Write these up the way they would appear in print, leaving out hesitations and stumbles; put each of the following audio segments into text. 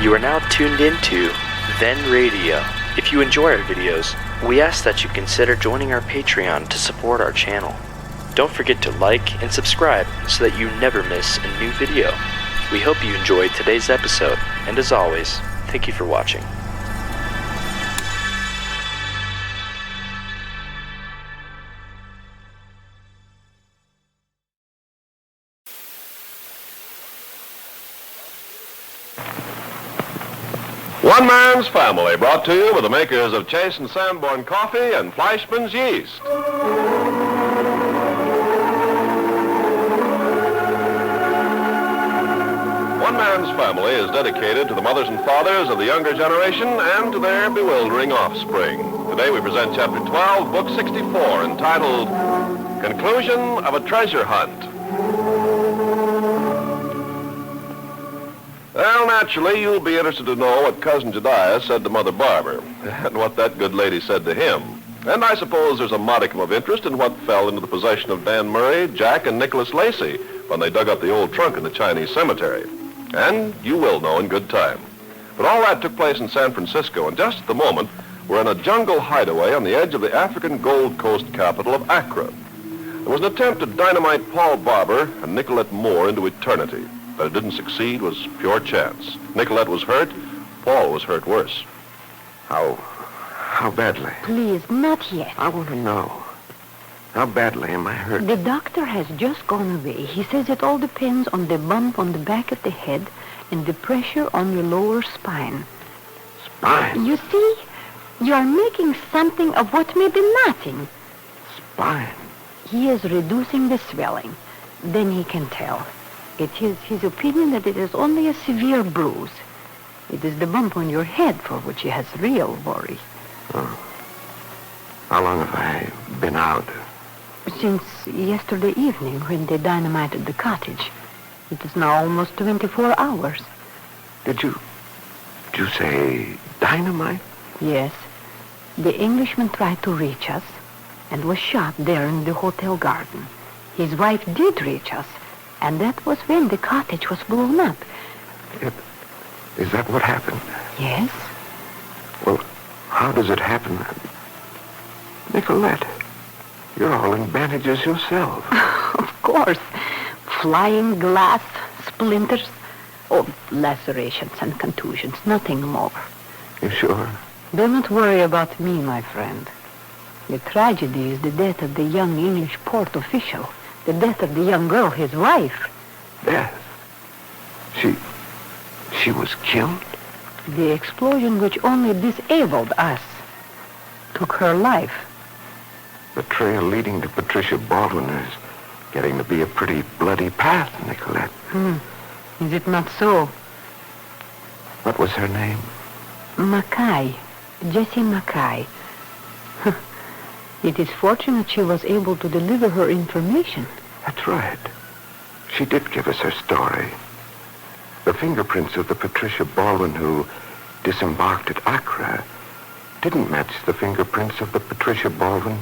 You are now tuned into Then Radio. If you enjoy our videos, we ask that you consider joining our Patreon to support our channel. Don't forget to like and subscribe so that you never miss a new video. We hope you enjoyed today's episode, and as always, thank you for watching. One Man's Family, brought to you by the makers of Chase and Sanborn Coffee and Fleischmann's Yeast. One Man's Family is dedicated to the mothers and fathers of the younger generation and to their bewildering offspring. Today we present Chapter 12, Book 64, entitled Conclusion of a Treasure Hunt. Well, naturally, you'll be interested to know what Cousin Jediah said to Mother Barber, and what that good lady said to him. And I suppose there's a modicum of interest in what fell into the possession of Dan Murray, Jack, and Nicholas Lacey when they dug up the old trunk in the Chinese cemetery. And you will know in good time. But all that took place in San Francisco, and just at the moment, we're in a jungle hideaway on the edge of the African Gold Coast capital of Accra. There was an attempt to dynamite Paul Barber and Nicolette Moore into eternity. That it didn't succeed was pure chance. Nicolette was hurt. Paul was hurt worse. How badly? Please, not yet. I want to know. How badly am I hurt? The doctor has just gone away. He says it all depends on the bump on the back of the head and the pressure on your lower spine. Spine? You see, you are making something of what may be nothing. Spine? He is reducing the swelling. Then he can tell. It is his opinion that it is only a severe bruise. It is the bump on your head for which he has real worry. Oh. How long have I been out? Since yesterday evening when they dynamited the cottage. It is now almost 24 hours. Did you say dynamite? Yes. The Englishman tried to reach us and was shot there in the hotel garden. His wife did reach us. And that was when the cottage was blown up. Is that what happened? Yes. Well, how does it happen? Nicolette, you're all in bandages yourself. Of course. Flying glass, splinters, lacerations and contusions, nothing more. You sure? Do not worry about me, my friend. The tragedy is the death of the young English port official. The death of the young girl, his wife. Death? She was killed? The explosion which only disabled us took her life. The trail leading to Patricia Baldwin is getting to be a pretty bloody path, Nicolette. Is it not so? What was her name? Mackay. Jessie Mackay. It is fortunate she was able to deliver her information. That's right. She did give us her story. The fingerprints of the Patricia Baldwin who disembarked at Accra didn't match the fingerprints of the Patricia Baldwin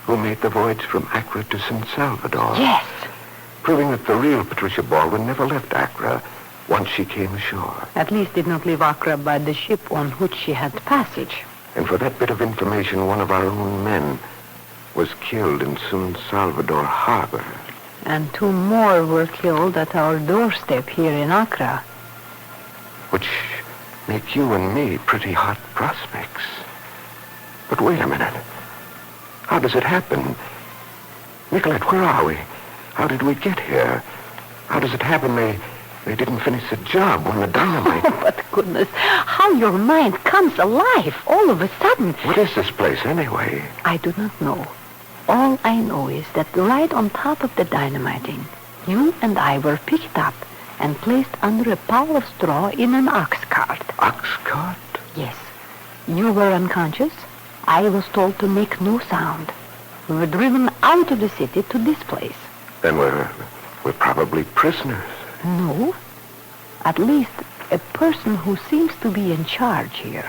who made the voyage from Accra to San Salvador. Yes. Proving that the real Patricia Baldwin never left Accra once she came ashore. At least did not leave Accra by the ship on which she had passage. And for that bit of information, one of our own men was killed in San Salvador Harbor. And 2 more were killed at our doorstep here in Accra. Which make you and me pretty hot prospects. But wait a minute. How does it happen? Nicolette, where are we? How did we get here? How does it happen they didn't finish the job when the dynamite... Oh, but goodness, how your mind comes alive all of a sudden. What is this place, anyway? I do not know. All I know is that right on top of the dynamiting, you and I were picked up and placed under a pile of straw in an ox cart. Ox cart? Yes. You were unconscious. I was told to make no sound. We were driven out of the city to this place. Then we're probably prisoners. No. At least a person who seems to be in charge here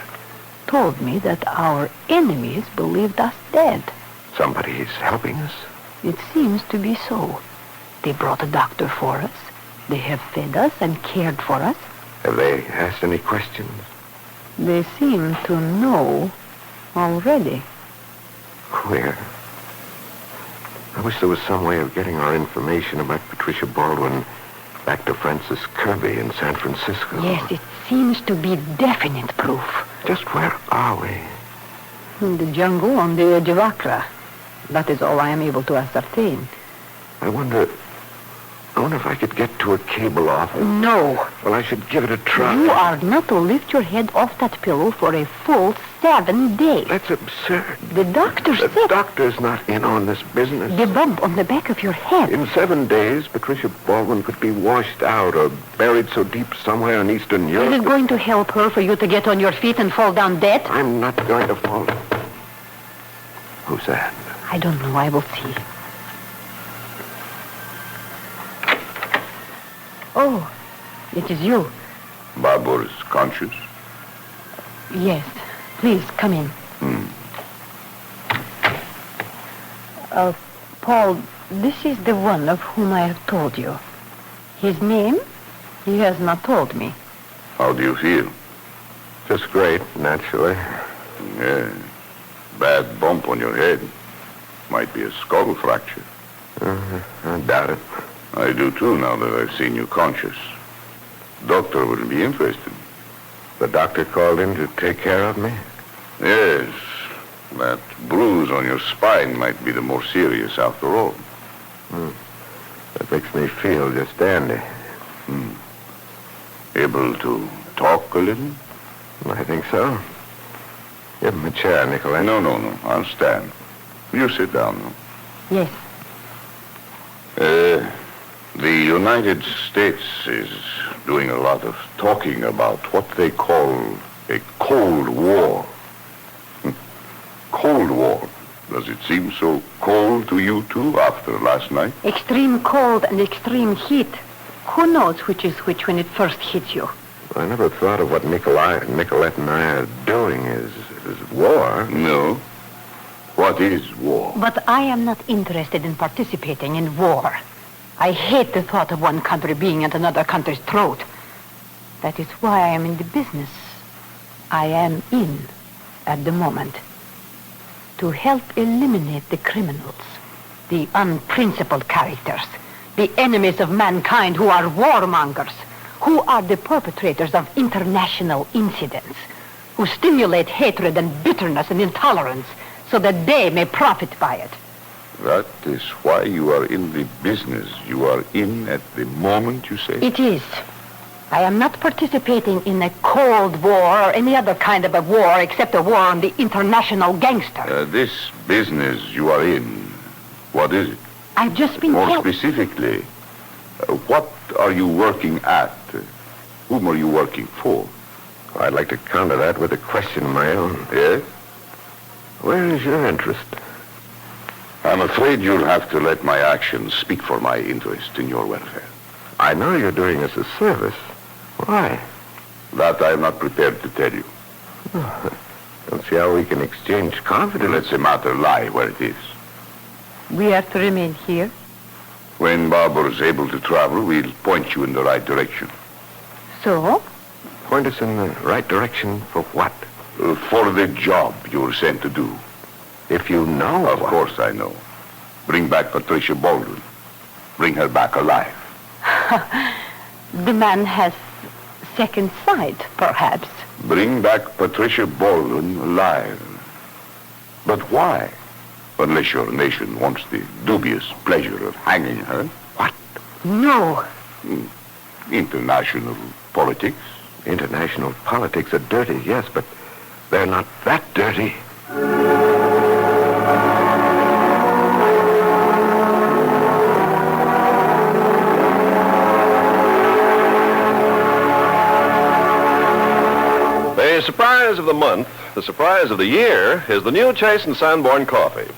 told me that our enemies believed us dead. Somebody's helping us? It seems to be so. They brought a doctor for us. They have fed us and cared for us. Have they asked any questions? They seem to know already. Queer. I wish there was some way of getting our information about Patricia Baldwin back to Francis Kirby in San Francisco. Yes, it seems to be definite proof. Just where are we? In the jungle on the edge of Accra. That is all I am able to ascertain. I wonder if I could get to a cable office. No. Well, I should give it a try. You are not to lift your head off that pillow for a full 7 days. That's absurd. The doctor The said doctor's not in on this business. the bump on the back of your head. In 7 days, Patricia Baldwin could be washed out or buried so deep somewhere in Eastern Europe. Is it going to help her for you to get on your feet and fall down dead? I'm not going to fall. Who's that? I don't know. I will see. Oh, it is you. Barbara's conscious? Yes. Please, come in. Paul, this is the one of whom I have told you. His name? He has not told me. How do you feel? Just great, naturally. Yeah. Bad bump on your head. Might be a skull fracture. I doubt it. I do too, now that I've seen you conscious. Doctor wouldn't be interested. The doctor called in to take care of me? Yes. That bruise on your spine might be the more serious after all. That makes me feel just dandy. Able to talk a little? I think so. Give him a chair, Nicolette. No. I'll stand. You sit down now. Yes. The United States is doing a lot of talking about what they call a Cold War. Cold War. Does it seem so cold to you two after last night? Extreme cold and extreme heat. Who knows which is which when it first hits you? I never thought of what Nicolette and I are doing as war. No. What is war? But I am not interested in participating in war. I hate the thought of one country being at another country's throat. That is why I am in the business I am in at the moment. To help eliminate the criminals, the unprincipled characters, the enemies of mankind who are warmongers, who are the perpetrators of international incidents, who stimulate hatred and bitterness and intolerance so that they may profit by it. That is why you are in the business you are in at the moment, you say? It is. I am not participating in a Cold War or any other kind of a war except a war on the international gangster. This business you are in, what is it? I've just been More helped. specifically, what are you working at? Whom are you working for? I'd like to counter that with a question of my own. Yes? Where is your interest? I'm afraid you'll have to let my actions speak for my interest in your welfare. I know you're doing us a service. Why? That I'm not prepared to tell you. Don't see how we can exchange confidence. Let the matter lie where it is. We are to remain here. When Barbara's able to travel, we'll point you in the right direction. So? Point us in the right direction for what? For the job you were sent to do. If you know Of course I know. Bring back Patricia Baldwin. Bring her back alive. The man has second sight, perhaps. Bring back Patricia Baldwin alive. But why? Unless your nation wants the dubious pleasure of hanging her. What? No. International politics. International politics are dirty, yes, but they're not that dirty. The surprise of the month, the surprise of the year, is the new Chase and Sanborn coffee.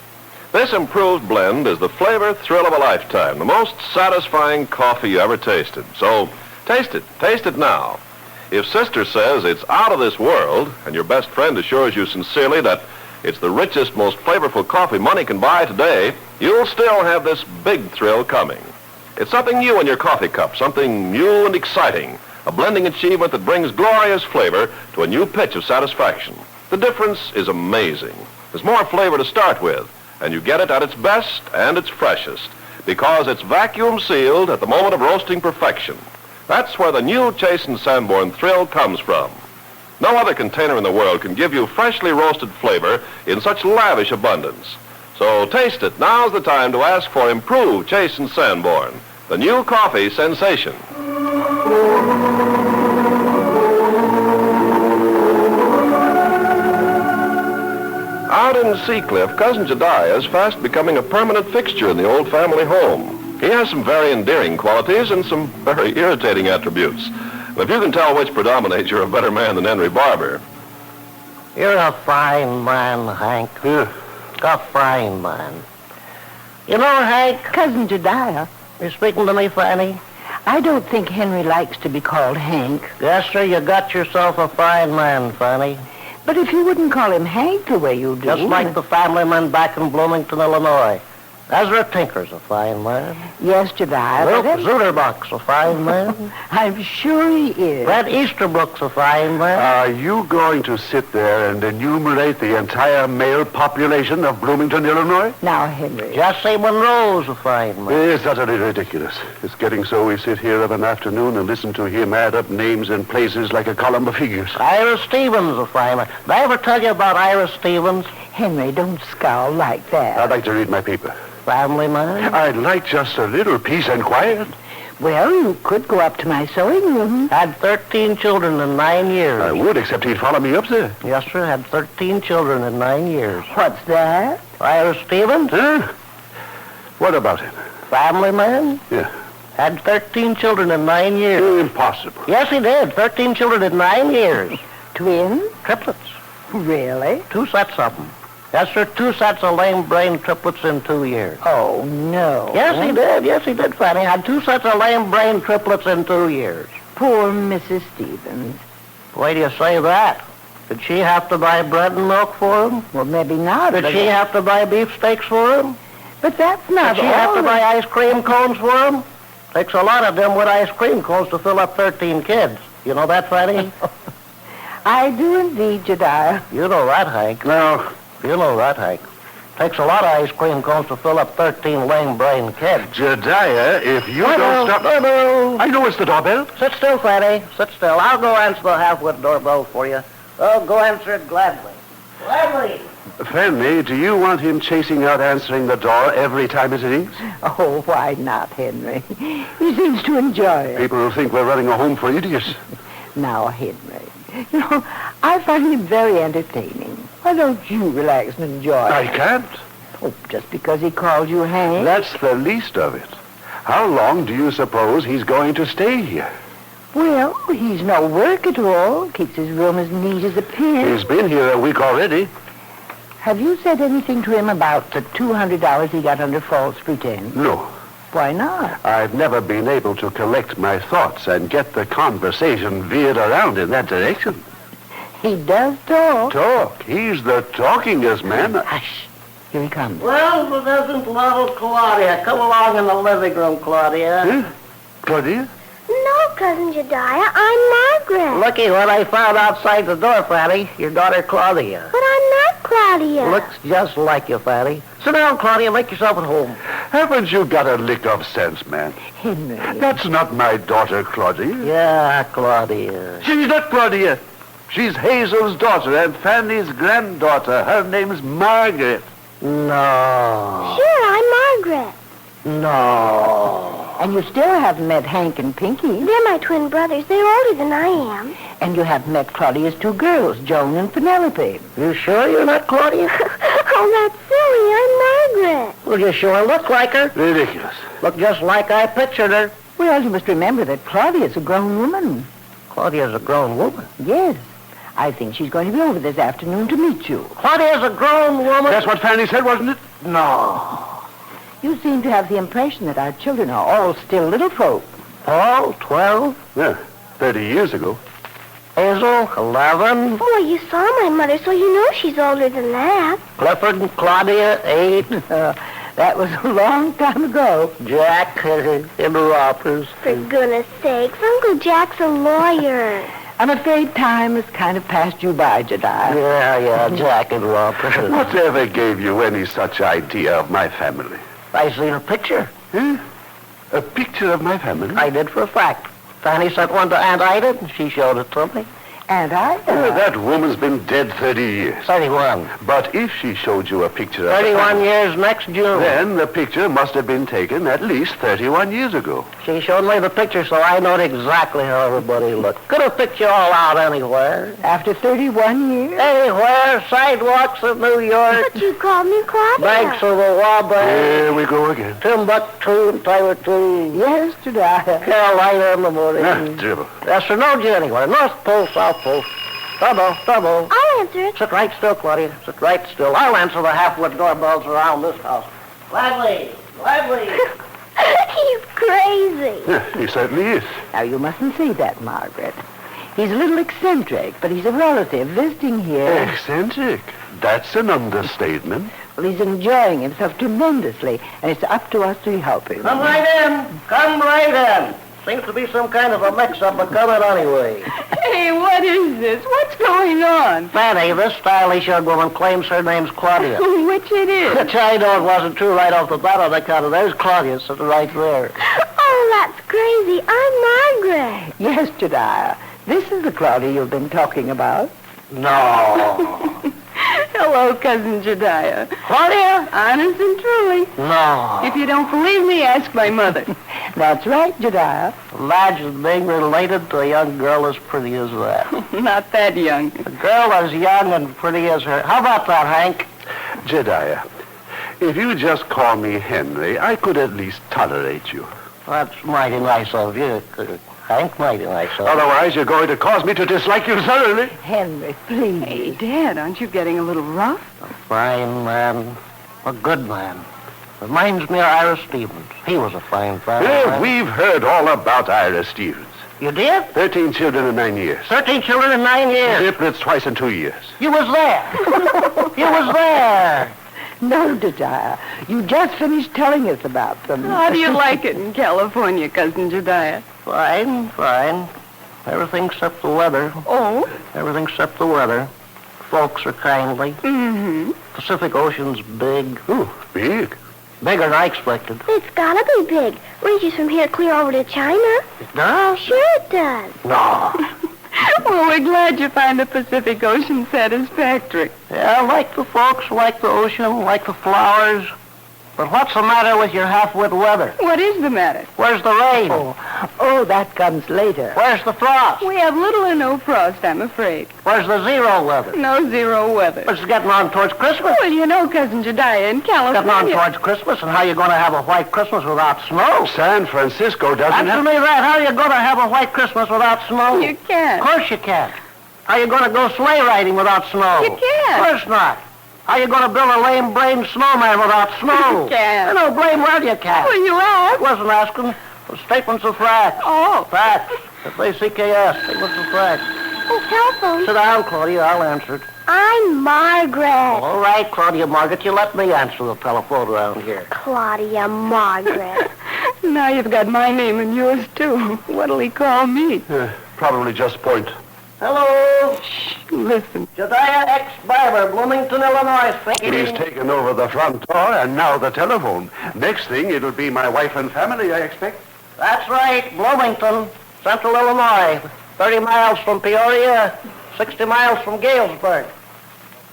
This improved blend is the flavor thrill of a lifetime, the most satisfying coffee you ever tasted. So, taste it now. If Sister says it's out of this world, and your best friend assures you sincerely that it's the richest, most flavorful coffee money can buy today, you'll still have this big thrill coming. It's something new in your coffee cup, something new and exciting, a blending achievement that brings glorious flavor to a new pitch of satisfaction. The difference is amazing. There's more flavor to start with, and you get it at its best and its freshest, because it's vacuum sealed at the moment of roasting perfection. That's where the new Chastened Sanborn thrill comes from. No other container in the world can give you freshly roasted flavor in such lavish abundance. So taste it. Now's the time to ask for improved Chastened Sanborn, the new coffee sensation. Out in Seacliff, Cousin Jediah is fast becoming a permanent fixture in the old family home. He has some very endearing qualities and some very irritating attributes. And if you can tell which predominates, you're a better man than Henry Barber. You're a fine man, Hank. Yeah. A fine man. You know, Hank, Cousin Jediah, you speaking to me, Fanny? I don't think Henry likes to be called Hank. Yes, sir, you got yourself a fine man, Fanny. But if you wouldn't call him Hank the way you do... Just like the family man back in Bloomington, Illinois. Ezra Tinker's a fine man. Yes, Jediah. Luke but Zuderbach's a fine man. I'm sure he is. Fred Easterbrook's a fine man. Are you going to sit there and enumerate the entire male population of Bloomington, Illinois? Now, Henry. Jesse Monroe's a fine man. It's utterly ridiculous. It's getting so we sit here of an afternoon and listen to him add up names and places like a column of figures. Ira Stevens a fine man. Did I ever tell you about Ira Stevens? Henry, don't scowl like that. I'd like to read my paper. Family man. I'd like just a little peace and quiet. Well, you could go up to my sewing room. Had 13 children in 9 years. I would, except he'd follow me up there. Yes, sir, had 13 children in 9 years. What's that? Ira Stevens, Huh? What about him? family man, Yeah. had 13 children in 9 years. Impossible. Yes, he did. 13 children in 9 years. Twins? Triplets. Really? 2 sets of them. Yes, sir, 2 sets of lame-brain triplets in 2 years. Oh, no. Yes, he did. Yes, he did, Fanny. Had 2 sets of lame-brain triplets in 2 years. Poor Mrs. Stevens. Why do you say that? Did she have to buy bread and milk for him? Well, maybe not. Did but she have to buy beefsteaks for him? But that's not Did she all. have to buy ice cream cones for him? Takes a lot of them with ice cream cones to fill up 13 kids. You know that, Fanny? I do indeed, Jediah. You know that, Hank. Now, You know that, Hank. Takes a lot of ice cream cones to fill up 13 lame-brain kids. Jediah, if you don't stop... I know it's the doorbell. Sit still, Fanny. Sit still. I'll go answer the half-wit doorbell for you. Oh, go answer it gladly. Gladly. Fanny, do you want him chasing out answering the door every time it rings? Oh, why not, Henry? He seems to enjoy it. People will think we're running a home for idiots. Now, Henry, you know, I find him very entertaining. Why don't you relax and enjoy I it? can't. Oh, just because he called you Hank? That's the least of it. How long do you suppose he's going to stay here? Well, he's no work at all. Keeps his room as neat as a pin. He's been here a week already. Have you said anything to him about the $200 he got under false pretense? No. Why not? I've never been able to collect my thoughts and get the conversation veered around in that direction. He does talk. Talk. He's the talkingest man. Hush. Here he comes. Well, it isn't little Claudia. Come along in the living room, Claudia. Huh? Claudia? No, Cousin Jediah, I'm Margaret. Looky what I found outside the door, Fanny. Your daughter, Claudia. But I'm not Claudia. Looks just like you, Fanny. Sit down, Claudia. Make yourself at home. Haven't you got a lick of sense, man? Henry. That's not my daughter, Claudia. Yeah, Claudia. She's not Claudia. She's Hazel's daughter and Fanny's granddaughter. Her name's Margaret. No. Sure, I'm Margaret. No. And you still haven't met Hank and Pinky. They're my twin brothers. They're older than I am. And you haven't met Claudia's 2 girls, Joan and Penelope. You sure you're not Claudia? Oh, that's silly. I'm Margaret. Well, you sure look like her. Ridiculous. Look just like I pictured her. Well, you must remember that Claudia's a grown woman. Claudia's a grown woman. Yes. I think she's going to be over this afternoon to meet you. Claudia's a grown woman? That's what Fanny said, wasn't it? No. You seem to have the impression that our children are all still little folk. Paul, 12. Yeah, 30 years ago. Hazel, 11. Oh, you saw my mother, so you know she's older than that. Clifford and Claudia, 8. That was a long time ago. Jack in the roppers. For goodness sakes, Uncle Jack's a lawyer. I'm afraid time has kind of passed you by, Jedediah. Yeah, Jack in the roppers. Whatever gave you any such idea of my family? I seen a picture. Huh? A picture of my family? I did for a fact. Fanny sent one to Aunt Ida, and she showed it to me. And That woman's been dead 30 years. 31. But if she showed you a picture of 31 years next June. then the picture must have been taken at least 31 years ago. She showed me the picture, so I know exactly how everybody looked. Could have picked you all out anywhere. after 31 years? Anywhere, sidewalks of New York, But you called me Claudia. banks of the Wabash, Here we go again. Timbuktu and Timbuktu, Yes, Jedediah. Carolina in the morning. Dribble. Yes, sir, no, anywhere. North Pole, South Pole. Trouble. I'll answer it. Sit right still, Claudia. Sit right still. I'll answer the half-wit doorbells around this house. Gladly. He's crazy. Yeah, he certainly is. Now, you mustn't say that, Margaret. He's a little eccentric, but he's a relative visiting here. Eccentric. That's an understatement. Well, he's enjoying himself tremendously, and it's up to us to help him. Come right in. Seems to be some kind of a mix-up, but come in anyway. Hey, what is this? What's going on? Fanny, this stylish young woman claims her name's Claudia. Which it is? Which I know it wasn't true right off the bat on account of there's Claudia sitting right there. Oh, that's crazy. I'm Margaret. Yes, Jedediah. This is the Claudia you've been talking about. No. Hello, Cousin Jedediah. Claudia? Honest and truly. No. If you don't believe me, ask my mother. That's right, Jedediah. Imagine being related to a young girl as pretty as that. Not that young. A girl as young and pretty as her. How about that, Hank? Jedediah, if you just call me Henry, I could at least tolerate you. That's mighty nice of you, Hank. Mighty nice of you. Otherwise, you're going to cause me to dislike you thoroughly. Henry, please. Hey, Dad, aren't you getting a little rough? A fine man. A good man. Reminds me of Ira Stevens. He was a fine man. We've heard all about Ira Stevens. You did? 13 children in 9 years. 13 children in 9 years. Triplets twice in 2 years. You was there. You was there. No, Jedediah. You just finished telling us about them. How do you like it in California, Cousin Jedediah? Fine. Everything except the weather. Oh? Everything except the weather. Folks are kindly. Mm-hmm. Pacific Ocean's big. Ooh, big. Bigger than I expected. It's gotta be big. Reaches from here clear over to China. It does? Sure it does. No. Well, we're glad you find the Pacific Ocean satisfactory. Yeah, I like the folks, like the ocean, like the flowers. But what's the matter with your half-wit weather? What is the matter? Where's the rain? Oh, that comes later. Where's the frost? We have little or no frost, I'm afraid. Where's the zero weather? No zero weather. It's getting on towards Christmas. Well, you know, Cousin Jedediah, in Getting on California... towards Christmas, and how you going to have a white Christmas without snow? San Francisco doesn't Answer have... me that. How you going to have a white Christmas without snow? You can't. Of course you can't. How you going to go sleigh riding without snow? You can't. Of course not. How you going to build a lame-brained snowman without snow? You can't. No, blame well you can't. Well, you I asked. wasn't asking. The statements of fact. Oh. Facts. F-A-C-K-S. Statements of fact. Oh, telephone. Sit down, Claudia. I'll answer it. I'm Margaret. All right, Claudia Margaret. You let me answer the telephone around here. Claudia Margaret. Now you've got my name and yours, too. What'll he call me? Probably just Point. Hello. Listen. Jedediah X. Barber, Bloomington, Illinois. Speaking. He's taken over the front door and now the telephone. Next thing, it'll be my wife and family, I expect. That's right, Bloomington, Central Illinois. 30 miles from Peoria, 60 miles from Galesburg.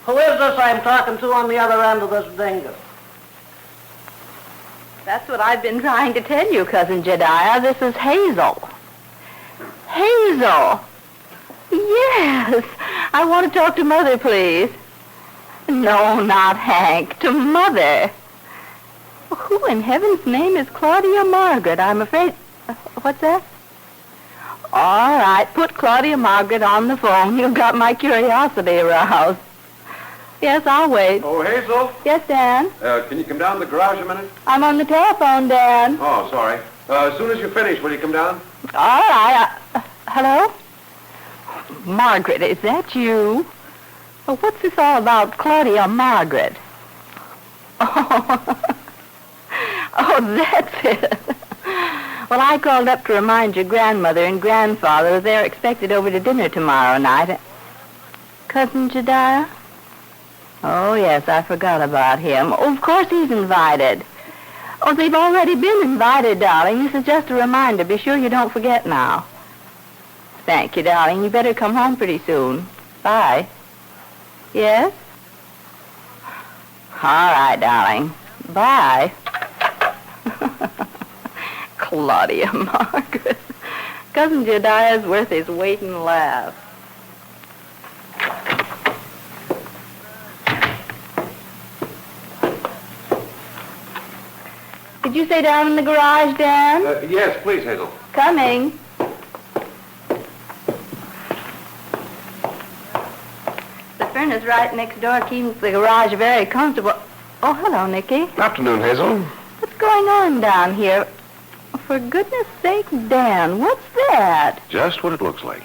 Who is this I'm talking to on the other end of this dingo? That's what I've been trying to tell you, Cousin Jedediah. This is Hazel. Hazel! Yes. I want to talk to Mother, please. No, not Hank. To Mother. Who in heaven's name is Claudia Margaret? I'm afraid... what's that? All right. Put Claudia Margaret on the phone. You've got my curiosity aroused. Yes, I'll wait. Oh, Hazel, Yes, Dan? can you come down to the garage a minute? I'm on the telephone, Dan. Oh, sorry. As soon as you finish, will you come down? All right. Hello? Margaret, is that you? Well, what's this all about, Claudia Margaret? Oh, Oh, that's it. Well, I called up to remind your grandmother and grandfather that they're expected over to dinner tomorrow night. Cousin Jediah? Oh, yes, I forgot about him. Oh, of course he's invited. Oh, they've already been invited, darling. This is just a reminder. Be sure you don't forget now. Thank you, darling. You better come home pretty soon. Bye. Yes? All right, darling. Bye. Claudia Margaret. Cousin Jediah's worth his weight in laughs. Did you say down in the garage, Dan? Yes, please, Hazel. Coming. The furnace right next door keeps the garage very comfortable. Oh, hello, Nicky. Afternoon, Hazel. What's going on down here? For goodness sake, Dan, what's that? Just what it looks like.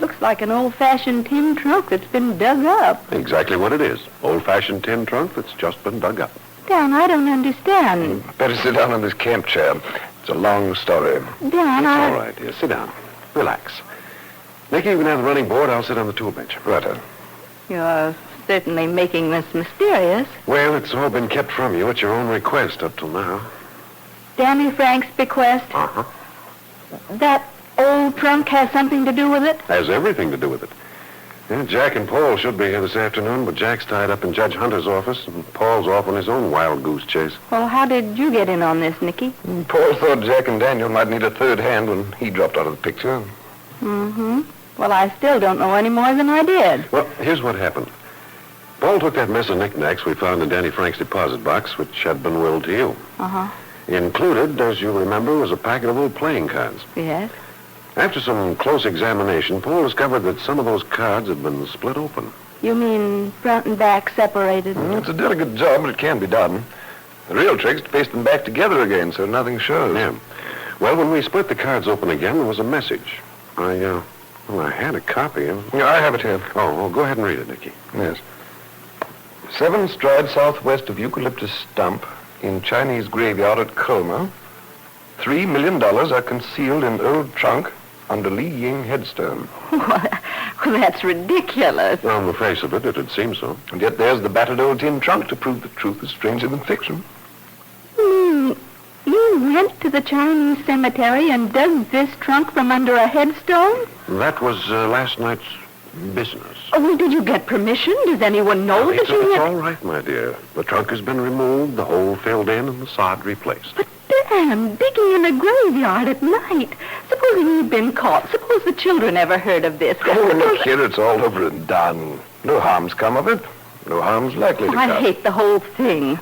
Looks like an old-fashioned tin trunk that's been dug up. Exactly what it is. Old-fashioned tin trunk that's just been dug up. Dan, I don't understand. Better sit down on this camp chair. It's a long story. Dan, All right, dear. Sit down. Relax. Nicky, you can have the running board. I'll sit on the tool bench. Righto. You're certainly making this mysterious. Well, it's all been kept from you at your own request up till now. Danny Frank's bequest? Uh-huh. That old trunk has something to do with it? Has everything to do with it. Yeah, Jack and Paul should be here this afternoon, but Jack's tied up in Judge Hunter's office, and Paul's off on his own wild goose chase. Well, how did you get in on this, Nicky? Paul thought Jack and Daniel might need a third hand when he dropped out of the picture. Mm-hmm. Well, I still don't know any more than I did. Well, here's what happened. Paul took that mess of knickknacks we found in Danny Frank's deposit box, which had been willed to you. Uh-huh. Included, as you remember, was a packet of old playing cards. Yes? After some close examination, Paul discovered that some of those cards had been split open. You mean front and back separated? It's a delicate job, but it can be done. The real trick's to paste them back together again so nothing shows. Yeah. Well, when we split the cards open again, there was a message. I had a copy of... Yeah, I have it here. Oh, well, go ahead and read it, Nicky. Yes. 7 strides southwest of Eucalyptus Stump in Chinese graveyard at Colma. $3 million are concealed in old trunk under Li Ying headstone. Well, that's ridiculous. On the face of it, it'd seem so. And yet there's the battered old tin trunk to prove the truth is stranger than fiction. You went to the Chinese cemetery and dug this trunk from under a headstone? That was last night's business. Oh, well, did you get permission? Does anyone know that It's you all right, my dear. The trunk has been removed, the hole filled in, and the sod replaced. But, Dan, digging in a graveyard at night. Supposing you'd been caught. Suppose the children ever heard of this. Oh, look here, it's all over and done. No harm's come of it. No harm's likely to come. I hate the whole thing.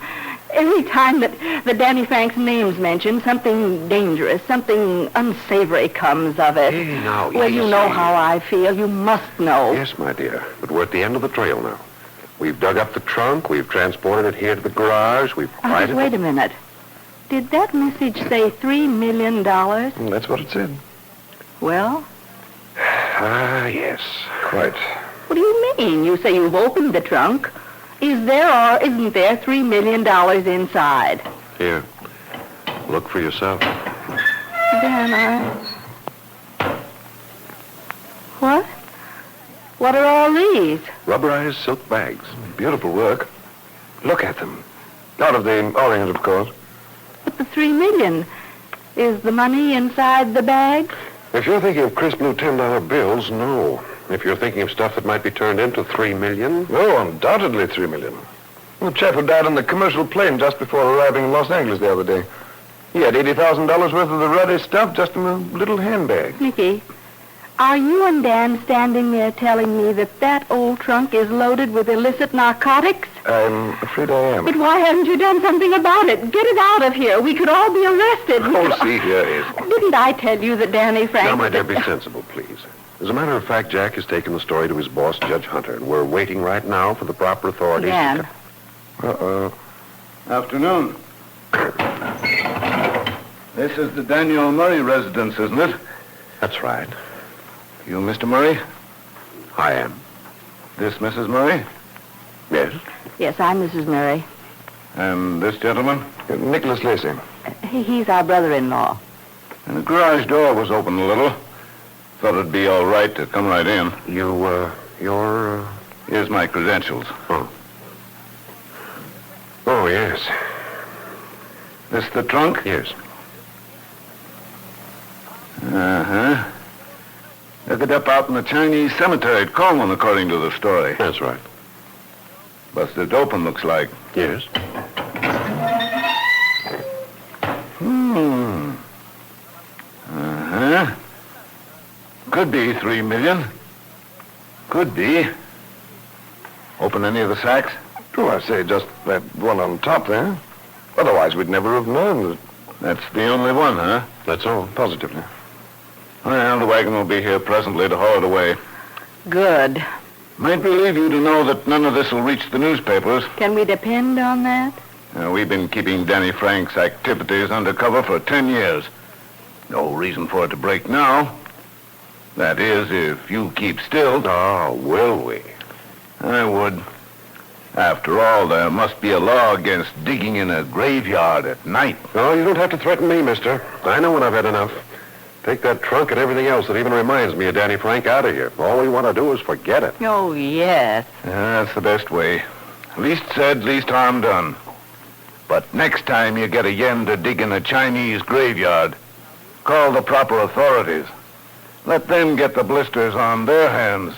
Every time that Danny Frank's name's mentioned, something dangerous, something unsavory comes of it. Hey, now, well, you know how I feel. You must know. Yes, my dear, but we're at the end of the trail now. We've dug up the trunk, we've transported it here to the garage, we've provided... Wait a minute. Did that message say $3 million? That's what it said. Well? Yes. Quite. What do you mean? You say you've opened the trunk. Is there or isn't there $3 million inside? Here, look for yourself. Dan, What? What are all these? Rubberized silk bags. Beautiful work. Look at them. Out of the Orient, of course. But the $3 million. Is the money inside the bag? If you're thinking of crisp new $10 bills, no. If you're thinking of stuff that might be turned into $3 million... Oh, undoubtedly $3 million. The chap who died on the commercial plane just before arriving in Los Angeles the other day. He had $80,000 worth of the ruddy stuff just in a little handbag. Nicky, are you and Dan standing there telling me that old trunk is loaded with illicit narcotics? I'm afraid I am. But why haven't you done something about it? Get it out of here. We could all be arrested. Oh, see here, Hazel. Didn't I tell you that Danny Frank... Now, my dear, be sensible, please. As a matter of fact, Jack has taken the story to his boss, Judge Hunter, and we're waiting right now for the proper authorities Dan. to... Afternoon. This is the Daniel Murray residence, isn't it? That's right. You Mr. Murray? I am. This Mrs. Murray? Yes? Yes, I'm Mrs. Murray. And this gentleman? Nicholas Lacey. He's our brother-in-law. And the garage door was open a little. Thought it'd be all right to come right in. You're... Here's my credentials. Oh, yes. This the trunk? Yes. Uh-huh. Dug it up out in the Chinese cemetery at Coleman, according to the story. That's right. Busted open, looks like. Yes. Uh-huh. Could be 3 million. Could be. Open any of the sacks? Oh, I say just that one on top there. Otherwise, we'd never have known that. That's the only one, huh? That's all, positively. Well, the wagon will be here presently to haul it away. Good. Might relieve you to know that none of this will reach the newspapers. Can we depend on that? We've been keeping Danny Frank's activities undercover for 10 years. No reason for it to break now. That is, if you keep still. Oh, will we? I would. After all, there must be a law against digging in a graveyard at night. Oh, you don't have to threaten me, mister. I know when I've had enough. Take that trunk and everything else that even reminds me of Danny Frank out of here. All we want to do is forget it. Oh, yes. That's the best way. Least said, least harm done. But next time you get a yen to dig in a Chinese graveyard, call the proper authorities. Let them get the blisters on their hands.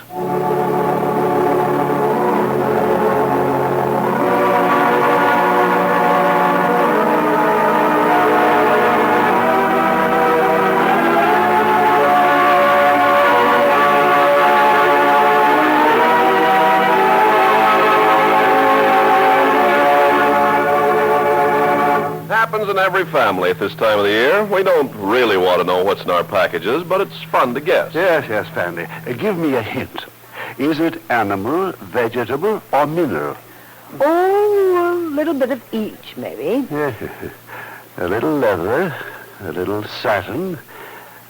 Happens in every family at this time of the year. We don't really want to know what's in our packages, but it's fun to guess. Yes, Fanny. Give me a hint. Is it animal, vegetable, or mineral? Oh, a little bit of each, maybe. Yes. A little leather, a little satin,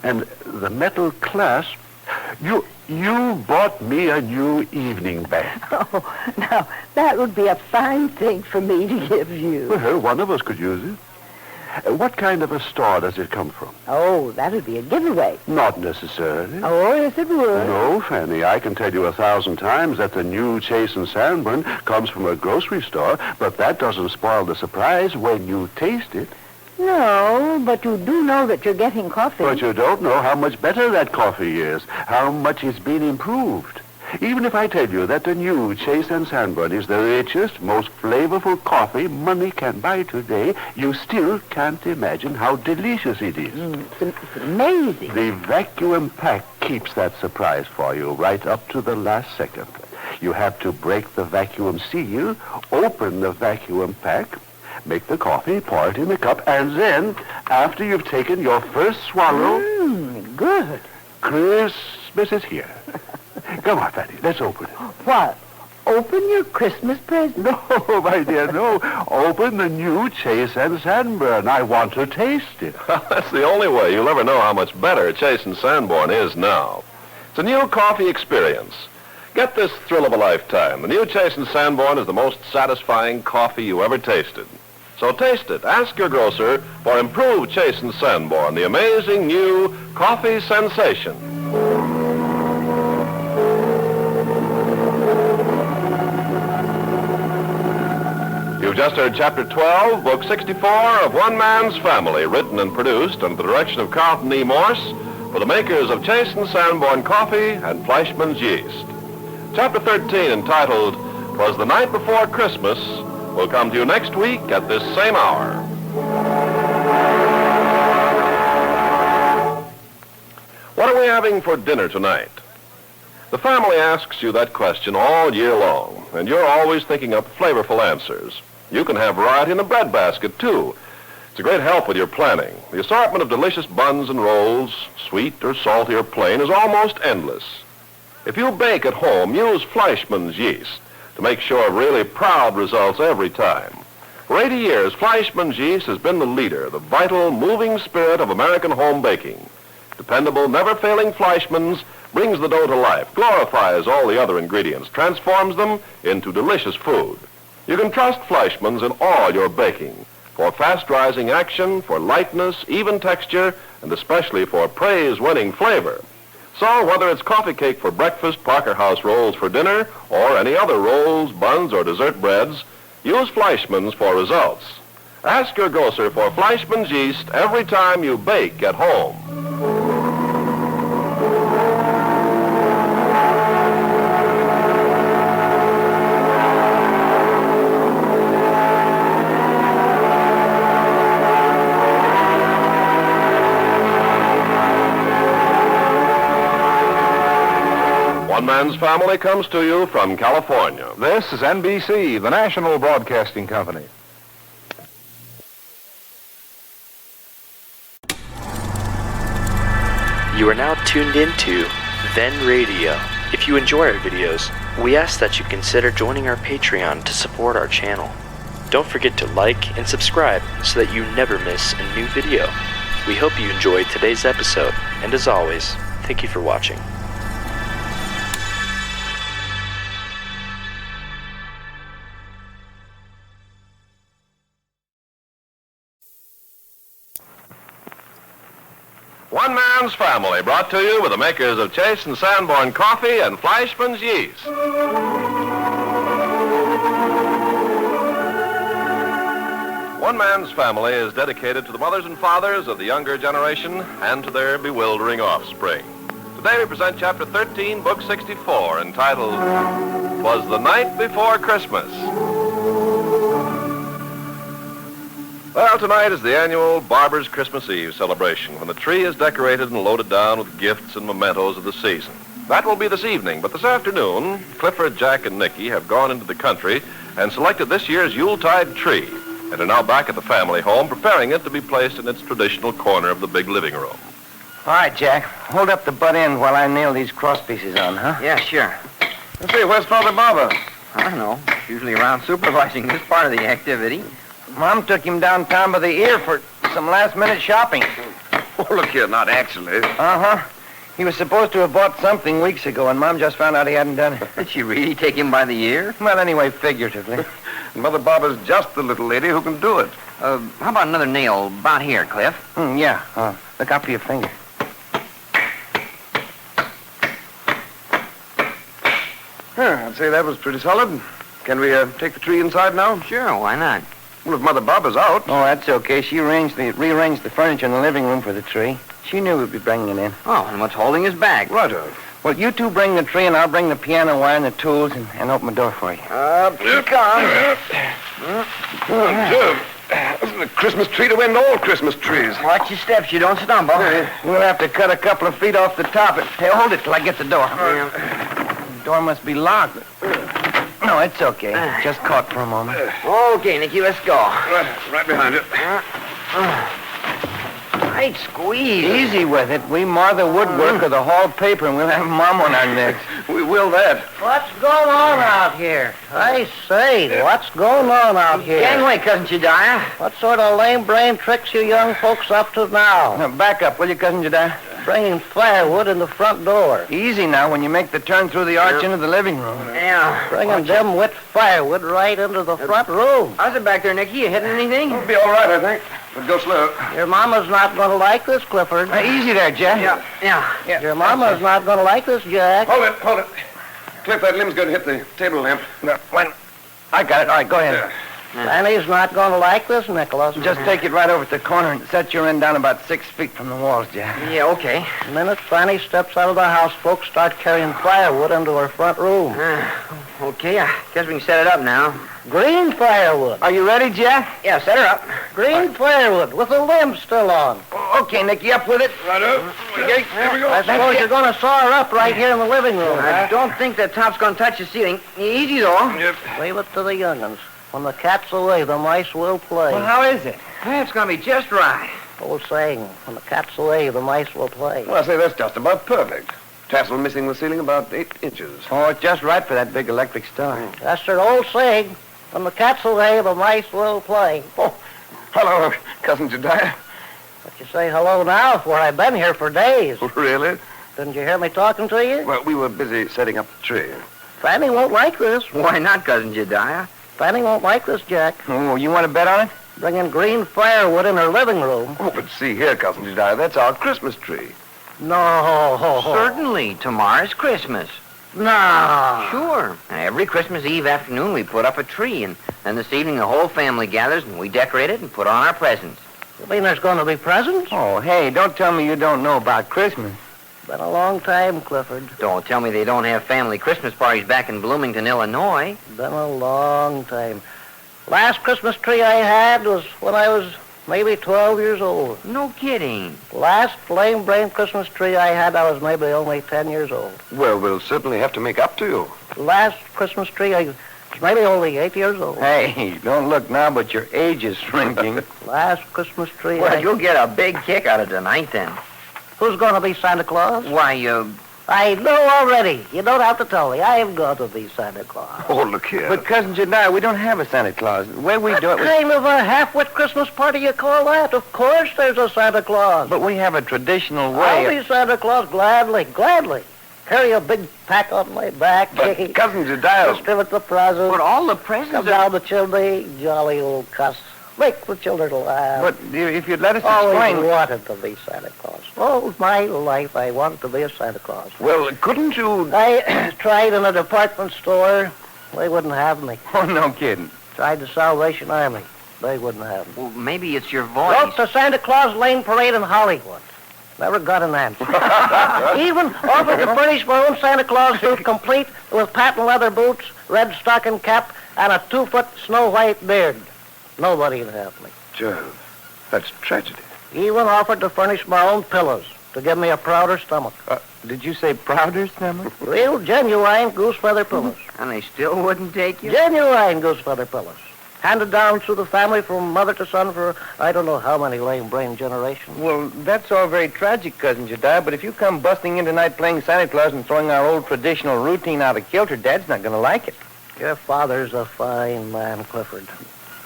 and the metal clasp. You bought me a new evening bag. Oh, now, that would be a fine thing for me to give you. Well, one of us could use it. What kind of a store does it come from? Oh, that would be a giveaway. Not necessarily. Oh, yes, it would. No, Fanny, I can tell you 1,000 times that the new Chase and Sanborn comes from a grocery store, but that doesn't spoil the surprise when you taste it. No, but you do know that you're getting coffee. But you don't know how much better that coffee is, how much it's been improved. Even if I tell you that the new Chase and Sanborn is the richest, most flavorful coffee money can buy today, you still can't imagine how delicious it is. It's amazing. The vacuum pack keeps that surprise for you right up to the last second. You have to break the vacuum seal, open the vacuum pack, make the coffee, pour it in the cup, and then, after you've taken your first swallow... Good. Christmas is here. Come on, Fanny, let's open it. What? Open your Christmas present? No, my dear, no. Open the new Chase and Sanborn. I want to taste it. That's the only way you'll ever know how much better Chase and Sanborn is now. It's a new coffee experience. Get this thrill of a lifetime. The new Chase and Sanborn is the most satisfying coffee you ever tasted. So taste it. Ask your grocer for improved Chase and Sanborn, the amazing new coffee sensation. You've just heard Chapter 12, Book 64 of One Man's Family, written and produced under the direction of Carlton E. Morse for the makers of Chase and Sanborn Coffee and Fleischmann's Yeast. Chapter 13, entitled "'Twas the Night Before Christmas," will come to you next week at this same hour. What are we having for dinner tonight? The family asks you that question all year long, and you're always thinking up flavorful answers. You can have variety in the bread basket, too. It's a great help with your planning. The assortment of delicious buns and rolls, sweet or salty or plain, is almost endless. If you bake at home, use Fleischmann's yeast to make sure of really proud results every time. For 80 years, Fleischmann's yeast has been the leader, the vital, moving spirit of American home baking. Dependable, never-failing Fleischmann's brings the dough to life, glorifies all the other ingredients, transforms them into delicious food. You can trust Fleischmann's in all your baking. For fast-rising action, for lightness, even texture, and especially for praise-winning flavor. So whether it's coffee cake for breakfast, Parker House rolls for dinner, or any other rolls, buns, or dessert breads, use Fleischmann's for results. Ask your grocer for Fleischmann's yeast every time you bake at home. One Man's Family comes to you from California. This is NBC, the national broadcasting company. You are now tuned into Then Radio. If you enjoy our videos, we ask that you consider joining our Patreon to support our channel. Don't forget to like and subscribe so that you never miss a new video. We hope you enjoyed today's episode, and as always, thank you for watching. One Man's Family, brought to you with the makers of Chase and Sanborn Coffee and Fleischmann's Yeast. One Man's Family is dedicated to the mothers and fathers of the younger generation and to their bewildering offspring. Today we present Chapter 13, Book 64, entitled, "'Twas the Night Before Christmas." Well, tonight is the annual Barber's Christmas Eve celebration, when the tree is decorated and loaded down with gifts and mementos of the season. That will be this evening, but this afternoon, Clifford, Jack, and Nicky have gone into the country and selected this year's Yuletide tree, and are now back at the family home, preparing it to be placed in its traditional corner of the big living room. All right, Jack. Hold up the butt end while I nail these cross pieces on, huh? Yeah, sure. Let's see, where's Father Barber? I don't know. Usually around supervising this part of the activity. Mom took him downtown by the ear for some last-minute shopping. Oh, look here, not actually. Uh-huh. He was supposed to have bought something weeks ago, and Mom just found out he hadn't done it. Did she really take him by the ear? Well, anyway, figuratively. Mother Barber's just the little lady who can do it. How about another nail about here, Cliff? Yeah. Look out for your finger. I'd say that was pretty solid. Can we take the tree inside now? Sure, why not? Well, if Mother Barber's out. Oh, that's okay. She rearranged the furniture in the living room for the tree. She knew we'd be bringing it in. Oh, and what's holding his back? Righto. Well, you two bring the tree, and I'll bring the piano wire and the tools and open the door for you. Up you come. Jim, this is a Christmas tree to end all Christmas trees. Watch your steps, you don't stumble. We'll have to cut a couple of feet off the top. Hey, hold it till I get the door. The door must be locked. No, it's okay. Just caught for a moment. Okay, Nicky, let's go. Right behind you. Tight squeeze. Easy with it. We mar the woodwork or the hall paper, and we'll have Mom on our necks. We will that. What's going on out here? I say, what's going on out here? Gang away, Cousin Jediah. What sort of lame brain tricks you young folks up to now? Now, back up, will you, Cousin Jediah? Bringing firewood in the front door. Easy now when you make the turn through the arch into the living room. Yeah. Bringing them wet firewood right into the front room. How's it back there, Nicky? You hitting anything? It'll be all right, I think. But go slow. Your mama's not going to like this, Clifford. Easy there, Jack. Yeah. Your mama's not going to like this, Jack. Hold it. Cliff, that limb's going to hit the table lamp. No, when... I got it. All right, go ahead. Fanny's not going to like this, Nicholas. Just take it right over to the corner and set your end down about 6 feet from the walls, Jack. Yeah, okay. The minute Fanny steps out of the house, folks start carrying firewood into her front room. Okay, I guess we can set it up now. Green firewood. Are you ready, Jack? Yeah, set her up. Green firewood with the limb still on. Okay, Nicky, up with it. Righto. Okay, here we go. I suppose you're going to saw her up right here in the living room. I don't think the top's going to touch the ceiling. Easy, though. Yep. Leave it to the young'uns. When the cat's away, the mice will play. Well, how is it? It's going to be just right. Old saying, when the cat's away, the mice will play. Well, I say that's just about perfect. Tassel missing the ceiling about 8 inches. Oh, it's just right for that big electric star. That's their old saying. When the cat's away, the mice will play. Oh, hello, Cousin Jediah. But you say hello now, for I've been here for days. Really? Didn't you hear me talking to you? Well, we were busy setting up the tree. Fanny won't like this. Why not, Cousin Jediah? Fanny won't like this, Jack. Oh, you want to bet on it? Bringing green firewood in her living room. Oh, but see here, Cousin Jediah, that's our Christmas tree. No. Certainly. Tomorrow's Christmas. No. Sure. Every Christmas Eve afternoon we put up a tree, and then this evening the whole family gathers and we decorate it and put on our presents. You mean there's going to be presents? Oh, hey, don't tell me you don't know about Christmas. Been a long time, Clifford. Don't tell me they don't have family Christmas parties back in Bloomington, Illinois. Been a long time. Last Christmas tree I had was when I was maybe 12 years old. No kidding. Last lame-brain Christmas tree I had, I was maybe only 10 years old. Well, we'll certainly have to make up to you. Last Christmas tree, I was maybe only 8 years old. Hey, don't look now, but your age is shrinking. Last Christmas tree, Well, you'll get a big kick out of tonight, then. Who's going to be Santa Claus? Why, I know already. You don't have to tell me. I am going to be Santa Claus. Oh, look here. But, Cousin Jediah, we don't have a Santa Claus. The way we do it... What kind of a half-wit Christmas party you call that? Of course there's a Santa Claus. But we have a traditional way. I'll be Santa Claus gladly. Carry a big pack on my back. But, Cousin Jediah... Distribute the presents. But all the presents Come down the chimney. Jolly old cuss. Make the children laugh. But if you'd let us Always explain... wanted to be Santa Claus. All my life I wanted to be a Santa Claus. Well, couldn't you... I tried in a department store. They wouldn't have me. Oh, no kidding. Tried the Salvation Army. They wouldn't have me. Well, maybe it's your voice. Wrote the Santa Claus Lane Parade in Hollywood. Never got an answer. Even offered to furnish my own Santa Claus suit complete with patent leather boots, red stocking cap, and a 2-foot snow-white beard. Nobody would have me. Jove, that's tragedy. Even offered to furnish my own pillows to give me a prouder stomach. Did you say prouder stomach? Real genuine goose feather pillows. And they still wouldn't take you? Genuine goose feather pillows. Handed down through the family from mother to son for I don't know how many lame-brain generations. Well, that's all very tragic, Cousin Jediah, but if you come busting in tonight playing Santa Claus and throwing our old traditional routine out of kilter, Dad's not going to like it. Your father's a fine man, Clifford.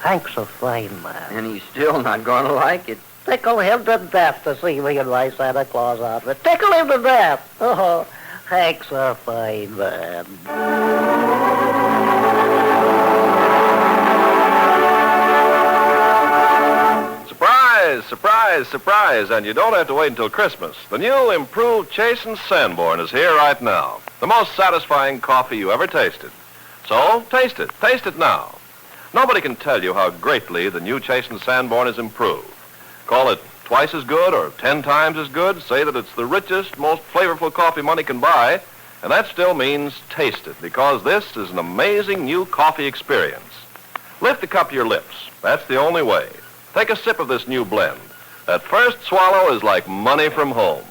Hank's a fine man. And he's still not going to like it. Tickle him to death to see me in my Santa Claus outfit. Tickle him to death. Oh, Hank's a fine man. Surprise, surprise, surprise. And you don't have to wait until Christmas. The new improved Chasen's Sanborn is here right now. The most satisfying coffee you ever tasted. So, taste it. Taste it now. Nobody can tell you how greatly the new Chasen's Sanborn is improved. Call it twice as good or 10 times as good. Say that it's the richest, most flavorful coffee money can buy. And that still means taste it, because this is an amazing new coffee experience. Lift a cup to your lips. That's the only way. Take a sip of this new blend. That first swallow is like money from home.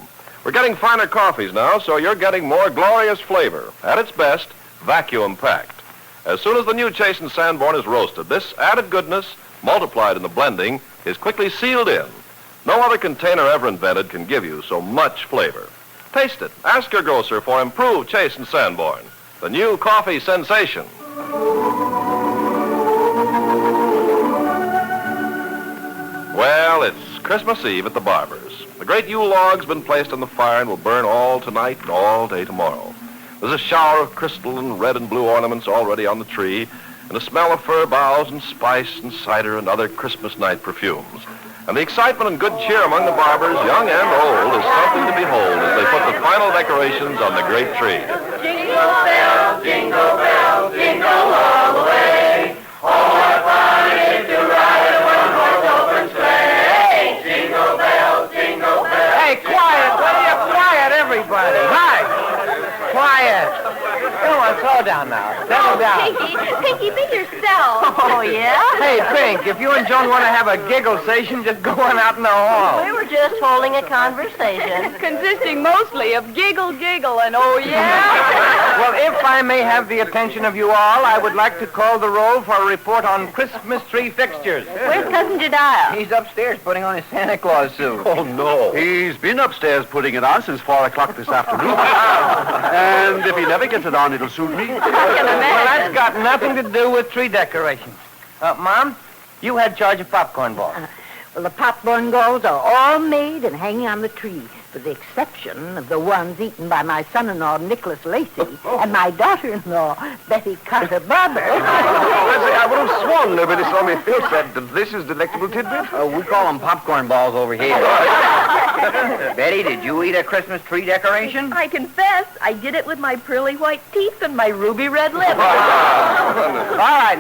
We're getting finer coffees now, so you're getting more glorious flavor. At its best, vacuum-packed. As soon as the new Chasen's Sanborn is roasted, this added goodness, multiplied in the blending, is quickly sealed in. No other container ever invented can give you so much flavor. Taste it. Ask your grocer for improved Chasen's Sanborn, the new coffee sensation. Well, it's Christmas Eve at the barber's. The great Yule log's been placed on the fire and will burn all tonight and all day tomorrow. There's a shower of crystal and red and blue ornaments already on the tree, and a smell of fir boughs and spice and cider and other Christmas night perfumes. And the excitement and good cheer among the barbers, young and old, is something to behold as they put the final decorations on the great tree. Jingle bells, jingle all the way. Oh, what fun it is to ride in one horse open sleigh. Jingle bells, jingle bells. Hey, quiet, will you? Quiet, everybody. Hi. Quiet. Come on, slow down now. Settle down. Pinky, be yourself. Oh, yeah? Hey, Pink, if you and Joan want to have a giggle station, just go on out in the hall. We were just holding a conversation consisting mostly of giggle, and oh, yeah? Well, if I may have the attention of you all, I would like to call the roll for a report on Christmas tree fixtures. Where's Cousin Jediah? He's upstairs putting on his Santa Claus suit. Oh, no. He's been upstairs putting it on since 4 o'clock this afternoon. And if he never gets it on, it'll suit me. I can Well, that's imagine. got nothing to do with tree decorations. Mom, you had charge of popcorn balls. Well, the popcorn balls are all made and hanging on the tree. with the exception of the ones eaten by my son-in-law, Nicholas Lacey, and my daughter-in-law, Betty Carter Barber. I would have sworn nobody saw me face that delicious, delectable tidbit. We call them popcorn balls over here. Betty, did you eat a Christmas tree decoration? I confess, I did it with my pearly white teeth and my ruby red lips. All right.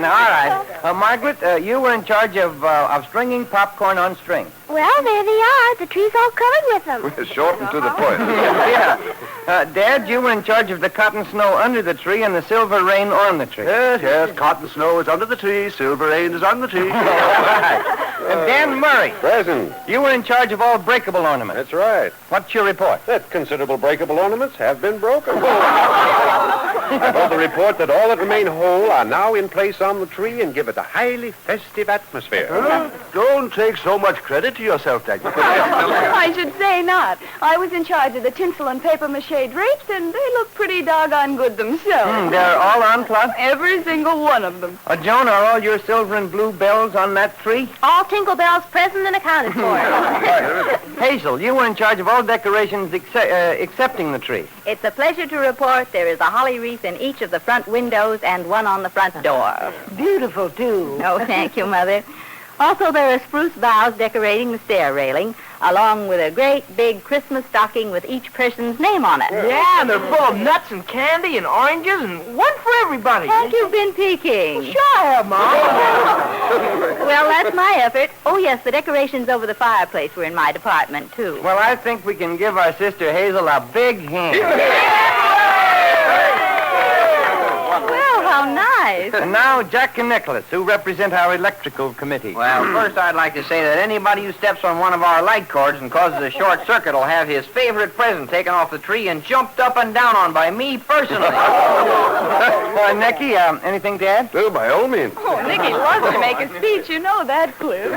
Margaret, you were in charge of stringing popcorn on string. Well, there they are. The tree's all covered with them. Short and to the point. Yeah. Dad, you were in charge of the cotton snow under the tree and the silver rain on the tree. Yes, cotton snow is under the tree, silver rain is on the tree. And Dan Murray. Present. You were in charge of all breakable ornaments. That's right. What's your report? That considerable breakable ornaments have been broken. I brought the report that all that remain whole are now in place on the tree and give it a highly festive atmosphere. Don't take so much credit to yourself, Dagmar. I should say not. I was in charge of the tinsel and papier-mâché drapes, and they look pretty doggone good themselves. They're all on plus? Every single one of them. Joan, are all your silver and blue bells on that tree? All Tinkle Bells present and accounted for. Hazel, you were in charge of all decorations excepting the tree. It's a pleasure to report there is a holly wreath in each of the front windows and one on the front door. Beautiful, too. Oh, thank you, Mother. Also, there are spruce boughs decorating the stair railing, along with a great big Christmas stocking with each person's name on it. Yeah, and they're full of nuts and candy and oranges and one for everybody. Have you been peeking? Well, sure I have, Mom. Well, that's my effort. Oh, yes, the decorations over the fireplace were in my department, too. Well, I think we can give our sister Hazel a big hand. Well, how nice. And now, Jack and Nicholas, who represent our electrical committee. Well, first I'd like to say that anybody who steps on one of our light cords and causes a short circuit will have his favorite present taken off the tree and jumped up and down on by me personally. Nicky, anything to add? Well, by all means. Oh, Nicky loves to make a speech. You know that, Cliff.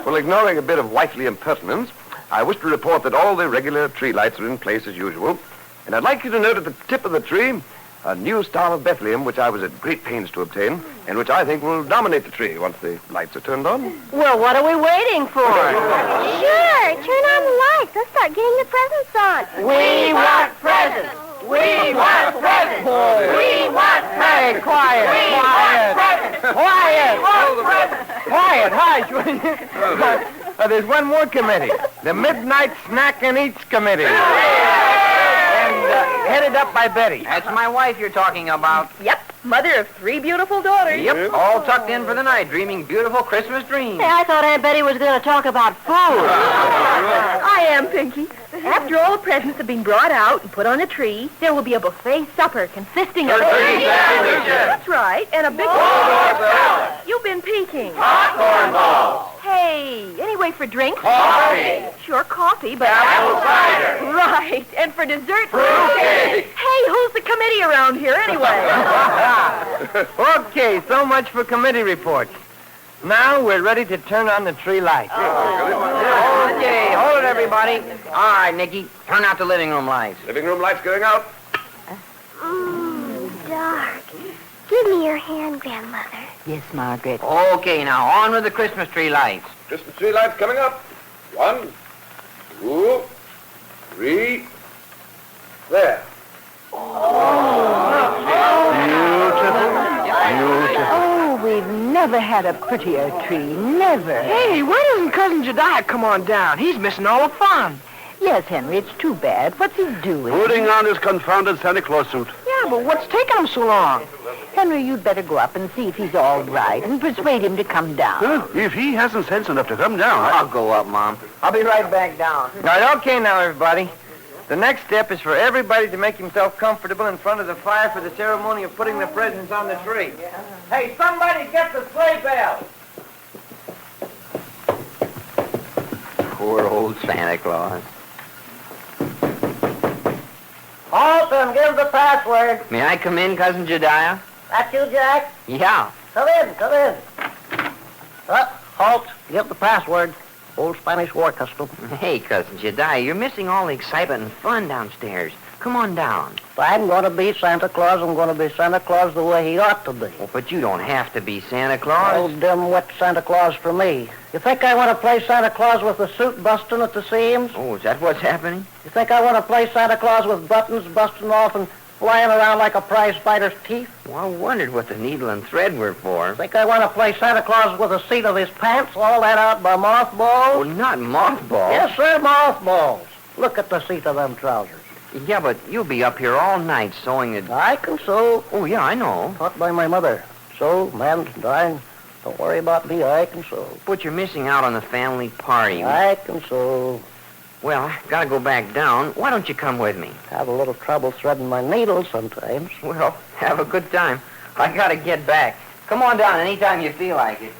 Well, ignoring a bit of wifely impertinence, I wish to report that all the regular tree lights are in place as usual. And I'd like you to note at the tip of the tree a new Star of Bethlehem, which I was at great pains to obtain, and which I think will dominate the tree once the lights are turned on. Well, what are we waiting for? Sure, turn on the lights. Let's start getting the presents on. We want presents. We want presents. We want presents. Hey, quiet. Hush. There's one more committee, the Midnight Snack and Eats Committee. Headed up by Betty. That's my wife you're talking about. Yep, mother of 3 beautiful daughters. Yep, all tucked in for the night, dreaming beautiful Christmas dreams. Hey, I thought Aunt Betty was going to talk about food. I am, Pinky. After all the presents have been brought out and put on the tree, there will be a buffet supper consisting of... That's right, and a big... salad. You've been peeking. Popcorn balls. Hey, anyway, for drinks? Coffee. Sure, coffee, but... Apple cider. Right, and for dessert... Fruitcake. Hey, who's the committee around here anyway? Okay, so much for committee reports. Now we're ready to turn on the tree lights. Okay, hold it, everybody. All right, Nicky, turn out the living room lights. Living room lights going out. Dark. Give me your hand, Grandmother. Yes, Margaret. Okay, now on with the Christmas tree lights. Christmas tree lights coming up. 1, 2, 3. There. Oh, we've never had a prettier tree. Never. Hey, why doesn't Cousin Jediah come on down? He's missing all the fun. Yes, Henry, it's too bad. What's he doing? Putting on his confounded Santa Claus suit. Yeah, but what's taking him so long? Henry, you'd better go up and see if he's all right and persuade him to come down. Huh? If he hasn't sense enough to come down, I'll go up, Mom. I'll be right back down. All right, okay now, everybody. The next step is for everybody to make himself comfortable in front of the fire for the ceremony of putting the presents on the tree. Hey, somebody get the sleigh bell. Poor old Santa Claus. Halt and give the password. May I come in, Cousin Jediah? That's you, Jack? Yeah. Come in. Halt. Give the password. Old Spanish war custom. Hey, Cousin Jediah, you're missing all the excitement and fun downstairs. Come on down. If I'm going to be Santa Claus, I'm going to be Santa Claus the way he ought to be. Oh, but you don't have to be Santa Claus. Oh, dim-wit Santa Claus for me. You think I want to play Santa Claus with the suit busting at the seams? Oh, is that what's happening? You think I want to play Santa Claus with buttons busting off and flying around like a prize fighter's teeth? Well, I wondered what the needle and thread were for. Think I want to play Santa Claus with the seat of his pants all let out by mothballs? Oh, not mothballs. Yes, sir, mothballs. Look at the seat of them trousers. Yeah, but you'll be up here all night sewing it. I can sew. Oh, yeah, I know. Taught by my mother. Sew, mend, darn. Don't worry about me, I can sew. But you're missing out on the family party. I can sew. Well, I gotta go back down. Why don't you come with me? Have a little trouble threading my needles sometimes. Well, have a good time. I gotta get back. Come on down anytime you feel like it.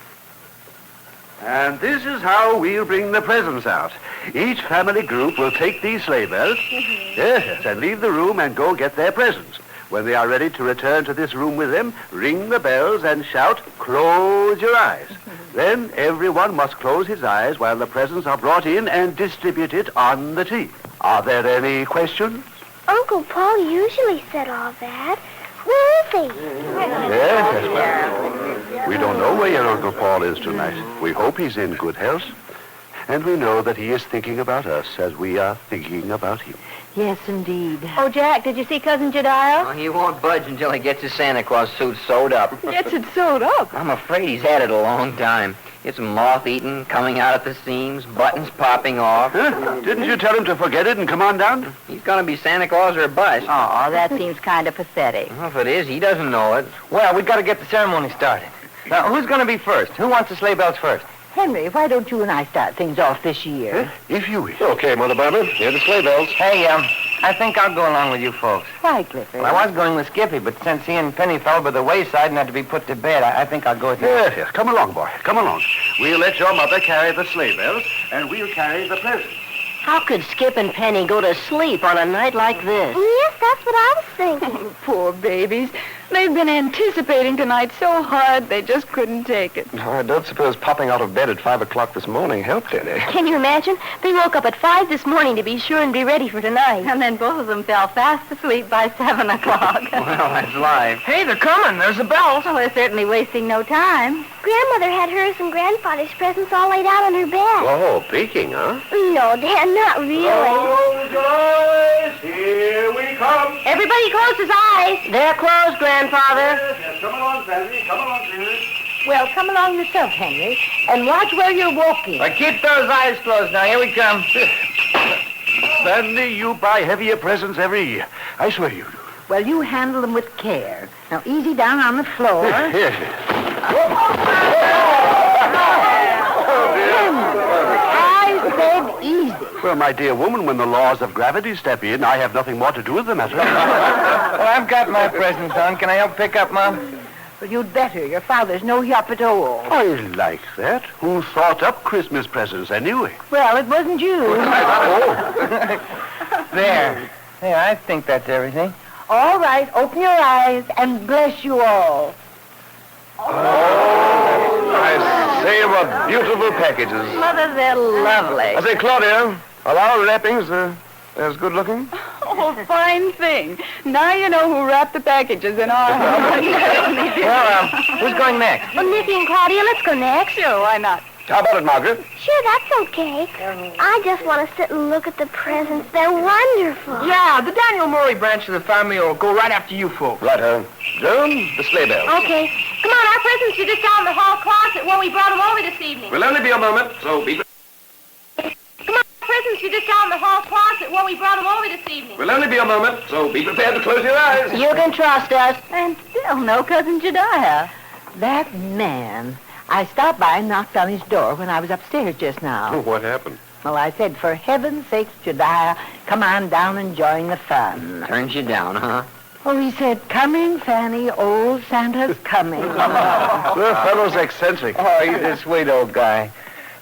And this is how we'll bring the presents out. Each family group will take these sleigh bells, yes, and leave the room and go get their presents. When they are ready to return to this room with them, ring the bells and shout, "Close your eyes." Then everyone must close his eyes while the presents are brought in and distributed on the tree. Are there any questions? Uncle Paul usually said all that. Where is he? Yes, well, we don't know where your Uncle Paul is tonight. We hope he's in good health. And we know that he is thinking about us as we are thinking about him. Yes, indeed. Oh, Jack, did you see Cousin Jediah? Well, he won't budge until he gets his Santa Claus suit sewed up. Gets it sewed up. I'm afraid he's had it a long time. It's moth-eaten, coming out at the seams, buttons popping off. Huh? Didn't you tell him to forget it and come on down? He's gonna be Santa Claus or a bust. Oh, that seems kind of pathetic. Well, if it is, he doesn't know it. Well, we've got to get the ceremony started. Now, who's going to be first? Who wants the sleigh bells first? Henry, why don't you and I start things off this year? If you wish. Okay, Mother Barbara. Here are the sleigh bells. Hey, I think I'll go along with you folks. Why, Clifford? Well, I was going with Skippy, but since he and Penny fell by the wayside and had to be put to bed, I think I'll go with you. Yes, come along, boy. Come along. We'll let your mother carry the sleigh bells, and we'll carry the presents. How could Skip and Penny go to sleep on a night like this? Yes, that's what I was thinking. Poor babies. They've been anticipating tonight so hard they just couldn't take it. I don't suppose popping out of bed at 5 o'clock this morning helped any. Can you imagine? They woke up at 5 this morning to be sure and be ready for tonight. And then both of them fell fast asleep by 7 o'clock. Well, that's life. Hey, they're coming. There's the bells. Well, they're certainly wasting no time. Grandmother had hers and Grandfather's presents all laid out on her bed. Oh, peeking, huh? No, Dad, not really. Close your eyes, here we come. Everybody close his eyes. They're closed, Grandfather. Yes, come along, Sandy. Come along, please. Well, come along yourself, Henry, and watch where you're walking. Well, keep those eyes closed now. Here we come. Sandy, you buy heavier presents every year. I swear you do. Well, you handle them with care. Now, easy down on the floor. Yes. I said easy. Well, my dear woman, when the laws of gravity step in, I have nothing more to do with the matter. Well, I've got my presents on. Can I help pick up, Mom? Well, you'd better. Your father's no yup at all. I like that. Who thought up Christmas presents anyway? Well, it wasn't you. There. Hey, I think that's everything. All right, open your eyes and bless you all. I say, what beautiful packages. Mother, they're lovely. I say, Claudia, are our wrappings as good looking? Oh, fine thing. Now you know who wrapped the packages in our house. Well, who's going next? Well, Nicky and Claudia, let's go next. Sure, why not? How about it, Margaret? Sure, that's okay. I just want to sit and look at the presents. They're wonderful. Yeah, the Daniel Murray branch of the family will go right after you folks. Right, Joan, the sleigh bells. Okay. Come on, our presents are just out in the hall closet where we brought them over this evening. We'll only be a moment, so be... Come on, our presents are just out in the hall closet where we brought them over this evening. We'll only be a moment, so be prepared to close your eyes. You can trust us. And still no Cousin Jediah. That man. I stopped by and knocked on his door when I was upstairs just now. What happened? Well, I said, for heaven's sakes, Jediah, come on down and join the fun. Turns you down, huh? Oh, he said, coming, Fanny, old Santa's coming. The fellow's eccentric. Oh, he's a sweet old guy.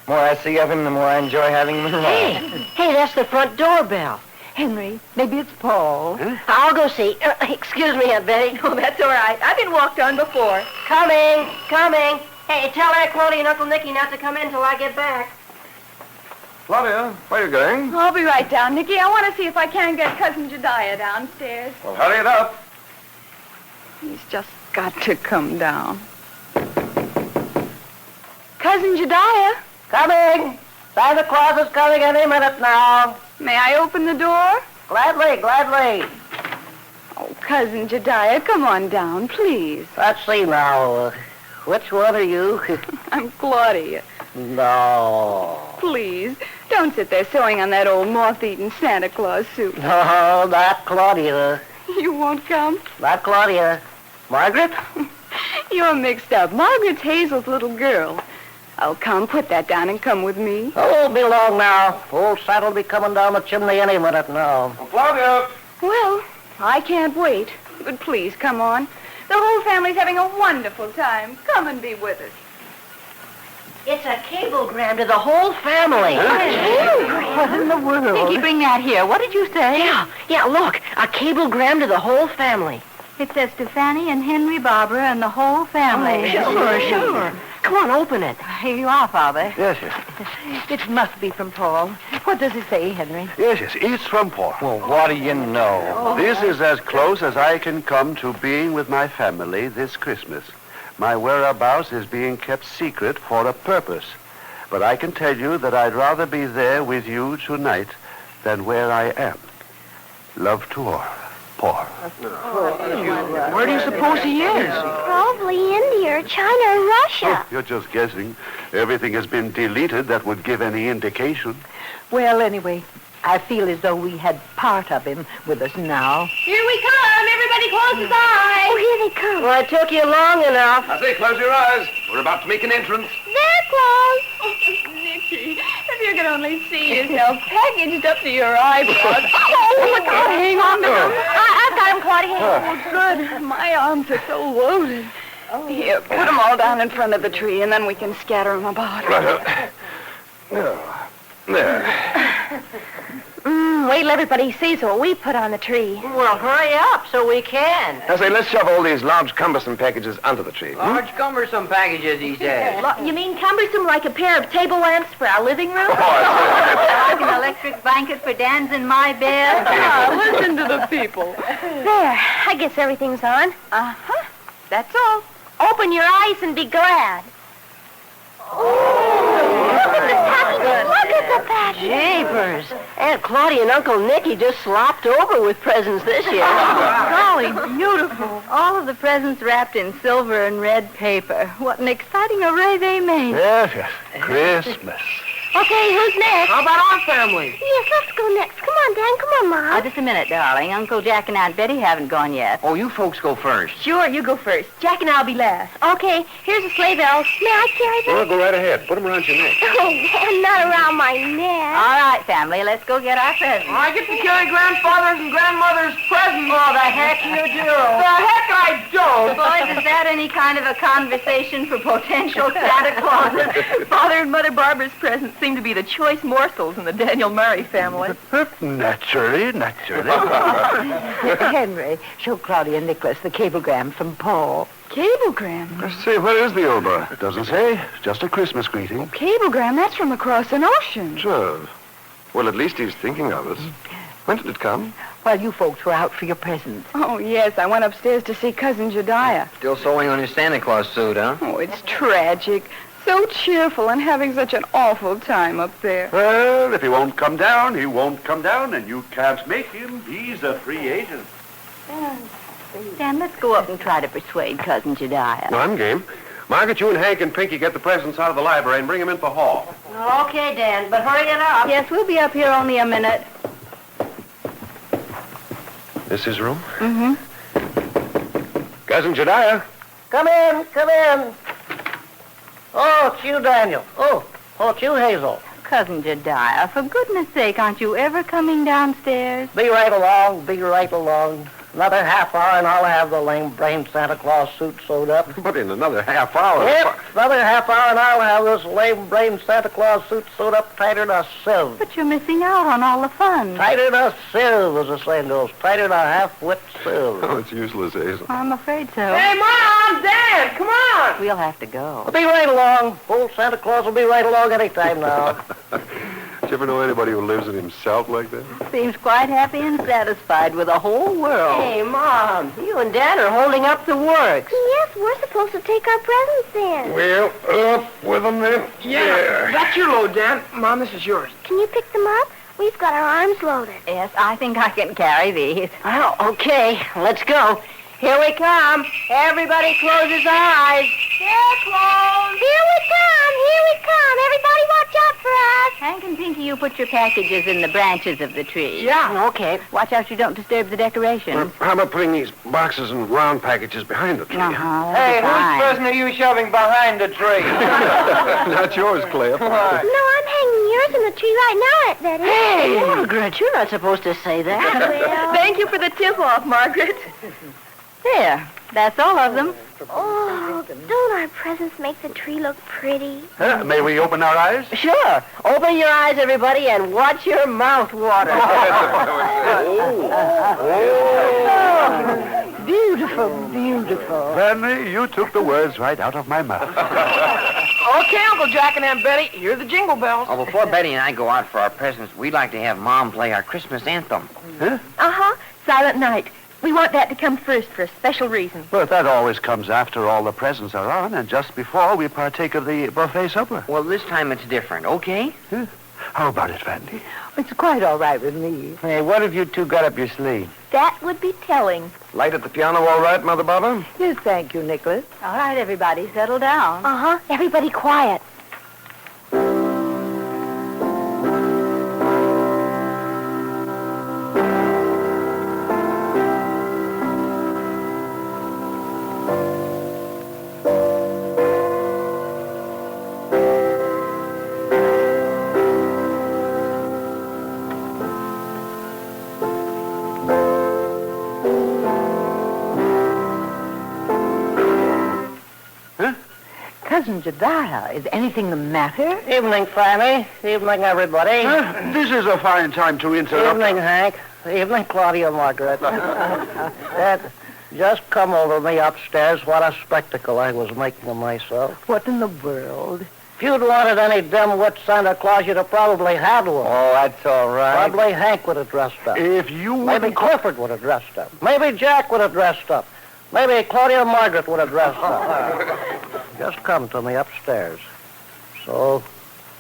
The more I see of him, the more I enjoy having him around. Hey, that's the front doorbell. Henry, maybe it's Paul. Huh? I'll go see. Excuse me, Aunt Betty. Oh, that's all right. I've been walked on before. Coming. Hey, tell Aunt Claudia and Uncle Nicky not to come in till I get back. Claudia, where are you going? I'll be right down, Nicky. I want to see if I can get Cousin Jediah downstairs. Well, hurry it up. He's just got to come down. Cousin Jediah. Coming. Santa Claus is coming any minute now. May I open the door? Gladly, gladly. Oh, Cousin Jediah, come on down, please. Let's see now. Which one are you? I'm Claudia. No. Please, don't sit there sewing on that old moth-eaten Santa Claus suit. No, not Claudia. You won't come? Not Claudia. Margaret? You're mixed up. Margaret's Hazel's little girl. Oh, come, put that down and come with me. Oh, be long now. Old Santa will be coming down the chimney any minute now. Oh, Claudia! Well, I can't wait. But please, come on. The whole family's having a wonderful time. Come and be with us. It's a cablegram to the whole family. What in the world? Pinky, bring that here. What did you say? Yeah, look. A cablegram to the whole family. It says to Fanny and Henry Barber and the whole family. Sure. Come on, open it. Here you are, Father. Yes. It must be from Paul. What does it say, Henry? Yes. It's from Paul. Well, what do you know? This is as close as I can come to being with my family this Christmas. My whereabouts is being kept secret for a purpose. But I can tell you that I'd rather be there with you tonight than where I am. Love to all. Paul. Where do you suppose he is? Probably India or China or Russia. You're just guessing. Everything has been deleted that would give any indication. Well, anyway, I feel as though we had part of him with us now. Here we come. Everybody close his eyes. Oh, here they come. Well, it took you long enough. I say, close your eyes. We're about to make an entrance. They're closed. Nicky, if you could only see yourself packaged up to your eyebrows. Oh, hang on to them. I've got him, Claudia. Oh, good. My arms are so loaded. Here, put them all down in front of the tree, and then we can scatter them about. Right. There. Wait till everybody sees what we put on the tree. Well, hurry up so we can. I say, let's shove all these large, cumbersome packages onto the tree. Large, cumbersome packages, he says. You mean cumbersome like a pair of table lamps for our living room? Like an electric blanket for Dan's in my bed. Listen to the people. There, I guess everything's on. Uh-huh. That's all. Open your eyes and be glad. Look at the package. Look at the package. Jeepers. Aunt Claudia and Uncle Nicky just slopped over with presents this year. Golly, beautiful. All of the presents wrapped in silver and red paper. What an exciting array they made. Yes. Christmas. Okay, who's next? How about our family? Yes, let's go next. Come on, Dan. Come on, Mom. Just a minute, darling. Uncle Jack and Aunt Betty haven't gone yet. Oh, you folks go first. Sure, you go first. Jack and I'll be last. Okay, here's a sleigh bells. May I carry them? Well, go right ahead. Put them around your neck. Oh, Dan, not around my neck. All right, family, let's go get our presents. I get to carry grandfather's and grandmother's presents. Oh, the heck you do. The heck I don't. Boys, is that any kind of a conversation for potential Santa Claus? Father and Mother Barbara's presents seem to be the choice morsels in the Daniel Murray family. Naturally. Henry, show Claudia and Nicholas the cablegram from Paul. Cablegram? Let's see, where is the old boy? It doesn't say. Just a Christmas greeting. Cablegram? That's from across an ocean. Sure. Well, at least he's thinking of us. When did it come? While you folks were out for your presents. Oh, yes, I went upstairs to see Cousin Jediah. Still sewing on his Santa Claus suit, huh? Oh, it's tragic. So cheerful and having such an awful time up there. Well, if he won't come down, he won't come down, and you can't make him. He's a free agent. Dan, let's go up and try to persuade Cousin Jediah. No, I'm game. Margaret, you and Hank and Pinky get the presents out of the library and bring them into the hall. Okay, Dan, but hurry it up. Yes, we'll be up here only a minute. This his room? Mm-hmm. Cousin Jediah. Come in. Oh, it's you, Daniel. Oh, it's you, Hazel. Cousin Jediah, for goodness sake, aren't you ever coming downstairs? Be right along. Another half hour and I'll have the lame-brained Santa Claus suit sewed up. What, in another half hour? Yep, another half hour and I'll have this lame-brained Santa Claus suit sewed up tighter than a sieve. But you're missing out on all the fun. Tighter than a sieve, as the saying goes. Tighter than a half-wit sieve. Oh, it's useless, Hazel. I'm afraid so. Hey, Mom, Dad, come on. We'll have to go. Be right along. Old Santa Claus will be right along any time now. Did you ever know anybody who lives in himself like that? Seems quite happy and satisfied with the whole world. Hey, Mom, you and Dad are holding up the works. Yes, we're supposed to take our presents in. Well, up with them then. Yeah. That's your load, Dan. Mom, this is yours. Can you pick them up? We've got our arms loaded. Yes, I think I can carry these. Well, okay, let's go. Here we come. Everybody closes their eyes. They're closed. Here we come. Here we come. Everybody watch out for us. Hank and Pinky, you put your packages in the branches of the tree. Yeah. Okay. Watch out you don't disturb the decorations. How about putting these boxes and round packages behind the tree? Hey, whose present are you shoving behind the tree? Not yours, Cliff. No, I'm hanging yours in the tree right now, Aunt Betty. Hey, Margaret, you're not supposed to say that. Thank you for the tip-off, Margaret. There, that's all of them. Oh, don't our presents make the tree look pretty? May we open our eyes? Sure. Open your eyes, everybody, and watch your mouth water. Beautiful, beautiful. Fanny, you took the words right out of my mouth. Okay, Uncle Jack and Aunt Betty, here are the jingle bells. Oh, before Betty and I go out for our presents, we'd like to have Mom play our Christmas anthem. Huh? Uh-huh. Silent Night. We want that to come first for a special reason. But that always comes after all the presents are on and just before we partake of the buffet supper. Well, this time it's different, okay? Huh? How about it, Fanny? It's quite all right with me. Hey, what have you two got up your sleeve? That would be telling. Light at the piano all right, Mother Barbara? Yes, thank you, Nicholas. All right, everybody, settle down. Uh-huh. Everybody quiet. Cousin Jediah, is anything the matter? Evening, Fanny. Evening, everybody. This is a fine time to interrupt. Evening, Hank. Evening, Claudia Margaret. Dad, just come over me upstairs. What a spectacle I was making of myself. What in the world? If you'd wanted any dim-wit Santa Claus, you'd have probably had one. Oh, that's all right. Probably Hank would have dressed up. If you Maybe Clifford would have dressed up. Maybe Jack would have dressed up. Maybe Claudia Margaret would have dressed up. Just come to me upstairs. So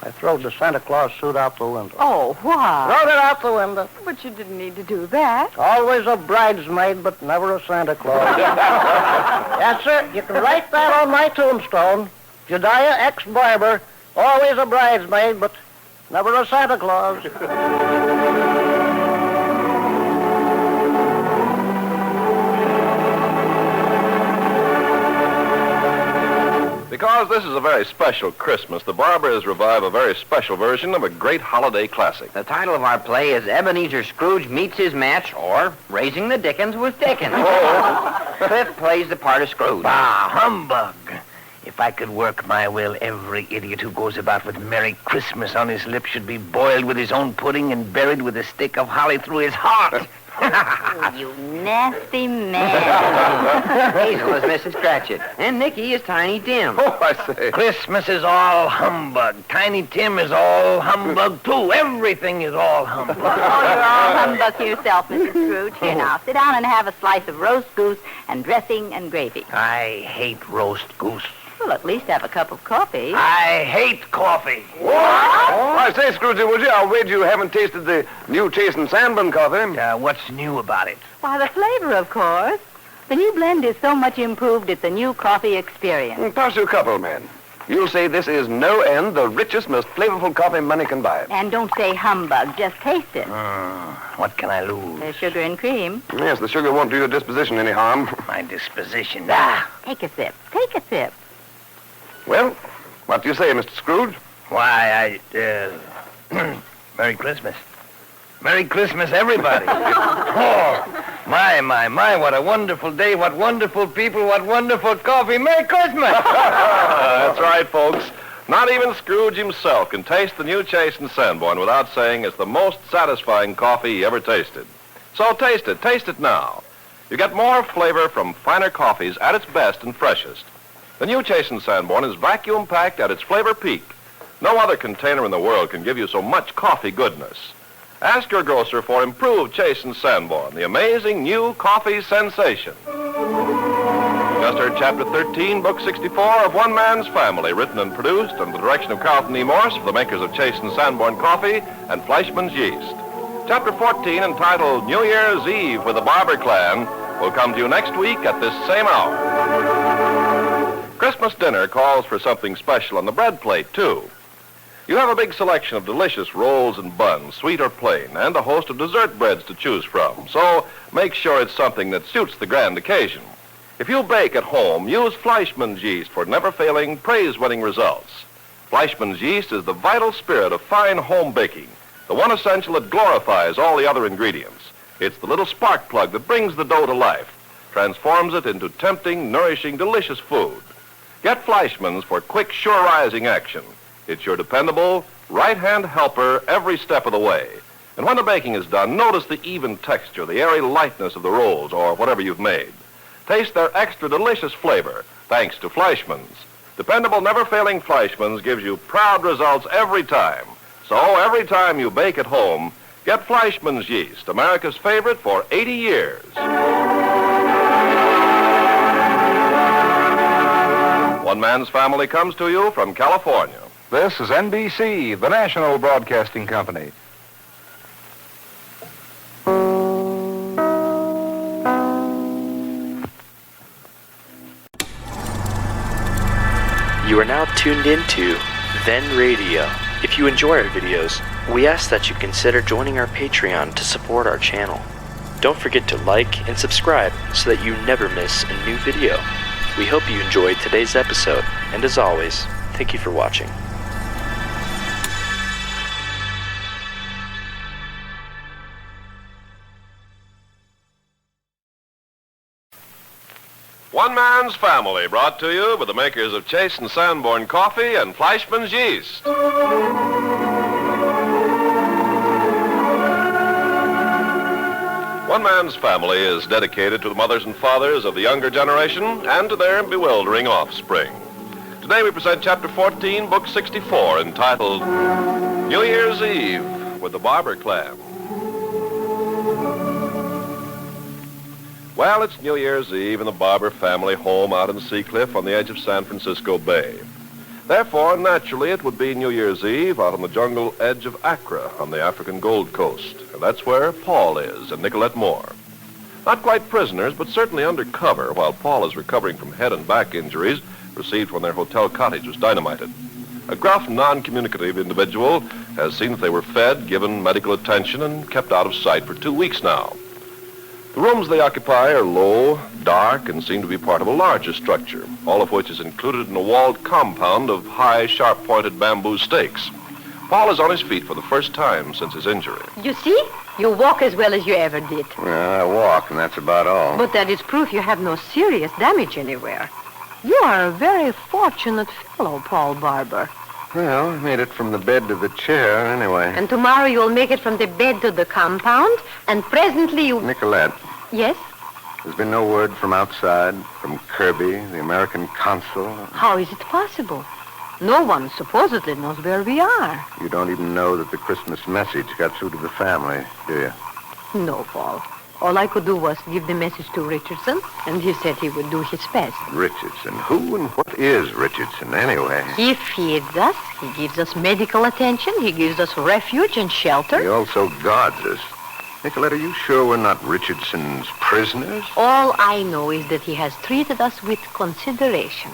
I throwed the Santa Claus suit out the window. Oh, why? Throwed it out the window. But you didn't need to do that. Always a bridesmaid, but never a Santa Claus. Yes, sir. You can write that on my tombstone. Jediah ex-barber, always a bridesmaid, but never a Santa Claus. Because this is a very special Christmas, the Barbers revive a very special version of a great holiday classic. The title of our play is Ebenezer Scrooge Meets His Match, or Raising the Dickens with Dickens. Cliff plays the part of Scrooge. Bah, humbug. If I could work my will, every idiot who goes about with Merry Christmas on his lips should be boiled with his own pudding and buried with a stick of holly through his heart. You nasty man. Hazel is Mrs. Cratchit, and Nicky is Tiny Tim. Oh, I say. Christmas is all humbug. Tiny Tim is all humbug, too. Everything is all humbug. Oh, you're all humbug yourself, Mrs. Scrooge. Here now, sit down and have a slice of roast goose and dressing and gravy. I hate roast goose. Well, at least have a cup of coffee. I hate coffee. What? Oh, I say, Scroogey, would you? I'll wager you haven't tasted the new Chase and Sandburn coffee. What's new about it? Why, the flavor, of course. The new blend is so much improved, it's a new coffee experience. Pass you a couple, man. You'll say this is no end the richest, most flavorful coffee money can buy. And don't say humbug, just taste it. What can I lose? There's sugar and cream. Yes, the sugar won't do your disposition any harm. My disposition. Take a sip. Take a sip. Well, what do you say, Mr. Scrooge? Why, Merry Christmas. Merry Christmas, everybody. Oh, my, what a wonderful day, what wonderful people, what wonderful coffee. Merry Christmas! That's right, folks. Not even Scrooge himself can taste the new Chase and Sanborn without saying it's the most satisfying coffee he ever tasted. So taste it now. You get more flavor from finer coffees at its best and freshest. The new Chase and Sanborn is vacuum-packed at its flavor peak. No other container in the world can give you so much coffee goodness. Ask your grocer for improved Chase & Sanborn, the amazing new coffee sensation. You just heard Chapter 13, Book 64 of One Man's Family, written and produced under the direction of Carlton E. Morse for the makers of Chase & Sanborn Coffee and Fleischmann's Yeast. Chapter 14, entitled New Year's Eve with the Barber Clan, will come to you next week at this same hour. Christmas dinner calls for something special on the bread plate, too. You have a big selection of delicious rolls and buns, sweet or plain, and a host of dessert breads to choose from. So make sure it's something that suits the grand occasion. If you bake at home, use Fleischmann's yeast for never-failing, praise-winning results. Fleischmann's yeast is the vital spirit of fine home baking, the one essential that glorifies all the other ingredients. It's the little spark plug that brings the dough to life, transforms it into tempting, nourishing, delicious food. Get Fleischmann's for quick, sure-rising action. It's your dependable, right-hand helper every step of the way. And when the baking is done, notice the even texture, the airy lightness of the rolls or whatever you've made. Taste their extra delicious flavor, thanks to Fleischmann's. Dependable, never-failing Fleischmann's gives you proud results every time. So every time you bake at home, get Fleischmann's yeast, America's favorite for 80 years. One Man's Family comes to you from California. This is NBC, the national broadcasting company. You are now tuned into Then Radio. If you enjoy our videos, we ask that you consider joining our Patreon to support our channel. Don't forget to like and subscribe so that you never miss a new video. We hope you enjoyed today's episode, and as always, thank you for watching. One Man's Family, brought to you by the makers of Chase & Sanborn Coffee and Fleischmann's Yeast. One Man's Family is dedicated to the mothers and fathers of the younger generation and to their bewildering offspring. Today we present Chapter 14, Book 64, entitled New Year's Eve with the Barber Clan. Well, it's New Year's Eve in the Barber family home out in Seacliff on the edge of San Francisco Bay. Therefore, naturally, it would be New Year's Eve out on the jungle edge of Accra on the African Gold Coast. And that's where Paul is and Nicolette Moore. Not quite prisoners, but certainly under cover while Paul is recovering from head and back injuries received when their hotel cottage was dynamited. A gruff, non-communicative individual has seen that they were fed, given medical attention, and kept out of sight for 2 weeks now. The rooms they occupy are low, dark, and seem to be part of a larger structure, all of which is included in a walled compound of high, sharp-pointed bamboo stakes. Paul is on his feet for the first time since his injury. You see? You walk as well as you ever did. Well, I walk, and that's about all. But that is proof you have no serious damage anywhere. You are a very fortunate fellow, Paul Barber. Well, I made it from the bed to the chair, anyway. And tomorrow you'll make it from the bed to the compound, and presently you... Nicolette. Yes? There's been no word from outside, from Kirby, the American consul. How is it possible? No one supposedly knows where we are. You don't even know that the Christmas message got through to the family, do you? No, Paul. All I could do was give the message to Richardson, and he said he would do his best. Richardson? Who and what is Richardson, anyway? He feeds us, he gives us medical attention, he gives us refuge and shelter. He also guards us. Nicolette, are you sure we're not Richardson's prisoners? All I know is that he has treated us with consideration.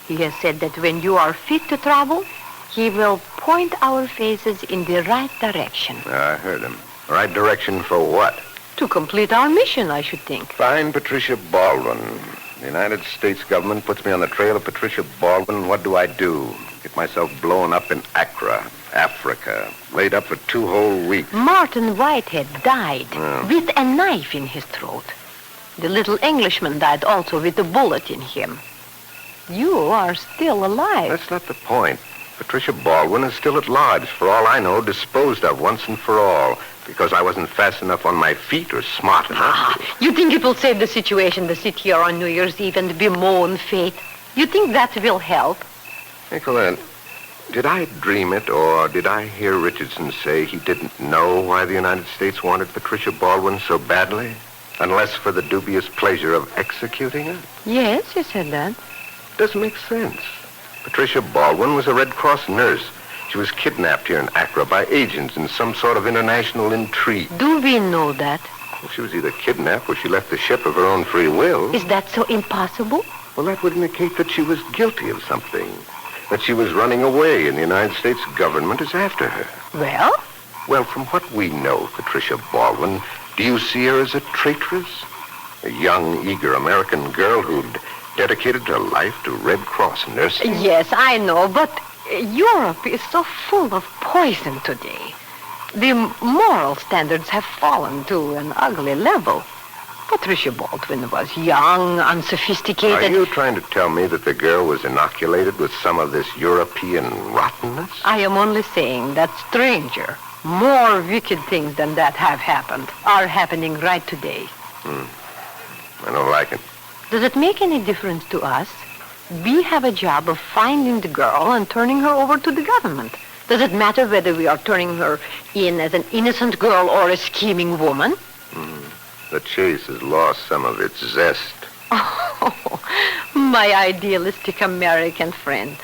He has said that when you are fit to travel, he will point our faces in the right direction. I heard him. Right direction for what? To complete our mission, I should think. Find Patricia Baldwin. The United States government puts me on the trail of Patricia Baldwin. What do? Get myself blown up in Accra, Africa. Laid up for 2 whole weeks. Martin Whitehead died with a knife in his throat. The little Englishman died also with a bullet in him. You are still alive. That's not the point. Patricia Baldwin is still at large, for all I know, disposed of once and for all, because I wasn't fast enough on my feet or smart enough. You think it will save the situation to sit here on New Year's Eve and bemoan fate? You think that will help? Nicolette, Did I dream it, or did I hear Richardson say he didn't know why the United States wanted Patricia Baldwin so badly, unless for the dubious pleasure of executing her? Yes, you said that. Doesn't make sense. Patricia Baldwin was a Red Cross nurse. She was kidnapped here in Accra by agents in some sort of international intrigue. Do we know that? Well, she was either kidnapped or she left the ship of her own free will. Is that so impossible? Well, that would indicate that she was guilty of something. That she was running away and the United States government is after her. Well? Well, from what we know, Patricia Baldwin, do you see her as a traitress? A young, eager American girl who'd dedicated her life to Red Cross nursing? Yes, I know, but Europe is so full of poison today. The moral standards have fallen to an ugly level. Patricia Baldwin was young, unsophisticated. Are you trying to tell me that the girl was inoculated with some of this European rottenness? I am only saying that stranger, more wicked things than that have happened, are happening right today. I don't like it. Does it make any difference to us? We have a job of finding the girl and turning her over to the government. Does it matter whether we are turning her in as an innocent girl or a scheming woman? The chase has lost some of its zest. Oh, my idealistic American friend.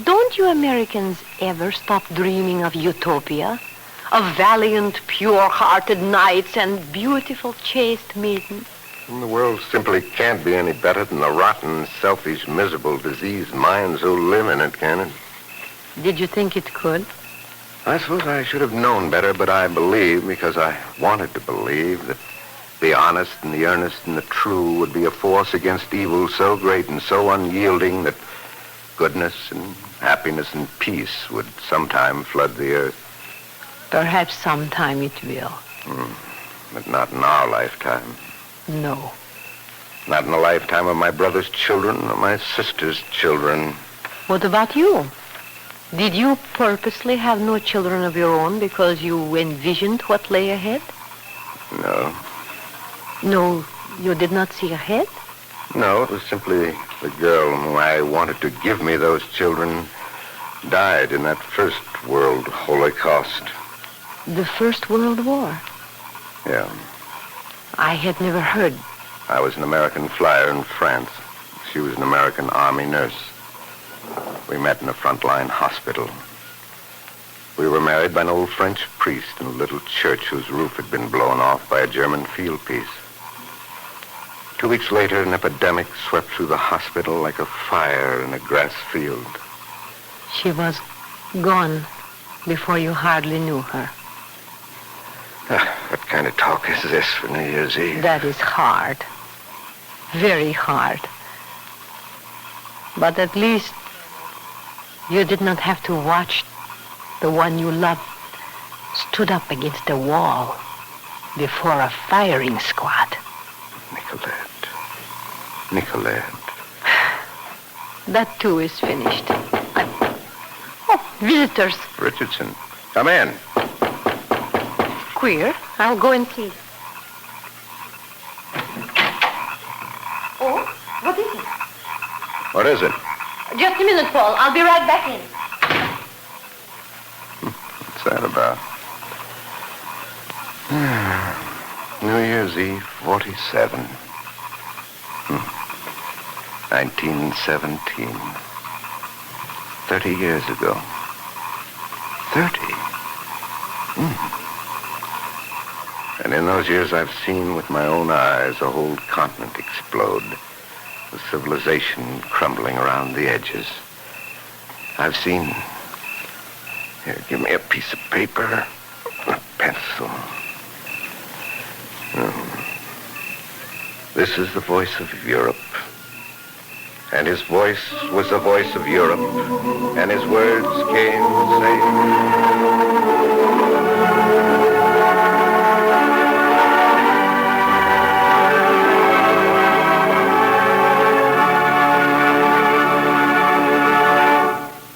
Don't you Americans ever stop dreaming of utopia? Of valiant, pure-hearted knights and beautiful, chaste maidens? The world simply can't be any better than the rotten, selfish, miserable, diseased minds who live in it, can it? Did you think it could? I suppose I should have known better, but I believed because I wanted to believe that the honest and the earnest and the true would be a force against evil so great and so unyielding that goodness and happiness and peace would sometime flood the earth. Perhaps sometime it will. But not in our lifetime. No. Not in the lifetime of my brother's children or my sister's children. What about you? Did you purposely have no children of your own because you envisioned what lay ahead? No. No, you did not see ahead? No, it was simply the girl whom I wanted to give me those children died in that First World Holocaust. The First World War? Yeah. I had never heard. I was an American flyer in France. She was an American Army nurse. We met in a frontline hospital. We were married by an old French priest in a little church whose roof had been blown off by a German field piece. 2 weeks later, an epidemic swept through the hospital like a fire in a grass field. She was gone before you hardly knew her. What kind of talk is this for New Year's Eve? That is hard. Very hard. But at least you did not have to watch the one you loved stood up against a wall before a firing squad. Nicolette. That too is finished. Oh, visitors. Richardson, come in. Queer. I'll go and see. Oh, what is it? What is it? Just a minute, Paul. I'll be right back in. What's that about? New Year's Eve, 47. 1917. 30 years ago. 30? And in those years I've seen with my own eyes a whole continent explode, with civilization crumbling around the edges. I've seen... Here, give me a piece of paper and a pencil. This is the voice of Europe. And his voice was the voice of Europe. And his words came saying...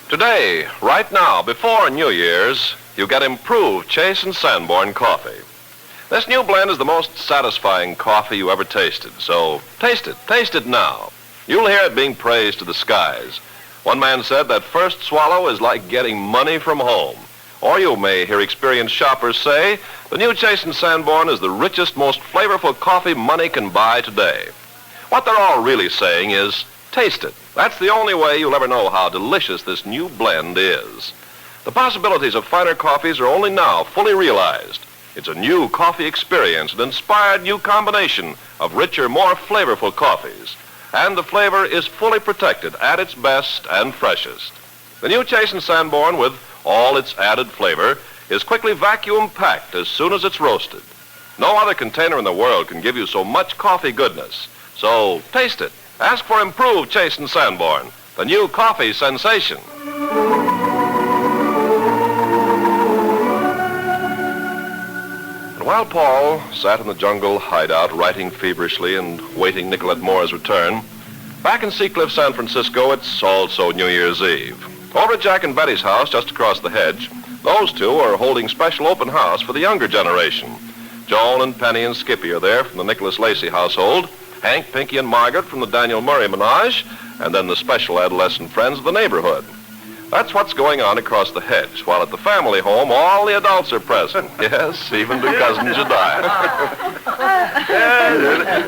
Today, right now, before New Year's, you get improved Chase and Sanborn coffee. This new blend is the most satisfying coffee you ever tasted, so taste it now. You'll hear it being praised to the skies. One man said that first swallow is like getting money from home. Or you may hear experienced shoppers say, the new Chase & Sanborn is the richest, most flavorful coffee money can buy today. What they're all really saying is, taste it. That's the only way you'll ever know how delicious this new blend is. The possibilities of finer coffees are only now fully realized. It's a new coffee experience, an inspired new combination of richer, more flavorful coffees. And the flavor is fully protected at its best and freshest. The new Chase & Sanborn, with all its added flavor, is quickly vacuum packed as soon as it's roasted. No other container in the world can give you so much coffee goodness. So taste it. Ask for improved Chase & Sanborn, the new coffee sensation. And while Paul sat in the jungle hideout writing feverishly and waiting Nicolette Moore's return, back in Seacliff, San Francisco, it's also New Year's Eve. Over at Jack and Betty's house just across the hedge, those two are holding special open house for the younger generation. Joan and Penny and Skippy are there from the Nicholas Lacey household, Hank, Pinky, and Margaret from the Daniel Murray menage, and then the special adolescent friends of the neighborhood. That's what's going on across the hedge, while at the family home, all the adults are present. Yes, even to Cousin Jediah.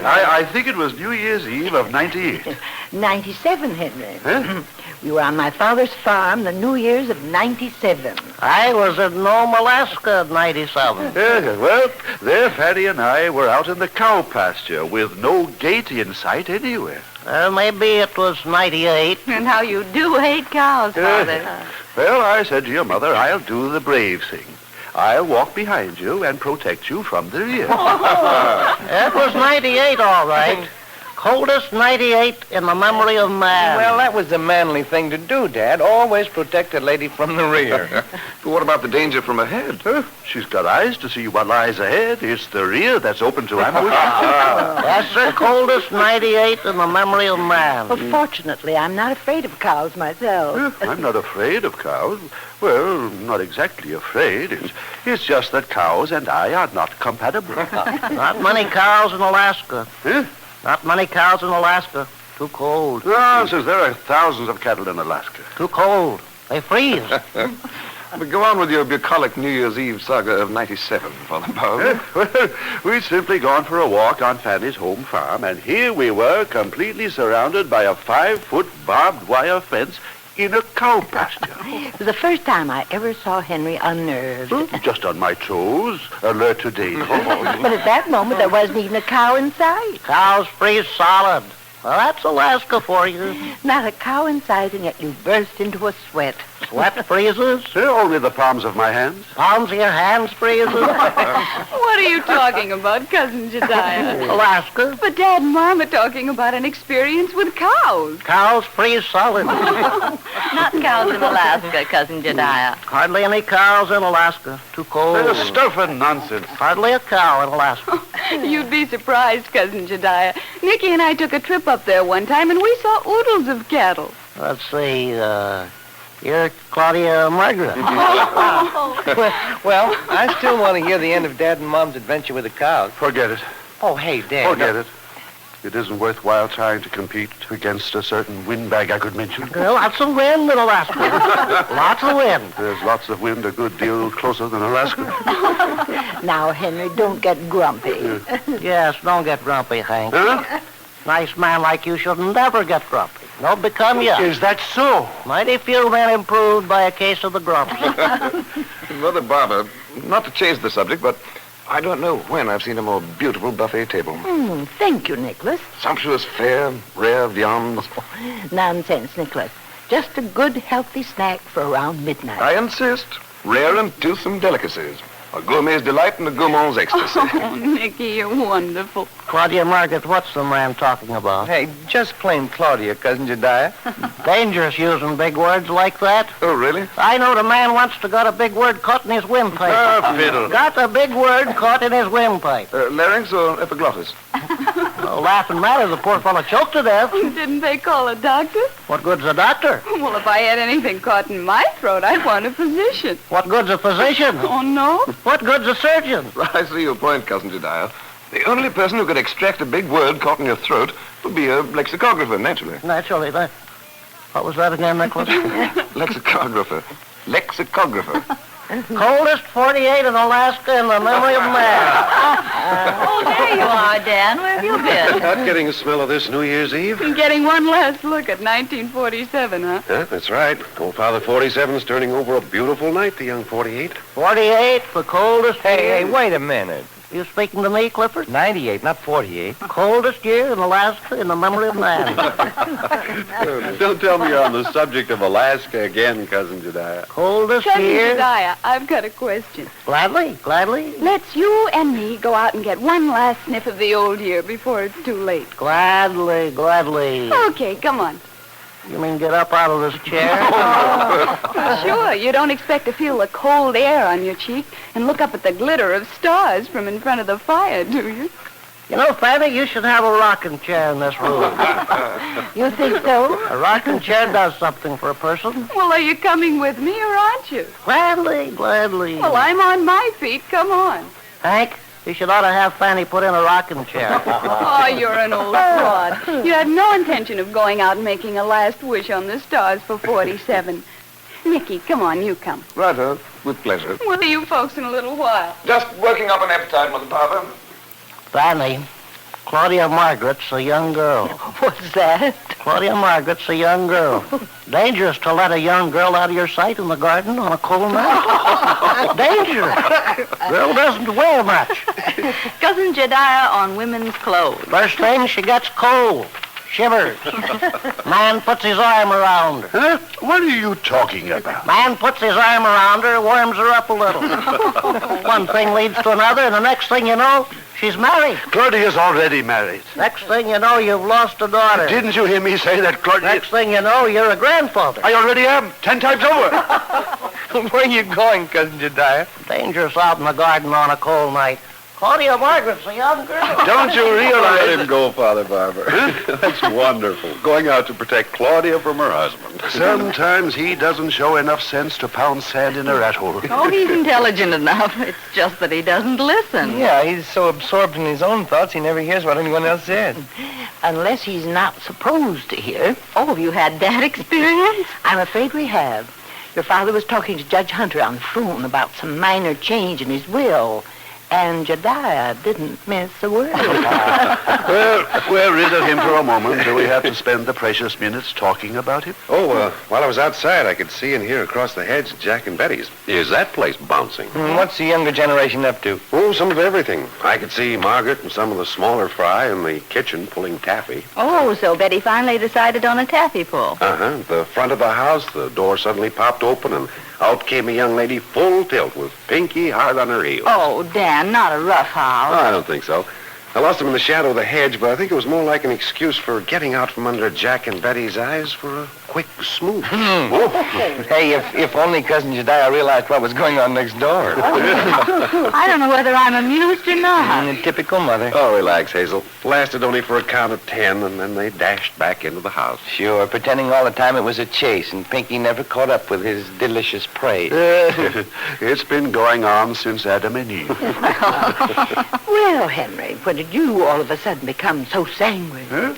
I think it was New Year's Eve of 98. 97, Henry. Huh? We were on my father's farm the New Year's of 97. I was in Nome, Alaska in 97. Yeah, well, there Fanny and I were out in the cow pasture with no gate in sight anywhere. Maybe it was 98. And how you do hate cows, Father. Well, I said to your mother, I'll do the brave thing. I'll walk behind you and protect you from the rear. It was 98, all right. Coldest 98 in the memory of man. Well, that was the manly thing to do, Dad. Always protect a lady from the rear. But what about the danger from ahead? She's got eyes to see what lies ahead. It's the rear that's open to ambush. That's the coldest 98 in the memory of man. Well, fortunately, I'm not afraid of cows myself. I'm not afraid of cows. Well, not exactly afraid. It's just that cows and I are not compatible. Not many cows in Alaska. Huh? Not many cows in Alaska. Too cold. Nonsense. There are thousands of cattle in Alaska. Too cold. They freeze. But go on with your bucolic New Year's Eve saga of 97, Father Paul. Well, we'd simply gone for a walk on Fanny's home farm, and here we were, completely surrounded by a 5-foot barbed wire fence in a cow pasture. It was the first time I ever saw Henry unnerved. Just on my toes, alert to danger. But at that moment, there wasn't even a cow in sight. Cows freeze solid. Well, that's Alaska for you. Not a cow in sight, and yet you burst into a sweat. Sweat freezes? Only the palms of my hands. Palms of your hands freezes? What are you talking about, Cousin Jediah? Alaska. But Dad and Mom are talking about an experience with cows. Cows freeze solid. Not cows in Alaska, Cousin Jediah. Hardly any cows in Alaska. Too cold. Stuff and nonsense. Hardly a cow in Alaska. You'd be surprised, Cousin Jediah. Nicky and I took a trip up there one time, and we saw oodles of cattle. Let's see, you're Claudia Margaret. Well, I still want to hear the end of Dad and Mom's adventure with the cows. Forget it. Oh, hey, Dad. Forget it. It isn't worthwhile trying to compete against a certain windbag I could mention. Lots of wind in Alaska. Lots of wind. There's lots of wind a good deal closer than Alaska. Now, Henry, don't get grumpy. Yes, don't get grumpy, Hank. Huh? Nice man like you should never get grumpy. Don't become you. Is that so? Mighty few men improved by a case of the grumps. Mother Barbara, not to change the subject, but I don't know when I've seen a more beautiful buffet table. Thank you, Nicholas. Sumptuous fare, rare viands. Nonsense, Nicholas. Just a good, healthy snack for around midnight. I insist. Rare and toothsome delicacies. A gourmet's delight and a gourmand's ecstasy. Oh, Nicky, you're wonderful. Claudia Margaret, what's the man talking about? Hey, just plain Claudia, Cousin Jediah. Dangerous using big words like that. Oh, really? I know the man wants to got a big word caught in his windpipe. Fiddle. Got a big word caught in his windpipe. Larynx or epiglottis? No laughing matter, the poor fellow choked to death. Didn't they call a doctor? What good's a doctor? Well, if I had anything caught in my throat, I'd want a physician. What good's a physician? Oh, no? What good's a surgeon? I see your point, Cousin Jediah. The only person who could extract a big word caught in your throat would be a lexicographer, naturally. Naturally, that. What was that again, Nicholas? Lexicographer. Lexicographer. Coldest 48 in Alaska in the memory of man. Oh, there you are, Dan. Where have you been? Not getting a smell of this New Year's Eve? Getting one last look at 1947, huh? Huh? That's right. Old Father 47's turning over a beautiful night, the young 48. 48, the coldest year. Hey, wait a minute. You speaking to me, Clifford? 98, not 48. Coldest year in Alaska in the memory of man. Don't tell me you're on the subject of Alaska again, Cousin Jediah. Coldest Cousin year. Jediah, I've got a question. Gladly, gladly. Let's you and me go out and get one last sniff of the old year before it's too late. Gladly, gladly. Okay, come on. You mean get up out of this chair? Sure, you don't expect to feel the cold air on your cheek and look up at the glitter of stars from in front of the fire, do you? You know, Fanny, you should have a rocking chair in this room. You think so? A rocking chair does something for a person. Well, are you coming with me or aren't you? Gladly, gladly. Well, I'm on my feet. Come on. Hank, you should ought to have Fanny put in a rocking chair. Oh, you're an old fraud. You had no intention of going out and making a last wish on the stars for 47. Nicky, come on, you come. Righto, with pleasure. We'll see you folks in a little while. Just working up an appetite, Mother Barber. Fanny, Claudia Margaret's a young girl. What's that? Claudia Margaret's a young girl. Dangerous to let a young girl out of your sight in the garden on a cold night. Dangerous. Girl doesn't wear much. Cousin Jediah on women's clothes. First thing, she gets cold. Shivers. Man puts his arm around her. Huh? What are you talking about? Man puts his arm around her, warms her up a little. One thing leads to another, and the next thing you know, she's married. Claudia's already married. Next thing you know, you've lost a daughter. Didn't you hear me say that, Claudia? Next thing you know, you're a grandfather. I already am, 10 times over. Where are you going, Cousin Jediah? Dangerous out in the garden on a cold night. Claudia Margaret's a young girl. Don't you realize? Let him go, Father Barber. That's wonderful. Going out to protect Claudia from her husband. Sometimes he doesn't show enough sense to pound sand in a rat hole. Oh, he's intelligent enough. It's just that he doesn't listen. Yeah, he's so absorbed in his own thoughts, he never hears what anyone else says. Unless he's not supposed to hear. Oh, have you had that experience? I'm afraid we have. Your father was talking to Judge Hunter on the phone about some minor change in his will. And Jediah didn't miss a word. Well, we're rid of him for a moment. Do we have to spend the precious minutes talking about him? Oh, while I was outside, I could see and hear across the hedge Jack and Betty's. Is that place bouncing? What's the younger generation up to? Oh, some of everything. I could see Margaret and some of the smaller fry in the kitchen pulling taffy. Oh, so Betty finally decided on a taffy pull. Uh-huh. The front of the house, the door suddenly popped open, and out came a young lady full tilt with Pinky hard on her heel. Oh, Dan, not a rough house. I don't think so. I lost him in the shadow of the hedge, but I think it was more like an excuse for getting out from under Jack and Betty's eyes for a quick smooch. Hey, if only Cousin Jediah realized what was going on next door. I don't know whether I'm amused or not. Typical mother. Oh, relax, Hazel. Lasted only for a count of 10, and then they dashed back into the house. Sure, pretending all the time it was a chase, and Pinky never caught up with his delicious prey. It's been going on since Adam and Eve. Well, Henry, when did you all of a sudden become so sanguine? Huh?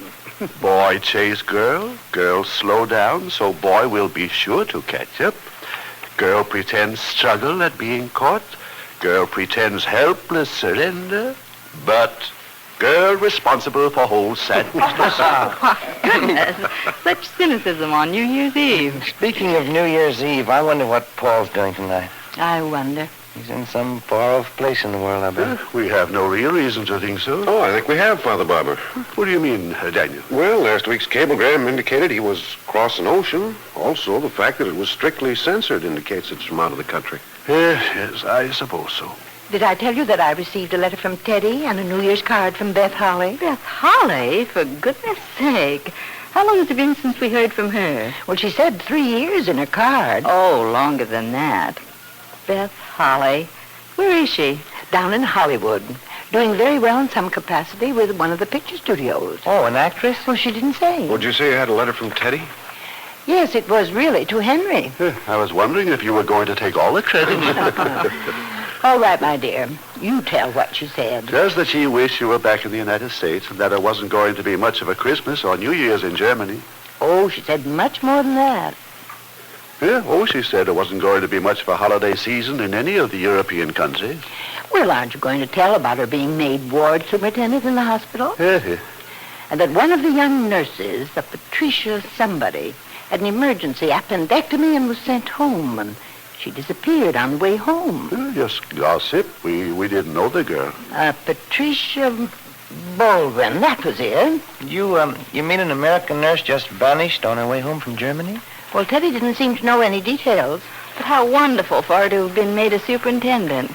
Boy chase girl. Girl slow down, so boy will be sure to catch up. Girl pretends struggle at being caught. Girl pretends helpless surrender. But girl responsible for whole sad business. Goodness, such cynicism on New Year's Eve. Speaking of New Year's Eve, I wonder what Paul's doing tonight. I wonder. He's in some far-off place in the world, I bet. We have no real reason to think so. Oh, I think we have, Father Barber. What do you mean, Daniel? Well, last week's cablegram indicated he was across an ocean. Also, the fact that it was strictly censored indicates it's from out of the country. Yes, I suppose so. Did I tell you that I received a letter from Teddy and a New Year's card from Beth Holly? Beth Holly? For goodness sake. How long has it been since we heard from her? Well, she said 3 years in her card. Oh, longer than that. Beth Holly. Where is she? Down in Hollywood. Doing very well in some capacity with one of the picture studios. Oh, an actress? Well, she didn't say. Would you say you had a letter from Teddy? Yes, it was really to Henry. I was wondering if you were going to take all the credit. All right, my dear. You tell what she said. Just that she wished you were back in the United States and that it wasn't going to be much of a Christmas or New Year's in Germany. Oh, she said much more than that. Yeah, she said it wasn't going to be much of a holiday season in any of the European countries. Well, aren't you going to tell about her being made ward superintendent in the hospital? Yeah. And that one of the young nurses, a Patricia somebody, had an emergency appendectomy and was sent home, and she disappeared on the way home. Just gossip. We didn't know the girl. Patricia Baldwin, that was it. You mean an American nurse just vanished on her way home from Germany? Well, Teddy didn't seem to know any details. But how wonderful for her to have been made a superintendent.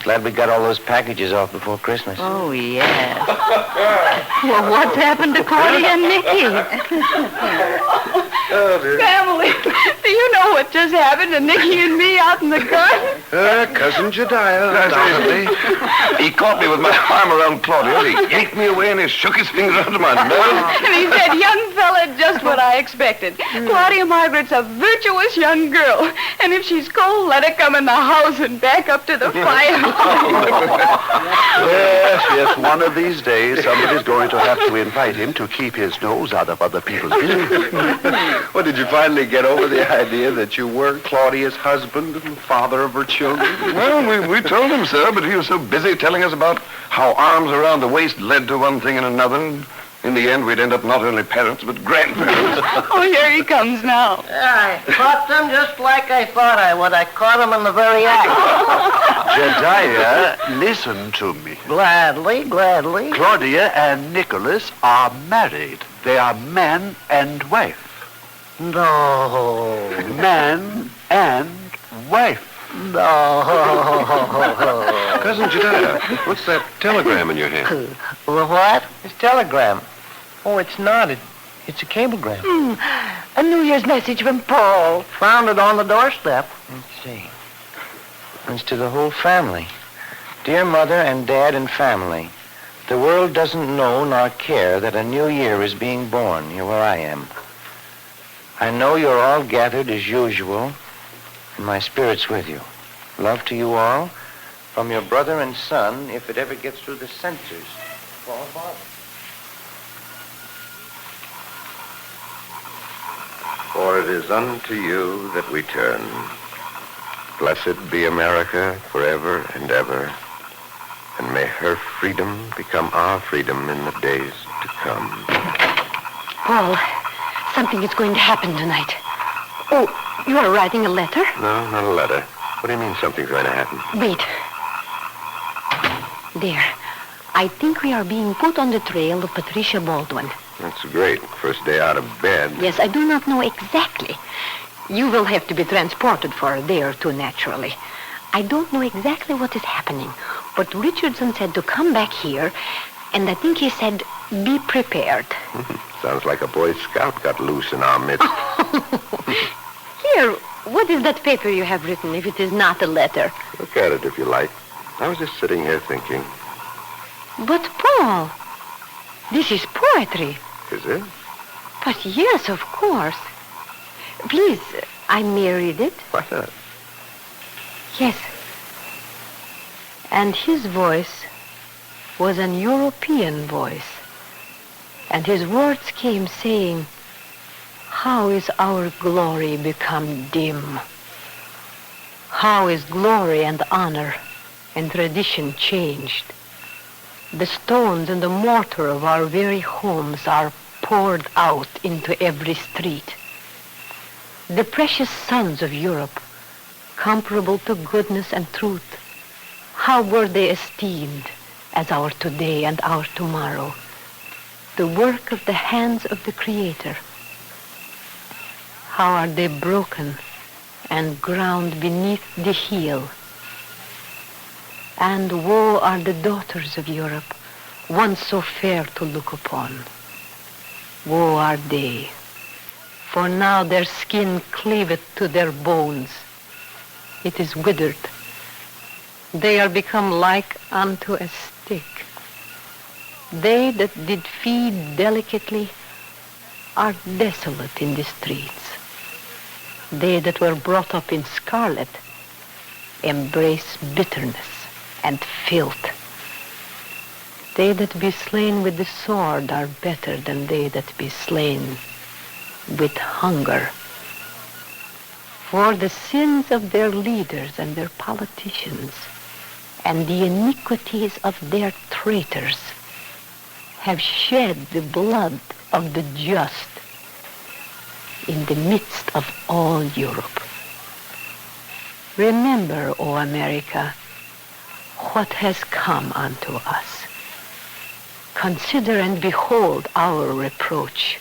Glad we got all those packages off before Christmas. Oh, yes. Well, what's happened to Claudia and Nicky? Oh, dear. Family, do you know what just happened to Nicky and me out in the garden? Cousin Jediah. He caught me with my arm around Claudia. He yanked me away and he shook his finger under my nose. And he said, young fella, just what I expected. Claudia Margaret's a virtuous young girl. And if she's cold, let her come in the house and back up to the fire. Yes, one of these days somebody's going to have to invite him to keep his nose out of other people's business. Well, did you finally get over the idea that you were Claudia's husband and father of her children? Well, we told him, sir, but he was so busy telling us about how arms around the waist led to one thing and another. In the end, we'd end up not only parents, but grandparents. Oh, here he comes now. I caught them just like I thought I would. I caught them in the very act. Jediah, listen to me. Gladly. Claudia and Nicholas are married. They are man and wife. No. Man and wife. No. Cousin Jediah, what's that telegram in your hand? What? It's telegram. Oh, it's not. It's a cablegram. A New Year's message from Paul. Found it on the doorstep. Let's see. It's to the whole family. Dear Mother and Dad and family, the world doesn't know nor care that a new year is being born here where I am. I know you're all gathered as usual, and my spirit's with you. Love to you all, from your brother and son, if it ever gets through the censors. Paul Bob. For it is unto you that we turn. Blessed be America forever and ever, and may her freedom become our freedom in the days to come. Paul, something is going to happen tonight. Oh, you are writing a letter? No, not a letter. What do you mean something's going to happen? Wait. There. I think we are being put on the trail of Patricia Baldwin. That's great. First day out of bed. Yes, I do not know exactly. You will have to be transported for a day or two, naturally. I don't know exactly what is happening, but Richardson said to come back here, and I think he said, be prepared. Sounds like a Boy Scout got loose in our midst. Here, what is that paper you have written, if it is not a letter? Look at it if you like. I was just sitting here thinking. But, Paul, this is poetry. Is it? But yes, of course. Please, I may read it. Why not? Yes. And his voice was an European voice. And his words came saying, how is our glory become dim? How is glory and honor and tradition changed? The stones and the mortar of our very homes are poured out into every street. The precious sons of Europe, comparable to goodness and truth, how were they esteemed as our today and our tomorrow, the work of the hands of the Creator? How are they broken and ground beneath the heel? And woe are the daughters of Europe, once so fair to look upon. Woe are they, for now their skin cleaveth to their bones. It is withered. They are become like unto a stick. They that did feed delicately are desolate in the streets. They that were brought up in scarlet embrace bitterness and filth. They that be slain with the sword are better than they that be slain with hunger. For the sins of their leaders and their politicians and the iniquities of their traitors have shed the blood of the just in the midst of all Europe. Remember, O America, what has come unto us. Consider and behold our reproach.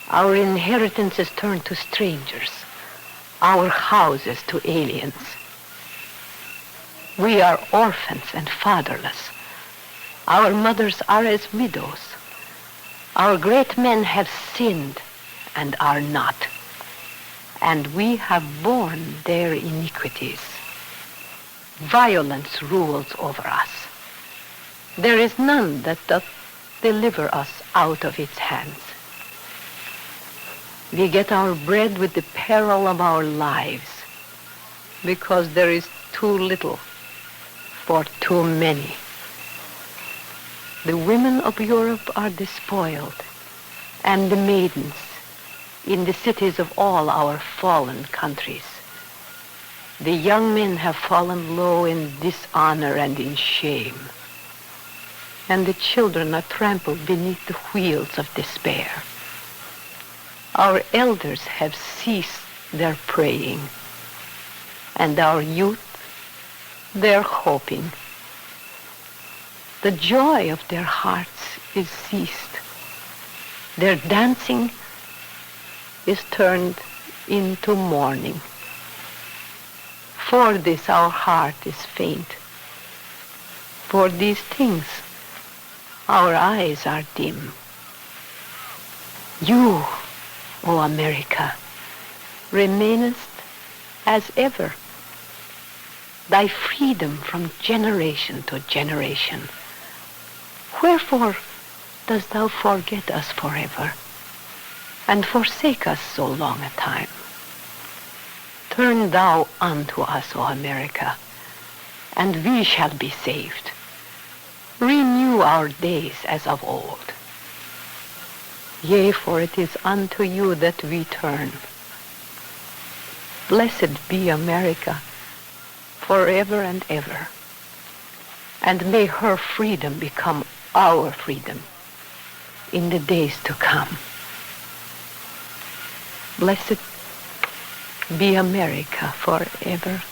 Our inheritance is turned to strangers, our houses to aliens. We are orphans and fatherless. Our mothers are as widows. Our great men have sinned and are not, and we have borne their iniquities. Violence rules over us. There is none that doth deliver us out of its hands. We get our bread with the peril of our lives, because there is too little for too many. The women of Europe are despoiled, and the maidens in the cities of all our fallen countries. The young men have fallen low in dishonor and in shame, and the children are trampled beneath the wheels of despair. Our elders have ceased their praying, and our youth their hoping. The joy of their hearts is ceased. Their dancing is turned into mourning. For this our heart is faint. For these things our eyes are dim. You, O America, remainest as ever, thy freedom from generation to generation. Wherefore dost thou forget us forever, and forsake us so long a time? Turn thou unto us, O America, and we shall be saved. Renew our days as of old. Yea, for it is unto you that we turn. Blessed be America forever and ever, and may her freedom become our freedom in the days to come. Blessed be America forever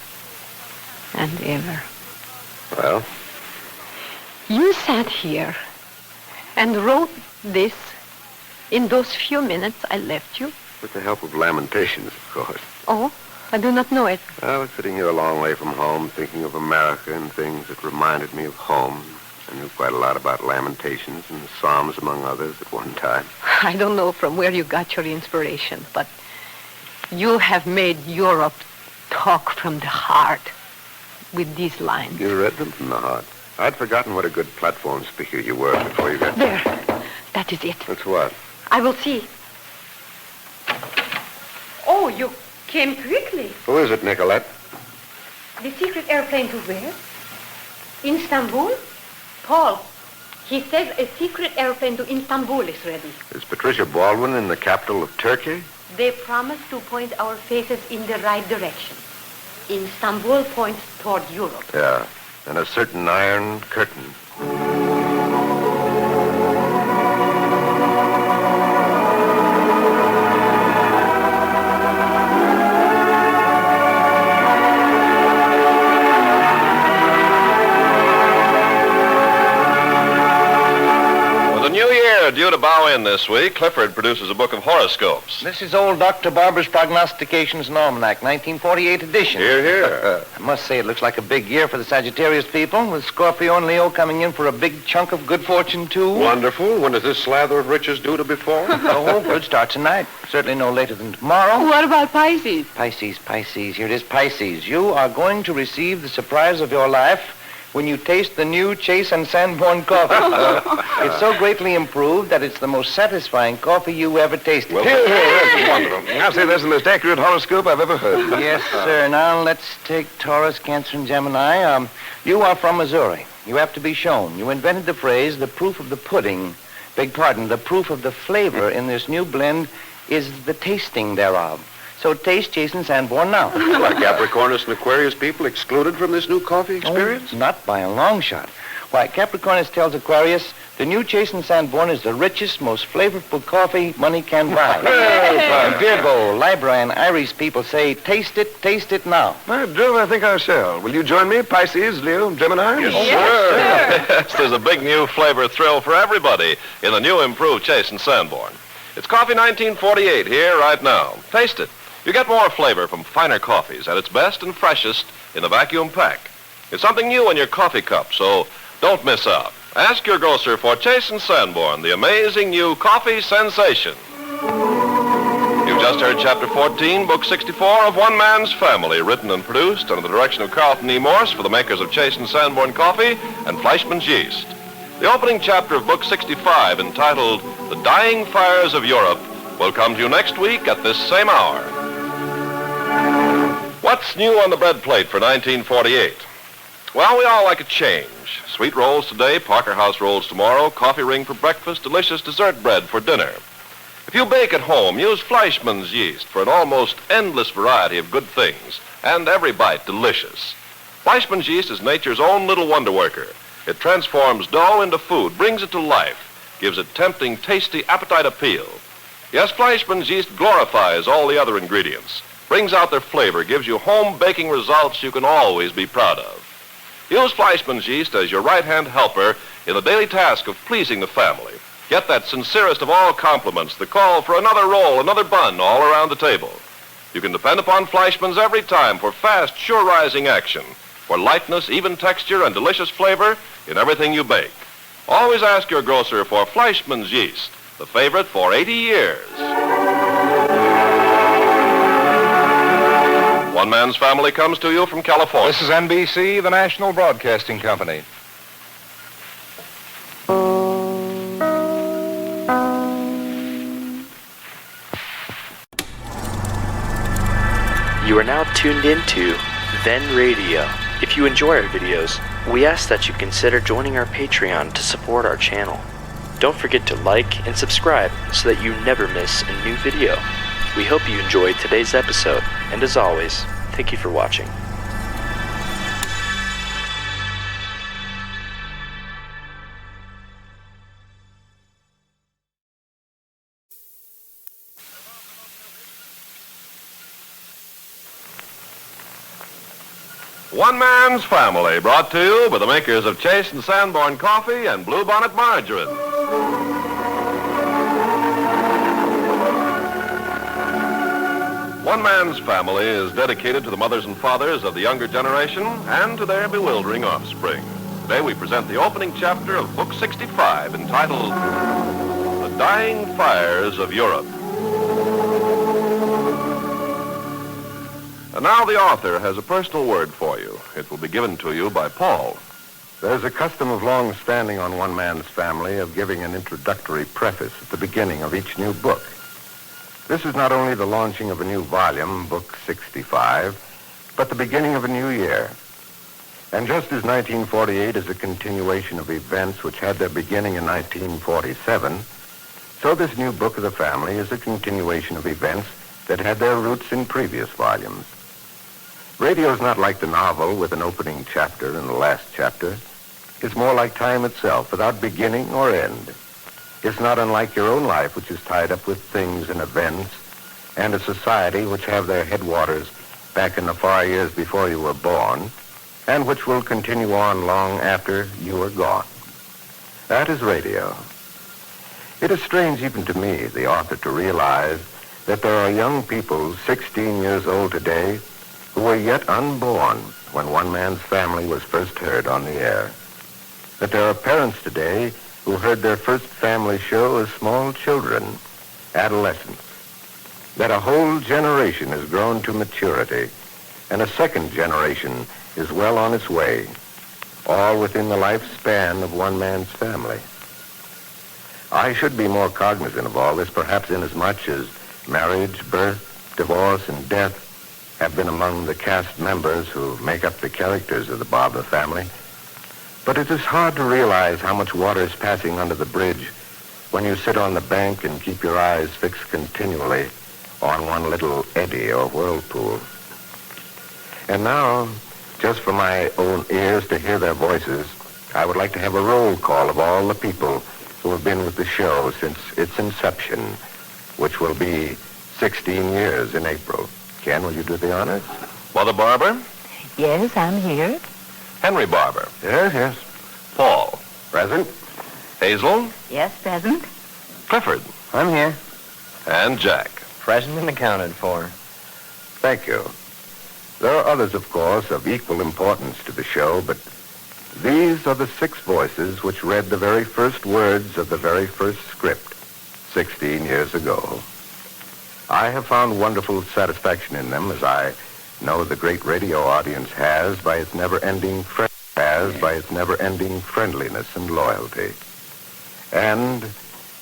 and ever. Well? You sat here and wrote this in those few minutes I left you? With the help of Lamentations, of course. Oh, I do not know it. I was sitting here a long way from home, thinking of America and things that reminded me of home. I knew quite a lot about Lamentations and the Psalms, among others, at one time. I don't know from where you got your inspiration, but you have made Europe talk from the heart with these lines. You read them from the heart. I'd forgotten what a good platform speaker you were before you got... There. That is it. That's what? I will see. Oh, you came quickly. Who is it, Nicolette? The secret airplane to where? Istanbul? Paul, he says a secret airplane to Istanbul is ready. Is Patricia Baldwin in the capital of Turkey? They promised to point our faces in the right direction. Istanbul points toward Europe. Yeah, and a certain iron curtain. Due to bow in this week, Clifford produces a book of horoscopes. This is old Dr. Barber's Prognostications and Almanac, 1948 edition. Hear, hear. I must say it looks like a big year for the Sagittarius people, with Scorpio and Leo coming in for a big chunk of good fortune, too. Wonderful. When does this slather of riches due to befall? Oh, good start tonight. Certainly no later than tomorrow. What about Pisces? Pisces. Here it is, Pisces. You are going to receive the surprise of your life when you taste the new Chase and Sanborn coffee. It's so greatly improved that it's the most satisfying coffee you ever tasted. Well, that's wonderful. I'll say that's the most accurate horoscope I've ever heard. Yes, sir. Now, let's take Taurus, Cancer, and Gemini. You are from Missouri. You have to be shown. You invented the phrase, the proof of the pudding. Beg pardon, the proof of the flavor in this new blend is the tasting thereof. So taste Jason Sanborn now. Are Capricornus and Aquarius people excluded from this new coffee experience? Oh, not by a long shot. Why, Capricornus tells Aquarius, the new Jason Sanborn is the richest, most flavorful coffee money can buy. And Virgo, Libra, and Aries people say, taste it now. By Jove, I think I shall. Will you join me, Pisces, Leo, Gemini? Yes, there's a big new flavor thrill for everybody in the new improved Chase and Sanborn. It's Coffee 1948 here right now. Taste it. You get more flavor from finer coffees at its best and freshest in the vacuum pack. It's something new in your coffee cup, so don't miss out. Ask your grocer for Chase and Sanborn, the amazing new coffee sensation. You've just heard Chapter 14, Book 64 of One Man's Family, written and produced under the direction of Carlton E. Morse for the makers of Chase and Sanborn Coffee and Fleischmann's Yeast. The opening chapter of Book 65, entitled The Dying Fires of Europe, will come to you next week at this same hour. What's new on the bread plate for 1948? Well, we all like a change. Sweet rolls today, Parker House rolls tomorrow, coffee ring for breakfast, delicious dessert bread for dinner. If you bake at home, use Fleischmann's yeast for an almost endless variety of good things, and every bite delicious. Fleischmann's yeast is nature's own little wonder worker. It transforms dough into food, brings it to life, gives it tempting, tasty, appetite appeal. Yes, Fleischmann's yeast glorifies all the other ingredients, brings out their flavor, gives you home baking results you can always be proud of. Use Fleischmann's yeast as your right-hand helper in the daily task of pleasing the family. Get that sincerest of all compliments, the call for another roll, another bun all around the table. You can depend upon Fleischmann's every time for fast, sure-rising action, for lightness, even texture, and delicious flavor in everything you bake. Always ask your grocer for Fleischmann's yeast, the favorite for 80 years. One Man's Family comes to you from California. This is NBC, the National Broadcasting Company. You are now tuned into Then Radio. If you enjoy our videos, we ask that you consider joining our Patreon to support our channel. Don't forget to like and subscribe so that you never miss a new video. We hope you enjoyed today's episode, and as always, thank you for watching. One Man's Family, brought to you by the makers of Chase and Sanborn Coffee and Bluebonnet Margarine. One Man's Family is dedicated to the mothers and fathers of the younger generation and to their bewildering offspring. Today we present the opening chapter of Book 65, entitled The Dying Fires of Europe. And now the author has a personal word for you. It will be given to you by Paul. There's a custom of long standing on One Man's Family of giving an introductory preface at the beginning of each new book. This is not only the launching of a new volume, Book 65, but the beginning of a new year. And just as 1948 is a continuation of events which had their beginning in 1947, so this new book of the family is a continuation of events that had their roots in previous volumes. Radio is not like the novel with an opening chapter and a last chapter. It's more like time itself, without beginning or end. It's not unlike your own life, which is tied up with things and events, and a society which have their headwaters back in the far years before you were born, and which will continue on long after you are gone. That is radio. It is strange even to me, the author, to realize that there are young people 16 years old today who were yet unborn when One Man's Family was first heard on the air. That there are parents today who heard their first family show as small children, adolescents. That a whole generation has grown to maturity, and a second generation is well on its way. all within the lifespan of one man's family. I should be more cognizant of all this, perhaps inasmuch as marriage, birth, divorce, and death have been among the cast members who make up the characters of the Barber family. But it is hard to realize how much water is passing under the bridge when you sit on the bank and keep your eyes fixed continually on one little eddy or whirlpool. And now, just for my own ears to hear their voices, I would like to have a roll call of all the people who have been with the show since its inception, which will be 16 years in April. Ken, will you do the honors? Mother Barber? Yes, I'm here. Henry Barber? Yes, yes. Paul? Present. Hazel? Yes, present. Clifford? I'm here. And Jack? Present and accounted for. Thank you. There are others, of course, of equal importance to the show, but these are the 6 voices which read the very first words of the very first script 16 years ago. I have found wonderful satisfaction in them, as I know the great radio audience has by its never-ending friendliness and loyalty. And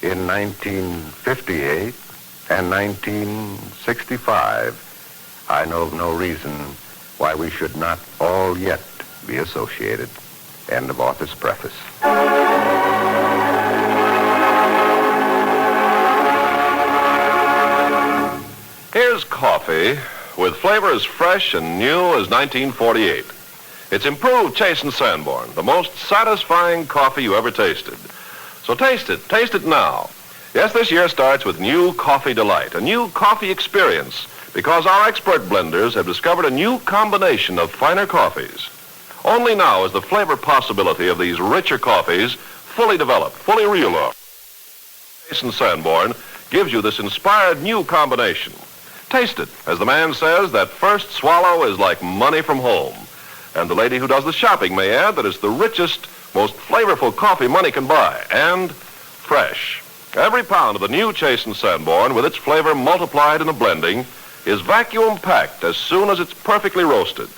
in 1958 and 1965, I know of no reason why we should not all yet be associated. End of author's preface. Here's coffee with flavor as fresh and new as 1948. It's improved Chase and Sanborn, the most satisfying coffee you ever tasted. So taste it now. Yes, this year starts with new Coffee Delight, a new coffee experience, because our expert blenders have discovered a new combination of finer coffees. Only now is the flavor possibility of these richer coffees fully developed, fully realized. Chase and Sanborn gives you this inspired new combination. Taste it. As the man says, that first swallow is like money from home. And the lady who does the shopping may add that it's the richest, most flavorful coffee money can buy, and fresh. Every pound of the new Chase and Sanborn, with its flavor multiplied in the blending, is vacuum packed as soon as it's perfectly roasted.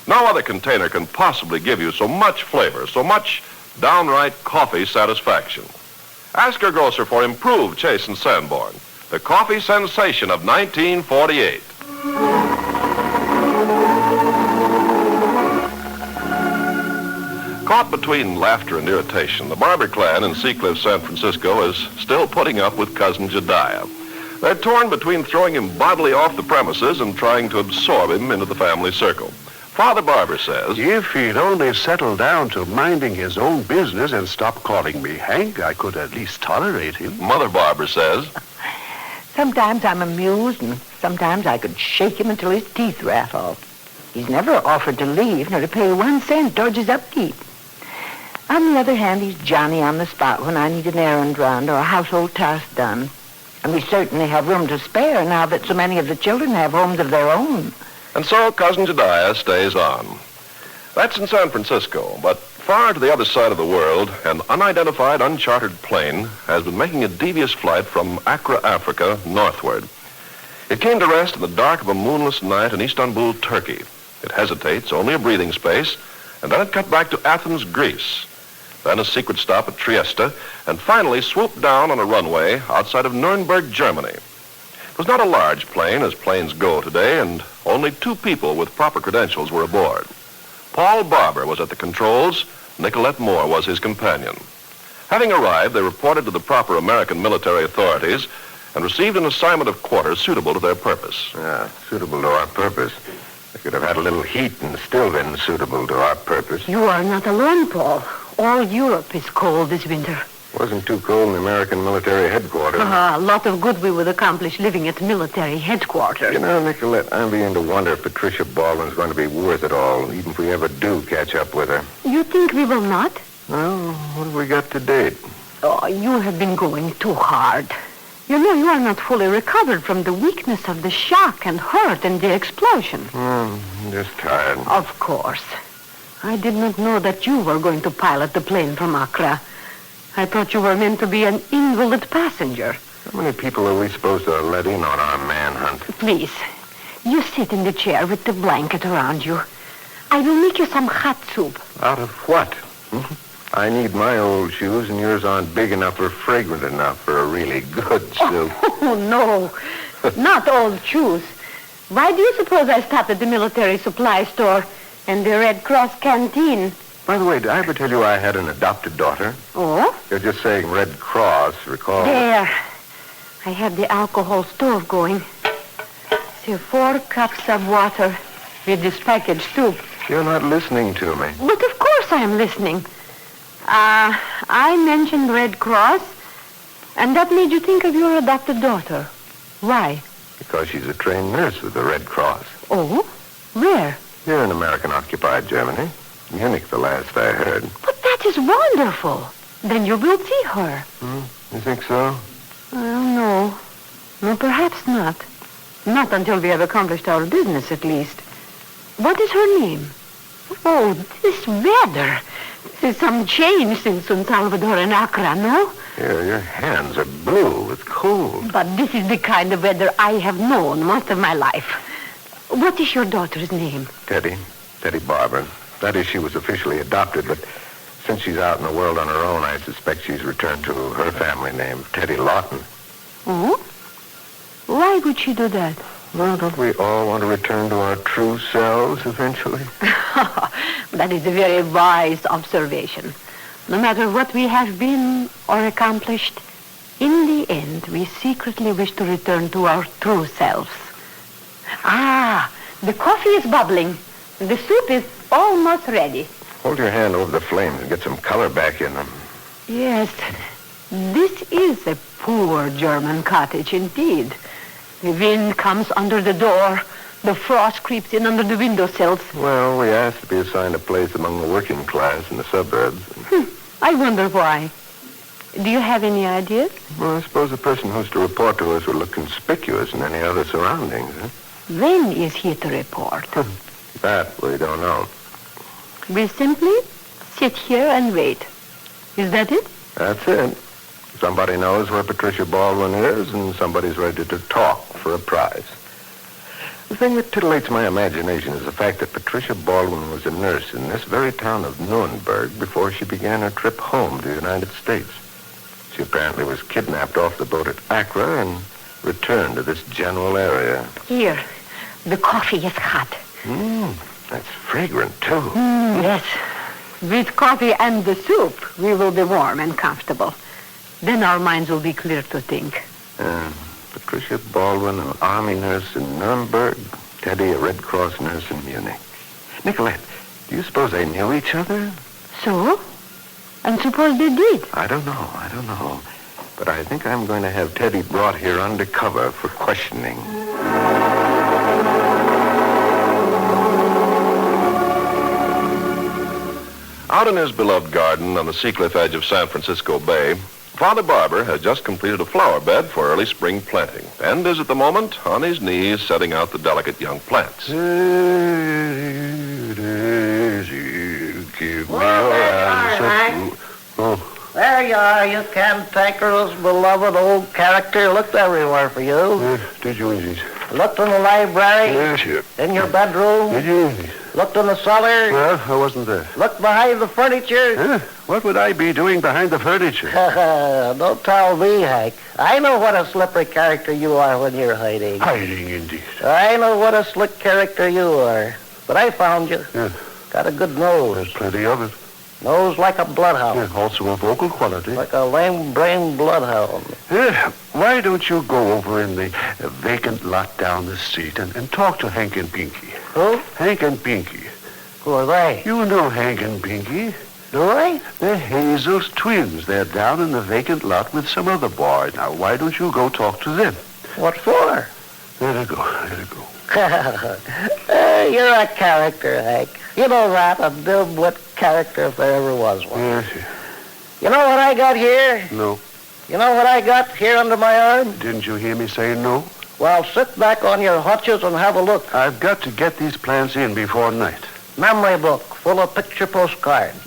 No other container can possibly give you so much flavor, so much downright coffee satisfaction. Ask your grocer for improved Chase and Sanborn, the coffee sensation of 1948. Caught between laughter and irritation, the Barber clan in Seacliff, San Francisco is still putting up with Cousin Jediah. They're torn between throwing him bodily off the premises and trying to absorb him into the family circle. Father Barber says, if he'd only settle down to minding his own business and stop calling me Hank, I could at least tolerate him. Mother Barber says, Sometimes I'm amused, and sometimes I could shake him until his teeth rattle. He's never offered to leave, nor to pay 1 cent towards his upkeep. On the other hand, he's Johnny on the spot when I need an errand run or a household task done. And we certainly have room to spare now that so many of the children have homes of their own. And so Cousin Jediah stays on. That's in San Francisco, but far to the other side of the world, an unidentified, uncharted plane has been making a devious flight from Accra, Africa, northward. It came to rest in the dark of a moonless night in Istanbul, Turkey. It hesitates, only a breathing space, and then it cut back to Athens, Greece. Then a secret stop at Trieste, and finally swooped down on a runway outside of Nuremberg, Germany. It was not a large plane, as planes go today, and only 2 people with proper credentials were aboard. Paul Barber was at the controls. Nicolette Moore was his companion. Having arrived, they reported to the proper American military authorities and received an assignment of quarters suitable to their purpose. Suitable to our purpose. They could have had a little heat and still been suitable to our purpose. You are not alone, Paul. All Europe is cold this winter. Wasn't too cold in the American military headquarters. A lot of good we would accomplish living at military headquarters. You know, Nicolette, I'm beginning to wonder if Patricia Baldwin's going to be worth it all, even if we ever do catch up with her. You think we will not? Well, what have we got to date? Oh, you have been going too hard. You know, you are not fully recovered from the weakness of the shock and hurt and the explosion. I'm just tired. Of course. I did not know that you were going to pilot the plane from Accra. I thought you were meant to be an invalid passenger. How many people are we supposed to let in on our manhunt? Please, you sit in the chair with the blanket around you. I will make you some hot soup. Out of what? I need my old shoes, and yours aren't big enough or fragrant enough for a really good suit. Oh, no. Not old shoes. Why do you suppose I stopped at the military supply store and the Red Cross canteen? By the way, did I ever tell you I had an adopted daughter? Oh? You're just saying Red Cross, recall? There. I have the alcohol stove going. See, 4 cups of water with this package, too. You're not listening to me. But of course I am listening. I mentioned Red Cross, and that made you think of your adopted daughter. Why? Because she's a trained nurse with the Red Cross. Oh? Where? Here in American-occupied Germany. Munich, the last I heard. But that is wonderful. Then you will see her. You think so? Well, no. No, perhaps not. Not until we have accomplished our business, at least. What is her name? Oh, this weather. There's some change since San Salvador and Accra, no? Here, your hands are blue. It's cold. But this is the kind of weather I have known most of my life. What is your daughter's name? Teddy Barber. That is, she was officially adopted, but since she's out in the world on her own, I suspect she's returned to her family name, Teddy Lawton. Oh? Why would she do that? Well, don't we all want to return to our true selves eventually? That is a very wise observation. No matter what we have been or accomplished, in the end, we secretly wish to return to our true selves. Ah, the coffee is bubbling. The soup is almost ready. Hold your hand over the flames and get some color back in them. Yes, this is a poor German cottage indeed. The wind comes under the door. The frost creeps in under the windowsills. Well, we asked to be assigned a place among the working class in the suburbs. I wonder why. Do you have any ideas? Well, I suppose the person who's to report to us will look conspicuous in any other surroundings. When is he to report? That we don't know. We simply sit here and wait. Is that it? That's it. Somebody knows where Patricia Baldwin is, and somebody's ready to talk for a prize. The thing that titillates my imagination is the fact that Patricia Baldwin was a nurse in this very town of Nuremberg before she began her trip home to the United States. She apparently was kidnapped off the boat at Accra and returned to this general area. Here, the coffee is hot. That's fragrant, too. Yes. With coffee and the soup, we will be warm and comfortable. Then our minds will be clear to think. Patricia Baldwin, an army nurse in Nuremberg. Teddy, a Red Cross nurse in Munich. Nicolette, do you suppose they knew each other? So? And suppose they did? I don't know. But I think I'm going to have Teddy brought here undercover for questioning. Out in his beloved garden on the seacliff edge of San Francisco Bay, Father Barber had just completed a flower bed for early spring planting and is at the moment on his knees setting out the delicate young plants. There you are, you cantankerous, beloved old character. Looked everywhere for you. Did you, indeed? Looked in the library. Yes, sir. In your bedroom. Did you, indeed? Looked in the cellar. Well, I wasn't there. Looked behind the furniture. What would I be doing behind the furniture? Don't tell me, Hank. I know what a slippery character you are when you're hiding. Hiding, indeed. I know what a slick character you are. But I found you. Yeah. Got a good nose. There's plenty of it. Nose like a bloodhound. Yeah, also a vocal quality. Like a lame-brained bloodhound. Why don't you go over in the vacant lot down the street and talk to Hank and Pinky? Who? Hank and Pinky. Who are they? You know Hank and Pinky. Do I? They're Hazel's twins. They're down in the vacant lot with some other boy. Now, why don't you go talk to them? What for? There they go. You're a character, Hank. You know that, a dim-wit character if there ever was one. Yes. You know what I got here? No. You know what I got here under my arm? Didn't you hear me say no? Well, sit back on your haunches and have a look. I've got to get these plants in before night. Memory book full of picture postcards.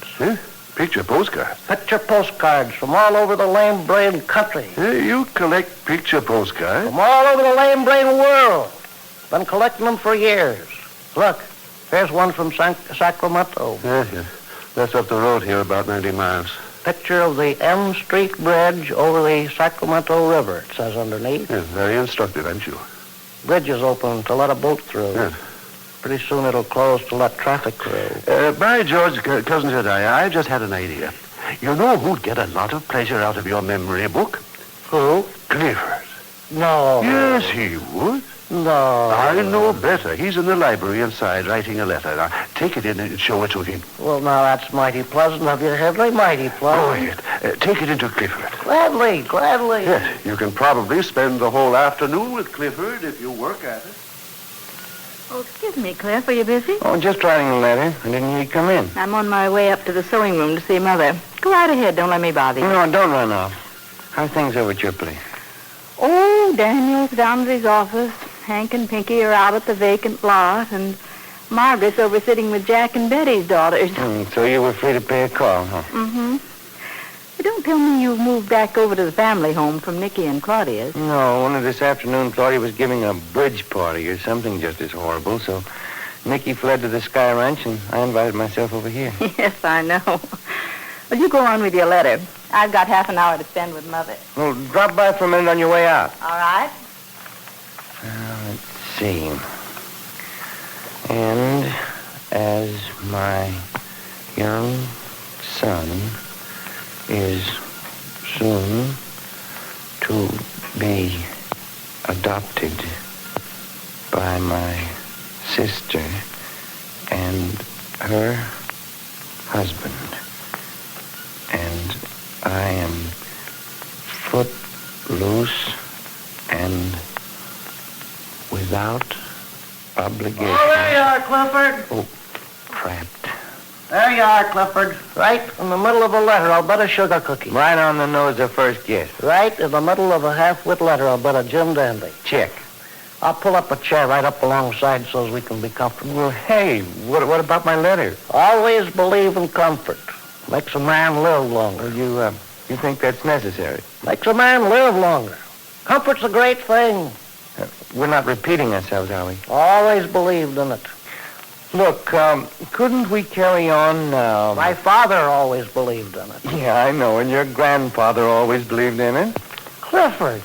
Picture postcards? Picture postcards from all over the lame-brained country. You collect picture postcards? From all over the lame-brained world. Been collecting them for years. Look, here's one from Sacramento. Yeah. That's up the road here, about 90 miles. Picture of the M Street Bridge over the Sacramento River, it says underneath. Yeah, very instructive, ain't you? Bridge is open to let a boat through. Yeah. Pretty soon it'll close to let traffic through. By George, Cousin Jedediah, I just had an idea. You know who'd get a lot of pleasure out of your memory book? Who? Clifford. No. Yes, he would. No. I know better. He's in the library inside writing a letter. Now, take it in and show it to him. Well, now, that's mighty pleasant of you, Headley. Mighty Go pleasant. ahead. Take it into Clifford. Gladly, gladly. Yes, you can probably spend the whole afternoon with Clifford if you work at it. Oh, excuse me, Cliff. Are you busy? Oh, just writing a letter. I didn't hear you come in. I'm on my way up to the sewing room to see Mother. Go right ahead. Don't let me bother you. No, don't run off. How's things over at your place? Oh, Daniel's down at his office. Hank and Pinky are out at the vacant lot, and Margaret's over sitting with Jack and Betty's daughters. So you were free to pay a call, huh? Mm-hmm. But don't tell me you've moved back over to the family home from Nicky and Claudia's. No, only this afternoon Claudia was giving a bridge party or something just as horrible, so Nicky fled to the Sky Ranch, and I invited myself over here. Yes, I know. Well, you go on with your letter. I've got half an hour to spend with Mother. Well, drop by for a minute on your way out. All right. Let's see. And as my young son is soon to be adopted by my sister and her husband, and I am footloose and without obligation. Oh, there you are, Clifford. Oh, trapped. There you are, Clifford. Right in the middle of a letter, I'll bet a sugar cookie. Right on the nose of first guess. Right in the middle of a half-wit letter, I'll bet a Jim Dandy. Check. I'll pull up a chair right up alongside so as we can be comfortable. Well, hey, what about my letter? Always believe in comfort. Makes a man live longer. Well, you think that's necessary? Makes a man live longer. Comfort's a great thing. We're not repeating ourselves, are we? Always believed in it. Look, couldn't we carry on now? My father always believed in it. Yeah, I know, and your grandfather always believed in it. Clifford,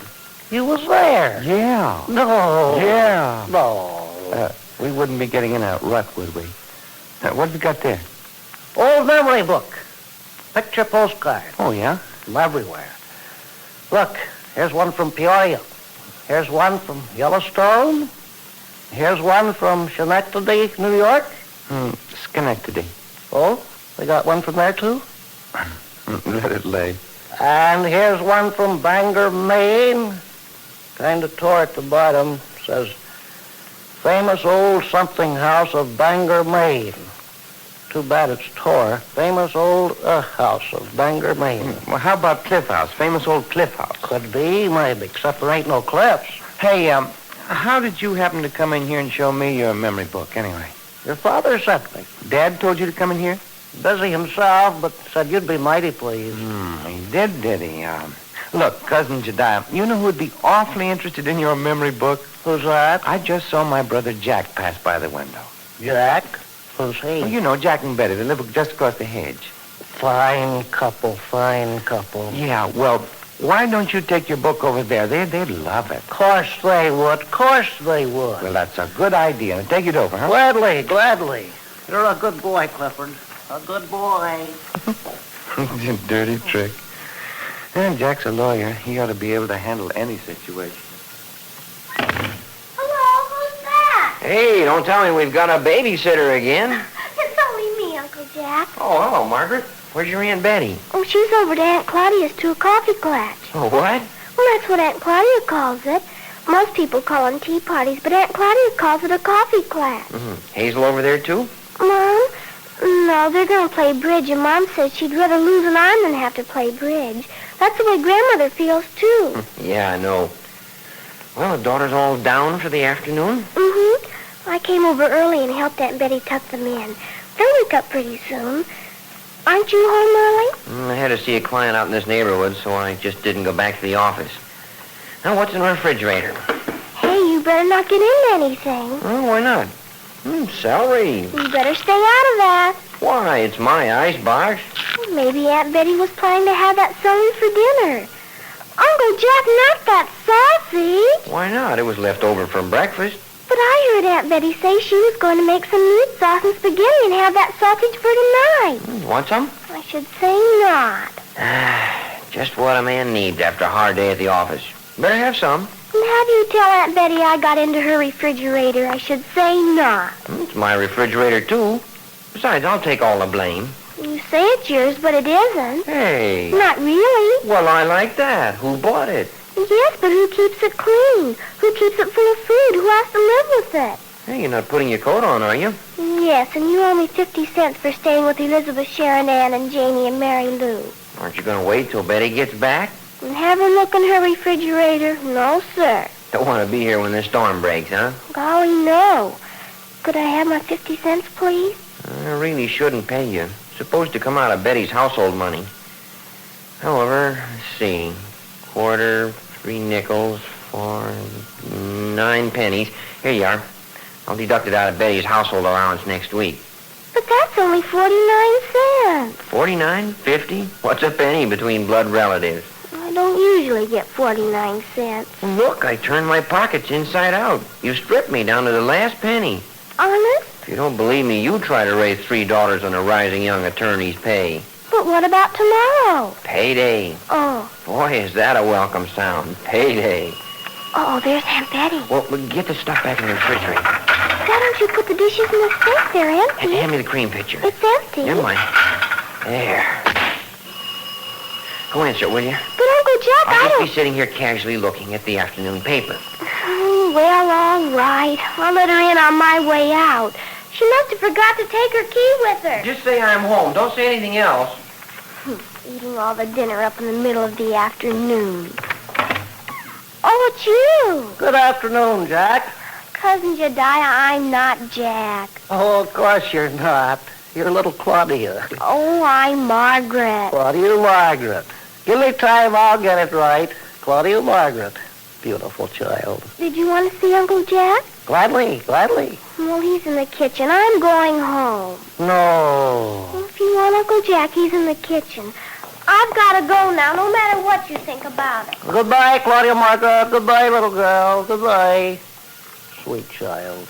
you was there. Yeah. No. Yeah. No. We wouldn't be getting in a rut, would we? What have you got there? Old memory book. Picture postcard. Oh, yeah? From everywhere. Look, here's one from Peoria. Here's one from Yellowstone. Here's one from Schenectady, New York. Schenectady. Oh, they got one from there, too? Let it lay. And here's one from Bangor, Maine. Kind of tore at the bottom. Says, famous old something house of Bangor, Maine. Too bad it's tore. Famous old house of Bangor, Maine. Well, how about Cliff House? Famous old Cliff House. Could be, maybe, except there ain't no cliffs. Hey, how did you happen to come in here and show me your memory book, anyway? Your father sent me. Dad told you to come in here? Busy himself, but said you'd be mighty pleased. He did he? Look, Cousin Jedediah, you know who'd be awfully interested in your memory book? Who's that? I just saw my brother Jack pass by the window. Jack? Who's he? Well, you know, Jack and Betty. They live just across the hedge. Fine couple, fine couple. Yeah, well, why don't you take your book over there? They'd love it. Course they would. Course they would. Well, that's a good idea. Now, take it over, huh? Gladly, gladly. You're a good boy, Clifford. A good boy. It's a dirty trick. And Jack's a lawyer. He ought to be able to handle any situation. Hello, who's that? Hey, don't tell me we've got a babysitter again. It's only me, Uncle Jack. Oh, hello, Margaret. Where's your Aunt Betty? Oh, she's over to Aunt Claudia's to a coffee clutch. Oh, what? Well, that's what Aunt Claudia calls it. Most people call them tea parties, but Aunt Claudia calls it a coffee clutch. Hazel over there, too? Mom? No, they're going to play bridge, and Mom says she'd rather lose an arm than have to play bridge. That's the way Grandmother feels, too. Yeah, I know. Well, the daughter's all down for the afternoon? Mm-hmm. I came over early and helped Aunt Betty tuck them in. They'll wake up pretty soon. Aren't you home early? I had to see a client out in this neighborhood, so I just didn't go back to the office. Now, what's in the refrigerator? Hey, you better not get into anything. Oh, why not? Celery. You better stay out of that. Why, it's my icebox. Maybe Aunt Betty was planning to have that sewn for dinner. Uncle Jack, not that sausage. Why not? It was left over from breakfast. But I heard Aunt Betty say she was going to make some meat sauce and spaghetti and have that sausage for tonight. Want some? I should say not. Just what a man needs after a hard day at the office. Better have some. And how do you tell Aunt Betty I got into her refrigerator? I should say not. It's my refrigerator, too. Besides, I'll take all the blame. You say it's yours, but it isn't. Hey. Not really. Well, I like that. Who bought it? Yes, but who keeps it clean? Who keeps it full of food? Who has to live with it? Hey, you're not putting your coat on, are you? Yes, and you owe me 50 cents for staying with Elizabeth, Sharon Ann, and Janie and Mary Lou. Aren't you going to wait till Betty gets back? And have her look in her refrigerator? No, sir. Don't want to be here when this storm breaks, huh? Golly, no. Could I have my 50 cents, please? I really shouldn't pay you. It's supposed to come out of Betty's household money. However, let's see. Quarter, 3 nickels, 4, 9 pennies. Here you are. I'll deduct it out of Betty's household allowance next week. But that's only 49 cents. 49? 50? What's a penny between blood relatives? I don't usually get 49 cents. Look, I turned my pockets inside out. You stripped me down to the last penny. Honest? If you don't believe me, you try to raise 3 daughters on a rising young attorney's pay. But what about tomorrow? Payday. Oh. Boy, is that a welcome sound. Payday. Oh, there's Aunt Betty. Well, get the stuff back in the refrigerator. Why don't you put the dishes in the sink? They're empty. Hand me the cream pitcher. It's empty. Never mind. There. Go answer it, will you? But Uncle Jack, I'll I just don't... be sitting here casually looking at the afternoon paper. Well, all right. I'll let her in on my way out. She must have forgot to take her key with her. Just say I'm home. Don't say anything else. Eating all the dinner up in the middle of the afternoon. Oh, it's you. Good afternoon, Jack. Cousin Jediah, I'm not Jack. Oh, of course you're not. You're little Claudia. Oh, I'm Margaret. Claudia Margaret. Give me time, I'll get it right. Claudia Margaret. Beautiful child. Did you want to see Uncle Jack? Gladly, gladly. Well, he's in the kitchen. I'm going home. No. Well, if you want Uncle Jack, he's in the kitchen. I've got to go now, no matter what you think about it. Goodbye, Claudia Margaret. Goodbye, little girl. Goodbye. Sweet child.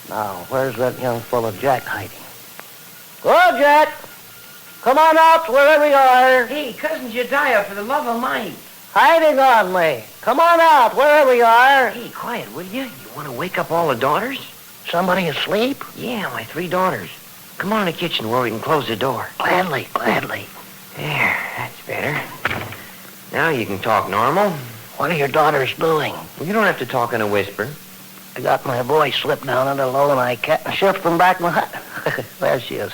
Now, where's that young fellow Jack hiding? Go, Jack. Come on out wherever you are. Hey, Cousin Jediah, for the love of Mike. Hiding on me. Come on out wherever you are. Hey, quiet, will you? You want to wake up all the daughters? Somebody asleep? Yeah, my 3 daughters. Come on in the kitchen where we can close the door. Gladly, gladly. There, that's better. Now you can talk normal. What are your daughters doing? Well, you don't have to talk in a whisper. I got my voice slipped down under low and I can't shift them back my hut. There she is.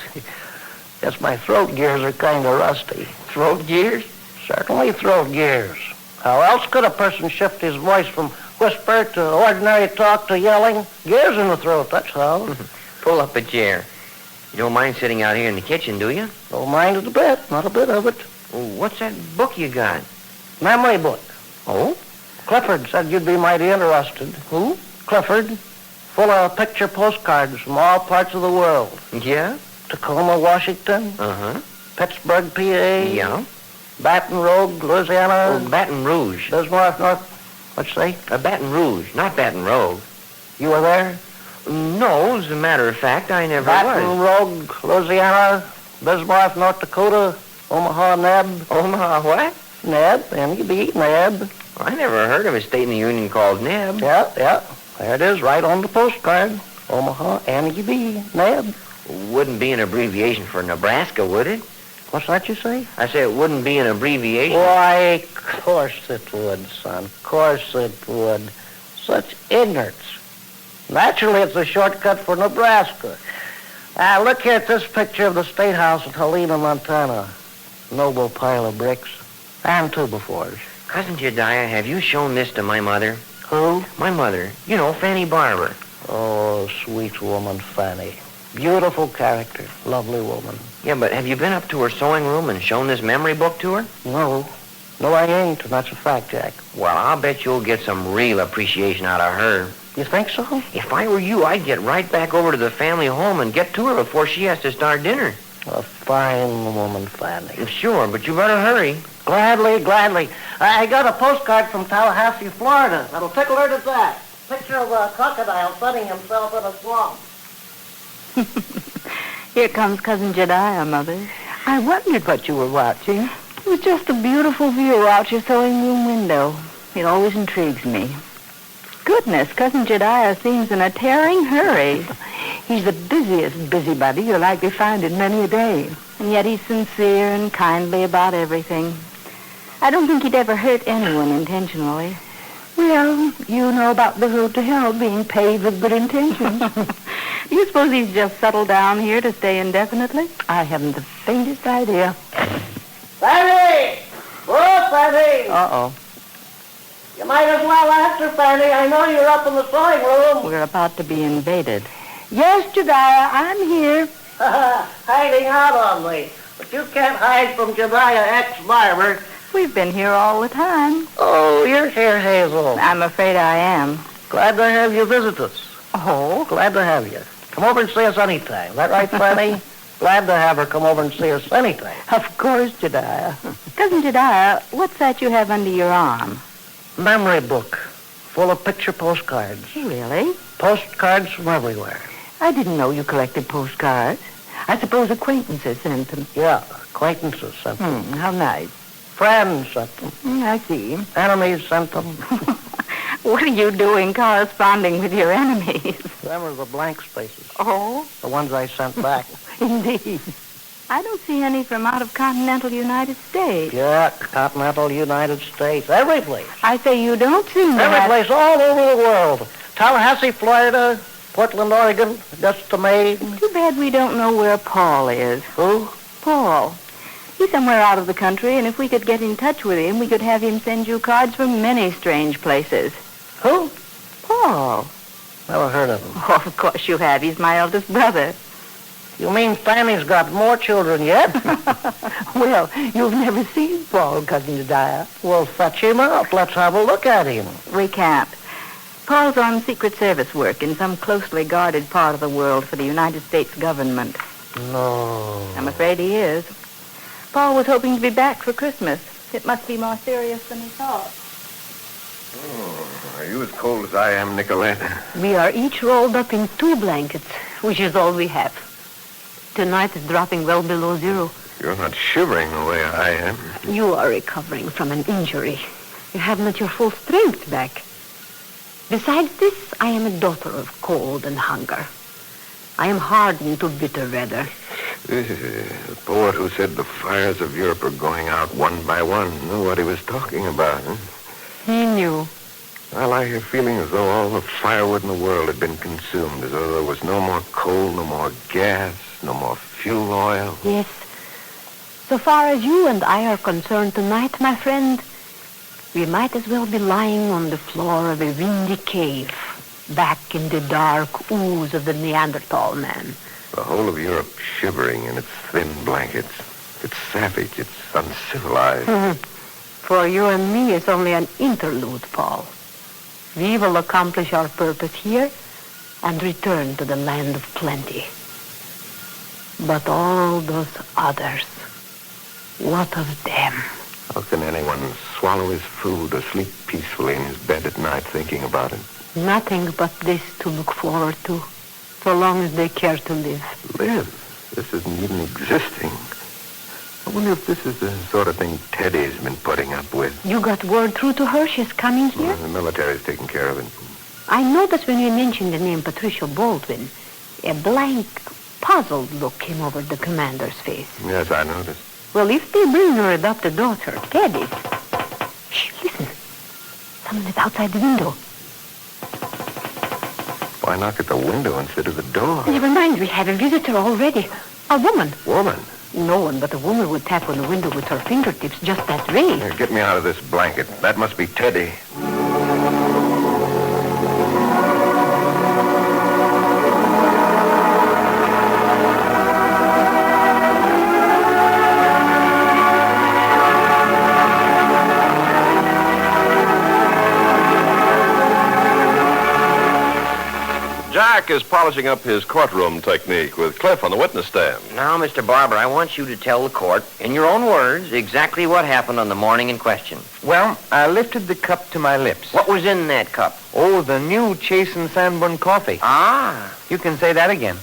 Guess my throat gears are kind of rusty. Throat gears? Certainly throat gears. How else could a person shift his voice from whisper to ordinary talk to yelling? Gears in the throat, that's how. Pull up a chair. You don't mind sitting out here in the kitchen, do you? Don't mind it a bit, not a bit of it. Well, what's that book you got? Memory book. Oh? Clifford said you'd be mighty interested. Who? Clifford. Full of picture postcards from all parts of the world. Yeah? Tacoma, Washington. Uh-huh. Pittsburgh, PA. Yeah? Baton Rouge, Louisiana. Oh, Baton Rouge. Bismarck, North. What'd you say? Baton Rouge, not Baton Rouge. You were there? No, as a matter of fact, I never Baton Rouge, Louisiana. Bismarck, North Dakota. Omaha, Neb. Omaha what? Neb, N-E-B, Neb. I never heard of a state in the Union called Neb. Yeah. There it is, right on the postcard. Omaha, N-E-B, Neb. Wouldn't be an abbreviation for Nebraska, would it? What's that you say? I say it wouldn't be an abbreviation. Why, of course it would, son. Of course it would. Such ignorance. Naturally, it's a shortcut for Nebraska. Look here at this picture of the State House in Helena, Montana. Noble pile of bricks. And 2x4s. Cousin Jediah, have you shown this to my mother? Who? My mother. You know, Fanny Barber. Oh, sweet woman, Fanny. Beautiful character. Lovely woman. Yeah, but have you been up to her sewing room and shown this memory book to her? No. No, I ain't, and that's a fact, Jack. Well, I'll bet you'll get some real appreciation out of her. You think so? If I were you, I'd get right back over to the family home and get to her before she has to start dinner. A fine woman, Fanny. Sure, but you better hurry. Gladly, gladly. I got a postcard from Tallahassee, Florida. That'll tickle her to death. Picture of a crocodile sunning himself in a swamp. Here comes Cousin Jedediah, Mother. I wondered what you were watching. It was just a beautiful view out your sewing room window. It always intrigues me. Goodness, Cousin Jedediah seems in a tearing hurry. He's the busiest busybody you'll likely find in many a day. And yet he's sincere and kindly about everything. I don't think he'd ever hurt anyone intentionally. Well, you know about the road to hell being paved with good intentions. You suppose he's just settled down here to stay indefinitely? I haven't the faintest idea. Fanny! Oh, Fanny! Uh-oh. You might as well answer, Fanny. I know you're up in the sewing room. We're about to be invaded. Yes, Jedediah, I'm here. Hiding out on me. But you can't hide from Jedediah ex-barber. We've been here all the time. Oh, you're here, Hazel. I'm afraid I am. Glad to have you visit us. Oh? Glad to have you. Come over and see us anytime. Is that right, Fanny? Glad to have her come over and see us anytime. Of course, Jedediah. Cousin Jedediah, what's that you have under your arm? Memory book. Full of picture postcards. Really? Postcards from everywhere. I didn't know you collected postcards. I suppose acquaintances sent them. Yeah, acquaintances sent them. How nice. Friends sent them. I see. Enemies sent them. What are you doing corresponding with your enemies? Them are the blank spaces. Oh? The ones I sent back. Indeed. I don't see any from out of continental United States. Yeah, continental United States. Every place. I say you don't seem to Every have... place all over the world. Tallahassee, Florida, Portland, Oregon, just to Maine. Too bad we don't know where Paul is. Who? Paul. He's somewhere out of the country, and if we could get in touch with him, we could have him send you cards from many strange places. Who? Paul. Never heard of him. Oh, of course you have. He's my eldest brother. You mean Fanny's got more children yet? Well, you've never seen Paul, Cousin Jedediah. Well, fetch him up. Let's have a look at him. We can't. Paul's on Secret Service work in some closely guarded part of the world for the United States government. No. I'm afraid he is. Paul was hoping to be back for Christmas. It must be more serious than he thought. Oh, are you as cold as I am, Nicolette? We are each rolled up in 2 blankets, which is all we have. Tonight is dropping well below 0. You're not shivering the way I am. You are recovering from an injury. You have not your full strength back. Besides this, I am a daughter of cold and hunger. I am hardened to bitter weather. The poet who said the fires of Europe are going out one by one knew what he was talking about. Huh? He knew. I lie here feeling as though all the firewood in the world had been consumed, as though there was no more coal, no more gas, no more fuel oil. Yes. So far as you and I are concerned tonight, my friend, we might as well be lying on the floor of a windy cave, back in the dark ooze of the Neanderthal man. The whole of Europe shivering in its thin blankets. It's savage, it's uncivilized. For you and me, it's only an interlude, Paul. We will accomplish our purpose here and return to the land of plenty. But all those others, what of them? How can anyone swallow his food or sleep peacefully in his bed at night thinking about it? Nothing but this to look forward to, so long as they care to live. Live? This isn't even existing. I wonder if this is the sort of thing Teddy's been putting up with. You got word through to her she's coming here? Well, the military's taking care of it. I noticed when you mentioned the name Patricia Baldwin, a blank, puzzled look came over the commander's face. Yes, I noticed. Well, if they bring her adopted daughter, Teddy... Shh, listen. Someone is outside the window. Why knock at the window instead of the door? Never mind, we have a visitor already. A woman. Woman? No one but a woman would tap on the window with her fingertips just that way. Here, get me out of this blanket. That must be Teddy. Jack is polishing up his courtroom technique with Cliff on the witness stand. Now, Mr. Barber, I want you to tell the court, in your own words, exactly what happened on the morning in question. Well, I lifted the cup to my lips. What was in that cup? Oh, the new Chase and Sanborn coffee. Ah. You can say that again.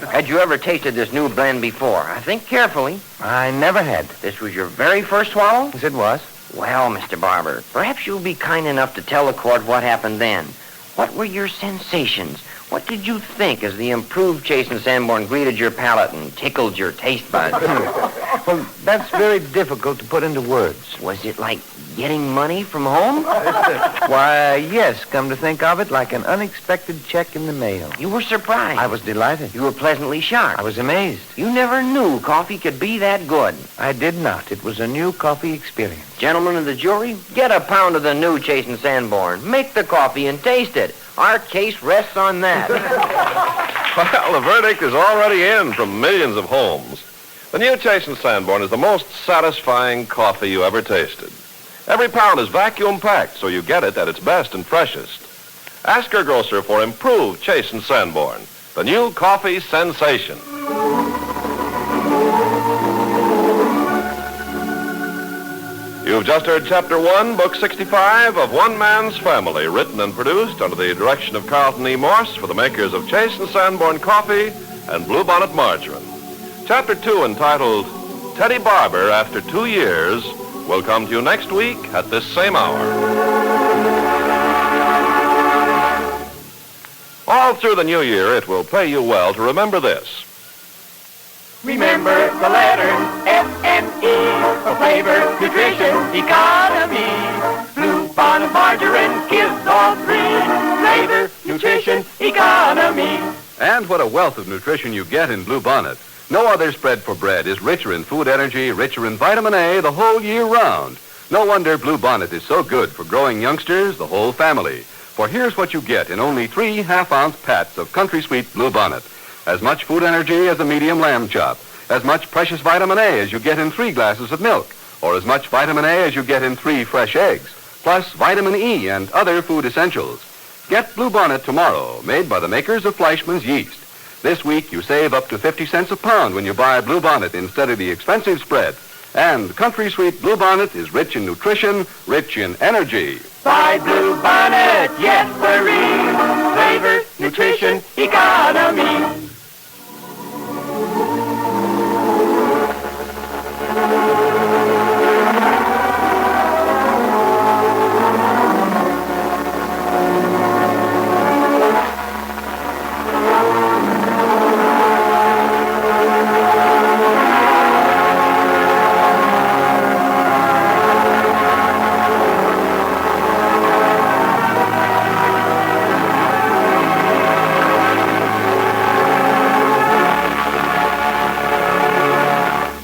Had you ever tasted this new blend before? I think carefully. I never had. This was your very first swallow? Yes, it was. Well, Mr. Barber, perhaps you'll be kind enough to tell the court what happened then. What were your sensations? What did you think as the improved Chase and Sanborn greeted your palate and tickled your taste buds? Well, that's very difficult to put into words. Was it like getting money from home? Why, yes, come to think of it, like an unexpected check in the mail. You were surprised. I was delighted. You were pleasantly shocked. I was amazed. You never knew coffee could be that good. I did not. It was a new coffee experience. Gentlemen of the jury, get a pound of the new Chase and Sanborn. Make the coffee and taste it. Our case rests on that. Well, the verdict is already in from millions of homes. The new Chase and Sanborn is the most satisfying coffee you ever tasted. Every pound is vacuum packed, so you get it at its best and freshest. Ask your grocer for improved Chase and Sanborn, the new coffee sensation. You've just heard Chapter 1, Book 65 of One Man's Family, written and produced under the direction of Carlton E. Morse for the makers of Chase and Sanborn Coffee and Bluebonnet Margarine. Chapter 2, entitled Teddy Barber After 2 Years, will come to you next week at this same hour. All through the new year, it will pay you well to remember this. Remember the letters F-M-E for flavor, nutrition, economy. Bluebonnet margarine gives all three. Flavor, nutrition, economy. And what a wealth of nutrition you get in Bluebonnet. No other spread for bread is richer in food energy, richer in vitamin A the whole year round. No wonder Bluebonnet is so good for growing youngsters, the whole family. For here's what you get in only 3 half-ounce pats of Country Sweet Bluebonnet. As much food energy as a medium lamb chop, as much precious vitamin A as you get in 3 glasses of milk, or as much vitamin A as you get in 3 fresh eggs, plus vitamin E and other food essentials. Get Bluebonnet tomorrow, made by the makers of Fleischmann's yeast. This week you save up to 50 cents a pound when you buy Bluebonnet instead of the expensive spread. And Country Sweet Bluebonnet is rich in nutrition, rich in energy. Buy Bluebonnet, yes, we're flavor, nutrition, economy.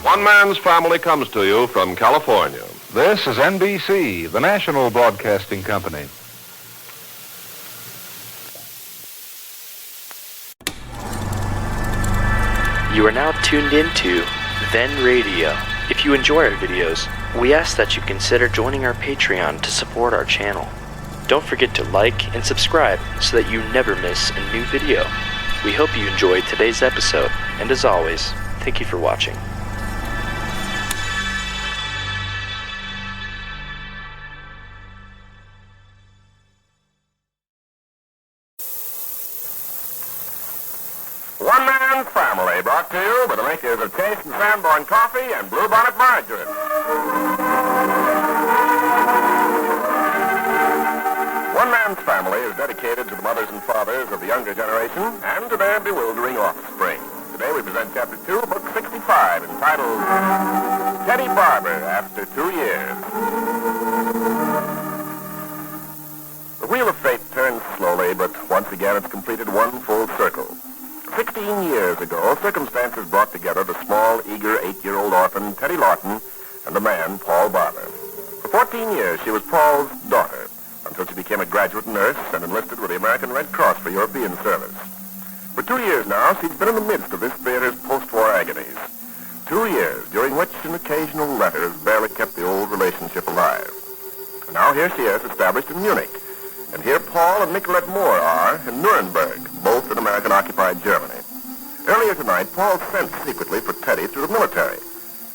One Man's Family comes to you from California. This is NBC, the national broadcasting company. You are now tuned into Then Radio. If you enjoy our videos, we ask that you consider joining our Patreon to support our channel. Don't forget to like and subscribe so that you never miss a new video. We hope you enjoyed today's episode, and as always, thank you for watching. One Man's Family, brought to you by the makers of Chase and Sanborn Coffee and Bluebonnet Margarine. One Man's Family is dedicated to the mothers and fathers of the younger generation and to their bewildering offspring. Today we present Chapter 2, Book 65, entitled Teddy Barber After 2 Years. The wheel of fate turns slowly, but once again it's completed one full circle. 16 years ago, circumstances brought together the small, eager 8-year-old orphan, Teddy Lawton, and the man, Paul Barber. For 14 years, she was Paul's daughter, until she became a graduate nurse and enlisted with the American Red Cross for European service. For 2 years now, she's been in the midst of this theater's post-war agonies. 2 years, during which an occasional letter has barely kept the old relationship alive. And now here she is, established in Munich, And here Paul and Nicolette Moore are in Nuremberg, both in American-occupied Germany. Earlier tonight, Paul sent secretly for Teddy to the military.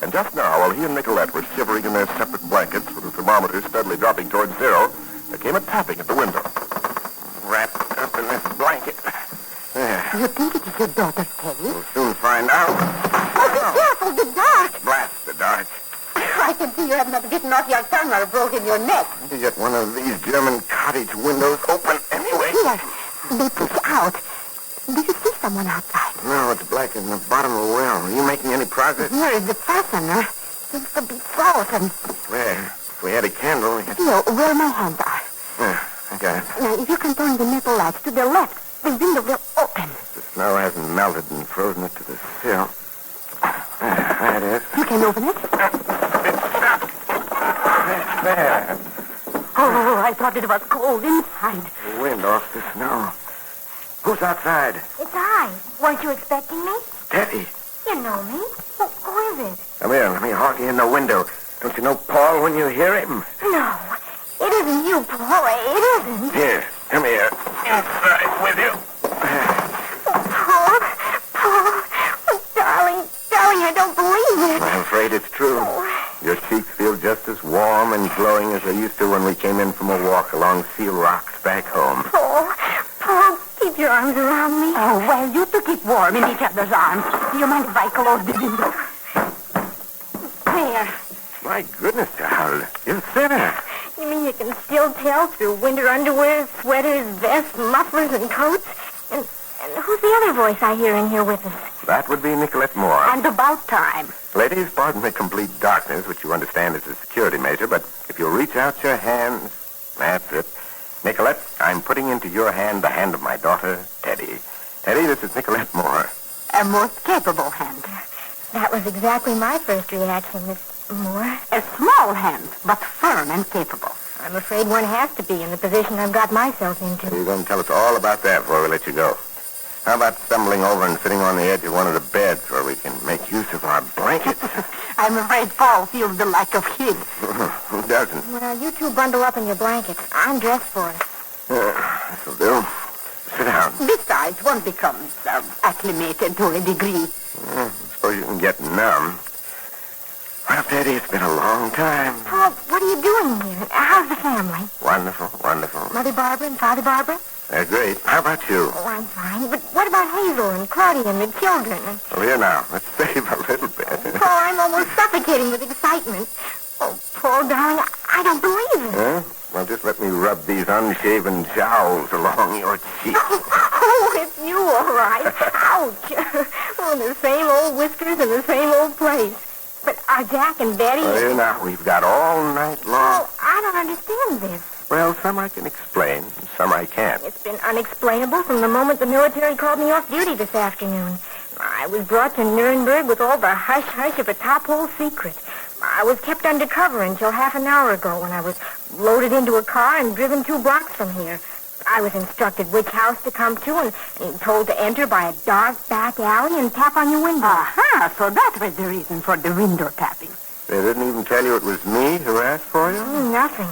And just now, while he and Nicolette were shivering in their separate blankets with the thermometer steadily dropping towards zero, there came a tapping at the window. Wrapped up in this blanket. There. You think it is your daughter, Teddy? We'll soon find out. Oh, be careful, the dark. Blast the dark. I can see you have not bitten off your tongue or broken your neck. You get one of these German cottage windows open anyway. Here, they push out. Do you see someone outside? No, it's black in the bottom of the well. Are you making any progress? Here is the fastener. Seems to be frozen. There. If we had a candle, we could... Here, where my hands are. There, I got it. Now, if you can turn the metal latch to the left, the window will open. The snow hasn't melted and frozen it to the sill. There it is. You can open it? There. Oh, I thought it was cold inside. The wind off the snow. Who's outside? It's I. Weren't you expecting me? Teddy. You know me. Who is it? Come here. Let me hawk you in the window. Don't you know Paul when you hear him? No, it isn't you, Paul. It isn't. Here. Come here. Inside with you. Paul. Oh, darling, I don't believe it. I'm afraid it's true. Your cheeks feel just as warm and glowing as they used to when we came in from a walk along Seal Rocks back home. Paul, keep your arms around me. Oh, well, you two keep warm in each other's arms. Do you mind if I close the window? There. My goodness, child. You're thinner. You mean you can still tell through winter underwear, sweaters, vests, mufflers, and coats? And who's the other voice I hear in here with us? That would be Nicolette Moore. And about time. Ladies, pardon the complete darkness, which you understand is a security measure, but if you'll reach out your hands, that's it. Nicolette, I'm putting into your hand the hand of my daughter, Teddy. Teddy, this is Nicolette Moore. A most capable hand. That was exactly my first reaction, Miss Moore. A small hand, but firm and capable. I'm afraid one has to be in the position I've got myself into. You're going to tell us all about that before we let you go. How about stumbling over and sitting on the edge of one of the beds where we can make use of our blankets? I'm afraid Paul feels the lack of heat. Who doesn't? Well, you two bundle up in your blankets. I'm dressed for it. This'll do. Sit down. Besides, one becomes acclimated to a degree. I suppose you can get numb. Well, Teddy, it's been a long time. Paul, what are you doing here? How's the family? Wonderful, wonderful. Mother Barbara and Father Barbara? They're great. How about you? Oh, I'm fine. But what about Hazel and Claudia and the children? Well, here now. Let's save a little bit. Paul, I'm almost suffocating with excitement. Oh, Paul, darling, I don't believe it. Huh? Well, just let me rub these unshaven jowls along your cheeks. Oh, it's you, all right. Ouch. Oh, the same old whiskers in the same old place. But are Jack and Betty... Well, here now. We've got all night long. Oh, I don't understand this. Well, some I can explain, and some I can't. It's been unexplainable from the moment the military called me off duty this afternoon. I was brought to Nuremberg with all the hush-hush of a top-hole secret. I was kept under cover until half an hour ago when I was loaded into a car and driven 2 blocks from here. I was instructed which house to come to and told to enter by a dark back alley and tap on your window. Aha, so that was the reason for the window tapping. They didn't even tell you it was me who asked for you? Nothing.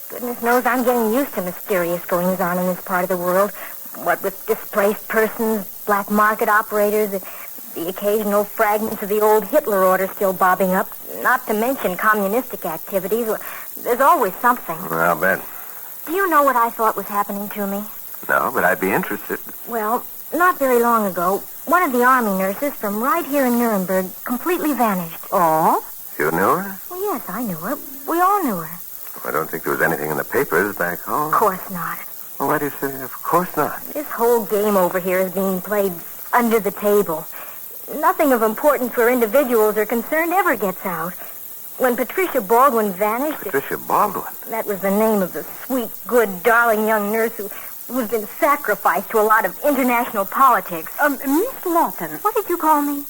Goodness knows I'm getting used to mysterious goings-on in this part of the world. What with displaced persons, black market operators, the occasional fragments of the old Hitler order still bobbing up, not to mention communistic activities. There's always something. I'll bet. Do you know what I thought was happening to me? No, but I'd be interested. Well, not very long ago, one of the army nurses from right here in Nuremberg completely vanished. Oh? You knew her? Well, yes, I knew her. We all knew her. I don't think there was anything in the papers back home. Of course not. Well, why do you say of course not? This whole game over here is being played under the table. Nothing of importance where individuals are concerned ever gets out. When Patricia Baldwin vanished... Patricia Baldwin? That was the name of the sweet, good, darling young nurse who's been sacrificed to a lot of international politics. Miss Lawton. What did you call me?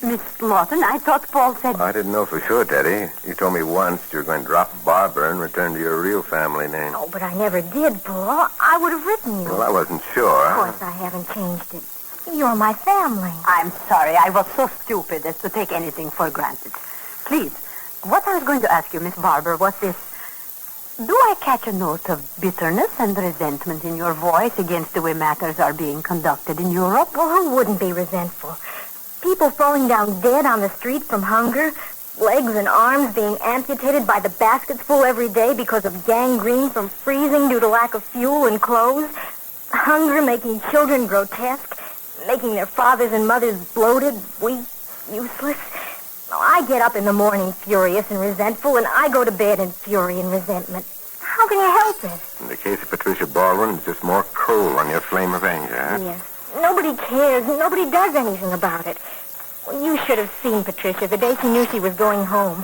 Miss Lawton, I thought Paul said... I didn't know for sure, Teddy. You told me once you were going to drop Barbara and return to your real family name. Oh, but I never did, Paul. I would have written you. Well, I wasn't sure. Of course, I haven't changed it. You're my family. I'm sorry. I was so stupid as to take anything for granted. Please, what I was going to ask you, Miss Barber, was this... Do I catch a note of bitterness and resentment in your voice against the way matters are being conducted in Europe? Well, who wouldn't be resentful? People falling down dead on the street from hunger, legs and arms being amputated by the baskets full every day because of gangrene from freezing due to lack of fuel and clothes, hunger making children grotesque, making their fathers and mothers bloated, weak, useless. Well, I get up in the morning furious and resentful, and I go to bed in fury and resentment. How can you help it? In the case of Patricia Baldwin, it's just more coal on your flame of anger, huh? Yes. Nobody cares. Nobody does anything about it. Well, you should have seen Patricia the day she knew she was going home.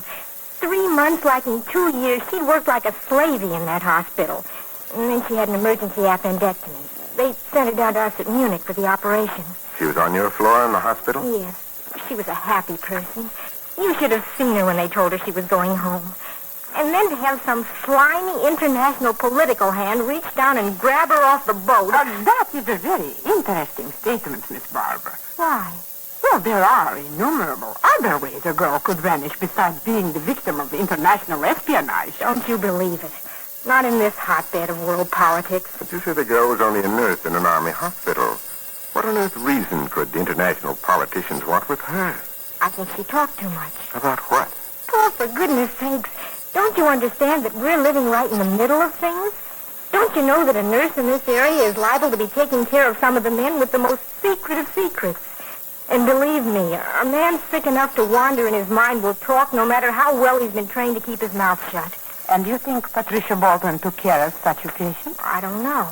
3 months, lacking 2 years, she'd worked like a slavey in that hospital. And then she had an emergency appendectomy. They sent her down to us at Munich for the operation. She was on your floor in the hospital? Yes. She was a happy person. You should have seen her when they told her she was going home. And then to have some slimy international political hand reach down and grab her off the boat. That is a very interesting statement, Miss Barber. Why? Well, there are innumerable other ways a girl could vanish besides being the victim of international espionage. Don't you believe it? Not in this hotbed of world politics. But you said the girl was only a nurse in an army hospital. What on earth reason could the international politicians want with her? I think she talked too much. About what? Oh, for goodness sakes. Don't you understand that we're living right in the middle of things? Don't you know that a nurse in this area is liable to be taking care of some of the men with the most secret of secrets? And believe me, a man sick enough to wander in his mind will talk no matter how well he's been trained to keep his mouth shut. And you think Patricia Baldwin took care of such a patient? I don't know.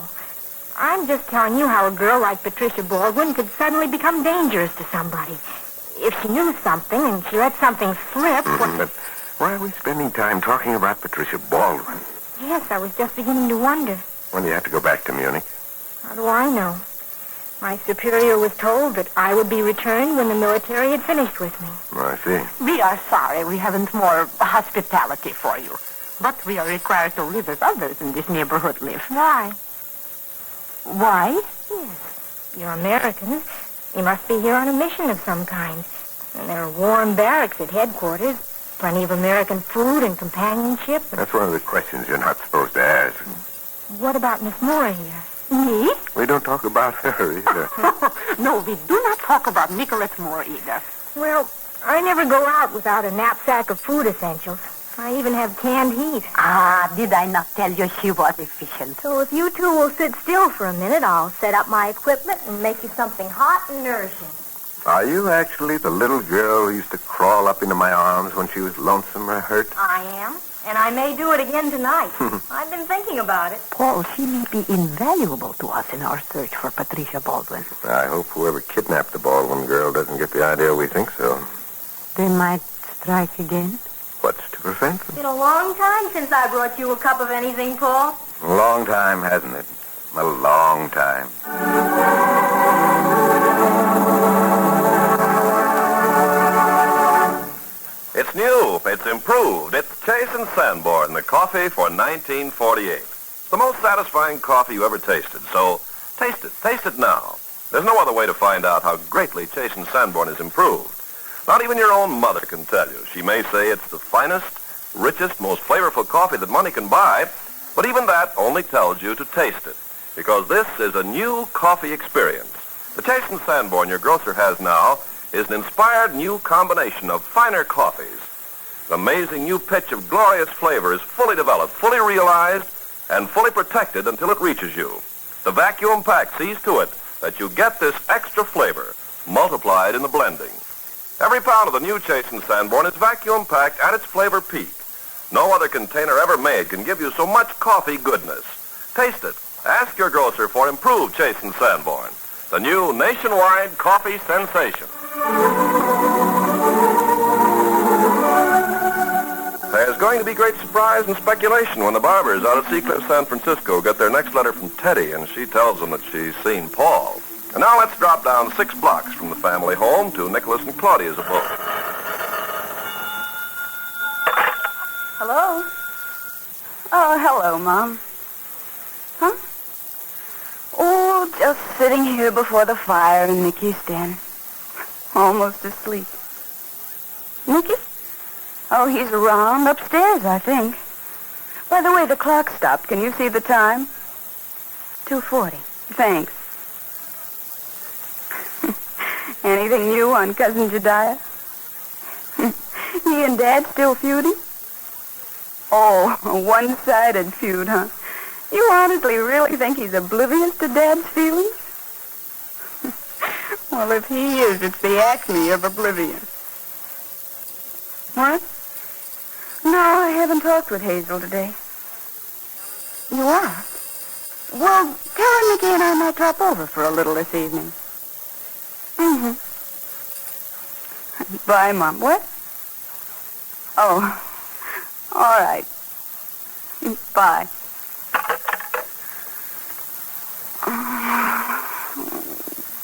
I'm just telling you how a girl like Patricia Baldwin could suddenly become dangerous to somebody. If she knew something and she let something slip... But why are we spending time talking about Patricia Baldwin? Yes, I was just beginning to wonder. When do you have to go back to Munich? How do I know? My superior was told that I would be returned when the military had finished with me. Oh, I see. We are sorry we haven't more hospitality for you. But we are required to live as others in this neighborhood live. Why? Why? Yes. You're Americans. You must be here on a mission of some kind. And there are warm barracks at headquarters, plenty of American food and companionship. That's one of the questions you're not supposed to ask. What about Miss Moore here? Me? We don't talk about her either. No, we do not talk about Nicolette Moore either. Well, I never go out without a knapsack of food essentials. I even have canned heat. Ah, did I not tell you she was efficient? So if you two will sit still for a minute, I'll set up my equipment and make you something hot and nourishing. Are you actually the little girl who used to crawl up into my arms when she was lonesome or hurt? I am, and I may do it again tonight. I've been thinking about it. Paul, she may be invaluable to us in our search for Patricia Baldwin. I hope whoever kidnapped the Baldwin girl doesn't get the idea we think so. They might strike again. What's to prevent them? It's been a long time since I brought you a cup of anything, Paul. A long time, hasn't it? A long time. It's new. It's improved. It's Chase and Sanborn, the coffee for 1948. The most satisfying coffee you ever tasted. So taste it. Taste it now. There's no other way to find out how greatly Chase and Sanborn is improved. Not even your own mother can tell you. She may say it's the finest, richest, most flavorful coffee that money can buy, but even that only tells you to taste it, because this is a new coffee experience. The Chase and Sanborn your grocer has now is an inspired new combination of finer coffees. An amazing new pitch of glorious flavor is fully developed, fully realized, and fully protected until it reaches you. The vacuum pack sees to it that you get this extra flavor multiplied in the blending. Every pound of the new Chase and Sanborn is vacuum packed at its flavor peak. No other container ever made can give you so much coffee goodness. Taste it. Ask your grocer for improved Chase and Sanborn, the new nationwide coffee sensation. There's going to be great surprise and speculation when the Barbers out at Seacliff, San Francisco get their next letter from Teddy, and she tells them that she's seen Paul. And now let's drop down 6 blocks from the family home to Nicholas and Claudia's abode. Hello? Oh, hello, Mom. Huh? Oh, just sitting here before the fire in Nicky's den. Almost asleep. Nicky? Oh, he's around upstairs, I think. By the way, the clock stopped. Can you see the time? 2:40. Thanks. Anything new on Cousin Jediah? He and Dad still feuding? Oh, a one-sided feud, huh? You honestly really think he's oblivious to Dad's feelings? Well, if he is, it's the acme of oblivion. What? No, I haven't talked with Hazel today. You are? Well, tell her Mickey and I might drop over for a little this evening. Mm-hmm. Bye, Mom. What? Oh, all right. Bye. Oh,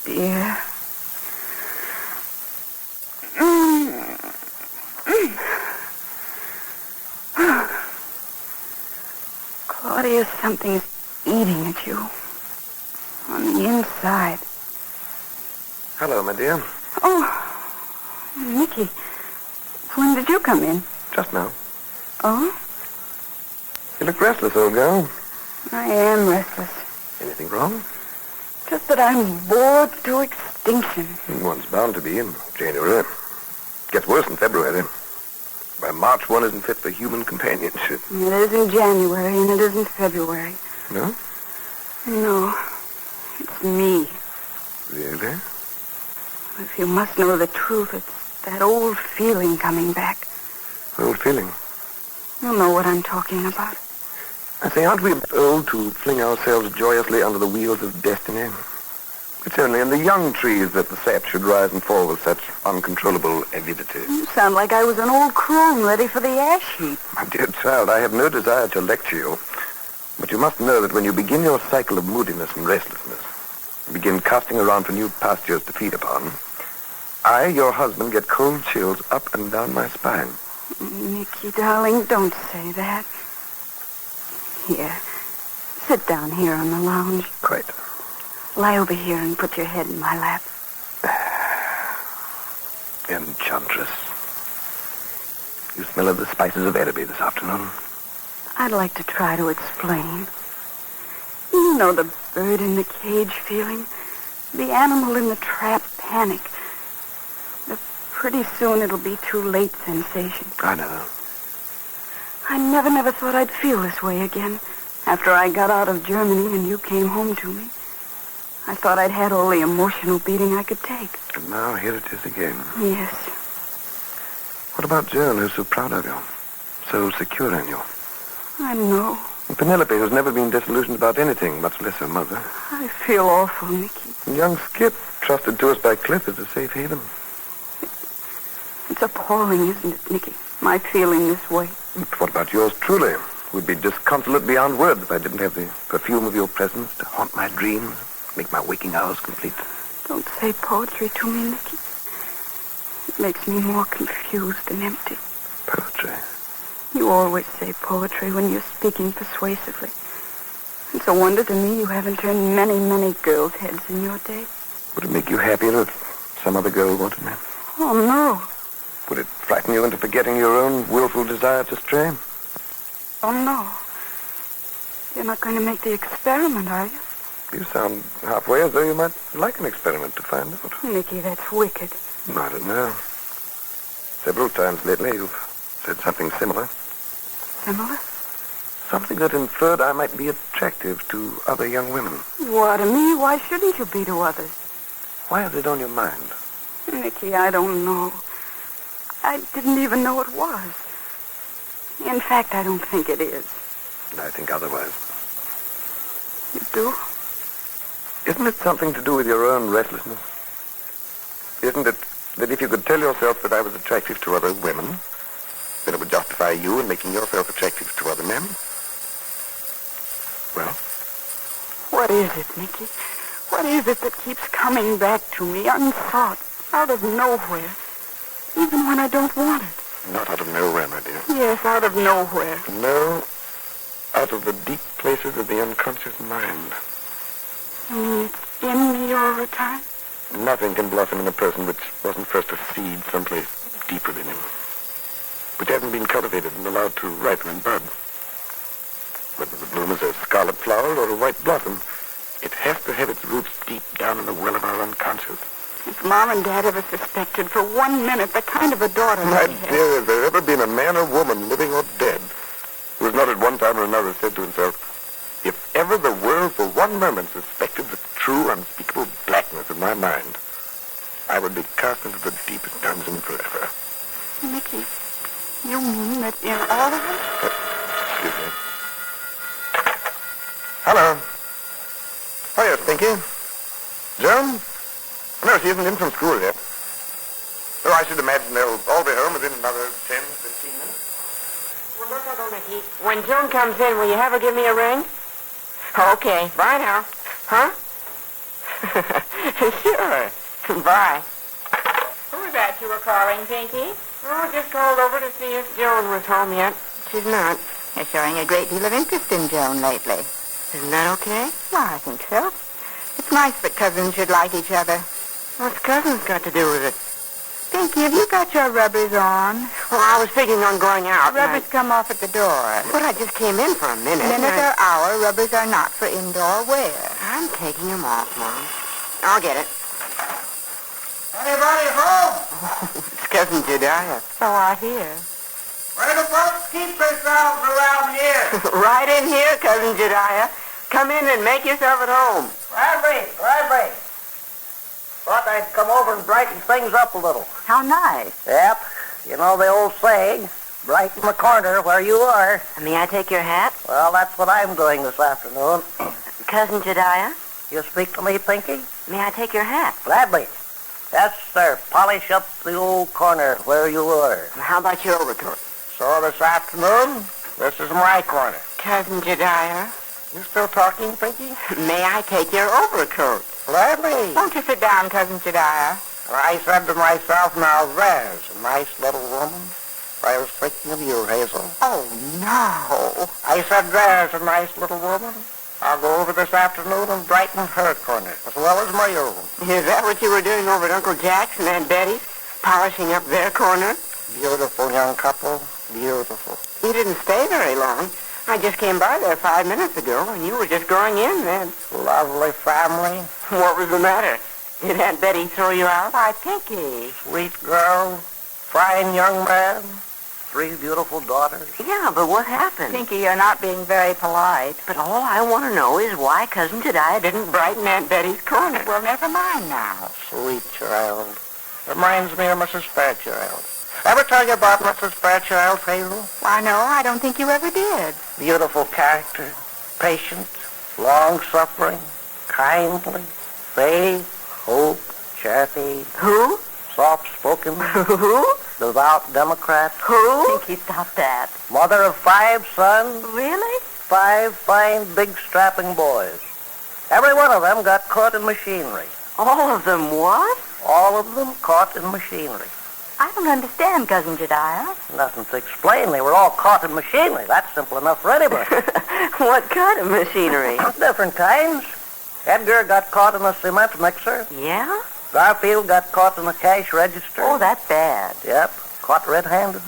dear. Claudia, something's eating at you. On the inside. Hello, my dear. Oh, Mickey. When did you come in? Just now. Oh? You look restless, old girl. I am restless. Anything wrong? Just that I'm bored to extinction. One's bound to be in January. Gets worse in February. By March, one isn't fit for human companionship. It isn't January and it isn't February. No? No. It's me. Really? If you must know the truth, it's that old feeling coming back. Old feeling? You'll know what I'm talking about. I say, aren't we old to fling ourselves joyously under the wheels of destiny? It's only in the young trees that the sap should rise and fall with such uncontrollable avidity. You sound like I was an old crone ready for the ash heap. My dear child, I have no desire to lecture you. But you must know that when you begin your cycle of moodiness and restlessness, and begin casting around for new pastures to feed upon, I, your husband, get cold chills up and down my spine. Mickey, darling, don't say that. Here. Sit down here on the lounge. Quite. Lie over here and put your head in my lap. Enchantress. You smell of the spices of Araby this afternoon. I'd like to try to explain. You know the bird in the cage feeling, the animal in the trap panic, the pretty soon it'll be too late sensation. I know. I never thought I'd feel this way again after I got out of Germany and you came home to me. I thought I'd had all the emotional beating I could take. And now here it is again. Yes. What about Joan, who's so proud of you? So secure in you? I know. And Penelope, who's never been disillusioned about anything, much less her mother. I feel awful, Mickey. And young Skip, trusted to us by Cliff as a safe haven. It's appalling, isn't it, Mickey? My feeling this way. But what about yours truly? Would be disconsolate beyond words if I didn't have the perfume of your presence to haunt my dreams, make my waking hours complete. Don't say poetry to me, Mickey. It makes me more confused and empty. Poetry? You always say poetry when you're speaking persuasively. It's a wonder to me you haven't turned many girls' heads in your day. Would it make you happier if some other girl wanted me? Oh, no. Would it frighten you into forgetting your own willful desire to stray? Oh, no. You're not going to make the experiment, are you? You sound halfway as though you might like an experiment to find out. Mickey, that's wicked. I don't know. Several times lately you've said something similar. Similar? Something that inferred I might be attractive to other young women. What, to me? Why shouldn't you be to others? Why is it on your mind? Mickey, I don't know. I didn't even know it was. In fact, I don't think it is. I think otherwise. You do? Isn't it something to do with your own restlessness? Isn't it that if you could tell yourself that I was attractive to other women, then it would justify you in making yourself attractive to other men? Well? What is it, Mickey? What is it that keeps coming back to me unsought, out of nowhere, even when I don't want it? Not out of nowhere, my dear. Yes, out of nowhere. No, out of the deep places of the unconscious mind. You mean it's in me all the time? Nothing can blossom in a person which wasn't first a seed someplace deeper in him, which hasn't been cultivated and allowed to ripen and bud. Whether the bloom is a scarlet flower or a white blossom, it has to have its roots deep down in the well of our unconscious. If Mom and Dad ever suspected for 1 minute the kind of a daughter My they had. dear, has there ever been a man or woman, living or dead, who has not at one time or another said to himself, if ever the world for 1 moment suspected the true, unspeakable blackness of my mind, I would be cast into the deepest dungeon forever. Mickey, you mean that in all of them? Excuse me. Hello. Oh, yes, Pinky. Joan? No, she isn't in from school yet. So I should imagine they'll all be home within another 10, 15 minutes. Well, look, Uncle Mickey. When Joan comes in, will you have her give me a ring? Okay. Bye now. Huh? Sure. Bye. Who was that you were calling, Pinky? Oh, just called over to see if Joan was home yet. She's not. You're showing a great deal of interest in Joan lately. Isn't that okay? Well, I think so. It's nice that cousins should like each other. What's cousins got to do with it? Pinky, have you got your rubbers on? Well, I was figuring on going out. Rubbers come off at the door. But I just came in for a minute. Minute or hour, rubbers are not for indoor wear. I'm taking them off, Mom. I'll get it. Anybody home? It's Cousin Jedediah. So I hear. Where do folks keep themselves around here? Right in here, Cousin Jedediah. Come in and make yourself at home. Library. Thought I'd come over and brighten things up a little. How nice. Yep. You know the old saying, brighten the corner where you are. May I take your hat? Well, that's what I'm doing this afternoon. Cousin Jedediah? You speak to me, Pinky? May I take your hat? Gladly. Yes, sir. Polish up the old corner where you are. How about your overcoat? So this afternoon, this is my corner. Cousin Jedediah? You still talking, Pinky? May I take your overcoat? Gladly. Won't you sit down, Cousin Jedediah? I said to myself, now there's a nice little woman. I was thinking of you, Hazel. Oh, no. I said there's a nice little woman. I'll go over this afternoon and brighten her corner, as well as my own. Is that what you were doing over at Uncle Jack's and Aunt Betty's? Polishing up their corner? Beautiful young couple. Beautiful. You didn't stay very long. I just came by there 5 minutes ago, and you were just going in then. Lovely family. What was the matter? Did Aunt Betty throw you out? Why, Pinky. Sweet girl. Fine young man. 3 beautiful daughters. Yeah, but what happened? Pinky, you're not being very polite. But all I want to know is why Cousin Jedediah didn't brighten Aunt Betty's corner. Well, never mind now. Sweet child. Reminds me of Mrs. Fairchild. Ever tell you about Mrs. Fairchild, Hazel? Why, no, I don't think you ever did. Beautiful character. Patient. Long-suffering. Kindly. Faith. Hope. Charity. Who? Soft-spoken. Who? Devout Democrat. Who? Pinky, stop that. Mother of 5 sons. Really? 5 fine, big, strapping boys. Every one of them got caught in machinery. All of them what? All of them caught in machinery. I don't understand, Cousin Jedediah. Nothing to explain. They were all caught in machinery. That's simple enough for anybody. What kind of machinery? Different kinds. Edgar got caught in a cement mixer. Yeah? Garfield got caught in a cash register. Oh, that's bad. Yep, caught red-handed.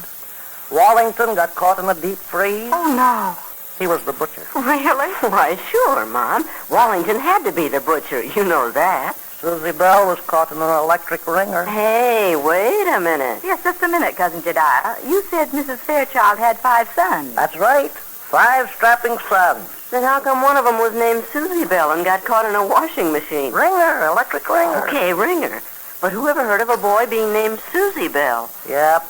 Wallington got caught in a deep freeze. Oh, no. He was the butcher. Really? Why, sure, Mom. Wallington had to be the butcher. You know that. Susie Bell was caught in an electric wringer. Hey, wait a minute. Yes, just a minute, Cousin Jedediah. You said Mrs. Fairchild had 5 sons. That's right. 5 strapping sons. Then how come one of them was named Susie Bell and got caught in a washing machine? Ringer, electric ringer. Okay, Ringer. But who ever heard of a boy being named Susie Bell? Yep.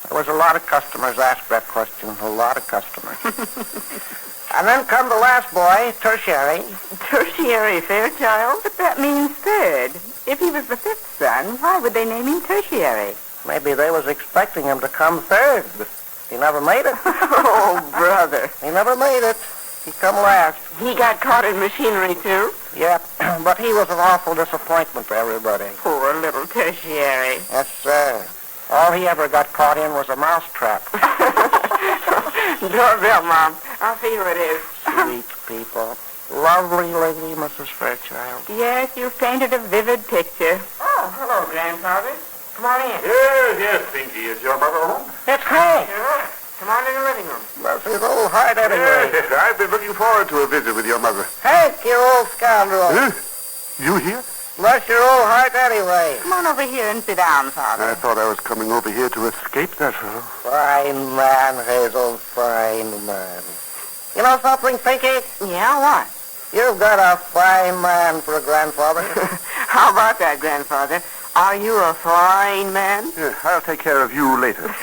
There was a lot of customers asked that question. A lot of customers. And then come the last boy, Tertiary. Tertiary Fairchild? But that means third. If he was the 5th son, why would they name him Tertiary? Maybe they was expecting him to come third, but he never made it. Oh, brother. He never made it. He come last. He got caught in machinery, too? Yep, but he was an awful disappointment to everybody. Poor little Tertiary. Yes, sir. All he ever got caught in was a mousetrap. Doorbell, Mom. I'll see who it is. Sweet people. Lovely lady, Mrs. Fairchild. Yes, you painted a vivid picture. Oh, hello, Grandfather. Come on in. Yes, Pinky. Is your mother home? It's Hank. Sure. Come on in the living room. Bless his old heart anyway. Yes, I've been looking forward to a visit with your mother. Hank, you old scoundrel. Huh? You here? Bless your old heart anyway. Come on over here and sit down, Father. I thought I was coming over here to escape that fellow. Fine man, Hazel, fine man. You know something, Pinky? Yeah, what? You've got a fine man for a grandfather. How about that, Grandfather? Are you a fine man? Yeah, I'll take care of you later.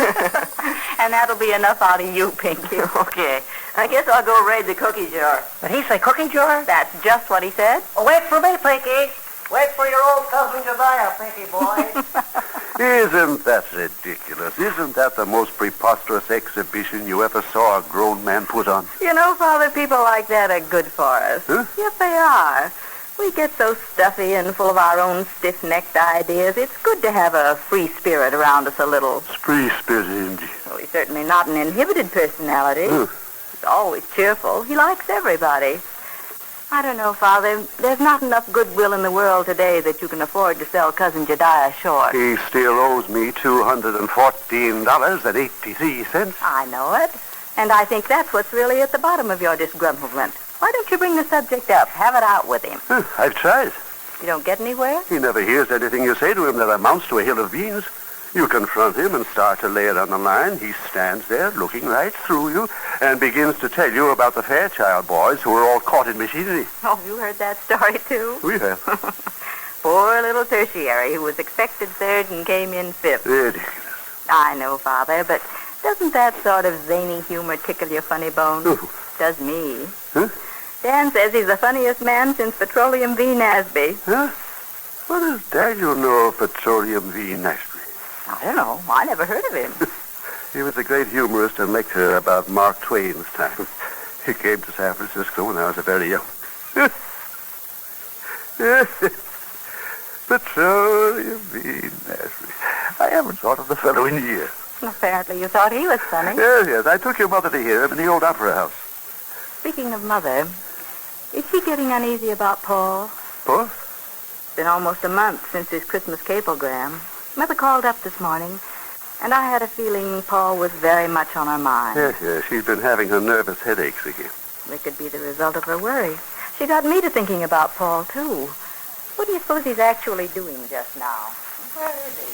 And that'll be enough out of you, Pinky. Okay. I guess I'll go raid the cookie jar. Did he say cookie jar? That's just what he said. Oh, wait for me, Pinky. Wait for your old cousin Josiah, Pinky boy. Isn't that ridiculous? Isn't that the most preposterous exhibition you ever saw a grown man put on? You know, Father, people like that are good for us. Huh? Yes, they are. We get so stuffy and full of our own stiff-necked ideas. It's good to have a free spirit around us a little. Free spirit, indeed. Well, he's certainly not an inhibited personality. He's always cheerful. He likes everybody. I don't know, Father. There's not enough goodwill in the world today that you can afford to sell Cousin Jediah short. He still owes me $214.83. I know it. And I think that's what's really at the bottom of your disgruntlement. Why don't you bring the subject up? Have it out with him. I've tried. You don't get anywhere? He never hears anything you say to him that amounts to a hill of beans. You confront him and start to lay it on the line. He stands there looking right through you and begins to tell you about the Fairchild boys who were all caught in machinery. Oh, you heard that story, too? We have. Poor little tertiary who was expected third and came in fifth. Ridiculous. I know, Father, but doesn't that sort of zany humor tickle your funny bone? Does me. Huh? Dan says he's the funniest man since Petroleum V. Nasby. Huh? What does Daniel know of Petroleum V. Nasby? I don't know. I never heard of him. He was a great humorist and lecturer about Mark Twain's time. He came to San Francisco when I was a very young. Petroleum V. Nasby. I haven't thought of the fellow in years. Apparently you thought he was funny. Yes. I took your mother to hear him in the old opera house. Speaking of Mother, is she getting uneasy about Paul? Paul? It's been almost a month since his Christmas cablegram. Mother called up this morning, and I had a feeling Paul was very much on her mind. Yes. She's been having her nervous headaches again. It could be the result of her worry. She got me to thinking about Paul, too. What do you suppose he's actually doing just now? Where is he?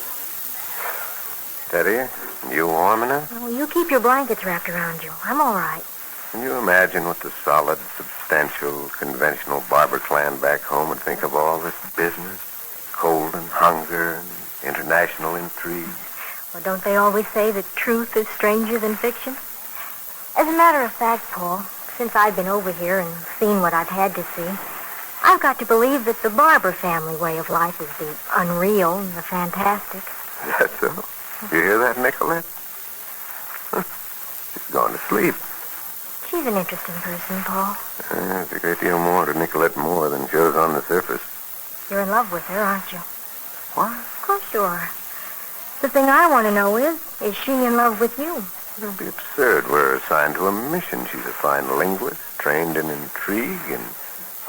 Teddy, you warm enough? Oh, you keep your blankets wrapped around you. I'm all right. Can you imagine what the solid, substantial, conventional barber clan back home would think of all this business? Cold and hunger and international intrigue. Well, don't they always say that truth is stranger than fiction? As a matter of fact, Paul, since I've been over here and seen what I've had to see, I've got to believe that the Barber family way of life is the unreal and the fantastic. That's so. You hear that, Nicolette? She's gone to sleep. She's an interesting person, Paul. There's a great deal more to Nicolette Moore than shows on the surface. You're in love with her, aren't you? What? Of course you are. The thing I want to know is she in love with you? It'll be absurd. We're assigned to a mission. She's a fine linguist, trained in intrigue, and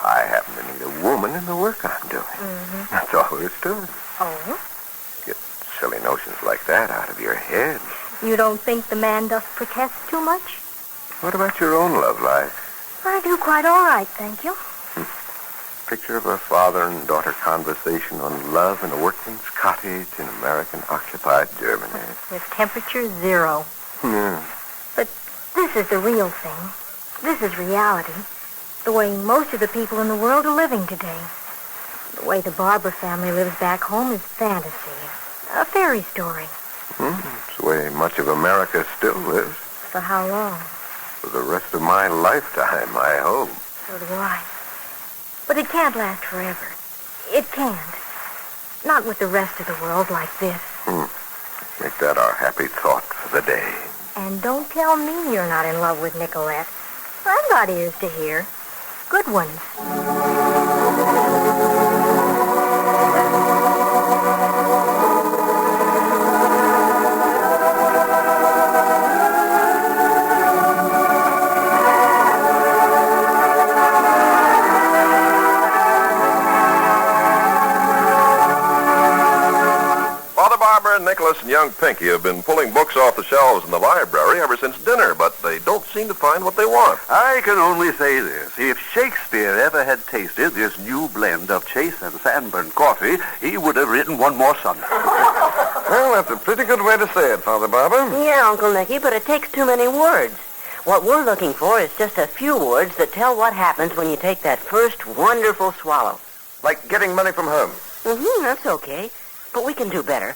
I happen to need a woman in the work I'm doing. Mm-hmm. That's all there is to it. Oh? Get silly notions like that out of your head. You don't think the man doth protest too much? What about your own love life? I do quite all right, thank you. Picture of a father and daughter conversation on love in a workman's cottage in American-occupied Germany. With temperature 0. Yeah. But this is the real thing. This is reality. The way most of the people in the world are living today. The way the Barber family lives back home is fantasy. A fairy story. It's the way much of America still lives. For how long? For the rest of my lifetime, I hope. So do I. But it can't last forever. It can't. Not with the rest of the world like this. Make that our happy thought for the day. And don't tell me you're not in love with Nicolette. I've got ears to hear. Good ones. Nicholas, and young Pinky have been pulling books off the shelves in the library ever since dinner, but they don't seem to find what they want. I can only say this. If Shakespeare ever had tasted this new blend of Chase and Sanborn coffee, he would have written one more sonnet. Well, that's a pretty good way to say it, Father Barber. Yeah, Uncle Nicky, but it takes too many words. What we're looking for is just a few words that tell what happens when you take that first wonderful swallow. Like getting money from home. That's okay. But we can do better.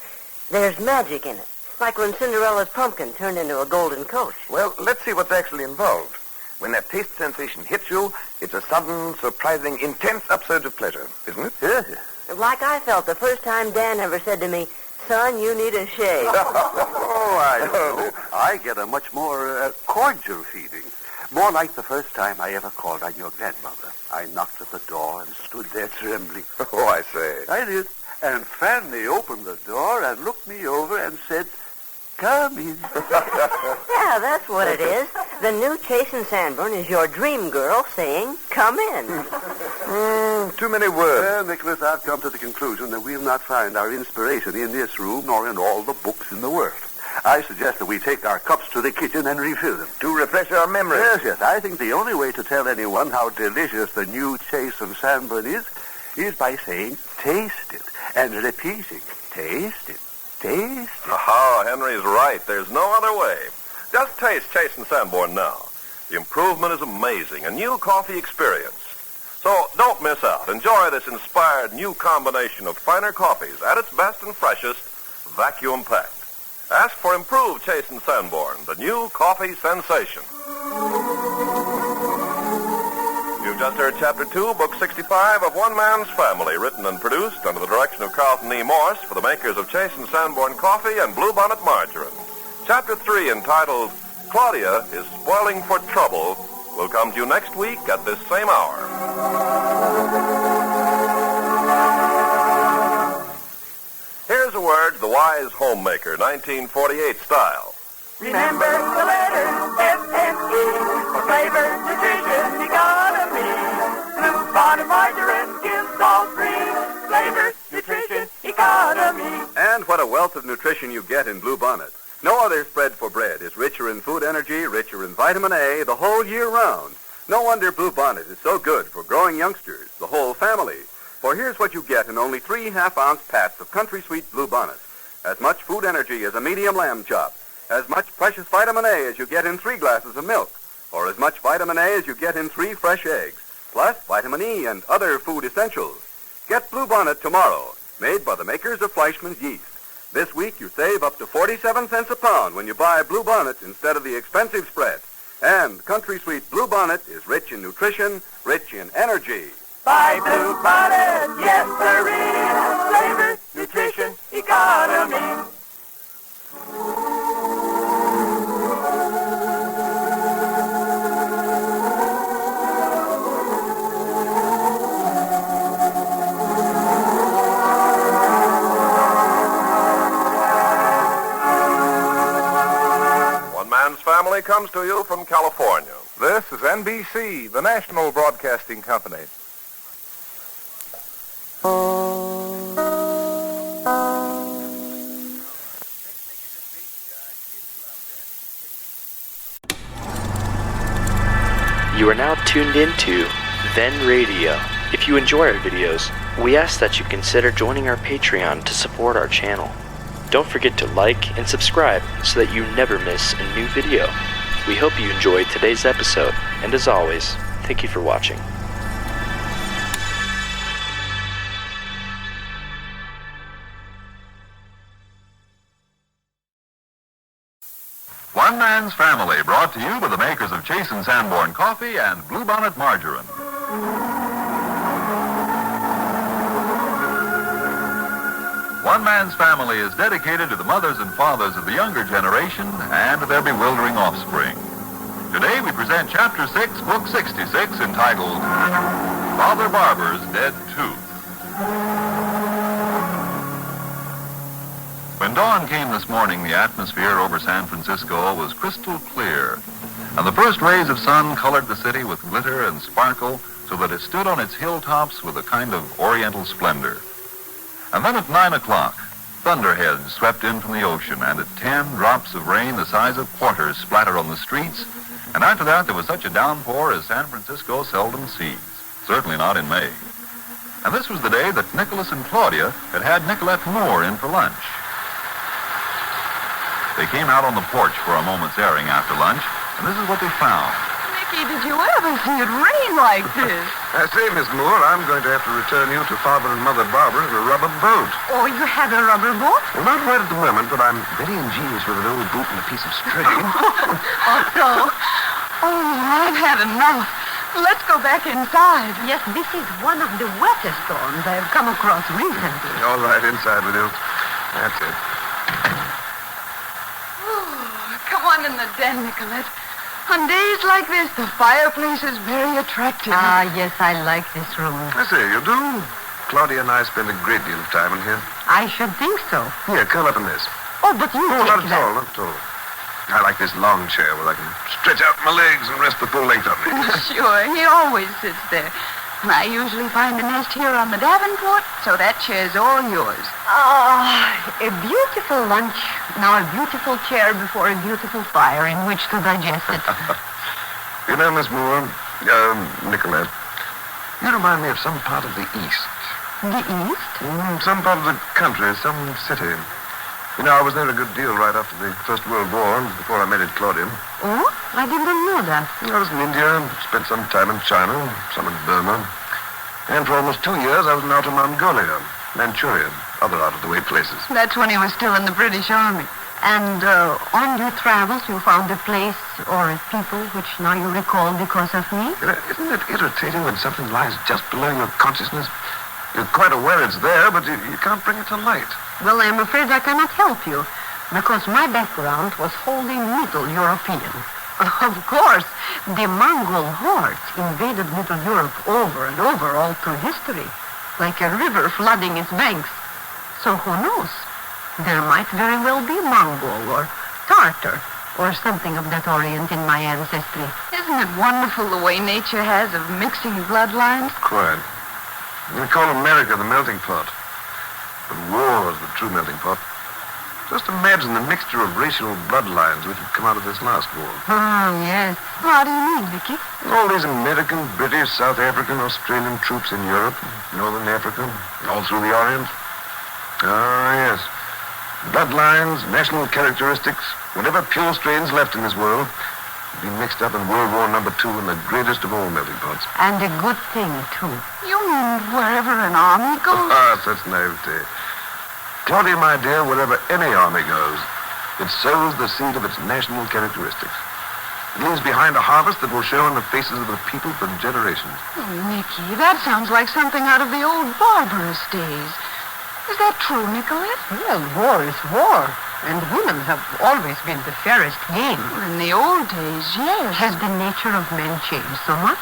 There's magic in it. Like when Cinderella's pumpkin turned into a golden coach. Well, let's see what's actually involved. When that taste sensation hits you, it's a sudden, surprising, intense upsurge of pleasure, isn't it? Yes. Like I felt the first time Dan ever said to me, "Son, you need a shave." Oh, I know. I get a much more cordial feeling. More like the first time I ever called on your grandmother. I knocked at the door and stood there trembling. Oh, I say. I did. And Fanny opened the door and looked me over and said, "Come in." Yeah, that's what it is. The new Chase and Sanborn is your dream girl saying, "Come in." Too many words. Well, Nicholas, I've come to the conclusion that we'll not find our inspiration in this room nor in all the books in the world. I suggest that we take our cups to the kitchen and refill them. To refresh our memory. Yes. I think the only way to tell anyone how delicious the new Chase and Sanborn is by saying, "Taste it," and repeating, "Taste it, taste it." Aha, Henry's right. There's no other way. Just taste Chase and Sanborn now. The improvement is amazing. A new coffee experience. So don't miss out. Enjoy this inspired new combination of finer coffees at its best and freshest, vacuum-packed. Ask for improved Chase and Sanborn, the new coffee sensation. You've just heard Chapter 2, Book 65 of One Man's Family, written and produced under the direction of Carlton E. Morse for the makers of Chase and Sanborn Coffee and Bluebonnet Margarine. Chapter 3, entitled Claudia is Spoiling for Trouble, will come to you next week at this same hour. Here's a word, the Wise Homemaker, 1948 style. Remember the letter F-F-E for flavor, nutrition, economy. Bluebonnet margarine gives all three. Flavor, nutrition, economy. And what a wealth of nutrition you get in Bluebonnet. No other spread for bread is richer in food energy, richer in vitamin A, the whole year round. No wonder Bluebonnet is so good for growing youngsters, the whole family. For here's what you get in only 3 half-ounce pats of Country Sweet Bluebonnet. As much food energy as a medium lamb chop, as much precious vitamin A as you get in 3 glasses of milk, or as much vitamin A as you get in 3 fresh eggs, plus vitamin E and other food essentials. Get Bluebonnet tomorrow, made by the makers of Fleischmann's yeast. This week you save up to 47 cents a pound when you buy Bluebonnet instead of the expensive spread. And Country Sweet Bluebonnet is rich in nutrition, rich in energy. Buy Bluebonnet, yes sirree. Flavor, nutrition, economy. Family comes to you from California. This is NBC, the national broadcasting company. You are now tuned into Then Radio. If you enjoy our videos, we ask that you consider joining our Patreon to support our channel. Don't forget to like and subscribe so that you never miss a new video. We hope you enjoyed today's episode, and as always, thank you for watching. One Man's Family, brought to you by the makers of Chase and Sanborn Coffee and Bluebonnet Margarine. One Man's Family is dedicated to the mothers and fathers of the younger generation and to their bewildering offspring. Today we present Chapter 6, Book 66, entitled Father Barber's Dead Tooth. When dawn came this morning, the atmosphere over San Francisco was crystal clear, and the first rays of sun colored the city with glitter and sparkle so that it stood on its hilltops with a kind of oriental splendor. And then at 9 o'clock, Thunderheads swept in from the ocean, and at 10 drops of rain the size of quarters splattered on the streets. And after that, there was such a downpour as San Francisco seldom sees, certainly not in May. And this was the day that Nicholas and Claudia had Nicolette Moore in for lunch. They came out on the porch for a moment's airing after lunch, and this is what they found. Mickey, did you ever see it rain like this? I say, Miss Moore, I'm going to have to return you to Father and Mother Barbara in a rubber boat. Oh, you have a rubber boat? Well, not right at the moment, but I'm very ingenious with an old boot and a piece of string. Oh, I've had enough. Let's go back inside. Yes, this is one of the wettest storms I have come across recently. All right, inside with you. That's it. Oh, come on in the den, Nicolette. On days like this, the fireplace is very attractive. Ah, yes, I like this room. I say, you do? Claudia and I spend a great deal of time in here. I should think so. Here, curl up in this. Oh, but you... No, not at all, not at all. I like this long chair where I can stretch out my legs and rest the full length of me. Sure, he always sits there. And I usually find a nest here on the Davenport, so that chair's all yours. A beautiful lunch. Now a beautiful chair before a beautiful fire in which to digest it. You know, Miss Moore, Nicolette, you remind me of some part of the East. The East? Some part of the country, some city. You know, I was there a good deal right after the First World War, before I married Claudia. Oh? I didn't know that. I was in India, spent some time in China, some in Burma. And for almost 2 years, I was in Outer Mongolia, Manchuria, other out-of-the-way places. That's when he was still in the British Army. And on your travels, you found a place or a people which now you recall because of me? Isn't it irritating when something lies just below your consciousness? You're quite aware it's there, but you can't bring it to light. Well, I'm afraid I cannot help you, because my background was wholly Middle European. Of course, the Mongol hordes invaded Middle Europe over and over all through history, like a river flooding its banks. So who knows? There might very well be Mongol or Tartar or something of that orient in my ancestry. Isn't it wonderful the way nature has of mixing bloodlines? Quite. We call America the melting pot. But war is the true melting pot. Just imagine the mixture of racial bloodlines which have come out of this last war. Yes. What do you mean, Vicky? All these American, British, South African, Australian troops in Europe, Northern Africa, all through the Orient. Yes. Bloodlines, national characteristics, whatever pure strains left in this world, have been mixed up in World War II in the greatest of all melting pots. And a good thing, too. You mean wherever an army goes? Such naivete. Claudia, my dear, wherever any army goes, it sows the seed of its national characteristics. It leaves behind a harvest that will show on the faces of the people for generations. Oh, Nicky, that sounds like something out of the old barbarous days. Is that true, Nicolette? Well, war is war, and women have always been the fairest game. In the old days, yes. Has the nature of men changed so much?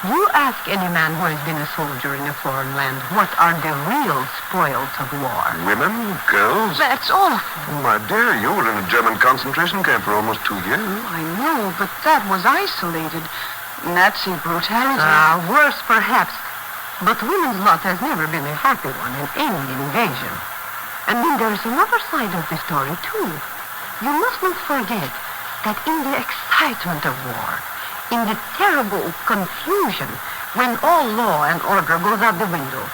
You ask any man who has been a soldier in a foreign land, what are the real spoils of war? Women, girls. That's awful. Oh, my dear, you were in a German concentration camp for almost 2 years. I know, but that was isolated. Nazi brutality. Worse perhaps. But women's lot has never been a happy one in any invasion. And then there's another side of the story, too. You must not forget that in the excitement of war, in the terrible confusion, when all law and order goes out the window,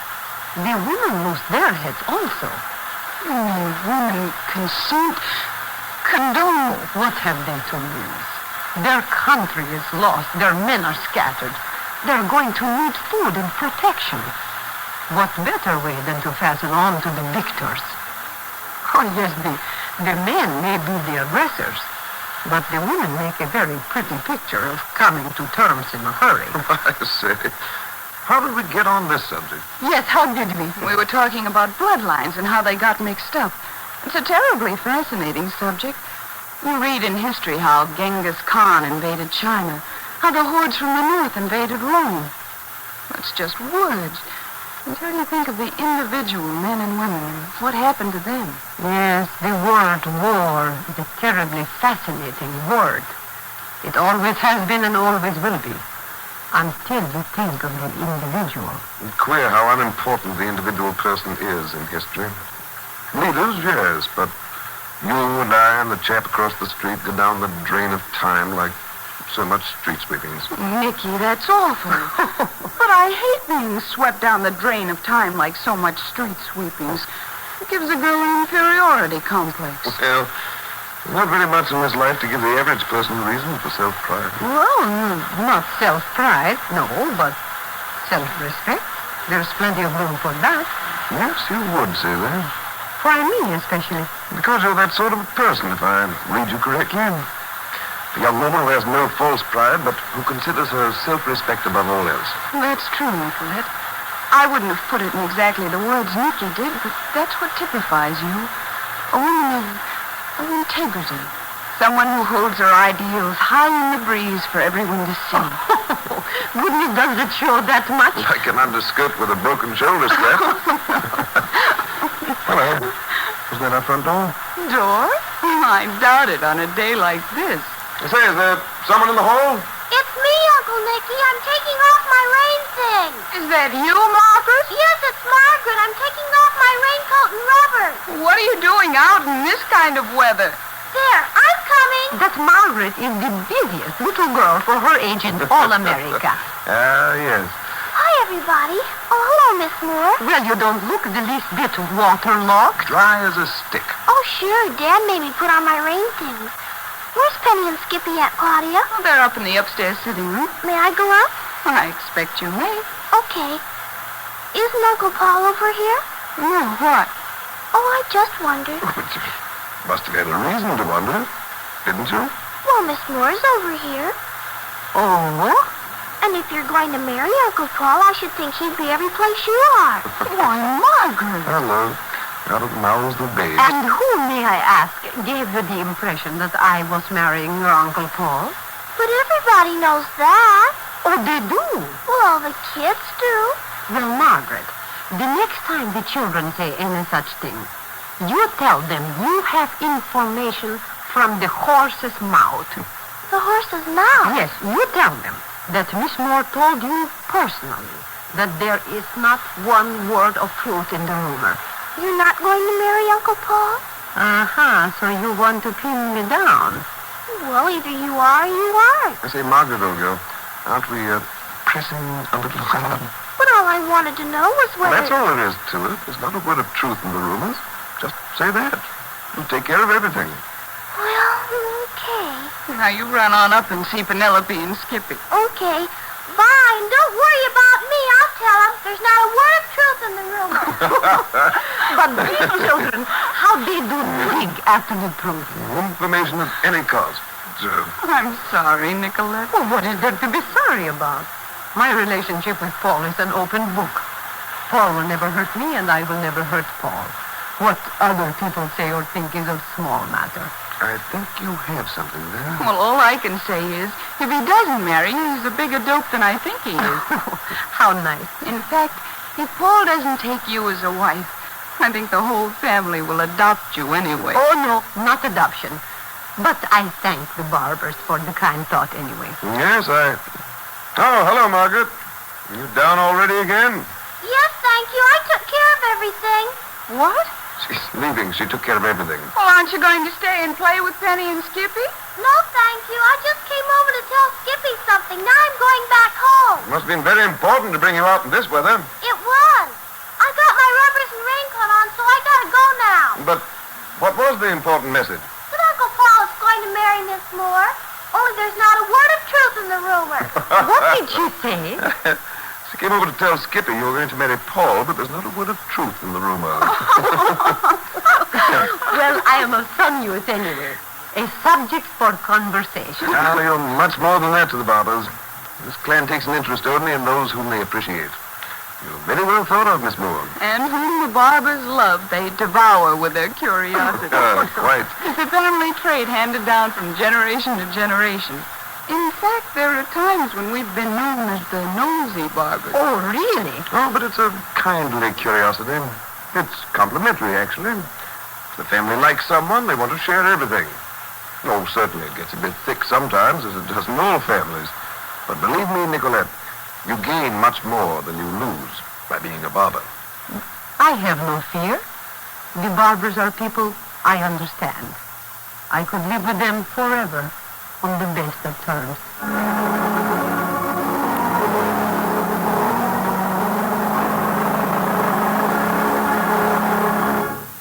the women lose their heads also. Women condone. What have they to lose? Their country is lost. Their men are scattered. They're going to need food and protection. What better way than to fasten on to the victors? Oh, yes, the men may be the aggressors, but the women make a very pretty picture of coming to terms in a hurry. I say, how did we get on this subject? Yes, how did we? We were talking about bloodlines and how they got mixed up. It's a terribly fascinating subject. You read in history how Genghis Khan invaded China, how the hordes from the north invaded Rome. That's just words. Until you think of the individual men and women and what happened to them. Yes, the word war is a terribly fascinating word. It always has been and always will be, until you think of the individual. It's queer how unimportant the individual person is in history. Leaders, yes, but you and I and the chap across the street go down the drain of time like so much street sweepings. Nicky, that's awful. But I hate being swept down the drain of time like so much street sweepings. It gives a girl an inferiority complex. Well, not very much in this life to give the average person reason for self-pride. Well, not self-pride, no, but self-respect. There's plenty of room for that. Yes, you would say that. Why me, especially? Because you're that sort of a person, if I read you correctly. A young woman who has no false pride, but who considers her self-respect above all else. That's true, Nicolette. I wouldn't have put it in exactly the words Nicky did, but that's what typifies you. A woman of integrity. Someone who holds her ideals high in the breeze for everyone to see. Goodness, does it show that much? Like an underskirt with a broken shoulder strap. Hello. Is that our front door? Door? I doubt it on a day like this. Say, is there someone in the hall? It's me, Uncle Nicky. I'm taking off my rain thing. Is that you, Margaret? Yes, it's Margaret. I'm taking off my raincoat and rubbers. What are you doing out in this kind of weather? There, I'm coming. That Margaret is the busiest little girl for her age in all America. Yes. Hi, everybody. Oh, hello, Miss Moore. Well, you don't look the least bit waterlogged. Dry as a stick. Oh, sure. Dad made me put on my rain things. Where's Penny and Skippy at, Claudia? Oh, they're up in the upstairs sitting room. May I go up? I expect you may. Okay. Isn't Uncle Paul over here? No, what? Oh, I just wondered. Must have had a reason to wonder, didn't you? Well, Miss Moore's over here. Oh? And if you're going to marry Uncle Paul, I should think he'd be every place you are. Why, Margaret. Hello. Out of the mouths of babes. And who, may I ask, gave you the impression that I was marrying your Uncle Paul? But everybody knows that. Oh, they do? Well, the kids do. Well, Margaret, the next time the children say any such thing, you tell them you have information from the horse's mouth. The horse's mouth? Yes, you tell them that Miss Moore told you personally that there is not one word of truth in the rumor. You're not going to marry Uncle Paul? So you want to pin me down? Well, either you are or you aren't. I say, Margaret, old girl, aren't we pressing a little hard? But all I wanted to know was whether... That's all there is to it. There's not a word of truth in the rumors. Just say that. You'll take care of everything. Well, okay. Now you run on up and see Penelope and Skippy. Okay. Bye, and don't worry about me. I'll tell them there's not a word of truth in the rumor. But these children, how they do dig after the truth. Information at any cost. I'm sorry, Nicolette. Well, what is there to be sorry about? My relationship with Paul is an open book. Paul will never hurt me, and I will never hurt Paul. What other people say or think is a small matter. I think you have something there. Well, all I can say is, if he doesn't marry you, he's a bigger dope than I think he is. How nice. In fact, if Paul doesn't take you as a wife, I think the whole family will adopt you anyway. Oh, no, not adoption. But I thank the Barbers for the kind thought anyway. Yes, Oh, hello, Margaret. You down already again? Yes, thank you. I took care of everything. What? She's leaving. She took care of everything. Well, aren't you going to stay and play with Penny and Skippy? No, thank you. I just came over to tell Skippy something. Now I'm going back home. It must have been very important to bring you out in this weather. It was. I got my rubbers and raincoat on, so I gotta go now. But what was the important message? That Uncle Paul is going to marry Miss Moore. Only there's not a word of truth in the rumor. What did she say? She came over to tell Skippy you were going to marry Paul, but there's not a word of truth in the rumor. Well, I am of some use anyway. A subject for conversation. Now, you're much more than that to the Barbers. This clan takes an interest only in those whom they appreciate. You're very well thought of, Miss Moore. And whom the Barbers love, they devour with their curiosity. Quite. It's a family trait handed down from generation to generation. In fact, there are times when we've been known as the nosy Barbers. Oh, really? Oh, but it's a kindly curiosity. It's complimentary, actually. If the family likes someone, they want to share everything. Oh, certainly it gets a bit thick sometimes, as it does in all families. But believe me, Nicolette, you gain much more than you lose by being a barber. I have no fear. The Barbers are people I understand. I could live with them forever on the best of terms.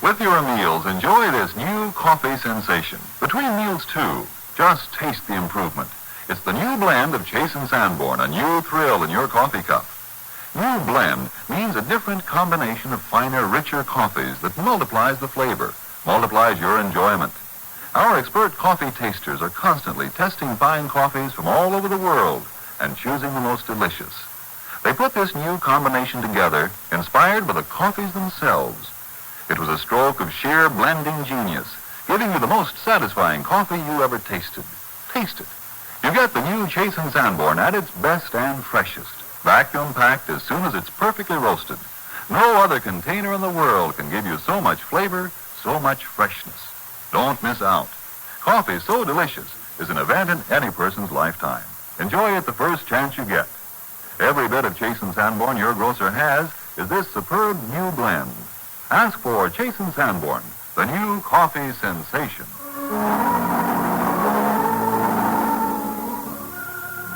With your meals, enjoy this new coffee sensation. Between meals, too, just taste the improvement. It's the new blend of Chase and Sanborn, a new thrill in your coffee cup. New blend means a different combination of finer, richer coffees that multiplies the flavor, multiplies your enjoyment. Our expert coffee tasters are constantly testing fine coffees from all over the world and choosing the most delicious. They put this new combination together, inspired by the coffees themselves. It was a stroke of sheer blending genius, giving you the most satisfying coffee you ever tasted. Taste it. You get the new Chase and Sanborn at its best and freshest, vacuum packed as soon as it's perfectly roasted. No other container in the world can give you so much flavor, so much freshness. Don't miss out. Coffee so delicious is an event in any person's lifetime. Enjoy it the first chance you get. Every bit of Chase and Sanborn your grocer has is this superb new blend. Ask for Chase and Sanborn, the new coffee sensation.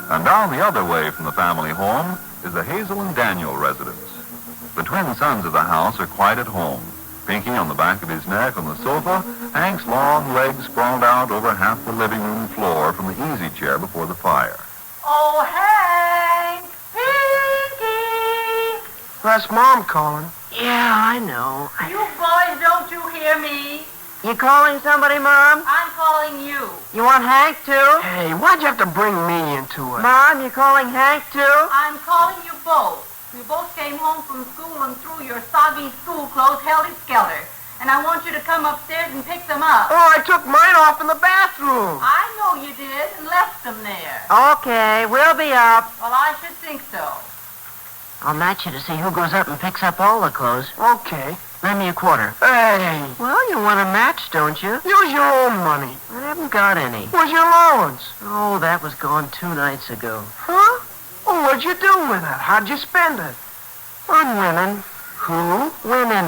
And down the other way from the family home is the Hazel and Daniel residence. The twin sons of the house are quite at home. Pinky on the back of his neck on the sofa, Hank's long legs sprawled out over half the living room floor from the easy chair before the fire. Oh, Hank! Pinky! That's Mom calling. Yeah, I know. You boys, don't you hear me? You calling somebody, Mom? I'm calling you. You want Hank, too? Hey, why'd you have to bring me into it? Mom, you calling Hank, too? I'm calling you both. We both came home from school and threw your soggy school clothes helter-skelter. And I want you to come upstairs and pick them up. Oh, I took mine off in the bathroom. I know you did and left them there. Okay, we'll be up. Well, I should think so. I'll match you to see who goes up and picks up all the clothes. Okay. Lend me a quarter. Hey. Well, you want a match, don't you? Use your own money. I haven't got any. Where's your allowance? Oh, that was gone 2 nights ago. Huh? Well, what'd you do with it? How'd you spend it? On women. Who? Women.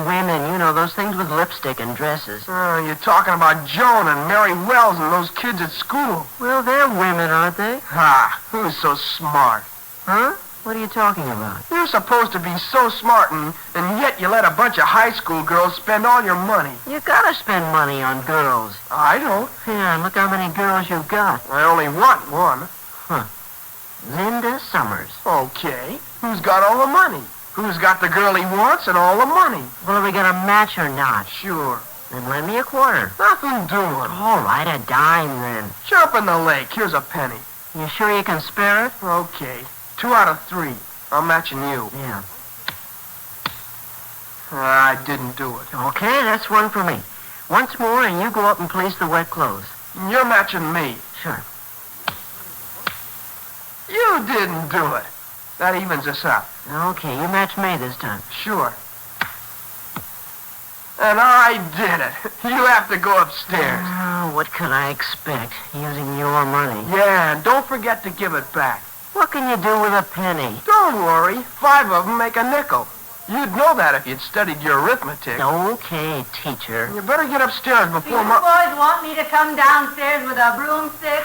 You know, those things with lipstick and dresses. Oh, you're talking about Joan and Mary Wells and those kids at school. Well, they're women, aren't they? Ha! Who's so smart? Huh? What are you talking about? You're supposed to be so smart, and yet you let a bunch of high school girls spend all your money. You gotta spend money on girls. I don't. Yeah, and look how many girls you've got. I only want one. Huh. Linda Summers. Okay. Who's got all the money? Who's got the girl he wants and all the money? Well, are we gonna match or not? Sure. Then lend me a quarter. Nothing doing. All right, a dime then. Jump in the lake. Here's a penny. You sure you can spare it? Okay. 2 out of 3. I'm matching you. Yeah. I didn't do it. Okay, that's one for me. Once more, and you go up and place the wet clothes. You're matching me. Sure. You didn't do it. That evens us out. Okay, you match me this time. Sure. And I did it. You have to go upstairs. Oh, what could I expect, using your money? Yeah, and don't forget to give it back. What can you do with a penny? Don't worry. 5 of them make a nickel. You'd know that if you'd studied your arithmetic. Okay, teacher. You better get upstairs before you boys want me to come downstairs with a broomstick?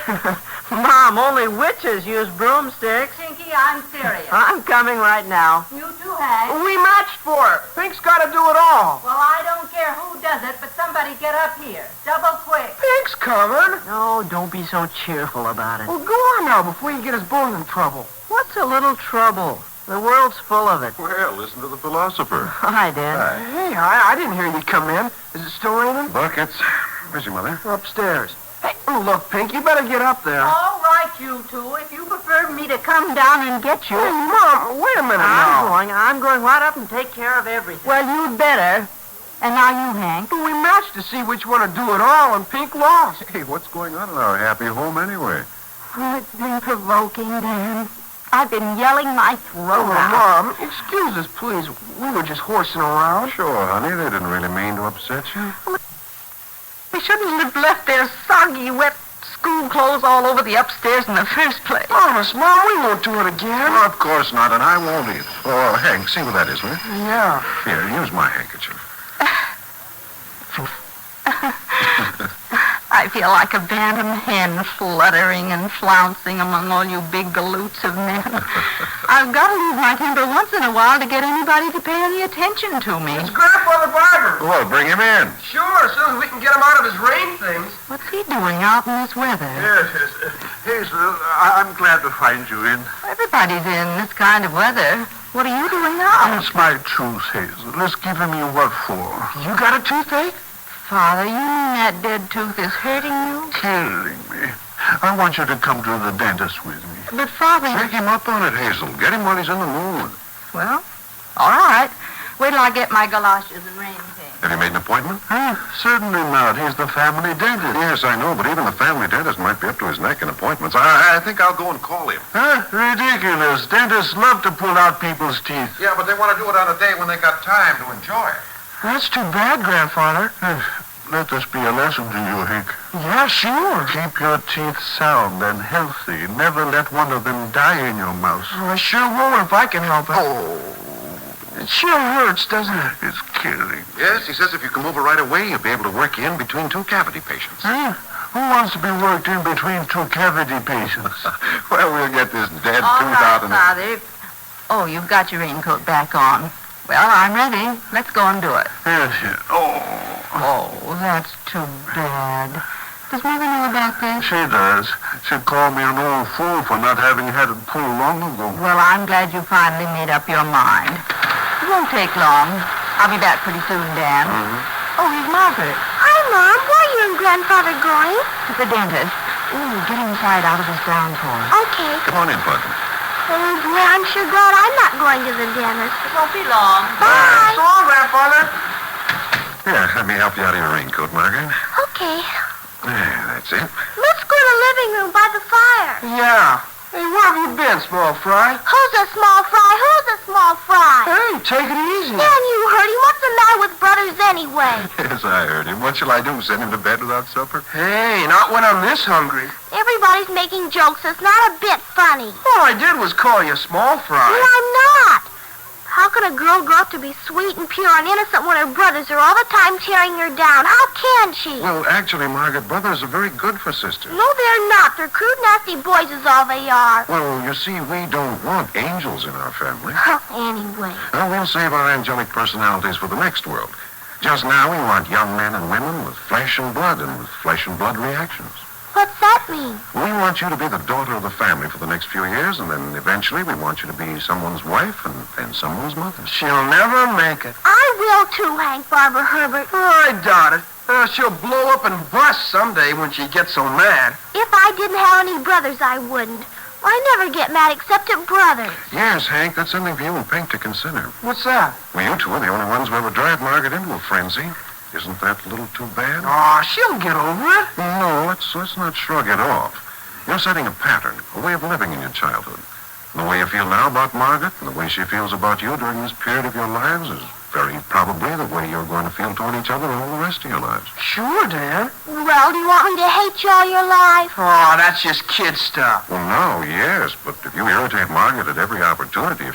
Mom, only witches use broomsticks. Pinky, I'm serious. I'm coming right now. You too, Hank. We matched for it. Pink's got to do it all. Well, I don't care who does it, but somebody get up here. Double quick. Pink's coming. No, don't be so cheerful about it. Well, go on now before you get us both in trouble. What's a little trouble? The world's full of it. Well, listen to the philosopher. Hi, Dad. Hi. Hey, I didn't hear you come in. Is it still raining? Buckets. Where's your mother? Upstairs. Hey, look, Pink, you better get up there. All right, you two. If you prefer me to come down and get you. Hey, Mom, wait a minute now. I'm going right up and take care of everything. Well, you'd better. And now you, Hank. We matched to see which one would do it all, and Pink lost. Hey, what's going on in our happy home anyway? Oh, it's been provoking, Dan. I've been yelling my throat out. Mom, excuse us, please. We were just horsing around. Sure, honey. They didn't really mean to upset you. They shouldn't have left their soggy, wet school clothes all over the upstairs in the first place. Honest, Mom, we won't do it again. Oh, of course not, and I won't either. Oh, Hank, see what that is, will you? Yeah. Here, use my handkerchief. I feel like a bantam hen fluttering and flouncing among all you big galoots of men. I've got to lose my temper once in a while to get anybody to pay any attention to me. It's Grandfather Barber. Well, bring him in. Sure, as soon as we can get him out of his rain things. What's he doing out in this weather? Yes. Hazel, I'm glad to find you in. Everybody's in this kind of weather. What are you doing now? It's my tooth, Hazel. It's giving me what for? You got a toothache? Father, you mean that dead tooth is hurting you? Killing me. I want you to come to the dentist with me. But, Father... Take him up on it, Hazel. Get him while he's in the mood. Well, all right. Wait till I get my galoshes and rain things. Have you made an appointment? Certainly not. He's the family dentist. Yes, I know, but even the family dentist might be up to his neck in appointments. I think I'll go and call him. Ridiculous. Dentists love to pull out people's teeth. Yeah, but they want to do it on a day when they got time to enjoy it. That's too bad, Grandfather. Let this be a lesson to you, Hank. Yeah, sure. Keep your teeth sound and healthy. Never let one of them die in your mouth. I sure won't if I can help it. It sure hurts, doesn't it? It's killing. Yes, he says if you come over right away, you'll be able to work you in between two cavity patients. Who wants to be worked in between two cavity patients? Well, we'll get this dead All tooth right, out and... Father. Oh, you've got your raincoat back on. Well, I'm ready. Let's go and do it. Yes. Oh, that's too bad. Does Mother know about this? She does. She called me an old fool for not having had it pulled long ago. Well, I'm glad you finally made up your mind. It won't take long. I'll be back pretty soon, Dan. Oh, here's Margaret. Hi, Mom. Where are you and Grandfather going? To the dentist. Ooh, get inside out of his downpour. Okay. Come on in, Bud. Oh, boy, I'm sure glad I'm not going to the dentist. It won't be long. Bye. So long, Grandfather. Here, let me help you out of your raincoat, Margaret. Okay. There, that's it. Let's go to the living room by the fire. Yeah. Hey, where have you been, Small Fry? Who's a small fry? Who's a small fry? Hey, take it easy. Dan, you heard him. What's the matter with brothers anyway? Yes, I heard him. What shall I do, send him to bed without supper? Hey, not when I'm this hungry. Everybody's making jokes. It's not a bit funny. All I did was call you Small Fry. Well, I'm not. How can a girl grow up to be sweet and pure and innocent when her brothers are all the time tearing her down? How can she? Well, actually, Margaret, brothers are very good for sisters. No, they're not. They're crude, nasty boys is all they are. Well, you see, we don't want angels in our family. Anyway. Well, we'll save our angelic personalities for the next world. Just now, we want young men and women with flesh and blood reactions. What's that mean? We want you to be the daughter of the family for the next few years, and then eventually we want you to be someone's wife and someone's mother. She'll never make it. I will too, Hank Barber Herbert. I doubt it. She'll blow up and bust someday when she gets so mad. If I didn't have any brothers, I wouldn't. I never get mad except at brothers. Yes, Hank, that's something for you and Pink to consider. What's that? Well, you two are the only ones who ever drive Margaret into a frenzy. Isn't that a little too bad? Oh, she'll get over it. No, let's not shrug it off. You're setting a pattern, a way of living in your childhood. And the way you feel now about Margaret and the way she feels about you during this period of your lives is very probably the way you're going to feel toward each other all the rest of your lives. Sure, Dan. Well, do you want me to hate you all your life? Oh, that's just kid stuff. Well, no, yes, but if you irritate Margaret at every opportunity, if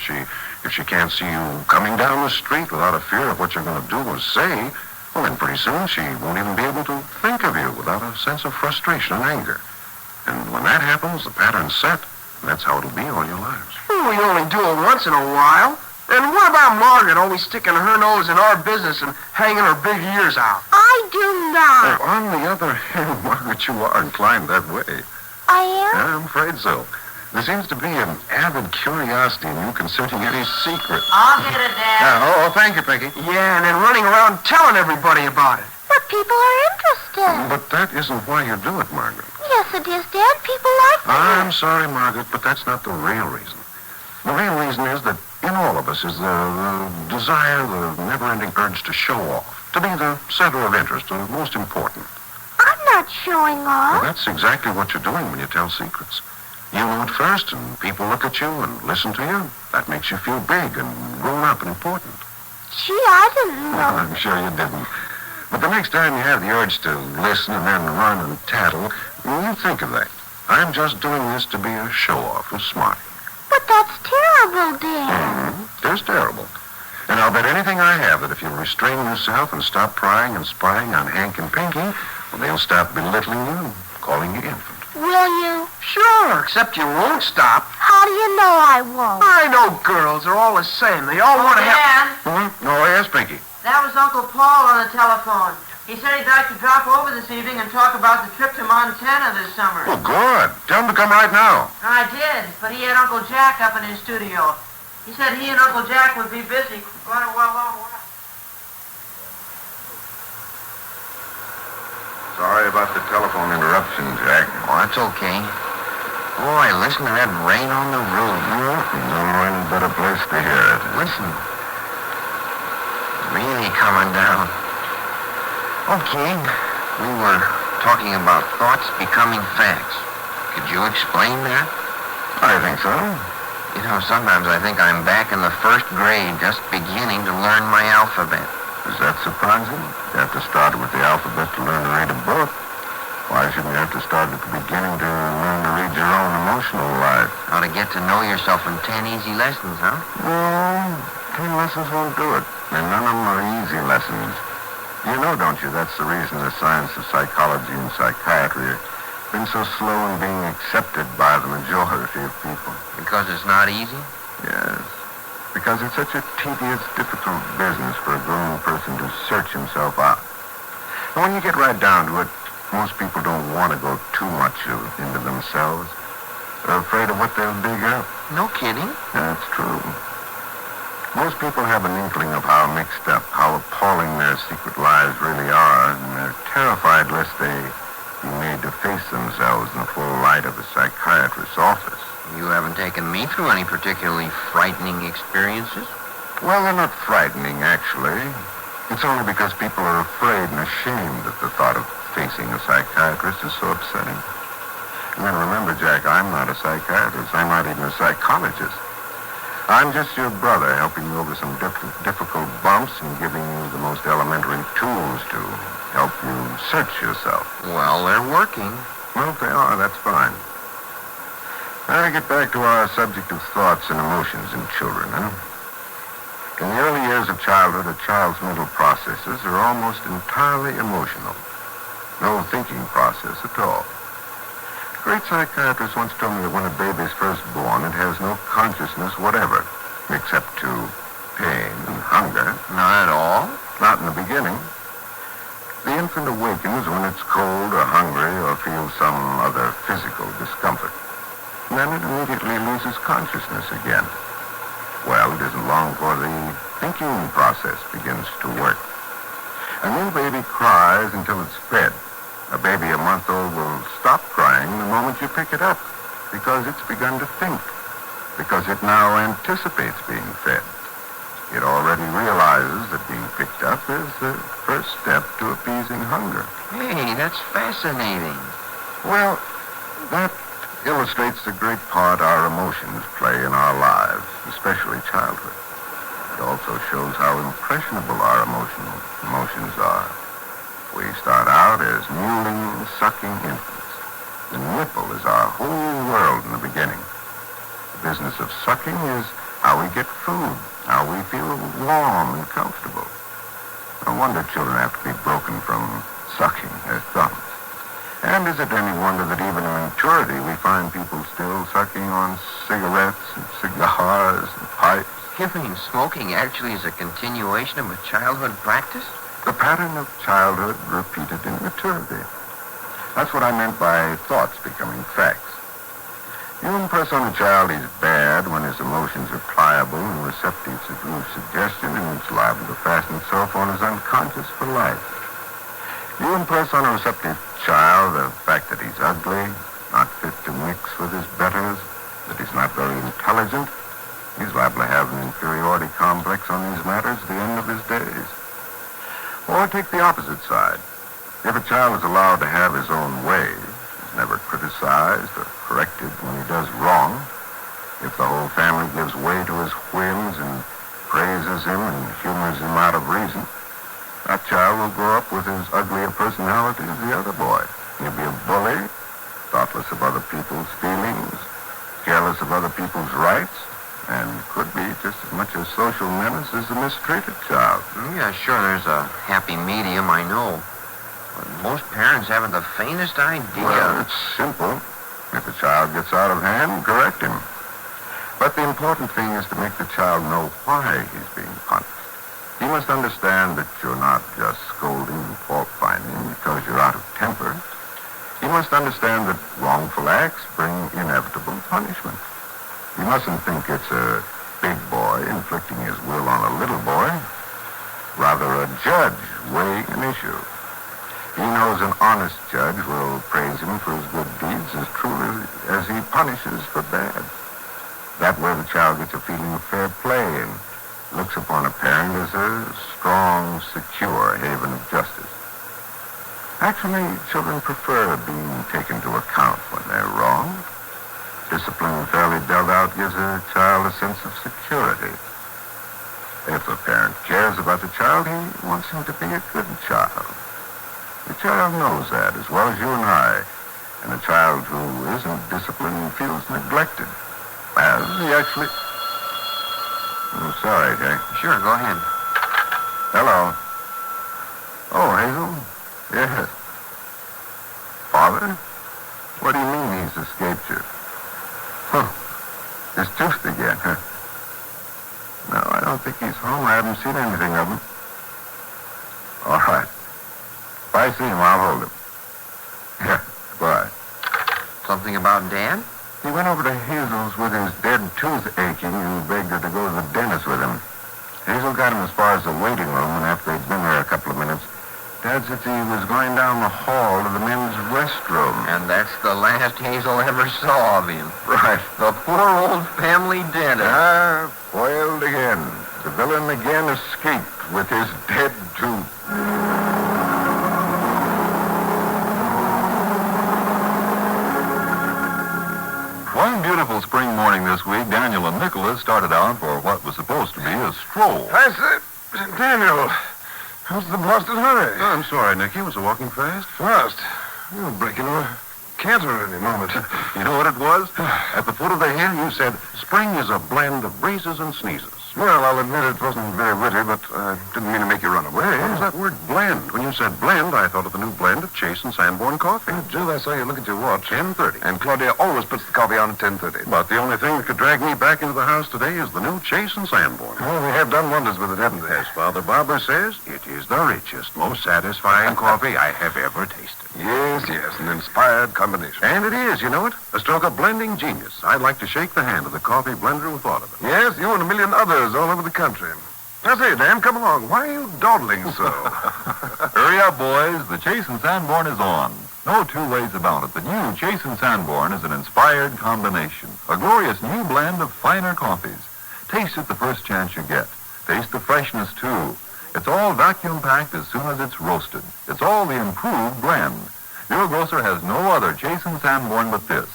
she can't see you coming down the street without a fear of what you're going to do or say, well, then pretty soon she won't even be able to think of you without a sense of frustration and anger. And when that happens, the pattern's set, and that's how it'll be all your lives. Well, we only do it once in a while. And what about Margaret always sticking her nose in our business and hanging her big ears out? I do not. On the other hand, Margaret, you are inclined that way. I am? Yeah, I'm afraid so. There seems to be an avid curiosity in you concerning any secret. I'll get it, Dad. Thank you, Pinky. Yeah, and then running around telling everybody about it. But people are interested. But that isn't why you do it, Margaret. Yes, it is, Dad. People like that. I'm sorry, Margaret, but that's not the real reason. The real reason is that in all of us is the desire, the never-ending urge to show off, to be the center of interest, the most important. I'm not showing off. Well, that's exactly what you're doing when you tell secrets. You know it first, and people look at you and listen to you. That makes you feel big and grown up and important. Gee, I didn't know. Well, I'm sure you didn't. But the next time you have the urge to listen and then run and tattle, you think of that. I'm just doing this to be a show-off, a smart. But that's terrible, Dad. It is terrible. And I'll bet anything I have that if you restrain yourself and stop prying and spying on Hank and Pinky, Well, they'll stop belittling you, calling you infant. Will you? Sure, except you won't stop. How do you know I won't? I know girls. They're all the same. They all want to have... Dan, No, yes, Pinky. that was Uncle Paul on the telephone. He said he'd like to drop over this evening and talk about the trip to Montana this summer. Oh, good. Tell him to come right now. I did, but he had Uncle Jack up in his studio. He said he and Uncle Jack would be busy quite a while. Sorry about the telephone interruption, Jack. Oh, that's okay. Boy, listen to that rain on the roof. Don't know any better place to hear it. Listen. It's really coming down. Okay, we were talking about thoughts becoming facts. Could you explain that? I think so. You know, sometimes I think I'm back in the first grade, just beginning to learn my alphabet. Is that surprising? You have to start with the alphabet to learn to read a book. Why shouldn't you have to start at the beginning to learn to read your own emotional life? How to get to know yourself in 10 easy lessons, huh? No, 10 lessons won't do it. And none of them are easy lessons. You know, don't you, that's the reason the science of psychology and psychiatry have been so slow in being accepted by the majority of people. Because it's not easy? Yes. Because it's such a tedious, difficult business for a grown person to search himself out. And when you get right down to it, most people don't want to go too much into themselves. They're afraid of what they'll dig up. No kidding. That's true. Most people have an inkling of how mixed up, how appalling their secret lives really are, and they're terrified lest they be made to face themselves in the full light of a psychiatrist's office. You haven't taken me through any particularly frightening experiences? Well, they're not frightening, actually. It's only because people are afraid and ashamed that the thought of facing a psychiatrist is so upsetting. And then remember, Jack, I'm not a psychiatrist. I'm not even a psychologist. I'm just your brother, helping you over some difficult bumps and giving you the most elementary tools to help you search yourself. Well, they're working. Well, if they are, that's fine. Now to get back to our subject of thoughts and emotions in children, huh? In the early years of childhood, a child's mental processes are almost entirely emotional. No thinking process at all. A great psychiatrist once told me that when a baby is first born, it has no consciousness whatever, except to pain and hunger. Not at all? Not in the beginning. The infant awakens when it's cold or hungry or feels some other physical discomfort. And then it immediately loses consciousness again. Well, it isn't long before the thinking process begins to work. A new baby cries until it's fed. A baby a month old will stop crying the moment you pick it up because it's begun to think, because it now anticipates being fed. It already realizes that being picked up is the first step to appeasing hunger. Hey, that's fascinating. Well, that illustrates the great part our emotions play in our lives, especially childhood. It also shows how impressionable our emotions are. We start out as mewling, sucking infants. The nipple is our whole world in the beginning. The business of sucking is how we get food, how we feel warm and comfortable. No wonder children have to be broken from sucking their thumbs. And is it any wonder that even in maturity we find people still sucking on cigarettes and cigars and pipes? You mean smoking actually is a continuation of a childhood practice? The pattern of childhood repeated in maturity. That's what I meant by thoughts becoming facts. You impress on a child he's bad when his emotions are pliable and receptive to new suggestion, and it's liable to fasten itself on his unconscious for life. You impress on a receptive child the fact that he's ugly, not fit to mix with his betters, that he's not very intelligent. He's liable to have an inferiority complex on these matters at the end of his days. Or take the opposite side. If a child is allowed to have his own way, is never criticized or corrected when he does wrong, if the whole family gives way to his whims and praises him and humors him out of reason, that child will grow up with as ugly a personality as the other boy. He'll be a bully, thoughtless of other people's feelings, careless of other people's rights, and could be just as much a social menace as a mistreated child. Yeah, sure, there's a happy medium, I know. Most parents haven't the faintest idea. Well, it's simple. If the child gets out of hand, correct him. But the important thing is to make the child know why he's being punished. He must understand that you're not just scolding and fault-finding because you're out of temper. He must understand that wrongful acts bring inevitable punishment. He mustn't think it's a big boy inflicting his will on a little boy. Rather, a judge weighing an issue. He knows an honest judge will praise him for his good deeds as truly as he punishes for bad. That way the child gets a feeling of fair play and looks upon a parent as a strong, secure haven of justice. Actually, children prefer being taken into account when they're wrong. Discipline fairly dealt out gives a child a sense of security. If a parent cares about the child, he wants him to be a good child. The child knows that as well as you and I. And a child who isn't disciplined feels neglected. As he actually... I'm sorry, Jay. Sure, go ahead. Hello. Oh, Hazel? Yes. Father? What do you mean he's escaped you? Huh. He's toothed again, huh? No, I don't think he's home. I haven't seen anything of him. All right. If I see him, I'll hold him. Yeah, bye. Something about Dad? He went over to Hazel's with his dead tooth aching and begged her to go to the dentist with him. Hazel got him as far as the waiting room, and after he'd been there a couple of minutes, Dad said he was going down the hall to the men's restroom. And that's the last Hazel ever saw of him. Right. The poor old family dentist. Ah, foiled again. The villain again escaped with his dead tooth. One beautiful spring morning this week, Daniel and Nicholas started out for what was supposed to be a stroll. I said, Daniel, how's the blasted hurry? Oh, I'm sorry, Nicky. Was it walking fast? Fast. You'll break into a canter any moment. You know what it was? At the foot of the hill, you said, spring is a blend of breezes and sneezes. Well, I'll admit it wasn't very witty, but I didn't mean to make you run away. What was that word blend? When you said blend, I thought of the new blend of Chase and Sanborn coffee. Oh, Jill, I saw you look at your watch. 10:30. And Claudia always puts the coffee on at 10:30. But the only thing that could drag me back into the house today is the new Chase and Sanborn. Well, they have done wonders with it, haven't they? As Father Barber says, it is the richest, most satisfying coffee I have ever tasted. Yes, an inspired combination. And it is, you know it, a stroke of blending genius. I'd like to shake the hand of the coffee blender who thought of it. Yes, you and a million others all over the country. Now say, Dan, come along. Why are you dawdling so? Hurry up, boys. The Chase and Sanborn is on. No two ways about it. The new Chase and Sanborn is an inspired combination. A glorious new blend of finer coffees. Taste it the first chance you get. Taste the freshness, too. It's all vacuum-packed as soon as it's roasted. It's all the improved blend. Your grocer has no other Chase and Sanborn but this.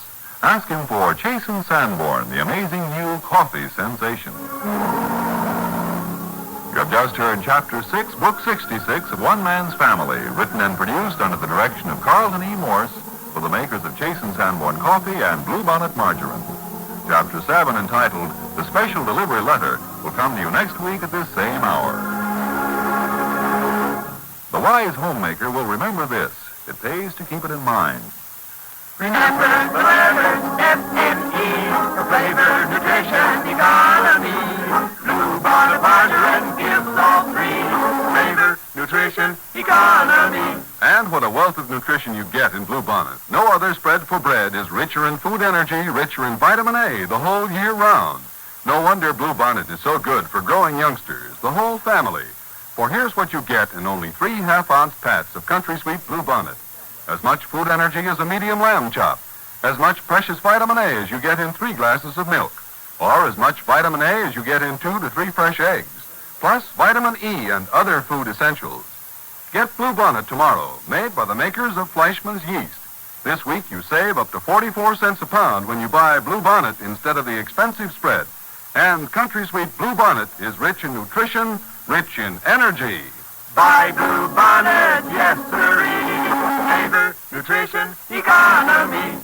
Ask him for Chase and Sanborn, the amazing new coffee sensation. You have just heard Chapter 6, Book 66 of One Man's Family, written and produced under the direction of Carlton E. Morse for the makers of Chase and Sanborn Coffee and Bluebonnet Margarine. Chapter 7, entitled The Special Delivery Letter, will come to you next week at this same hour. The wise homemaker will remember this. It pays to keep it in mind. Remember the letters F-M-E for flavor, nutrition, economy. Bluebonnet Margarine gives all three. Flavor, nutrition, economy. And what a wealth of nutrition you get in Bluebonnet. No other spread for bread is richer in food energy, richer in vitamin A the whole year round. No wonder Bluebonnet is so good for growing youngsters, the whole family. For here's what you get in only 3 half-ounce pats of Country Sweet Bluebonnet. As much food energy as a medium lamb chop. As much precious vitamin A as you get in 3 glasses of milk. Or as much vitamin A as you get in 2 to 3 fresh eggs. Plus vitamin E and other food essentials. Get Bluebonnet tomorrow, made by the makers of Fleischmann's yeast. This week you save up to 44 cents a pound when you buy Bluebonnet instead of the expensive spread. And Country Sweet Bluebonnet is rich in nutrition, rich in energy. Buy Bluebonnet, yes sirree. Flavor, nutrition, economy.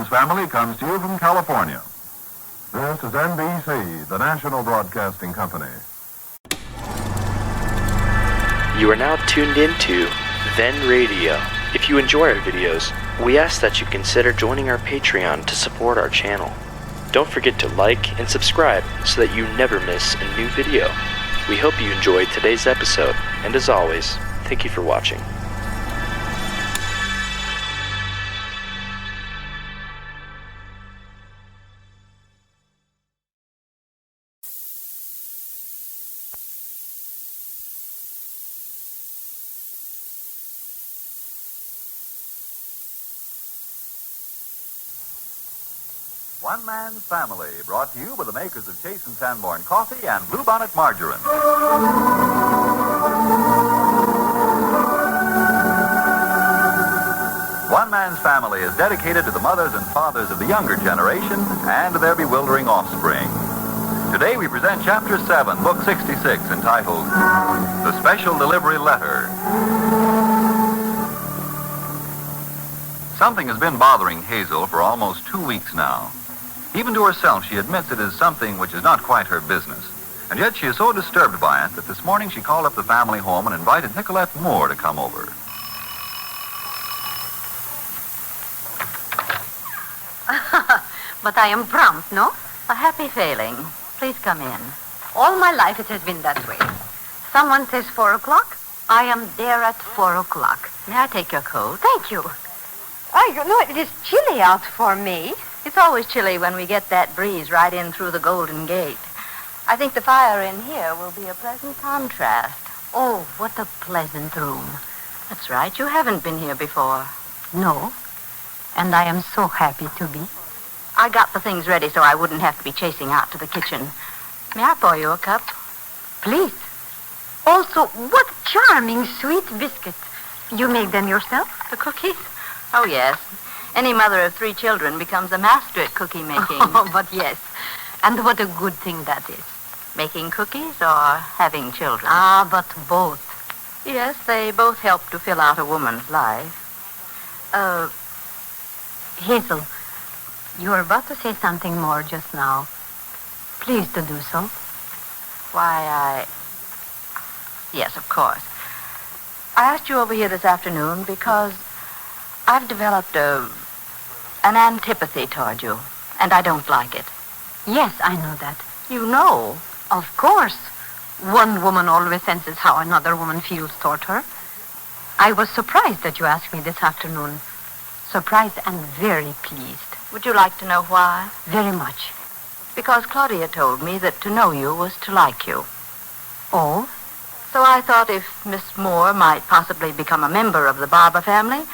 Family comes to you from California. This is NBC, the national broadcasting company. You are now tuned into Then Radio. If you enjoy our videos, we ask that you consider joining our Patreon to support our channel. Don't forget to like and subscribe so that you never miss a new video. We hope you enjoyed today's episode, and as always, thank you for watching. One Man's Family, brought to you by the makers of Chase and Sanborn Coffee and Bluebonnet Margarine. One Man's Family is dedicated to the mothers and fathers of the younger generation and their bewildering offspring. Today we present Chapter 7, Book 66, entitled The Special Delivery Letter. Something has been bothering Hazel for almost 2 weeks now. Even to herself, she admits it is something which is not quite her business. And yet she is so disturbed by it that this morning she called up the family home and invited Nicolette Moore to come over. But I am prompt, no? A happy failing. Please come in. All my life it has been that way. Someone says 4 o'clock, I am there at 4 o'clock. May I take your coat? Thank you. Oh, you know, it is chilly out for me. It's always chilly when we get that breeze right in through the Golden Gate. I think the fire in here will be a pleasant contrast. Oh, what a pleasant room. That's right. You haven't been here before. No. And I am so happy to be. I got the things ready so I wouldn't have to be chasing out to the kitchen. May I pour you a cup? Please. Also, what charming sweet biscuits. You make them yourself? The cookies? Oh, yes. Any mother of 3 children becomes a master at cookie making. Oh, but yes. And what a good thing that is. Making cookies or having children? Ah, but both. Yes, they both help to fill out a woman's life. Hazel, you were about to say something more just now. Please to do so. Yes, of course. I asked you over here this afternoon because I've developed an antipathy toward you, and I don't like it. Yes, I know that. You know? Of course. One woman always senses how another woman feels toward her. I was surprised that you asked me this afternoon. Surprised and very pleased. Would you like to know why? Very much. Because Claudia told me that to know you was to like you. Oh? So I thought if Miss Moore might possibly become a member of the Barber family,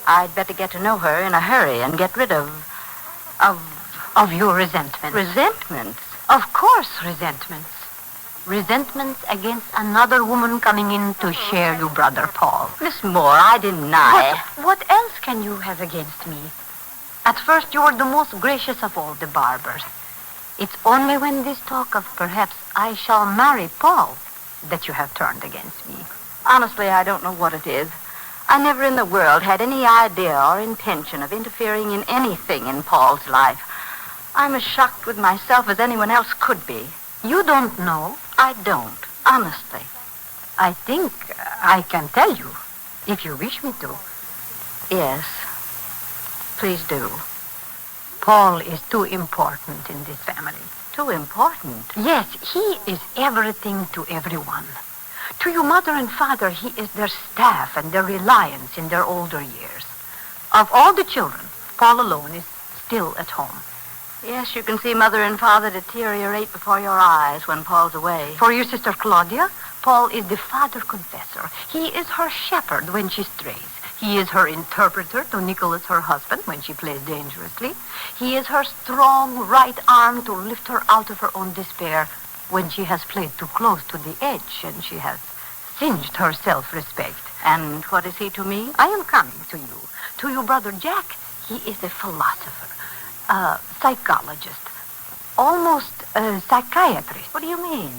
I'd better get to know her in a hurry and get rid of your resentment. Resentments? Of course, resentments. Resentments against another woman coming in to share your brother Paul. Miss Moore, I deny. What else can you have against me? At first, you were the most gracious of all the Barbers. It's only when this talk of perhaps I shall marry Paul that you have turned against me. Honestly, I don't know what it is. I never in the world had any idea or intention of interfering in anything in Paul's life. I'm as shocked with myself as anyone else could be. You don't know? I don't, honestly. I think I can tell you, if you wish me to. Yes, please do. Paul is too important in this family. Too important? Yes, he is everything to everyone. To your mother and father, he is their staff and their reliance in their older years. Of all the children, Paul alone is still at home. Yes, you can see Mother and Father deteriorate before your eyes when Paul's away. For your sister Claudia, Paul is the father confessor. He is her shepherd when she strays. He is her interpreter to Nicholas, her husband, when she plays dangerously. He is her strong right arm to lift her out of her own despair when she has played too close to the edge and she has singed her self-respect. And what is he to me? I am coming to you. To your brother Jack, he is a philosopher, a psychologist, almost a psychiatrist. What do you mean?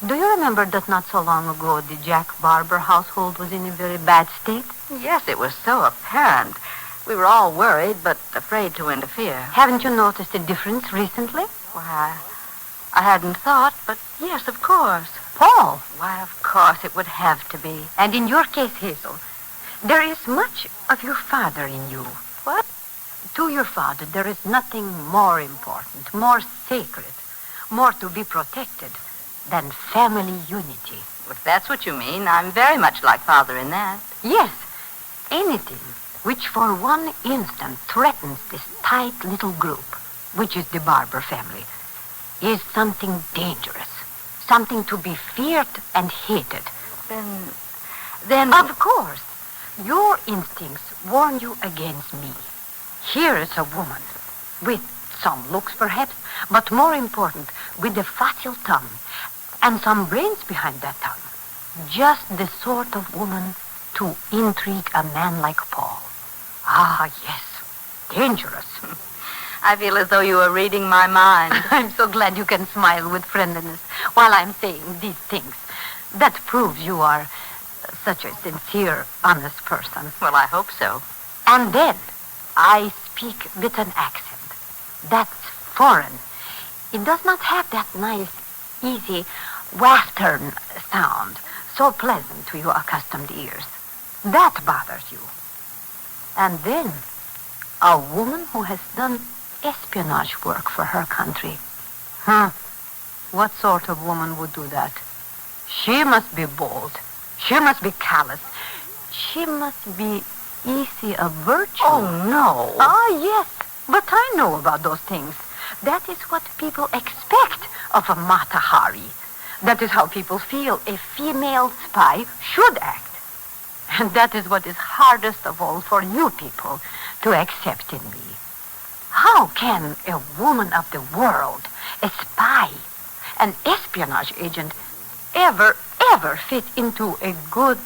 Do you remember that not so long ago the Jack Barber household was in a very bad state? Yes, it was so apparent. We were all worried, but afraid to interfere. Haven't you noticed a difference recently? Why, I hadn't thought, but yes, of course. Paul. Why, of course, it would have to be. And in your case, Hazel, there is much of your father in you. What? To your father, there is nothing more important, more sacred, more to be protected than family unity. If that's what you mean, I'm very much like Father in that. Yes, anything which for one instant threatens this tight little group, which is the Barber family, is something dangerous, something to be feared and hated. Then... Of course, your instincts warn you against me. Here is a woman, with some looks perhaps, but more important, with a facile tongue, and some brains behind that tongue. Just the sort of woman to intrigue a man like Paul. Ah, yes, dangerous. I feel as though you were reading my mind. I'm so glad you can smile with friendliness while I'm saying these things. That proves you are such a sincere, honest person. Well, I hope so. And then I speak with an accent. That's foreign. It does not have that nice, easy, western sound, so pleasant to your accustomed ears. That bothers you. And then, a woman who has done espionage work for her country. What sort of woman would do that? She must be bold. She must be callous. She must be easy of virtue. Oh, no. Ah, yes. But I know about those things. That is what people expect of a Mata Hari. That is how people feel a female spy should act. And that is what is hardest of all for you people to accept in me. How can a woman of the world, a spy, an espionage agent, ever fit into a good,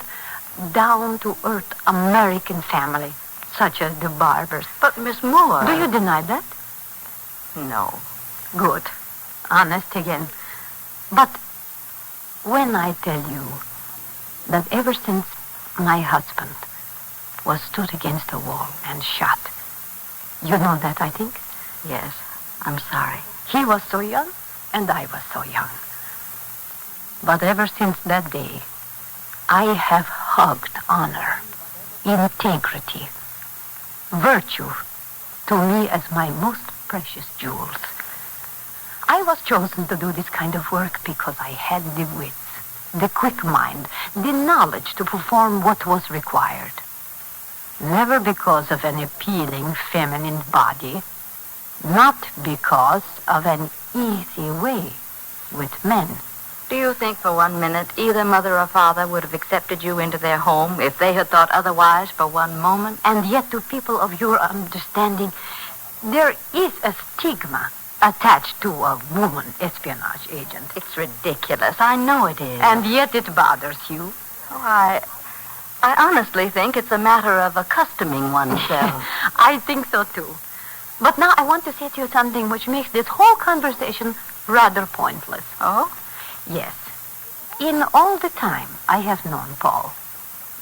down-to-earth American family such as the Barbers? But, Miss Moore... Do you deny that? No. Good. Honest again. But when I tell you that ever since my husband was stood against the wall and shot, you know that, I think? Yes, I'm sorry. He was so young, and I was so young. But ever since that day, I have hugged honor, integrity, virtue to me as my most precious jewels. I was chosen to do this kind of work because I had the wits, the quick mind, the knowledge to perform what was required. Never because of an appealing feminine body, not because of an easy way with men. Do you think for 1 minute either mother or father would have accepted you into their home if they had thought otherwise for 1 moment? And yet to people of your understanding, there is a stigma attached to a woman espionage agent. It's ridiculous. I know it is. And yet it bothers you. Oh, I honestly think it's a matter of accustoming oneself. I think so, too. But now I want to say to you something which makes this whole conversation rather pointless. Oh? Yes. In all the time I have known Paul,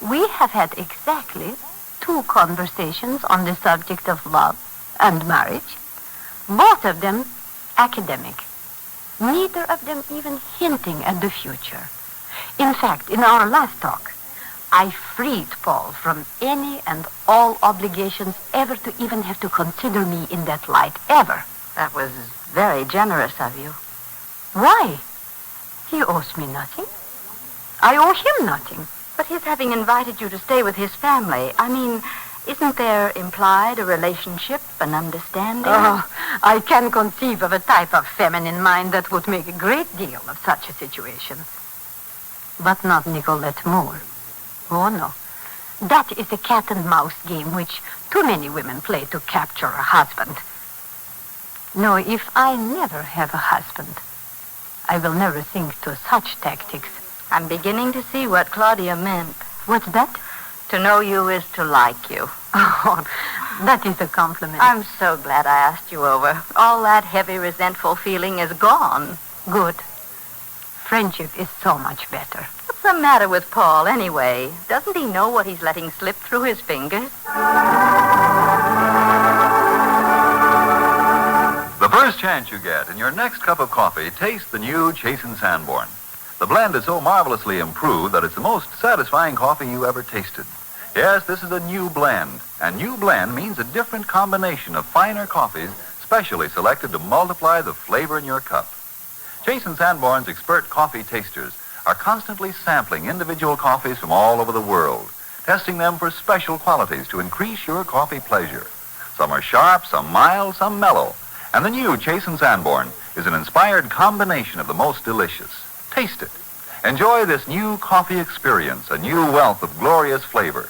we have had exactly 2 conversations on the subject of love and marriage, both of them academic, neither of them even hinting at the future. In fact, in our last talk, I freed Paul from any and all obligations ever to even have to consider me in that light, ever. That was very generous of you. Why? He owes me nothing. I owe him nothing. But his having invited you to stay with his family, I mean, isn't there implied a relationship, an understanding? Oh, I can conceive of a type of feminine mind that would make a great deal of such a situation. But not Nicolette Moore. Oh, no. That is a cat-and-mouse game which too many women play to capture a husband. No, if I never have a husband, I will never think to such tactics. I'm beginning to see what Claudia meant. What's that? To know you is to like you. Oh, that is a compliment. I'm so glad I asked you over. All that heavy, resentful feeling is gone. Good. Friendship is so much better. But What's the matter with Paul, anyway? Doesn't he know what he's letting slip through his fingers? The first chance you get in your next cup of coffee, taste the new Chasen Sanborn. The blend is so marvelously improved that it's the most satisfying coffee you ever tasted. Yes, this is a new blend, and new blend means a different combination of finer coffees specially selected to multiply the flavor in your cup. Chasen Sanborn's expert coffee tasters are constantly sampling individual coffees from all over the world, testing them for special qualities to increase your coffee pleasure. Some are sharp, some mild, some mellow. And the new Chasen Sanborn is an inspired combination of the most delicious. Taste it. Enjoy this new coffee experience, a new wealth of glorious flavor.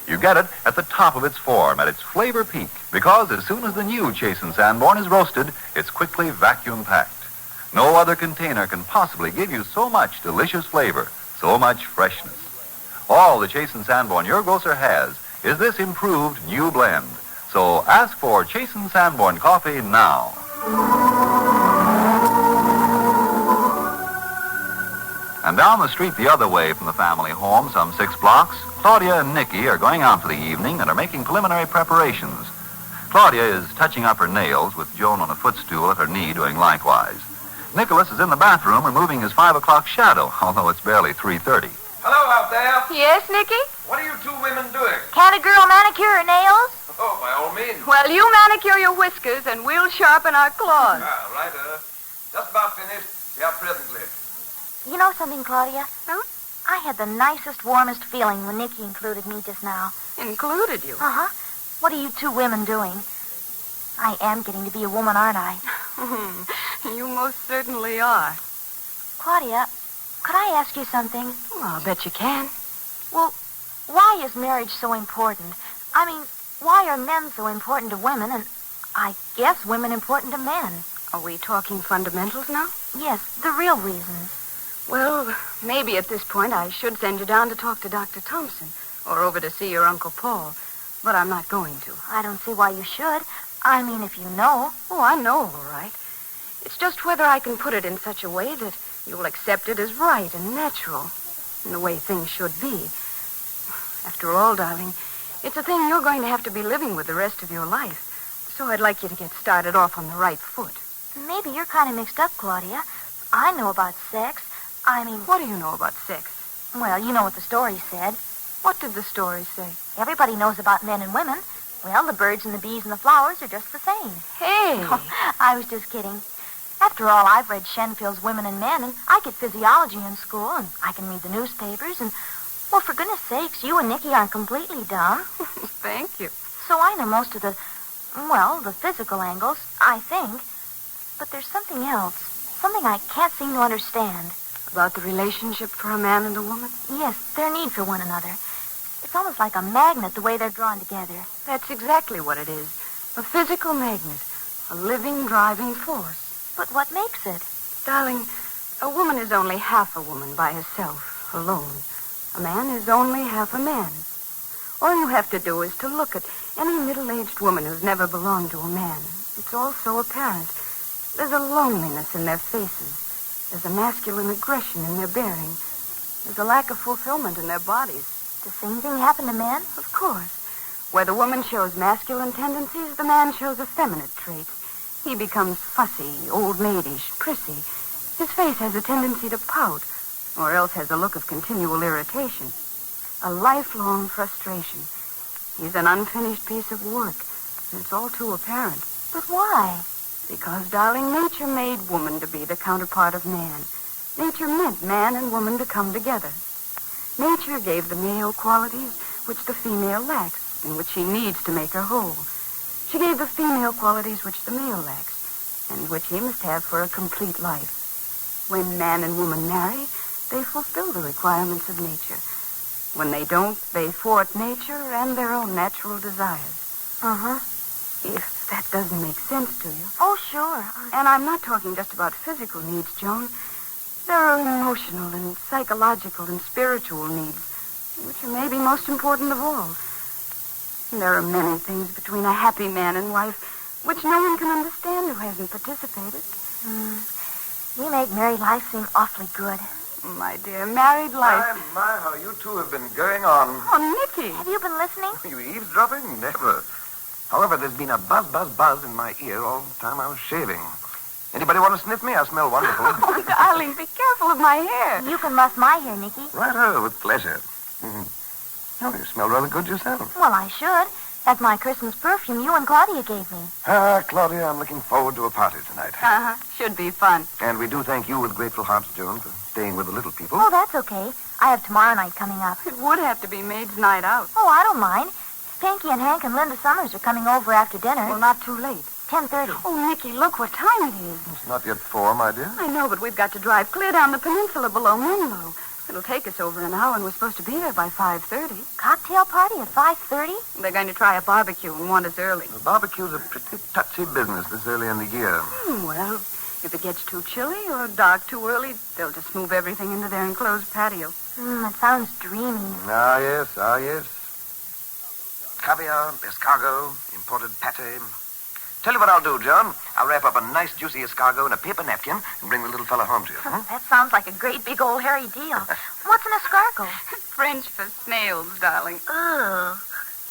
You get it at the top of its form, at its flavor peak, because as soon as the new Chasen Sanborn is roasted, it's quickly vacuum packed. No other container can possibly give you so much delicious flavor, so much freshness. All the Chasen Sanborn your grocer has is this improved new blend. So ask for Chasen Sanborn coffee now. And down the street the other way from the family home, some 6 blocks, Claudia and Nicky are going out for the evening and are making preliminary preparations. Claudia is touching up her nails with Joan on a footstool at her knee doing likewise. Nicholas is in the bathroom removing his 5 o'clock shadow, although it's barely 3:30. Hello out there. Yes, Nicky? What are you two women doing? Can't a girl manicure her nails? Oh, by all means. Well, you manicure your whiskers and we'll sharpen our claws. Right, just about finished. Yeah, presently. You know something, Claudia? Huh? I had the nicest, warmest feeling when Nicky included me just now. Included you? Uh-huh. What are you two women doing? I am getting to be a woman, aren't I? You most certainly are. Claudia, could I ask you something? Well, I'll bet you can. Well, why is marriage so important? I mean, why are men so important to women, and I guess women important to men? Are we talking fundamentals now? Yes, the real reasons. Well, maybe at this point I should send you down to talk to Dr. Thompson, or over to see your Uncle Paul, but I'm not going to. I don't see why you should. I mean, if you know. Oh, I know, all right. It's just whether I can put it in such a way that you'll accept it as right and natural, and the way things should be. After all, darling, it's a thing you're going to have to be living with the rest of your life, so I'd like you to get started off on the right foot. Maybe you're kind of mixed up, Claudia. I know about sex. I mean... What do you know about sex? Well, you know what the story said. What did the story say? Everybody knows about men and women. Well, the birds and the bees and the flowers are just the same. Hey! Oh, I was just kidding. After all, I've read Shenfield's Women and Men, and I get physiology in school, and I can read the newspapers, and... Well, for goodness sakes, you and Nicky aren't completely dumb. Thank you. So I know most of the physical angles, I think. But there's something else. Something I can't seem to understand. About the relationship for a man and a woman? Yes, their need for one another. It's almost like a magnet, the way they're drawn together. That's exactly what it is. A physical magnet. A living, driving force. But what makes it? Darling, a woman is only half a woman by herself, alone. A man is only half a man. All you have to do is to look at any middle-aged woman who's never belonged to a man. It's all so apparent. There's a loneliness in their faces. There's a masculine aggression in their bearing. There's a lack of fulfillment in their bodies. The same thing happen to men? Of course. Where the woman shows masculine tendencies, the man shows effeminate traits. He becomes fussy, old-maidish, prissy. His face has a tendency to pout, or else has a look of continual irritation. A lifelong frustration. He's an unfinished piece of work, and it's all too apparent. But why? Because, darling, nature made woman to be the counterpart of man. Nature meant man and woman to come together. Nature gave the male qualities which the female lacks, and which she needs to make her whole. She gave the female qualities which the male lacks, and which he must have for a complete life. When man and woman marry, they fulfill the requirements of nature. When they don't, they thwart nature and their own natural desires. Uh-huh. If that doesn't make sense to you. Oh, sure. And I'm not talking just about physical needs, Joan. There are emotional and psychological and spiritual needs, which are maybe most important of all. And there are many things between a happy man and wife which no one can understand who hasn't participated. You make married life seem awfully good. My dear, married life. My, how you two have been going on. Oh, Nicky. Have you been listening? You eavesdropping? Never. However, there's been a buzz in my ear all the time I was shaving. Anybody want to sniff me? I smell wonderful. Oh, darling, be careful of my hair. You can muff my hair, Nicky. Righto, with pleasure. Mm-hmm. Oh, you smell rather good yourself. Well, I should. That's my Christmas perfume you and Claudia gave me. Claudia, I'm looking forward to a party tonight. Uh-huh. Should be fun. And we do thank you with grateful hearts, Joan, for staying with the little people. Oh, that's okay. I have tomorrow night coming up. It would have to be maid's night out. Oh, I don't mind. Pinky and Hank and Linda Summers are coming over after dinner. Well, not too late. 10:30. Oh, Nicky, look what time it is. It's not yet 4, my dear. I know, but we've got to drive clear down the peninsula below Menlo. It'll take us over an hour, and we're supposed to be there by 5:30. Cocktail party at 5:30? They're going to try a barbecue and want us early. The barbecue's a pretty touchy business this early in the year. Well, if it gets too chilly or dark too early, they'll just move everything into their enclosed patio. It sounds dreamy. Ah, yes. Caviar, escargot, imported pate. Tell you what I'll do, John. I'll wrap up a nice, juicy escargot in a paper napkin and bring the little fella home to you. That sounds like a great big old hairy deal. What's an escargot? French for snails, darling. Ugh.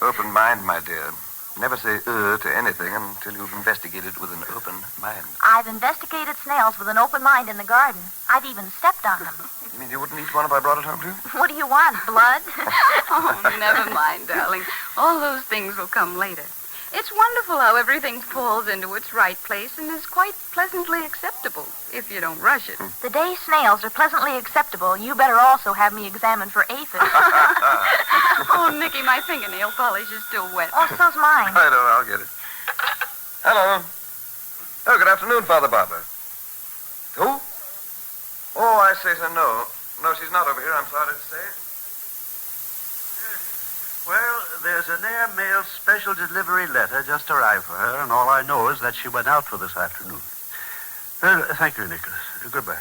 Open mind, my dear. Never say to anything until you've investigated with an open mind. I've investigated snails with an open mind in the garden. I've even stepped on them. You mean you wouldn't eat one if I brought it home to you? What do you want, blood? Oh, never mind, darling. All those things will come later. It's wonderful how everything falls into its right place and is quite pleasantly acceptable if you don't rush it. The day snails are pleasantly acceptable, you better also have me examined for aphids. Oh, Nicky, my fingernail polish is still wet. Oh, so's mine. I know, I'll get it. Hello. Oh, good afternoon, Father Barber. Who? Oh, I say so, no. No, she's not over here, I'm sorry to say. Well, there's an airmail special delivery letter just arrived for her, and all I know is that she went out for this afternoon. Thank you, Nicholas. Goodbye.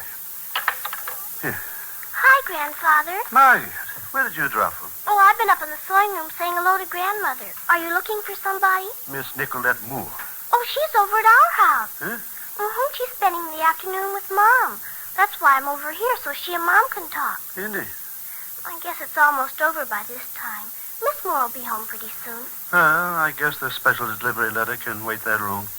Here. Hi, Grandfather. Margaret, where did you drop from? Oh, I've been up in the sewing room saying hello to Grandmother. Are you looking for somebody? Miss Nicolette Moore. Oh, she's over at our house. Huh? Mm-hmm. She's spending the afternoon with Mom. That's why I'm over here, so she and Mom can talk. Indeed. I guess it's almost over by this time. Miss Moore will be home pretty soon. Well, I guess the special delivery letter can wait that long.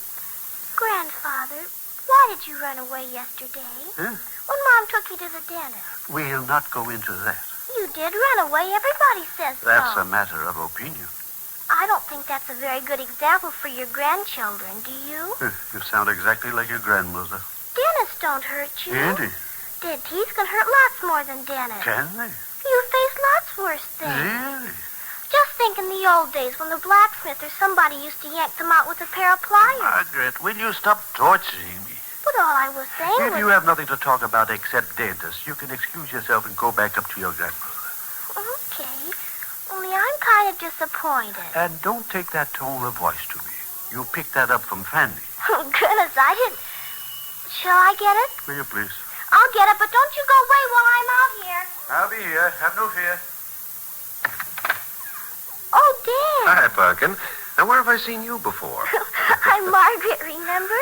Grandfather, why did you run away yesterday? Huh? When Mom took you to the dentist. We'll not go into that. You did run away. Everybody says That's so. a matter of opinion. I don't think that's a very good example for your grandchildren, do you? You sound exactly like your grandmother. Dentists don't hurt you. Indeed. Dead teeth can hurt lots more than dentists. Can they? You face lots worse things. Really? Just think in the old days when the blacksmith or somebody used to yank them out with a pair of pliers. Margaret, will you stop torturing me? But all I was saying If was... you have nothing to talk about except dentists, you can excuse yourself and go back up to your grandmother. Okay. Only I'm kind of disappointed. And don't take that tone of voice to me. You picked that up from Fanny. Oh, goodness, I didn't... Shall I get it? Will you please? I'll get it, but don't you go away while I'm out here. I'll be here. Have no fear. Oh, Dan. Hi, Parkin. Now, where have I seen you before? I'm Margaret, remember?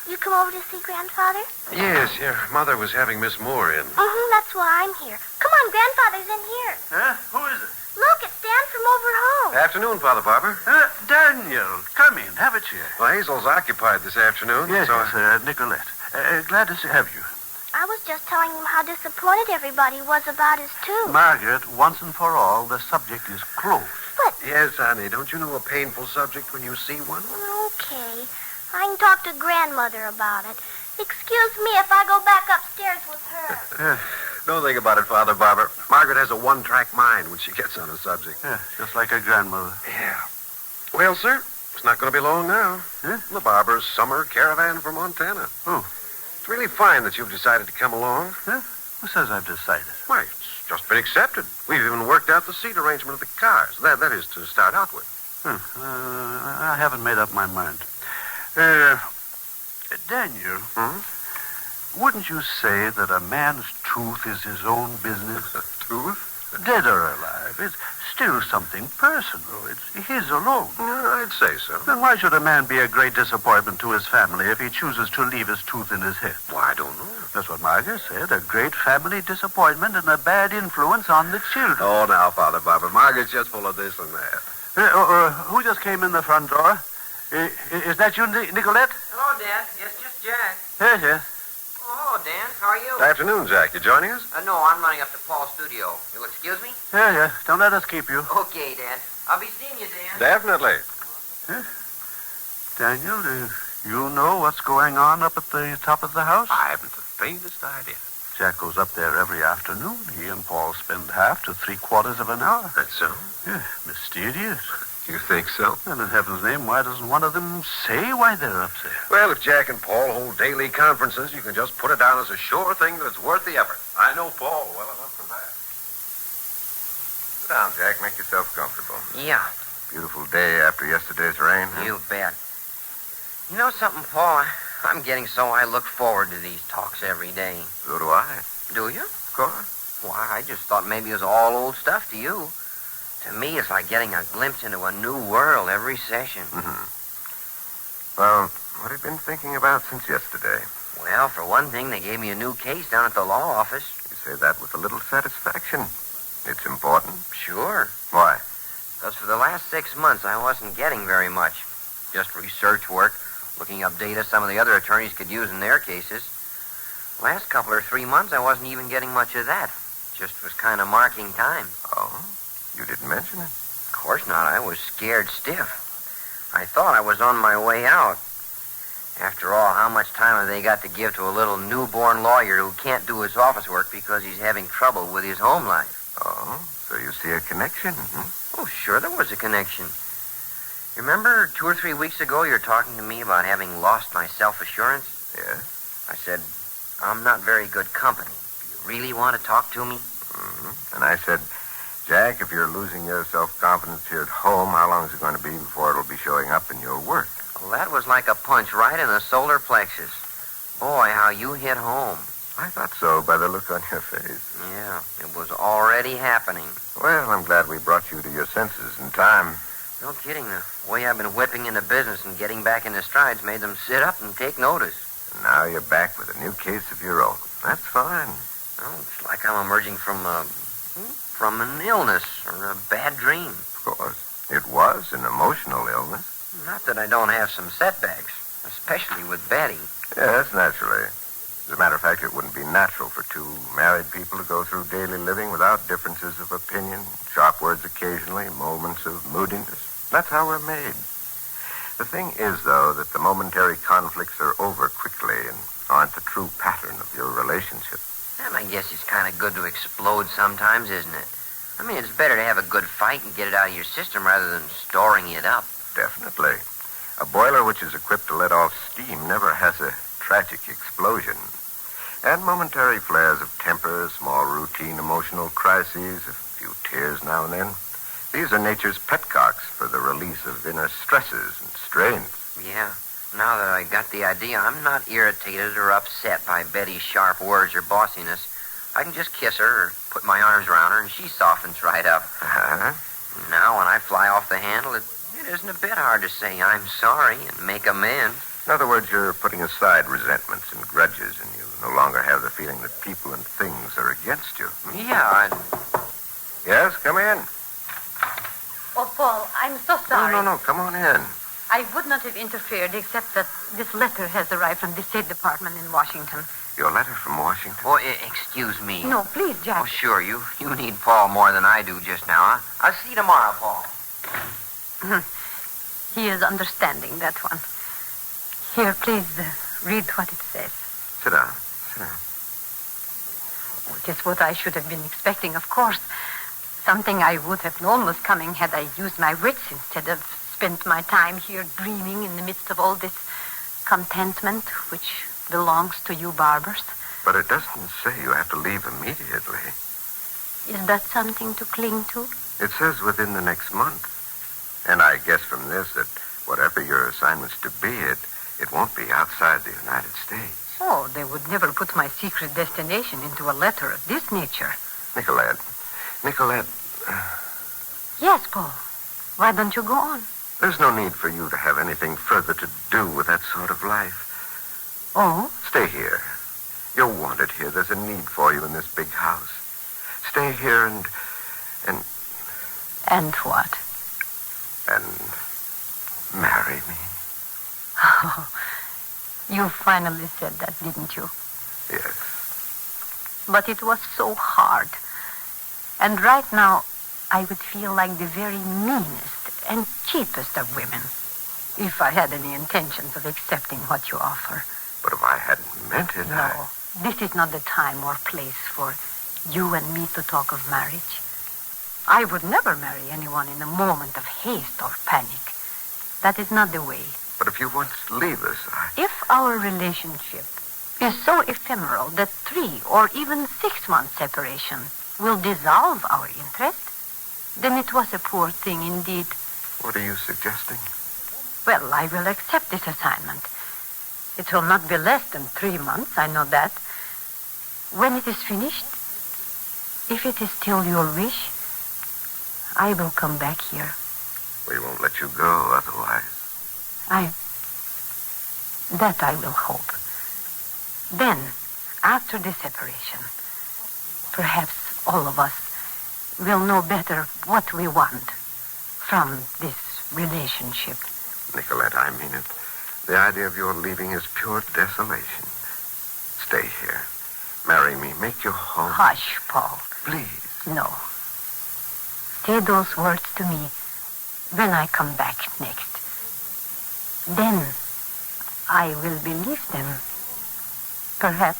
You come over to see Grandfather? Yes, your mother was having Miss Moore in. Mm-hmm, that's why I'm here. Come on, Grandfather's in here. Huh? Who is it? Look, it's Dan from over home. Afternoon, Father Barber. Daniel, come in. Have a chair. Well, Hazel's occupied this afternoon. Yes, so Nicolette. Glad to have you. I was just telling him how disappointed everybody was about his tooth. Margaret, once and for all, the subject is closed. But... Yes, honey. Don't you know a painful subject when you see one? Okay. I can talk to Grandmother about it. Excuse me if I go back upstairs with her. Don't think about it, Father Barber. Margaret has a one-track mind when she gets on a subject. Yeah, just like her grandmother. Yeah. Well, sir, it's not going to be long now. Huh? The Barber's summer caravan for Montana. Oh. It's really fine that you've decided to come along. Huh? Who says I've decided? Why, it's just been accepted. We've even worked out the seat arrangement of the cars. That is to start out with. I haven't made up my mind. Daniel, wouldn't you say that a man's tooth is his own business? Tooth? Dead or alive. It's still something personal. It's his alone. I'd say so. Then why should a man be a great disappointment to his family if he chooses to leave his tooth in his head? Why, I don't know. That's what Margaret said. A great family disappointment and a bad influence on the children. Oh, now, Father Barber, Margaret's just full of this and that. Who just came in the front door? Is that you, Nicolette? Hello, Dad. It's just Jack. Yes, yes. Oh, hello, Dan. How are you? Good afternoon, Jack. You joining us? No, I'm running up to Paul's studio. You'll excuse me? Yeah, yeah. Don't let us keep you. Okay, Dad. I'll be seeing you, Dan. Definitely. Daniel, do you know what's going on up at the top of the house? I haven't the faintest idea. Jack goes up there every afternoon. He and Paul spend half to 3/4 of an hour. That's so? Yeah, mysterious. You think so? Well, in heaven's name, why doesn't one of them say why they're up there? Well, if Jack and Paul hold daily conferences, you can just put it down as a sure thing that it's worth the effort. I know Paul well enough for that. Sit down, Jack. Make yourself comfortable. Yeah, Beautiful day after yesterday's rain. Huh? you bet. You know something, Paul? I'm getting so I look forward to these talks every day. So do I. Do you? Of course. Why, I just thought maybe it was all old stuff to you. To me, it's like getting a glimpse into a new world every session. Mm-hmm. Well, what have you been thinking about since yesterday? Well, for one thing, they gave me a new case down at the law office. You say that with a little satisfaction. It's important. Sure. Why? Because for the last 6 months, I wasn't getting very much. Just research work, looking up data some of the other attorneys could use in their cases. Last couple or 3 months, I wasn't even getting much of that. Just was kind of marking time. Oh? You didn't mention it. Of course not. I was scared stiff. I thought I was on my way out. After all, how much time have they got to give to a little newborn lawyer who can't do his office work because he's having trouble with his home life? Oh, so you see a connection, Oh, sure, there was a connection. You remember 2 or 3 weeks ago you were talking to me about having lost my self-assurance? Yes. I said, I'm not very good company. Do you really want to talk to me? Mm-hmm. And I said, Jack, if you're losing your self-confidence here at home, how long is it going to be before it'll be showing up in your work? Well, that was like a punch right in the solar plexus. Boy, how you hit home. I thought so by the look on your face. Yeah, it was already happening. Well, I'm glad we brought you to your senses in time. No kidding. The way I've been whipping into business and getting back into strides made them sit up and take notice. And now you're back with a new case of your own. That's fine. Oh, it's like I'm emerging from an illness or a bad dream. Of course. It was an emotional illness. Not that I don't have some setbacks, especially with Betty. Yes, naturally. As a matter of fact, it wouldn't be natural for two married people to go through daily living without differences of opinion, sharp words occasionally, moments of moodiness. That's how we're made. The thing is, though, that the momentary conflicts are over quickly and aren't the true pattern of your relationship. And I guess it's kind of good to explode sometimes, isn't it? I mean, it's better to have a good fight and get it out of your system rather than storing it up. Definitely. A boiler which is equipped to let off steam never has a tragic explosion. And momentary flares of temper, small routine emotional crises, a few tears now and then. These are nature's petcocks for the release of inner stresses and strains. Yeah. Now that I got the idea, I'm not irritated or upset by Betty's sharp words or bossiness. I can just kiss her or put my arms around her and she softens right up. Uh-huh. Now when I fly off the handle, it isn't a bit hard to say I'm sorry and make amends. In other words, you're putting aside resentments and grudges, and you no longer have the feeling that people and things are against you. Yeah, Yes, come in. Oh, Paul, I'm so sorry. No, come on in. I would not have interfered except that this letter has arrived from the State Department in Washington. Your letter from Washington? Oh, excuse me. No, please, Jack. Oh, sure, you need Paul more than I do just now, huh? I'll see you tomorrow, Paul. He is understanding, that one. Here, please, read what it says. Sit down. Oh, just what I should have been expecting, of course. Something I would have known was coming had I used my wits instead of spent my time here dreaming in the midst of all this contentment which belongs to you barbers. But it doesn't say you have to leave immediately. Is that something to cling to? It says within the next month. And I guess from this that whatever your assignment's to be, it won't be outside the United States. Oh, they would never put my secret destination into a letter of this nature. Nicolette, Yes, Paul. Why don't you go on? There's no need for you to have anything further to do with that sort of life. Oh? Stay here. You're wanted here. There's a need for you in this big house. Stay here and... And what? And marry me. Oh, you finally said that, didn't you? Yes. But it was so hard. And right now, I would feel like the very meanest and cheapest of women if I had any intentions of accepting what you offer. But if I hadn't meant it, No, this is not the time or place for you and me to talk of marriage. I would never marry anyone in a moment of haste or panic. That is not the way. But if you once leave us, If our relationship is so ephemeral that 3 or even 6 months separation will dissolve our interest, then it was a poor thing indeed. What are you suggesting? Well, I will accept this assignment. It will not be less than 3 months, I know that. When it is finished, if it is still your wish, I will come back here. We won't let you go otherwise. That I will hope. Then, after the separation, perhaps all of us will know better what we want from this relationship. Nicolette, I mean it. The idea of your leaving is pure desolation. Stay here. Marry me. Make your home. Hush, Paul. Please. No. Say those words to me when I come back next. Then I will believe them. Perhaps.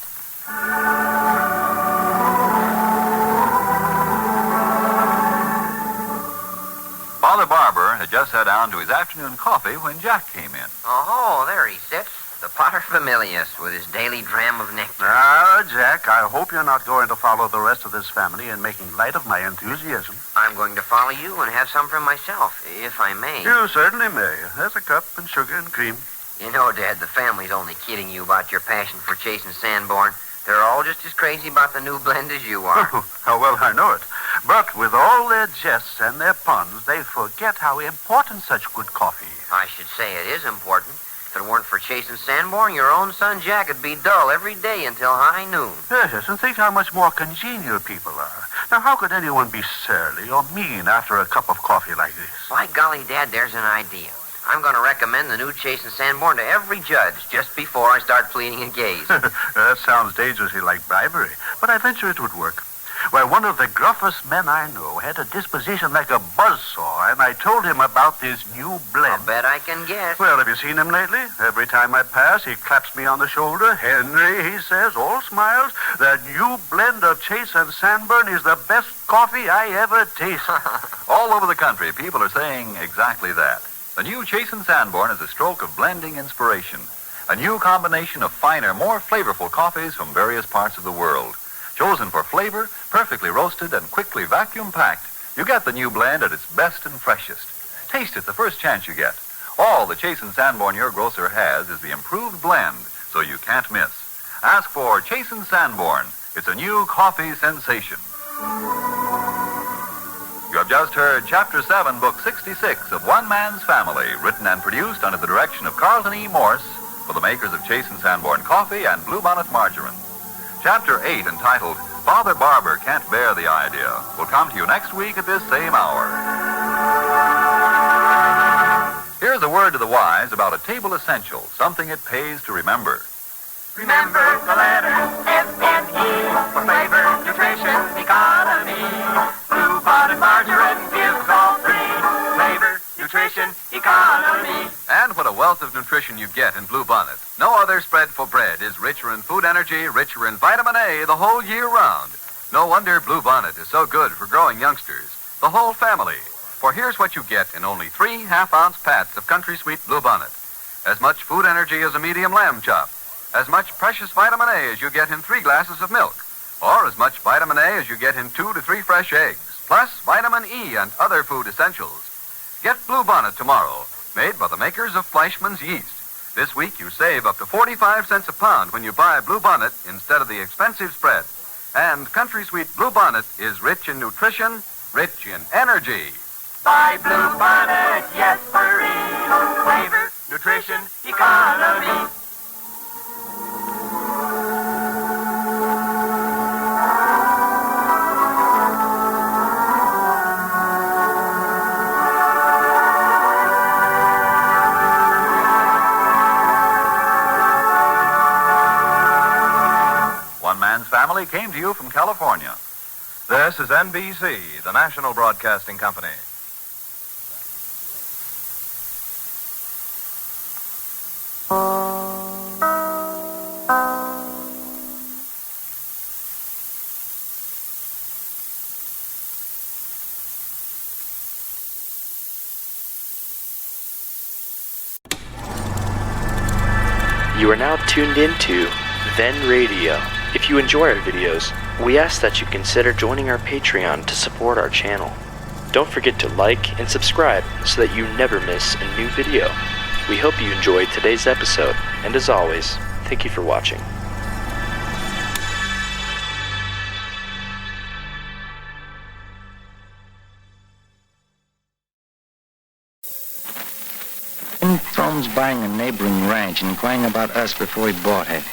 Father Barber had just sat down to his afternoon coffee when Jack came in. Oh, there he sits. The paterfamilias with his daily dram of nectar. Ah, Jack, I hope you're not going to follow the rest of this family in making light of my enthusiasm. I'm going to follow you and have some for myself, if I may. You certainly may. There's a cup and sugar and cream. You know, Dad, the family's only kidding you about your passion for chasing Sanborn. They're all just as crazy about the new blend as you are. Oh, how well I know it. But with all their jests and their puns, they forget how important such good coffee is. I should say it is important. If it weren't for chasing Sanborn, your own son Jack would be dull every day until high noon. Yes, and think how much more congenial people are. Now, how could anyone be surly or mean after a cup of coffee like this? By golly, Dad, there's an idea. I'm going to recommend the new Chasing Sanborn to every judge just before I start pleading a case. That sounds dangerously like bribery, but I venture it would work. Why, one of the gruffest men I know had a disposition like a buzzsaw, and I told him about this new blend. I'll bet I can guess. Well, have you seen him lately? Every time I pass, he claps me on the shoulder. Henry, he says, all smiles, that new blend of Chase and Sanborn is the best coffee I ever tasted. All over the country, people are saying exactly that. The new Chase and Sanborn is a stroke of blending inspiration. A new combination of finer, more flavorful coffees from various parts of the world. Chosen for flavor, perfectly roasted, and quickly vacuum-packed, you get the new blend at its best and freshest. Taste it the first chance you get. All the Chase and Sanborn your grocer has is the improved blend, so you can't miss. Ask for Chase and Sanborn. It's a new coffee sensation. You have just heard Chapter 7, Book 66 of One Man's Family, written and produced under the direction of Carlton E. Morse for the makers of Chase and Sanborn Coffee and Bluebonnet Margarine. Chapter 8, entitled Father Barber Can't Bear the Idea, will come to you next week at this same hour. Here's a word to the wise about a table essential, something it pays to remember. Remember the letters S-N-E for flavor, nutrition, economy. Bluebonnet margarine gives all three. Flavor, nutrition, economy. And what a wealth of nutrition you get in Bluebonnet. No other spread for bread is richer in food energy, richer in vitamin A the whole year round. No wonder Bluebonnet is so good for growing youngsters, the whole family. For here's what you get in only 3 half-ounce pats of Country Sweet Bluebonnet. As much food energy as a medium lamb chop. As much precious vitamin A as you get in 3 glasses of milk. Or as much vitamin A as you get in 2 to 3 fresh eggs. Plus vitamin E and other food essentials. Get Bluebonnet tomorrow, made by the makers of Fleischmann's Yeast. This week you save up to 45 cents a pound when you buy Bluebonnet instead of the expensive spread. And Country Sweet Bluebonnet is rich in nutrition, rich in energy. Buy Blue Bonnet, yes, free. Flavor, nutrition, economy. One Man's Family came to you from California. This is NBC, the national broadcasting company. You are now tuned into Then Radio. If you enjoy our videos, we ask that you consider joining our Patreon to support our channel. Don't forget to like and subscribe so that you never miss a new video. We hope you enjoyed today's episode, and as always, thank you for watching. Throme's buying a neighboring ranch and inquiring about us before he bought it.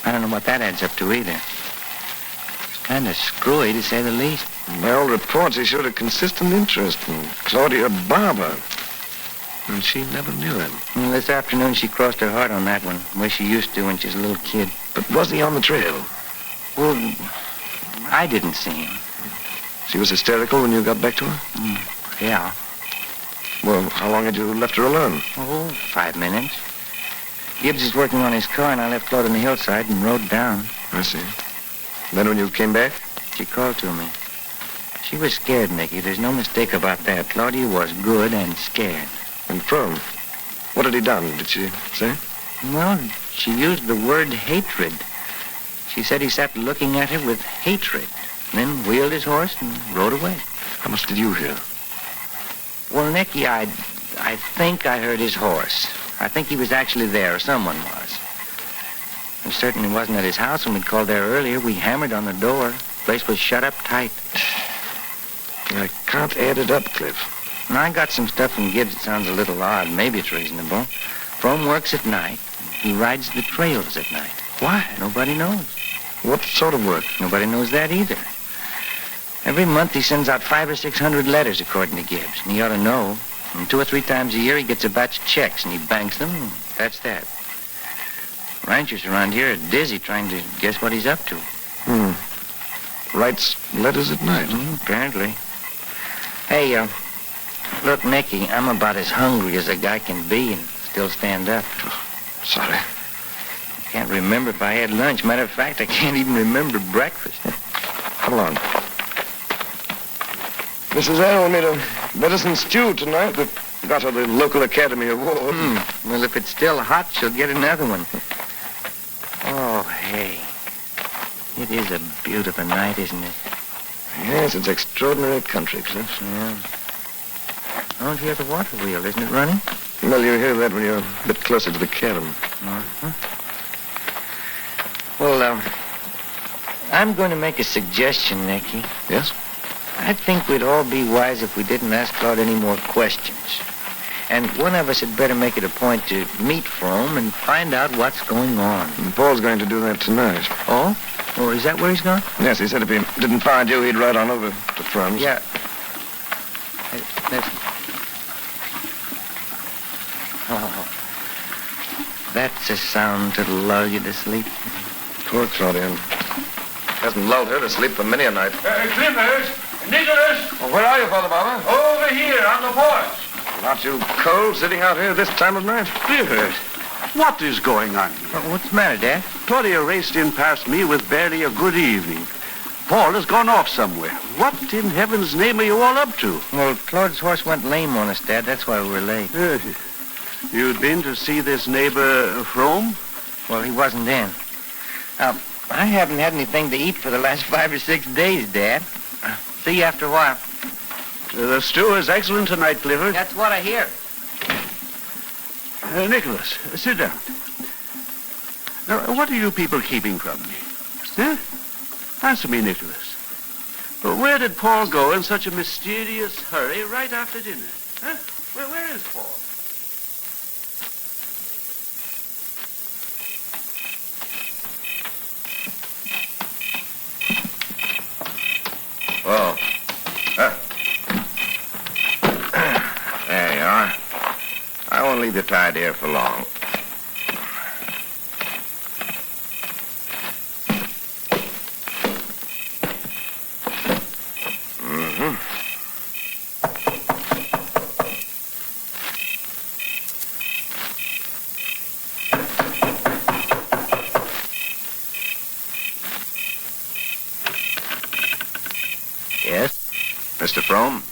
I don't know what that adds up to either. It's kind of screwy, to say the least. By all reports, he showed a consistent interest in Claudia Barber. And she never knew him. Well, this afternoon, she crossed her heart on that one, the way she used to when she was a little kid. But was he on the trail? Well, I didn't see him. She was hysterical when you got back to her? Yeah. Well, how long had you left her alone? Oh, 5 minutes. Gibbs is working on his car, and I left Claude on the hillside and rode down. I see. Then when you came back? She called to me. She was scared, Nicky. There's no mistake about that. Claudia was good and scared. And from? What had he done, did she say? Well, she used the word hatred. She said he sat looking at her with hatred, then wheeled his horse and rode away. How much did you hear? Well, Nicky, I think I heard his horse. I think he was actually there, or someone was. He certainly wasn't at his house when we called there earlier. We hammered on the door. The place was shut up tight. I can't add it up, Cliff. And I got some stuff from Gibbs that sounds a little odd. Maybe it's reasonable. Frome works at night. He rides the trails at night. Why? Nobody knows. What sort of work? Nobody knows that either. Every month he sends out 500 or 600 letters, according to Gibbs. And he ought to know. And 2 or 3 times a year he gets a batch of checks, and he banks them, and that's that. Ranchers around here are dizzy trying to guess what he's up to. Writes letters at night? Apparently. Hey, look, Nicky, I'm about as hungry as a guy can be and still stand up. Sorry. I can't remember if I had lunch. Matter of fact, I can't even remember breakfast. Hold on. Mrs. Arrow made a venison stew tonight that got her the local Academy Award. Well, if it's still hot, she'll get another one. Oh, hey. It is a beautiful night, isn't it? Yes, it's extraordinary country, Cliff. Yeah. Don't you hear the water wheel? Isn't it running? Well, you hear that when you're a bit closer to the cabin. Well, I'm going to make a suggestion, Nicky. Yes? I think we'd all be wise if we didn't ask Claude any more questions. And one of us had better make it a point to meet Frome and find out what's going on. And Paul's going to do that tonight. Oh? Oh, is that where he's gone? Yes, he said if he didn't find you, he'd ride on over to From's. Yeah. That's a sound to lull you to sleep. Poor Claudia. Hasn't lulled her to sleep for many a night. Clippers! Nicholas! Well, where are you, Father Barber? Over here on the porch. Aren't you cold sitting out here this time of night? Clifford, what is going on? What's the matter, Dad? Claudia raced in past me with barely a good evening. Paul has gone off somewhere. What in heaven's name are you all up to? Well, Claude's horse went lame on us, Dad. That's why we were late. You'd been to see this neighbor, Frome? Well, he wasn't in. I haven't had anything to eat for the last 5 or 6 days, Dad. See you after a while. The stew is excellent tonight, Clifford. That's what I hear. Nicholas, sit down. Now, what are you people keeping from me? Huh? Answer me, Nicholas. Well, where did Paul go in such a mysterious hurry right after dinner? Huh? Where is Paul? Oh. There you are. I won't leave you tied here for long. Yes? Mr. Frome?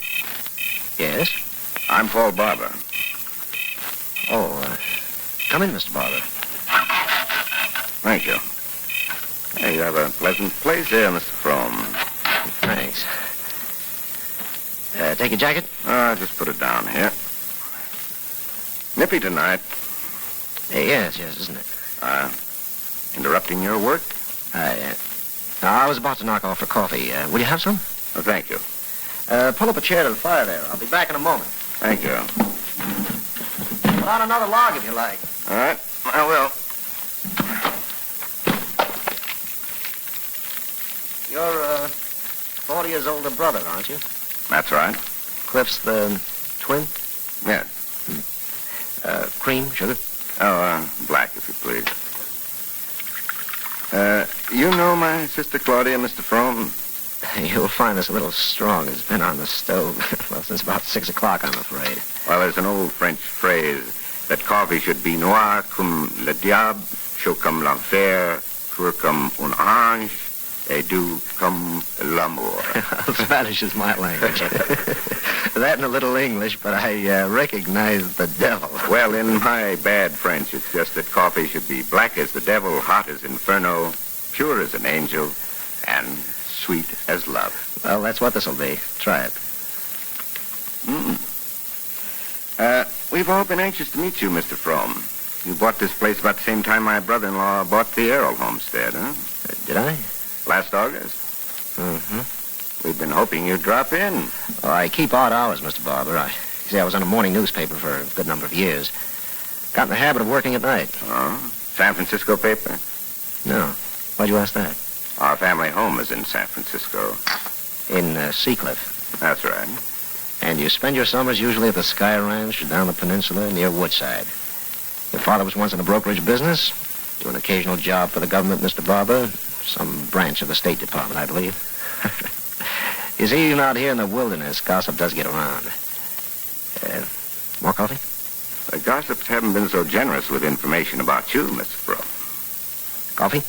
Yes? I'm Paul Barber. Oh, come in, Mr. Barber. Thank you. Hey, you have a pleasant place here, Mr. Frome. Thanks. Take your jacket? Just put it down here. Nippy tonight. Yes, isn't it? Interrupting your work? I was about to knock off for coffee. Will you have some? Oh, thank you. Pull up a chair to the fire there. I'll be back in a moment. Thank you. Put on another log if you like. All right, I will. You're 40 older brother, aren't you? That's right. Cliff's the twin? Yes. Cream, sugar? Oh, black, if you please. You know my sister Claudia, Mr. Frome? You'll find this a little strong. It's been on the stove, well, since about 6 o'clock, I'm afraid. Well, there's an old French phrase that coffee should be noir comme le diable, chaud comme l'enfer, pur comme un ange, et doux comme l'amour. Spanish is my language. That and a little English, but I recognize the devil. Well, in my bad French, it's just that coffee should be black as the devil, hot as inferno, pure as an angel, and sweet as love. Well, that's what this'll be. Try it. We've all been anxious to meet you, Mr. Frome. You bought this place about the same time my brother-in-law bought the Errol homestead, huh? Did I? Last August. Mm-hmm. We've been hoping you'd drop in. Oh, I keep odd hours, Mr. Barber. I was on a morning newspaper for a good number of years. Got in the habit of working at night. Oh? San Francisco paper? No. Why'd you ask that? Our family home is in San Francisco. In Seacliff. That's right. And you spend your summers usually at the Sky Ranch down the peninsula near Woodside. Your father was once in the brokerage business. Do an occasional job for the government, Mr. Barber. Some branch of the State Department, I believe. You see, even out here in the wilderness, gossip does get around. More coffee? The gossips haven't been so generous with information about you, Mr. Frome. Coffee?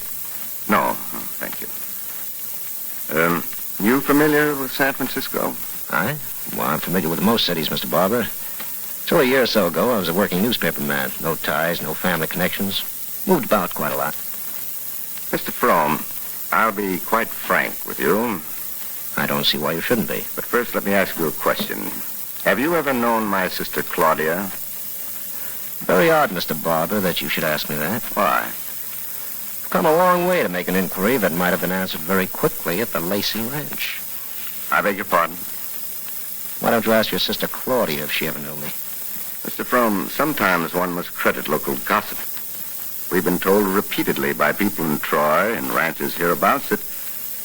No, thank you. You familiar with San Francisco? I? Well, I'm familiar with most cities, Mr. Barber. So a year or so ago, I was a working newspaper man. No ties, no family connections. Moved about quite a lot. Mr. Frome, I'll be quite frank with you. I don't see why you shouldn't be. But first, let me ask you a question. Have you ever known my sister Claudia? Very odd, Mr. Barber, that you should ask me that. Why? I've come a long way to make an inquiry that might have been answered very quickly at the Lacey Ranch. I beg your pardon? Why don't you ask your sister Claudia if she ever knew me? Mr. Frome, sometimes one must credit local gossip. We've been told repeatedly by people in Troy and ranches hereabouts that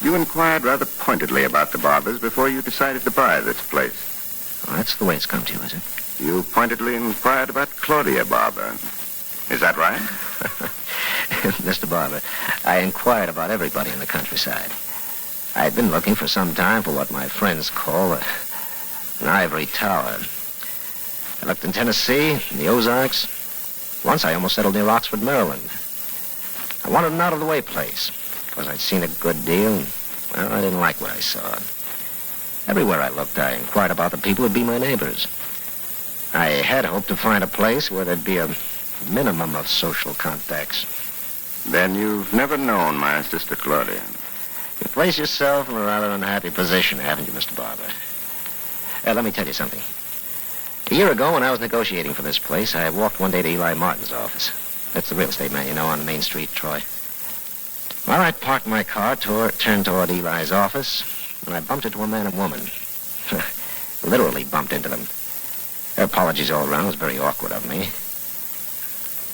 you inquired rather pointedly about the Barbers before you decided to buy this place. Oh, that's the way it's come to you, is it? You pointedly inquired about Claudia Barber. Is that right? Mr. Barber, I inquired about everybody in the countryside. I'd been looking for some time for what my friends call an ivory tower. I looked in Tennessee, in the Ozarks. Once I almost settled near Oxford, Maryland. I wanted an out-of-the-way place, because I'd seen a good deal, and, well, I didn't like what I saw. Everywhere I looked, I inquired about the people who'd be my neighbors. I had hoped to find a place where there'd be a minimum of social contacts. Then you've never known my sister Claudia. You place yourself in a rather unhappy position, haven't you, Mr. Barber? Let me tell you something. A year ago, when I was negotiating for this place, I walked one day to Eli Martin's office. That's the real estate man, you know, on Main Street, Troy. Well, I parked my car, turned toward Eli's office. and I bumped into a man and woman. Literally bumped into them. Apologies all around. It was very awkward of me.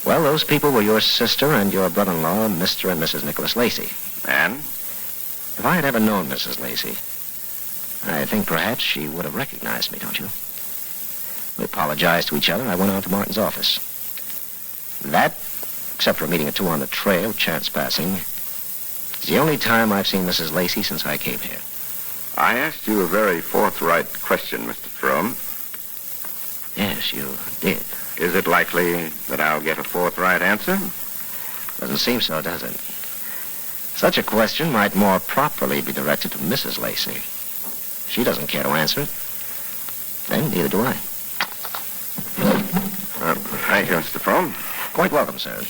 Well, those people were your sister and your brother-in-law, Mr. and Mrs. Nicholas Lacey. And? If I had ever known Mrs. Lacey, I think perhaps she would have recognized me, don't you? We apologized to each other. I went on to Martin's office. That, except for meeting or two on the trail, chance passing, is the only time I've seen Mrs. Lacey since I came here. I asked you a very forthright question, Mr. Frome. Yes, you did. Is it likely that I'll get a forthright answer? Doesn't seem so, does it? Such a question might more properly be directed to Mrs. Lacey. She doesn't care to answer it. Then neither do I. Thank you, Mr. Frome. Quite welcome, sir.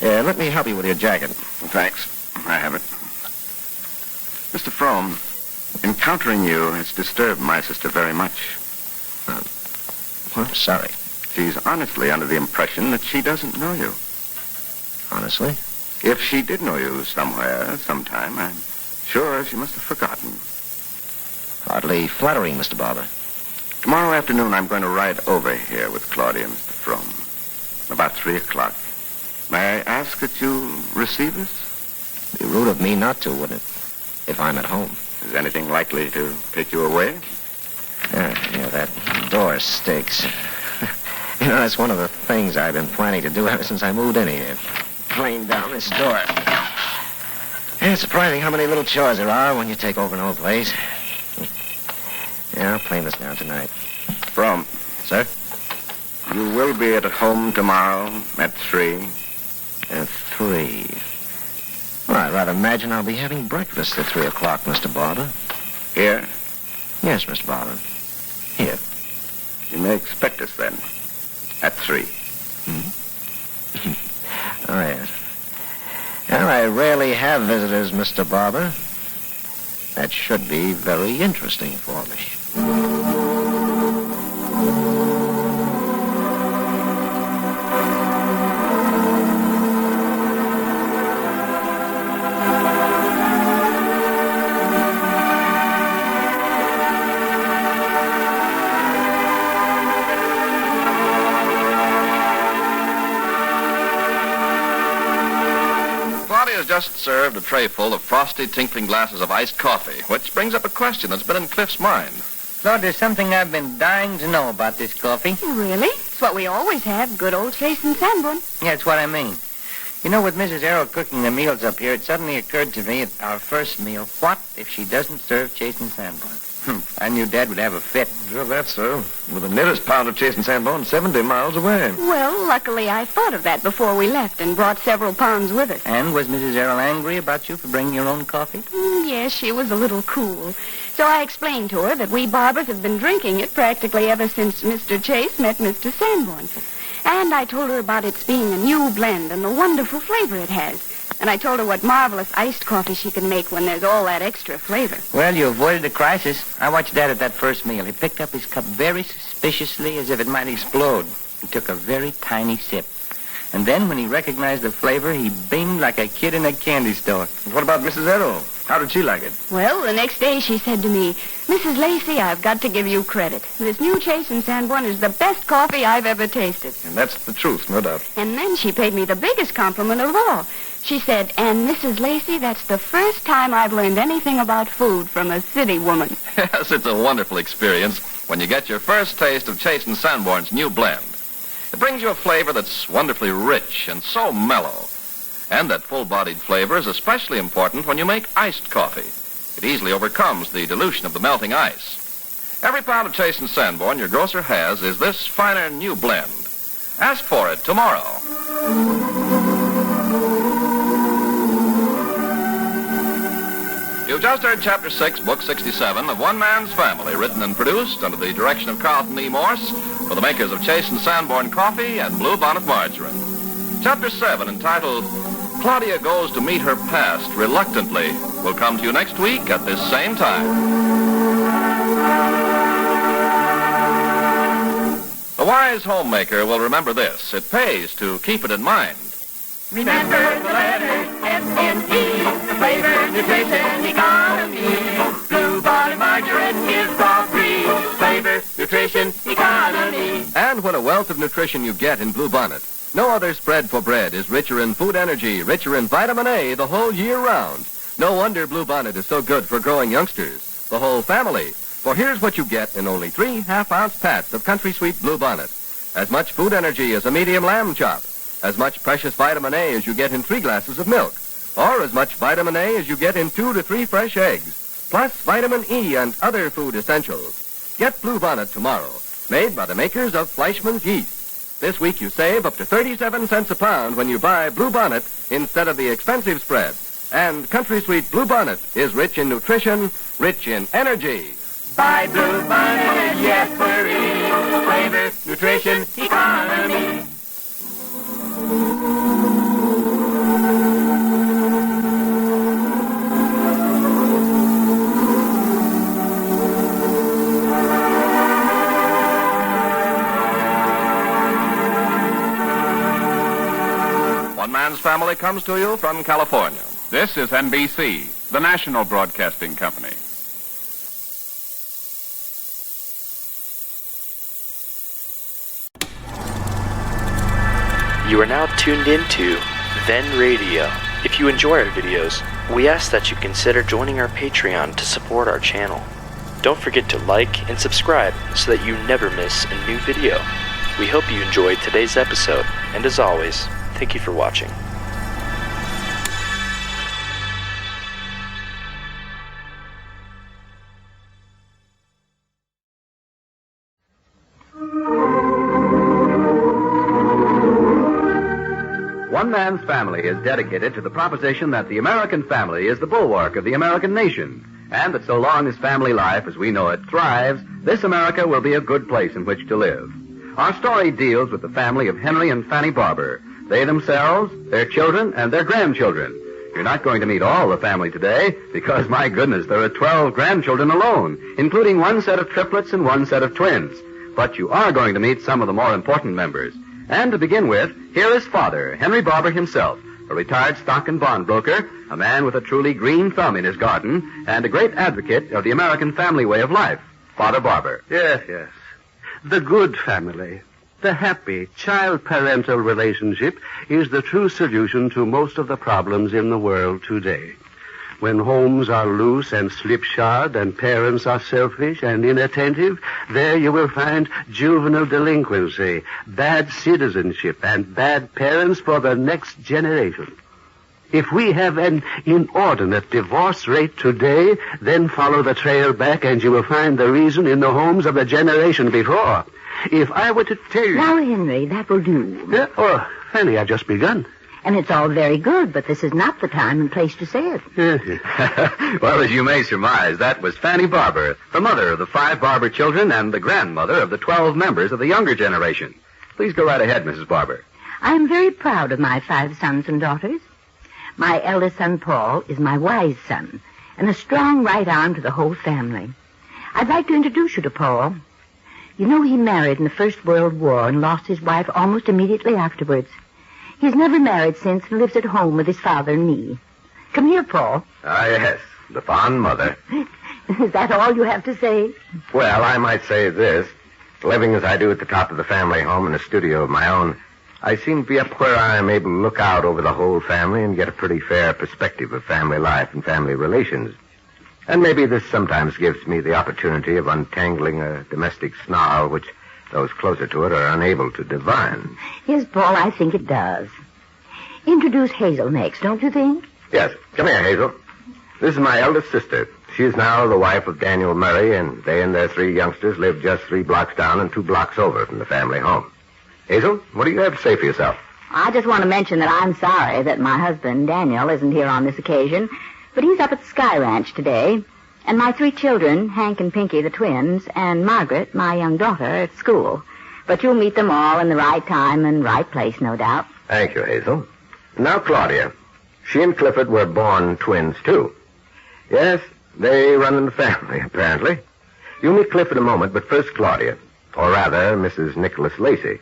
Let me help you with your jacket. Thanks. I have it. Mr. Frome, encountering you has disturbed my sister very much. Well, I'm sorry. She's honestly under the impression that she doesn't know you. Honestly? If she did know you somewhere, sometime, I'm sure she must have forgotten. Hardly flattering, Mr. Barber. Tomorrow afternoon, I'm going to ride over here with Claudia, Mr. Frome. About 3 o'clock. May I ask that you receive us? It'd be rude of me not to, wouldn't it? If I'm at home. Is anything likely to take you away? Yeah, that door stinks. You know, that's one of the things I've been planning to do ever since I moved in here. Clean down this door. Yeah, it's surprising how many little chores there are when you take over an old place. Yeah, I'll clean this down tonight. Frome. Sir? You will be at home tomorrow at 3? At 3. Well, I'd rather imagine I'll be having breakfast at 3 o'clock, Mr. Barber. Here? Yes, Mr. Barber. Here. You may expect us then. At 3. Oh, yes. Well, I rarely have visitors, Mr. Barber. That should be very interesting for me. Claudia's just served a tray full of frosty, tinkling glasses of iced coffee, which brings up a question that's been in Cliff's mind. Claude, there's something I've been dying to know about this coffee. Really? It's what we always have, good old Chase and Sanborn. Yeah, it's what I mean. You know, with Mrs. Errol cooking the meals up here, it suddenly occurred to me at our first meal, what if she doesn't serve Chase and Sanborn? I knew Dad would have a fit. Sure, that's so. With the nearest pound of Chase and Sanborn 70 miles away. Well, luckily I thought of that before we left and brought several pounds with us. And was Mrs. Errol angry about you for bringing your own coffee? Yes, she was a little cool. So I explained to her that we Barbers have been drinking it practically ever since Mr. Chase met Mr. Sanborn. And I told her about its being a new blend and the wonderful flavor it has. And I told her what marvelous iced coffee she can make when there's all that extra flavor. Well, you avoided a crisis. I watched Dad at that first meal. He picked up his cup very suspiciously as if it might explode. He took a very tiny sip. And then when he recognized the flavor, he beamed like a kid in a candy store. What about Mrs. Errol? How did she like it? Well, the next day she said to me, Mrs. Lacey, I've got to give you credit. This new Chase and Sanborn is the best coffee I've ever tasted. And that's the truth, no doubt. And then she paid me the biggest compliment of all. She said, and Mrs. Lacey, that's the first time I've learned anything about food from a city woman. Yes, it's a wonderful experience when you get your first taste of Chase and Sanborn's new blend. It brings you a flavor that's wonderfully rich and so mellow. And that full-bodied flavor is especially important when you make iced coffee. It easily overcomes the dilution of the melting ice. Every pound of Chase and Sanborn your grocer has is this finer new blend. Ask for it tomorrow. You've just heard Chapter 6, Book 67 of One Man's Family, written and produced under the direction of Carlton E. Morse for the makers of Chase and Sanborn Coffee and Blue Bonnet Margarine. Chapter 7, entitled Claudia Goes to Meet Her Past Reluctantly, will come to you next week at this same time. The wise homemaker will remember this. It pays to keep it in mind. Remember the letters S-N-E, the flavor, nutrition, economy. Bluebonnet margarine is all-free. Flavor, nutrition, economy. And what a wealth of nutrition you get in Bluebonnet. No other spread for bread is richer in food energy, richer in vitamin A the whole year round. No wonder Bluebonnet is so good for growing youngsters, the whole family. For here's what you get in only 3 half-ounce pats of Country Sweet Bluebonnet. As much food energy as a medium lamb chop, as much precious vitamin A as you get in 3 glasses of milk, or as much vitamin A as you get in 2 to 3 fresh eggs, plus vitamin E and other food essentials. Get Bluebonnet tomorrow, made by the makers of Fleischmann's Yeast. This week you save up to 37 cents a pound when you buy Bluebonnet instead of the expensive spread. And Country Sweet Bluebonnet is rich in nutrition, rich in energy. Buy Bluebonnet, yes, sirree. Flavor, nutrition, economy. One Man's Family comes to you from California. This is NBC, the national broadcasting company. You are now tuned into Then Radio. If you enjoy our videos, we ask that you consider joining our Patreon to support our channel. Don't forget to like and subscribe so that you never miss a new video. We hope you enjoyed today's episode, and as always, thank you for watching. One Man's Family is dedicated to the proposition that the American family is the bulwark of the American nation, and that so long as family life as we know it thrives, this America will be a good place in which to live. Our story deals with the family of Henry and Fanny Barber, they themselves, their children, and their grandchildren. You're not going to meet all the family today, because, my goodness, there are 12 grandchildren alone, including 1 set of triplets and 1 set of twins. But you are going to meet some of the more important members. And to begin with, here is Father, Henry Barber himself, a retired stock and bond broker, a man with a truly green thumb in his garden, and a great advocate of the American family way of life. Father Barber. Yes, yes. The good family, the happy child-parental relationship is the true solution to most of the problems in the world today. When homes are loose and slipshod and parents are selfish and inattentive, there you will find juvenile delinquency, bad citizenship, and bad parents for the next generation. If we have an inordinate divorce rate today, then follow the trail back and you will find the reason in the homes of the generation before. If I were to tell you... Now, Henry, that will do. Oh, Fanny, I've just begun. And it's all very good, but this is not the time and place to say it. Well, as you may surmise, that was Fanny Barber, the mother of the 5 Barber children and the grandmother of the 12 members of the younger generation. Please go right ahead, Mrs. Barber. I am very proud of my 5 sons and daughters. My eldest son, Paul, is my wise son, and a strong right arm to the whole family. I'd like to introduce you to Paul. You know, he married in the First World War and lost his wife almost immediately afterwards. He's never married since and lives at home with his father and me. Come here, Paul. Ah, yes, the fond mother. Is that all you have to say? Well, I might say this. Living as I do at the top of the family home in a studio of my own, I seem to be up where I am able to look out over the whole family and get a pretty fair perspective of family life and family relations. And maybe this sometimes gives me the opportunity of untangling a domestic snarl which those closer to it are unable to divine. Yes, Paul, I think it does. Introduce Hazel next, don't you think? Yes. Come here, Hazel. This is my eldest sister. She is now the wife of Daniel Murray, and they and their 3 youngsters live just 3 blocks down and 2 blocks over from the family home. Hazel, what do you have to say for yourself? I just want to mention that I'm sorry that my husband, Daniel, isn't here on this occasion, but he's up at the Sky Ranch today. And my 3 children, Hank and Pinky, the twins, and Margaret, my young daughter, at school. But you'll meet them all in the right time and right place, no doubt. Thank you, Hazel. Now, Claudia. She and Clifford were born twins, too. Yes, they run in the family, apparently. You'll meet Clifford in a moment, but first Claudia. Or rather, Mrs. Nicholas Lacey.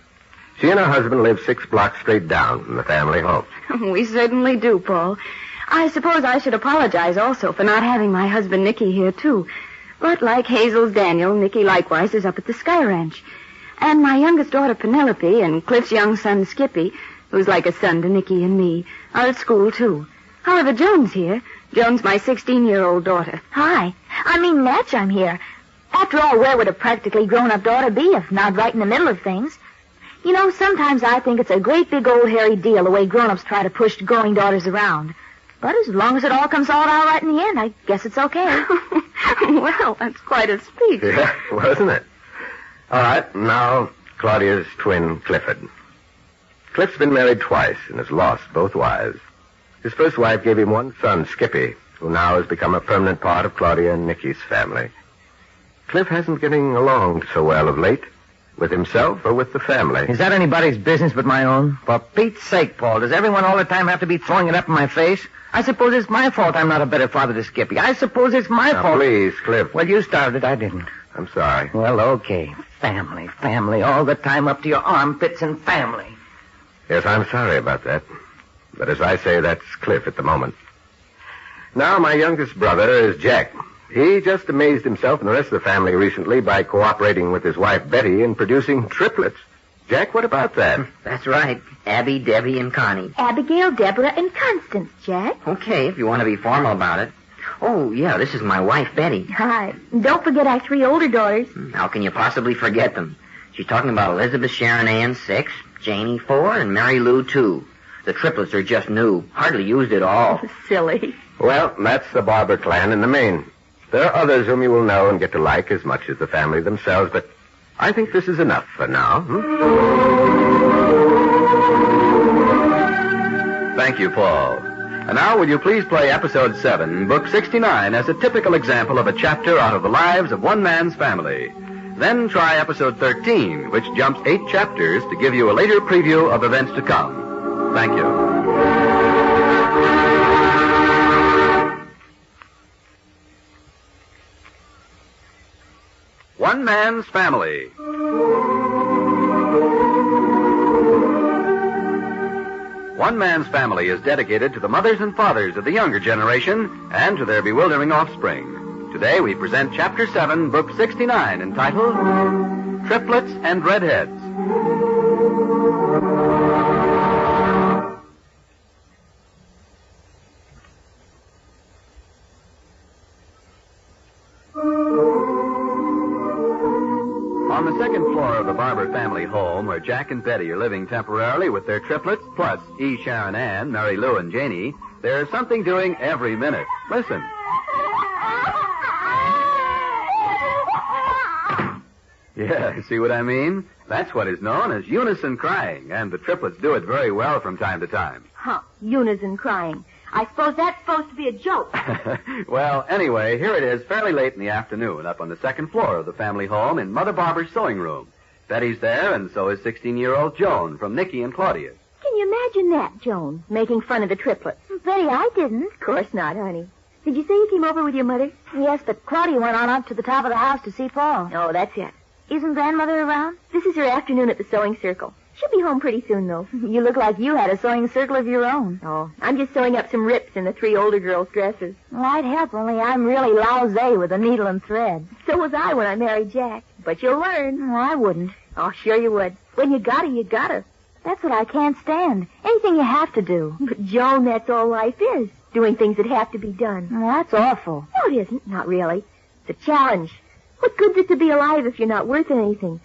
She and her husband live 6 blocks straight down from the family home. We certainly do, Paul. I suppose I should apologize also for not having my husband Nicky here, too. But like Hazel's Daniel, Nicky likewise is up at the Sky Ranch. And my youngest daughter, Penelope, and Cliff's young son, Skippy, who's like a son to Nicky and me, are at school, too. However, Joan's here. Joan's my 16-year-old daughter. Hi. Natch, I'm here. After all, where would a practically grown-up daughter be if not right in the middle of things? You know, sometimes I think it's a great big old hairy deal the way grown-ups try to push growing daughters around. But as long as it all comes out all right in the end, I guess it's okay. Well, that's quite a speech. Yeah, wasn't it? All right, now Claudia's twin, Clifford. Cliff's been married twice and has lost both wives. His first wife gave him one son, Skippy, who now has become a permanent part of Claudia and Nicky's family. Cliff hasn't getting along so well of late, with himself or with the family. Is that anybody's business but my own? For Pete's sake, Paul, does everyone all the time have to be throwing it up in my face? I suppose it's my fault I'm not a better father to Skippy. I suppose it's my fault. Please, Cliff. Well, you started it. I didn't. I'm sorry. Well, okay. Family, all the time up to your armpits and family. Yes, I'm sorry about that. But as I say, that's Cliff at the moment. Now, my youngest brother is Jack. He just amazed himself and the rest of the family recently by cooperating with his wife, Betty, in producing triplets. Jack, what about that? That's right. Abby, Debbie, and Connie. Abigail, Deborah, and Constance, Jack. Okay, if you want to be formal about it. Oh, yeah, this is my wife, Betty. Hi. Don't forget our 3 older daughters. How can you possibly forget them? She's talking about Elizabeth Sharon Ann, 6, Janie, 4, and Mary Lou, 2. The triplets are just new. Hardly used at all. Silly. Well, that's the Barber clan in the main. There are others whom you will know and get to like as much as the family themselves, but I think this is enough for now. Thank you, Paul. And now, will you please play Episode 7, Book 69, as a typical example of a chapter out of the lives of one man's family. Then try Episode 13, which jumps 8 chapters to give you a later preview of events to come. Thank you. One Man's Family. One Man's Family is dedicated to the mothers and fathers of the younger generation and to their bewildering offspring. Today we present Chapter 7, Book 69, entitled Triplets and Redheads. On the second floor of the Barber family home, where Jack and Betty are living temporarily with their triplets, plus E. Sharon Ann, Mary Lou, and Janie, there's something doing every minute. Listen. Yeah, see what I mean? That's what is known as unison crying, and the triplets do it very well from time to time. Huh, unison crying. I suppose that's supposed to be a joke. Well, anyway, here it is fairly late in the afternoon up on the second floor of the family home in Mother Barber's sewing room. Betty's there, and so is 16-year-old Joan from Nicky and Claudia. Can you imagine that, Joan, making fun of the triplets? Betty, I didn't. Of course not, honey. Did you say you came over with your mother? Yes, but Claudia went on up to the top of the house to see Paul. Oh, that's it. Isn't Grandmother around? This is her afternoon at the sewing circle. She'll be home pretty soon, though. You look like you had a sewing circle of your own. Oh, I'm just sewing up some rips in the 3 older girls' dresses. Well, I'd help, only I'm really lousy with a needle and thread. So was I when I married Jack. But you'll learn. Well, I wouldn't. Oh, sure you would. When you gotta, you gotta. That's what I can't stand. Anything you have to do. But, Joan, that's all life is. Doing things that have to be done. Well, that's awful. No, it isn't. Not really. It's a challenge. What good's it to be alive if you're not worth anything?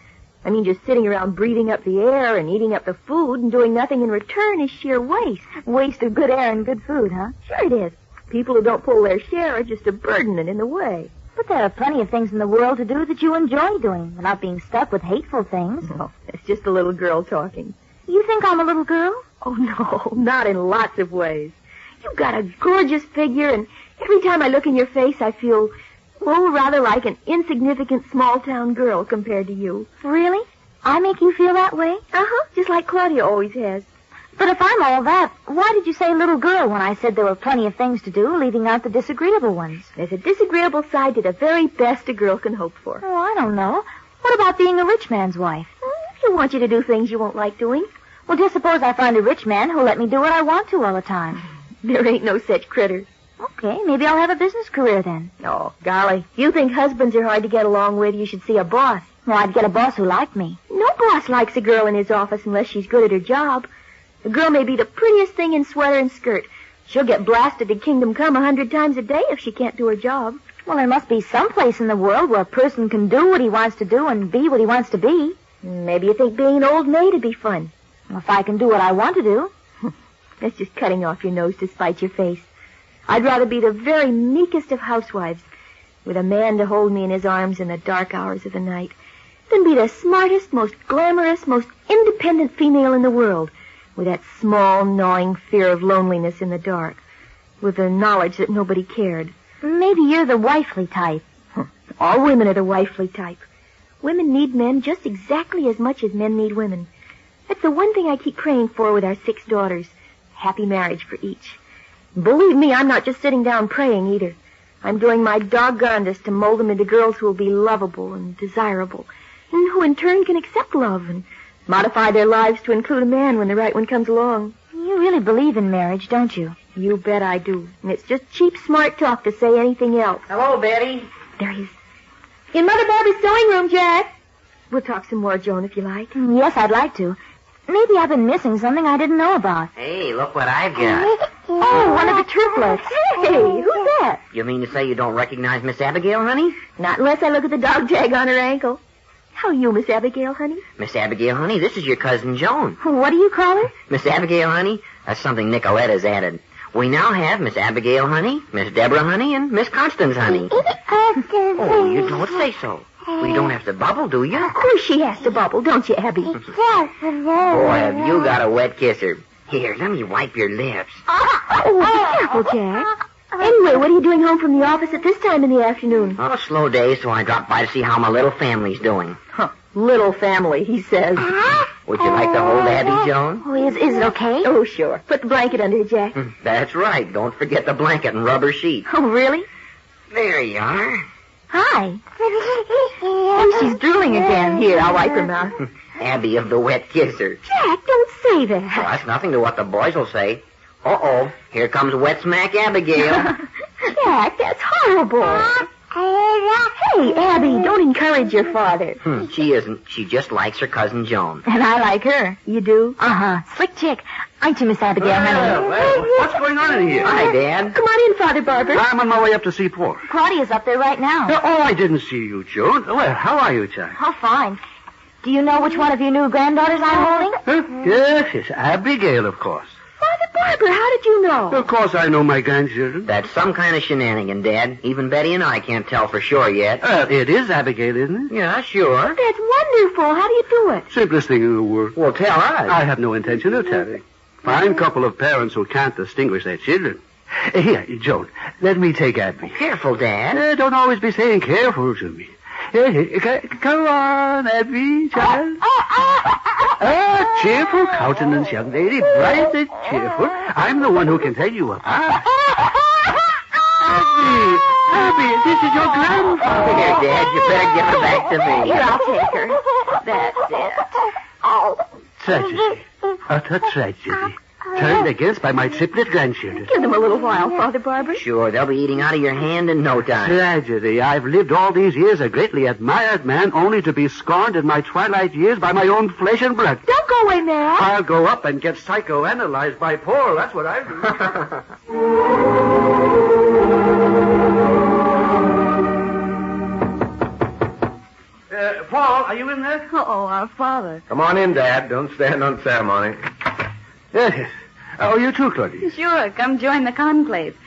I mean, just sitting around breathing up the air and eating up the food and doing nothing in return is sheer waste. Waste of good air and good food, huh? Sure it is. People who don't pull their share are just a burden and in the way. But there are plenty of things in the world to do that you enjoy doing without being stuck with hateful things. Oh, it's just a little girl talking. You think I'm a little girl? Oh, no, not in lots of ways. You've got a gorgeous figure, and every time I look in your face, I feel... well, rather like an insignificant small-town girl compared to you. Really? I make you feel that way? Uh-huh, just like Claudia always has. But if I'm all that, why did you say little girl when I said there were plenty of things to do, leaving out the disagreeable ones? There's a disagreeable side to the very best a girl can hope for. Oh, I don't know. What about being a rich man's wife? He'll want you to do things you won't like doing. Well, just suppose I find a rich man who'll let me do what I want to all the time. There ain't no such critters. Okay, maybe I'll have a business career then. Oh, golly. If you think husbands are hard to get along with, you should see a boss. Well, I'd get a boss who liked me. No boss likes a girl in his office unless she's good at her job. A girl may be the prettiest thing in sweater and skirt. She'll get blasted to kingdom come 100 times a day if she can't do her job. Well, there must be some place in the world where a person can do what he wants to do and be what he wants to be. Maybe you think being an old maid would be fun. Well, if I can do what I want to do. That's just cutting off your nose to spite your face. I'd rather be the very meekest of housewives, with a man to hold me in his arms in the dark hours of the night, than be the smartest, most glamorous, most independent female in the world, with that small, gnawing fear of loneliness in the dark, with the knowledge that nobody cared. Maybe you're the wifely type. All women are the wifely type. Women need men just exactly as much as men need women. That's the one thing I keep praying for with our 6 daughters. Happy marriage for each. Believe me, I'm not just sitting down praying either. I'm doing my doggonedest to mold them into girls who will be lovable and desirable, and who in turn can accept love and modify their lives to include a man when the right one comes along. You really believe in marriage, don't you? You bet I do. And it's just cheap, smart talk to say anything else. Hello, Betty. There he is. In Mother Barbie's sewing room, Jack. We'll talk some more, Joan, if you like. Yes, I'd like to. Maybe I've been missing something I didn't know about. Hey, look what I've got. Oh, one of the triplets. Hey, who's that? You mean to say you don't recognize Miss Abigail, honey? Not unless I look at the dog tag on her ankle. How are you, Miss Abigail, honey? Miss Abigail, honey, this is your cousin Joan. What do you call her? Miss Abigail, honey, that's something Nicoletta's added. We now have Miss Abigail, honey, Miss Deborah, honey, and Miss Constance, honey. Oh, you don't say so. Well, you don't have to bubble, do you? Of course she has to bubble, don't you, Abby? Boy, have you got a wet kisser. Here, let me wipe your lips. Oh, be careful, Jack. Anyway, what are you doing home from the office at this time in the afternoon? Oh, slow day, so I dropped by to see how my little family's doing. Little family, he says. Would you like to hold Abby, Joan? Oh, is it okay? Oh, sure. Put the blanket under her, Jack. That's right. Don't forget the blanket and rubber sheet. Oh, really? There you are. Hi. Oh, she's drooling again. Here, I'll wipe her mouth. Abby of the wet kisser. Jack, don't say that. Oh, that's nothing to what the boys will say. Uh-oh, here comes Wet Smack Abigail. Jack, that's horrible. Hey, Abby, don't encourage your father. She isn't. She just likes her cousin Joan. And I like her. You do? Uh-huh. Slick chick. Aren't you, Miss Abigail, honey? Well, what's going on in here? Hi, Dad. Come on in, Father Barber. I'm on my way up to see Paul. Claudia's up there right now. Oh, I didn't see you, Joan. Well, how are you, child? Oh, fine. Do you know which one of your new granddaughters I'm holding? Yes, Abigail, of course. Father Barber, how did you know? Of course I know my grandchildren. That's some kind of shenanigan, Dad. Even Betty and I can't tell for sure yet. It is Abigail, isn't it? Yeah, sure. That's wonderful. How do you do it? Simplest thing in the world. Well, tell us. I have no intention of telling. Fine couple of parents who can't distinguish their children. Here, Joan, let me take Abby. Careful, Dad. Don't always be saying careful to me. Come on, Abby, child. Cheerful countenance, young lady, bright and cheerful. I'm the one who can tell you apart. Abby, this is your grandfather. Here, Dad, you better give her back to me. Here, I'll take her. That's it. Tragedy. Utter tragedy. Turned against by my triplet grandchildren. Give them a little while, Father Barber. Sure, they'll be eating out of your hand in no time. Tragedy. I've lived all these years a greatly admired man, only to be scorned in my twilight years by my own flesh and blood. Don't go away, man. I'll go up and get psychoanalyzed by Paul. That's what I'll do. Paul, are you in there? Oh, our father. Come on in, Dad. Don't stand on ceremony. Yes. Oh, you too, Claudia. Sure, come join the conclave.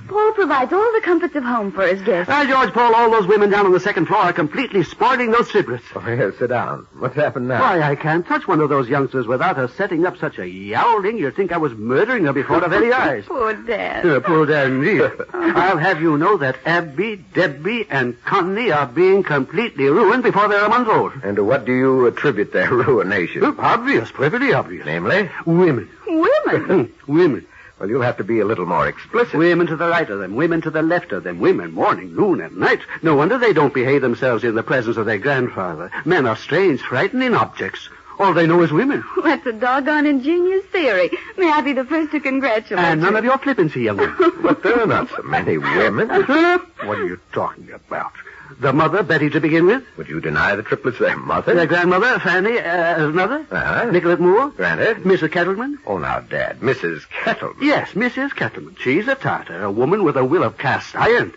Paul provides all the comforts of home for his guests. George, Paul, all those women down on the second floor are completely spoiling those triplets. Oh, here, sit down. What's happened now? Why, I can't touch one of those youngsters without her setting up such a yowling. You'd think I was murdering her before her very eyes. Poor Dad. Poor Dad, indeed. I'll have you know that Abby, Debbie, and Connie are being completely ruined before they're a month old. And to what do you attribute their ruination? Obvious, perfectly obvious. Namely? Women. Women? Women. Well, you'll have to be a little more explicit. Women to the right of them, women to the left of them, women morning, noon, and night. No wonder they don't behave themselves in the presence of their grandfather. Men are strange, frightening objects. All they know is women. That's a doggone ingenious theory. May I be the first to congratulate And you? none of your flippancy, young man. But there are not so many women. What are you talking about? The mother, Betty, to begin with. Would you deny the triplets their mother? Their grandmother, Fanny, as mother. Nicolette Moore. Granted. Mrs. Kettleman. Oh, now, Dad, Mrs. Kettleman. Yes, Mrs. Kettleman. She's a Tartar, a woman with a will of cast iron.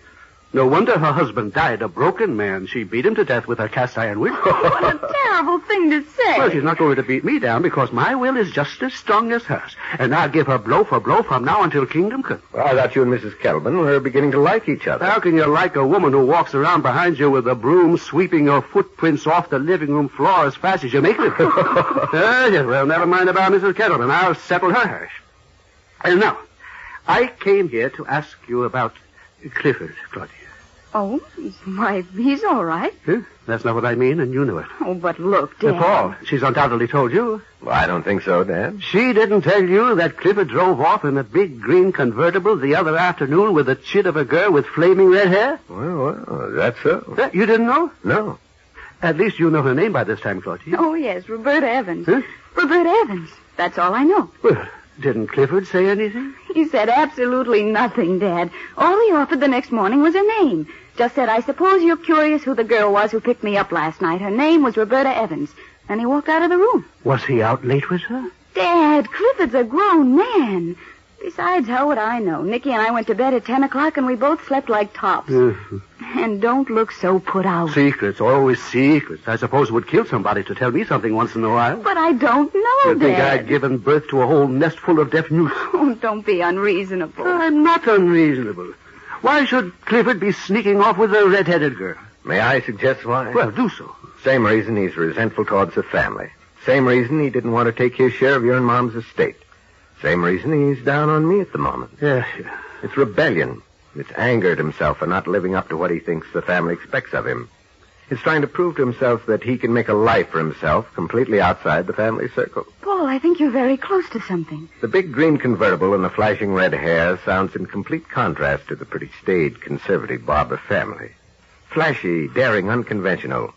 No wonder her husband died a broken man. She beat him to death with her cast iron will. What a terrible thing to say. Well, she's not going to beat me down because my will is just as strong as hers. And I'll give her blow for blow from now until kingdom come. Well, I thought you and Mrs. Kettleman were beginning to like each other. How can you like a woman who walks around behind you with a broom sweeping your footprints off the living room floor as fast as you make them? Yes, well, never mind about Mrs. Kettleman. I'll settle her hash. And now, I came here to ask you about Clifford, Claudia. Oh, why, he's all right. Huh? That's not what I mean, and you know it. Oh, but look, Dad. Paul, she's undoubtedly told you. Well, I don't think so, Dad. She didn't tell you that Clifford drove off in a big green convertible the other afternoon with a chit of a girl with flaming red hair? Well, that's so. You didn't know? No. At least you know her name by this time, Claudia. Oh, yes, Roberta Evans. Huh? Roberta Evans. That's all I know. Well, didn't Clifford say anything? He said absolutely nothing, Dad. All he offered the next morning was her name. Just said, I suppose you're curious who the girl was who picked me up last night. Her name was Roberta Evans. And he walked out of the room. Was he out late with her? Dad, Clifford's a grown man. Besides, how would I know? Nicky and I went to bed at 10 o'clock and we both slept like tops. And don't look so put out. Secrets, always secrets. I suppose it would kill somebody to tell me something once in a while. But I don't know, You think Dad. I'd given birth to a whole nest full of deaf mutes? Oh, don't be unreasonable. I'm not unreasonable. Why should Clifford be sneaking off with a red-headed girl? May I suggest why? Well, do so. Same reason he's resentful towards the family. Same reason he didn't want to take his share of your and Mom's estate. Same reason he's down on me at the moment. Yeah. It's rebellion. It's anger at himself for not living up to what he thinks the family expects of him. He's trying to prove to himself that he can make a life for himself completely outside the family circle. Paul, I think you're very close to something. The big green convertible and the flashing red hair sounds in complete contrast to the pretty staid, conservative Barber family. Flashy, daring, unconventional.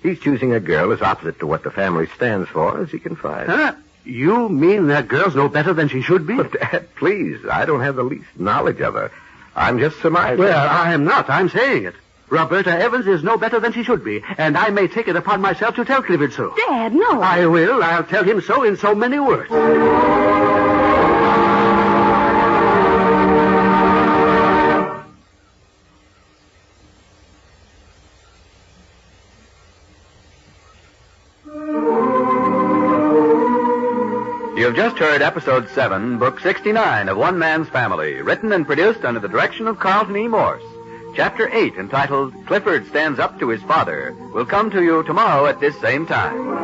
He's choosing a girl as opposite to what the family stands for as he can find. Huh? You mean that girl's no better than she should be? But, Dad, please, I don't have the least knowledge of her. I'm just surmising. Well, I am not. I'm saying it. Roberta Evans is no better than she should be, and I may take it upon myself to tell Clifford so. Dad, no. I will. I'll tell him so in so many words. You've just heard Episode 7, Book 69 of One Man's Family, written and produced under the direction of Carlton E. Morse. Chapter 8, entitled Clifford Stands Up to His Father, will come to you tomorrow at this same time.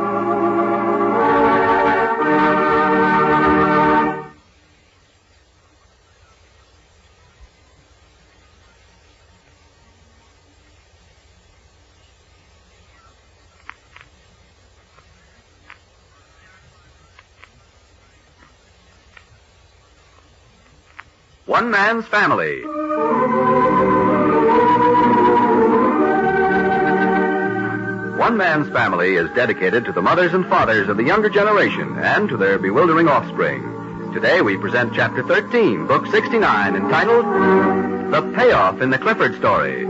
One Man's Family. One Man's Family is dedicated to the mothers and fathers of the younger generation and to their bewildering offspring. Today we present Chapter 13, Book 69, entitled The Payoff in the Clifford Story.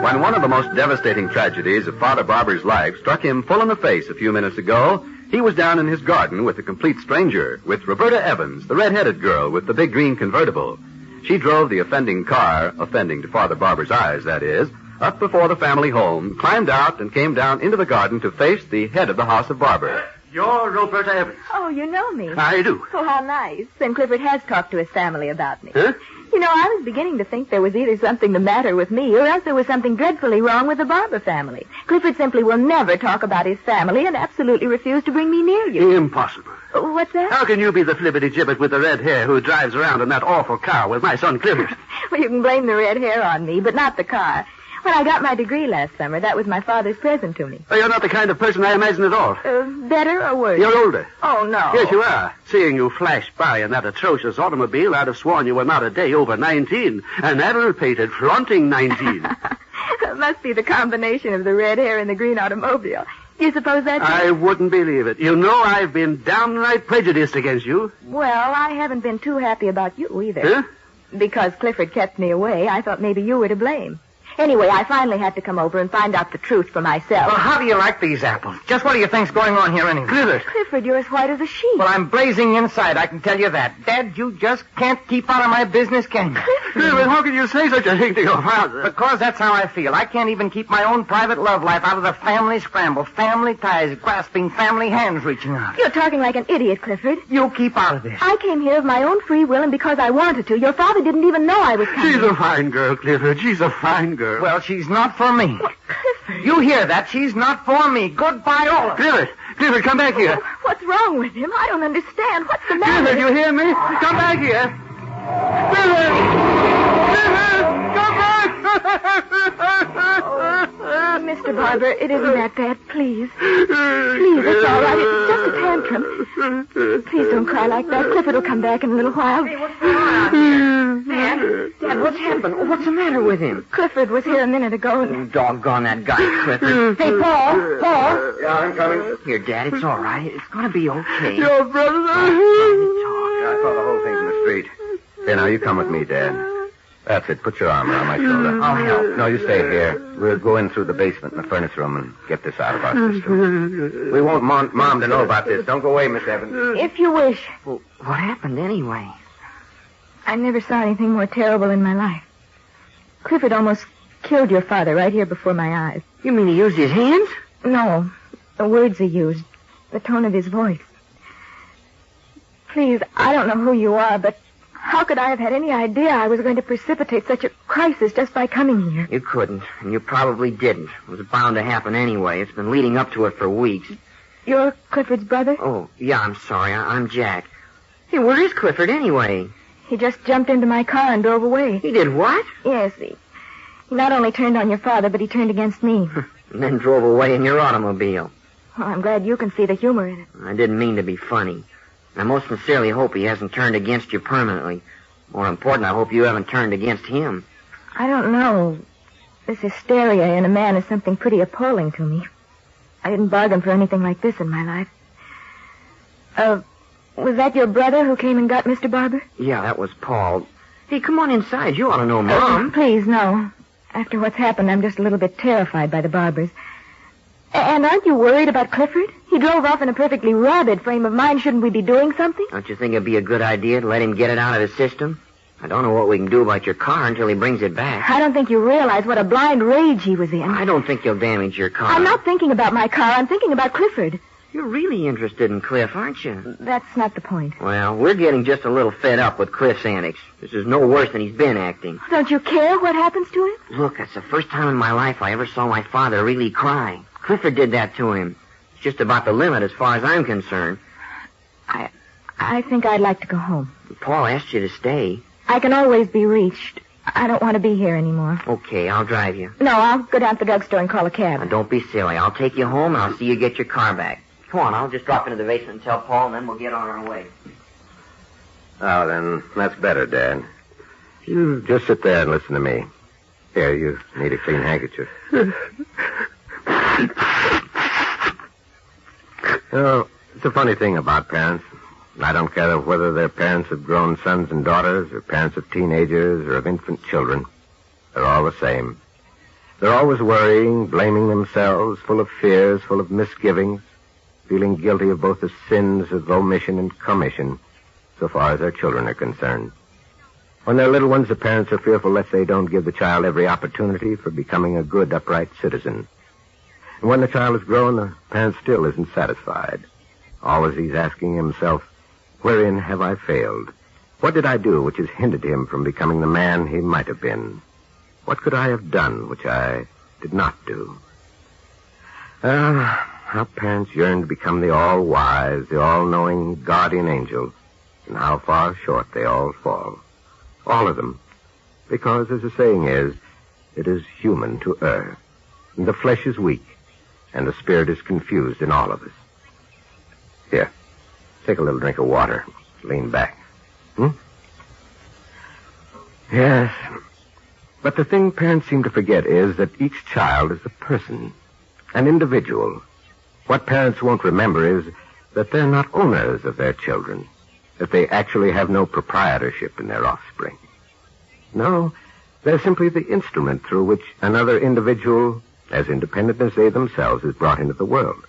When one of the most devastating tragedies of Father Barber's life struck him full in the face a few minutes ago, he was down in his garden with a complete stranger, with Roberta Evans, the red-headed girl with the big green convertible. She drove the offending car, offending to Father Barber's eyes, that is, up before the family home, climbed out, and came down into the garden to face the head of the house of Barber. You're Roberta Evans. Oh, you know me. I do. Oh, how nice. Then Clifford has talked to his family about me. Huh? You know, I was beginning to think there was either something the matter with me or else there was something dreadfully wrong with the Barber family. Clifford simply will never talk about his family and absolutely refused to bring me near you. Impossible. What's that? How can you be the flippity-gibbet with the red hair who drives around in that awful car with my son Clifford? Well, you can blame the red hair on me, but not the car. When I got my degree last summer, that was my father's present to me. Oh, you're not the kind of person I imagine at all. Better or worse? You're older. Oh, no. Yes, you are. Seeing you flash by in that atrocious automobile, I'd have sworn you were not a day over 19. An adult-pated, flaunting 19. It must be the combination of the red hair and the green automobile. Do you suppose that's... I wouldn't believe it. You know I've been downright prejudiced against you. Well, I haven't been too happy about you either. Huh? Because Clifford kept me away, I thought maybe you were to blame. Anyway, I finally had to come over and find out the truth for myself. Well, how do you like these apples? Just what do you think's going on here anyway? Clifford, you're as white as a sheet. Well, I'm blazing inside, I can tell you that. Dad, you just can't keep out of my business, can you? Clifford, how can you say such a thing to your father? Because that's how I feel. I can't even keep my own private love life out of the family scramble, family ties, grasping family hands reaching out. You're talking like an idiot, Clifford. You keep out of this. I came here of my own free will and because I wanted to. Your father didn't even know I was coming. She's a fine girl, Clifford. She's a fine girl. Well, she's not for me. What, Clifford? You hear that? She's not for me. Goodbye, all of it. Clifford, come back here. What's wrong with him? I don't understand. What's the matter? Clifford, you hear me? Come back here. Clifford! Clifford! Come back! Mr. Barber, it isn't that bad. Please. Please, it's all right. It's just a tantrum. Please don't cry like that. Clifford will come back in a little while. Hey, what's going on out here? Dad, what's happened? What's the matter with him? Clifford was here a minute ago. And... Doggone that guy, Clifford. Hey, Paul. Paul. Yeah, I'm coming. Here, Dad, it's all right. It's going to be okay. Your brother. I saw the whole thing from the street. Here, now, you come with me, Dad. That's it. Put your arm around my shoulder. I'll help. No, you stay here. We'll go in through the basement in the furnace room and get this out of our system. We won't want Mom to know about this. Don't go away, Miss Evans. If you wish. Well, what happened anyway? I never saw anything more terrible in my life. Clifford almost killed your father right here before my eyes. You mean he used his hands? No. The words he used. The tone of his voice. Please, I don't know who you are, but how could I have had any idea I was going to precipitate such a crisis just by coming here? You couldn't, and you probably didn't. It was bound to happen anyway. It's been leading up to it for weeks. You're Clifford's brother? Oh, yeah, I'm sorry. I'm Jack. Hey, where is Clifford anyway? He just jumped into my car and drove away. He did what? Yes, he not only turned on your father, but he turned against me. And then drove away in your automobile. Well, I'm glad you can see the humor in it. I didn't mean to be funny. I most sincerely hope he hasn't turned against you permanently. More important, I hope you haven't turned against him. I don't know. This hysteria in a man is something pretty appalling to me. I didn't bargain for anything like this in my life. Was that your brother who came and got Mr. Barber? Yeah, that was Paul. Hey, come on inside. You ought to know, Mom. Please, no. After what's happened, I'm just a little bit terrified by the Barbers. And aren't you worried about Clifford? He drove off in a perfectly rabid frame of mind. Shouldn't we be doing something? Don't you think it'd be a good idea to let him get it out of his system? I don't know what we can do about your car until he brings it back. I don't think you realize what a blind rage he was in. I don't think you'll damage your car. I'm not thinking about my car. I'm thinking about Clifford. You're really interested in Cliff, aren't you? That's not the point. Well, we're getting just a little fed up with Cliff's antics. This is no worse than he's been acting. Don't you care what happens to him? Look, that's the first time in my life I ever saw my father really cry. Clifford did that to him. It's just about the limit as far as I'm concerned. I think I'd like to go home. Paul asked you to stay. I can always be reached. I don't want to be here anymore. Okay, I'll drive you. No, I'll go down to the drugstore and call a cab. Now, don't be silly. I'll take you home and I'll see you get your car back. Come on, I'll just drop into the basement and tell Paul, and then we'll get on our way. Oh, then that's better, Dad. You just sit there and listen to me. Here, you need a clean handkerchief. You know, it's a funny thing about parents. I don't care whether they're parents of grown sons and daughters, or parents of teenagers, or of infant children. They're all the same. They're always worrying, blaming themselves, full of fears, full of misgivings, feeling guilty of both the sins of omission and commission, so far as their children are concerned. When they're little ones, the parents are fearful that they don't give the child every opportunity for becoming a good, upright citizen. And when the child is grown, the parent still isn't satisfied. Always he's asking himself, wherein have I failed? What did I do which has hindered him from becoming the man he might have been? What could I have done which I did not do? How parents yearn to become the all-wise, the all-knowing guardian angel, and how far short they all fall. All of them. Because, as the saying is, it is human to err. And the flesh is weak, and the spirit is confused in all of us. Here, take a little drink of water. Lean back. Yes. But the thing parents seem to forget is that each child is a person, an individual. What parents won't remember is that they're not owners of their children, that they actually have no proprietorship in their offspring. No, they're simply the instrument through which another individual, as independent as they themselves, is brought into the world.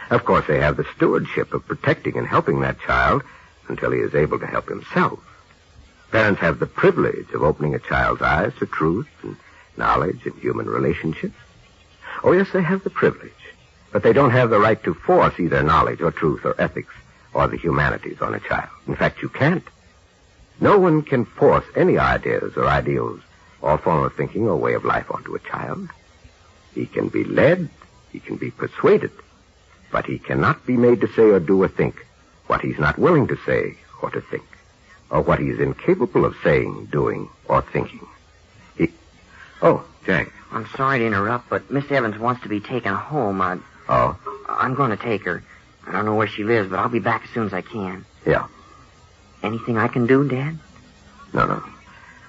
Of course, they have the stewardship of protecting and helping that child until he is able to help himself. Parents have the privilege of opening a child's eyes to truth and knowledge and human relationships. Oh, yes, they have the privilege, but they don't have the right to force either knowledge or truth or ethics or the humanities on a child. In fact, you can't. No one can force any ideas or ideals or form of thinking or way of life onto a child. He can be led, he can be persuaded, but he cannot be made to say or do or think what he's not willing to say or to think, or what he is incapable of saying, doing, or thinking. Oh, Jack. I'm sorry to interrupt, but Miss Evans wants to be taken home. I'm going to take her. I don't know where she lives, but I'll be back as soon as I can. Yeah. Anything I can do, Dad? No.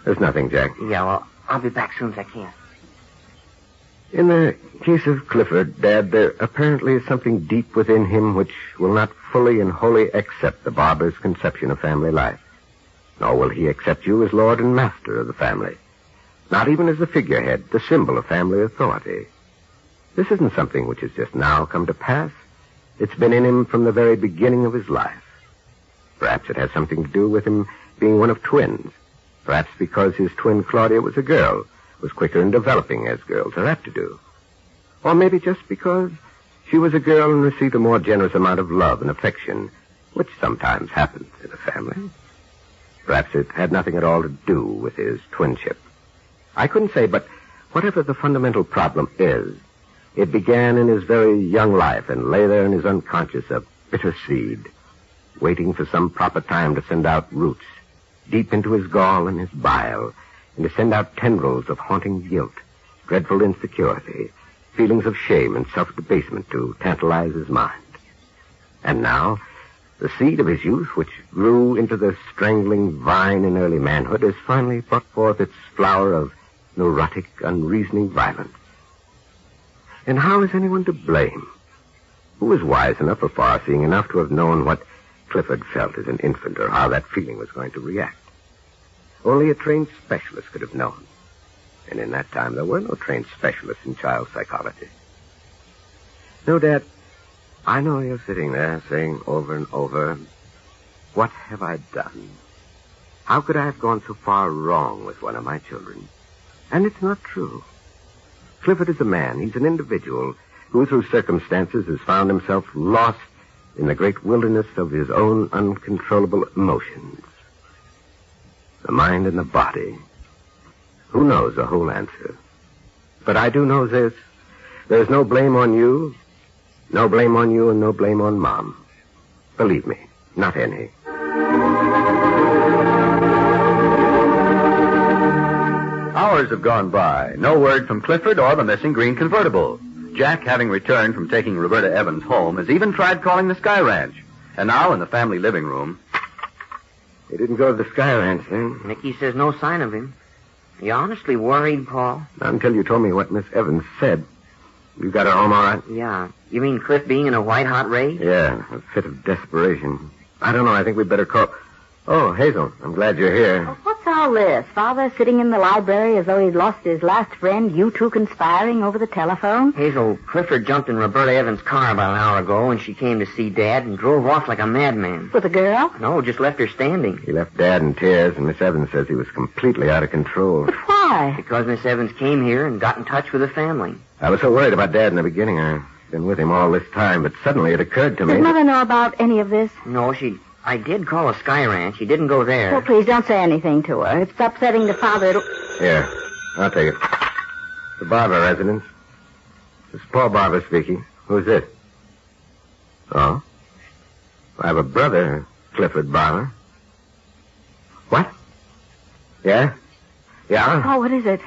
There's nothing, Jack. Yeah, well, I'll be back as soon as I can. In the case of Clifford, Dad, there apparently is something deep within him which will not fully and wholly accept the barber's conception of family life. Nor will he accept you as lord and master of the family. Not even as the figurehead, the symbol of family authority. This isn't something which has just now come to pass. It's been in him from the very beginning of his life. Perhaps it has something to do with him being one of twins. Perhaps because his twin Claudia was a girl, was quicker in developing as girls are apt to do. Or maybe just because she was a girl and received a more generous amount of love and affection, which sometimes happens in a family. Perhaps it had nothing at all to do with his twinship. I couldn't say, but whatever the fundamental problem is, it began in his very young life and lay there in his unconscious, a bitter seed, waiting for some proper time to send out roots deep into his gall and his bile, and to send out tendrils of haunting guilt, dreadful insecurity, feelings of shame and self-debasement to tantalize his mind. And now, the seed of his youth, which grew into the strangling vine in early manhood, has finally brought forth its flower of neurotic, unreasoning violence. And how is anyone to blame? Who was wise enough or far-seeing enough to have known what Clifford felt as an infant or how that feeling was going to react? Only a trained specialist could have known. And in that time, there were no trained specialists in child psychology. No, Dad, I know you're sitting there saying over and over, what have I done? How could I have gone so far wrong with one of my children? And it's not true. Clifford is a man. He's an individual who, through circumstances, has found himself lost in the great wilderness of his own uncontrollable emotions. The mind and the body. Who knows the whole answer? But I do know this. There's no blame on you. No blame on you and no blame on Mom. Believe me, not any. Hours have gone by. No word from Clifford or the missing green convertible. Jack, having returned from taking Roberta Evans home, has even tried calling the Sky Ranch. And now, in the family living room... He didn't go to the Sky Ranch, then? Nicky says no sign of him. Are you honestly worried, Paul? Not until you told me what Miss Evans said. You got her home all right? Yeah. You mean Cliff being in a white-hot rage? Yeah, a fit of desperation. I don't know. I think we'd better call... Oh, Hazel, I'm glad you're here. Well, what's all this? Father sitting in the library as though he'd lost his last friend, you two conspiring over the telephone? Hazel, Clifford jumped in Roberta Evans' car about an hour ago, and she came to see Dad and drove off like a madman. With a girl? No, just left her standing. He left Dad in tears, and Miss Evans says he was completely out of control. But why? Because Miss Evans came here and got in touch with the family. I was so worried about Dad in the beginning. I've been with him all this time, but suddenly it occurred to me... Does Mother know about any of this? No, I did call a Sky Ranch. He didn't go there. Well, please don't say anything to her. It's upsetting to Father. Here, I'll take it. The Barber residence. This is Paul Barber speaking. Who's this? Oh? I have a brother, Clifford Barber. What? Yeah? Yeah? Oh, what is it?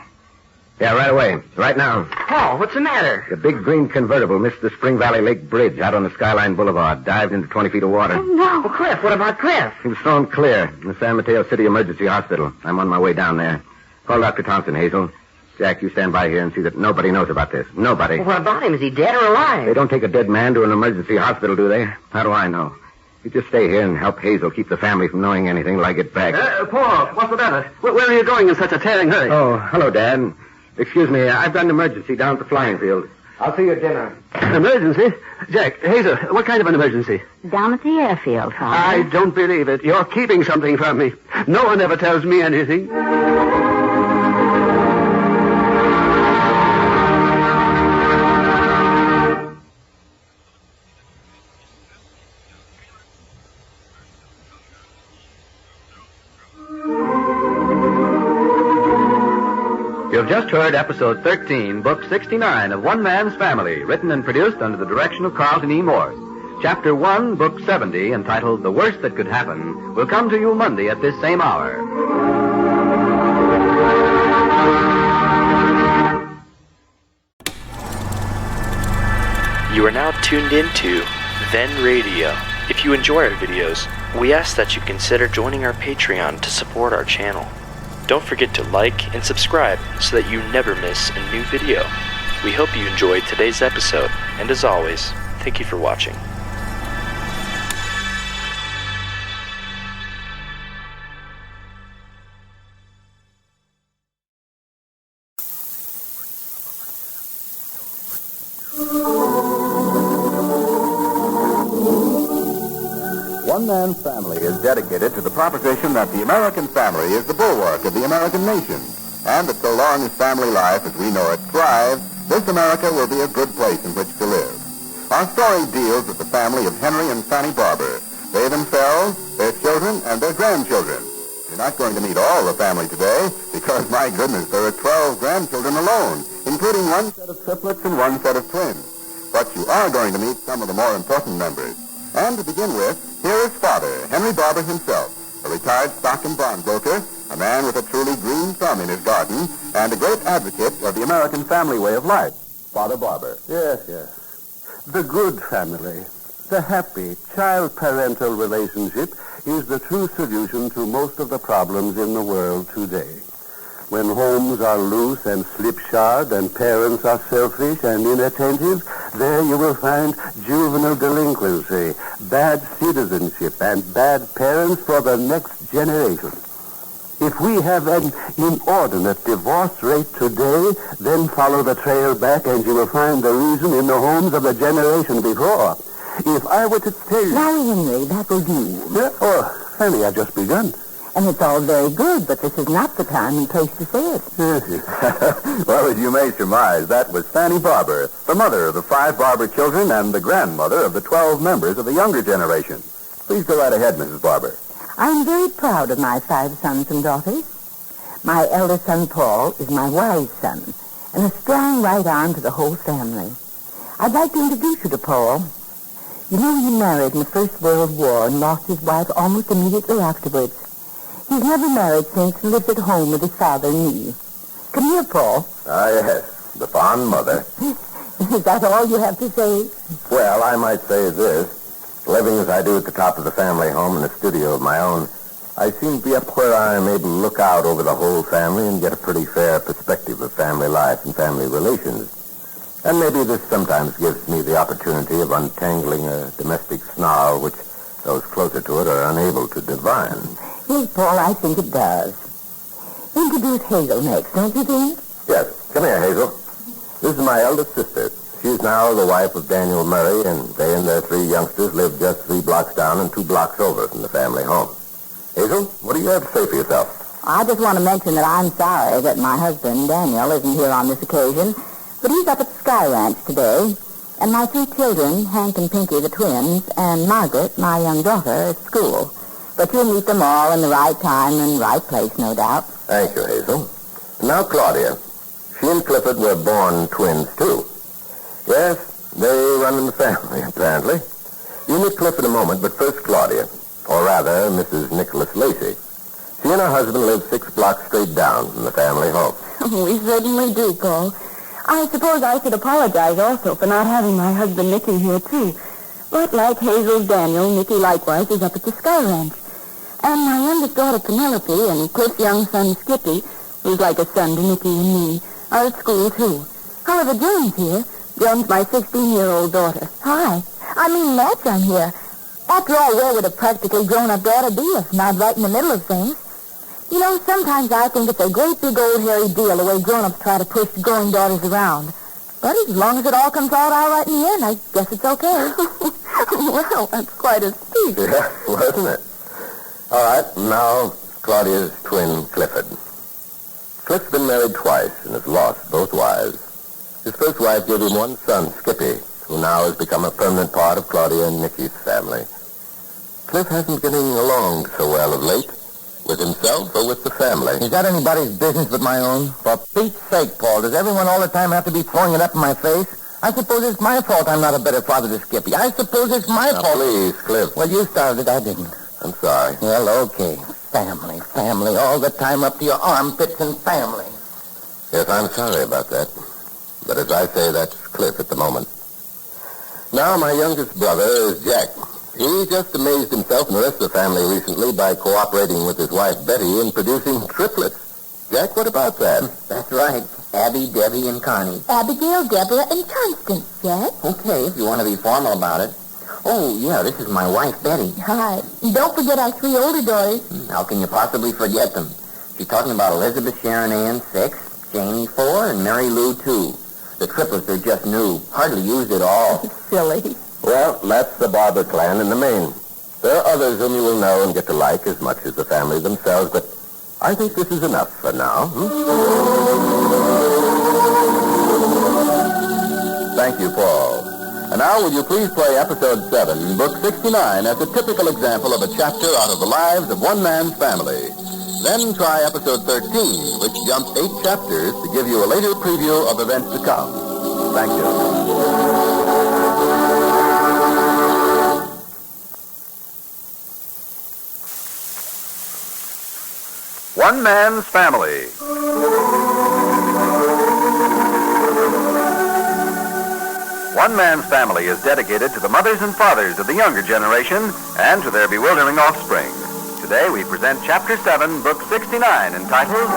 Yeah, right away. Right now. Paul, what's the matter? The big green convertible missed the Spring Valley Lake Bridge out on the Skyline Boulevard. Dived into 20 feet of water. Oh, no. Well, Cliff, what about Cliff? He was thrown clear in the San Mateo City Emergency Hospital. I'm on my way down there. Call Dr. Thompson, Hazel. Jack, you stand by here and see that nobody knows about this. Nobody. Well, what about him? Is he dead or alive? They don't take a dead man to an emergency hospital, do they? How do I know? You just stay here and help Hazel keep the family from knowing anything till I get back. Paul, what's the matter? Where are you going in such a tearing hurry? Oh, hello, Dad. Excuse me, I've got an emergency down at the flying field. I'll see you at dinner. Emergency? Jack, Hazel, what kind of an emergency? Down at the airfield, Father. I don't believe it. You're keeping something from me. No one ever tells me anything. You've just heard episode 13, book 69 of One Man's Family, written and produced under the direction of Carlton E. Morse. Chapter 1, book 70, entitled The Worst That Could Happen, will come to you Monday at this same hour. You are now tuned into Then Radio. If you enjoy our videos, we ask that you consider joining our Patreon to support our channel. Don't forget to like and subscribe so that you never miss a new video. We hope you enjoyed today's episode, and as always, thank you for watching. One Man's Family is dedicated to the proposition that the American family is the bulwark of the American nation, and that so long as family life as we know it thrives, this America will be a good place in which to live. Our story deals with the family of Henry and Fanny Barber. They themselves, their children, and their grandchildren. You're not going to meet all the family today, because, my goodness, there are 12 grandchildren alone, including one set of triplets and one set of twins. But you are going to meet some of the more important members. And to begin with, here is Father, Henry Barber himself, a retired stock and bond broker, a man with a truly green thumb in his garden, and a great advocate of the American family way of life. Father Barber. Yes. The good family, the happy child-parental relationship is the true solution to most of the problems in the world today. When homes are loose and slipshod and parents are selfish and inattentive, there you will find juvenile delinquency, bad citizenship, and bad parents for the next generation. If we have an inordinate divorce rate today, then follow the trail back and you will find the reason in the homes of the generation before. If I were to tell you... Now, Henry, that will do. Yeah? Oh, Fanny, I've just begun. And it's all very good, but this is not the time and place to say it. Well, as you may surmise, that was Fanny Barber, the mother of the 5 Barber children and the grandmother of the 12 members of the younger generation. Please go right ahead, Mrs. Barber. I'm very proud of my 5 sons and daughters. My eldest son, Paul, is my wise son, and a strong right arm to the whole family. I'd like to introduce you to Paul. You know, he married in the First World War and lost his wife almost immediately afterwards. He's never married since and lives at home with his father and me. Come here, Paul. Ah, yes, the fond mother. Is that all you have to say? Well, I might say this. Living as I do at the top of the family home in a studio of my own, I seem to be up where I'm able to look out over the whole family and get a pretty fair perspective of family life and family relations. And maybe this sometimes gives me the opportunity of untangling a domestic snarl which those closer to it are unable to divine. Yes, Paul, I think it does. Introduce Hazel next, don't you think? Yes. Come here, Hazel. This is my eldest sister. She's now the wife of Daniel Murray, and they and their 3 youngsters live just 3 blocks down and 2 blocks over from the family home. Hazel, what do you have to say for yourself? I just want to mention that I'm sorry that my husband, Daniel, isn't here on this occasion, but he's up at the Sky Ranch today, and my 3 children, Hank and Pinky, the twins, and Margaret, my young daughter, at school. But you'll meet them all in the right time and right place, no doubt. Thank you, Hazel. Now, Claudia. She and Clifford were born twins, too. Yes, they run in the family, apparently. You meet Clifford in a moment, but first Claudia, or rather, Mrs. Nicholas Lacey. She and her husband live 6 blocks straight down from the family home. We certainly do, Paul. I suppose I should apologize also for not having my husband Nicky here, too. But like Hazel's Daniel, Nicky likewise is up at the Sky Ranch. And my youngest daughter Penelope and Cliff's young son Skippy, who's like a son to Nicky and me, are at school, too. However, Joan's here. Joan's my 16-year-old daughter. Hi. I mean, Matt's on here. After all, where would a practically grown-up daughter be if not right in the middle of things? You know, sometimes I think it's a great big old hairy deal the way grown-ups try to push growing daughters around. But as long as it all comes out all right in the end, I guess it's okay. Well, that's quite a speech. Yeah, wasn't it? All right, now Claudia's twin, Clifford. Cliff's been married twice and has lost both wives. His first wife gave him one son, Skippy, who now has become a permanent part of Claudia and Nicky's family. Cliff hasn't been getting along so well of late, with himself or with the family. Is that anybody's business but my own? For Pete's sake, Paul, does everyone all the time have to be throwing it up in my face? I suppose it's my fault I'm not a better father to Skippy. I suppose it's my fault. Please, Cliff. Well, you started it. I didn't. I'm sorry. Well, okay. Family, all the time up to your armpits and family. Yes, I'm sorry about that. But as I say, that's Cliff at the moment. Now, my youngest brother is Jack. He just amazed himself and the rest of the family recently by cooperating with his wife Betty in producing triplets. Jack, what about that? That's right. Abby, Debbie, and Connie. Abigail, Deborah, and Constance, Jack. Okay, if you want to be formal about it. Oh, yeah, this is my wife, Betty. Hi. Don't forget our 3 older daughters. How can you possibly forget them? She's talking about Elizabeth Sharon Ann, 6, Janie, 4, and Mary Lou, 2. The triplets are just new. Hardly used at all. Silly. Well, that's the Barber clan in the main. There are others whom you will know and get to like as much as the family themselves, but I think this is enough for now. Thank you, Paul. And now, will you please play Episode 7, Book 69, as a typical example of a chapter out of the lives of one man's family. Then try Episode 13, which jumps 8 chapters to give you a later preview of events to come. Thank you. One Man's Family. One Man's Family is dedicated to the mothers and fathers of the younger generation and to their bewildering offspring. Today we present Chapter 7, Book 69, entitled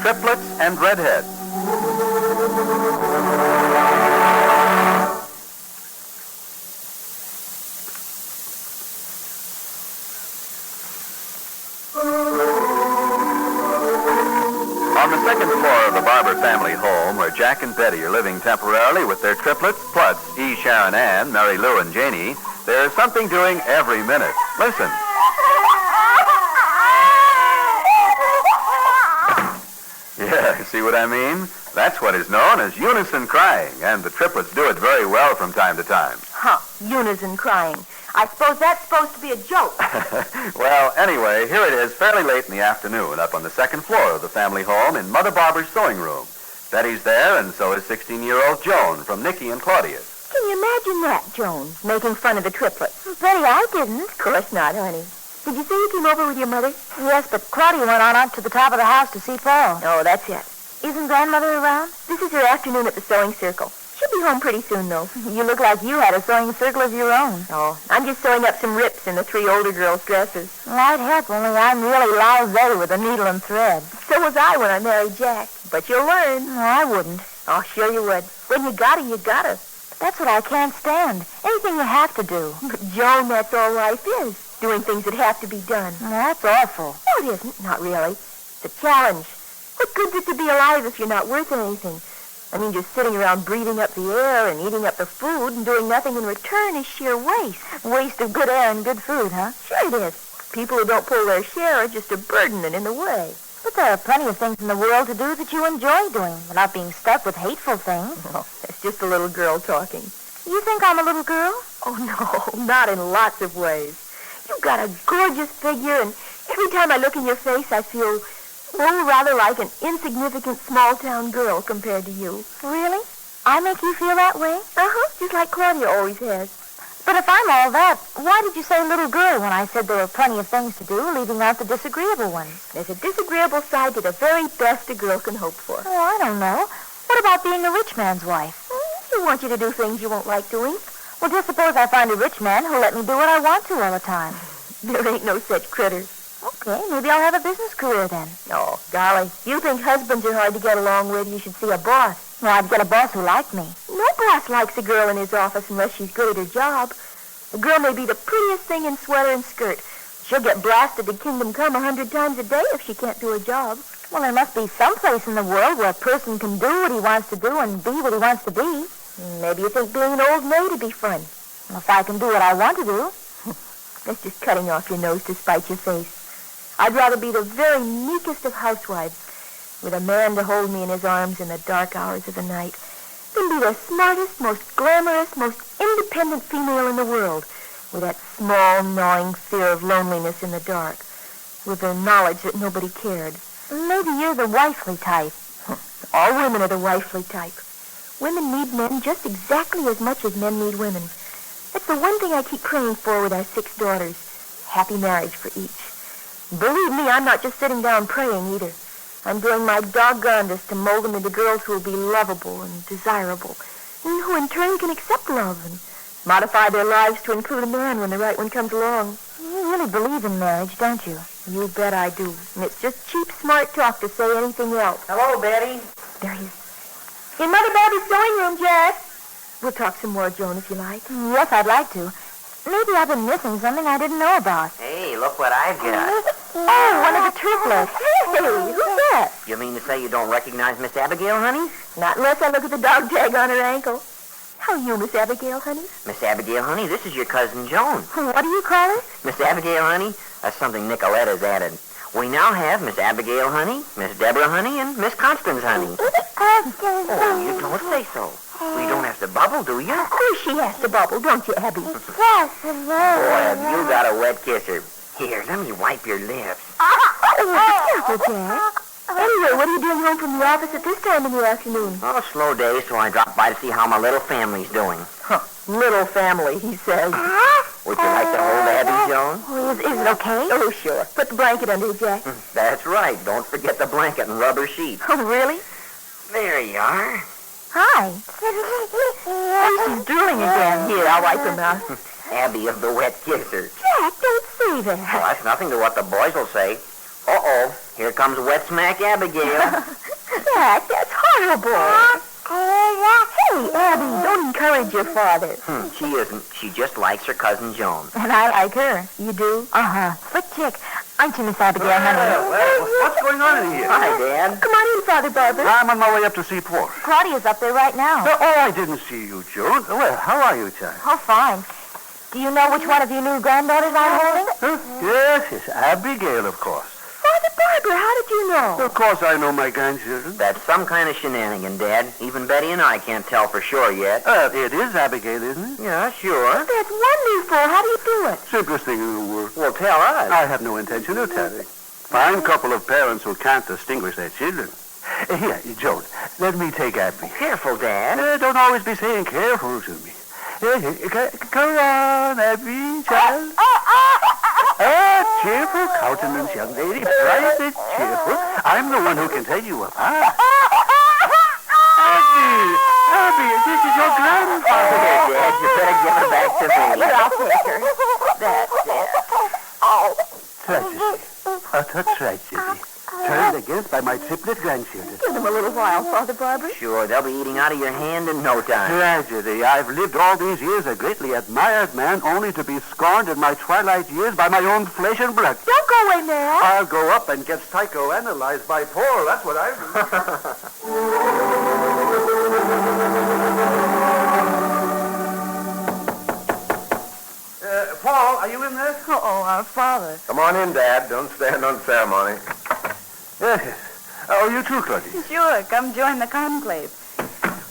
Triplets and Redheads. On the second floor of the Barber family home, where Jack and Betty are living temporarily with their triplets, plus E. Sharon Ann, Mary Lou, and Janie, there's something doing every minute. Listen. Yeah, see what I mean? That's what is known as unison crying, and the triplets do it very well from time to time. Huh, unison crying. I suppose that's supposed to be a joke. Well, anyway, here it is fairly late in the afternoon up on the second floor of the family home in Mother Barber's sewing room. Betty's there, and so is 16-year-old Joan from Nicky and Claudia's. Can you imagine that, Joan, making fun of the triplets? Betty, I didn't. Of course not, honey. Did you say you came over with your mother? Yes, but Claudia went on up to the top of the house to see Paul. Oh, that's it. Isn't Grandmother around? This is her afternoon at the sewing circle. She'll be home pretty soon, though. You look like you had a sewing circle of your own. Oh, I'm just sewing up some rips in the 3 older girls' dresses. Well, I'd help, only I'm really lousy with a needle and thread. So was I when I married Jack. But you'll learn. No, I wouldn't. Oh, sure you would. When you gotta, you gotta. That's what I can't stand. Anything you have to do. But, Joan, that's all life is. Doing things that have to be done. Well, that's awful. No, it isn't. Not really. It's a challenge. What good's it to be alive if you're not worth anything? I mean, just sitting around breathing up the air and eating up the food and doing nothing in return is sheer waste. Waste of good air and good food, huh? Sure it is. People who don't pull their share are just a burden and in the way. But there are plenty of things in the world to do that you enjoy doing without being stuck with hateful things. Oh, that's just a little girl talking. You think I'm a little girl? Oh, no, not in lots of ways. You've got a gorgeous figure, and every time I look in your face, I feel... oh, rather like an insignificant small-town girl compared to you. Really? I make you feel that way? Uh-huh, just like Claudia always has. But if I'm all that, why did you say little girl when I said there were plenty of things to do, leaving out the disagreeable ones? There's a disagreeable side to the very best a girl can hope for. Oh, I don't know. What about being a rich man's wife? He wants you to do things you won't like doing. Well, just suppose I find a rich man who'll let me do what I want to all the time. There ain't no such critter. Okay, maybe I'll have a business career then. Oh, golly, you think husbands are hard to get along with, you should see a boss. Well, I'd get a boss who liked me. No boss likes a girl in his office unless she's good at her job. A girl may be the prettiest thing in sweater and skirt. She'll get blasted to kingdom come 100 times a day if she can't do her job. Well, there must be some place in the world where a person can do what he wants to do and be what he wants to be. Maybe you think being an old maid would be fun. Well, if I can do what I want to do. That's just cutting off your nose to spite your face. I'd rather be the very meekest of housewives, with a man to hold me in his arms in the dark hours of the night, than be the smartest, most glamorous, most independent female in the world, with that small, gnawing fear of loneliness in the dark, with the knowledge that nobody cared. Maybe you're the wifely type. All women are the wifely type. Women need men just exactly as much as men need women. That's the one thing I keep praying for with our 6 daughters. Happy marriage for each. Believe me, I'm not just sitting down praying either. I'm doing my doggonedest to mold them into girls who will be lovable and desirable, and who in turn can accept love and modify their lives to include a man when the right one comes along. You really believe in marriage, don't you? You bet I do. And it's just cheap, smart talk to say anything else. Hello, Betty. There he is. In Mother Barbara's sewing room, Jack. We'll talk some more, Joan, if you like. Yes, I'd like to. Maybe I've been missing something I didn't know about. Hey, look what I've got. Oh, one of the triplets. Hey, who's that? You mean to say you don't recognize Miss Abigail, honey? Not unless I look at the dog tag on her ankle. How are you, Miss Abigail, honey? Miss Abigail, honey, this is your cousin Joan. What do you call her? Miss Abigail, honey, that's something Nicoletta's added. We now have Miss Abigail, honey, Miss Deborah, honey, and Miss Constance, honey. Oh, you don't say so. We don't have to bubble, do you? Of course she has to bubble, don't you, Abby? Boy, have you got a wet kisser. Here, let me wipe your lips. Oh, careful, Jack. Anyway, what are you doing home from the office at this time in the afternoon? Oh, slow day, so I dropped by to see how my little family's doing. Little family, he says. Would you like to hold Abby, Joan? Oh, is it okay? Oh, sure. Put the blanket under her, Jack. That's right. Don't forget the blanket and rubber sheet. Oh, really? There you are. Hi. Oh, she's drooling again. Here, I'll wipe her mouth. Abby of the wet kisser. Jack, don't say that. Well, that's nothing to what the boys will say. Uh-oh, here comes wet smack Abigail. Jack, that's horrible. Hey, Abby, don't encourage your father. She isn't. She just likes her cousin Joan. And I like her. You do? Uh-huh. Slick chick. Aren't you, Miss Abigail, honey? Well, what's going on in here? Hi, Dad. Come on in, Father Barber. I'm on my way up to see Paul. Claudia's up there right now. Oh, I didn't see you, Joan. Well, how are you, child? Oh, fine. Do you know which one of your new granddaughters I'm holding? Yes, it's Abigail, of course. Father Barber, how did you know? Of course I know my grandchildren. That's some kind of shenanigan, Dad. Even Betty and I can't tell for sure yet. It is Abigail, isn't it? Yeah, sure. That's wonderful. How do you do it? Simplest thing in the world. Well, tell us. I have no intention of telling. Fine couple of parents who can't distinguish their children. Here, Joan, let me take Abby. Careful, Dad. Don't always be saying careful to me. Come on, Abby, child. Cheerful countenance, young lady. Bright and cheerful. I'm the one who can tell you apart. Abby, this is your grandfather. Here, Dad, you better give her back to me. Here, I'll take her. That's it. Oh. Tragedy. Utter tragedy. Turned against by my triplet grandchildren. Give them a little while, Father Barber. Sure, they'll be eating out of your hand in no time. Tragedy. I've lived all these years a greatly admired man, only to be scorned in my twilight years by my own flesh and blood. Don't go away now. I'll go up and get psychoanalyzed by Paul. That's what I do. Paul, are you in there? Oh, our father. Come on in, Dad. Don't stand on ceremony. Yes. Oh, you too, Claudia. Sure, come join the conclave.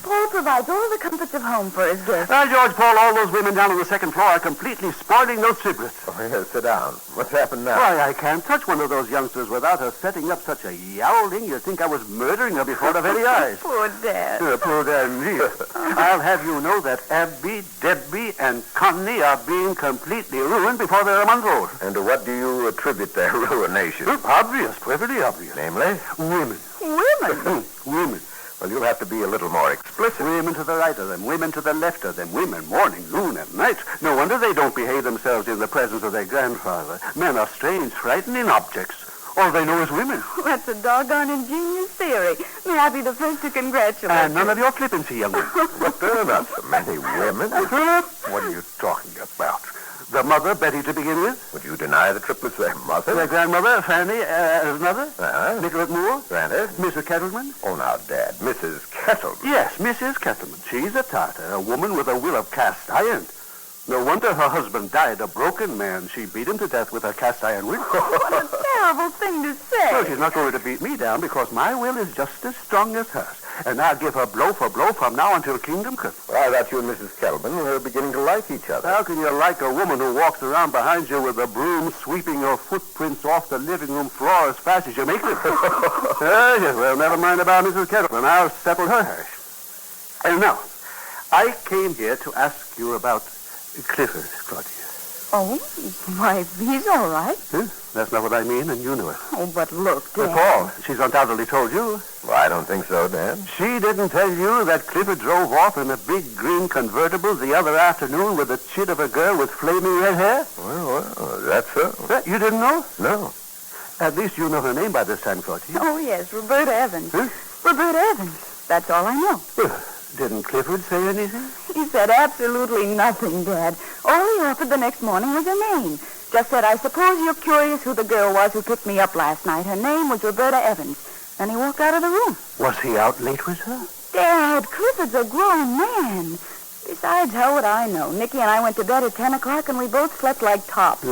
Paul provides all the comforts of home for his guests. George, Paul, all those women down on the second floor are completely spoiling those cigarettes. Oh, here, sit down. What's happened now? Why, I can't touch one of those youngsters without her setting up such a yowling. You'd think I was murdering her before her very eyes. Poor Dad. Poor Dad, indeed. I'll have you know that Abby, Debbie, and Connie are being completely ruined before they're a month old. And to what do you attribute their ruination? Obvious, perfectly obvious. Namely? Women. Women? Women. Well, you'll have to be a little more explicit. Women to the right of them, women to the left of them, women morning, noon, and night. No wonder they don't behave themselves in the presence of their grandfather. Men are strange, frightening objects. All they know is women. That's a doggone ingenious theory. May I be the first to congratulate And you. none of your flippancy, young man. But there are not so many women. What are you talking about? The mother, Betty, to begin with. Would you deny the triplets their mother? Their grandmother, Fanny, as mother. Nicolette Moore. Granted. Mrs. Kettleman. Oh, now, Dad, Mrs. Kettleman. Yes, Mrs. Kettleman. She's a Tartar, a woman with a will of cast iron. No wonder her husband died a broken man. She beat him to death with her cast iron will. What a terrible thing to say. Well, she's not going to beat me down because my will is just as strong as hers. And I'll give her blow for blow from now until kingdom come. Well, I thought you and Mrs. Kettleman were beginning to like each other. How can you like a woman who walks around behind you with a broom sweeping your footprints off the living room floor as fast as you make them? Yes, well, never mind about Mrs. Kettleman. I'll settle her hash. And now, I came here to ask you about Clifford, Claudia. Oh, why, he's all right. Huh? That's not what I mean, and you know it. Oh, but look, Dad. Paul, she's undoubtedly told you. Well, I don't think so, Dad. She didn't tell you that Clifford drove off in a big green convertible the other afternoon with a chit of a girl with flaming red hair? Well, that's so. You didn't know? No. At least you know her name by this time, Claudia. Oh, yes, Roberta Evans. Huh? Roberta Evans. That's all I know. Didn't Clifford say anything? He said absolutely nothing, Dad. All he offered the next morning was her name. Just said, I suppose you're curious who the girl was who picked me up last night. Her name was Roberta Evans. And he walked out of the room. Was he out late with her? Dad, Clifford's a grown man. Besides, how would I know? Nicky and I went to bed at 10 o'clock and we both slept like tops.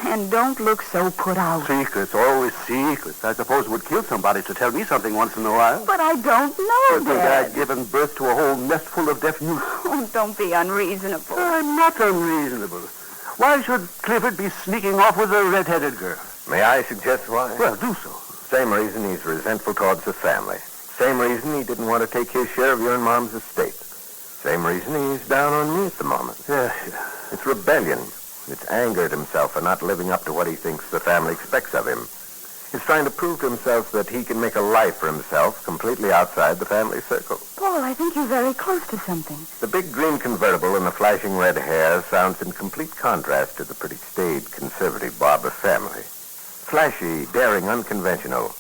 And don't look so put out. Secrets, always secrets. I suppose it would kill somebody to tell me something once in a while. But I don't know, Dad. I'd given birth to a whole nest full of deaf mutes. Oh, don't be unreasonable. I'm not unreasonable. Why should Clifford be sneaking off with a red-headed girl? May I suggest why? Well, do so. Same reason he's resentful towards the family. Same reason he didn't want to take his share of your and Mom's estate. Same reason he's down on me at the moment. Yeah. It's rebellion. It's anger at himself for not living up to what he thinks the family expects of him. He's trying to prove to himself that he can make a life for himself completely outside the family circle. Paul, I think you're very close to something. The big green convertible and the flashing red hair sounds in complete contrast to the pretty staid, conservative Barber family. Flashy, daring, unconventional.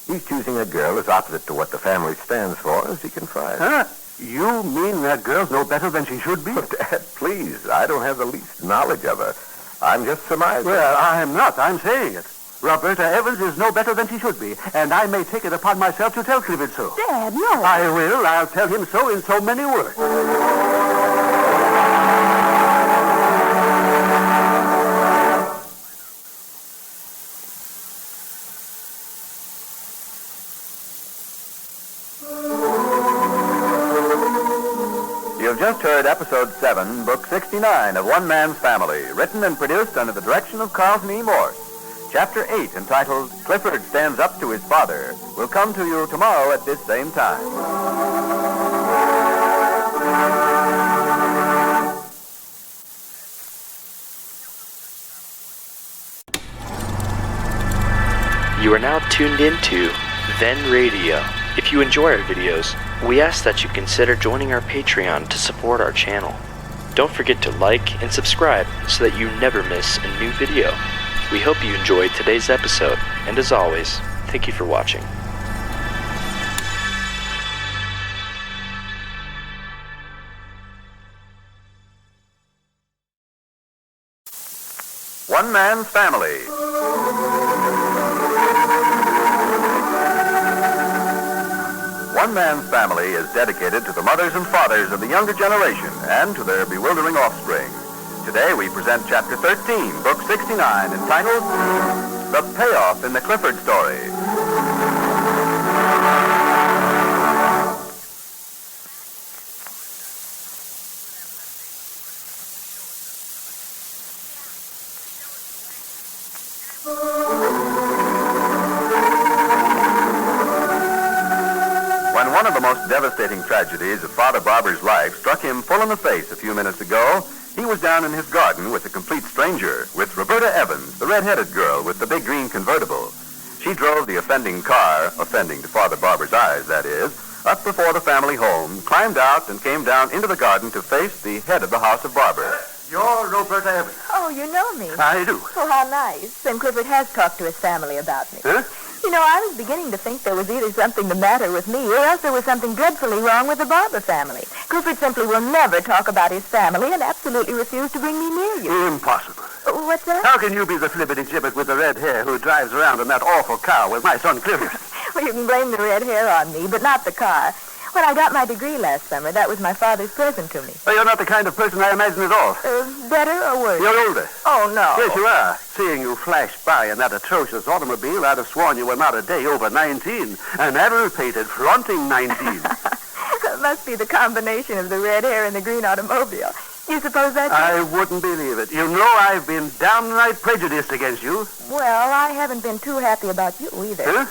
He's choosing a girl as opposite to what the family stands for as he confides. Huh? You mean that girl's no better than she should be? Dad, please. I don't have the least knowledge of her. I'm just surmising. Well, I'm not. I'm saying it. Roberta Evans is no better than she should be, and I may take it upon myself to tell Clifford so. Dad, no. I will. I'll tell him so in so many words. You've just heard Episode 7, Book 69 of One Man's Family, written and produced under the direction of Carlton E. Morse. Chapter 8, entitled Clifford Stands Up to His Father, will come to you tomorrow at this same time. You are now tuned into Then Radio. If you enjoy our videos, we ask that you consider joining our Patreon to support our channel. Don't forget to like and subscribe so that you never miss a new video. We hope you enjoyed today's episode, and as always, thank you for watching. One Man's Family. One Man's Family is dedicated to the mothers and fathers of the younger generation and to their bewildering offspring. Today we present Chapter 13, Book 69, entitled The Payoff in the Clifford Story. devastating tragedies of Father Barber's life struck him full in the face a few minutes ago, he was down in his garden with a complete stranger, with Roberta Evans, the red-headed girl with the big green convertible. She drove the offending car, offending to Father Barber's eyes, that is, up before the family home, climbed out, and came down into the garden to face the head of the house of Barber. You're Roberta Evans. Oh, you know me. I do. Oh, how nice. Then Clifford has talked to his family about me. Huh? You know, I was beginning to think there was either something the matter with me or else there was something dreadfully wrong with the Barber family. Clifford simply will never talk about his family and absolutely refused to bring me near you. Impossible. What's that? How can you be the flippity-gibbet with the red hair who drives around in that awful car with my son Clifford? Well, you can blame the red hair on me, but not the car. When I got my degree last summer, that was my father's present to me. Well, you're not the kind of person I imagine at all. Better or worse? You're older. Oh, no. Yes, you are. Seeing you flash by in that atrocious automobile, I'd have sworn you were not a day over 19. An adult-pated, flaunting 19. It must be the combination of the red hair and the green automobile. You suppose that's... I wouldn't believe it. You know I've been downright prejudiced against you. Well, I haven't been too happy about you either. Huh?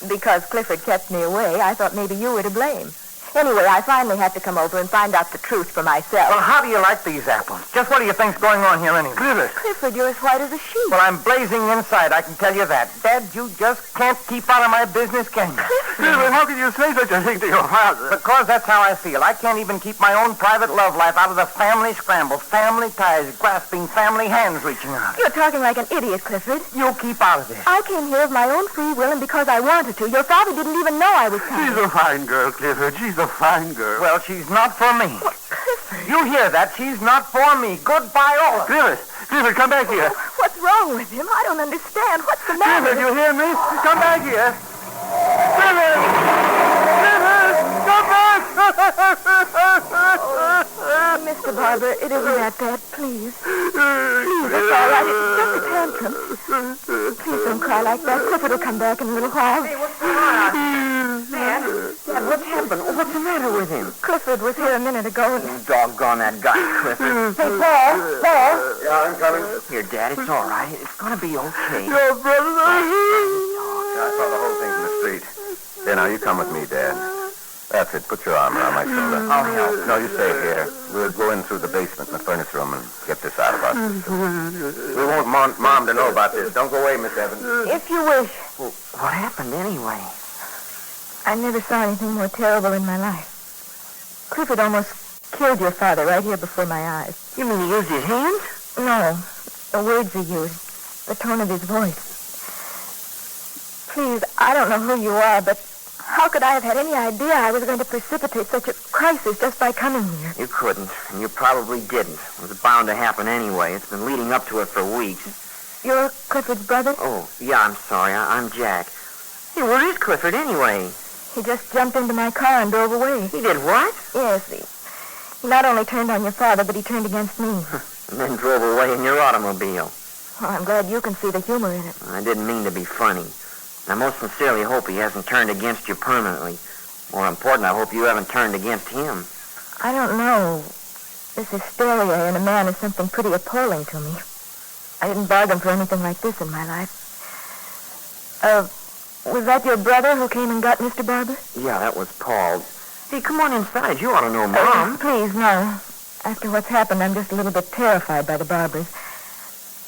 Because Clifford kept me away, I thought maybe you were to blame. Anyway, I finally had to come over and find out the truth for myself. Well, how do you like these apples? Just what do you think's going on here anyway? Clifford, you're as white as a sheet. Well, I'm blazing inside, I can tell you that. Dad, you just can't keep out of my business, can you? Clifford, how can you say such a thing to your father? Because that's how I feel. I can't even keep my own private love life out of the family scramble, family ties, grasping family hands reaching out. You're talking like an idiot, Clifford. You keep out of this. I came here of my own free will and because I wanted to. Your father didn't even know I was coming. She's a fine girl, Clifford. She's a fine girl. Well, she's not for me. What, Clifford? You hear that? She's not for me. Goodbye, all of it. Clifford, come back here. What's wrong with him? I don't understand. What's the matter? Clifford, you hear me? Come back here. Clifford! Clifford! Come back! Mr. Barber, it isn't that bad. Please. Please, it's all right. It's just a tantrum. Please don't cry like that. Clifford will come back in a little while. Hey, what's going on? Dad, what's happened? What's the matter with him? Clifford was here a minute ago. And... Doggone that guy, Clifford. Hey, Paul. Paul. Yeah, I'm coming. Here, Dad, it's all right. It's going to be okay. Your brother. I saw the whole thing from the street. Here, now, you come with me, Dad. That's it. Put your arm around my shoulder. I'll help. No, you stay here. We'll go in through the basement in the furnace room and get this out of our system. We won't want Mom to know about this. Don't go away, Miss Evans. If you wish. Well, what happened anyway? I never saw anything more terrible in my life. Clifford almost killed your father right here before my eyes. You mean he used his hands? No. The words he used. The tone of his voice. Please, I don't know who you are, but how could I have had any idea I was going to precipitate such a crisis just by coming here? You couldn't, and you probably didn't. It was bound to happen anyway. It's been leading up to it for weeks. You're Clifford's brother? Oh, yeah, I'm sorry. I'm Jack. Hey, where is Clifford anyway? He just jumped into my car and drove away. He did what? Yes, he not only turned on your father, but he turned against me. And then drove away in your automobile. Well, I'm glad you can see the humor in it. I didn't mean to be funny. I most sincerely hope he hasn't turned against you permanently. More important, I hope you haven't turned against him. I don't know. This hysteria in a man is something pretty appalling to me. I didn't bargain for anything like this in my life. Was that your brother who came and got Mr. Barber? Yeah, that was Paul. Hey, come on inside. You ought to know Mom. Please, no. After what's happened, I'm just a little bit terrified by the Barbers.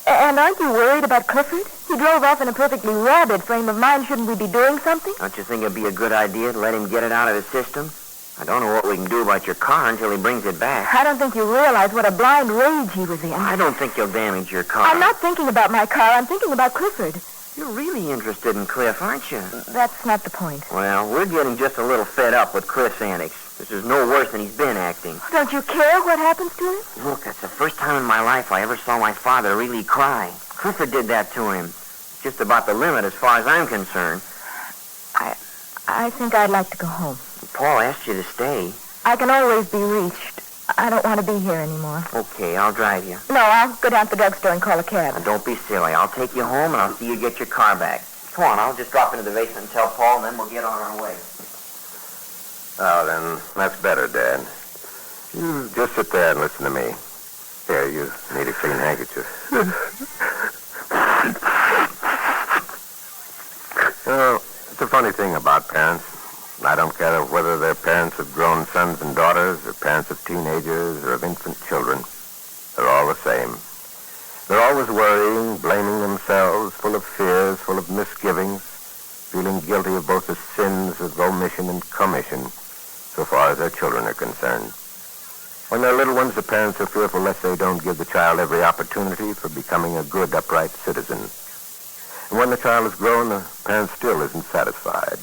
And aren't you worried about Clifford? He drove off in a perfectly rabid frame of mind. Shouldn't we be doing something? Don't you think it'd be a good idea to let him get it out of his system? I don't know what we can do about your car until he brings it back. I don't think you realize what a blind rage he was in. I don't think he'll damage your car. I'm not thinking about my car. I'm thinking about Clifford. You're really interested in Cliff, aren't you? That's not the point. Well, we're getting just a little fed up with Cliff's antics. This is no worse than he's been acting. Don't you care what happens to him? Look, that's the first time in my life I ever saw my father really cry. Clifford did that to him. Just about the limit as far as I'm concerned. I think I'd like to go home. Paul asked you to stay. I can always be reached. I don't want to be here anymore. Okay, I'll drive you. No, I'll go down to the drugstore and call a cab. Now, don't be silly. I'll take you home, and I'll see you get your car back. Come on, I'll just drop into the basement and tell Paul, and then we'll get on our way. Oh, then, that's better, Dad. You just sit there and listen to me. Here, you need a clean handkerchief. Oh, it's a funny thing about parents. I don't care whether they're parents of grown sons and daughters, or parents of teenagers, or of infant children. They're all the same. They're always worrying, blaming themselves, full of fears, full of misgivings, feeling guilty of both the sins of omission and commission, so far as their children are concerned. When they're little ones, the parents are fearful lest they don't give the child every opportunity for becoming a good, upright citizen. And when the child is grown, the parent still isn't satisfied.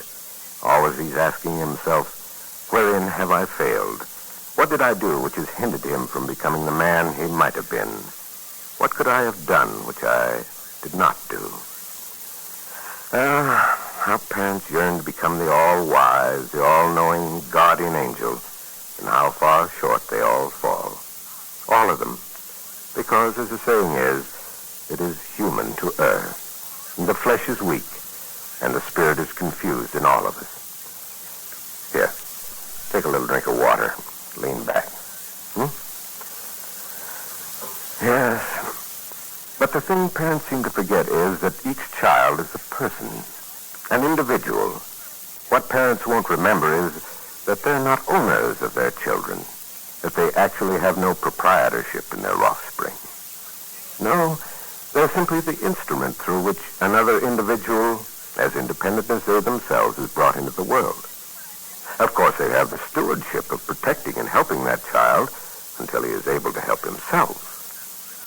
Always he's asking himself, wherein have I failed? What did I do which has hindered him from becoming the man he might have been? What could I have done which I did not do? How parents yearn to become the all-wise, the all-knowing guardian angel, and how far short they all fall. All of them. Because, as the saying is, it is human to err. And the flesh is weak, and the spirit is confused in all of us. Here, take a little drink of water. Lean back. Yes. But the thing parents seem to forget is that each child is a person, an individual. What parents won't remember is that they're not owners of their children, that they actually have no proprietorship in their offspring. No, they're simply the instrument through which another individual, as independent as they themselves, is brought into the world. Of course, they have the stewardship of protecting and helping that child until he is able to help himself.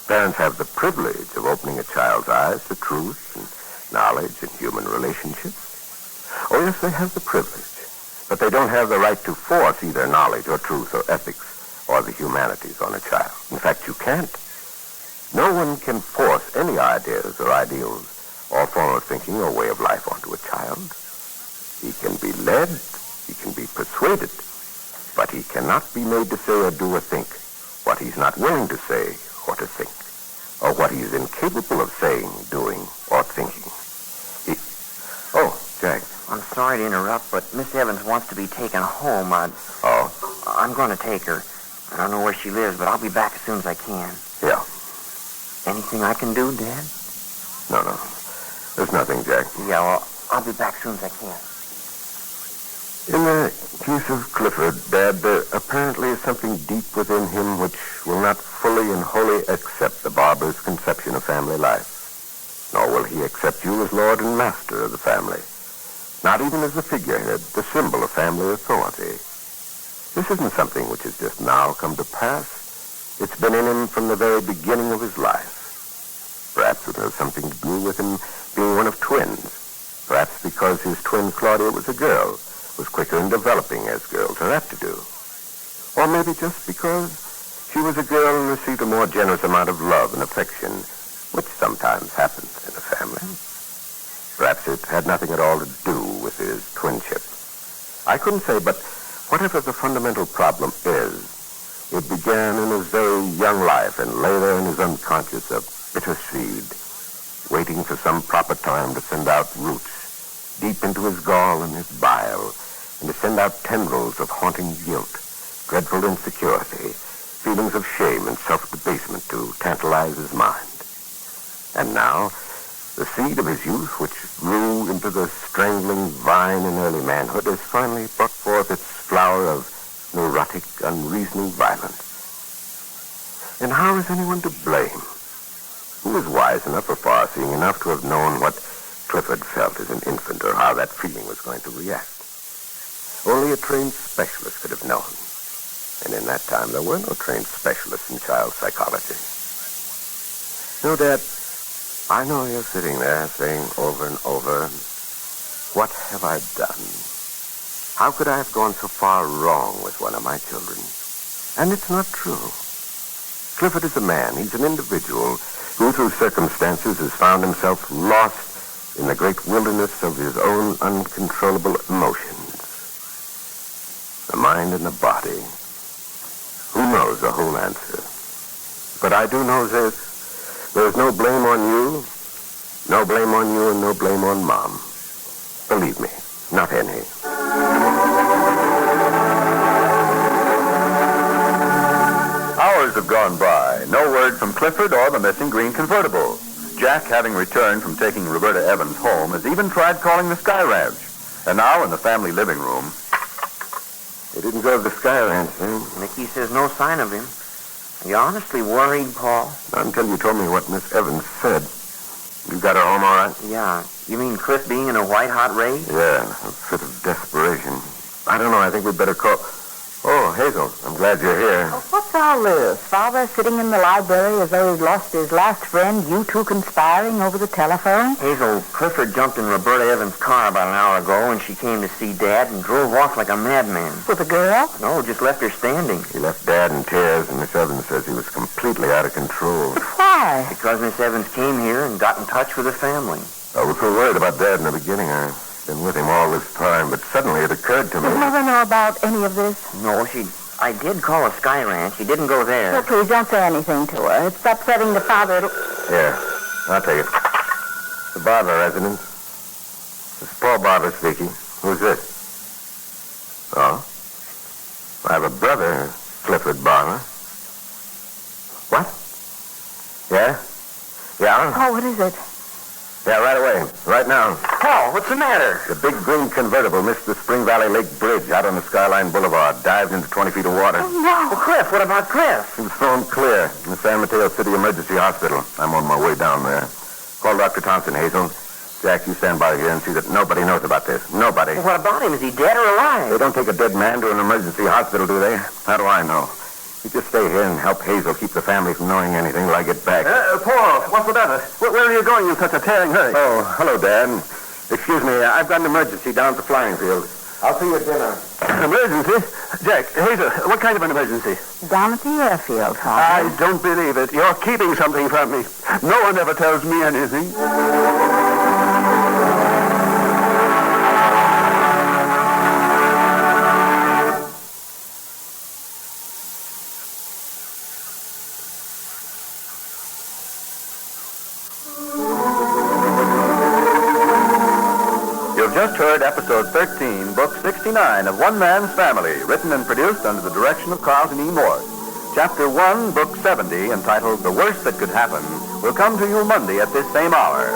Parents have the privilege of opening a child's eyes to truth and knowledge and human relationships. Oh, yes, they have the privilege. But they don't have the right to force either knowledge or truth or ethics or the humanities on a child. In fact, you can't. No one can force any ideas or ideals or form of thinking or way of life onto a child. He can be led, he can be persuaded, but he cannot be made to say or do or think what he's not willing to say or to think, or what he's incapable of saying, doing, or thinking. Oh, Jack. I'm sorry to interrupt, but Miss Evans wants to be taken home. I'm going to take her. I don't know where she lives, but I'll be back as soon as I can. Yeah. Anything I can do, Dad? No. There's nothing, Jack. Yeah, well, I'll be back as soon as I can. In the case of Clifford, Dad, there apparently is something deep within him which will not fully and wholly accept the barbarous conception of family life. Nor will he accept you as lord and master of the family. Not even as the figurehead, the symbol of family authority. This isn't something which has just now come to pass. It's been in him from the very beginning of his life. Perhaps it has something to do with him being one of twins. Perhaps because his twin Claudia was a girl, was quicker in developing as girls are apt to do. Or maybe just because she was a girl and received a more generous amount of love and affection, which sometimes happens in a family. Perhaps it had nothing at all to do with his twinship. I couldn't say, but whatever the fundamental problem is, it began in his very young life and lay there in his unconscious, a bitter seed, waiting for some proper time to send out roots deep into his gall and his bile, and to send out tendrils of haunting guilt, dreadful insecurity, feelings of shame and self-debasement to tantalize his mind. And now, the seed of his youth, which grew into the strangling vine in early manhood, has finally brought forth its flower of neurotic, unreasoning violence. And how is anyone to blame? Who is wise enough or far-seeing enough to have known what Clifford felt as an infant or how that feeling was going to react? Only a trained specialist could have known. And in that time, there were no trained specialists in child psychology. No, Dad, I know you're sitting there saying over and over, what have I done? How could I have gone so far wrong with one of my children? And it's not true. Clifford is a man. He's an individual who, through circumstances, has found himself lost in the great wilderness of his own uncontrollable emotions. The mind and the body. Who knows the whole answer? But I do know this. There's no blame on you, no blame on you, and no blame on Mom. Believe me, not any. Hours have gone by. No word from Clifford or the missing green convertible. Jack, having returned from taking Roberta Evans home, has even tried calling the Sky Ranch. And now in the family living room. He didn't go to the Sky Ranch, eh? Nicky says no sign of him. Are you honestly worried, Paul? Not until you told me what Miss Evans said. You got her home all right? Yeah. You mean Cliff being in a white-hot rage? Yeah, a fit of desperation. I don't know. I think we'd better call... Oh, Hazel, I'm glad you're here. Oh, what's all this? Father sitting in the library as though he'd lost his last friend, you two conspiring over the telephone? Hazel, Clifford jumped in Roberta Evans' car about an hour ago when she came to see Dad and drove off like a madman. With a girl? No, just left her standing. He left Dad in tears, and Miss Evans says he was completely out of control. But why? Because Miss Evans came here and got in touch with the family. I was so worried about Dad in the beginning. I've been with him all this time, but suddenly it occurred to me... You'll never know about any of this? No, I did call a Sky Ranch. She didn't go there. Well, please don't say anything to her. It's upsetting the father. Here, I'll take it. The Barber residence. This is Paul Barber speaking. Who's this? Oh? I have a brother, Clifford Barber. What? Yeah? Yeah? Oh, what is it? Yeah, right away. Right now. Paul, what's the matter? The big green convertible missed the Spring Valley Lake Bridge out on the Skyline Boulevard. Dived into 20 feet of water. Oh, no. Well, Cliff, what about Cliff? He was thrown clear in the San Mateo City Emergency Hospital. I'm on my way down there. Call Dr. Thompson, Hazel. Jack, you stand by here and see that nobody knows about this. Nobody. Well, what about him? Is he dead or alive? They don't take a dead man to an emergency hospital, do they? How do I know? You just stay here and help Hazel keep the family from knowing anything till I get back. Paul, what's the matter? Where are you going in such a tearing hurry? Oh, hello, Dad. Excuse me, I've got an emergency down at the flying field. I'll see you at dinner. Emergency? Jack, Hazel, what kind of an emergency? Down at the airfield, Father. I don't believe it. You're keeping something from me. No one ever tells me anything. Just heard episode 13, book 69 of One Man's Family, written and produced under the direction of Carlton E. Morse. Chapter 1, book 70, entitled The Worst That Could Happen, will come to you Monday at this same hour.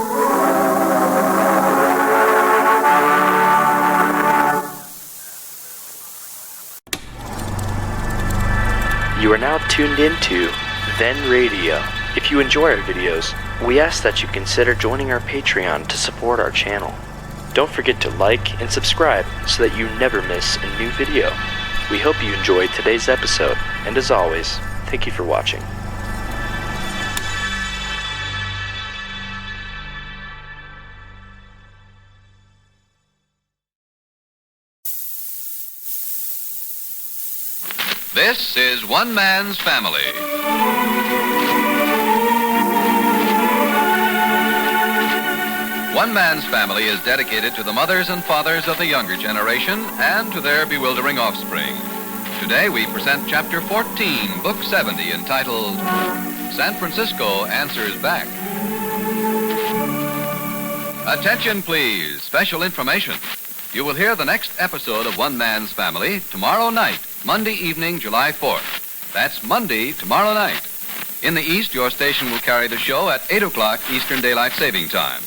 You are now tuned into Then Radio. If you enjoy our videos, we ask that you consider joining our Patreon to support our channel. Don't forget to like and subscribe so that you never miss a new video. We hope you enjoyed today's episode, and as always, thank you for watching. This is One Man's Family. One Man's Family is dedicated to the mothers and fathers of the younger generation and to their bewildering offspring. Today we present Chapter 14, Book 70, entitled San Francisco Answers Back. Attention, please. Special information. You will hear the next episode of One Man's Family tomorrow night, Monday evening, July 4th. That's Monday, tomorrow night. In the East, your station will carry the show at 8 o'clock Eastern Daylight Saving Time.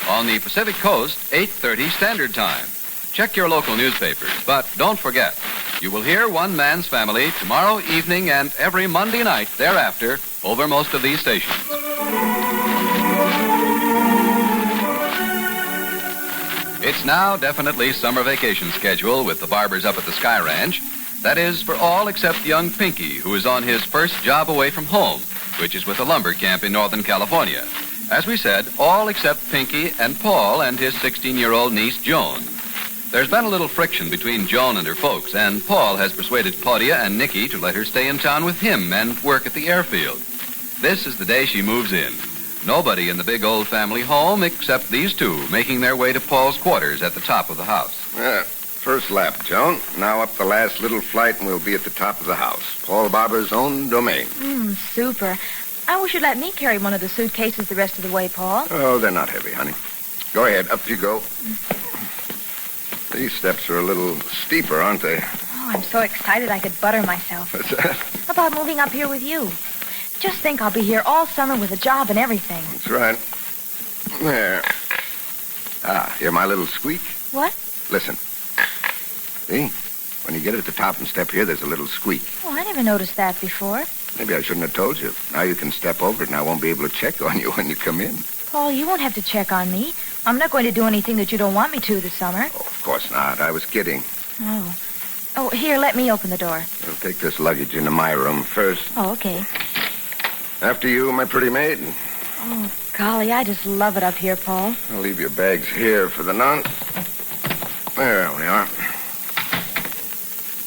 On the Pacific Coast, 8:30 Standard Time. Check your local newspapers, but don't forget, you will hear One Man's Family tomorrow evening and every Monday night thereafter over most of these stations. It's now definitely summer vacation schedule with the Barbers up at the Sky Ranch. That is for all except young Pinky, who is on his first job away from home, which is with a lumber camp in Northern California. As we said, all except Pinky and Paul and his 16-year-old niece, Joan. There's been a little friction between Joan and her folks, and Paul has persuaded Claudia and Nicky to let her stay in town with him and work at the airfield. This is the day she moves in. Nobody in the big old family home except these two, making their way to Paul's quarters at the top of the house. First lap, Joan. Now up the last little flight and we'll be at the top of the house. Paul Barber's own domain. Super. I wish you'd let me carry one of the suitcases the rest of the way, Paul. Oh, they're not heavy, honey. Go ahead. Up you go. These steps are a little steeper, aren't they? Oh, I'm so excited I could butter myself. What's that? About moving up here with you. Just think I'll be here all summer with a job and everything. That's right. There. Hear my little squeak? What? Listen. See? When you get at the top and step here, there's a little squeak. Oh, I never noticed that before. Maybe I shouldn't have told you. Now you can step over it, and I won't be able to check on you when you come in. Paul, you won't have to check on me. I'm not going to do anything that you don't want me to this summer. Oh, of course not. I was kidding. Oh. Oh, here, let me open the door. I'll take this luggage into my room first. Oh, okay. After you, my pretty maid. Oh, golly, I just love it up here, Paul. I'll leave your bags here for the nonce. There we are.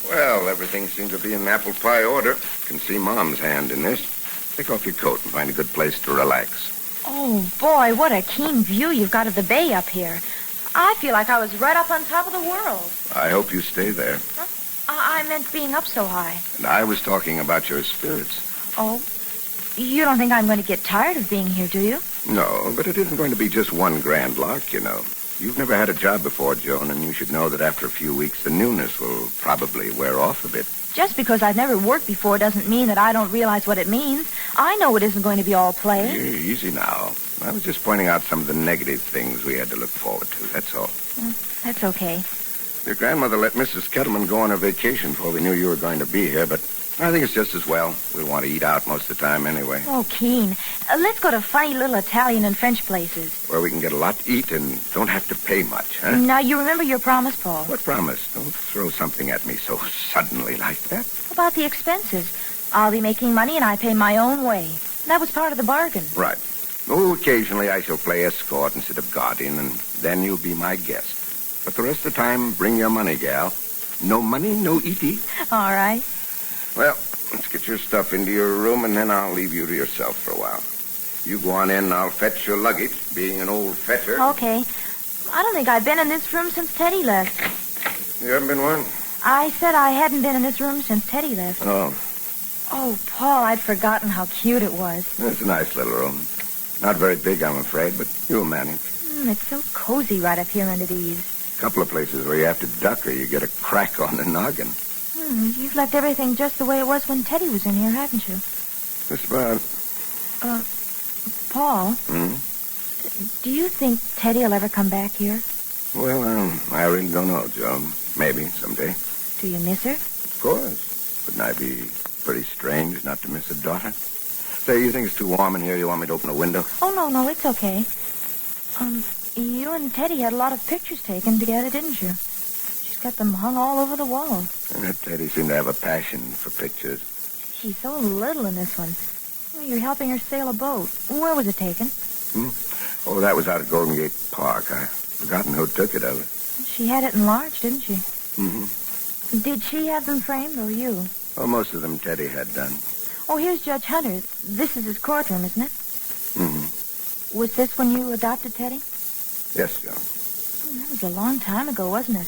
Well, everything seems to be in apple pie order. Can see Mom's hand in this. Take off your coat and find a good place to relax. Oh, boy, what a keen view you've got of the bay up here. I feel like I was right up on top of the world. I hope you stay there. Huh? I meant being up so high. And I was talking about your spirits. Oh, you don't think I'm going to get tired of being here, do you? No, but it isn't going to be just one grand lark, you know. You've never had a job before, Joan, and you should know that after a few weeks, the newness will probably wear off a bit. Just because I've never worked before doesn't mean that I don't realize what it means. I know it isn't going to be all play. Easy now. I was just pointing out some of the negative things we had to look forward to, that's all. That's okay. Your grandmother let Mrs. Kettleman go on her vacation before we knew you were going to be here, but I think it's just as well. We'll want to eat out most of the time anyway. Oh, Keen. Let's go to funny little Italian and French places. Where we can get a lot to eat and don't have to pay much, huh? Now, you remember your promise, Paul. What promise? Don't throw something at me so suddenly like that. About the expenses. I'll be making money and I pay my own way. That was part of the bargain. Right. Oh, occasionally I shall play escort instead of guardian, and then you'll be my guest. But the rest of the time, bring your money, gal. No money, no eaty. All right. Well, let's get your stuff into your room, and then I'll leave you to yourself for a while. You go on in, and I'll fetch your luggage, being an old fetcher. Okay. I don't think I've been in this room since Teddy left. You haven't been one? I said I hadn't been in this room since Teddy left. Oh. Oh, Paul, I'd forgotten how cute it was. It's a nice little room. Not very big, I'm afraid, but you'll manage. It's so cozy right up here under the eaves. A couple of places where you have to duck or you get a crack on the noggin. You've left everything just the way it was when Teddy was in here, haven't you? Just about. Paul? Do you think Teddy'll ever come back here? Well, I really don't know, Joan. Maybe someday. Do you miss her? Of course. Wouldn't I be pretty strange not to miss a daughter? Say, you think it's too warm in here? You want me to open a window? Oh, no, it's okay. You and Teddy had a lot of pictures taken together, didn't you? She's got them hung all over the wall. And Teddy seemed to have a passion for pictures. She's so little in this one. You're helping her sail a boat. Where was it taken? Oh, that was out at Golden Gate Park. I've forgotten who took it of it. She had it enlarged, didn't she? Mm-hmm. Did she have them framed, or you? Well, most of them Teddy had done. Oh, here's Judge Hunter. This is his courtroom, isn't it? Mm-hmm. Was this when you adopted Teddy? Yes, Joan. That was a long time ago, wasn't it?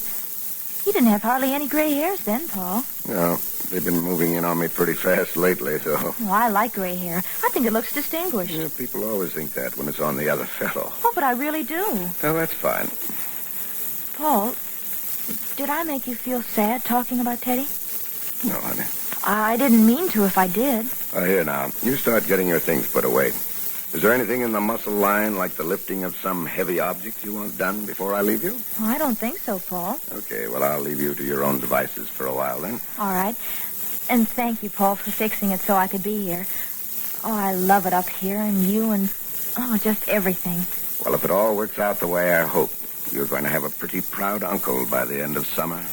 He didn't have hardly any gray hairs then, Paul. No, they've been moving in on me pretty fast lately, so... Oh, I like gray hair. I think it looks distinguished. Yeah, people always think that when it's on the other fellow. Oh, but I really do. Oh, that's fine. Paul, did I make you feel sad talking about Teddy? No, honey. I didn't mean to if I did. Oh, here now. You start getting your things put away. Is there anything in the muscle line like the lifting of some heavy object you want done before I leave you? Oh, I don't think so, Paul. Okay, well, I'll leave you to your own devices for a while then. All right. And thank you, Paul, for fixing it so I could be here. Oh, I love it up here, and you and... Oh, just everything. Well, if it all works out the way I hope, you're going to have a pretty proud uncle by the end of summer.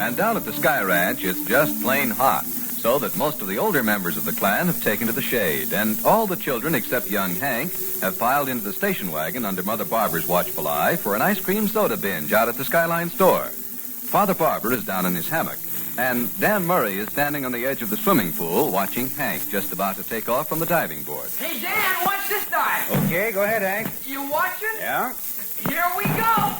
And down at the Sky Ranch, it's just plain hot, so that most of the older members of the clan have taken to the shade, and all the children except young Hank have piled into the station wagon under Mother Barber's watchful eye for an ice cream soda binge out at the Skyline store. Father Barber is down in his hammock, and Dan Murray is standing on the edge of the swimming pool watching Hank just about to take off from the diving board. Hey, Dan, watch this dive. Okay, go ahead, Hank. You watching? Yeah? Here we go.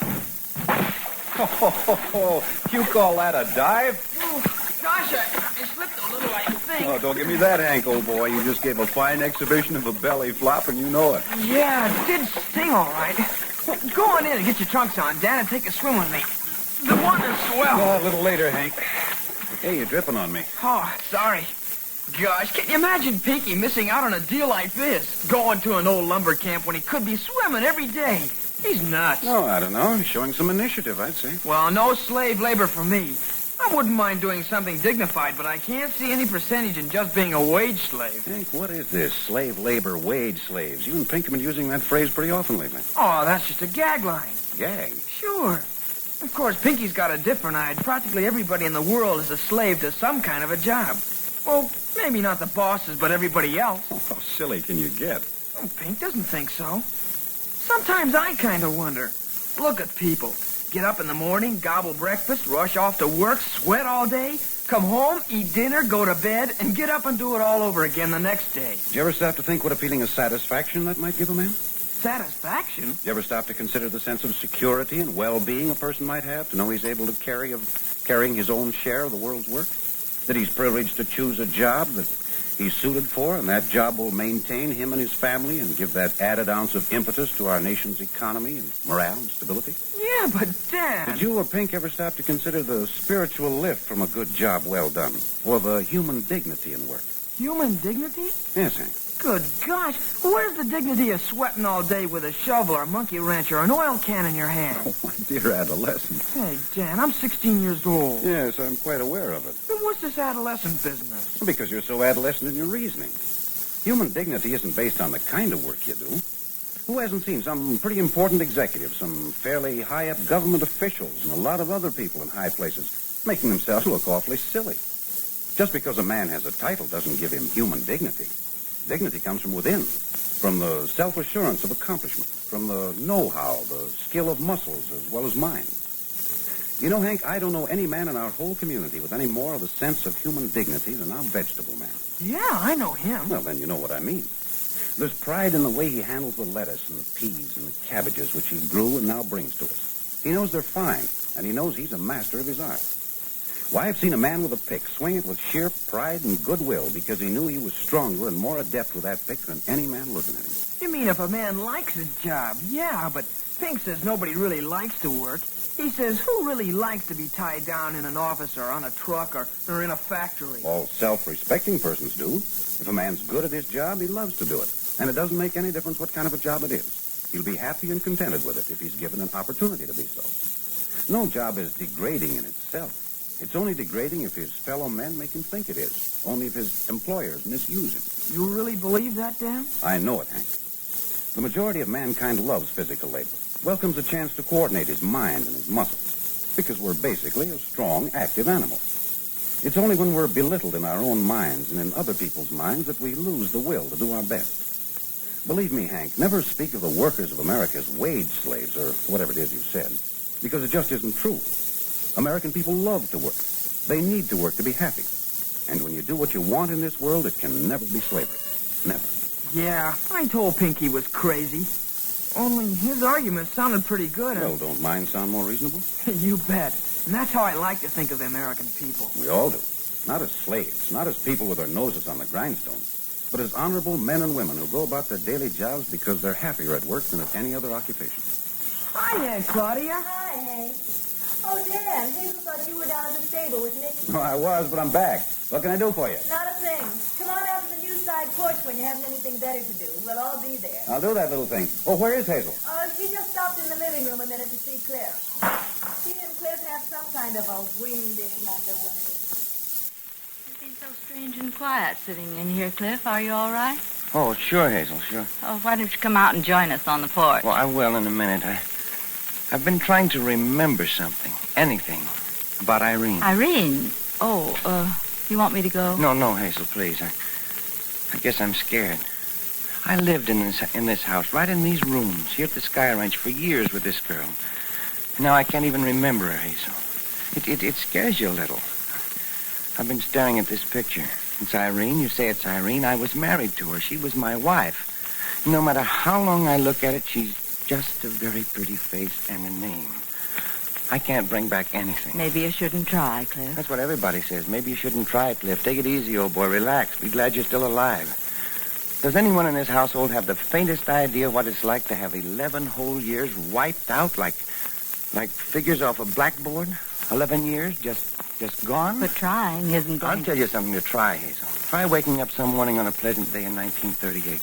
You call that a dive? Oh, gosh, I slipped a little, I think. Oh, don't give me that, Hank, old boy. You just gave a fine exhibition of a belly flop, and you know it. Yeah, it did sting all right. Well, go on in and get your trunks on, Dan, and take a swim with me. The water's swell. Oh, a little later, Hank. Hey, you're dripping on me. Oh, sorry. Gosh, can you imagine Pinky missing out on a deal like this? Going to an old lumber camp when he could be swimming every day. He's nuts. No, I don't know. He's showing some initiative, I'd say. Well, no slave labor for me. I wouldn't mind doing something dignified, but I can't see any percentage in just being a wage slave. Hank, what is this? Slave labor, wage slaves. You and Pink have been using that phrase pretty often lately. Oh, that's just a gag line. Gag? Sure. Of course, Pinky's got a different eye. Practically everybody in the world is a slave to some kind of a job. Well, maybe not the bosses, but everybody else. Oh, how silly can you get? Oh, Pink doesn't think so. Sometimes I kind of wonder. Look at people. Get up in the morning, gobble breakfast, rush off to work, sweat all day, come home, eat dinner, go to bed, and get up and do it all over again the next day. Do you ever stop to think what a feeling of satisfaction that might give a man? Satisfaction? You ever stop to consider the sense of security and well-being a person might have to know he's able to carrying his own share of the world's work? That he's privileged to choose a job that he's suited for, and that job will maintain him and his family and give that added ounce of impetus to our nation's economy and morale and stability? Yeah, but Dad... Did you or Pink ever stop to consider the spiritual lift from a good job well done, or the human dignity in work? Human dignity? Yes, Hank. Good gosh, where's the dignity of sweating all day with a shovel or a monkey wrench or an oil can in your hand? Oh, my dear adolescent. Hey, Dan, I'm 16 years old. Yes, I'm quite aware of it. Then what's this adolescent business? Because you're so adolescent in your reasoning. Human dignity isn't based on the kind of work you do. Who hasn't seen some pretty important executives, some fairly high-up government officials, and a lot of other people in high places making themselves look awfully silly? Just because a man has a title doesn't give him human dignity. Dignity comes from within, from the self-assurance of accomplishment, from the know-how, the skill of muscles as well as mind. You know, Hank, I don't know any man in our whole community with any more of a sense of human dignity than our vegetable man. Yeah, I know him. Well, then you know what I mean. There's pride in the way he handles the lettuce and the peas and the cabbages which he grew and now brings to us. He knows they're fine, and he knows he's a master of his art. Why, I've seen a man with a pick swing it with sheer pride and goodwill because he knew he was stronger and more adept with that pick than any man looking at him. You mean if a man likes his job? Yeah, but Pink says nobody really likes to work. He says, who really likes to be tied down in an office or on a truck or in a factory? All self-respecting persons do. If a man's good at his job, he loves to do it. And it doesn't make any difference what kind of a job it is. He'll be happy and contented with it if he's given an opportunity to be so. No job is degrading in itself. It's only degrading if his fellow men make him think it is. Only if his employers misuse him. You really believe that, Dan? I know it, Hank. The majority of mankind loves physical labor. Welcomes a chance to coordinate his mind and his muscles. Because we're basically a strong, active animal. It's only when we're belittled in our own minds and in other people's minds that we lose the will to do our best. Believe me, Hank, never speak of the workers of America as wage slaves or whatever it is you said. Because it just isn't true. American people love to work. They need to work to be happy. And when you do what you want in this world, it can never be slavery. Never. Yeah, I told Pink he was crazy. Only his argument sounded pretty good. Well, don't mine sound more reasonable? You bet. And that's how I like to think of the American people. We all do. Not as slaves, not as people with their noses on the grindstone, but as honorable men and women who go about their daily jobs because they're happier at work than at any other occupation. Hi, Aunt Claudia. Hi, Hank. Oh, Dan, Hazel thought you were down at the stable with Nicky. Well, I was, but I'm back. What can I do for you? Not a thing. Come on out to the new side porch when you haven't anything better to do. We'll all be there. I'll do that little thing. Oh, where is Hazel? Oh, she just stopped in the living room a minute to see Cliff. She and Cliff have some kind of a wingding underway. You've been so strange and quiet sitting in here, Cliff. Are you all right? Oh, sure, Hazel, sure. Oh, why don't you come out and join us on the porch? Well, I will in a minute. I've been trying to remember something, anything, about Irene. Irene? Oh, you want me to go? No, Hazel, please. I guess I'm scared. I lived in this house, right in these rooms, here at the Sky Ranch for years with this girl. And now I can't even remember her, Hazel. It scares you a little. I've been staring at this picture. It's Irene. You say it's Irene. I was married to her. She was my wife. No matter how long I look at it, she's just a very pretty face and a name. I can't bring back anything. Maybe you shouldn't try, Cliff. That's what everybody says. Maybe you shouldn't try, Cliff. Take it easy, old boy. Relax. Be glad you're still alive. Does anyone in this household have the faintest idea what it's like to have 11 whole years wiped out like figures off a blackboard? 11 years just gone? But trying isn't going I'll tell you something to try, Hazel. Try waking up some morning on a pleasant day in 1938.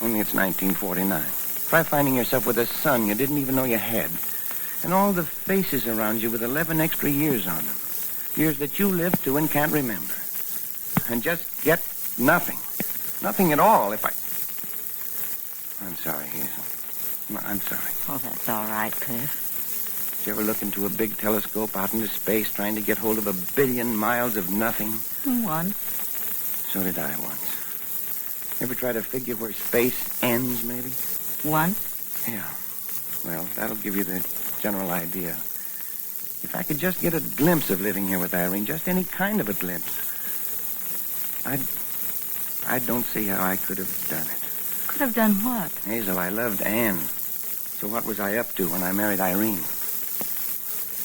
Only it's 1949. Try finding yourself with a son you didn't even know you had. And all the faces around you with 11 extra years on them. Years that you lived to and can't remember. And just get nothing. Nothing at all if I... I'm sorry, Hazel. No, I'm sorry. Oh, that's all right, Cliff. Did you ever look into a big telescope out into space trying to get hold of 1 billion miles of nothing? Once. So did I once. Ever try to figure where space ends, maybe? Once? Yeah. Well, that'll give you the general idea. If I could just get a glimpse of living here with Irene, just any kind of a glimpse, I don't see how I could have done it. Could have done what? Hazel, I loved Anne. So what was I up to when I married Irene?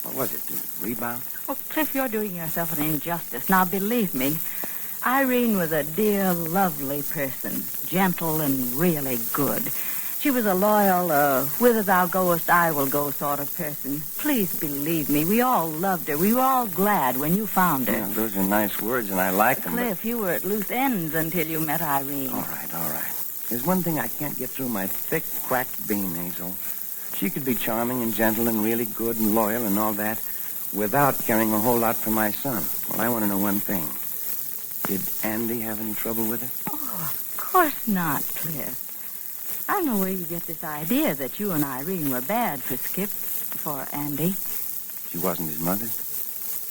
What was it, rebound? Oh, Cliff, you're doing yourself an injustice. Now, believe me, Irene was a dear, lovely person, gentle and really good. She was a loyal, whither thou goest, I will go sort of person. Please believe me, we all loved her. We were all glad when you found her. Yeah, those are nice words, and I like them. Cliff, you were at loose ends until you met Irene. All right. There's one thing I can't get through my thick, cracked bean, Hazel. She could be charming and gentle and really good and loyal and all that without caring a whole lot for my son. Well, I want to know one thing. Did Andy have any trouble with her? Oh, of course not, Cliff. I don't know where you get this idea that you and Irene were bad for Andy. She wasn't his mother?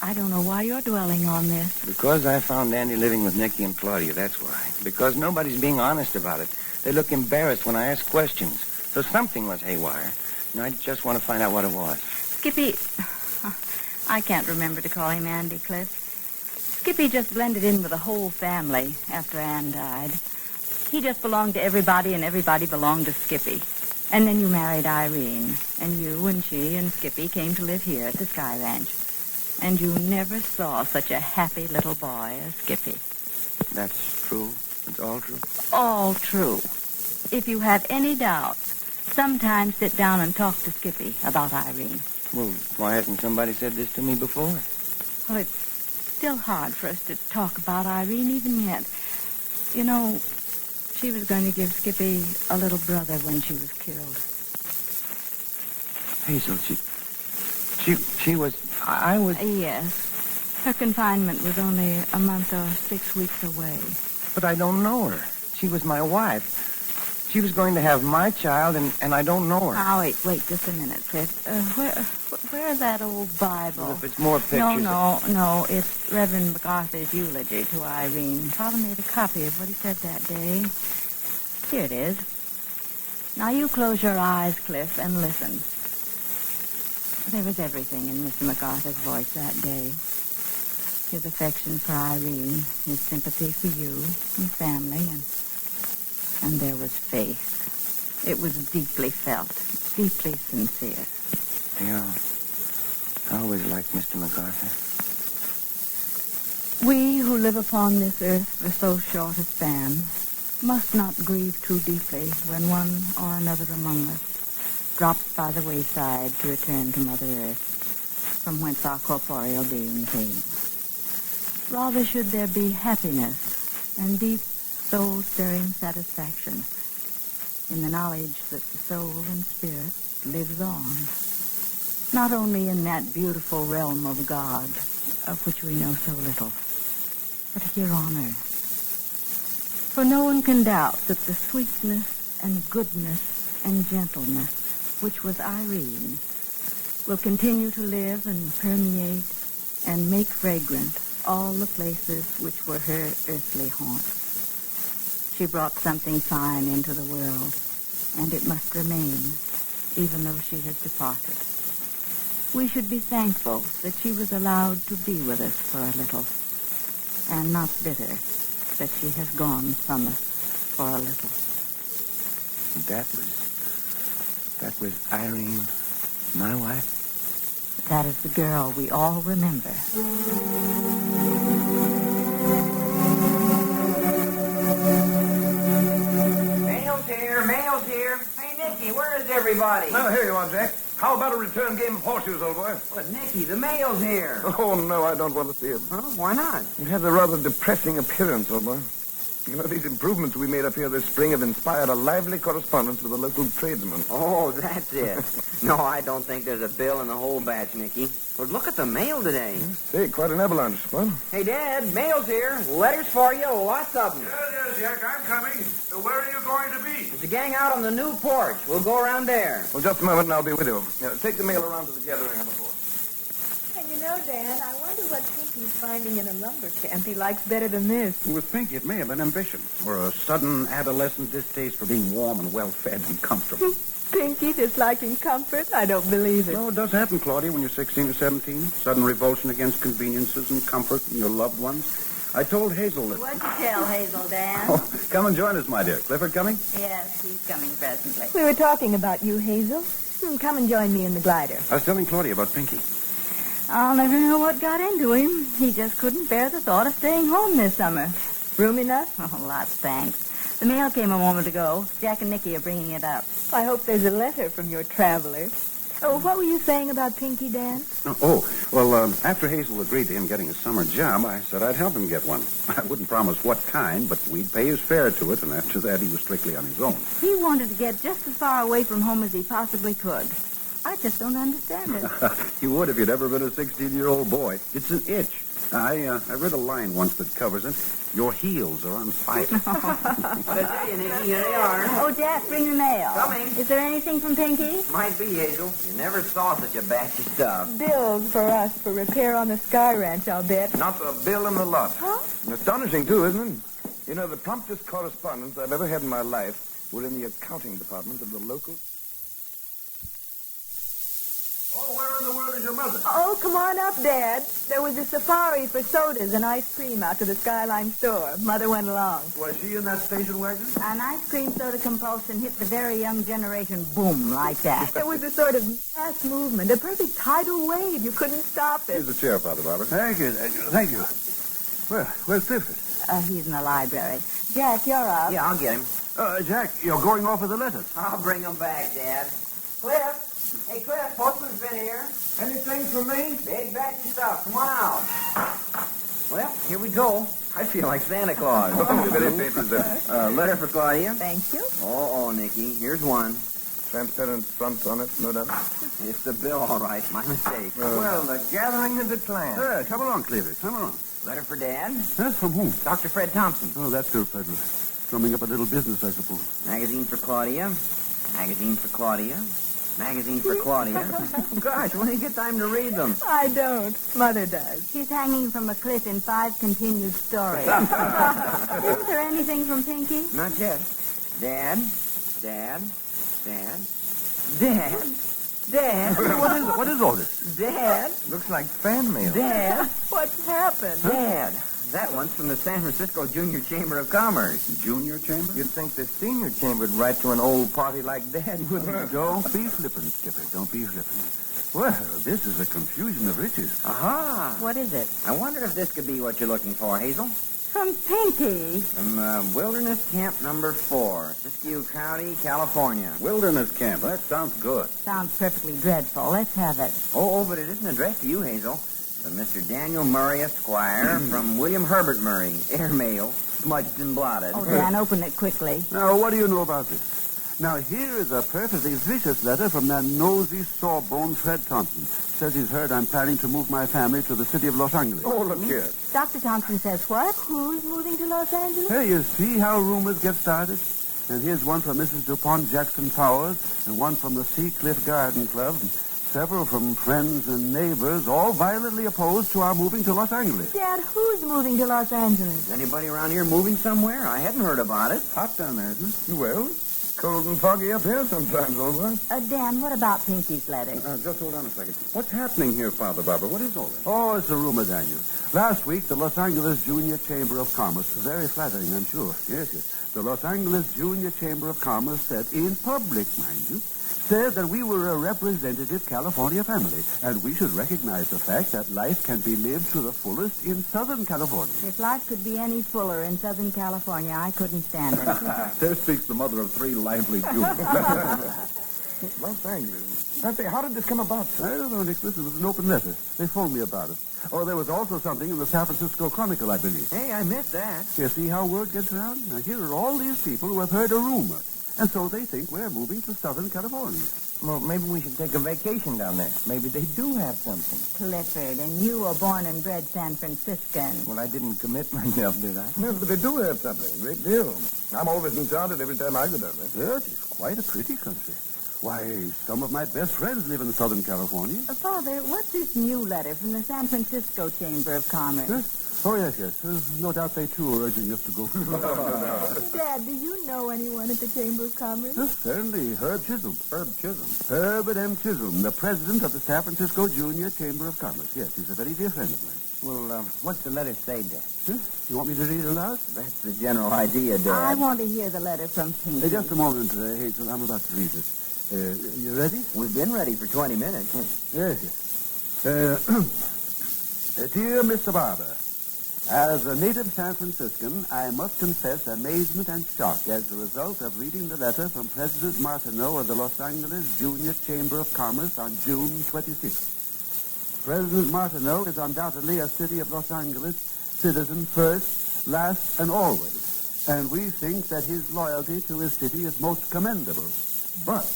I don't know why you're dwelling on this. Because I found Andy living with Nicky and Claudia, that's why. Because nobody's being honest about it. They look embarrassed when I ask questions. So something was haywire. And I just want to find out what it was. Skippy... I can't remember to call him Andy, Cliff. Skippy just blended in with the whole family after Ann died. He just belonged to everybody, and everybody belonged to Skippy. And then you married Irene, and you and she and Skippy came to live here at the Sky Ranch. And you never saw such a happy little boy as Skippy. That's true? It's all true? All true. If you have any doubts, sometimes sit down and talk to Skippy about Irene. Well, why hasn't somebody said this to me before? Well, it's still hard for us to talk about Irene even yet. You know, she was going to give Skippy a little brother when she was killed. Hazel, she was... I was... Yes. Her confinement was only a month or 6 weeks away. But I don't know her. She was my wife. She was going to have my child, and I don't know her. Now, wait just a minute, Cliff. Where's that old Bible? Well, if it's more pictures... No. It's Reverend MacArthur's eulogy to Irene. Father made a copy of what he said that day. Here it is. Now, you close your eyes, Cliff, and listen. There was everything in Mr. MacArthur's voice that day. His affection for Irene, his sympathy for you and family, and there was faith. It was deeply felt, deeply sincere. Yeah. I always liked Mr. MacArthur. We who live upon this earth for so short a span must not grieve too deeply when one or another among us drops by the wayside to return to Mother Earth, from whence our corporeal being came. Rather should there be happiness and deep soul-stirring satisfaction in the knowledge that the soul and spirit lives on, not only in that beautiful realm of God, of which we know so little, but here on earth. For no one can doubt that the sweetness and goodness and gentleness which was Irene will continue to live and permeate and make fragrant all the places which were her earthly haunts. She brought something fine into the world, and it must remain, even though she has departed. We should be thankful that she was allowed to be with us for a little, and not bitter that she has gone from us for a little. That was Irene, my wife? That is the girl we all remember. Mail's here. Hey, Nicky, where is everybody? Oh, here you are, Jack. How about a return game of horseshoes, old boy? But, Nicky, the mail's here. Oh, no, I don't want to see it. Huh? Why not? It has a rather depressing appearance, old boy. You know, these improvements we made up here this spring have inspired a lively correspondence with the local tradesmen. Oh, that's it. No, I don't think there's a bill in the whole batch, Nicky. But look at the mail today. Say, quite an avalanche, Spud. Hey, Dad, mail's here. Letters for you, lots of them. Yes, Jack, I'm coming. So where are you going to be? There's a gang out on the new porch. We'll go around there. Well, just a moment and I'll be with you. Take the mail around to the gathering on the porch. And you know, Dan, I wonder what Pinky's finding in a lumber camp he likes better than this. With Pinky, it may have been ambition, or a sudden adolescent distaste for being warm and well-fed and comfortable. Pinky disliking comfort? I don't believe it. No, it does happen, Claudia, when you're 16 or 17. Sudden revulsion against conveniences and comfort in your loved ones. I told Hazel that... What'd you tell Hazel, Dan? Oh, come and join us, my dear. Clifford coming? Yes, he's coming presently. We were talking about you, Hazel. Come and join me in the glider. I was telling Claudia about Pinky. I'll never know what got into him. He just couldn't bear the thought of staying home this summer. Room enough? Oh, lots, thanks. The mail came a moment ago. Jack and Nicky are bringing it up. I hope there's a letter from your traveler. Oh, what were you saying about Pinky, Dan? After Hazel agreed to him getting a summer job, I said I'd help him get one. I wouldn't promise what kind, but we'd pay his fare to it, and after that he was strictly on his own. He wanted to get just as far away from home as he possibly could. I just don't understand it. You would if you'd ever been a 16-year-old boy. It's an itch. I read a line once that covers it. Your heels are on fire. Hey, Nicky, here they are. Oh, Jack, bring the mail. Coming. Is there anything from Pinky? Might be, Hazel. You never saw such a batch of stuff. Bills for us for repair on the Sky Ranch, I'll bet. Not a bill in the lot. Huh? Astonishing, too, isn't it? You know, the promptest correspondence I've ever had in my life were in the accounting department of the local... Oh, where in the world is your mother? Oh, come on up, Dad. There was a safari for sodas and ice cream out to the Skyline store. Mother went along. Was she in that station wagon? An ice cream soda compulsion hit the very young generation boom like that. There was a sort of mass movement, a perfect tidal wave. You couldn't stop it. Here's a chair, Father Barber. Thank you. Thank you. Well, where's Clifford? He's in the library. Jack, you're up. Yeah, I'll get him. Jack, you're going off with the letters. I'll bring them back, Dad. Cliff! Hey, Cliff, Postman's been here. Anything for me? Big batch of stuff. Come on out. Well, here we go. I feel like Santa Claus. Letter for Claudia. Thank you. Oh, Nicky. Here's one. Transparent front on it, no doubt. It's the bill, all right. My mistake. Well, the gathering of the clan. Come along, Clifford. Come along. Letter for Dad. Yes, from whom? Dr. Fred Thompson. Oh, that's good, Fred. Drumming up a little business, I suppose. Magazine for Claudia. Magazine for Claudia. Magazine for Claudia. Gosh, when do you get time to read them? I don't. Mother does. She's hanging from a cliff in 5 continued stories. Isn't there anything from Pinky? Not yet. Dad. What is all this? Dad. Looks like fan mail. Dad. What's happened? Dad. That one's from the San Francisco Junior Chamber of Commerce. Junior chamber? You'd think the senior chamber would write to an old party like Dad, wouldn't it? Don't be flippant, Skipper. Don't be flippant. Well, this is a confusion of riches. Aha. What is it? I wonder if this could be what you're looking for, Hazel. From Pinky. From Wilderness Camp number 4, Siskiyou County, California. Wilderness camp. That sounds good. Sounds perfectly dreadful. Let's have it. Oh, but it isn't addressed to you, Hazel. To Mr. Daniel Murray, Esquire, from William Herbert Murray, airmail, smudged and blotted. Oh, Dan, open it quickly. Now, what do you know about this? Now, here is a perfectly vicious letter from that nosy, sawbone Fred Thompson. Says he's heard I'm planning to move my family to the city of Los Angeles. Oh, look here. Dr. Thompson says what? Who's moving to Los Angeles? Hey, you see how rumors get started? And here's one from Mrs. DuPont Jackson Powers, and one from the Sea Cliff Garden Club, and several from friends and neighbors, all violently opposed to our moving to Los Angeles. Dad, who's moving to Los Angeles? Is anybody around here moving somewhere? I hadn't heard about it. Hot down there, isn't it? Well, cold and foggy up here sometimes, old boy. Dan, what about Pinky's letter? Just hold on a second. What's happening here, Father Barber? What is all this? Oh, it's a rumor, Daniel. Last week, the Los Angeles Junior Chamber of Commerce, very flattering, I'm sure. Yes. The Los Angeles Junior Chamber of Commerce said, in public, mind you, said that we were a representative California family, and we should recognize the fact that life can be lived to the fullest in Southern California. If life could be any fuller in Southern California, I couldn't stand it. There speaks the mother of 3 lively Jews. Los Angeles. I say, how did this come about, sir? I don't know, Nicholas. It was an open letter. They phoned me about it. Oh, there was also something in the San Francisco Chronicle, I believe. Hey, I missed that. You see how word gets around? Now, here are all these people who have heard a rumor. And so they think we're moving to Southern California. Well, maybe we should take a vacation down there. Maybe they do have something. Clifford, and you were born and bred San Franciscan. Well, I didn't commit myself, did I? Yes, but they do have something. Great deal. I'm always enchanted every time I go down there. Yes, it's quite a pretty country. Why, some of my best friends live in Southern California. Father, what's this new letter from the San Francisco Chamber of Commerce? Huh? Oh, yes. No doubt they, too, are urging us to go. Dad, do you know anyone at the Chamber of Commerce? Certainly, Herb Chisholm. Herb Chisholm? Herbert M. Chisholm, the president of the San Francisco Junior Chamber of Commerce. Yes, he's a very dear friend of mine. Well, what's the letter say, Dad? Huh? You want me to read it aloud? That's the general idea, Dad. I want to hear the letter from Pinky. Hey, just a moment, Hazel. I'm about to read it. You ready? We've been ready for 20 minutes. Yes. Dear Mr. Barber, as a native San Franciscan, I must confess amazement and shock as a result of reading the letter from President Martineau of the Los Angeles Junior Chamber of Commerce on June 26th. President Martineau is undoubtedly a city of Los Angeles citizen first, last, and always, and we think that his loyalty to his city is most commendable. But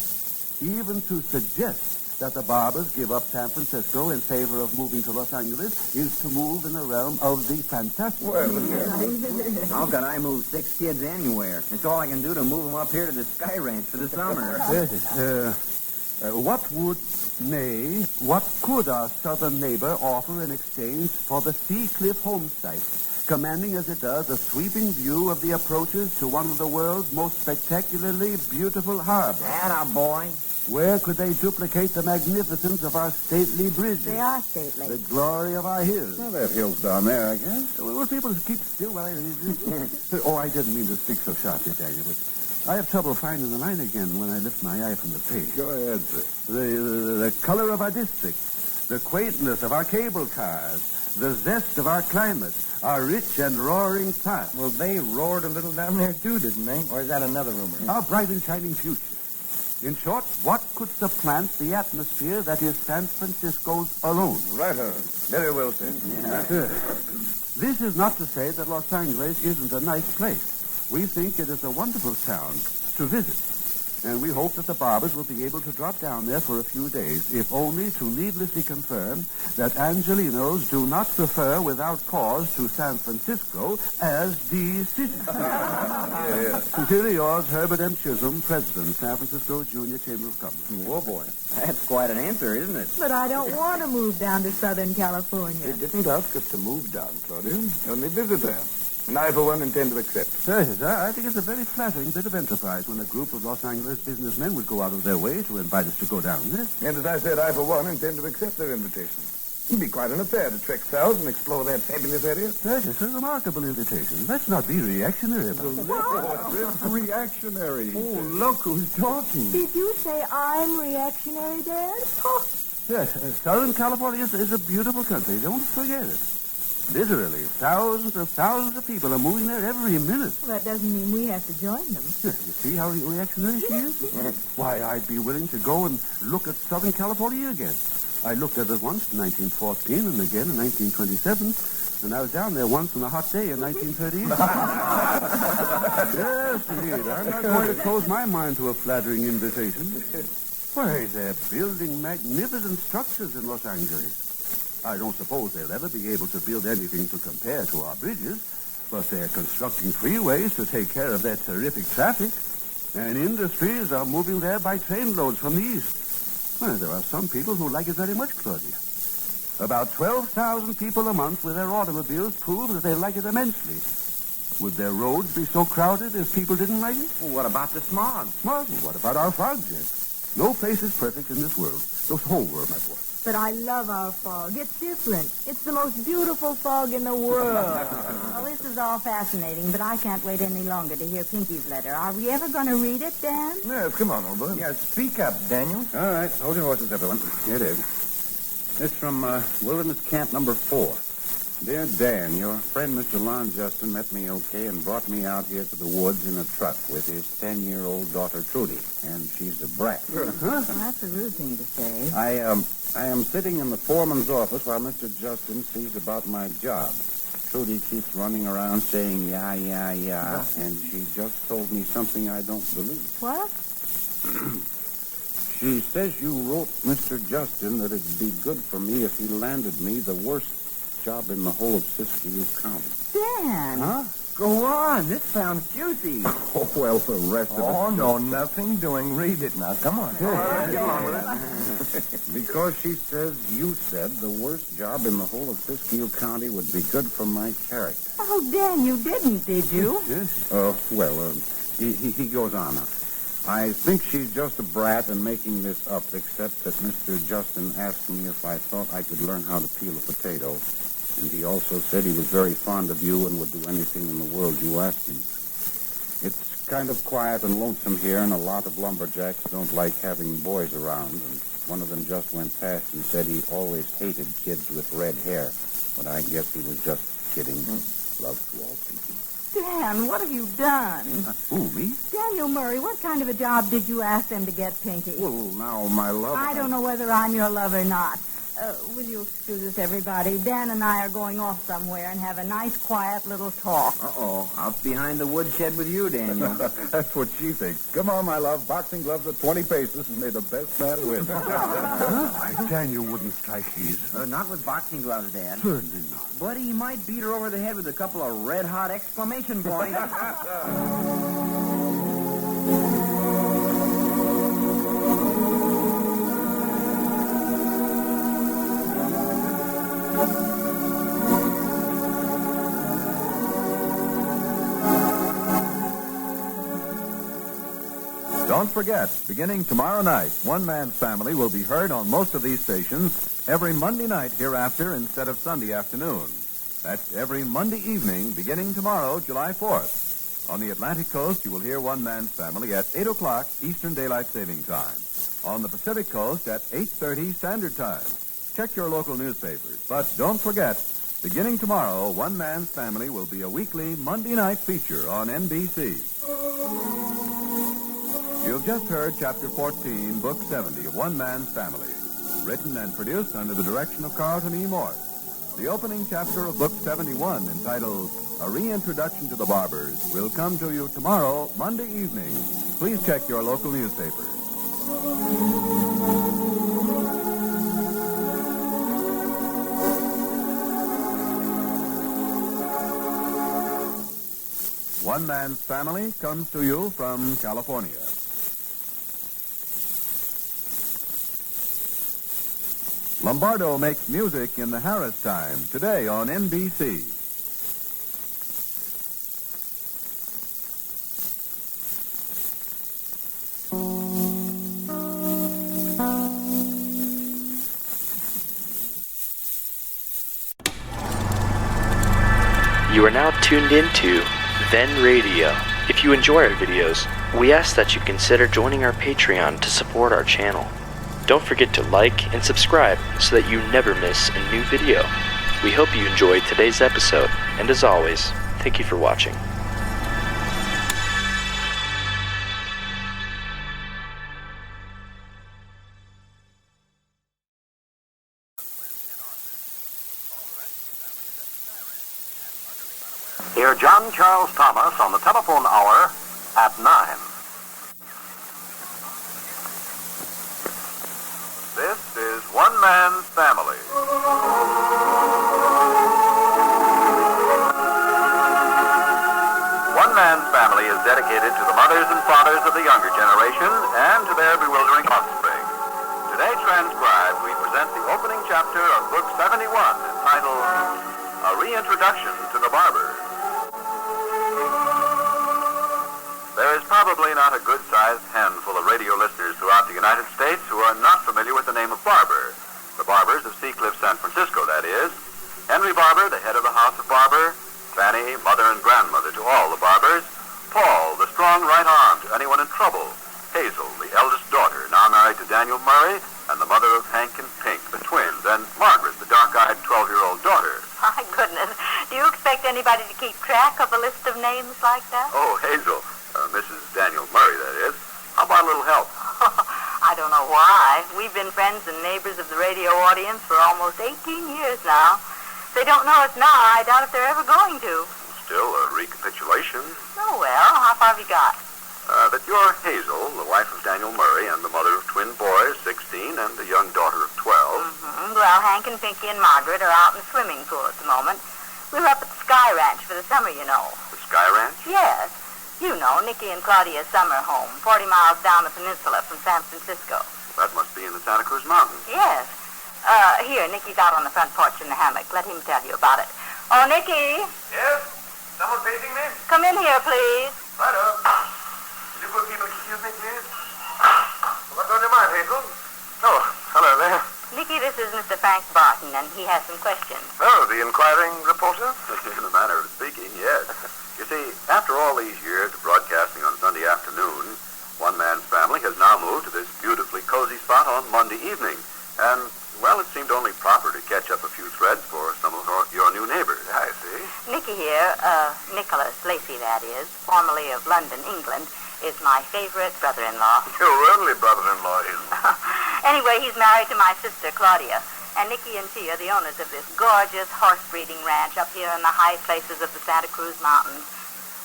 even to suggest that the Barbers give up San Francisco in favor of moving to Los Angeles is to move in the realm of the fantastic. How can I move 6 kids anywhere? It's all I can do to move them up here to the Sky Ranch for the summer. What could our southern neighbor offer in exchange for the Sea Cliff home site, commanding as it does a sweeping view of the approaches to one of the world's most spectacularly beautiful harbors? Atta boy. Where could they duplicate the magnificence of our stately bridges? They are stately. The glory of our hills. Well, they have hills down there, I guess. Well, people keep still while I... Oh, I didn't mean to speak so sharply, Daniel, but I have trouble finding the line again when I lift my eye from the page. Go ahead, sir. The color of our districts, the quaintness of our cable cars, the zest of our climate, our rich and roaring past. Well, they roared a little down there, too, didn't they? Or is that another rumor? Our bright and shining future. In short, what could supplant the atmosphere that is San Francisco's alone? Right on. Very well said. This is not to say that Los Angeles isn't a nice place. We think it is a wonderful town to visit. And we hope that the Barbers will be able to drop down there for a few days, if only to needlessly confirm that Angelinos do not prefer without cause to San Francisco as the city. Sincerely yours, Herbert M. Chisholm, President, San Francisco Junior Chamber of Commerce. Whoa, boy. That's quite an answer, isn't it? But I don't want to move down to Southern California. They didn't ask us to move down, Claudia. Only visit there. And I, for one, intend to accept. Yes, I think it's a very flattering bit of enterprise when a group of Los Angeles businessmen would go out of their way to invite us to go down there. And as I said, I, for one, intend to accept their invitation. It'd be quite an affair to trek south and explore that fabulous area. Yes, it's a remarkable invitation. Let's not be reactionary about it. What's reactionary? Oh, look who's talking. Did you say I'm reactionary, Dad? Oh. Yes, Southern California is a beautiful country. Don't forget it. Literally, thousands of people are moving there every minute. Well, that doesn't mean we have to join them. You see how reactionary she is? Why, I'd be willing to go and look at Southern California again. I looked at it once in 1914 and again in 1927, and I was down there once on a hot day in 1938. Yes, indeed. I'm not going to close my mind to a flattering invitation. Why, they're building magnificent structures in Los Angeles. I don't suppose they'll ever be able to build anything to compare to our bridges, but they're constructing freeways to take care of that terrific traffic, and industries are moving there by trainloads from the east. Well, there are some people who like it very much, Claudia. About 12,000 people a month with their automobiles prove that they like it immensely. Would their roads be so crowded if people didn't like it? Well, what about the smog? Smog? What about our fog jets? No place is perfect in this world. The whole world, my boy. But I love our fog. It's different. It's the most beautiful fog in the world. Well, this is all fascinating, but I can't wait any longer to hear Pinky's letter. Are we ever going to read it, Dan? Yes, come on, old boy. Yeah, speak up, Daniel. All right, hold your horses, everyone. Here it is. It's from Wilderness Camp number 4. Dear Dan, your friend Mr. Lon Justin met me okay and brought me out here to the woods in a truck with his 10-year-old daughter Trudy, and she's a brat. Well, that's a rude thing to say. I am sitting in the foreman's office while Mr. Justin sees about my job. Trudy keeps running around saying yeah, and she just told me something I don't believe. What? She says you wrote Mr. Justin that it'd be good for me if he landed me the worst job in the whole of Siskiyou County. Dan! Huh? Go on. This sounds juicy. Oh, well, the rest of it. Oh, no, nothing doing. Read it now. Come on. Get along with it. Because she says you said the worst job in the whole of Siskiyou County would be good for my character. Oh, Dan, you didn't, did you? Yes. He goes on now. I think she's just a brat and making this up, except that Mr. Justin asked me if I thought I could learn how to peel a potato. And he also said he was very fond of you and would do anything in the world you asked him. It's kind of quiet and lonesome here, and a lot of lumberjacks don't like having boys around. And one of them just went past and said he always hated kids with red hair. But I guess he was just kidding. Love to all people. Dan, what have you done? Who, me? Daniel Murray, what kind of a job did you ask them to get, Pinky? Well, now, my love... I don't know whether I'm your love or not. Will you excuse us, everybody? Dan and I are going off somewhere and have a nice, quiet little talk. Uh-oh. Out behind the woodshed with you, Daniel. That's what she thinks. Come on, my love. Boxing gloves at 20 paces, and may the best man win. Daniel wouldn't strike easy. Not with boxing gloves, Dad. Certainly not. But he might beat her over the head with a couple of red-hot exclamation points. Don't forget, beginning tomorrow night, One Man's Family will be heard on most of these stations every Monday night hereafter instead of Sunday afternoon. That's every Monday evening beginning tomorrow, July 4th. On the Atlantic coast, you will hear One Man's Family at 8 o'clock Eastern Daylight Saving Time. On the Pacific coast at 8:30 Standard Time. Check your local newspapers. But don't forget, beginning tomorrow, One Man's Family will be a weekly Monday night feature on NBC. You've just heard Chapter 14, Book 70 of One Man's Family, written and produced under the direction of Carlton E. Morse. The opening chapter of Book 71, entitled A Reintroduction to the Barbers, will come to you tomorrow, Monday evening. Please check your local newspapers. One Man's Family comes to you from California. Lombardo makes music in the Harris time, today on NBC. You are now tuned into Then Radio. If you enjoy our videos, we ask that you consider joining our Patreon to support our channel. Don't forget to like and subscribe so that you never miss a new video. We hope you enjoyed today's episode, and as always, thank you for watching. Hear John Charles Thomas on the telephone hour at 9. This is One Man's Family. One Man's Family is dedicated to the mothers and fathers of the younger generation and to their bewildering offspring. Today transcribed, we present the opening chapter of Book 71, entitled A Reintroduction to the Barbers. There is probably not a good-sized handful of radio listeners throughout the United States who are not familiar with the name of Barber. The Barbers of Seacliff, San Francisco, that is. Henry Barber, the head of the House of Barber. Fanny, mother and grandmother to all the Barbers. Paul, the strong right arm to anyone in trouble. Hazel, the eldest daughter, now married to Daniel Murray, and the mother of Hank and Pink, the twins. And Margaret, the dark-eyed 12-year-old daughter. I My goodness. Do you expect anybody to keep track of a list of names like that? Oh, Hazel. Mrs. Daniel Murray, that is. How about a little help? I don't know why. We've been friends and neighbors of the radio audience for almost 18 years now. If they don't know us now, I doubt if they're ever going to. Still a recapitulation. Oh, well, how far have you got? That you're Hazel, the wife of Daniel Murray, and the mother of twin boys, 16, and a young daughter of 12. Mm-hmm. Well, Hank and Pinky and Margaret are out in the swimming pool at the moment. We were up at the Sky Ranch for the summer, you know. The Sky Ranch? Yes. You know, Nicky and Claudia's summer home, 40 miles down the peninsula from San Francisco. That must be in the Santa Cruz Mountains. Yes. Here, Nicky's out on the front porch in the hammock. Let him tell you about it. Oh, Nicky. Yes? Someone facing me? Come in here, please. Right up. Will you good people excuse me, please? What's on your mind, Hazel? Oh, hello there. Nicky, this is Mr. Frank Barton, and he has some questions. Oh, the inquiring reporter? In a manner of speaking, yes. You see, after all these years of broadcasting on Sunday afternoon, One Man's Family has now moved to this beautifully cozy spot on Monday evening. And, well, it seemed only proper to catch up a few threads for some of your new neighbors. I see. Nicky here, Nicholas Lacey, that is, formerly of London, England, is my favorite brother-in-law. Your only brother-in-law is. Anyway, he's married to my sister, Claudia. And Nicky and she are the owners of this gorgeous horse-breeding ranch up here in the high places of the Santa Cruz Mountains.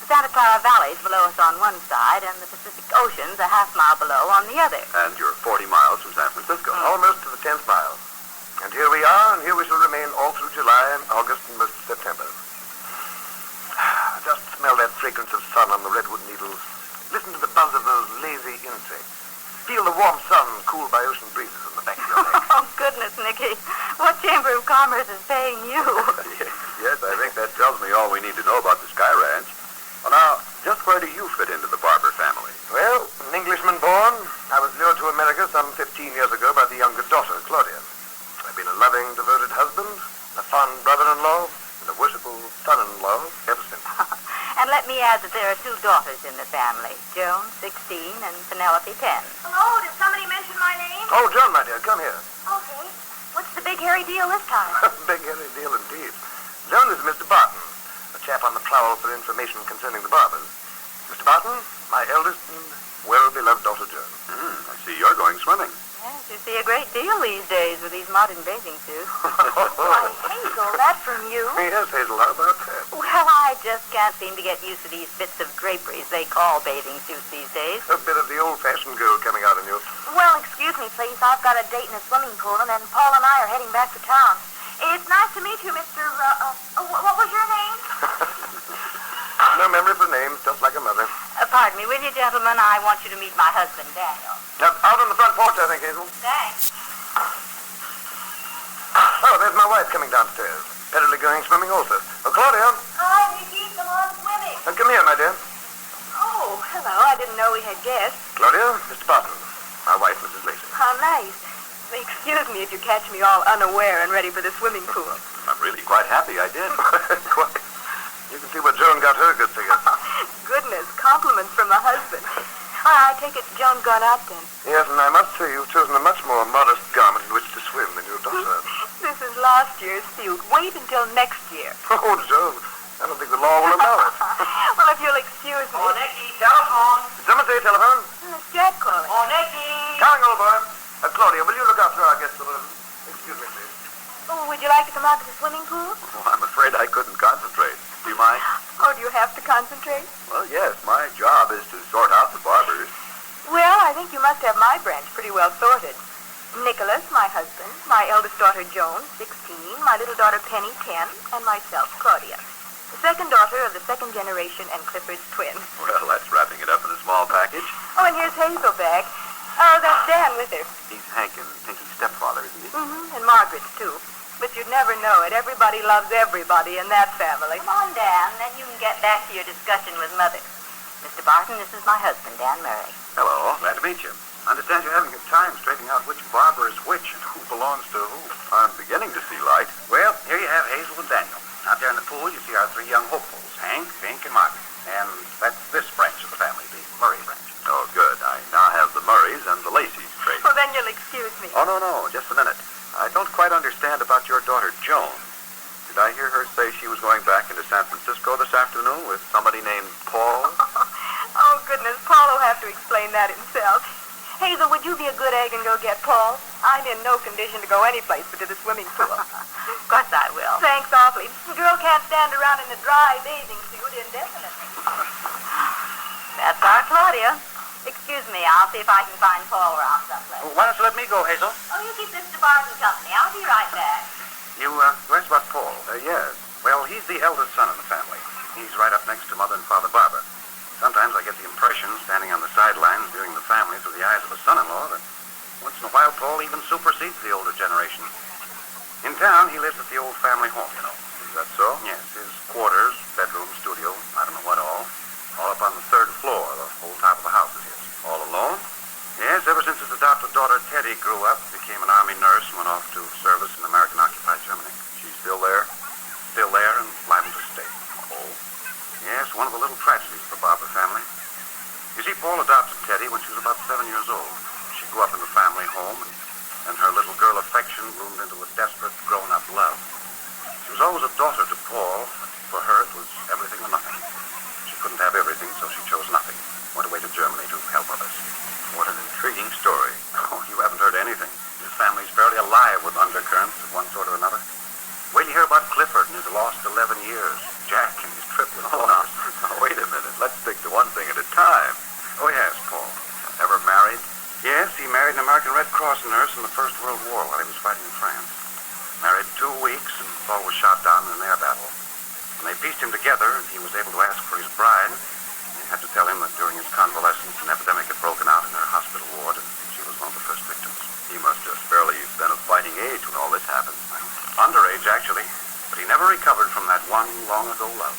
The Santa Clara Valley's below us on one side, and the Pacific Ocean's a half mile below on the other. And you're 40 miles from San Francisco. Almost to the 10th mile. And here we are, and here we shall remain all through July and August and most of September. Just smell that fragrance of sun on the redwood needles. Listen to the buzz of those lazy insects. Feel the warm sun cooled by ocean breezes on the back of your neck. Oh, goodness, Nicky. What Chamber of Commerce is paying you? Yes, I think that tells me all we need to know about the Sky Ranch. Well, now, just where do you fit into the Barber family? Well, an Englishman born, I was lured to America some 15 years ago by the younger daughter, Claudia. I've been a loving, devoted husband, a fond brother-in-law, and a worshipful son-in-law ever since. And let me add that there are two daughters in the family, Joan, 16, and Penelope, 10. Hello, did somebody mention my name? Oh, Joan, my dear, come here. Okay. What's the big hairy deal this time? Big hairy deal indeed. Joan is Mr. Barton, a chap on the prowl for information concerning the Barbers. Mr. Barton, my eldest and well-beloved daughter, Joan. I see you're going swimming. Yes, you see a great deal these days with these modern bathing suits. Why, Hazel, that from you? Yes, Hazel, how about that? Well, I just can't seem to get used to these bits of draperies they call bathing suits these days. A bit of the old-fashioned girl coming out in you. Well, excuse me, please. I've got a date in a swimming pool, and then Paul and I are heading back to town. It's nice to meet you, Mr. What was your name? No memory for names, just like a mother. Pardon me, will you, gentlemen? I want you to meet my husband, Daniel. Out on the front porch, I think, Hazel. Thanks. Oh, there's my wife coming downstairs. Apparently going swimming also. Oh, Claudia. Hi, Nicky. Come on swimming. Come here, my dear. Oh, hello. I didn't know we had guests. Claudia, Mr. Barton. My wife, Mrs. Lacey. How nice. Excuse me if you catch me all unaware and ready for the swimming pool. I'm really quite happy I did. Quite. You can see where Joan got her good figure. Goodness, compliments from a husband. I take it Joan's gone out then. Yes, and I must say you've chosen a much more modest garment in which to swim than your daughter. This is last year's suit. Wait until next year. Oh, Joan, I don't think the law will allow it. Well, if you'll excuse me. Oh, Nicky, telephone. Did someone say telephone? It's Jack calling. Oh, Nicky. Coming, old boy. Claudia, will you look after our guests a little? Excuse me, please. Oh, would you like to come out to the swimming pool? Oh, I'm afraid I couldn't concentrate. Do you mind? Oh, do you have to concentrate? Well, yes. My job is to sort out the barbers. Well, I think you must have my branch pretty well sorted. Nicholas, my husband, my eldest daughter, Joan, 16, my little daughter, Penny, 10, and myself, Claudia. The second daughter of the second generation and Clifford's twin. Well, that's wrapping it up in a small package. Oh, and here's Hazel back. Oh, that's Dan with her. He's Hank and Pinky's stepfather, isn't he? Mm-hmm, and Margaret's, too. But you'd never know it. Everybody loves everybody in that family. Come on, Dan, then you can get back to your discussion with Mother. Mr. Barton, this is my husband, Dan Murray. Hello. Glad to meet you. I understand you're having a time straightening out which barber is which and who belongs to who. I'm beginning to see light. Well, here you have Hazel and Daniel. Out there in the pool, you see our three young hopefuls, Hank, Pink, and Margaret. And that's this branch of the family, the Murray branch. Oh, good. I now have the Murrays and the Lacey's straight. Well, then you'll excuse me. Oh, no. Just a minute. I don't quite understand about your daughter, Joan. Did I hear her say say she was going back into San Francisco this afternoon with somebody named Paul? Oh, goodness, Paul will have to explain that himself. Hazel, would you be a good egg and go get Paul? I'm in no condition to go any place but to the swimming pool. Of course I will. Thanks awfully. A girl can't stand around in a dry bathing suit indefinitely. That's our Claudia. Excuse me, I'll see if I can find Paul around someplace. Why don't you let me go, Hazel? Oh, you keep Mr. Barton company. I'll be right back. You asked about Paul? Yes. Well, he's the eldest son in the family. He's right up next to Mother and Father Barber. Sometimes I get the impression, standing on the sidelines viewing the family through the eyes of a son-in-law, that once in a while Paul even supersedes the older generation. In town, he lives at the old family home, you know. Is that so? Yes, his quarters, bedroom, studio, I don't know what all up on the third floor. The whole top of the house is his. All alone? Yes, ever since his adopted daughter Teddy grew up, became an Army nurse, and went off to service in American-occupied Germany. She's still there? Still there and liable to stay. Oh? Yes, one of the little tragedies of the Barber family. You see, Paul adopted Teddy when she was about 7 years old. She grew up in the family home, and her little girl affection bloomed into a desperate, grown-up love. She was always a daughter to Paul, but for her it was everything or nothing. She couldn't have everything, so she chose nothing. Went away to Germany to help others. What an intriguing story. Oh, you haven't heard anything. His family's fairly alive with undercurrents of one sort or another. Wait till you hear about Clifford and his lost 11 years. Jack and his trip with Mona. Now, wait a minute. Let's stick to one thing at a time. Oh, yes, Paul. Ever married? Yes, he married an American Red Cross nurse in the First World War while he was fighting in France. Married 2 weeks, and Paul was shot down in an air battle. When they pieced him together, he was able to ask for his bride. They had to tell him that during his convalescence, an epidemic had broken out in her hospital ward, and she was one of the first victims. He must have barely been of fighting age when all this happened. Underage, actually. But he never recovered from that one long-ago love.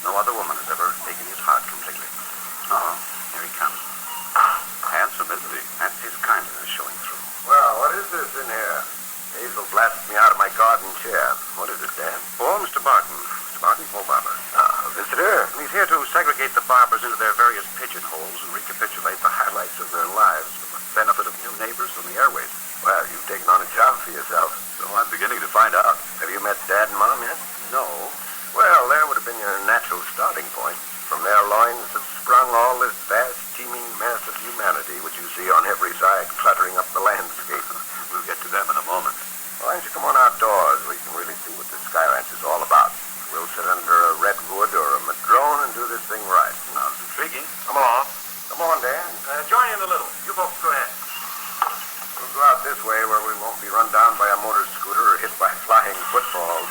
No other woman has ever taken his heart completely. Oh, here he comes. Handsome, isn't he? That's his kindness showing through. Well, what is this in here? Hazel blasted me out of my garden chair. What is it, Dan? Oh, Mr. Barton. Mr. Barton, Paul Barber. A visitor? He's here to segregate the Barbers into their various pigeonholes and recapitulate the highlights of their lives for the benefit of new neighbors on the airways. Well, you've taken on a job for yourself. So I'm beginning to find out. Have you met Dad and Mom yet? No. Well, there would have been your natural starting point. From their loins have sprung all this vast, teeming mass of humanity which you see on every side cluttering up the landscape. We'll get to them in a moment. Why don't you come on outdoors where you can really see what the Sky Ranch is all about? We'll sit under a redwood or a madrone and do this thing right. Sounds intriguing. Come along. Come on, Dan. Join in a little. You folks go ahead. We'll go out this way where we won't be run down by a motor scooter or hit by flying footballs.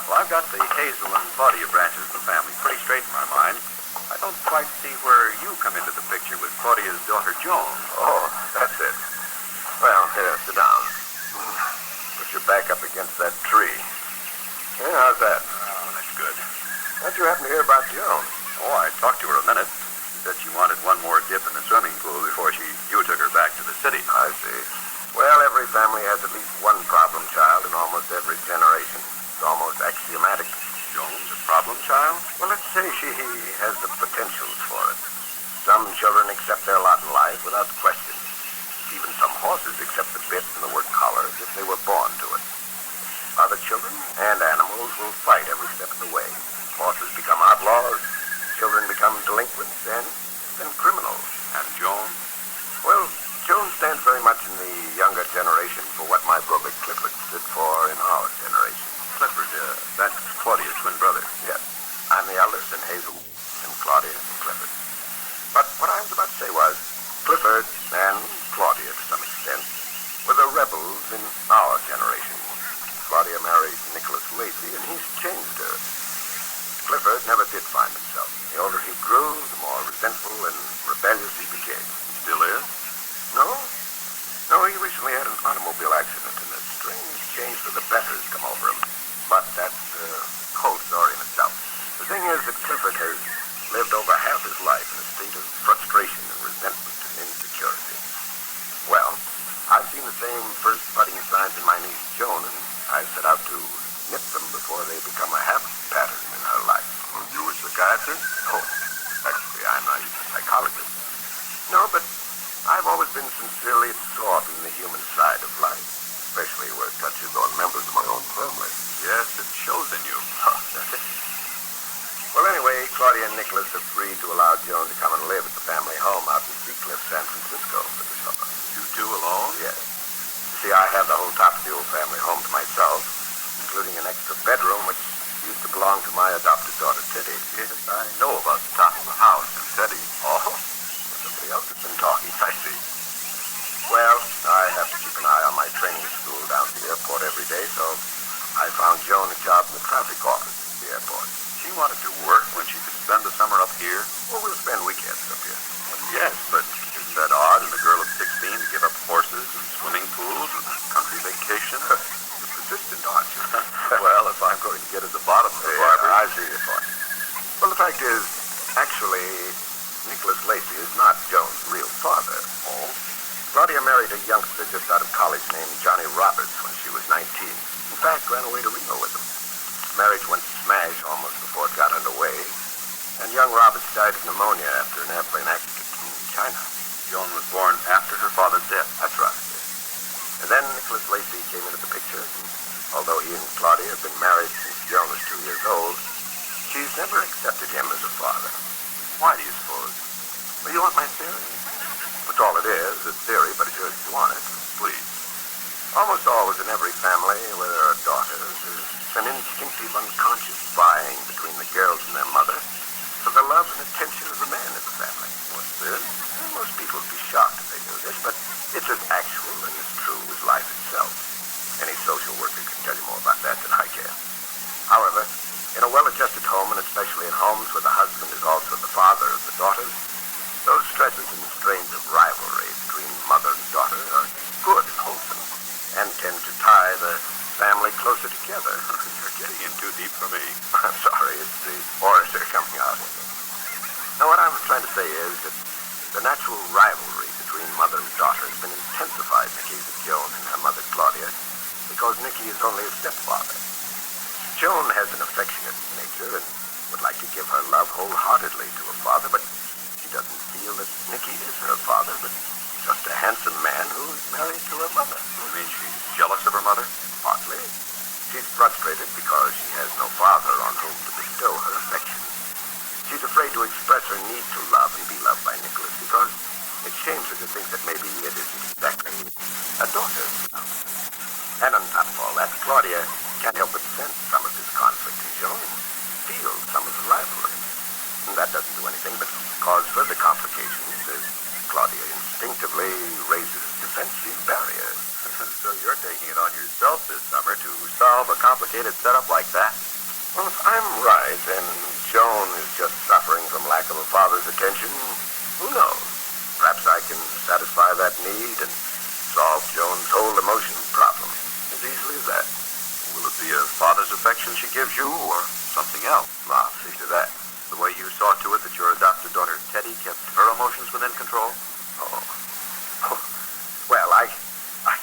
Well, I've got the Hazel and Claudia branches of the family pretty straight in my mind. I don't quite see where you come into the picture with Claudia's daughter, Joan. Oh, that's it. Well, here, sit down. Put your back up against that tree. Yeah, how's that? Oh, that's good. How'd you happen to hear about Joan? Oh, I talked to her a minute. She said she wanted one more dip in the swimming pool before you took her back to the city. I see. Well, every family has at least one problem child in almost every generation. It's almost axiomatic. Joan's a problem child? Well, let's say she has the potentials for it. Some children accept their lot in life without question. Even some horses accept the bit and the word collar as if they were born to it. Other children and animals will fight every step of the way. Horses become outlaws, children become delinquents, and then criminals. And Joan? Well, Joan stands very much in the younger generation for what my brother Clifford stood for in our generation. Clifford, that's Claudia's twin brother. Yes. I'm the eldest, and Hazel, and Claudia, and Clifford. But what I was about to say was, Clifford and Claudia, to some extent, were the rebels in our generation. Claudia married Nicholas Lacey, and he's changed her. Clifford never did find himself. The older he grew, the more resentful and rebellious he became. He still is? No, he recently had an automobile accident, and a strange here? Well, we'll spend weekends up here. Yes, but isn't that odd in a girl of 16 to give up horses and swimming pools and country vacation? You're persistent, aren't you? Well, if I'm going to get at the bottom of it, I see your point. Well, the fact is, actually, Nicholas Lacey is not Joan's real father. Oh? Claudia married a youngster just out of college named Johnny Roberts when she was 19. In fact, ran away to Reno with him. Marriage went smash almost before it got underway, and young Roberts died of pneumonia after an airplane accident in China. Joan was born after her father's death. That's right. And then Nicholas Lacey came into the picture, and although he and Claudia have been married since Joan was 2 years old, she's never accepted him as a father. Why do you suppose? Well, you want my theory? That's all it is, a theory, but it's yours if you want it. Please. Almost always in every family where there are daughters, there's an instinctive unconscious vying between the girls and their mother for the love and attention of the man in the family. What's this? Well, most people would be shocked if they knew this, but it's as actual and as true as life itself. Any social worker can tell you more about that than I can. However, in a well-adjusted home, and especially in homes where the husband is also the father of the daughters, those stresses and strains of rivalry between mother and daughter are good and wholesome, and tend to tie the family closer together. You're getting in too deep for me. I'm sorry, it's the orator coming out in me. Now, what I'm trying to say is that the natural rivalry between mother and daughter has been intensified in the case of Joan and her mother, Claudia, because Nicky is only a stepfather. Joan has an affectionate nature and would like to give her love wholeheartedly to her father, but she doesn't feel that Nicky is her father, but just a handsome man who's married to her mother. You mean she's jealous of her mother? Partly. She's frustrated because she has no father on whom to bestow her affection. She's afraid to express her need to love and be loved by Nicholas because it shames her to think that maybe it isn't exactly a daughter's love. And on top of all that, Claudia can't help but sense some of this conflict in Joan and feel some of the rivalry. And that doesn't do anything but cause further complications as Claudia instinctively raises defensive barriers. So you're taking it on yourself this summer to solve a complicated setup like that? Well, if I'm right, and Joan is just suffering from lack of a father's attention, who knows? Perhaps I can satisfy that need and solve Joan's whole emotional problem as easily as that. Will it be a father's affection she gives you, or something else? I'll see to that. The way you saw to it that your adopted daughter, Teddy, kept her emotions within control? Oh. Well, I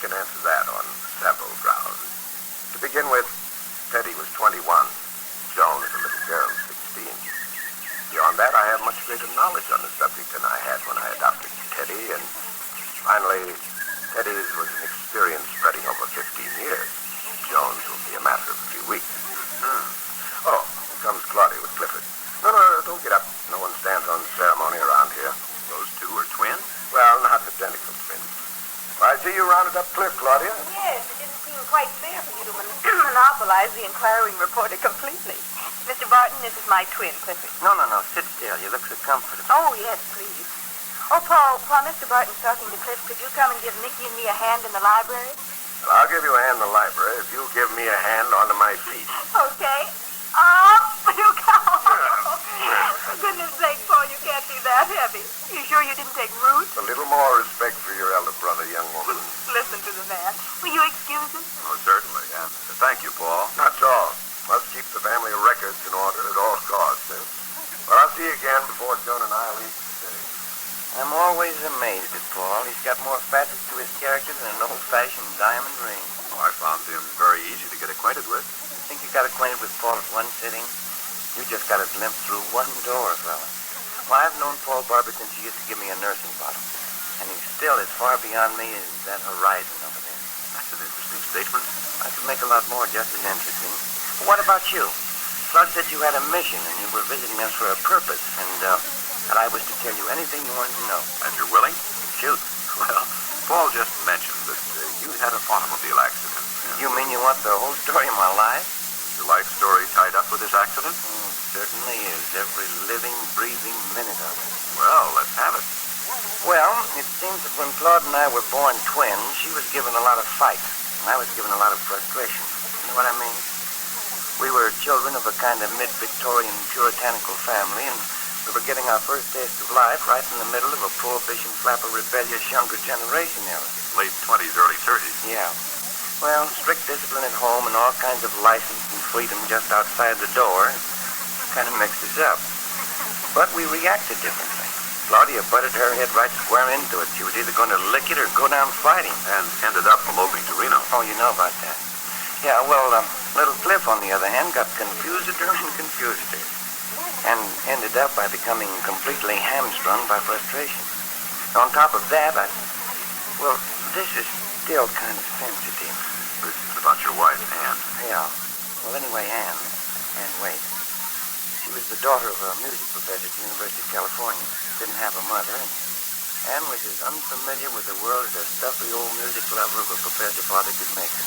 can answer that on several grounds. To begin with, Teddy was 21. Joan is a little girl, 16. Beyond that, I have much greater knowledge on the subject than I had when I adopted Teddy, and finally, Teddy's was an experience spreading over 15 years. Joan's will be a matter of a few weeks. Oh, here comes Claudia with Clifford. No, don't get up. No one stands on ceremony around here. Those two are twins? Well, not identical twins. I see you rounded up Cliff, Claudia. Yes, it didn't seem quite fair for you to monopolize the inquiring reporter completely. Mr. Barton, this is my twin, Clifford. No. Sit still. You look so comfortable. Oh, yes, please. Oh, Paul, while Mr. Barton's talking to Cliff, could you come and give Nicky and me a hand in the library? Well, I'll give you a hand in the library if you give me a hand onto my feet. Okay. Off you go. For goodness sake, Paul, you can't be that heavy. You sure you didn't take root? A little more respect for your elder brother, young woman. Listen to the man. Will you excuse him? Oh, certainly. Thank you, Paul. That's all. Must keep the family records in order at all costs. Well, I'll see you again before Joan and I leave the city. I'm always amazed at Paul. He's got more facets to his character than an old-fashioned diamond ring. Oh, I found him very easy to get acquainted with. You think you got acquainted with Paul at one sitting? You just got a glimpse through one door, fella. Well, I've known Paul Barber since he used to give me a nursing bottle. And he's still as far beyond me as that horizon over there. That's an interesting statement. I could make a lot more just as interesting. But what about you? Slug said you had a mission and you were visiting us for a purpose. And I was to tell you anything you wanted to know. And you're willing? Shoot. Well, Paul just mentioned that you had an automobile accident. You mean you want the whole story of my life? Is your life story tied up with this accident? Certainly is. Every living, breathing minute of it. Well, let's have it. Well, it seems that when Claude and I were born twins, she was given a lot of fight, and I was given a lot of frustration. You know what I mean? We were children of a kind of mid-Victorian puritanical family, and We were getting our first taste of life right in the middle of a prohibition flapper rebellious younger generation era. Late 20s, early 30s. Yeah. Well, strict discipline at home and all kinds of license and freedom just outside the door kind of mixed us up. But we reacted differently. Claudia butted her head right square into it. She was either going to lick it or go down fighting. And ended up eloping to Reno. Oh, you know about that. Yeah, well, little Cliff, on the other hand, got confuseder and confuseder. And ended up by becoming completely hamstrung by frustration. On top of that, well, this is still kind of sensitive. This is about your wife, Anne. Yeah. Well, anyway, Anne Wade. She was the daughter of a music professor at the University of California. Didn't have a mother. Anne was as unfamiliar with the world as a stuffy old music lover of a professor father could make her.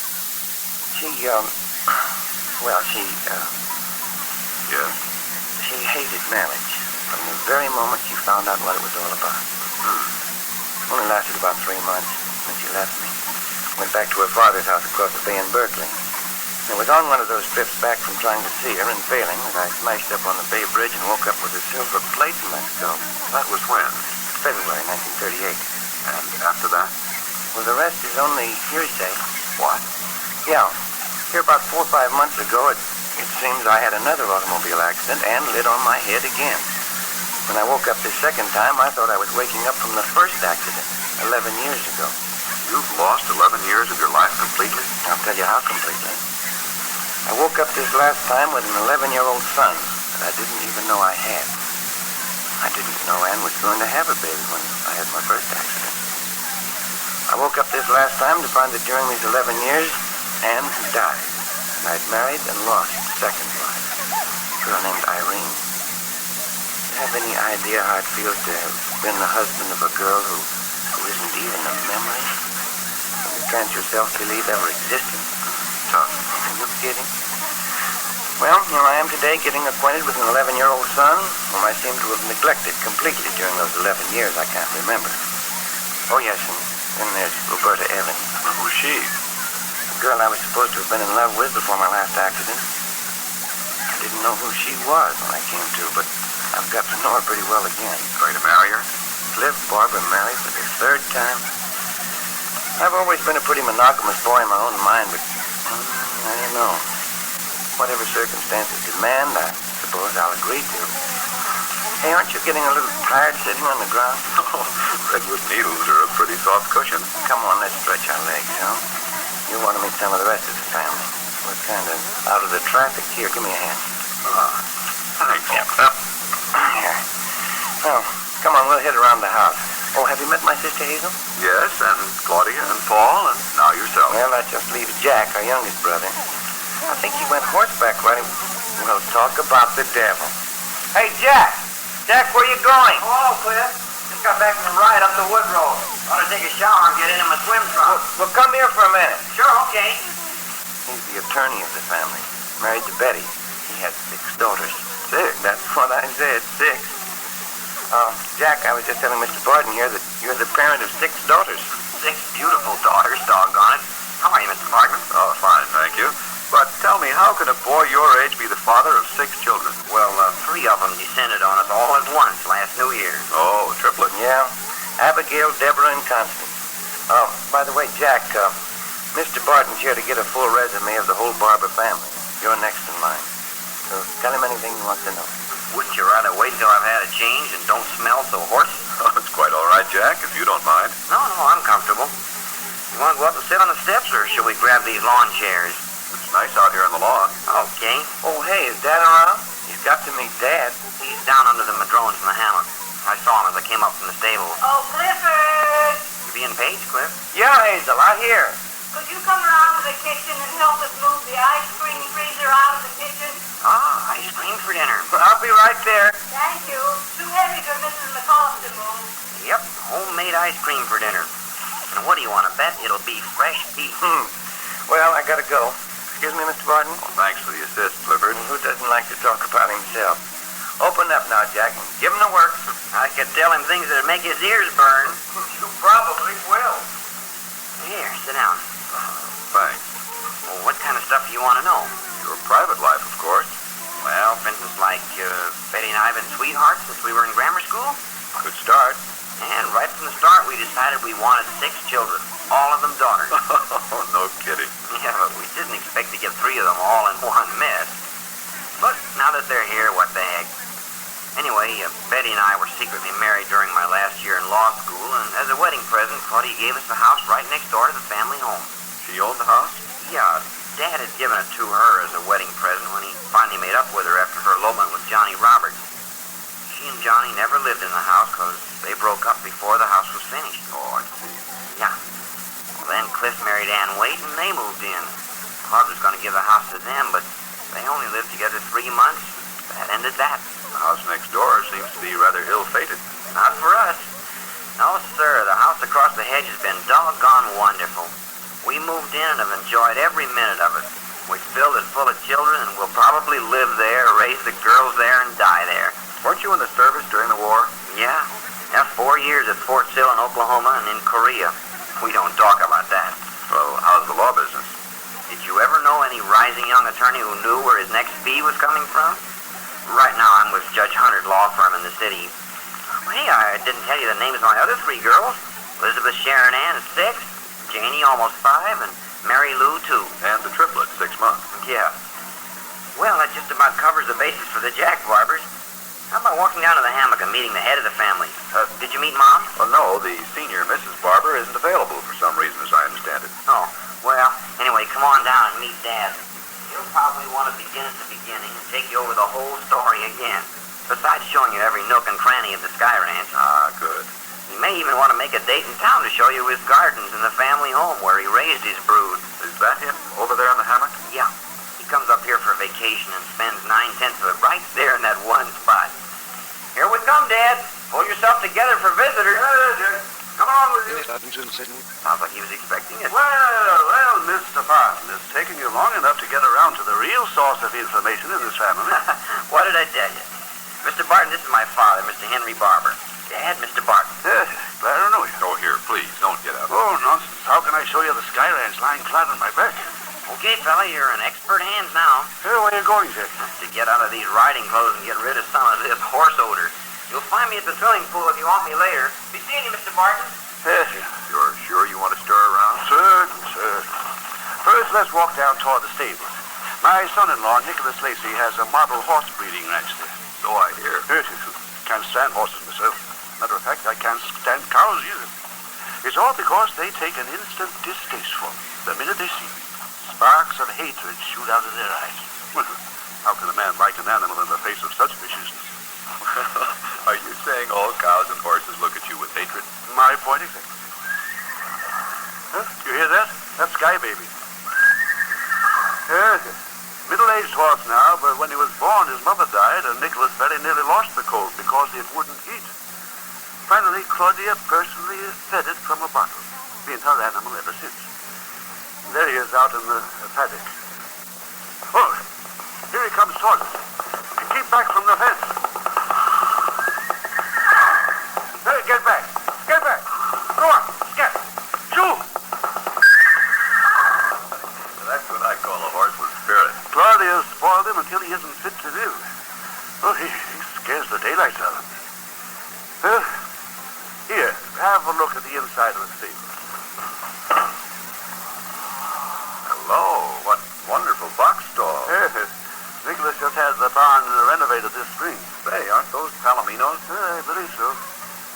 Yes? She hated marriage from the very moment she found out what it was all about. Only lasted about 3 months, when she left me. Went back to her father's house across the bay in Berkeley. And it was on one of those trips back from trying to see her and failing that I smashed up on the Bay Bridge and woke up with a silver plate in my skull. That was when? February 1938. And after that? Well, the rest is only hearsay. What? Yeah. Here about 4 or 5 months ago, it seems I had another automobile accident and lit on my head again. When I woke up this second time, I thought I was waking up from the first accident 11 years ago. You've lost 11 years of your life completely? I'll tell you how completely. I woke up this last time with an 11-year-old son that I didn't even know I had. I didn't know Anne was going to have a baby when I had my first accident. I woke up this last time to find that during these 11 years, Anne had died. And I'd married and lost a second wife, a girl named Irene. Do you have any idea how it feels to have been the husband of a girl who isn't even a memory? And you can't yourself believe ever existed? Tough. Are you kidding? Well, here I am today getting acquainted with an 11-year-old son whom I seem to have neglected completely during those 11 years I can't remember. Oh, yes, and then there's Roberta Evans. Who's she? The girl I was supposed to have been in love with before my last accident. I didn't know who she was when I came to, but I've got to know her pretty well again. Going to marry her? Cliff Barbara married for the 3rd time. I've always been a pretty monogamous boy in my own mind, but I don't know. Whatever circumstances demand, I suppose I'll agree to. Hey, aren't you getting a little tired sitting on the ground? Oh, redwood needles are a pretty soft cushion. Come on, let's stretch our legs, huh? You want to meet some of the rest of the family. We're kind of out of the traffic here. Give me a hand. Thanks. Yep. Here. Oh, come on, we'll head around the house. Oh, have you met my sister Hazel? Yes, and Claudia and Paul, and now yourself. Well, that just leaves Jack, our youngest brother. I think he went horseback riding. Well, talk about the devil. Hey, Jack! Jack, where you going? Hello, Cliff. Just got back from a ride up the wood road. Ought to take a shower and get into my swim trunk. Well, come here for a minute. Sure, okay. He's the attorney of the family. Married to Betty. He has 6 daughters. 6? That's what I said, 6. Jack, I was just telling Mr. Barton here that you're the parent of 6 daughters. 6 beautiful daughters, doggone it. How are you, Mr. Barton? Oh, fine, thank you. But tell me, how can a boy your age be the father of 6 children? Well, 3 of them descended on us all at once last New Year. Oh, triplets. Yeah. Abigail, Deborah, and Constance. Oh, by the way, Jack, Mr. Barton's here to get a full resume of the whole Barber family. You're next in line. So tell him anything he wants to know. Wouldn't you rather wait until I've had a change and don't smell so horsey? Oh, it's quite all right, Jack, if you don't mind. No, I'm comfortable. You want to go up and sit on the steps, or shall we grab these lawn chairs? It's nice out here on the lawn. Okay. Oh, hey, is Dad around? You've got to meet Dad. He's down under the madrones in the hammock. I saw him as I came up from the stable. Oh, Clifford! You being paged, Cliff? Yeah, Hazel, out here. Could you come around to the kitchen and help us move the ice cream freezer out of the kitchen? Ah, ice cream for dinner. I'll be right there. Thank you. Too heavy for Mrs. McCollum to move. Yep, homemade ice cream for dinner. And what do you want to bet? It'll be fresh beef. Well, I gotta go. Excuse me, Mr. Barton? Well, thanks for the assist, Clifford. Who doesn't like to talk about himself? Open up now, Jack, and give him the work. I could tell him things that'd make his ears burn. You probably will. Here, sit down. Thanks. Well, what kind of stuff do you want to know? Your private life, of course. Well, for instance, like like Betty and I have been sweethearts since we were in grammar school. Good start. And right from the start, we decided we wanted 6 children, all of them daughters. Oh, no kidding. Yeah, but we didn't expect to get 3 of them all in one mess. But now that they're here, what the heck? Anyway, Betty and I were secretly married during my last year in law school, and as a wedding present, Claudia gave us the house right next door to the family home. She owned the house? Yeah, Dad had given it to her as a wedding present when he finally made up with her after her elopement with Johnny Roberts. She and Johnny never lived in the house because they broke up before the house was finished. Oh, I see. Yeah. Well, then Cliff married Ann Waite, and they moved in. Claude was going to give the house to them, but they only lived together 3 months. That ended that. The house next door seems to be rather ill-fated. Not for us. No, sir. The house across the hedge has been doggone wonderful. We moved in and have enjoyed every minute of it. We filled it full of children, and we'll probably live there, raise the girls there, and die there. Weren't you in the service during the war? Yeah. 4 years at Fort Sill in Oklahoma and in Korea. We don't talk about that. Well, how's the law business? Did you ever know any rising young attorney who knew where his next fee was coming from? Right now, I'm with Judge Hunter's law firm in the city. Hey, I didn't tell you the names of my other 3 girls. Elizabeth Sharon Ann is 6, Janie almost 5, and Mary Lou 2. And the triplet, 6 months. Yeah. Well, that just about covers the basis for the Jack Barbers. How about walking down to the hammock and meeting the head of the family? Did you meet Mom? Well, no, the senior Mrs. Barber isn't available for some reason, as I understand it. Oh, well, anyway, come on down and meet Dad. He'll probably want to begin at the beginning and take you over the whole story again, besides showing you every nook and cranny of the Sky Ranch. Ah, good. He may even want to make a date in town to show you his gardens and the family home where he raised his brood. Is that him, over there in the hammock? Yeah. He comes up here for a vacation and spends 9/10 of it right there in that one spot. Here we come, Dad. Pull yourself together for visitors. Come on with you. Sounds like he was expecting it. Well, Mr. Parson, it's taken you long enough to get around to the real source of information in this family. What did I tell you? Mr. Barton, this is my father, Mr. Henry Barber. Dad, Mr. Barton. Yes, glad to know you. Oh, here, please, don't get up. Oh, nonsense. How can I show you the Sky Ranch lying flat on my back? Okay, fella, you're in expert hands now. Hey, where are you going, Jack? To get out of these riding clothes and get rid of some of this horse odor. You'll find me at the swimming pool if you want me later. Be seeing you, Mr. Barton. Yes, You're sure you want to stir around? certain. First, let's walk down toward the stables. My son-in-law, Nicholas Lacey, has a model horse breeding ranch there. So I hear. Yes, can't stand horses myself. Matter of fact, I can't stand cows either. It's all because they take an instant distaste for me the minute they see me. Sparks of hatred shoot out of their eyes. Well, how can a man like an animal in the face of such viciousness? Are you saying all cows and horses look at you with hatred? My point exactly. Huh? You hear that? That's Sky Baby. Yes, middle-aged horse now, but when he was born, his mother died, and Nicholas very nearly lost the colt because it wouldn't eat. Finally, Claudia personally fed it from a bottle. Been her animal ever since. There he is out in the paddock. Oh, here he comes towards us. Keep back from the fence. Hey, get back. Get back. Go on, scat. Shoo! That's what I call a horse with spirit. Claudia spoiled him until he isn't fit to live. Oh, he scares the daylights out of him. Here, have a look at the inside of the stable. Hello, what wonderful box stall. Yes, Nicholas just had the barn renovated this spring. Say, aren't those Palominos? I believe so.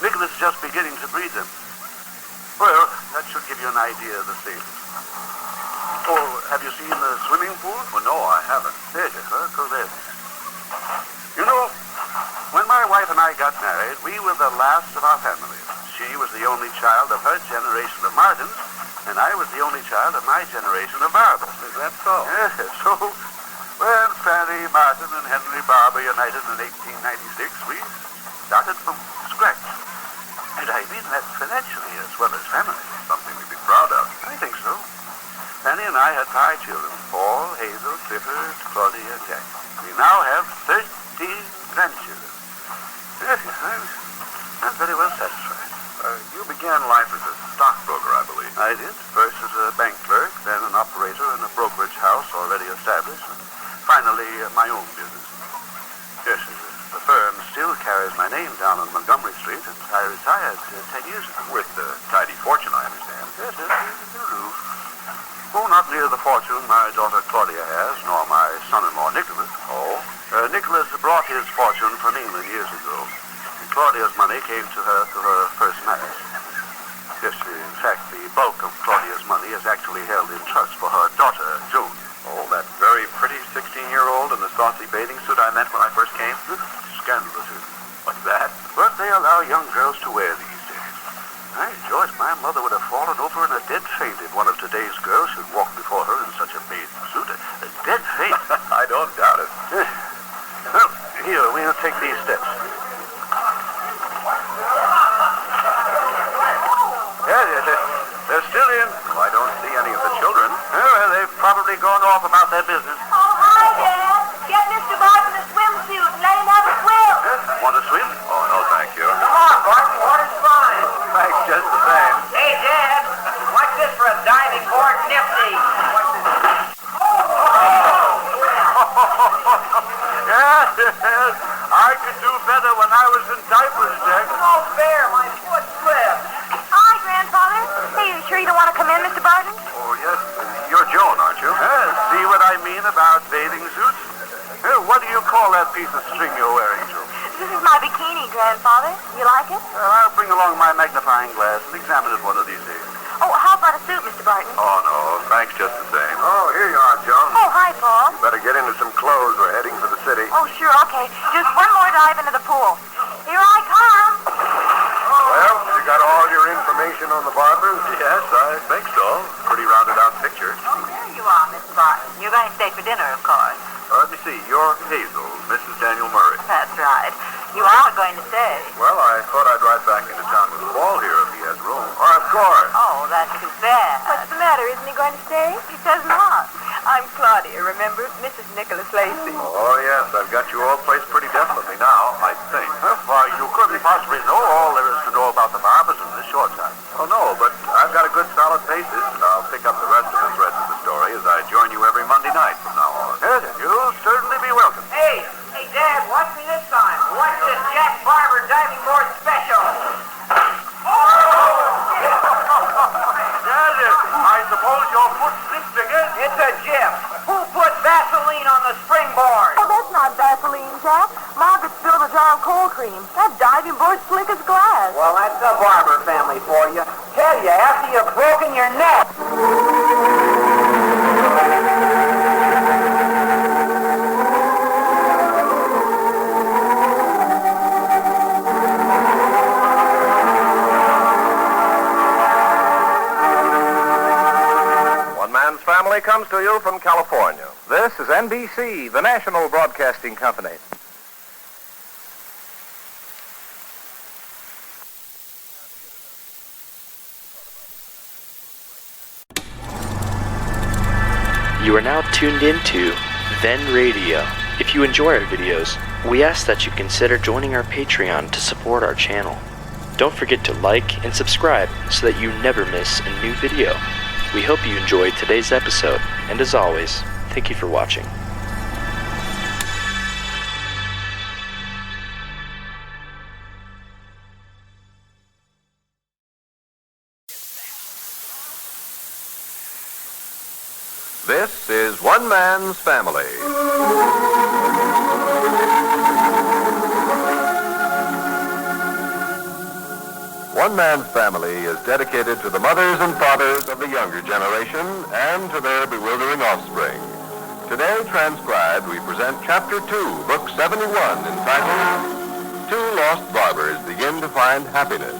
Nicholas is just beginning to breed them. Well, that should give you an idea of the stable. Oh, have you seen the swimming pool? Well, no, I haven't. Yes, well, go there. You know, when my wife and I got married, we were the last of our family. She was the only child of her generation of Martins, and I was the only child of my generation of Barbers. Is that so? Yes, so when Fanny Martin and Henry Barber united in 1896, we started from scratch. And I mean that financially as well as family. Something to be proud of. I think so. Fanny and I had 5 children, Paul, Hazel, Clifford, Claudia, and Jack. We now have 13 grandchildren. Yes, I'm very well satisfied. You began life as a stockbroker, I believe. I did. First as a bank clerk, then an operator in a brokerage house already established, and finally my own business. still carries my name down on Montgomery Street, and I retired 10 years ago. With a tidy fortune, I understand. Yes, yes, you do. Oh, not near the fortune my daughter Claudia has, nor my son-in-law Nicholas. Oh? Nicholas brought his fortune from England years ago. And Claudia's money came to her through her first marriage. Yes, in fact, the bulk of Claudia's money is actually held in trust for her daughter, June. Oh, that very pretty 16-year-old in the saucy bathing suit I met when I first came? Scandalous, isn't it? What's that? But they allow young girls to wear these days. Hey, Joyce, my mother would have fallen over in a dead faint if one of today's girls should walk before her in such a bathing suit. A dead faint. I don't doubt it. Well, here, we'll take these steps. Yeah, they're still in. Well, I don't see any of the children. Well, they've probably gone off about their business. Oh, hi, Dad. Get Mr. Barton a swimsuit and let him have a swim. Want to swim? Oh, no, thank you. Come on, Barton. Water's fine. Thanks just the same. Hey, Dad. Watch this for a diving board nifty. Yes. I could do better when I was in diapers, Jack. No fair. My foot slipped. Hi, Grandfather. Hey, you sure you don't want to come in, Mr. Barton? Oh, yes. You're Joan, aren't you? See what I mean about bathing suits? What do you call that piece of string you're wearing, Joan? This is my bikini, Grandfather. You like it? I'll bring along my magnifying glass and examine it one of these days. Oh, how about a suit, Mr. Barton? Oh, no, thanks just the same. Oh, here you are, Joan. Oh, hi, Paul. Better get into some clothes. We're heading for the city. Oh, sure, okay. Just one more dive into the pool. Here I come. Well, you got all your information on the barbers? Yes, I think so. Pretty rounded out picture. Oh, there you are, Mr. Barton. You're going to stay for dinner, of course. Let me see. You're Hazel, Mrs. Daniel Murray. That's right. You aren't going to stay. Well, I thought I'd ride back into town with Paul here if he has room. Oh, of course. Oh, that's too bad. What's the matter? Isn't he going to stay? He says not. I'm Claudia, remember? Mrs. Nicholas Lacey. Oh, yes. I've got you all placed pretty definitely now, I think. Why, you couldn't possibly know all there is to know about the barbers in this short time. Oh, no, but I've got a good solid basis, and I'll pick up the rest of the threads of the story as I join you every Monday night from now on. Yes, you'll certainly be welcome. Hey, Dad, watch me this time. Watch this Jack Barber diving board special. I suppose your foot slipped again? It's a gif. Who put Vaseline on the springboard? Oh, that's not Vaseline, Jack. Margaret spilled a jar of cold cream. That diving board's slick as glass. Well, that's the Barber family for you. Tell you, after you've broken your neck. Family comes to you from California. This is NBC, the national broadcasting company. You are now tuned into Then Radio. If you enjoy our videos, we ask that you consider joining our Patreon to support our channel. Don't forget to like and subscribe so that you never miss a new video. We hope you enjoyed today's episode, and as always, thank you for watching. This is One Man's Family. One Man's Family is dedicated to the mothers and fathers of the younger generation and to their bewildering offspring. Today, transcribed, we present Chapter 2, Book 71, entitled Two Lost Barbers Begin to Find Happiness.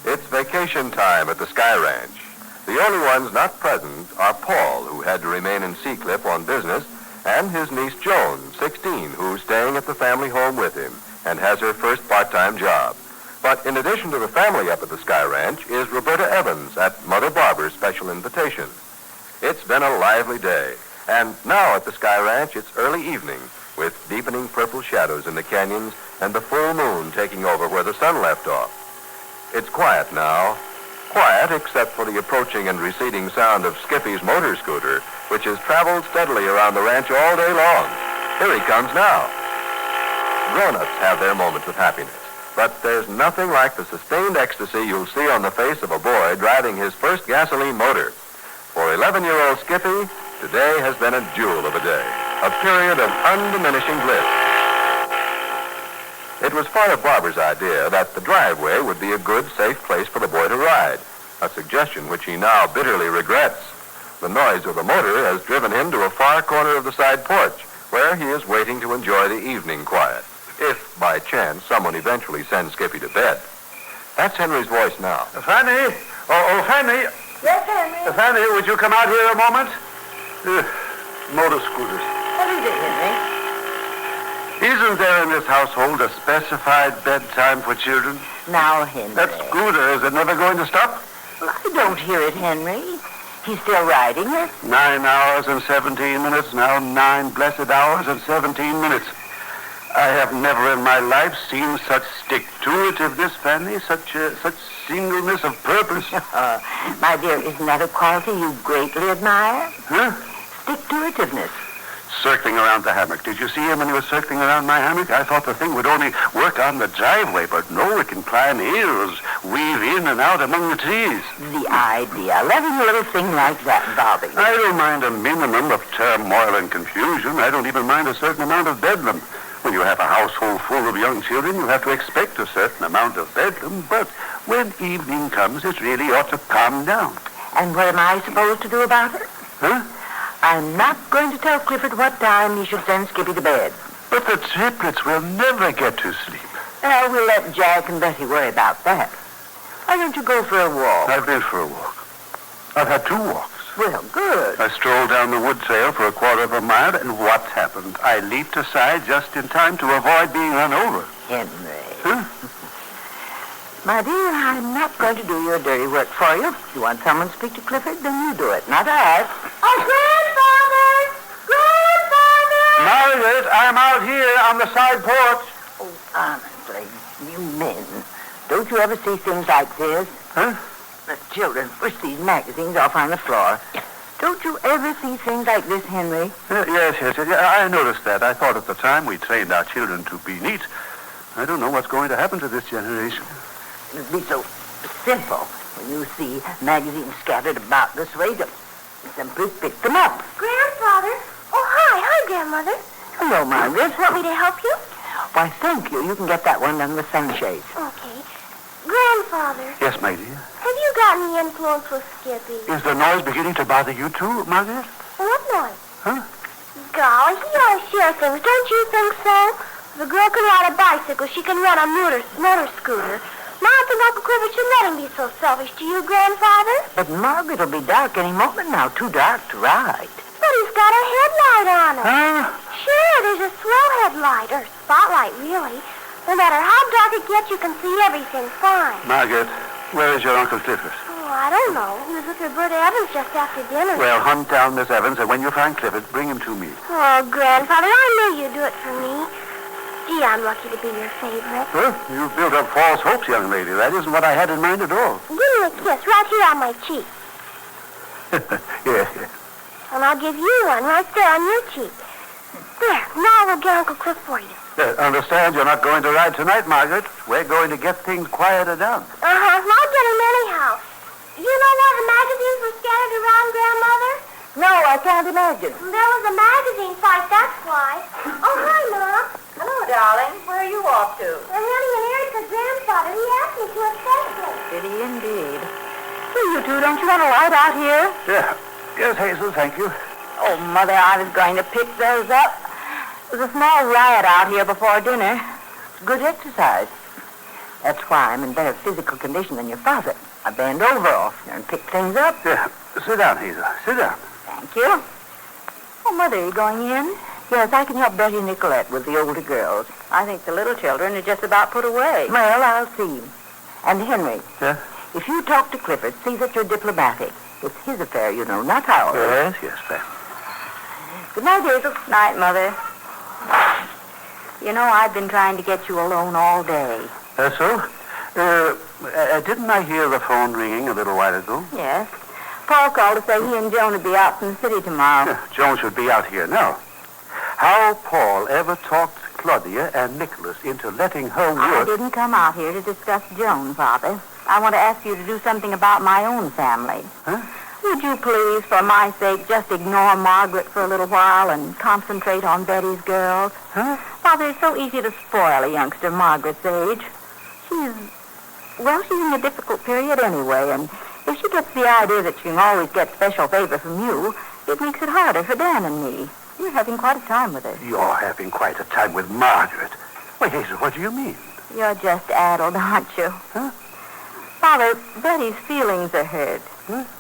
It's vacation time at the Sky Ranch. The only ones not present are Paul, who had to remain in Seacliff on business, and his niece Joan, 16, who's staying at the family home with him and has her first part-time job. But in addition to the family up at the Sky Ranch is Roberta Evans at Mother Barber's special invitation. It's been a lively day, and now at the Sky Ranch it's early evening with deepening purple shadows in the canyons and the full moon taking over where the sun left off. It's quiet now. Quiet except for the approaching and receding sound of Skippy's motor scooter, which has traveled steadily around the ranch all day long. Here he comes now. Grown-ups have their moments of happiness, but there's nothing like the sustained ecstasy you'll see on the face of a boy driving his first gasoline motor. For 11-year-old Skippy, today has been a jewel of a day, a period of undiminishing bliss. It was Father Barber's idea that the driveway would be a good, safe place for the boy to ride, a suggestion which he now bitterly regrets. The noise of the motor has driven him to a far corner of the side porch, where he is waiting to enjoy the evening quiet, if, by chance, someone eventually sends Skippy to bed. That's Henry's voice now. Fanny! Fanny! Yes, Henry? Fanny, would you come out here a moment? Motor scooters. What is it, Henry? Isn't there in this household a specified bedtime for children? Now, Henry. That scooter, is it never going to stop? I don't hear it, Henry. He's still riding it. 9 hours and 17 minutes now. 9 blessed hours and 17 minutes. I have never in my life seen such stick-to-itiveness, Fanny, such singleness of purpose. My dear, isn't that a quality you greatly admire? Huh? Stick-to-itiveness. Circling around the hammock. Did you see him when he was circling around my hammock? I thought the thing would only work on the driveway, but no, it can climb hills, weave in and out among the trees. The idea. Letting a little thing like that bother you. I don't mind a minimum of turmoil and confusion. I don't even mind a certain amount of bedlam. When you have a household full of young children, you have to expect a certain amount of bedlam, but when evening comes, it really ought to calm down. And what am I supposed to do about it? Huh? I'm not going to tell Clifford what time he should send Skippy to bed. But the triplets will never get to sleep. Well, we'll let Jack and Betty worry about that. Why don't you go for a walk? I've been for a walk. I've had 2 walks. Well, good. I strolled down the wood trail for a quarter of a mile, and what's happened? I leaped aside just in time to avoid being run over. Henry. Huh? My dear, I'm not going to do your dirty work for you. If you want someone to speak to Clifford, then you do it, not I. Oh, Grandfather! Grandfather! Margaret, I'm out here on the side porch. Oh, honestly, you men, don't you ever see things like this? Huh? The children push these magazines off on the floor. Don't you ever see things like this, Henry? Yes. I noticed that. I thought at the time we trained our children to be neat. I don't know what's going to happen to this generation. It'd be so simple when you see magazines scattered about this way to simply pick them up. Grandfather? Oh, hi. Hi, Grandmother. Hello, Margaret. Want me to help you? Why, thank you. You can get that one done with sunshades. Okay. Grandfather, Yes, my dear. have you got any influence with Skippy? Is the noise beginning to bother you too, Margaret? What noise? Huh? Golly, he always shares things. Don't you think so? If a girl can ride a bicycle, she can run a motor scooter. Now I think Uncle Clifford should let him be so selfish. Do you, Grandfather? But Margaret will be dark any moment now. Too dark to ride. But he's got a headlight on it. Huh? Sure, there's a slow headlight, or spotlight, really. No matter how dark it gets, you can see everything fine. Margaret, where is your Uncle Clifford? Oh, I don't know. He was with Roberta Evans just after dinner. Well, hunt down Miss Evans, and when you find Clifford, bring him to me. Oh, Grandfather, I knew you'd do it for me. Gee, I'm lucky to be your favorite. Well, you've built up false hopes, young lady. That isn't what I had in mind at all. Give me a kiss right here on my cheek. Yes. And I'll give you one right there on your cheek. There, now we'll get Uncle Cliff for you. Understand you're not going to ride tonight, Margaret. We're going to get things quieted down. Uh-huh. I'll get him anyhow. You know why the magazines were scattered around, Grandmother? No, I can't imagine. There was a magazine fight, that's why. Oh, hi, Mom. Hello, darling. Where are you off to? I'm running an errand for Grandfather. He asked me to especially. Did he indeed? Well, you two, don't you want a light out here? Yeah. Yes, Hazel, thank you. Oh, Mother, I was going to pick those up. There's a small riot out here before dinner. It's good exercise. That's why I'm in better physical condition than your father. I bend over often and pick things up. Yeah. Sit down, Hazel. Sit down. Thank you. Oh, Mother, are you going in? Yes, I can help Betty and Nicolette with the older girls. I think the little children are just about put away. Well, I'll see. And Henry. Yeah? If you talk to Clifford, see that you're diplomatic. It's his affair, you know, not ours. Yes, ma'am. Good night, Hazel. Night, Mother. You know, I've been trying to get you alone all day. So? Didn't I hear the phone ringing a little while ago? Yes. Paul called to say he and Joan would be out from the city tomorrow. Yeah, Joan should be out here now. how Paul ever talked Claudia and Nicholas into letting her I work. didn't come out here to discuss Joan, Father. I want to ask you to do something about my own family. Huh? Would you please, for my sake, just ignore Margaret for a little while and concentrate on Betty's girls? Huh? Father, it's so easy to spoil a youngster Margaret's age. She's in a difficult period anyway, and if she gets the idea that she can always get special favor from you, it makes it harder for Dan and me. We're having quite a time with her. You're having quite a time with Margaret. Why, Hazel, what do you mean? You're just addled, aren't you? Huh? Father, Betty's feelings are hurt.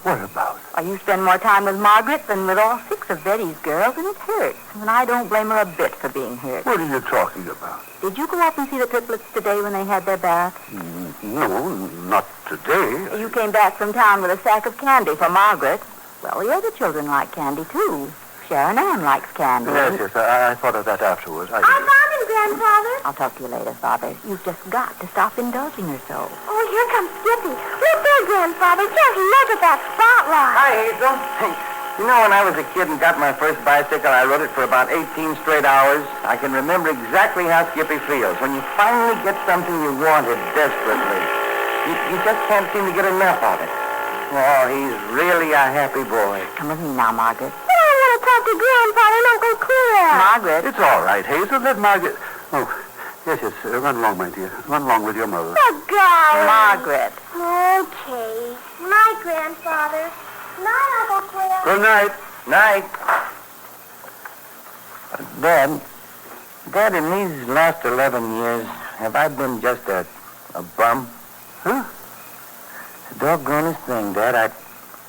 What about? Why, you spend more time with Margaret than with all 6 of Betty's girls, and it hurts. And I don't blame her a bit for being hurt. What are you talking about? Did you go up and see the triplets today when they had their bath? No, not today. You came back from town with a sack of candy for Margaret. Well, the other children like candy, too. Sharon Ann likes candy. Yes, I thought of that afterwards. I found him, Grandfather. I'll talk to you later, Father. You've just got to stop indulging her so. Oh, here comes Skippy. Look there, Grandfather. Just look at that spotlight. Hi, Hazel. You know, when I was a kid and got my first bicycle, I rode it for about 18 straight hours. I can remember exactly how Skippy feels when you finally get something you wanted desperately. You just can't seem to get enough of it. Oh, he's really a happy boy. Come with me now, Margaret. But I want to talk to Grandfather and Uncle Clem. Margaret. It's all right, Hazel. Let Margaret... Oh, yes. Run along, my dear. Run along with your mother. Oh, golly. Margaret. Okay. Night, Grandfather. Night, Uncle Clem. Good night. Night. Dad, in these last 11 years, have I been just a bum? Huh? The doggonest thing, Dad.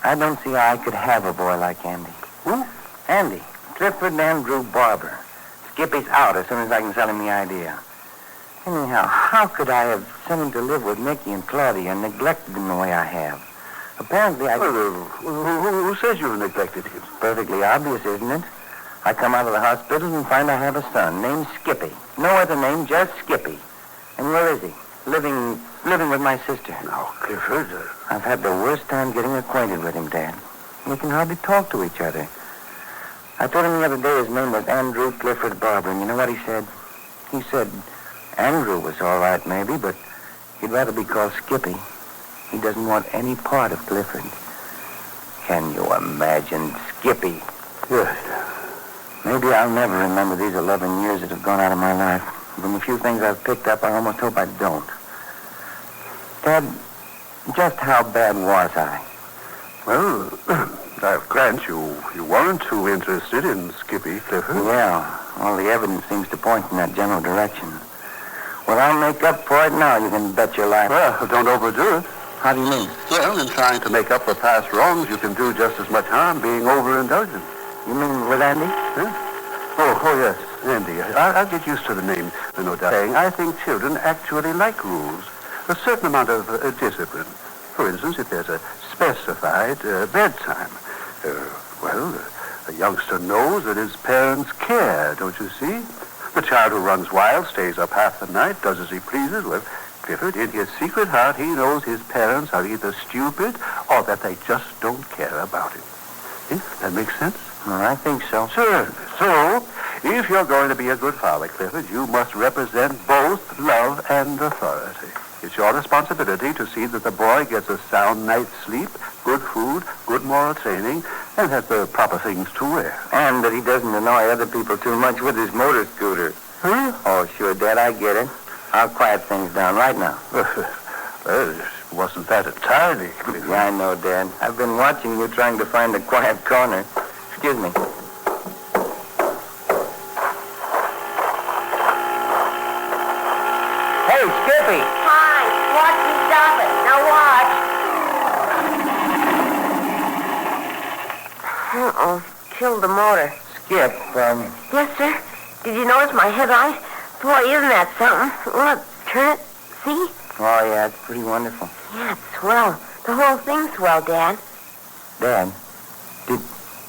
I don't see how I could have a boy like Andy. Who? Andy. Clifford Andrew Barber. Skippy's out as soon as I can sell him the idea. Anyhow, how could I have sent him to live with Nicky and Claudia and neglected him the way I have? Apparently, who says you've neglected him? It's perfectly obvious, isn't it? I come out of the hospital and find I have a son named Skippy. No other name, just Skippy. And where is he? Living with my sister. Now, Clifford... I've had the worst time getting acquainted with him, Dad. We can hardly talk to each other. I told him the other day his name was Andrew Clifford Barber, and you know what he said? He said Andrew was all right, maybe, but he'd rather be called Skippy. He doesn't want any part of Clifford. Can you imagine Skippy? Good. Maybe I'll never remember these 11 years that have gone out of my life. From the few things I've picked up, I almost hope I don't. Dad, just how bad was I? Well, I grant you weren't too interested in Skippy, Clifford. Yeah, all the evidence seems to point in that general direction. Well, I'll make up for it now, you can bet your life. Well, don't overdo it. How do you mean? Well, in trying to make up for past wrongs, you can do just as much harm being overindulgent. You mean with Andy? Huh? Oh, yes, Andy. I'll get used to the name, no doubt. I think children actually like rules. A certain amount of discipline. For instance, if there's a specified bedtime. A youngster knows that his parents care, don't you see? The child who runs wild, stays up half the night, does as he pleases. Well, Clifford, in his secret heart, he knows his parents are either stupid or that they just don't care about him. That makes sense? I think so. Certainly. So, if you're going to be a good father, Clifford, you must represent both love and authority. It's your responsibility to see that the boy gets a sound night's sleep, good food, good moral training, and has the proper things to wear. And that he doesn't annoy other people too much with his motor scooter. Huh? Oh, sure, Dad, I get it. I'll quiet things down right now. Well, wasn't that entirely clear? Yeah, I know, Dad. I've been watching you trying to find a quiet corner. Excuse me. Hey, Skippy! Hi. Watch me stop it. Now watch. Uh-oh. Killed the motor. Skip, Yes, sir. Did you notice my headlight? Boy, isn't that something? Look, turn it. See? Oh, yeah, it's pretty wonderful. Yeah, it's swell. The whole thing's swell, Dad. Dad,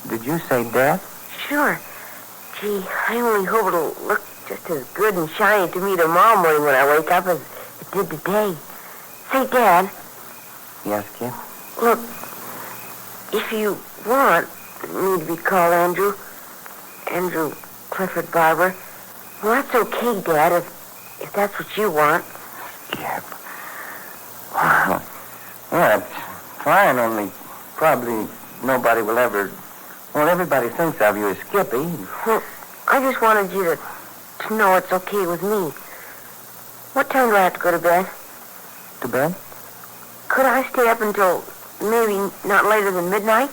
did you say Dad? Sure. Gee, I only hope it'll look just as good and shiny to me tomorrow morning when I wake up as it did today. Say, Dad, Yes, Skip? look, if you want me to be called Andrew Clifford Barber. Well, that's okay, Dad, if that's what you want. Skip. Well, that's fine, only probably nobody will ever... Well, everybody thinks of you as Skippy. Well, I just wanted you to know it's okay with me. What time do I have to go to bed? To bed? Could I stay up until maybe not later than midnight?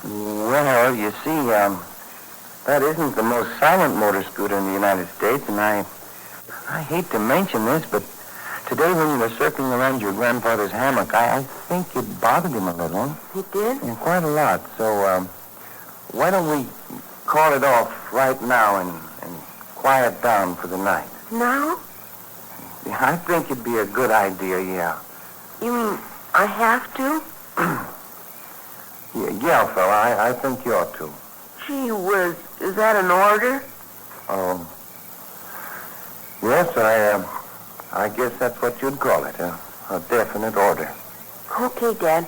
Well, you see, that isn't the most silent motor scooter in the United States, and I hate to mention this, but today when you were circling around your grandfather's hammock, I think it bothered him a little. It did? Yeah, quite a lot. So, why don't we call it off right now and quiet down for the night? Now? Yeah, I think it'd be a good idea, yeah. You mean I have to? Yeah, fella, I think you ought to. Gee whiz, is that an order? Yes, I guess that's what you'd call it, a definite order. Okay, Dad.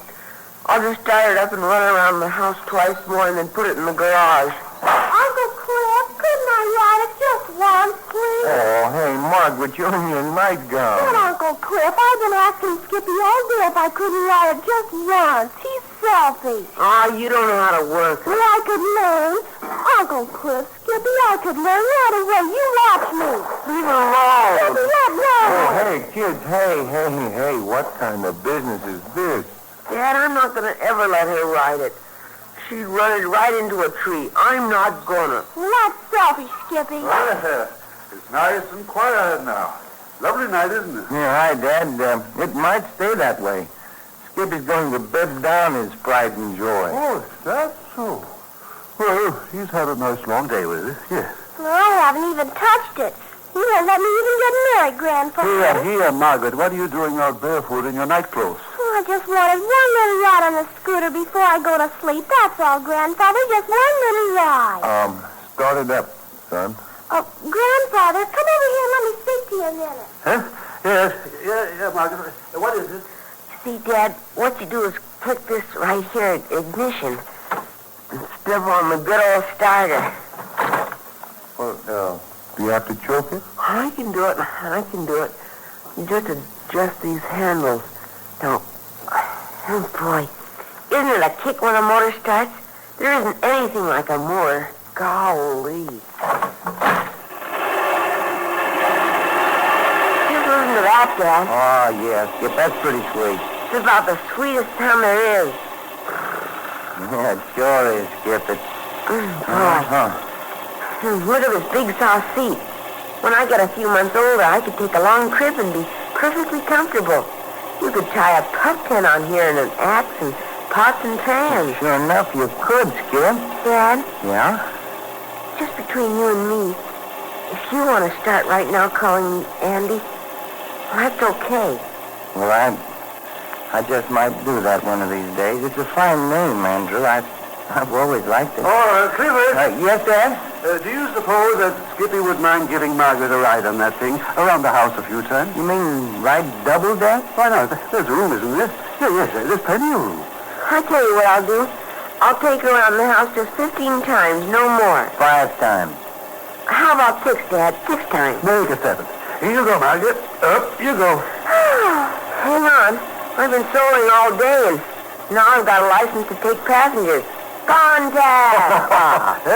I'll just start it up and run around the house twice more and then put it in the garage. Uncle Cliff, couldn't I ride it just once, please? Oh, hey, Margaret, you're in your nightgown. But Uncle Cliff, I've been asking Skippy all day if I couldn't ride it just once. He's selfish. Oh, you don't know how to work it. Well, I could learn. Uncle Cliff, Skippy, I could learn right away. You watch me. Leave it alone. Skippy, let go. Oh, hey, kids, hey, what kind of business is this? Dad, I'm not going to ever let her ride it. She'd run it right into a tree. I'm not gonna. Well, that's selfish, Skippy. It's nice and quiet now. Lovely night, isn't it? Yeah, hi, Dad. It might stay that way. Skippy's going to bed down his pride and joy. Oh, is that so? Well, he's had a nice long day with it, yes. Well, I haven't even touched it. You won't let me even get married, Grandfather. Here, Margaret, what are you doing out barefoot in your nightclothes? Oh, I just wanted one little ride on the scooter before I go to sleep. That's all, Grandfather. Just one little ride. Start it up, son. Oh, Grandfather, come over here and let me speak to you a minute. Huh? Yes, yeah, Margaret. What is it? See, Dad, what you do is click this right here at ignition and step on the good old starter. Well, do you have to choke it? I can do it. You just adjust these handles. Now, oh boy, isn't it a kick when a motor starts? There isn't anything like a motor. Golly. Just listen to that, Dad. Oh, yes. Skip, that's pretty sweet. It's about the sweetest sound there is. Yeah, it sure is, Skip. It. Boy. Look at this big soft seat. When I get a few months older, I could take a long trip and be perfectly comfortable. You could tie a pup tent on here and an axe and pots and pans. Sure enough, you could, Skip. Dad? Yeah? Just between you and me, if you want to start right now calling me Andy, well, that's okay. Well, I just might do that one of these days. It's a fine name, Andrew. I've always liked it. Oh, Clifford. Yes, Dad? Do you suppose that Skippy would mind giving Margaret a ride on that thing around the house a few times? You mean ride double, Dad? Why not? There's room, isn't there? Yes, there's plenty of room. I tell you what I'll do. I'll take her around the house just 15 times, no more. 5 times. How about 6, Dad? 6 times. Make it 7. Here you go, Margaret. Up you go. Hang on. I've been sewing all day, and now I've got a license to take passengers. Contact!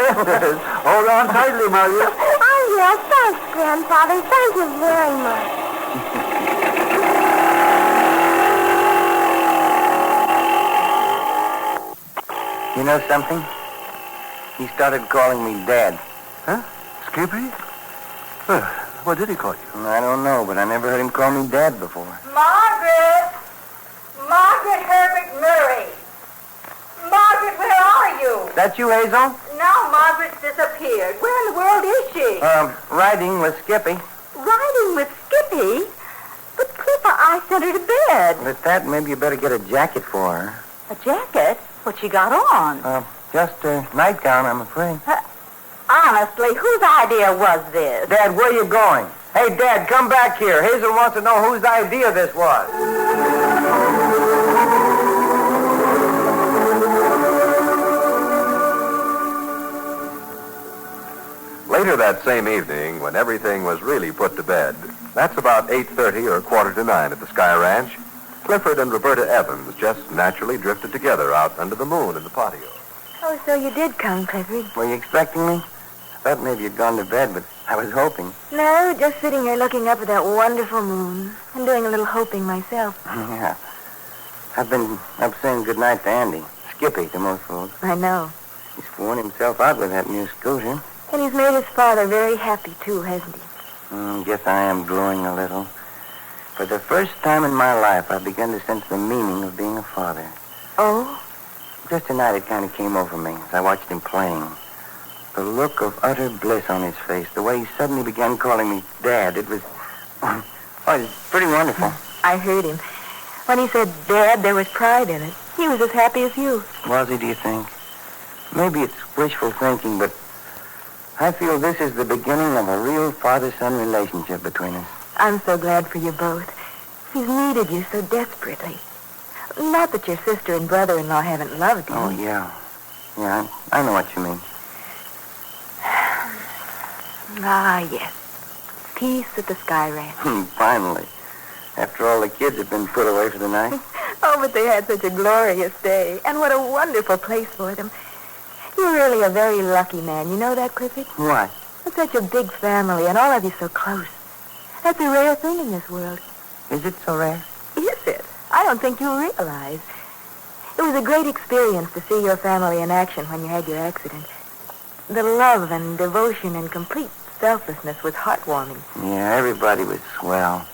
Hold on tightly, Margaret. Oh, yes, thanks, Grandfather. Thank you very much. You know something? He started calling me Dad. Huh? Skippy? What did he call you? I don't know, but I never heard him call me Dad before. Margaret! Margaret Herbert Murray! Margaret, where are you? That you, Hazel? No, Margaret's disappeared. Where in the world is she? Riding with Skippy. Riding with Skippy? But Clipper, I sent her to bed. With that, maybe you better get a jacket for her. A jacket? What she got on? Just a nightgown, I'm afraid. Honestly, whose idea was this? Dad, where are you going? Hey, Dad, come back here. Hazel wants to know whose idea this was. Later that same evening, when everything was really put to bed, that's about 8:30 or 8:45 at the Sky Ranch, Clifford and Roberta Evans just naturally drifted together out under the moon in the patio. Oh, so you did come, Clifford. Were you expecting me? I thought maybe you'd gone to bed, but I was hoping. No, just sitting here looking up at that wonderful moon and doing a little hoping myself. Yeah. I've been up saying goodnight to Andy. Skippy to most folks. I know. He's worn himself out with that new scooter. And he's made his father very happy, too, hasn't he? Guess I am glowing a little. For the first time in my life, I've begun to sense the meaning of being a father. Oh? Just tonight, it kind of came over me as I watched him playing. The look of utter bliss on his face, the way he suddenly began calling me Dad, it was... Oh, it was pretty wonderful. I heard him. When he said Dad, there was pride in it. He was as happy as you. Was he, do you think? Maybe it's wishful thinking, but I feel this is the beginning of a real father-son relationship between us. I'm so glad for you both. He's needed you so desperately. Not that your sister and brother-in-law haven't loved you. Oh, yeah. Yeah, I know what you mean. Ah, yes. Peace at the Sky Ranch. Finally. After all the kids have been put away for the night. Oh, but they had such a glorious day. And what a wonderful place for them. You're really a very lucky man. You know that, Clifford? Why? It's such a big family, and all of you so close. That's a rare thing in this world. Is it so rare? Is it? I don't think you realize. It was a great experience to see your family in action when you had your accident. The love and devotion and complete selflessness was heartwarming. Yeah, everybody was swell.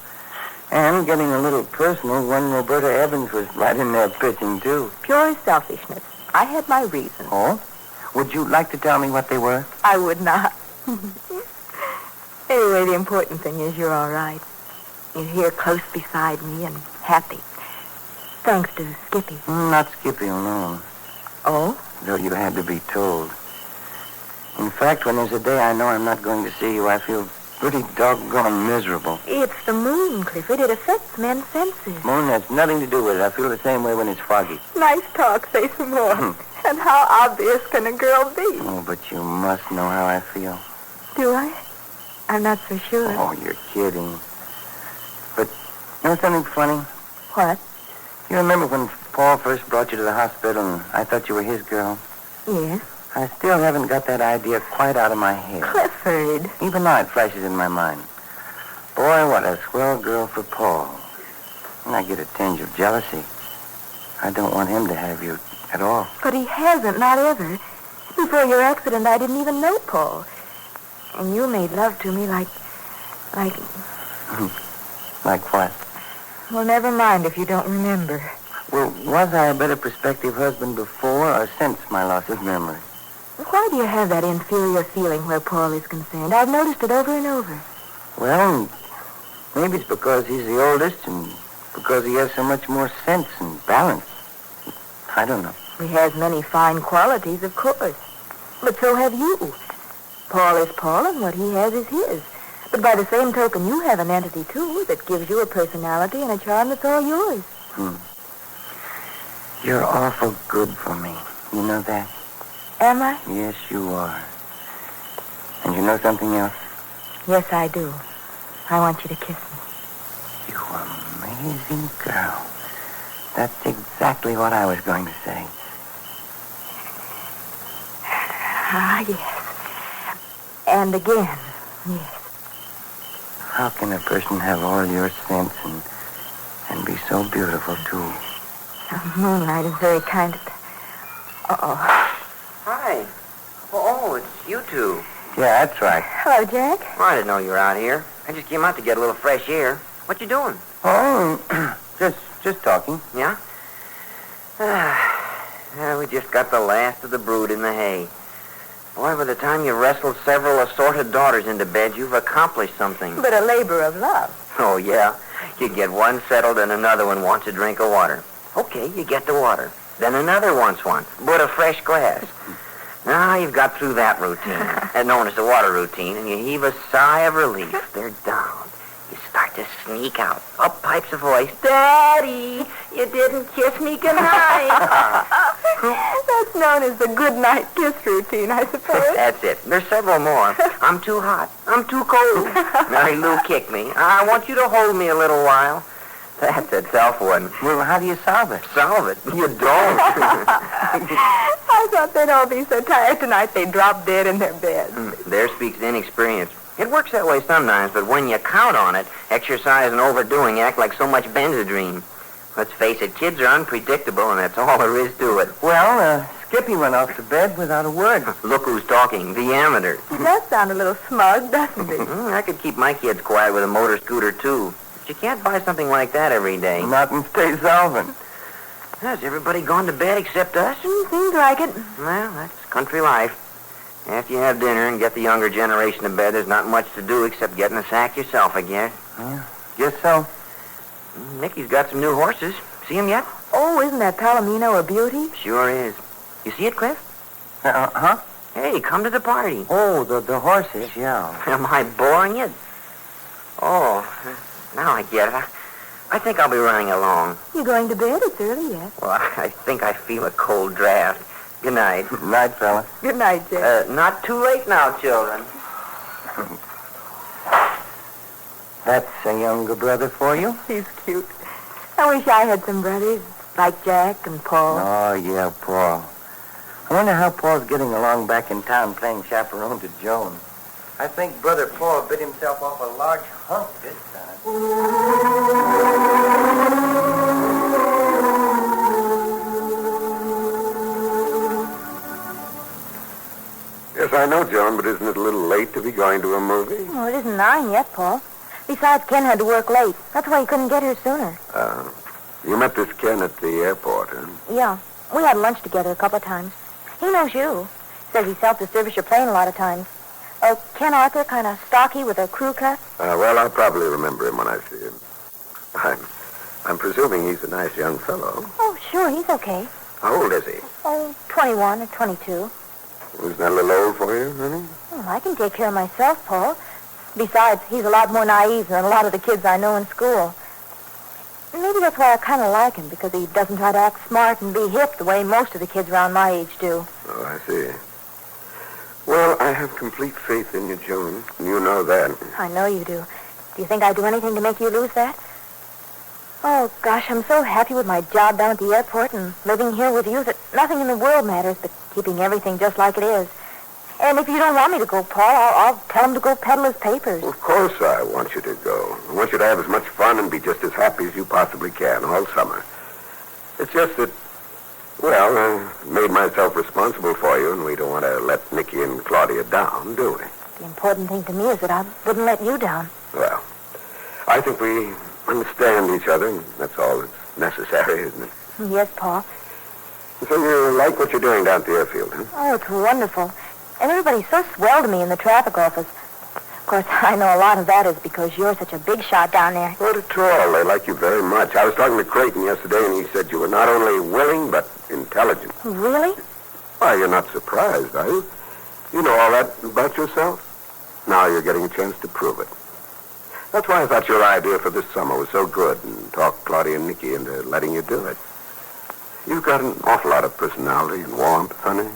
And getting a little personal, one Roberta Evans was right in there pitching, too. Pure selfishness. I had my reasons. Oh? Would you like to tell me what they were? I would not. Anyway, the important thing is you're all right. You're here close beside me and happy. Thanks to Skippy. Not Skippy alone. Oh? Though you had to be told. In fact, when there's a day I know I'm not going to see you, I feel pretty doggone miserable. It's the moon, Clifford. It affects men's senses. Moon has nothing to do with it. I feel the same way when it's foggy. Nice talk. Say some more. And how obvious can a girl be? Oh, but you must know how I feel. Do I? I'm not so sure. Oh, you're kidding. But you know something funny? What? You remember when Paul first brought you to the hospital and I thought you were his girl? Yes. I still haven't got that idea quite out of my head. Clifford. Even now it flashes in my mind. Boy, what a swell girl for Paul. And I get a tinge of jealousy. I don't want him to have you at all. But he hasn't, not ever. Before your accident, I didn't even know Paul. And you made love to me like... Like what? Well, never mind if you don't remember. Well, was I a better prospective husband before or since my loss of memory? Why do you have that inferior feeling where Paul is concerned? I've noticed it over and over. Well, maybe it's because he's the oldest and because he has so much more sense and balance. I don't know. He has many fine qualities, of course. But so have you. Paul is Paul, and what he has is his. But by the same token, you have an entity, too, that gives you a personality and a charm that's all yours. You're awful good for me. You know that? Am I? Yes, you are. And you know something else? Yes, I do. I want you to kiss me. You amazing girl. That's exactly what I was going to say. Ah, yes. And again, yes. How can a person have all your sense and be so beautiful, too? The moonlight is very kind of... Uh-oh. Hi. Oh, it's you two. Yeah, that's right. Hello, Jack. Well, I didn't know you were out here. I just came out to get a little fresh air. What you doing? Oh, just talking. Yeah? We just got the last of the brood in the hay. Boy, by the time you wrestled several assorted daughters into bed, you've accomplished something. But a labor of love. Oh, yeah. You get one settled and another one wants a drink of water. Okay, you get the water. Then another wants one, but a fresh glass. Now you've got through that routine, known as the water routine, and you heave a sigh of relief. They're down. You start to sneak out. Up pipes a voice. Daddy, you didn't kiss me goodnight. That's known as the good night kiss routine, I suppose. That's it. There's several more. I'm too hot. I'm too cold. Mary Lou kicked me. I want you to hold me a little while. That's a tough one. Well, how do you solve it? Solve it? You don't. I thought they'd all be so tired tonight they'd drop dead in their beds. There speaks inexperience. It works that way sometimes, but when you count on it, exercise and overdoing act like so much Benzedrine. Let's face it, kids are unpredictable, and that's all there is to it. Well, Skippy went off to bed without a word. Look who's talking, the amateur. He does sound a little smug, doesn't he? I could keep my kids quiet with a motor scooter, too. But you can't buy something like that every day. Not in State Solvent. Has everybody gone to bed except us? Seems like it. Well, that's country life. After you have dinner and get the younger generation to bed, there's not much to do except get in the sack yourself, I guess. Yeah, guess so. Nicky's got some new horses. See him yet? Oh, isn't that Palomino a beauty? Sure is. You see it, Cliff? Huh? Hey, come to the party. Oh, the horses, yeah. Am I boring you? Oh, now I get it. I think I'll be running along. You going to bed? It's early yet. Well, I think I feel a cold draft. Good night. Night, fella. Good night, Jack. Not too late now, children. That's a younger brother for you? He's cute. I wish I had some brothers like Jack and Paul. Oh, yeah, Paul. I wonder how Paul's getting along back in town playing chaperone to Joan. I think Brother Paul bit himself off a large hunk this time. Yes, I know, Joan, but isn't it a little late to be going to a movie? Oh, it isn't 9 yet, Paul. Besides, Ken had to work late. That's why he couldn't get here sooner. You met this Ken at the airport, huh? Yeah. We had lunch together a couple of times. He knows you. Says he's helped to service your plane a lot of times. Ken Arthur, kind of stocky with a crew cut. Well, I'll probably remember him when I see him. I'm presuming he's a nice young fellow. Oh, sure, he's okay. How old is he? Oh, 21 or 22. Isn't that a little old for you, honey? Well, I can take care of myself, Paul. Besides, he's a lot more naive than a lot of the kids I know in school. Maybe that's why I kind of like him, because he doesn't try to act smart and be hip the way most of the kids around my age do. Oh, I see. Well, I have complete faith in you, Joan. You know that. I know you do. Do you think I'd do anything to make you lose that? Oh, gosh, I'm so happy with my job down at the airport and living here with you that nothing in the world matters but keeping everything just like it is. And if you don't want me to go, Paul, I'll tell him to go peddle his papers. Of course I want you to go. I want you to have as much fun and be just as happy as you possibly can all summer. It's just that, well, I made myself responsible for you, and we don't want to let Nicky and Claudia down, do we? The important thing to me is that I wouldn't let you down. Well, I think we understand each other, and that's all that's necessary, isn't it? Yes, Paul. So you like what you're doing down at the airfield, huh? Oh, it's wonderful. And everybody's so swell to me in the traffic office. Of course, I know a lot of that is because you're such a big shot down there. Not at all. They like you very much. I was talking to Creighton yesterday, and he said you were not only willing, but intelligent. Really? Why, you're not surprised, are you? You know all that about yourself. Now you're getting a chance to prove it. That's why I thought your idea for this summer was so good, and talked Claudia and Nicky into letting you do it. You've got an awful lot of personality and warmth, honey.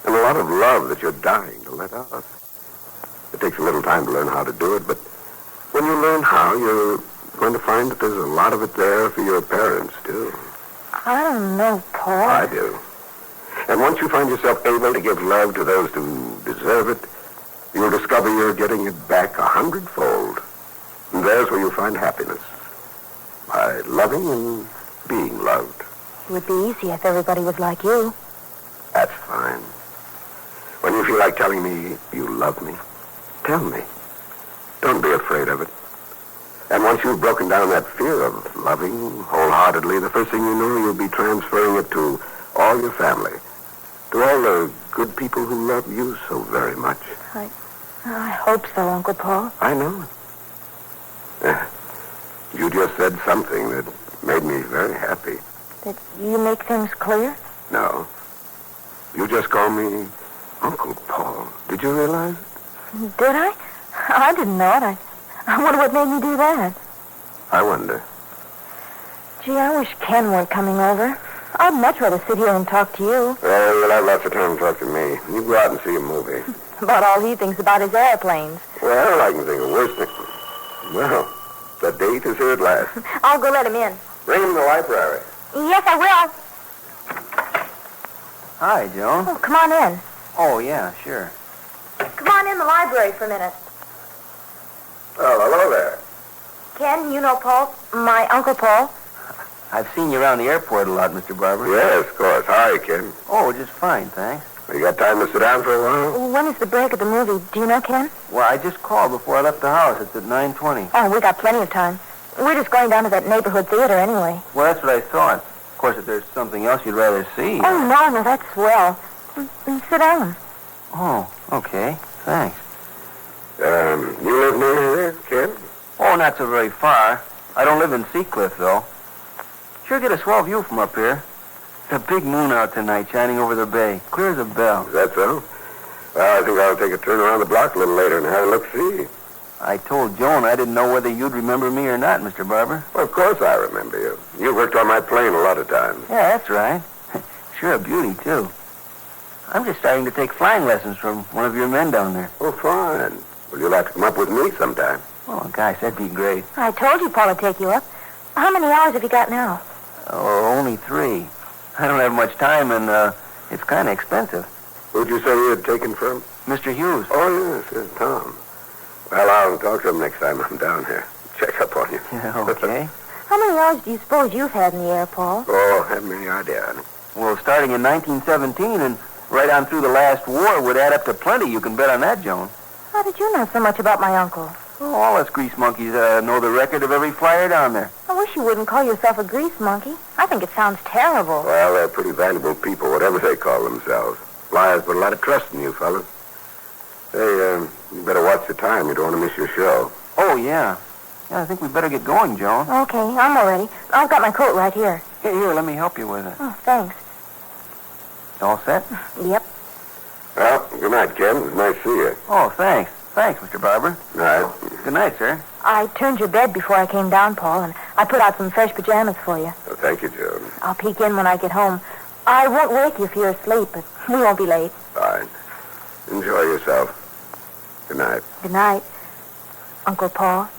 And a lot of love that you're dying to let out. It takes a little time to learn how to do it, but when you learn how, you're going to find that there's a lot of it there for your parents, too. I don't know, Paul. I do. And once you find yourself able to give love to those who deserve it, you'll discover you're getting it back 100-fold. And there's where you'll find happiness. By loving and being loved. It would be easy if everybody was like you. That's fine. When you feel like telling me you love me, tell me. Don't be afraid of it. And once you've broken down that fear of loving wholeheartedly, the first thing you know, you'll be transferring it to all your family. To all the good people who love you so very much. I hope so, Uncle Paul. I know it. You just said something that made me very happy. Did you make things clear? No. You just call me Uncle Paul. Did you realize it? Did I? I didn't know it. I wonder what made me do that. I wonder. Gee, I wish Ken weren't coming over. I'd much rather sit here and talk to you. Well, you'll have lots of time to talk to me. You go out and see a movie. About all he thinks about is airplanes. Well, I can think of worse things. Well, the date is here at last. I'll go let him in. Bring him to the library. Yes, I will. Hi, Joan. Oh, come on in. Oh, yeah, sure. Come on in the library for a minute. Oh, hello there. Ken, you know Paul? My Uncle Paul? I've seen you around the airport a lot, Mr. Barber. Yes, of course. How are you, Ken? Oh, just fine, thanks. You got time to sit down for a while? When is the break of the movie? Do you know, Ken? Well, I just called before I left the house. It's at 9:20. Oh, we got plenty of time. We're just going down to that neighborhood theater anyway. Well, that's what I thought. Of course, if there's something else you'd rather see. Oh, no, that's swell. Sit down. Oh, okay. Thanks. You live near here, Ken? Oh, not so very far. I don't live in Seacliff, though. Sure get a swell view from up here. It's a big moon out tonight shining over the bay. Clear as a bell. Is that so? Well, I think I'll take a turn around the block a little later and have a look-see. I told Joan I didn't know whether you'd remember me or not, Mr. Barber. Well, of course I remember you. You worked on my plane a lot of times. Yeah, that's right. Sure a beauty, too. I'm just starting to take flying lessons from one of your men down there. Oh, fine. Well, you'll have to come up with me sometime. Oh, gosh, that'd be great. I told you Paul would take you up. How many hours have you got now? Oh, only 3. I don't have much time, and it's kind of expensive. Who'd you say you had taken from? Mr. Hughes. Oh, yes, Tom. Well, I'll talk to him next time I'm down here. Check up on you. Yeah, okay. How many hours do you suppose you've had in the air, Paul? Oh, I haven't any idea. Well, starting in 1917 and right on through the last war would add up to plenty. You can bet on that, Joan. How did you know so much about my uncle? Oh, all us grease monkeys know the record of every flyer down there. I wish you wouldn't call yourself a grease monkey. I think it sounds terrible. Well, they're pretty valuable people, whatever they call themselves. Flyers put a lot of trust in you, fellas. Hey, you better watch the time. You don't want to miss your show. Oh, yeah. Yeah, I think we better get going, Joan. Okay, I'm all ready. I've got my coat right here. Here, let me help you with it. Oh, thanks. All set? Yep. Well, good night, Ken. It was nice to see you. Oh, thanks. Thanks, Mr. Barber. Good night. Good night, sir. I turned your bed before I came down, Paul, and I put out some fresh pajamas for you. Well, thank you, Joan. I'll peek in when I get home. I won't wake you if you're asleep, but we won't be late. Fine. Enjoy yourself. Good night. Good night, Uncle Paul.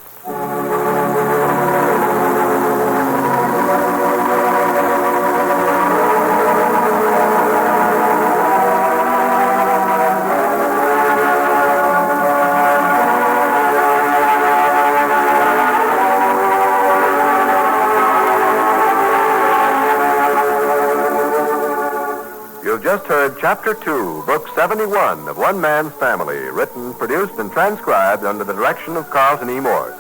You've just heard Chapter 2, Book 71 of One Man's Family, written, produced, and transcribed under the direction of Carlton E. Morse.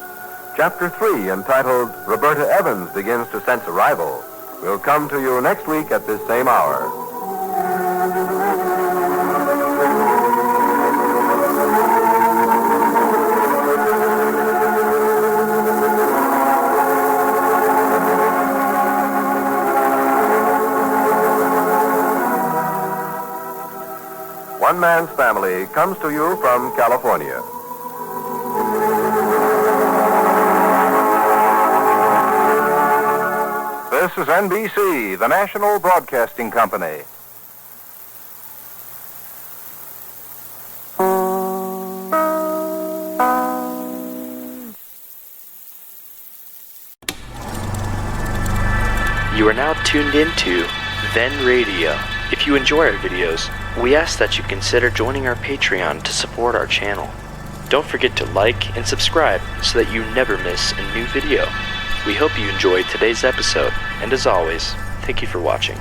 Chapter 3, entitled Roberta Evans Begins to Sense Arrival, will come to you next week at this same hour. One Man's Family comes to you from California. This is NBC, the National Broadcasting Company. You are now tuned into Then Radio. If you enjoy our videos, we ask that you consider joining our Patreon to support our channel. Don't forget to like and subscribe so that you never miss a new video. We hope you enjoyed today's episode, and as always, thank you for watching.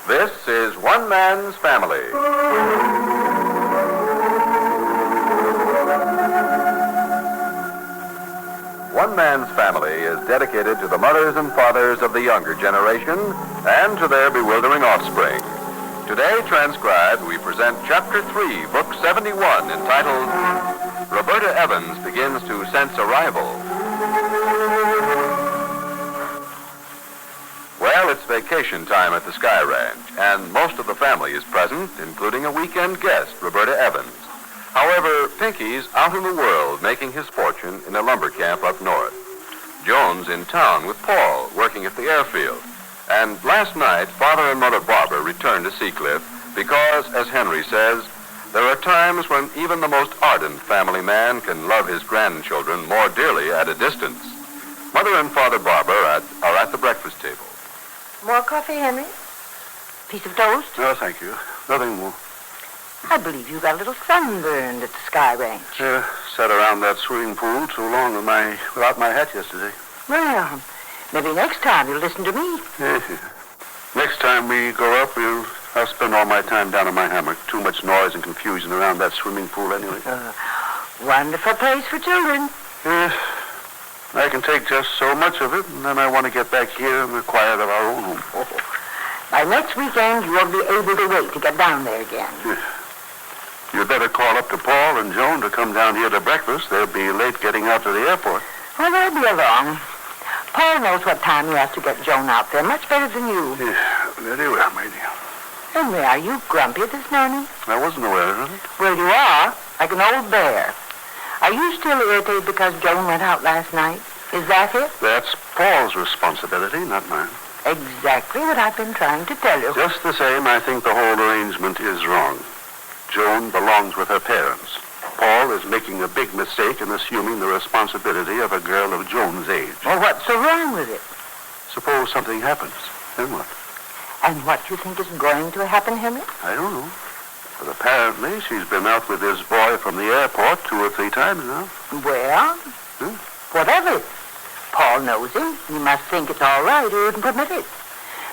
This is One Man's Family. One Man's Family is dedicated to the mothers and fathers of the younger generation and to their bewildering offspring. Today, transcribed, we present Chapter 3, Book 71, entitled Roberta Evans Begins to Sense Arrival. Well, it's vacation time at the Sky Ranch, and most of the family is present, including a weekend guest, Roberta Evans. However, Pinky's out in the world making his fortune in a lumber camp up north. Joan's in town with Paul, working at the airfield. And last night, Father and Mother Barber returned to Seacliff because, as Henry says, there are times when even the most ardent family man can love his grandchildren more dearly at a distance. Mother and Father Barber are at the breakfast table. More coffee, Henry? Piece of toast? No, thank you. Nothing more. I believe you got a little sunburned at the Sky Ranch. Sat around that swimming pool too long without my hat yesterday. Well, maybe next time you'll listen to me. Next time we go up, I'll spend all my time down in my hammock. Too much noise and confusion around that swimming pool anyway. Wonderful place for children. I can take just so much of it, and then I want to get back here in the quiet of our own home. By next weekend, you won't be able to wait to get down there again. You'd better call up to Paul and Joan to come down here to breakfast. They'll be late getting out to the airport. Well, they'll be along. Paul knows what time he has to get Joan out there, much better than you. Very well, my dear. Henry, are you grumpy this morning? I wasn't aware of it. Well, you are, like an old bear. Are you still irritated because Joan went out last night? Is that it? That's Paul's responsibility, not mine. Exactly what I've been trying to tell you. Just the same, I think the whole arrangement is wrong. Joan belongs with her parents. Paul is making a big mistake in assuming the responsibility of a girl of Joan's age. Well, what's so wrong with it? Suppose something happens. Then what? And what do you think is going to happen, Henry? I don't know. But apparently she's been out with this boy from the airport 2 or 3 times now. Well, whatever. Paul knows him. He must think it's all right or wouldn't permit it.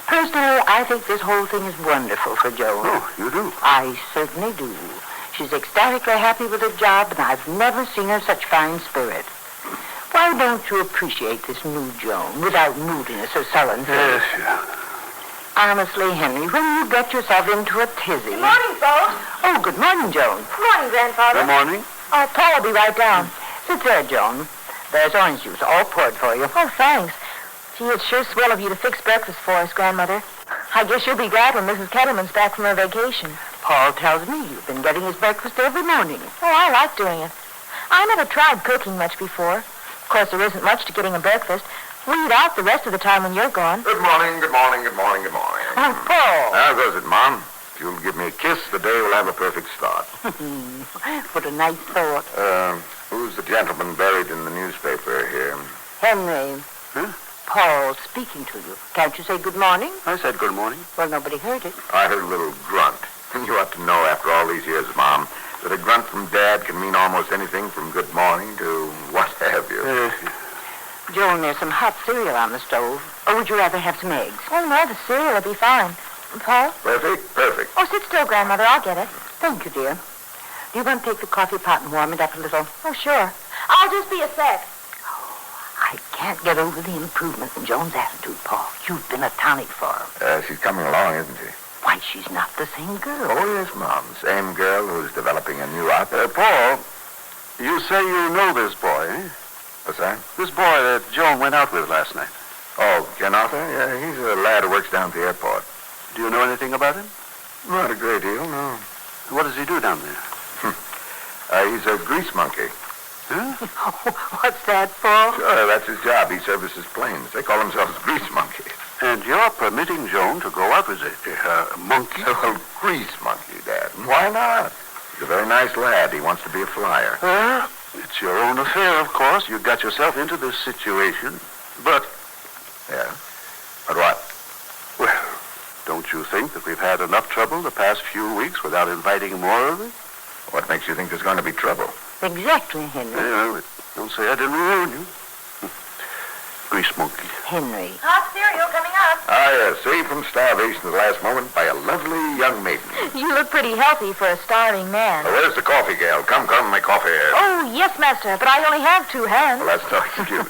Personally, I think this whole thing is wonderful for Joan. Oh, you do? I certainly do. She's ecstatically happy with her job, and I've never seen her such fine spirit. Why don't you appreciate this new Joan without moodiness or sullen face? Yes. Honestly, Henry, when you get yourself into a tizzy... Good morning, folks. Oh, good morning, Joan. Good morning, Grandfather. Good morning. Oh, Paul will be right down. Sit there, Joan. There's orange juice, all poured for you. Oh, thanks. Gee, it's sure swell of you to fix breakfast for us, Grandmother. I guess you'll be glad when Mrs. Ketterman's back from her vacation. Paul tells me you've been getting his breakfast every morning. Oh, I like doing it. I never tried cooking much before. Of course, there isn't much to getting a breakfast. We eat out the rest of the time when you're gone. Good morning, good morning, good morning, good morning. Oh, Paul. How goes it, Mom? If you'll give me a kiss, the day will have a perfect start. What a nice thought. Who's the gentleman buried in the newspaper here? Henry. Paul speaking to you. Can't you say good morning? I said good morning. Well, nobody heard it. I heard a little grunt. You ought to know after all these years, Mom, that a grunt from Dad can mean almost anything from good morning to what have you. Joan, there's some hot cereal on the stove. Or would you rather have some eggs? Oh, no, the cereal will be fine. Paul? Perfect. Oh, sit still, Grandmother. I'll get it. Thank you, dear. Do you want to take the coffee pot and warm it up a little? Oh, sure. I'll just be a sec. I can't get over the improvement in Joan's attitude, Paul. You've been a tonic for her. She's coming along, isn't she? Why, she's not the same girl. Oh, yes, Mom. Same girl who's developing a new outfit. Paul, you say you know this boy, eh? What's that? This boy that Joan went out with last night. Oh, Ken Arthur? Yeah, he's a lad who works down at the airport. Do you know anything about him? Not a great deal, no. What does he do down there? He's a grease monkey. Huh? What's that, Paul? Sure, that's his job. He services planes. They call themselves grease monkeys. And you're permitting Joan to go out with a monkey? A grease monkey, Dad. Why not? He's a very nice lad. He wants to be a flyer. It's your own affair, of course. You got yourself into this situation. But... Yeah? But what? Well, don't you think that we've had enough trouble the past few weeks without inviting more of it? What makes you think there's going to be trouble? Exactly, Henry. Yeah, don't say I didn't warn you. Grease monkey. Henry. Hot cereal coming up. Saved from starvation at the last moment by a lovely young maiden. You look pretty healthy for a starving man. Where's the coffee, gal? Come, my coffee here. Oh, yes, master, but I only have 2 hands. Well, that's no excuse.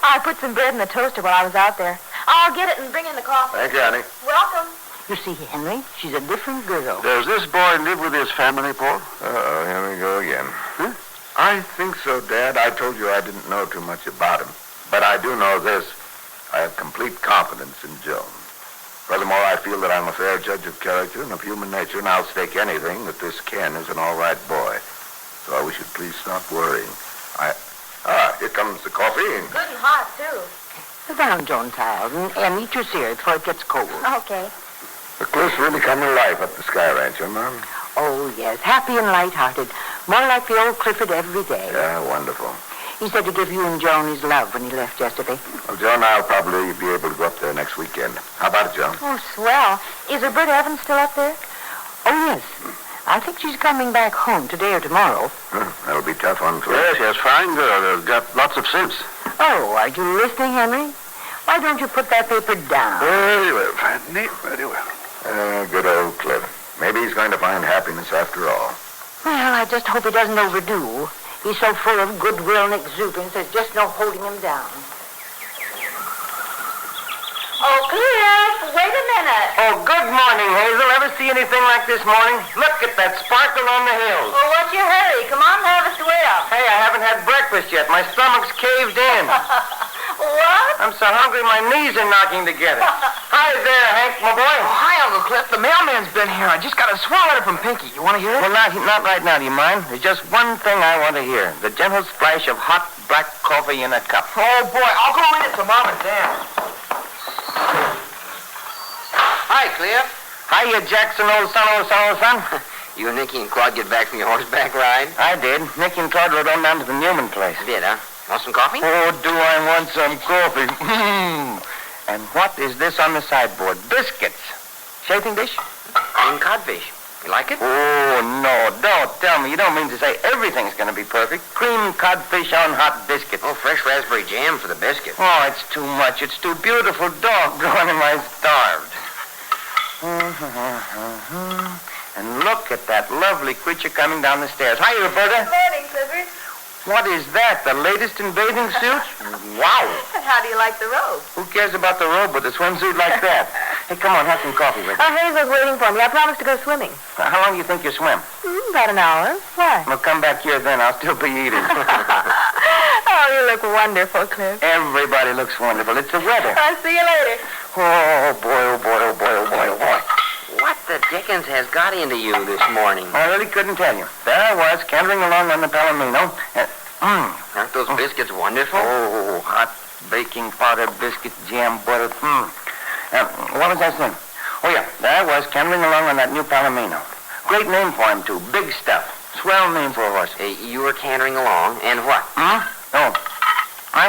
I put some bread in the toaster while I was out there. I'll get it and bring in the coffee. Thank you, honey. Welcome. You see, Henry, she's a different girl. Does this boy live with his family, Paul? Uh-oh, here we go again. I think so, Dad. I told you I didn't know too much about him. But I do know this. I have complete confidence in Joan. Furthermore, I feel that I'm a fair judge of character and of human nature, and I'll stake anything that this Ken is an all right boy. So I wish you'd please stop worrying. Here comes the coffee. Good and hot, too. Sit down, Joan, child, and eat your cereal before it gets cold. Okay. The cliffs really come to life up the Sky Ranch, huh, Mom? Oh, yes, happy and light-hearted. More like the old Clifford every day. Yeah, wonderful. He said to give you and Joan his love when he left yesterday. Well, Joan, I'll probably be able to go up there next weekend. How about it, Joan? Oh, swell. Is Roberta Evans still up there? Oh, yes. I think she's coming back home today or tomorrow. That'll be tough on Cliff. Yes, yes, fine girl. Got lots of sense. Oh, are you listening, Henry? Why don't you put that paper down? Very well, Fanny. Very well. Good old Cliff. Maybe he's going to find happiness after all. Well, I just hope he doesn't overdo. He's so full of goodwill and exuberance, there's just no holding him down. Oh, Cliff, wait a minute. Oh, good morning, Hazel. Ever see anything like this morning? Look at that sparkle on the hills. Well, what's your hurry? Come on, have a swim. Hey, I haven't had breakfast yet. My stomach's caved in. What? I'm so hungry my knees are knocking together. Hi there, Hank, my boy. Oh, hi, Uncle Cliff. The mailman's been here. I just got a swell letter from Pinky. You want to hear it? Well, not right now. Do you mind? There's just one thing I want to hear. The gentle splash of hot black coffee in a cup. Oh, boy. I'll go read it to Mom and Dad. Hi, Cliff. Hiya, Jackson, old son. You and Nicky and Claude get back from your horseback ride? I did. Nicky and Claude rode on down to the Newman place. Did, huh? Want some coffee? Oh, do I want some coffee. And what is this on the sideboard? Biscuits. Chafing dish? And codfish. You like it? Oh, no. Don't tell me. You don't mean to say everything's going to be perfect. Cream codfish on hot biscuits. Oh, fresh raspberry jam for the biscuit. Oh, it's too much. It's too beautiful. Doggone, am I starved. And look at that lovely creature coming down the stairs. Hi, Roberta. Good morning, Clifford. What is that? The latest in bathing suits? Wow. How do you like the robe? Who cares about the robe with a swimsuit like that? Hey, come on, have some coffee with me. Hazel's waiting for me. I promised to go swimming. How long do you think you swim? About an hour. Why? Well, come back here then. I'll still be eating. Oh, you look wonderful, Cliff. Everybody looks wonderful. It's the weather. I'll see you later. Oh, boy, oh, boy, oh, boy, oh, boy, oh, boy. What the dickens has got into you this morning? I really couldn't tell you. There I was, cantering along on the Palomino. Aren't those biscuits wonderful? Oh, hot baking powder, biscuit, jam, butter. What was I saying? Oh, yeah, there I was, cantering along on that new Palomino. Great name for him, too. Big stuff. Swell name for a horse. You were cantering along, and what? Oh, I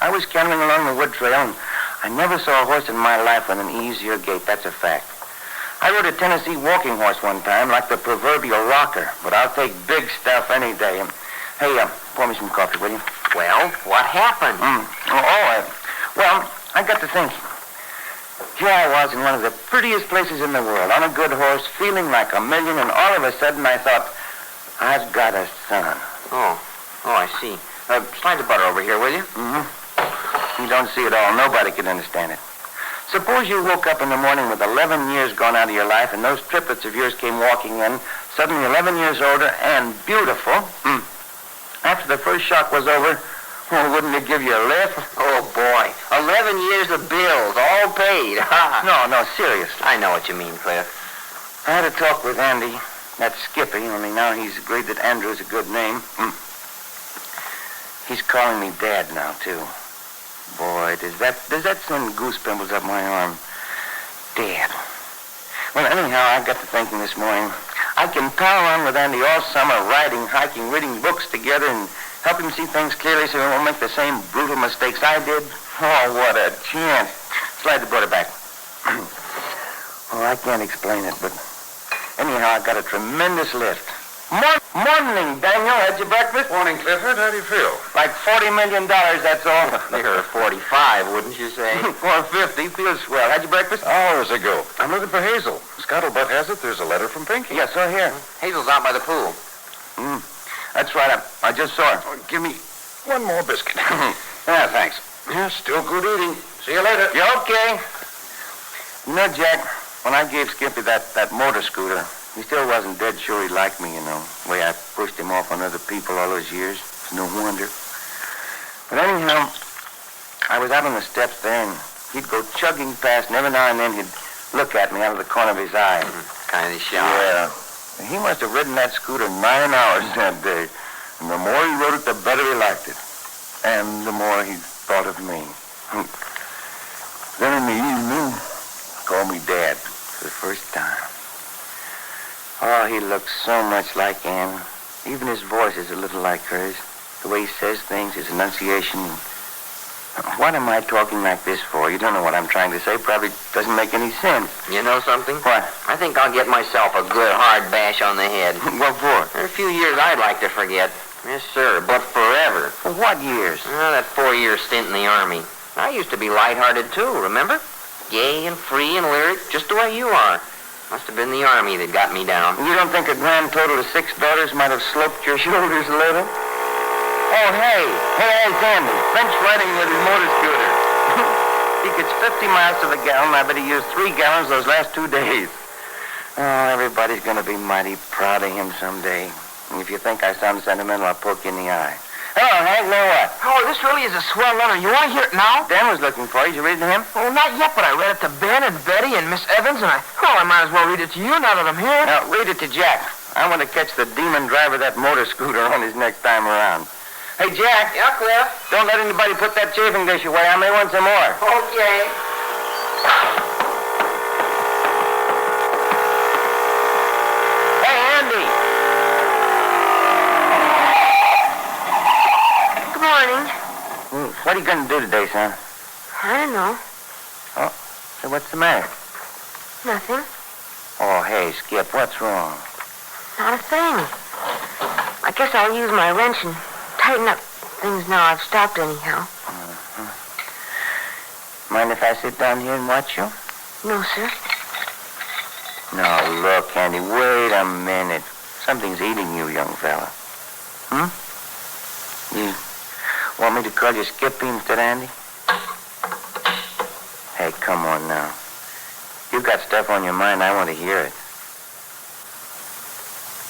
was cantering along the wood trail, and I never saw a horse in my life with an easier gait. That's a fact. I rode a Tennessee walking horse one time, like the proverbial rocker, but I'll take big stuff any day. Hey, pour me some coffee, will you? Well, what happened? Well, I got to thinking. Here I was in one of the prettiest places in the world, on a good horse, feeling like a million, and all of a sudden I thought, I've got a son. Oh, I see. Slide the butter over here, will you? You don't see it all. Nobody can understand it. Suppose you woke up in the morning with 11 years gone out of your life, and those triplets of yours came walking in, suddenly 11 years older and beautiful. After the first shock was over, wouldn't it give you a lift? Oh, boy. 11 years of bills, all paid. No, seriously. I know what you mean, Cliff. I had a talk with Andy, that Skippy, only now he's agreed that Andrew is a good name. He's calling me Dad now, too. Boy, does that send goose pimples up my arm. Dad. Well, anyhow, I got to thinking this morning. I can pal around with Andy all summer, riding, hiking, reading books together, and help him see things clearly so he won't make the same brutal mistakes I did. Oh, what a chance. Slide the butter back. I can't explain it, but anyhow, I got a tremendous lift. Morning, Daniel. Had your breakfast? Morning, Clifford. How do you feel? Like $40 million, that's all. You're 45, wouldn't you say? Or 50. Feels swell. Had your breakfast? Hours ago. I'm looking for Hazel. Scuttlebutt has it. There's a letter from Pinky. Yes, sir, here. Hazel's out by the pool. That's right. I just saw her. Give me one more biscuit. Yeah, thanks. Yeah, still good eating. See you later. You okay? You know, Jack, when I gave Skippy that motor scooter, he still wasn't dead sure he liked me, you know. The way I pushed him off on other people all those years. It's no wonder. But anyhow, I was out on the steps there, and he'd go chugging past, and every now and then he'd look at me out of the corner of his eye. Kind of shy. Yeah. He must have ridden that scooter 9 hours that day. And the more he rode it, the better he liked it. And the more he thought of me. Then in the evening, he called me Dad for the first time. Oh, he looks so much like Ann. Even his voice is a little like hers. The way he says things, his enunciation. What am I talking like this for? You don't know what I'm trying to say. Probably doesn't make any sense. You know something? What? I think I'll get myself a good hard bash on the head. What for? There are a few years I'd like to forget. Yes, sir, but forever. For what years? That 4-year stint in the Army. I used to be lighthearted, too, remember? Gay and free and lyric, just the way you are. Must have been the Army that got me down. You don't think a grand total of 6 daughters might have sloped your shoulders a little? Oh, hey, Sandy. French riding with his motor scooter. He gets 50 miles to the gallon. I bet he used 3 gallons those last 2 days. Oh, everybody's going to be mighty proud of him someday. And if you think I sound sentimental, I'll poke you in the eye. Hello, Hank, now what? Oh, this really is a swell letter. You want to hear it now? Dan was looking for you. Did you read it to him? Oh, not yet, but I read it to Ben and Betty and Miss Evans, and I might as well read it to you now that I'm here. Now, read it to Jack. I want to catch the demon driver of that motor scooter on his next time around. Hey, Jack. Yeah, Cliff? Don't let anybody put that chafing dish away. I may want some more. Okay. Hey, Andy. Good morning. What are you going to do today, son? I don't know. Oh, so what's the matter? Nothing. Oh, hey, Skip, what's wrong? Not a thing. I guess I'll use my wrench and tighten up things now I've stopped anyhow. Mind if I sit down here and watch you? No, sir. No, look, Andy, wait a minute. Something's eating you, young fella. You want me to call you Skippy instead of Andy? Hey, come on now. You've got stuff on your mind. I want to hear it.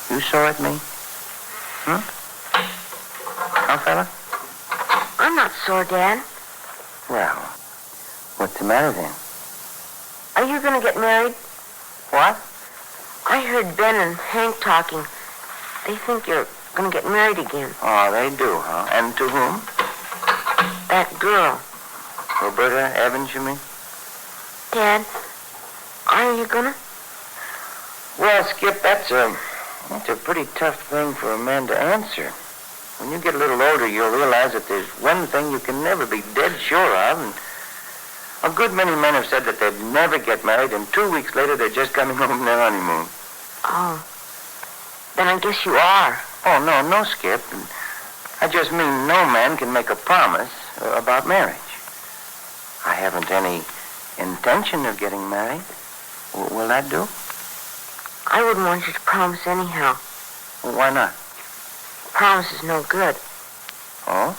You sore at me? Huh, fella? I'm not sore, Dad. Well, what's the matter then? Are you going to get married? What? I heard Ben and Hank talking. They think you're going to get married again. Oh, they do, huh? And to whom? That girl. Roberta Evans, you mean? Dad, are you going to? Well, Skip, that's a pretty tough thing for a man to answer. When you get a little older, you'll realize that there's one thing you can never be dead sure of, and a good many men have said that they'd never get married, and 2 weeks later they're just coming home from their honeymoon. Oh. Then I guess you are. Oh, no, Skip. I just mean no man can make a promise about marriage. I haven't any intention of getting married. Will that do? I wouldn't want you to promise anyhow. Well, why not? Promise is no good. Oh?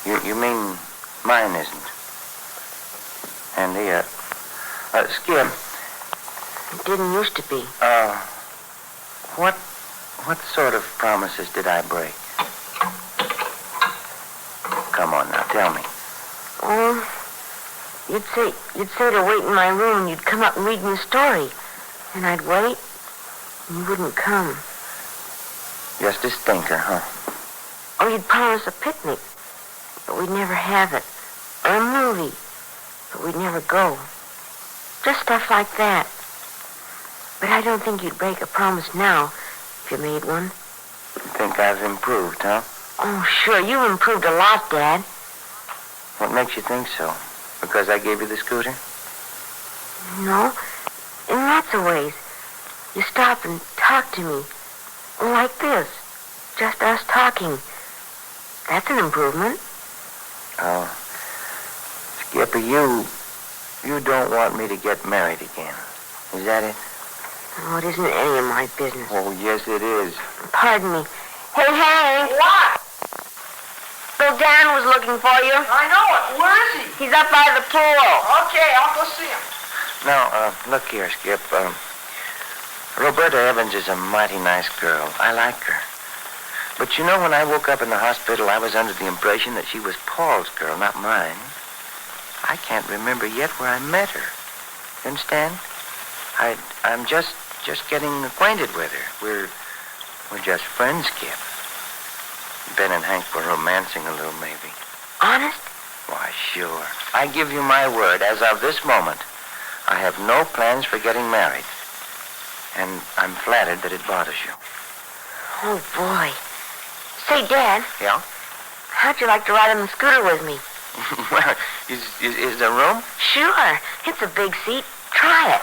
You mean mine isn't? Andy, Skip. It didn't used to be. What sort of promises did I break? Come on now, tell me. Oh, you'd say to wait in my room and you'd come up and read me a story. And I'd wait, and you wouldn't come. Just a stinker, huh? Or you'd promise a picnic, but we'd never have it. Or a movie, but we'd never go. Just stuff like that. But I don't think you'd break a promise now if you made one. You think I've improved, huh? Oh, sure, you've improved a lot, Dad. What makes you think so? Because I gave you the scooter? No, in lots of ways. You stop and talk to me. Like this. Just us talking. That's an improvement. Oh. Skipper, you don't want me to get married again. Is that it? Oh, it isn't any of my business. Oh, yes, it is. Pardon me. Hey, Hank. What? Bill Dan was looking for you. I know it. Where is he? He's up by the pool. Okay, I'll go see him. Now, look here, Skip. Roberta Evans is a mighty nice girl. I like her. But you know, when I woke up in the hospital, I was under the impression that she was Paul's girl, not mine. I can't remember yet where I met her. You understand? I'm just getting acquainted with her. We're just friends, Kip. Ben and Hank were romancing a little, maybe. Honest? Why, sure. I give you my word, as of this moment, I have no plans for getting married. And I'm flattered that it bothers you. Oh, boy. Say, Dad. Yeah? How'd you like to ride on the scooter with me? Well, is there room? Sure. It's a big seat. Try it.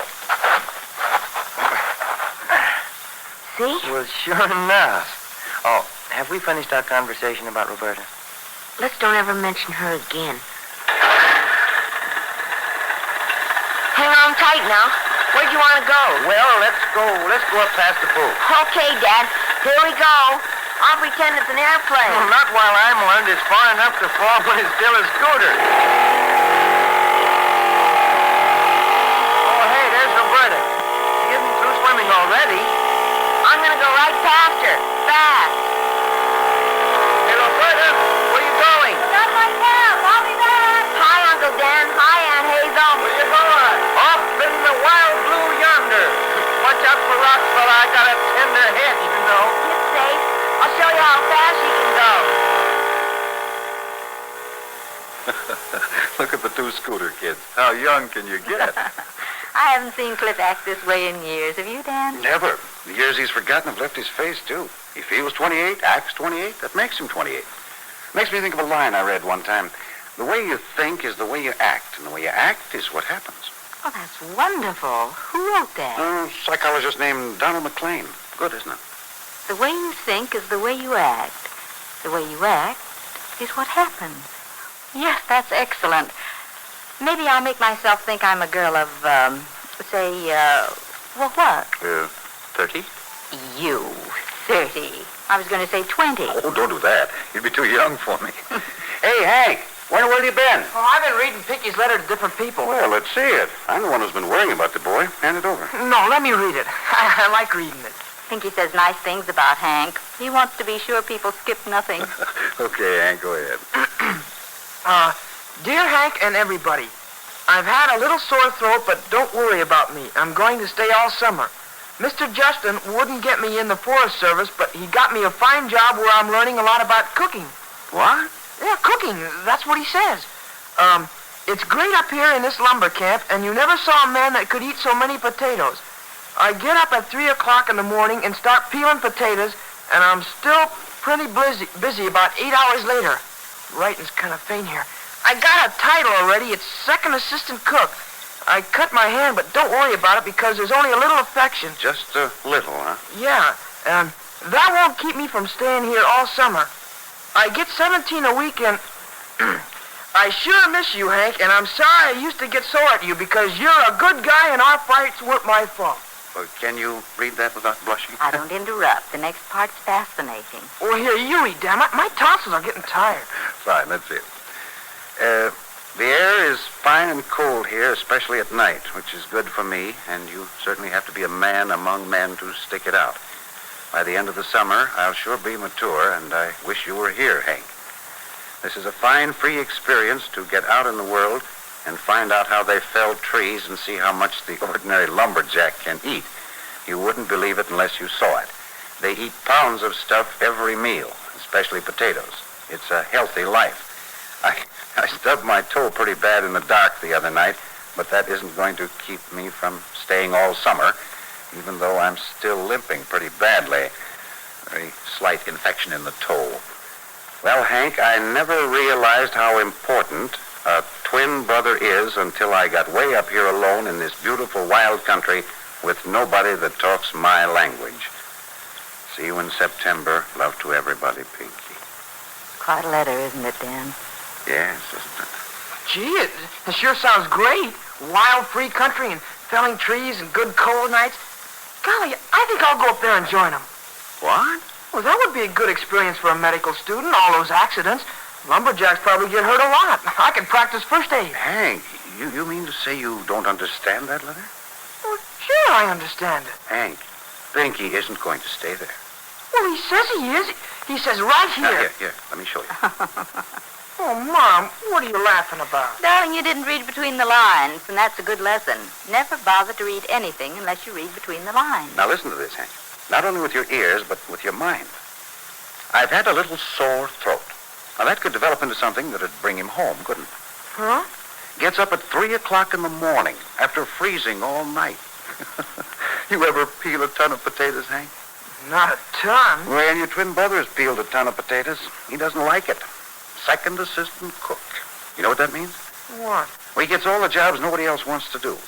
See? Well, sure enough. Oh, have we finished our conversation about Roberta? Let's don't ever mention her again. Hang on tight now. Where'd you want to go? Well, let's go up past the pool. Okay, Dad. Here we go. I'll pretend it's an airplane. Well, not while I'm learned. It's far enough to fall when it's still a scooter. Oh, hey, there's Roberta. She isn't through swimming already. I'm going to go right past her. Fast. Hey, Roberta, where are you going? Not right now. I'll be back. Hi, Uncle Dan. Hi, Aunt Hazel. Where you going? Off in the wild blue yonder. Watch out for rocks, fella. I got a tender head, you know. It's safe. I'll show you how fast you can go. Look at the two scooter kids. How young can you get? I haven't seen Cliff act this way in years. Have you, Dan? Never. The years he's forgotten have left his face, too. If he was 28, acts 28, that makes him 28. Makes me think of a line I read one time. The way you think is the way you act, and the way you act is what happens. Oh, that's wonderful. Who wrote that? A psychologist named Donald McLean. Good, isn't it? The way you think is the way you act. The way you act is what happens. Yes, that's excellent. Maybe I'll make myself think I'm a girl of, say, well, what? 30? You, 30. I was going to say 20. Oh, don't do that. You'd be too young for me. Hey, Hank, where have you been? Oh, I've been reading Picky's letter to different people. Well, let's see it. I'm the one who's been worrying about the boy. Hand it over. No, let me read it. I like reading it. I think he says nice things about Hank. He wants to be sure people skip nothing. Okay, Hank, go ahead. Dear Hank and everybody, I've had a little sore throat, but don't worry about me. I'm going to stay all summer. Mr. Justin wouldn't get me in the Forest Service, but he got me a fine job where I'm learning a lot about cooking. What? Yeah, cooking. That's what he says. It's great up here in this lumber camp, and you never saw a man that could eat so many potatoes. I get up at 3 o'clock in the morning and start peeling potatoes, and I'm still pretty busy about 8 hours later. Writing's kind of faint here. I got a title already. It's second assistant cook. I cut my hand, but don't worry about it because there's only a little affection. Just a little, huh? Yeah, that won't keep me from staying here all summer. I get 17 a week, and I sure miss you, Hank, and I'm sorry I used to get sore at you because you're a good guy and our fights weren't my fault. Can you read that without blushing? I don't interrupt. The next part's fascinating. Oh, here, you read, damn it. My tonsils are getting tired. Fine, let's see it. The air is fine and cold here, especially at night, which is good for me, and you certainly have to be a man among men to stick it out. By the end of the summer, I'll sure be mature, and I wish you were here, Hank. This is a fine, free experience to get out in the world and find out how they fell trees and see how much the ordinary lumberjack can eat. You wouldn't believe it unless you saw it. They eat pounds of stuff every meal, especially potatoes. It's a healthy life. I stubbed my toe pretty bad in the dark the other night, but that isn't going to keep me from staying all summer, even though I'm still limping pretty badly. Very slight infection in the toe. Well, Hank, I never realized how important a twin brother is until I got way up here alone in this beautiful wild country with nobody that talks my language. See you in September. Love to everybody, Pinky. Quite a letter, isn't it, Dan? Yes, isn't it? Gee, it sure sounds great. Wild, free country and felling trees and good cold nights. Golly, I think I'll go up there and join them. What? Well, that would be a good experience for a medical student, all those accidents. Lumberjacks probably get hurt a lot. I can practice first aid. Hank, you mean to say you don't understand that letter? Well, sure I understand it. Hank, Pinky isn't going to stay there. Well, he says he is. He says right here. Here, let me show you. Oh, Mom, what are you laughing about? Darling, you didn't read between the lines, and that's a good lesson. Never bother to read anything unless you read between the lines. Now listen to this, Hank. Not only with your ears, but with your mind. I've had a little sore throat. Now that could develop into something that'd bring him home, couldn't it? Huh? Gets up at 3 o'clock in the morning after freezing all night. You ever peel a ton of potatoes, Hank? Not a ton. Well, your twin brother has peeled a ton of potatoes. He doesn't like it. Second assistant cook. You know what that means? What? Well, he gets all the jobs nobody else wants to do.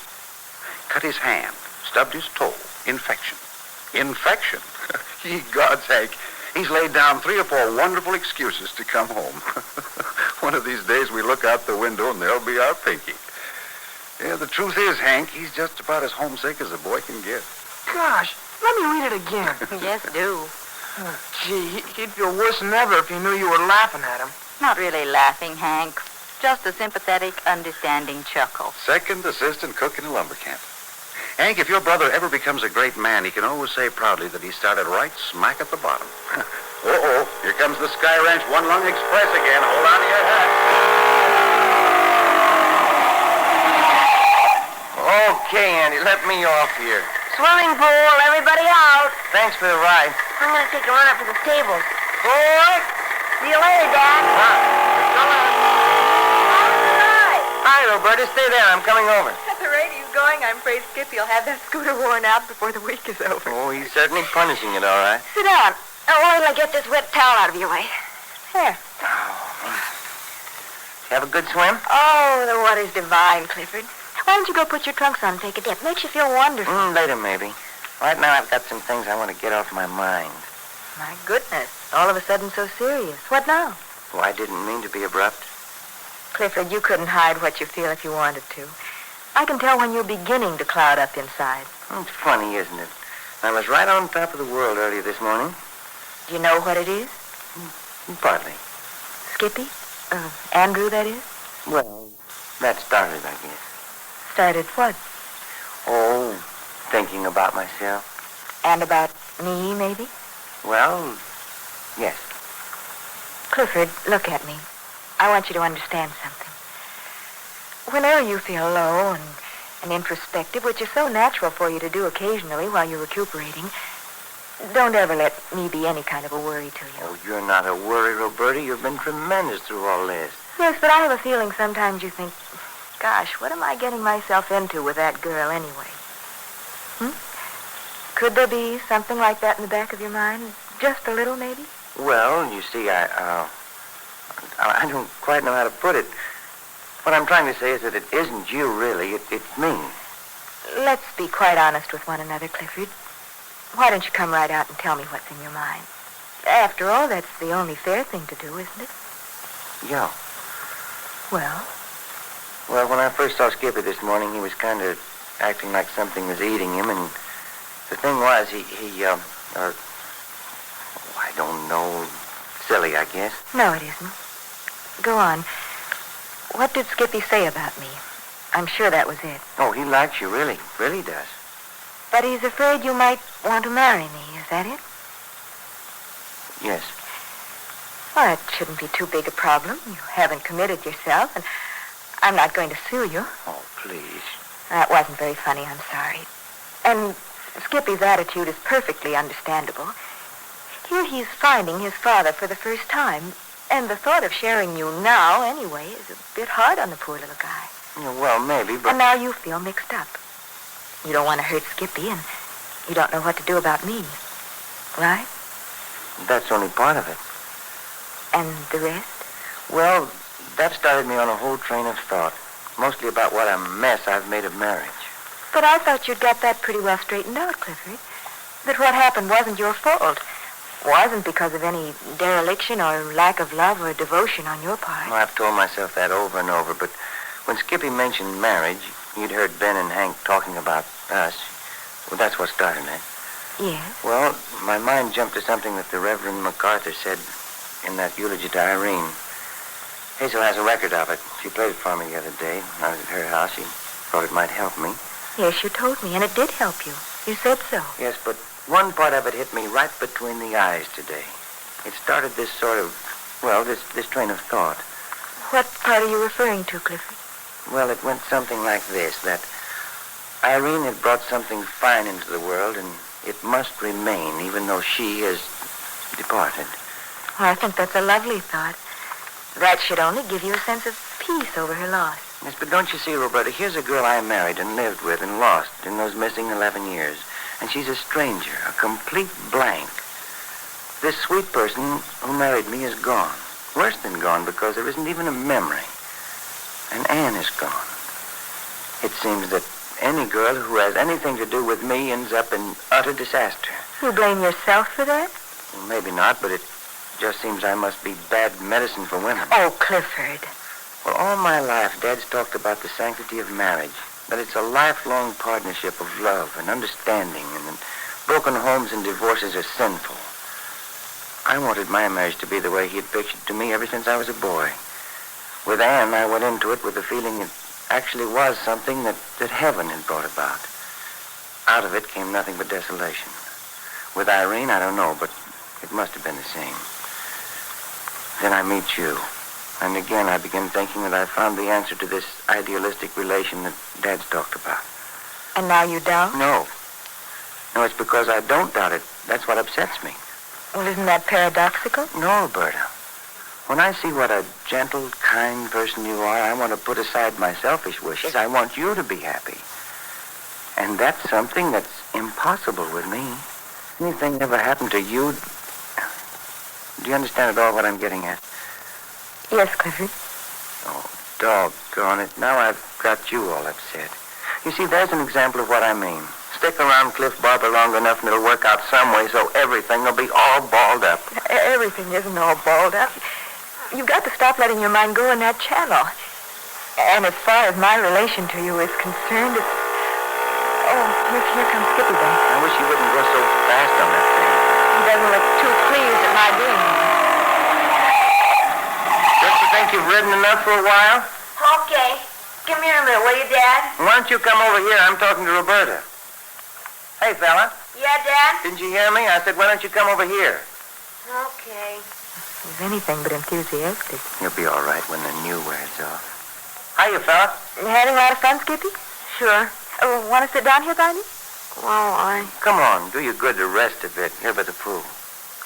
Cut his hand, stubbed his toe, infection. Infection? Ye gods, Hank. He's laid down 3 or 4 wonderful excuses to come home. One of these days we look out the window and there'll be our Pinky. Yeah, the truth is, Hank, he's just about as homesick as a boy can get. Gosh, let me read it again. Yes, do. Oh, gee, he'd feel worse than ever if he knew you were laughing at him. Not really laughing, Hank. Just a sympathetic, understanding chuckle. Second assistant cook in a lumber camp. Hank, if your brother ever becomes a great man, he can always say proudly that he started right smack at the bottom. Uh-oh, here comes the Sky Ranch One Lung Express again. Hold on to your hat. Okay, Andy, let me off here. Swimming pool, everybody out. Thanks for the ride. I'm going to take a run up to the stables. Boy, see you later, Dad. Hi, Roberta. Stay there. I'm coming over. At the rate he's going, I'm afraid Skippy will have that scooter worn out before the week is over. Oh, he's certainly punishing it, all right. Sit down. Wait till I get this wet towel out of your way. Here. Have a good swim? Oh, the water's divine, Clifford. Why don't you go put your trunks on and take a dip? Makes you feel wonderful. Later, maybe. Right now, I've got some things I want to get off my mind. My goodness. All of a sudden so serious. What now? Oh, I didn't mean to be abrupt. Clifford, you couldn't hide what you feel if you wanted to. I can tell when you're beginning to cloud up inside. It's funny, isn't it? I was right on top of the world earlier this morning. Do you know what it is? Partly. Skippy? Andrew, that is? Well, that started, I guess. Started what? Oh, thinking about myself. And about me, maybe? Well, yes. Clifford, look at me. I want you to understand something. Whenever you feel low and introspective, which is so natural for you to do occasionally while you're recuperating, don't ever let me be any kind of a worry to you. Oh, you're not a worry, Roberta. You've been tremendous through all this. Yes, but I have a feeling sometimes you think, gosh, what am I getting myself into with that girl anyway? Could there be something like that in the back of your mind? Just a little, maybe? Well, you see, I don't quite know how to put it. What I'm trying to say is that it isn't you, really. It's me. Let's be quite honest with one another, Clifford. Why don't you come right out and tell me what's in your mind? After all, that's the only fair thing to do, isn't it? Yeah. Well? Well, when I first saw Skippy this morning, he was kind of acting like something was eating him, and the thing was, I don't know, silly, I guess. No, it isn't. Go on. What did Skippy say about me? I'm sure that was it. Oh, he likes you, really. Really does. But he's afraid you might want to marry me, is that it? Yes. Well, it shouldn't be too big a problem. You haven't committed yourself, and I'm not going to sue you. Oh, please. That wasn't very funny, I'm sorry. And Skippy's attitude is perfectly understandable. Here he's finding his father for the first time, and the thought of sharing you now, anyway, is a bit hard on the poor little guy. Yeah, well, maybe, but... And now you feel mixed up. You don't want to hurt Skippy, and you don't know what to do about me. Right? That's only part of it. And the rest? Well, that started me on a whole train of thought, mostly about what a mess I've made of marriage. But I thought you'd got that pretty well straightened out, Clifford. That what happened wasn't your fault. Wasn't because of any dereliction or lack of love or devotion on your part. Well, I've told myself that over and over, but when Skippy mentioned marriage, you'd heard Ben and Hank talking about us. Well, that's what started it. Yes? Well, my mind jumped to something that the Reverend MacArthur said in that eulogy to Irene. Hazel has a record of it. She played it for me the other day. I was at her house. She thought it might help me. Yes, you told me, and it did help you. You said so. Yes, but one part of it hit me right between the eyes today. It started this sort of, well, this train of thought. What part are you referring to, Clifford? Well, it went something like this, that Irene had brought something fine into the world, and it must remain, even though she has departed. Well, I think that's a lovely thought. That should only give you a sense of peace over her loss. Yes, but don't you see, Roberta, here's a girl I married and lived with and lost in those missing 11 years. And she's a stranger, a complete blank. This sweet person who married me is gone. Worse than gone, because there isn't even a memory. And Anne is gone. It seems that any girl who has anything to do with me ends up in utter disaster. You blame yourself for that? Well, maybe not, but it just seems I must be bad medicine for women. Oh, Clifford. Well, all my life, Dad's talked about the sanctity of marriage, that it's a lifelong partnership of love and understanding, and that broken homes and divorces are sinful. I wanted my marriage to be the way he had pictured to me ever since I was a boy. With Anne, I went into it with the feeling it actually was something that heaven had brought about. Out of it came nothing but desolation. With Irene, I don't know, but it must have been the same. Then I meet you. And again, I begin thinking that I found the answer to this idealistic relation that Dad's talked about. And now you doubt? No. No, it's because I don't doubt it. That's what upsets me. Well, isn't that paradoxical? No, Berta. When I see what a gentle, kind person you are, I want to put aside my selfish wishes. I want you to be happy. And that's something that's impossible with me. Anything ever happened to you? Do you understand at all what I'm getting at? Yes, Clifford. Oh, doggone it. Now I've got you all upset. You see, there's an example of what I mean. Stick around Cliff Barber long enough and it'll work out some way so everything will be all balled up. Everything isn't all balled up. You've got to stop letting your mind go in that channel. And as far as my relation to you is concerned, it's... Oh, here comes Skippy then. I wish he wouldn't go so fast on that thing. He doesn't look too pleased at my doing it. Don't you think you've ridden enough for a while? Okay. Come here a minute, will you, Dad? Why don't you come over here? I'm talking to Roberta. Hey, fella. Yeah, Dad? Didn't you hear me? I said, why don't you come over here? Okay. He's anything but enthusiastic. You'll be all right when the new wears off. Hiya, fella. You having a lot of fun, Skippy? Sure. Oh, want to sit down here by me? Well, Come on, do you good to rest a bit here by the pool.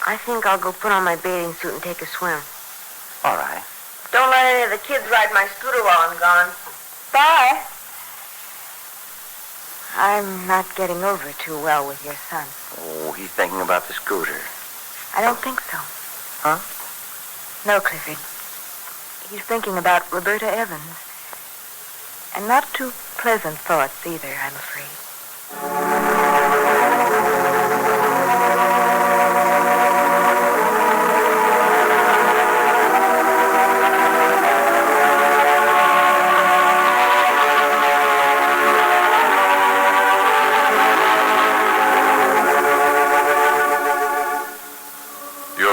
I think I'll go put on my bathing suit and take a swim. All right. Don't let any of the kids ride my scooter while I'm gone. Bye. I'm not getting over too well with your son. Oh, he's thinking about the scooter. I don't think so. Huh? No, Clifford. He's thinking about Roberta Evans. And not too pleasant thoughts either, I'm afraid.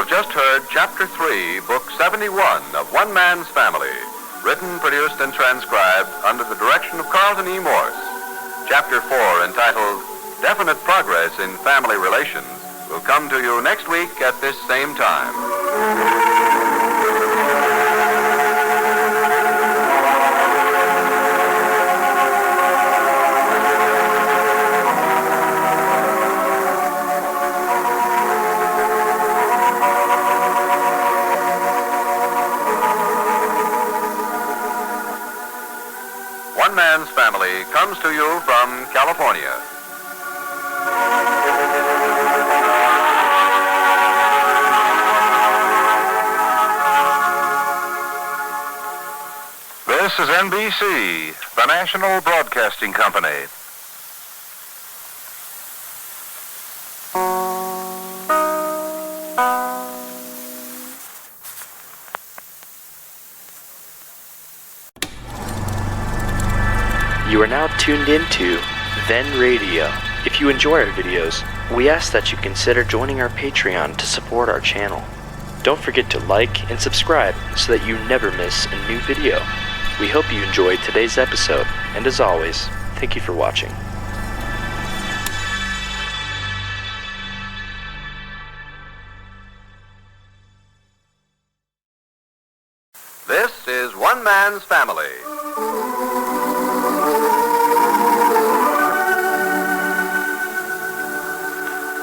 Just heard Chapter 3, Book 71 of One Man's Family, written, produced, and transcribed under the direction of Carlton E. Morse. Chapter 4, entitled Definite Progress in Family Relations, will come to you next week at this same time. One Man's Family comes to you from California. This is NBC, the National Broadcasting Company. You are now tuned into Then Radio. If you enjoy our videos, we ask that you consider joining our Patreon to support our channel. Don't forget to like and subscribe so that you never miss a new video. We hope you enjoyed today's episode, and as always, thank you for watching. This is is One Man's Family.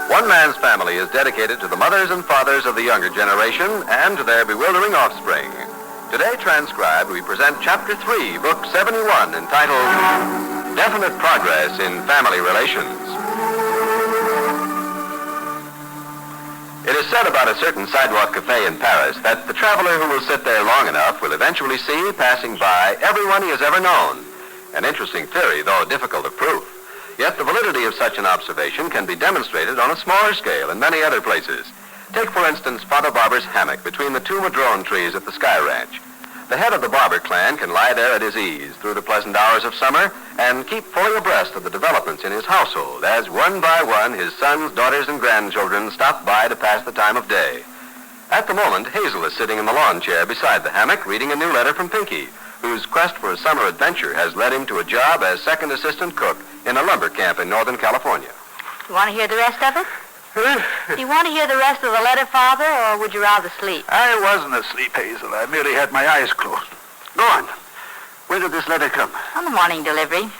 One Man's Family is dedicated to the mothers and fathers of the younger generation and to their bewildering offspring. Today transcribed, we present Chapter 3, Book 71, entitled Definite Progress in Family Relations. It is said about a certain sidewalk cafe in Paris that the traveler who will sit there long enough will eventually see, passing by, everyone he has ever known. An interesting theory, though difficult of proof. Yet the validity of such an observation can be demonstrated on a smaller scale in many other places. Take, for instance, Father Barber's hammock between the two madrone trees at the Sky Ranch. The head of the Barber clan can lie there at his ease through the pleasant hours of summer and keep fully abreast of the developments in his household as one by one his sons, daughters, and grandchildren stop by to pass the time of day. At the moment, Hazel is sitting in the lawn chair beside the hammock reading a new letter from Pinky, whose quest for a summer adventure has led him to a job as second assistant cook in a lumber camp in Northern California. You want to hear the rest of it? Do you want to hear the rest of the letter, Father, or would you rather sleep? I wasn't asleep, Hazel. I merely had my eyes closed. Go on. Where did this letter come? On the morning delivery.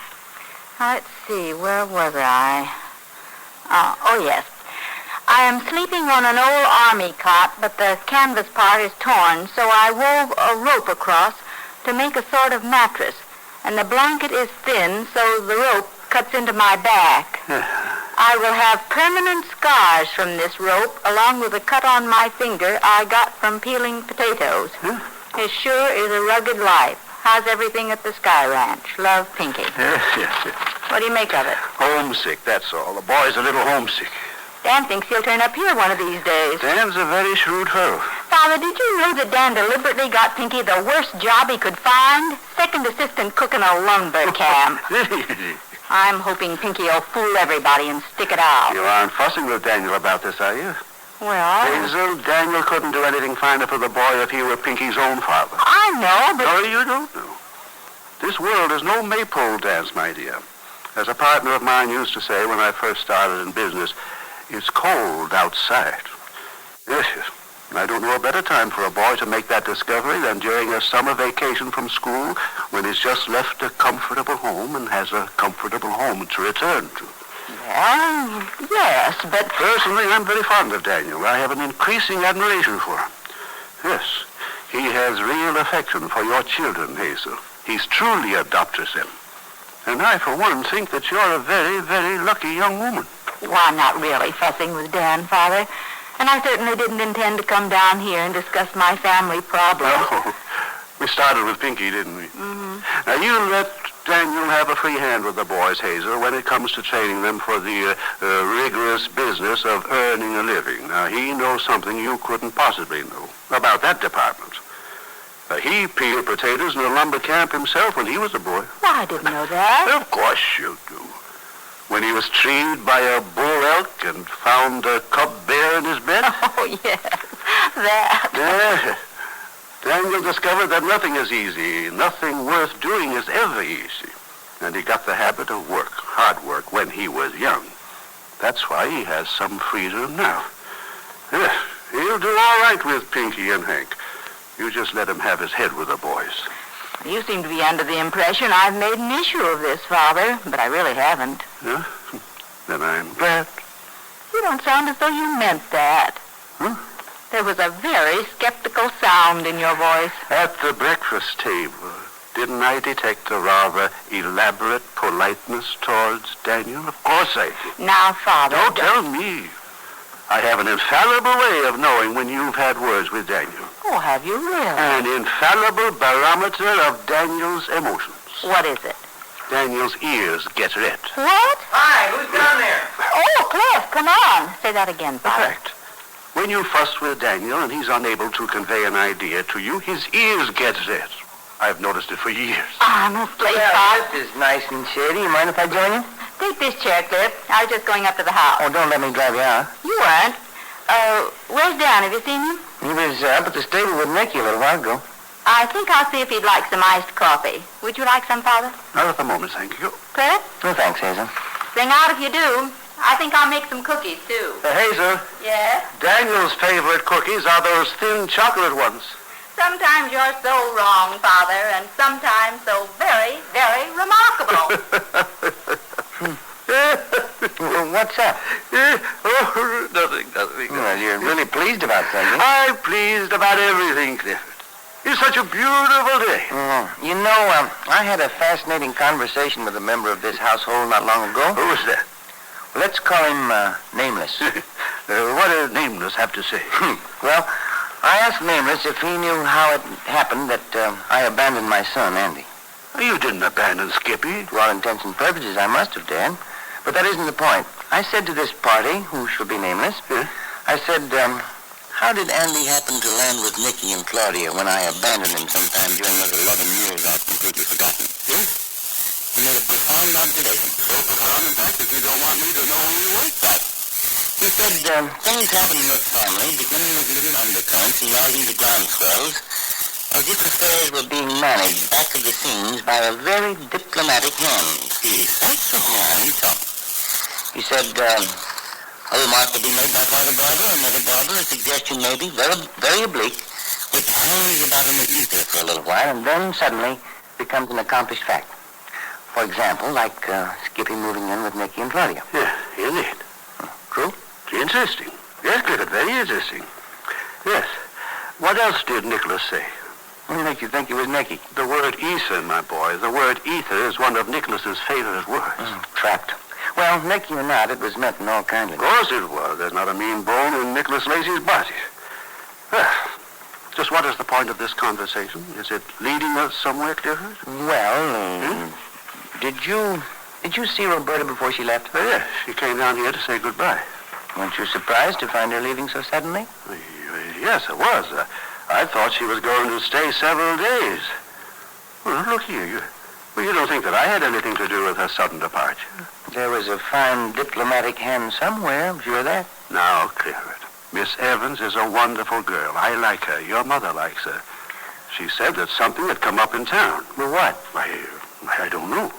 Now, let's see, where was I? Oh, yes. I am sleeping on an old army cot, but the canvas part is torn, so I wove a rope across to make a sort of mattress, and the blanket is thin, so the rope cuts into my back. I will have permanent scars from this rope, along with a cut on my finger I got from peeling potatoes. It sure is a rugged life. How's everything at the Sky Ranch? Love, Pinky. Yes. What do you make of it? Homesick, that's all. The boy's a little homesick. Dan thinks he'll turn up here one of these days. Dan's a very shrewd fellow. Father, did you know that Dan deliberately got Pinky the worst job he could find? Second assistant cook in a lumber camp. I'm hoping Pinky will fool everybody and stick it out. You aren't fussing with Daniel about this, are you? Well... Hazel, Daniel couldn't do anything finer for the boy if he were Pinky's own father. I know, but... No, you don't know. This world is no maypole dance, my dear. As a partner of mine used to say when I first started in business, it's cold outside. Yes. I don't know a better time for a boy to make that discovery than during a summer vacation from school when he's just left a comfortable home and has a comfortable home to return to. Well, yes, but... Personally, I'm very fond of Daniel. I have an increasing admiration for him. Yes, he has real affection for your children, Hazel. He's truly adopted them. And I, for one, think that you're a very, very lucky young woman. Well, I'm not really fussing with Dan, Father. And I certainly didn't intend to come down here and discuss my family problems. Oh, we started with Pinky, didn't we? Mm-hmm. Now, you let Daniel have a free hand with the boys, Hazel, when it comes to training them for the rigorous business of earning a living. Now, he knows something you couldn't possibly know about that department. He peeled potatoes in a lumber camp himself when he was a boy. Well, I didn't know that. Of course you do. When he was treed by a bull elk and found a cub bear in his bed? Oh, yes, that. Yeah. Daniel discovered that nothing is easy. Nothing worth doing is ever easy. And he got the habit of work, hard work, when he was young. That's why he has some freedom now. Yeah, he'll do all right with Pinky and Hank. You just let him have his head with the boys. You seem to be under the impression I've made an issue of this, Father, but I really haven't. Yeah? Then I'm glad. You don't sound as though you meant that. Huh? There was a very skeptical sound in your voice. At the breakfast table, didn't I detect a rather elaborate politeness towards Daniel? Of course I did. Now, Father... Don't tell me. I have an infallible way of knowing when you've had words with Daniel. Oh, have you really? An infallible barometer of Daniel's emotions. What is it? Daniel's ears get red. What? Hi, who's down there? Oh, Cliff, come on. Say that again, Father. In fact, when you fuss with Daniel and he's unable to convey an idea to you, his ears get red. I've noticed it for years. Honestly, Well, this is nice and shady. You mind if I join you? Take this chair, Cliff. I was just going up to the house. Oh, don't let me drive you out. You weren't. Where's Dan? Have you seen him? He was up at the stable with Nicky a little while ago. I think I'll see if he'd like some iced coffee. Would you like some, Father? Not at the moment, thank you. Cliff? No, thanks, Hazel. Sing out if you do. I think I'll make some cookies, too. Hazel, Yes? Daniel's favorite cookies are those thin chocolate ones. Say, Sometimes you're so wrong, Father, and sometimes so very, very remarkable. What's up? Nothing. Well, you're really pleased about something. I'm pleased about everything, Clifford. It's such a beautiful day. You know, I had a fascinating conversation with a member of this household not long ago. Who was that? Let's call him Nameless. What does Nameless have to say? Well, I asked Nameless if he knew how it happened that I abandoned my son, Andy. You didn't abandon Skippy. To all intents and purposes, I must have, Dad. But that isn't the point. I said to this party, who shall be nameless, I said, how did Andy happen to land with Nicky and Claudia when I abandoned him sometime during those 11 years I've completely forgotten? He made a profound observation. So profound, in fact, that you don't want me to know who you were? Right. He said, things happen in this family, beginning with little undercurrents and rising to groundswells, as if affairs were being managed back of the scenes by a very diplomatic hand. Is that so? Yeah, he talked. He said, a remark will be made by Father Barber, another barber, a suggestion maybe, very, very oblique, which hangs about in the ether for a little while, and then suddenly becomes an accomplished fact. For example, like Skippy moving in with Nicky and Claudia. Yeah, indeed. True? Interesting. Yes, Clifford, very interesting. Yes. What else did Nicholas say? What makes you think it was Nicky? The word ether, my boy. The word ether is one of Nicholas's favorite words. Trapped. Well, Nicky or not, it was meant in all kindness. Of course it was. There's not a mean bone in Nicholas Lacey's body. Well, just what is the point of this conversation? Is it leading us somewhere, Clifford? Well, did you see Roberta before she left? Yes, she came down here to say goodbye. Weren't you surprised to find her leaving so suddenly? Yes, I was. I thought she was going to stay several days. Well, look here. You don't think that I had anything to do with her sudden departure? There was a fine diplomatic hand somewhere, I'm sure of that. Now, Clifford, Miss Evans is a wonderful girl. I like her. Your mother likes her. She said that something had come up in town. Well, what? I don't know.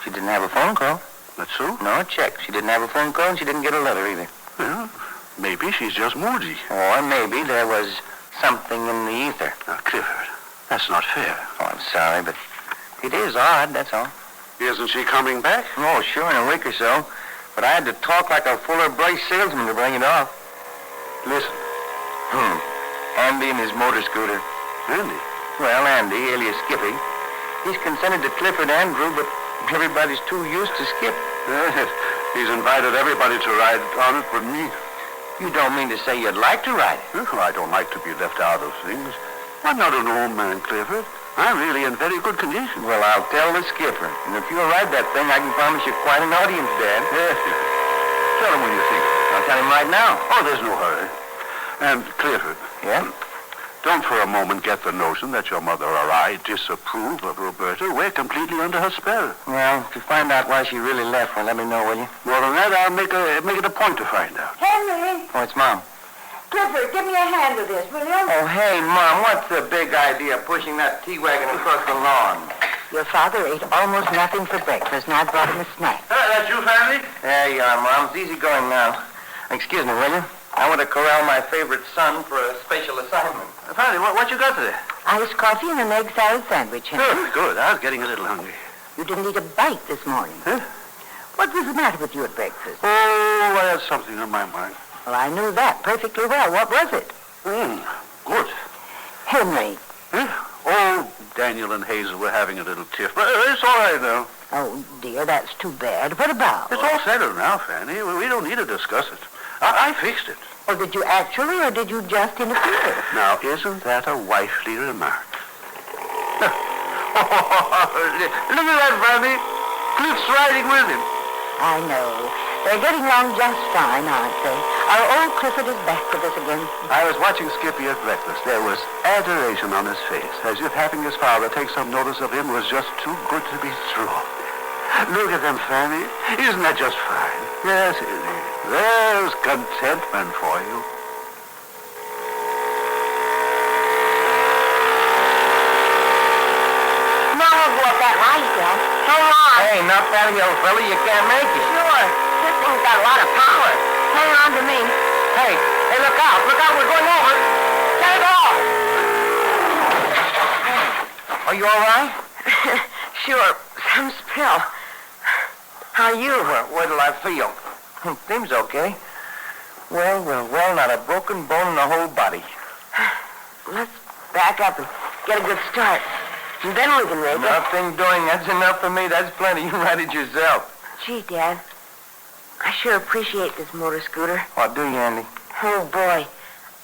She didn't have a phone call. That's so? No, check. She didn't have a phone call, and she didn't get a letter either. Well, maybe she's just moody. Or maybe there was something in the ether. Now, Clifford, that's not fair. Oh, I'm sorry, but it is odd, that's all. Isn't she coming back? Oh, sure, in a week or so. But I had to talk like a fuller brush salesman to bring it off. Listen. Andy and his motor scooter. Andy? Well, Andy, alias Skippy. He's consented to Clifford Andrew, but everybody's too used to Skip. Yes, he's invited everybody to ride on it but me. You don't mean to say you'd like to ride it? Oh, I don't like to be left out of things. I'm not an old man, Clifford. I'm really in very good condition. Well, I'll tell the skipper. And if you'll ride that thing, I can promise you quite an audience, Dad. Yes. Tell him when you think. I'll tell him right now. Oh, there's no hurry. And, Clifford. Yeah? Don't for a moment get the notion that your mother or I disapprove of Roberta. We're completely under her spell. Well, if you find out why she really left, well, let me know, will you? More than that, I'll make it a point to find out. Henry! Oh, it's Mom. Clifford, give me a hand with this, will you? Oh, hey, Mom, what's the big idea of pushing that tea wagon across the lawn? Your father ate almost nothing for breakfast, and I brought him a snack. That's you, family? There you are, Mom. It's easy going now. Excuse me, will you? I want to corral my favorite son for a special assignment. Fanny, what you got there? Iced coffee and an egg salad sandwich, Henry. Good. I was getting a little hungry. You didn't eat a bite this morning. Huh? What was the matter with you at breakfast? Oh, I had something on my mind. Well, I knew that perfectly well. What was it? Good. Henry. Huh? Oh, Daniel and Hazel were having a little tiff. But it's all right now. Oh, dear, that's too bad. What about? It's all settled now, Fanny. We don't need to discuss it. I fixed it. Well, did you actually, or did you just interfere? Now, isn't that a wifely remark? Look at that, Fanny. Cliff's riding with him. I know. They're getting along just fine, aren't they? Our old Clifford is back with us again. I was watching Skippy at breakfast. There was adoration on his face, as if having his father take some notice of him was just too good to be true. Look at them, Fanny. Isn't that just fine? Yes, indeed. There's contentment for you. No, we'll go up that line, Phil. Hang on. Hey, not that, old fella. You can't make it. Sure. This thing's got a lot of power. Hang on to me. Hey, look out. Look out. We're going over. Take off. Are you all right? Sure. Some spill. How are you? Well, wait till I feel. Seems okay. Well, not a broken bone in the whole body. Let's back up and get a good start. And then we can make it. Nothing doing. That's enough for me. That's plenty. You ride it yourself. Gee, Dad. I sure appreciate this motor scooter. What do you, Andy? Oh, boy.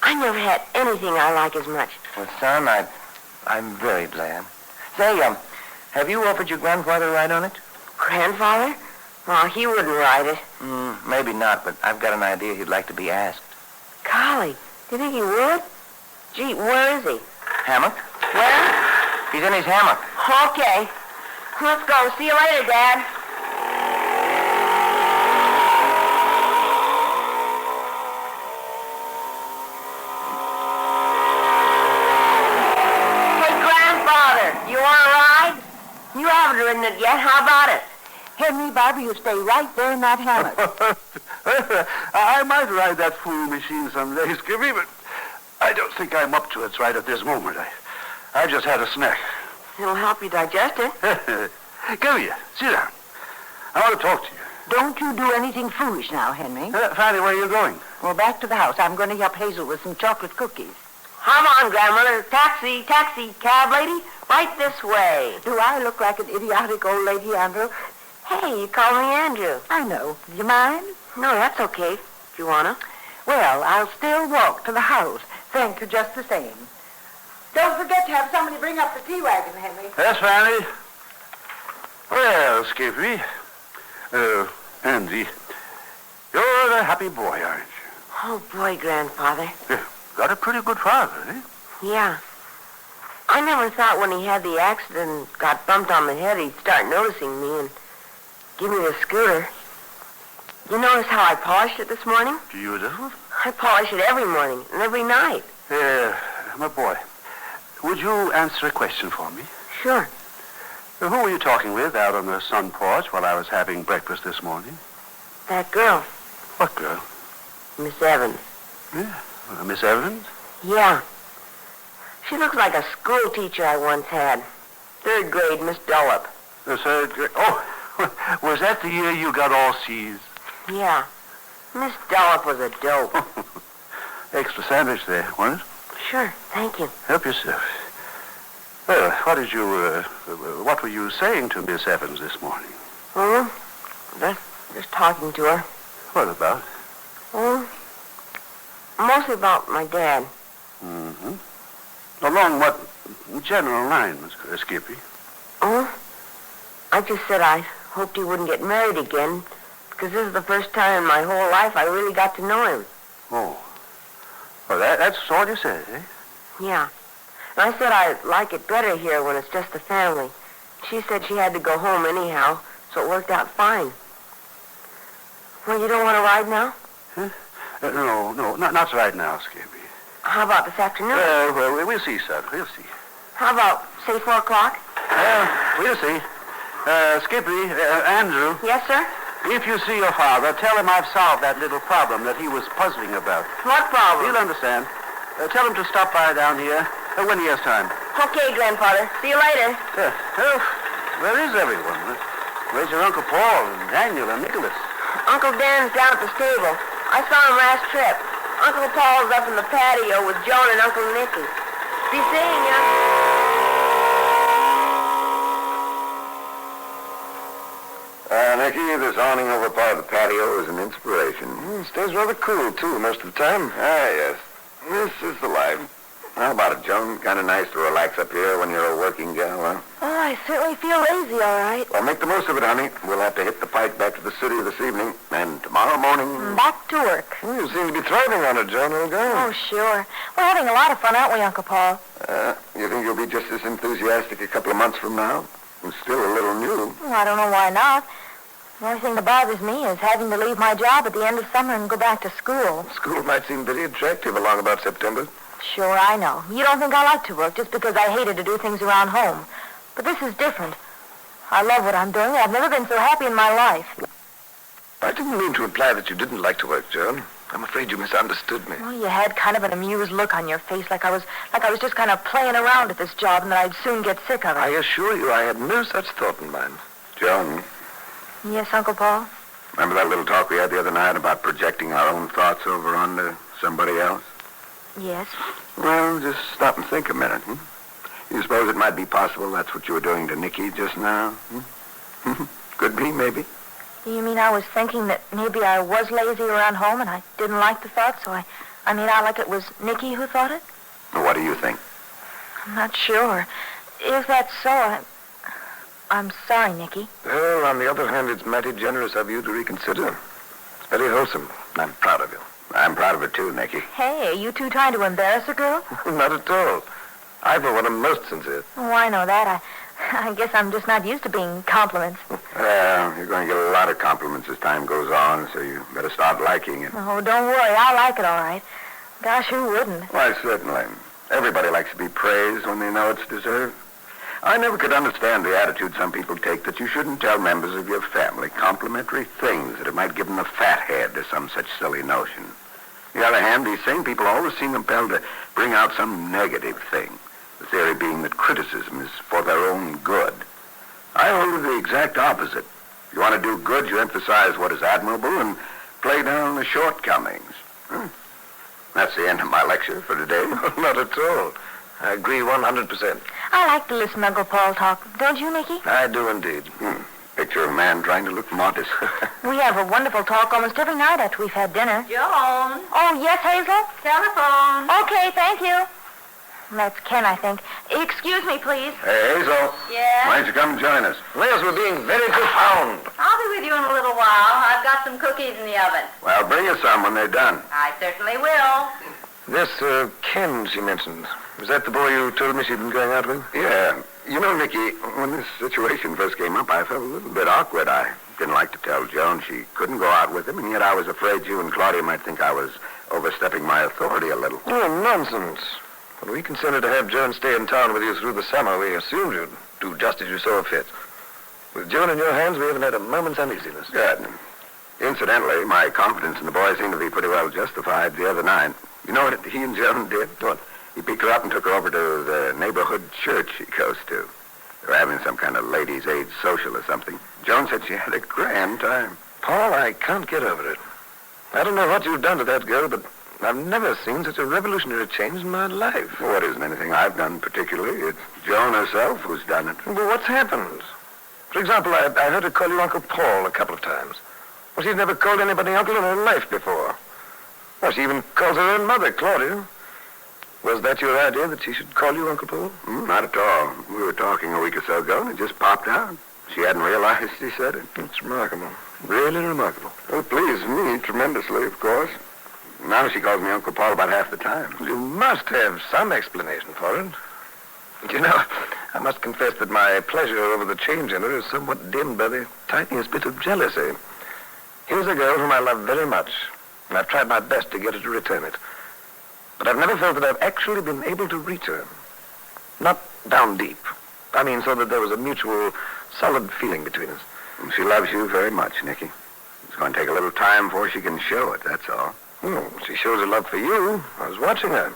I never had anything I like as much. Well, son, I'm very glad. Say, have you offered your grandfather a ride on it? Grandfather? Oh, he wouldn't ride it. Maybe not, but I've got an idea he'd like to be asked. Golly, do you think he would? Gee, where is he? Hammock? Where? He's in his hammock. Okay. Let's go. See you later, Dad. Hey, Grandfather, you want a ride? You haven't ridden it yet. How about it? Henry, Barbie, you stay right there in that hammock. I might ride that fool machine someday, Skippy, but I don't think I'm up to it right at this moment. I just had a snack. It'll help you digest it. Come here. Sit down. I want to talk to you. Don't you do anything foolish now, Henry. Fanny, where are you going? Well, back to the house. I'm going to help Hazel with some chocolate cookies. Come on, Grandmother. Taxi, cab lady. Right this way. Do I look like an idiotic old lady, Andrew? Hey, you call me Andrew. I know. Do you mind? No, that's okay. Do you wanna? Well, I'll still walk to the house. Thank you just the same. Don't forget to have somebody bring up the tea wagon, Henry. Yes, Fanny. Well, Skippy. Andy. You're a happy boy, aren't you? Oh, boy, Grandfather. Yeah. Got a pretty good father, eh? Yeah. I never thought when he had the accident and got bumped on the head he'd start noticing me and give me the scooter. You notice how I polished it this morning? Beautiful. I polish it every morning and every night. My boy, would you answer a question for me? Sure. Who were you talking with out on the sun porch while I was having breakfast this morning? That girl. What girl? Miss Evans. Yeah, Miss Evans? Yeah. She looks like a school teacher I once had. 3rd grade, Miss Dullop. The 3rd grade? Oh, was that the year you got all C's? Yeah. Miss Dullop was a dope. Extra sandwich there, wasn't it? Sure, thank you. Help yourself. Well, what were you saying to Miss Evans this morning? Just talking to her. What about? Mostly about my dad. Mm-hmm. Along what general line, Miss Skippy? I just said I hoped he wouldn't get married again, because this is the first time in my whole life I really got to know him. Oh. Well, that's all you said, eh? Yeah. And I said I like it better here when it's just the family. She said she had to go home anyhow, so it worked out fine. Well, you don't want to ride now? Huh? No, not right now, Skippy. How about this afternoon? Well, we'll see, son. We'll see. How about, say, 4 o'clock? We'll see. Skippy, Andrew. Yes, sir? If you see your father, tell him I've solved that little problem that he was puzzling about. What problem? He'll understand. Tell him to stop by down here when he has time. Okay, Grandfather. See you later. Where is everyone? Where's your Uncle Paul and Daniel and Nicholas? Uncle Dan's down at the stable. I saw him last trip. Uncle Paul's up in the patio with Joan and Uncle Nicky. Be seeing ya. Nicky, this awning over part of the patio is an inspiration. It stays rather cool, too, most of the time. Yes. This is the life. How about it, Joan? Kind of nice to relax up here when you're a working gal, huh? Oh, I certainly feel lazy, all right. Well, make the most of it, honey. We'll have to hit the pike back to the city this evening. And tomorrow morning... Back to work. Well, you seem to be thriving on it, Joan, old girl. Oh, sure. We're having a lot of fun, aren't we, Uncle Paul? You think you'll be just as enthusiastic a couple of months from now? It's still a little new. Well, I don't know why not. The only thing that bothers me is having to leave my job at the end of summer and go back to school. School might seem very attractive along about September. Sure, I know. You don't think I like to work just because I hated to do things around home. But this is different. I love what I'm doing. I've never been so happy in my life. I didn't mean to imply that you didn't like to work, Joan. I'm afraid you misunderstood me. Well, you had kind of an amused look on your face, like I was just kind of playing around at this job and that I'd soon get sick of it. I assure you I had no such thought in mind. Joan, Yes, Uncle Paul? remember that little talk we had the other night about projecting our own thoughts over onto somebody else? Yes. Well, just stop and think a minute. You suppose it might be possible that's what you were doing to Nicky just now? Could be, maybe. You mean I was thinking that maybe I was lazy around home and I didn't like the thought, so I mean, like it was Nicky who thought it? Well, what do you think? I'm not sure. If that's so, I'm sorry, Nicky. Well, on the other hand, it's mighty generous of you to reconsider. It's very wholesome. I'm proud of you. I'm proud of it, too, Nicky. Hey, are you two trying to embarrass a girl? Not at all. I, for one, am most sincere. Oh, I know that. I guess I'm just not used to being compliments. Well, you're going to get a lot of compliments as time goes on, so you better start liking it. Oh, don't worry. I like it all right. Gosh, who wouldn't? Why, certainly. Everybody likes to be praised when they know it's deserved. I never could understand the attitude some people take that you shouldn't tell members of your family complimentary things that it might give them a fat head or some such silly notion. On the other hand, these same people always seem compelled to bring out some negative thing, the theory being that criticism is for their own good. I hold to the exact opposite. If you want to do good, you emphasize what is admirable and play down the shortcomings. That's the end of my lecture for today. Not at all. I agree 100%. I like to listen to Uncle Paul talk. Don't you, Nicky? I do indeed. Picture a man trying to look modest. We have a wonderful talk almost every night after we've had dinner. Joan. Oh, yes, Hazel? Telephone. Okay, thank you. That's Ken, I think. Excuse me, please. Hey, Hazel. Yes? Why don't you come and join us? Liz, we're being very profound. I'll be with you in a little while. I've got some cookies in the oven. Well, bring us some when they're done. I certainly will. This, Ken she mentioned. Was that the boy you told me she'd been going out with? Yeah. You know, Nicky, when this situation first came up, I felt a little bit awkward. I didn't like to tell Joan she couldn't go out with him, and yet I was afraid you and Claudia might think I was overstepping my authority a little. Oh, nonsense. When we consented to have Joan stay in town with you through the summer, we assumed you'd do just as you saw fit. With Joan in your hands, we haven't had a moment's uneasiness. Good. Incidentally, my confidence in the boy seemed to be pretty well justified the other night. You know what he and Joan did? What? He picked her up and took her over to the neighborhood church she goes to. They were having some kind of ladies' aid social or something. Joan said she had a grand time. Paul, I can't get over it. I don't know what you've done to that girl, but I've never seen such a revolutionary change in my life. Well, it isn't anything I've done particularly. It's Joan herself who's done it. Well, what's happened? For example, I heard her call you Uncle Paul a couple of times. Well, she's never called anybody uncle in her life before. Well, she even calls her own mother, Claudia. Was that your idea, that she should call you Uncle Paul? Not at all. We were talking a week or so ago, and it just popped out. She hadn't realized she said it. It's remarkable. Really remarkable. Well, it pleased me tremendously, of course. Now she calls me Uncle Paul about half the time. You must have some explanation for it. You know, I must confess that my pleasure over the change in her is somewhat dimmed by the tiniest bit of jealousy. Here's a girl whom I love very much, and I've tried my best to get her to return it. But I've never felt that I've actually been able to reach her. Not down deep. I mean, so that there was a mutual, solid feeling between us. She loves you very much, Nicky. It's going to take a little time before she can show it, that's all. Oh, she shows her love for you. I was watching her.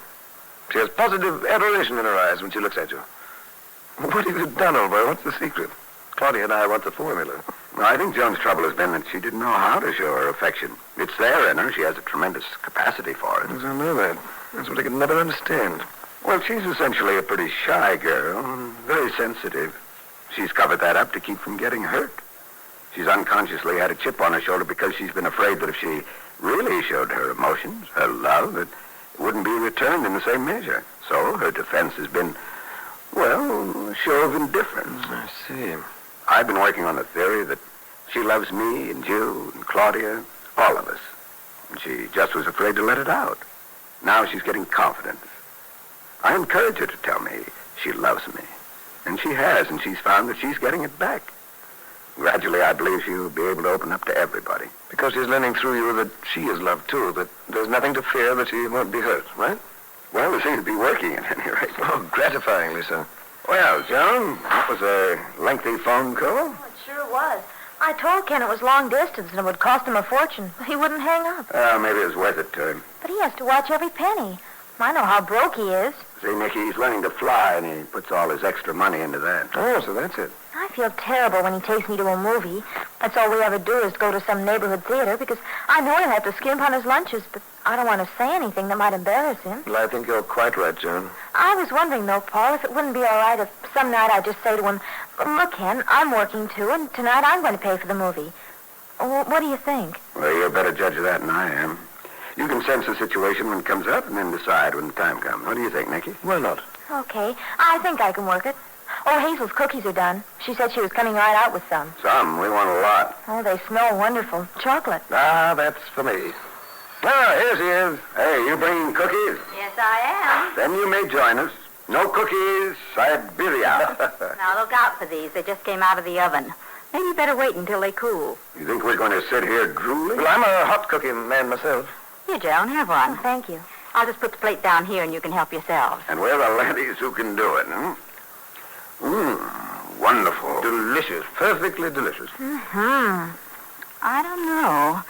She has positive adoration in her eyes when she looks at you. What have you done, old boy? What's the secret? Claudia and I want the formula. Well, I think Joan's trouble has been that she didn't know how to show her affection. It's there in her. She has a tremendous capacity for it. Yes, I know that. That's what I could never understand. Well, she's essentially a pretty shy girl, and very sensitive. She's covered that up to keep from getting hurt. She's unconsciously had a chip on her shoulder because she's been afraid that if she really showed her emotions, her love, it wouldn't be returned in the same measure. So her defense has been, well, a show of indifference. I see. I've been working on the theory that she loves me and you and Claudia, all of us. And she just was afraid to let it out. Now she's getting confidence. I encourage her to tell me she loves me. And she has, and she's found that she's getting it back. Gradually, I believe she'll be able to open up to everybody. Because she's learning through you that she is loved, too, that there's nothing to fear, that she won't be hurt, right? Well, it seems to be working at any rate. Oh, gratifyingly so. Well, Joan, that was a lengthy phone call. Oh, it sure was. I I told Ken it was long distance and it would cost him a fortune. He wouldn't hang up. Maybe it was worth it to him. But he has to watch every penny. I know how broke he is. See, Nicky, he's learning to fly, and he puts all his extra money into that. Oh, so that's it. I feel terrible when he takes me to a movie. That's all we ever do is go to some neighborhood theater because I know he'll have to skimp on his lunches, but I don't want to say anything that might embarrass him. Well, I think you're quite right, Joan. I was wondering, though, Paul, if it wouldn't be all right if some night I just say to him, look, Ken, I'm working too, and tonight I'm going to pay for the movie. What do you think? Well, you're a better judge of that than I am. You can sense the situation when it comes up and then decide when the time comes. What do you think, Nicky? Why not? Okay, I think I can work it. Oh, Hazel's cookies are done. She said she was coming right out with some. Some. We want a lot. Oh, they smell wonderful. Chocolate. Ah, that's for me. Ah, here she is. Hey, you bringing cookies? Yes, I Then you may join us. No cookies, Siberia. am. Now, look out for these. They just came out of the oven. Maybe you better wait until they cool. You think we're going to sit here drooling? Well, I'm a hot cookie man myself. Here, Joan, have one. Thank you. I'll just put the plate down here and you can help yourselves. And we're the laddies who can do it, huh? Wonderful. Delicious. Perfectly delicious. I don't know.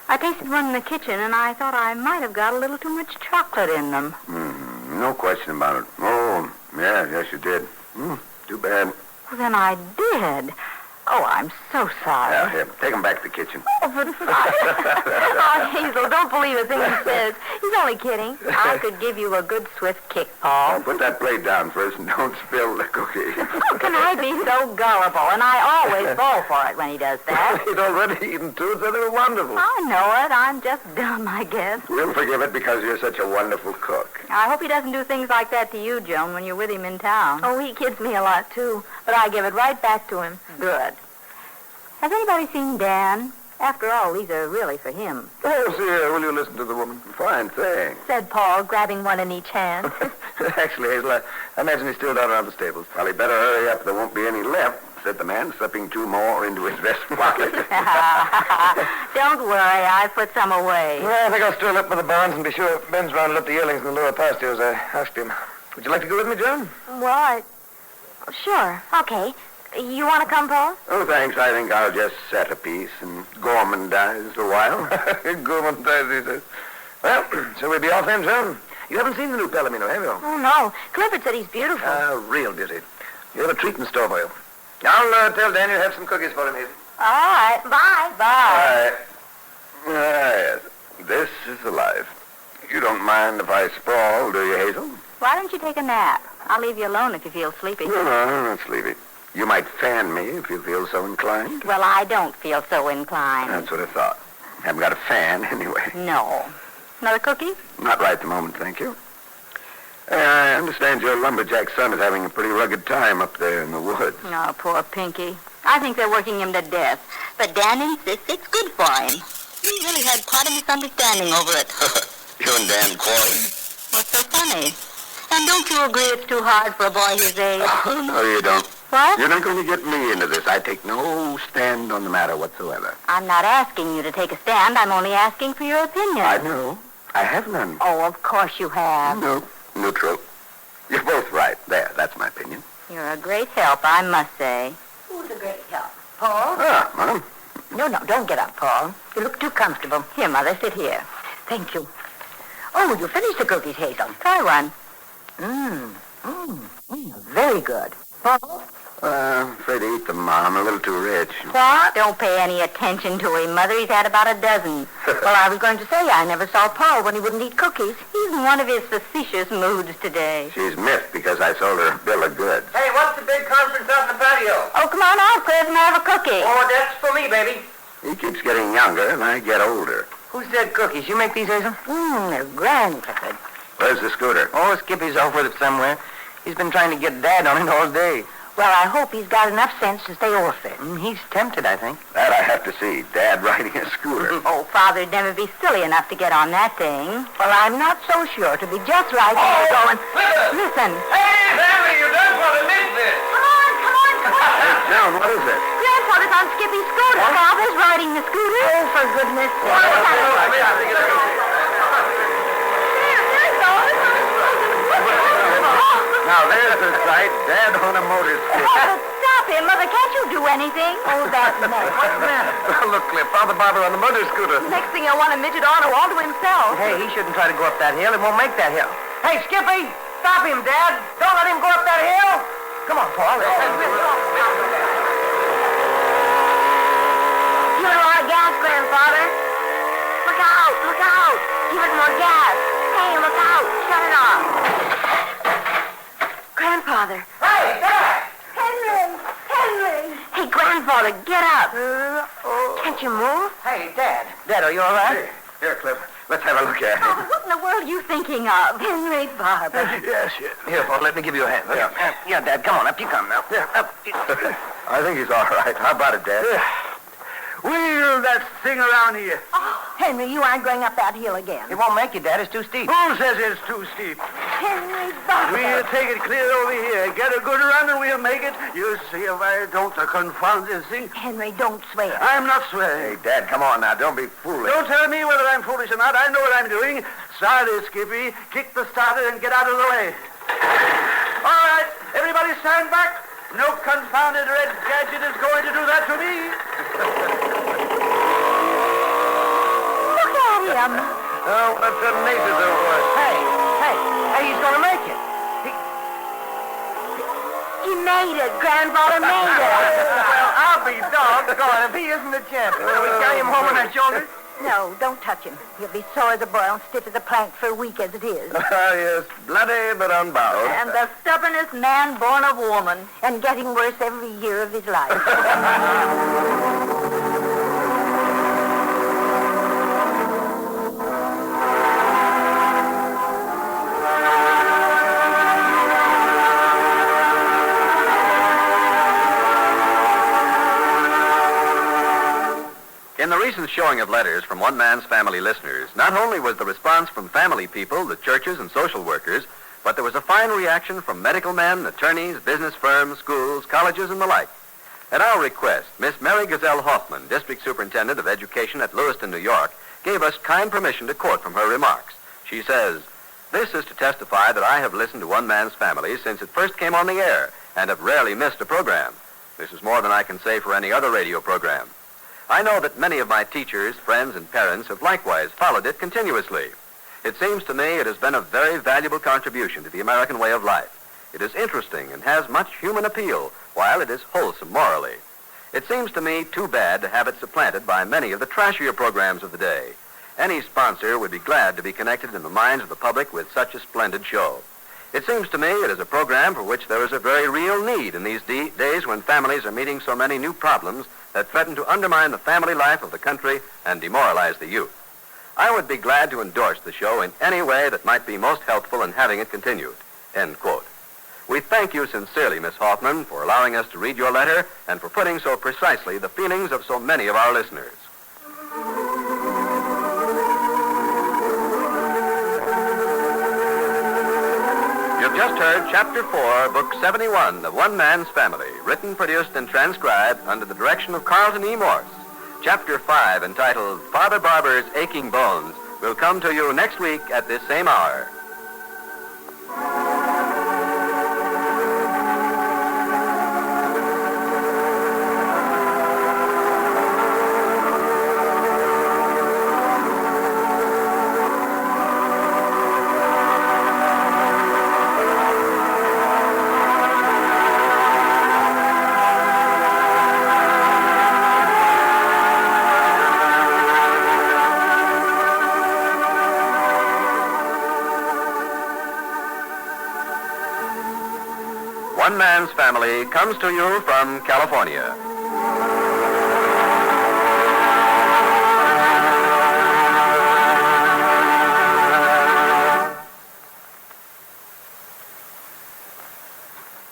I tasted one in the kitchen and I thought I might have got a little too much chocolate in them. No question about it. Oh, yes, you did. Too bad. Well, then I did. Oh, I'm so sorry. Yeah, here, take them back to the kitchen. Oh, Hazel, don't believe a thing he says. He's only kidding. I could give you a good swift kick, Paul. Put that plate down first and don't spill the cookie. How can I be so gullible? And I always fall for it when he does that. He'd already eaten two, so they were wonderful. I know it. I'm just dumb, I guess. We'll forgive it because you're such a wonderful cook. I hope he doesn't do things like that to you, Joan, when you're with him in town. Oh, he kids me a lot, too. But I give it right back to him. Good. Has anybody seen Dan? After all, these are really for him. Oh, sir, will you listen to the woman? Fine thing. Said Paul, grabbing one in each hand. Actually, Hazel, I imagine he's still down around the stables. Well, he better hurry up. There won't be any left, said the man, slipping two more into his vest pocket. Don't worry, I put some away. Well, I think I'll stir up with the barns and be sure Ben's rounded up the yearlings in the lower pastures. I asked him. Would you like to go with me, Joan? Well, sure. Okay. You want to come, Paul? Oh, thanks. I think I'll just set a piece and gormandize a while. Gormandize, he says. Well, so we'll be off then, Joan. You haven't seen the new Palomino, have you? Oh, no. Clifford said he's beautiful. Real beauty. You have a treat in store for you. I'll tell Dan you'll have some cookies for him, Hazel. All right. Bye. Bye. Yes. This is the life. You don't mind if I sprawl, do you, Hazel? Why don't you take a nap? I'll leave you alone if you feel sleepy. No, I'm not sleepy. You might fan me if you feel so inclined. Well, I don't feel so inclined. That's what I thought. Haven't got a fan anyway. No. Another cookie? Not right at the moment, thank you. I understand your lumberjack son is having a pretty rugged time up there in the woods. Oh, poor Pinky. I think they're working him to death. But Dan insists it's good for him. He really had quite a misunderstanding over it. You and Dan quarreling? What's so funny? And don't you agree it's too hard for a boy his age? Oh, no, you don't. What? You're not going to get me into this. I take no stand on the matter whatsoever. I'm not asking you to take a stand. I'm only asking for your opinion. I know. I have none. Oh, of course you have. No, neutral. You're both right. There, that's my opinion. You're a great help, I must say. Who's a great help? Paul? Ah, Mom. No, don't get up, Paul. You look too comfortable. Here, Mother, sit here. Thank you. Oh, you finished the cookies, Hazel. Try one. Very good. Paul? Afraid to eat them, Mom. A little too rich. What? Don't pay any attention to him, Mother. He's had about a dozen. Well, I was going to say I never saw Paul when he wouldn't eat cookies. He's in one of his facetious moods today. She's miffed because I sold her a bill of goods. Hey, what's the big conference out in the patio? Oh, come on out, Chris, and have a cookie. Oh, that's for me, baby. He keeps getting younger, and I get older. Who said cookies? You make these, Hazel? They're grand, Clifford. Where's the scooter? Oh, Skippy's off with it somewhere. He's been trying to get Dad on it all day. Well, I hope he's got enough sense to stay off it. He's tempted, I think. That I have to see. Dad riding a scooter. Oh, Father'd never be silly enough to get on that thing. Well, I'm not so sure. To be just right, he's going... Listen. Hey, family, you don't want to miss this. Come on. Hey, Joan, what is it? Grandfather's on Skippy's scooter. Father's riding the scooter. Oh, for goodness sake. Now, there's the sight. Dad on a motor scooter. Oh, stop stop him. Mother, can't you do anything? Oh, that's more. What's the matter? Look, Cliff, Father Barber on the motor scooter. Next thing I want a midget auto all to himself. Hey, he shouldn't try to go up that hill. It won't make that hill. Hey, Skippy, stop him, Dad. Don't let him go up that hill. Come on, Paul. Give it a lot of gas, Grandfather. Look out, look out. Give it more gas. Hey, look out. Shut it off. Grandfather. Hey, Dad! Henry! Hey, Grandfather, get up. Can't you move? Hey, Dad. Dad, are you all right? Here, Cliff. Let's have a look at Oh, what in the world are you thinking of? Henry Barber. Yes. Here, Paul, let me give you a hand. Yeah, Dad, come on, up you come now. Up. I think he's all right. How about it, Dad? Wheel that thing around here. Oh, Henry, you aren't going up that hill again. It won't make it, Dad. It's too steep. Who says it's too steep? Henry Barber. We'll take it clear over here. Get a good run and we'll make it. You see if I don't confound this thing. Henry, don't swear. I'm not swearing. Hey, Dad, come on now. Don't be foolish. Don't tell me whether I'm foolish or not. I know what I'm doing. Start it, Skippy. Kick the starter and get out of the way. All right. Everybody stand back. No confounded red gadget is going to do that to me. Look at him. Oh, what a tenacious boy. Hey, he's going to make it. He made it. Grandfather made it. Well, I'll be doggone if he isn't the champion. Shall we carry him home on our shoulders? No, don't touch him. He'll be sore as a boil and stiff as a plank for a week as it is. Yes, bloody but unbowed. And the stubbornest man born of woman, and getting worse every year of his life. In the recent showing of letters from One Man's Family listeners, not only was the response from family people, the churches, and social workers, but there was a fine reaction from medical men, attorneys, business firms, schools, colleges, and the like. At our request, Miss Mary Gazelle Hoffman, District Superintendent of Education at Lewiston, New York, gave us kind permission to quote from her remarks. She says, "This is to testify that I have listened to One Man's Family since it first came on the air and have rarely missed a program. This is more than I can say for any other radio program. I know that many of my teachers, friends, and parents have likewise followed it continuously. It seems to me it has been a very valuable contribution to the American way of life. It is interesting and has much human appeal, while it is wholesome morally. It seems to me too bad to have it supplanted by many of the trashier programs of the day. Any sponsor would be glad to be connected in the minds of the public with such a splendid show. It seems to me it is a program for which there is a very real need in these days when families are meeting so many new problems that threaten to undermine the family life of the country and demoralize the youth. I would be glad to endorse the show in any way that might be most helpful in having it continued." End quote. We thank you sincerely, Miss Hoffman, for allowing us to read your letter and for putting so precisely the feelings of so many of our listeners. You've just heard Chapter 4, Book 71 of One Man's Family, written, produced, and transcribed under the direction of Carlton E. Morse. Chapter 5, entitled Father Barber's Aching Bones, will come to you next week at this same hour. One Man's Family comes to you from California.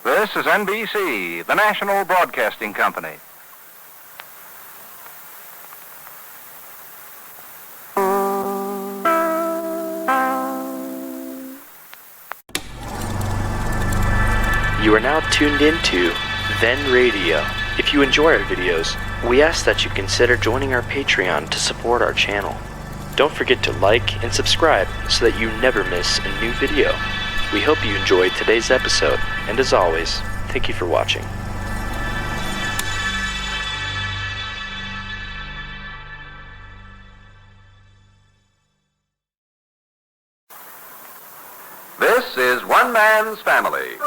This is NBC, the National Broadcasting Company. You are now tuned into Then Radio. If you enjoy our videos, we ask that you consider joining our Patreon to support our channel. Don't forget to like and subscribe so that you never miss a new video. We hope you enjoyed today's episode, and as always, thank you for watching. This is One Man's Family.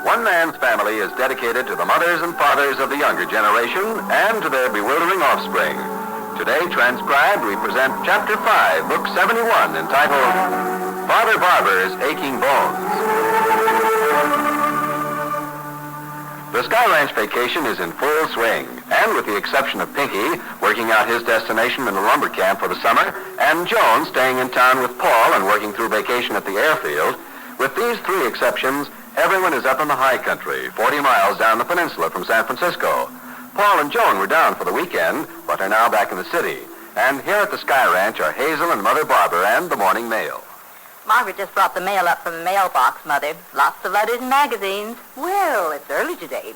One Man's Family is dedicated to the mothers and fathers of the younger generation and to their bewildering offspring. Today, transcribed, we present Chapter 5, Book 71, entitled Father Barber's Aching Bones. The Sky Ranch vacation is in full swing, and with the exception of Pinky, working out his destination in the lumber camp for the summer, and Joan staying in town with Paul and working through vacation at the airfield, with these three exceptions, everyone is up in the high country, 40 miles down the peninsula from San Francisco. Paul and Joan were down for the weekend, but are now back in the city. And here at the Sky Ranch are Hazel and Mother Barber and the morning mail. Margaret just brought the mail up from the mailbox, Mother. Lots of letters and magazines. Well, it's early today.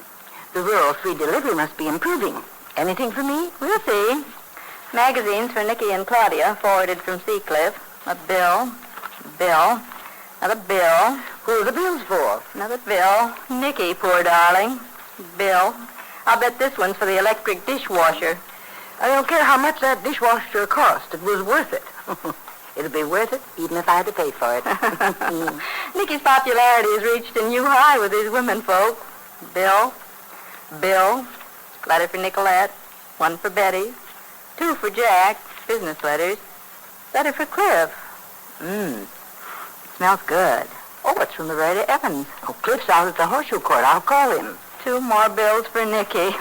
The rural free delivery must be improving. Anything for me? We'll see. Magazines for Nicky and Claudia, forwarded from Seacliff. A bill. Another bill. Who are the bills for? Another bill. Nicky, poor darling. Bill. I'll bet this one's for the electric dishwasher. I don't care how much that dishwasher cost. It was worth it. It'll be worth it, even if I had to pay for it. Nicky's popularity has reached a new high with his women folk. Bill. Letter for Nicolette. One for Betty. Two for Jack. Business letters. Letter for Cliff. Smells good. Oh, it's from the writer Evans. Oh, Cliff's out at the horseshoe court. I'll call him. Two more bills for Nicky.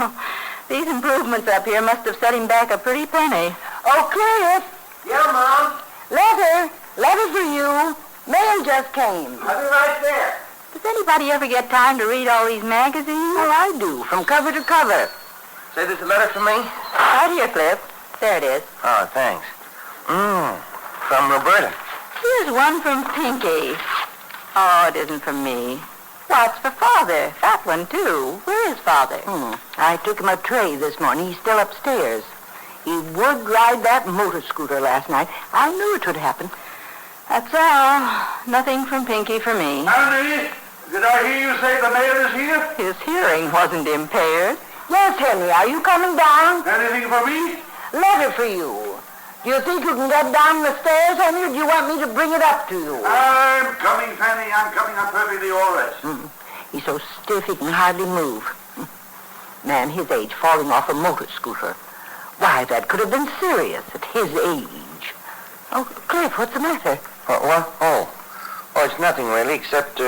These improvements up here must have set him back a pretty penny. Oh, Cliff! Yeah, Mom? Letter for you. Mail just came. I'll be right there. Does anybody ever get time to read all these magazines? Well, I do, from cover to cover. Say there's a letter for me? Right here, Cliff. There it is. Oh, thanks. From Roberta. Here's one from Pinky. Oh, it isn't from me. Well, it's for Father. That one, too. Where is Father? I took him a tray this morning. He's still upstairs. He would ride that motor scooter last night. I knew it would happen. That's all. Nothing from Pinky for me. Henry, did I hear you say the mail is here? His hearing wasn't impaired. Yes, Henry. Are you coming down? Anything for me? Letter for you. Do you think you can get down the stairs, Henry, or do you want me to bring it up to you? I'm coming, Fanny. I'm coming. I'm perfectly all right. He's so stiff he can hardly move. Man his age falling off a motor scooter. Why, that could have been serious at his age. Oh, Cliff, what's the matter? What? Oh, it's nothing really, except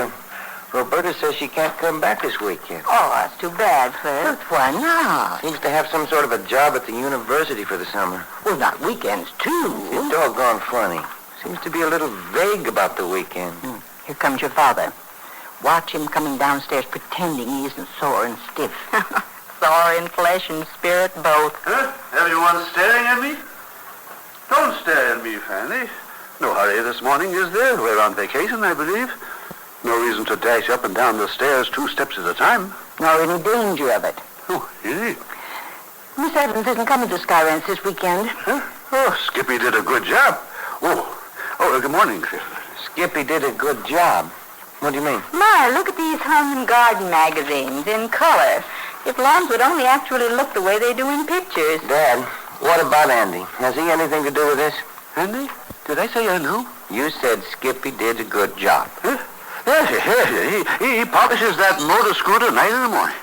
Roberta says she can't come back this weekend. Oh, that's too bad, Cliff. Why not? Seems to have some sort of a job at the university for the summer. Well, not weekends, too. It's doggone funny. Seems to be a little vague about the weekend. Here comes your father. Watch him coming downstairs pretending he isn't sore and stiff. Sore in flesh and spirit both. Huh? Everyone staring at me? Don't stare at me, Fanny. No hurry this morning, is there? We're on vacation, I believe. No reason to dash up and down the stairs 2 steps at a time. Nor any danger of it. Oh, really? Miss Evans isn't coming to Sky Ranch this weekend. Huh? Oh, Skippy did a good job. Oh, good morning, Cliff. Skippy did a good job. What do you mean? My, look at these home and garden magazines in color. If lawns would only actually look the way they do in pictures. Dad, what about Andy? Has he anything to do with this? Andy? Did I say I knew? You said Skippy did a good job. Huh? Yes, he polishes that motor scooter night and morning.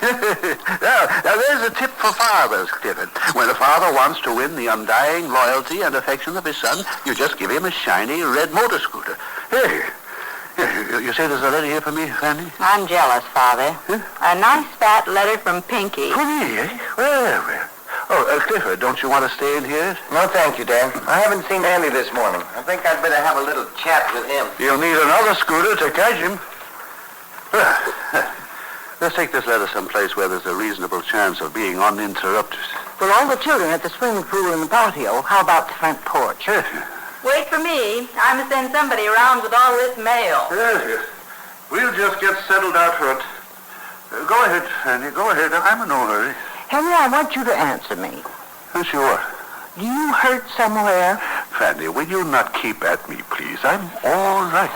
now, there's a tip for fathers, Clifford. When a father wants to win the undying loyalty and affection of his son, you just give him a shiny red motor scooter. Hey, you say there's a letter here for me, Fanny? I'm jealous, Father. Huh? A nice fat letter from Pinky. For me, eh? Well. Oh, Clifford, don't you want to stay in here? No, thank you, Dad. I haven't seen Andy this morning. I think I'd better have a little chat with him. You'll need another scooter to catch him. Let's take this letter someplace where there's a reasonable chance of being uninterrupted. Well, all the children at the swimming pool in the patio. How about the front porch? Wait for me. I must send somebody around with all this mail. Yes. We'll just get settled out for it. Go ahead, Fanny. Go ahead. I'm in no hurry. Henry, I want you to answer me. Sure. Do you hurt somewhere? Fanny, will you not keep at me, please? I'm all right.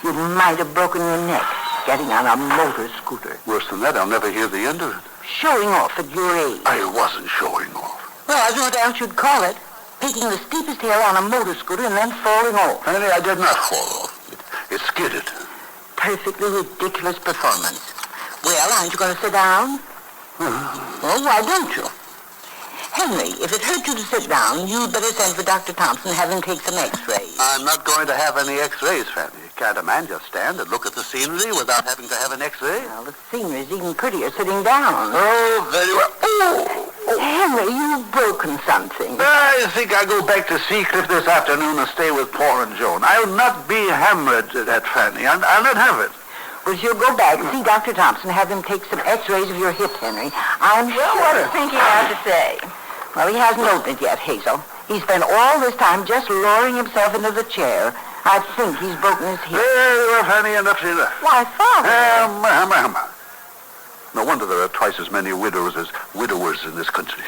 You might have broken your neck getting on a motor scooter. Worse than that, I'll never hear the end of it. Showing off at your age. I wasn't showing off. Well, that's what else you'd call it. taking the steepest hill on a motor scooter and then falling off. Fanny, I did not fall off. It skidded. Perfectly ridiculous performance. Well, aren't you going to sit down? Well, why don't you? Henry, if it hurt you to sit down, you'd better send for Dr. Thompson and have him take some x-rays. I'm not going to have any x-rays, Fanny. Can't a man just stand and look at the scenery without having to have an x-ray? Well, the scenery's even prettier sitting down. Oh, very well. Henry, you've broken something. I think I'll go back to Seacliff this afternoon and stay with Paul and Joan. I'll not be hammered at Fanny. I'll not have it. Well, you'll go back and see Dr. Thompson and have him take some x-rays of your hip, Henry. I'm sure. What's Pinky have to say? Well, he hasn't opened it yet, Hazel. He spent all this time just lowering himself into the chair. I think he's broken his hip. Well, Fanny, enough's enough. Why, Father? No wonder there are twice as many widows as widowers in this country.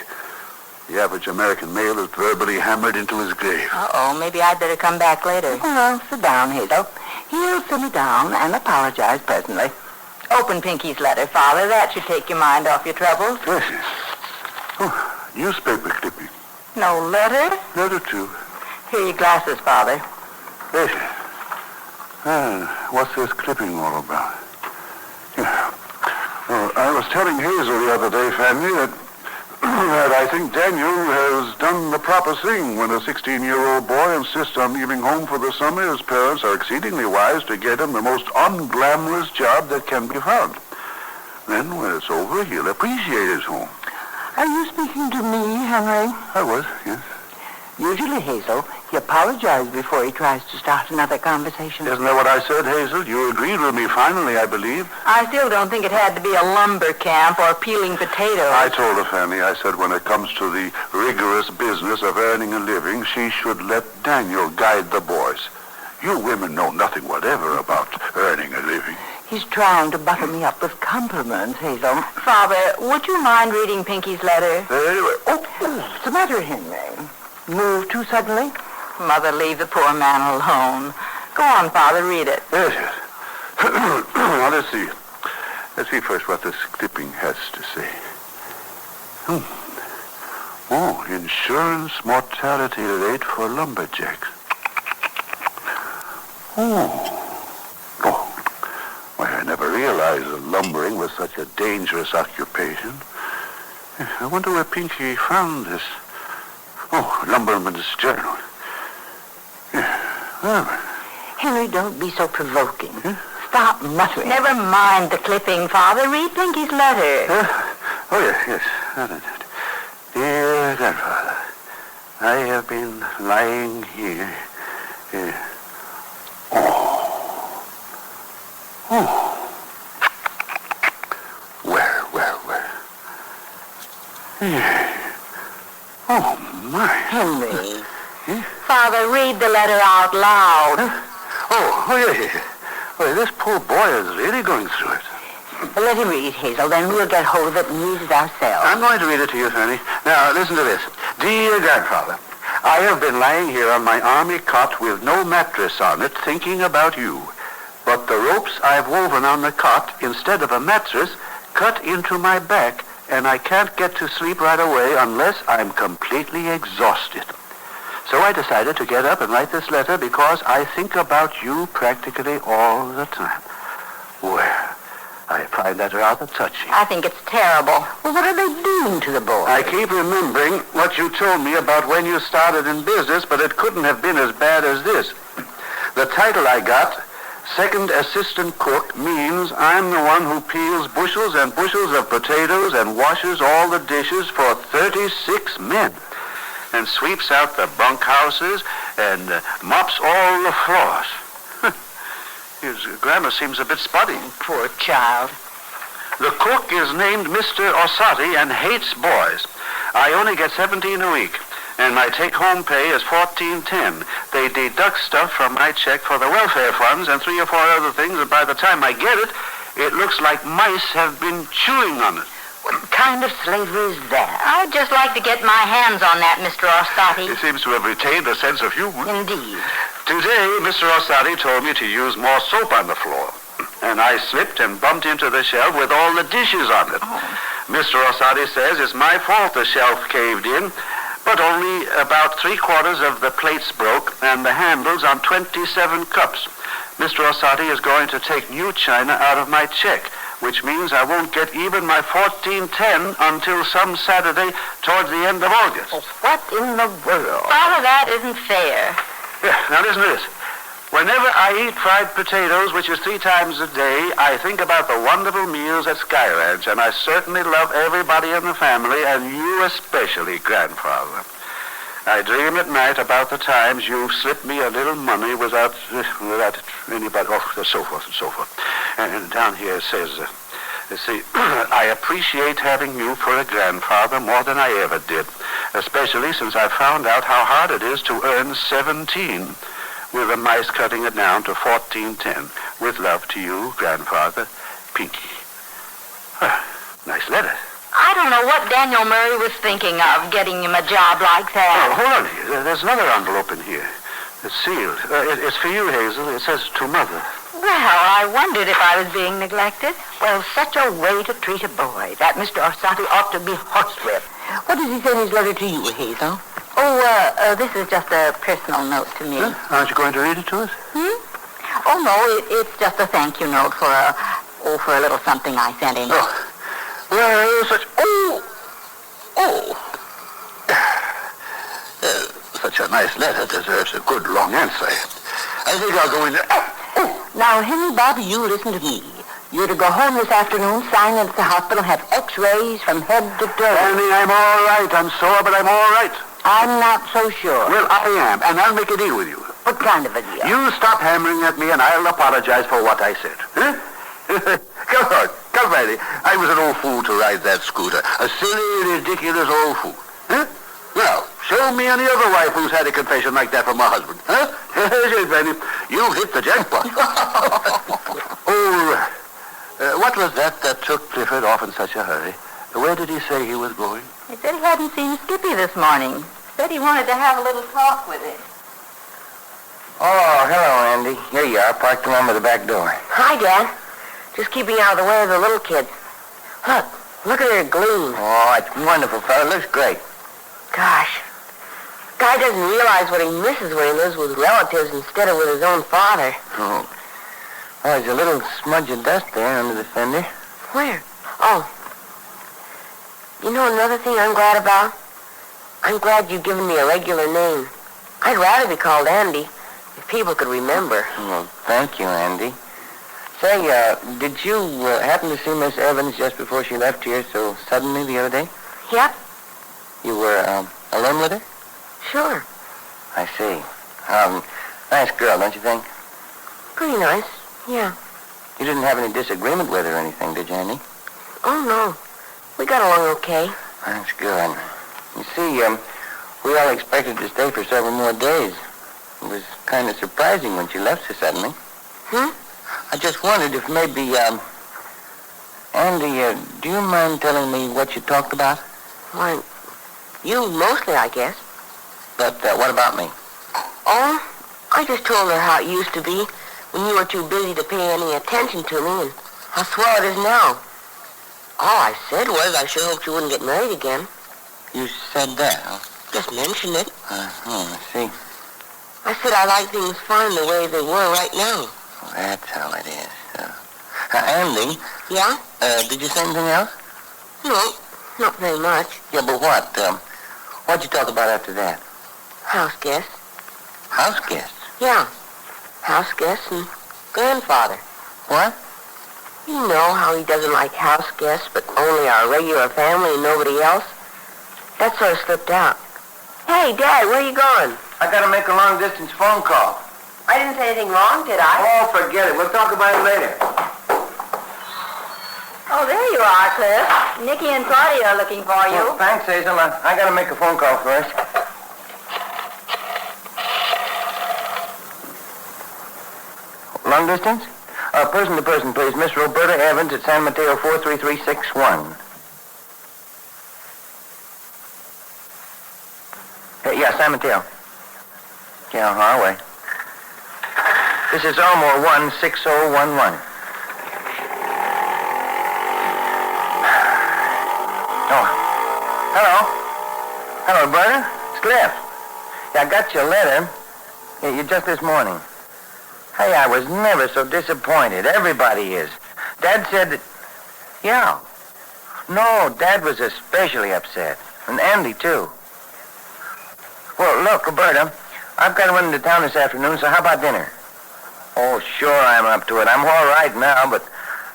The average American male is verbally hammered into his grave. Uh-oh, maybe I'd better come back later. Well, sit down, Hazel. He'll simmer down and apologize presently. Open Pinky's letter, Father. That should take your mind off your troubles. Yes. Oh, newspaper clipping. No letter? Letter two. Here are your glasses, Father. Yes. What's this clipping all about? Yeah. Well, I was telling Hazel the other day, Fanny, that I think Daniel has done the proper thing. When a 16-year-old boy insists on leaving home for the summer, his parents are exceedingly wise to get him the most unglamorous job that can be found. Then, when it's over, he'll appreciate his home. Are you speaking to me, Henry? I was, yes. Usually, Hazel, he apologizes before he tries to start another conversation. Isn't that what I said, Hazel? You agreed with me finally, I believe. I still don't think it had to be a lumber camp or peeling potatoes. I told her, Fanny, I said when it comes to the rigorous business of earning a living, she should let Daniel guide the boys. You women know nothing whatever about earning a living. He's trying to butter me up with compliments, Hazel. Father, would you mind reading Pinky's letter? Very well. What's the matter, Henry? Moved too suddenly? Mother, leave the poor man alone. Go on, Father, read it. Yes. Now, let's see. Let's see first what this clipping has to say. Oh, insurance mortality rate for lumberjacks. Why, I never realized that lumbering was such a dangerous occupation. I wonder where Pinky found this. Oh, Lumberman's Journal. Henry, don't be so provoking. Stop muttering. Never mind the clipping, Father. Read Pinky's letter. Yes. Dear Grandfather, I have been lying here. Where? Oh, my. Henry. Father, read the letter out loud. Yeah. Well, this poor boy is really going through it. Let him read, Hazel, then we'll get hold of it and read it ourselves. I'm going to read it to you, Fanny. Now, listen to this. Dear Grandfather, I have been lying here on my army cot with no mattress on it, thinking about you. But the ropes I've woven on the cot, instead of a mattress, cut into my back, and I can't get to sleep right away unless I'm completely exhausted. So I decided to get up and write this letter because I think about you practically all the time. Well, I find that rather touching. I think it's terrible. Well, what are they doing to the boy? I keep remembering what you told me about when you started in business, but it couldn't have been as bad as this. The title I got, Second Assistant Cook, means I'm the one who peels bushels and bushels of potatoes and washes all the dishes for 36 men. And sweeps out the bunkhouses and mops all the floors. His grammar seems a bit spotty. Poor child. The cook is named Mr. Ossati and hates boys. I only get $17 a week, and my take-home pay is $14.10. They deduct stuff from my check for the welfare funds and 3 or 4 other things, and by the time I get it, it looks like mice have been chewing on it. What kind of slavery is that? I'd just like to get my hands on that, Mr. Ossati. He seems to have retained a sense of humor. Indeed. Today, Mr. Ossati told me to use more soap on the floor, and I slipped and bumped into the shelf with all the dishes on it. Mr. Ossati says it's my fault the shelf caved in, But only about 3/4 of the plates broke and the handles on 27 cups. Mr. Orsatti is going to take new china out of my check, which means I won't get even my 1410 until some Saturday towards the end of August. What in the world? All of that isn't fair. Yeah, now listen to this. Whenever I eat fried potatoes, which is 3 times a day, I think about the wonderful meals at Sky Ranch, and I certainly love everybody in the family, and you especially, Grandfather. I dream at night about the times you slipped me a little money without anybody, so forth and so forth. And down here it says, see, I appreciate having you for a grandfather more than I ever did, especially since I found out how hard it is to earn 17, with a mice cutting it down to 1410. With love to you, Grandfather, Pinky. Nice letter. I don't know what Daniel Murray was thinking of, getting him a job like that. Oh, hold on here. There's another envelope in here. It's sealed. It's for you, Hazel. It says to Mother. Well, I wondered if I was being neglected. Well, such a way to treat a boy. That Mr. Orsatti ought to be horsewhipped. What does he say in his letter to you, Hazel? Oh, this is just a personal note to me. Huh? Aren't you going to read it to us? Oh, no, it's just a thank you note for a little something I sent him. Oh. Well, such a nice letter deserves a good long answer. I think I'll go in there. Now, Henry, Bobby, you listen to me. You're to go home this afternoon, sign in at the hospital, have x-rays from head to toe. Annie, I'm all right. I'm sore, but I'm all right. I'm not so sure. Well, I am, and I'll make a deal with you. What kind of a deal? You stop hammering at me, and I'll apologize for what I said. Huh? Come, Eddie. I was an old fool to ride that scooter. A silly, ridiculous old fool. Huh? Well, show me any other wife who's had a confession like that from her husband. Huh? Yes, Benny. You've hit the jackpot. What was that took Clifford off in such a hurry? Where did he say he was going? He said he hadn't seen Skippy this morning. Said he wanted to have a little talk with him. Oh, hello, Andy. Here you are, parked along by the back door. Hi, Dad. Just keeping out of the way of the little kids. Look at her gleam. Oh, it's wonderful, fella. Looks great. Gosh. Guy doesn't realize what he misses when he lives with relatives instead of with his own father. Oh. Oh, there's a little smudge of dust there under the fender. Where? Oh. You know another thing I'm glad about? I'm glad you've given me a regular name. I'd rather be called Andy if people could remember. Well, thank you, Andy. Say, did you happen to see Miss Evans just before she left here so suddenly the other day? Yep. You were alone with her? Sure. I see. Nice girl, don't you think? Pretty nice, yeah. You didn't have any disagreement with her or anything, did you, Andy? Oh, no. We got along okay. That's good. You see, we all expected to stay for several more days. It was kind of surprising when she left so suddenly. I just wondered if maybe, Andy, do you mind telling me what you talked about? Why, you mostly, I guess. But what about me? Oh, I just told her how it used to be when you were too busy to pay any attention to me and how swell it is now. All I said was I sure hoped you wouldn't get married again. You said that, huh? Just mentioned it. I see. I said I like things fine the way they were right now. Well, that's how it is. Andy? Yeah? Did you say anything else? No, not very much. Yeah, but what? What'd you talk about after that? House guests. House guests? Yeah. House guests and grandfather. What? You know how he doesn't like house guests, but only our regular family and nobody else? That sort of slipped out. Hey, Dad, where are you going? I gotta make a long-distance phone call. I didn't say anything wrong, did I? Oh, forget it. We'll talk about it later. Oh, there you are, Cliff. Nicky and Claudia are looking for you. Oh, thanks, Hazel. I gotta make a phone call first. Long distance? Person to person, please. Miss Roberta Evans at San Mateo 43361. Yeah, San Mateo. Yeah, on our way. This is Elmore 16011. Oh, hello. Hello, Berta. It's Cliff. Yeah, I got your letter. Yeah, just this morning. Hey, I was never so disappointed. Everybody is. Dad said that... Yeah. No, Dad was especially upset. And Andy, too. Well, look, Roberta, I've got to run into town this afternoon, so how about dinner? Oh, sure, I'm up to it. I'm all right now, but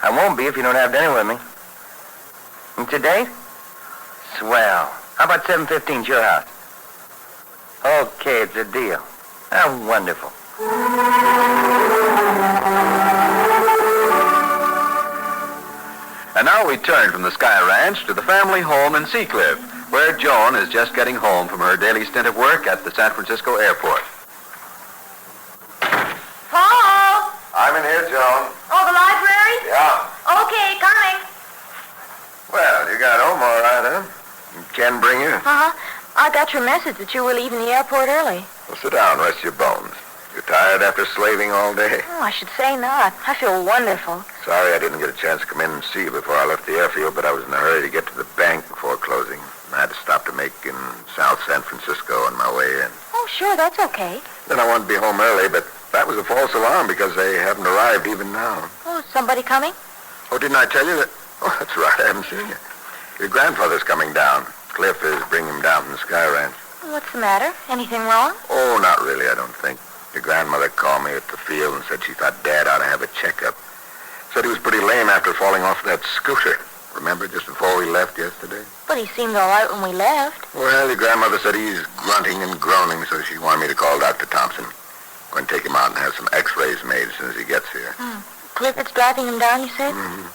I won't be if you don't have dinner with me. And today? Swell. How about 7:15 at your house? Okay, it's a deal. Oh, wonderful. And now we turn from the Sky Ranch to the family home in Seacliff, where Joan is just getting home from her daily stint of work at the San Francisco airport. Paul! I'm in here, Joan. Oh, the library? Yeah. Okay, coming. Well, you got home all right, huh? Ken bring you? Uh-huh. I got your message that you were leaving the airport early. Well, sit down, rest your bones. You tired after slaving all day? Oh, I should say not. I feel wonderful. Sorry I didn't get a chance to come in and see you before I left the airfield, but I was in a hurry to get to the bank before closing. I had to stop to make in South San Francisco on my way in. Oh, sure, that's okay. Then I wanted to be home early, but that was a false alarm because they haven't arrived even now. Oh, somebody coming? Oh, didn't I tell you that? Oh, that's right, I haven't seen you. Your grandfather's coming down. Cliff is bringing him down from the Sky Ranch. What's the matter? Anything wrong? Oh, not really, I don't think. Your grandmother called me at the field and said she thought Dad ought to have a checkup. Said he was pretty lame after falling off that scooter. Remember, just before we left yesterday? But he seemed all right when we left. Well, your grandmother said he's grunting and groaning, so she wanted me to call Dr. Thompson. Going to take him out and have some x-rays made as soon as he gets here. Clifford's driving him down, you said? Mm-hmm.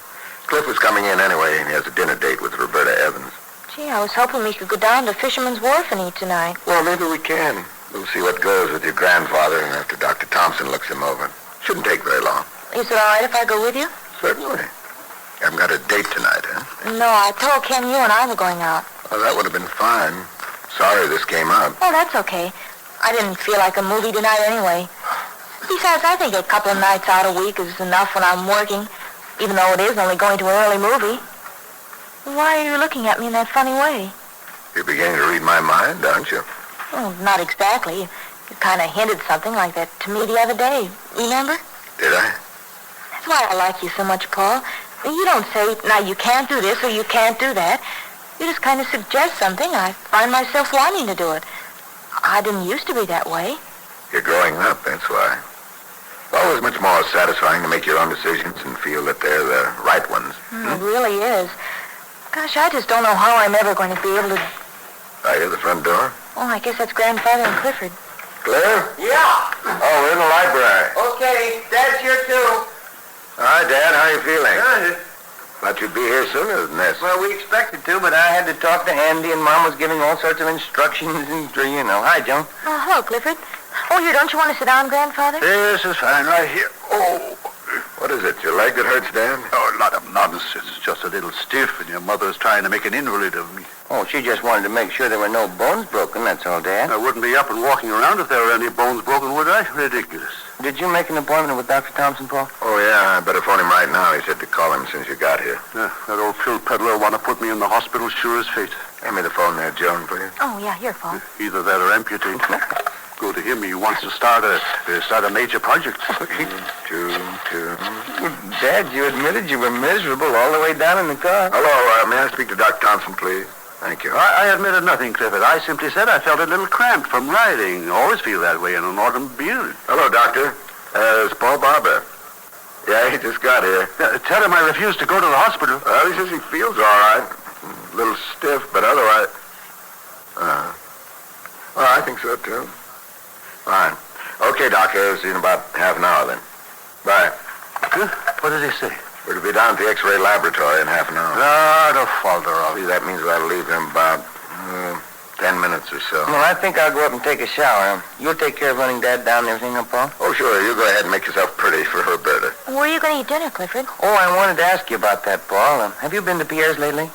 Cliff was coming in anyway, and he has a dinner date with Roberta Evans. Gee, I was hoping we could go down to Fisherman's Wharf and eat tonight. Well, maybe we can. We'll see what goes with your grandfather and after Dr. Thompson looks him over. Shouldn't take very long. Is it all right if I go with you? Certainly. You haven't got a date tonight, huh? No, I told Ken you and I were going out. Oh, that would have been fine. Sorry this came up. Oh, that's okay. I didn't feel like a movie tonight anyway. Besides, I think a couple of nights out a week is enough when I'm working, even though it is only going to an early movie. Why are you looking at me in that funny way? You're beginning to read my mind, aren't you? Oh, not exactly. You kind of hinted something like that to me the other day. Remember? Did I? That's why I like you so much, Paul. You don't say, now you can't do this or you can't do that. You just kind of suggest something. I find myself wanting to do it. I didn't used to be that way. You're growing up, that's why. It's always much more satisfying to make your own decisions and feel that they're the right ones. It really is. Gosh, I just don't know how I'm ever going to be able to... I hear the front door. Oh, I guess that's Grandfather and Clifford. Claire? Yeah. Oh, we're in the library. Okay, Dad's here too. Hi, Dad. How are you feeling? Good. Thought you'd be here sooner than this. Well, we expected to, but I had to talk to Andy, and Mom was giving all sorts of instructions, and, you know. Hi, Joan. Oh, hello, Clifford. Oh, here, don't you want to sit down, Grandfather? This is fine, right here. Oh, what is it? Your leg that hurts, Dan? Oh, a lot of nonsense. It's just a little stiff, and your mother's trying to make an invalid of me. Oh, she just wanted to make sure there were no bones broken, that's all, Dad. I wouldn't be up and walking around if there were any bones broken, would I? Ridiculous. Did you make an appointment with Dr. Thompson, Paul? Oh, yeah. I better phone him right now. He said to call him since you got here. Yeah, that old pill peddler want to put me in the hospital sure as fate. Hand me the phone there, Joan, please. Oh, yeah, here, Paul. Either that or amputate. Go to him. He wants to start a major project. Two. Dad, you admitted you were miserable all the way down in the car. Hello, may I speak to Dr. Thompson, please? Thank you. I admitted nothing, Clifford. I simply said I felt a little cramped from riding. Always feel that way in an automobile. Hello, Doctor. It's Paul Barber. Yeah, he just got here. Tell him I refused to go to the hospital. Well, he says he feels all right. A little stiff, but otherwise... Well, I think so, too. Fine. Okay, Doctor. See you in about half an hour, then. Bye. Huh? What did he say? We're to be down at the X-ray laboratory in half an hour. The falter of. See, that means I'll leave him about 10 minutes or so. Well, I think I'll go up and take a shower. You'll take care of running Dad down and everything, huh, Paul? Oh, sure. You go ahead and make yourself pretty for Roberta. Where are you going to eat dinner, Clifford? Oh, I wanted to ask you about that, Paul. Have you been to Pierre's lately?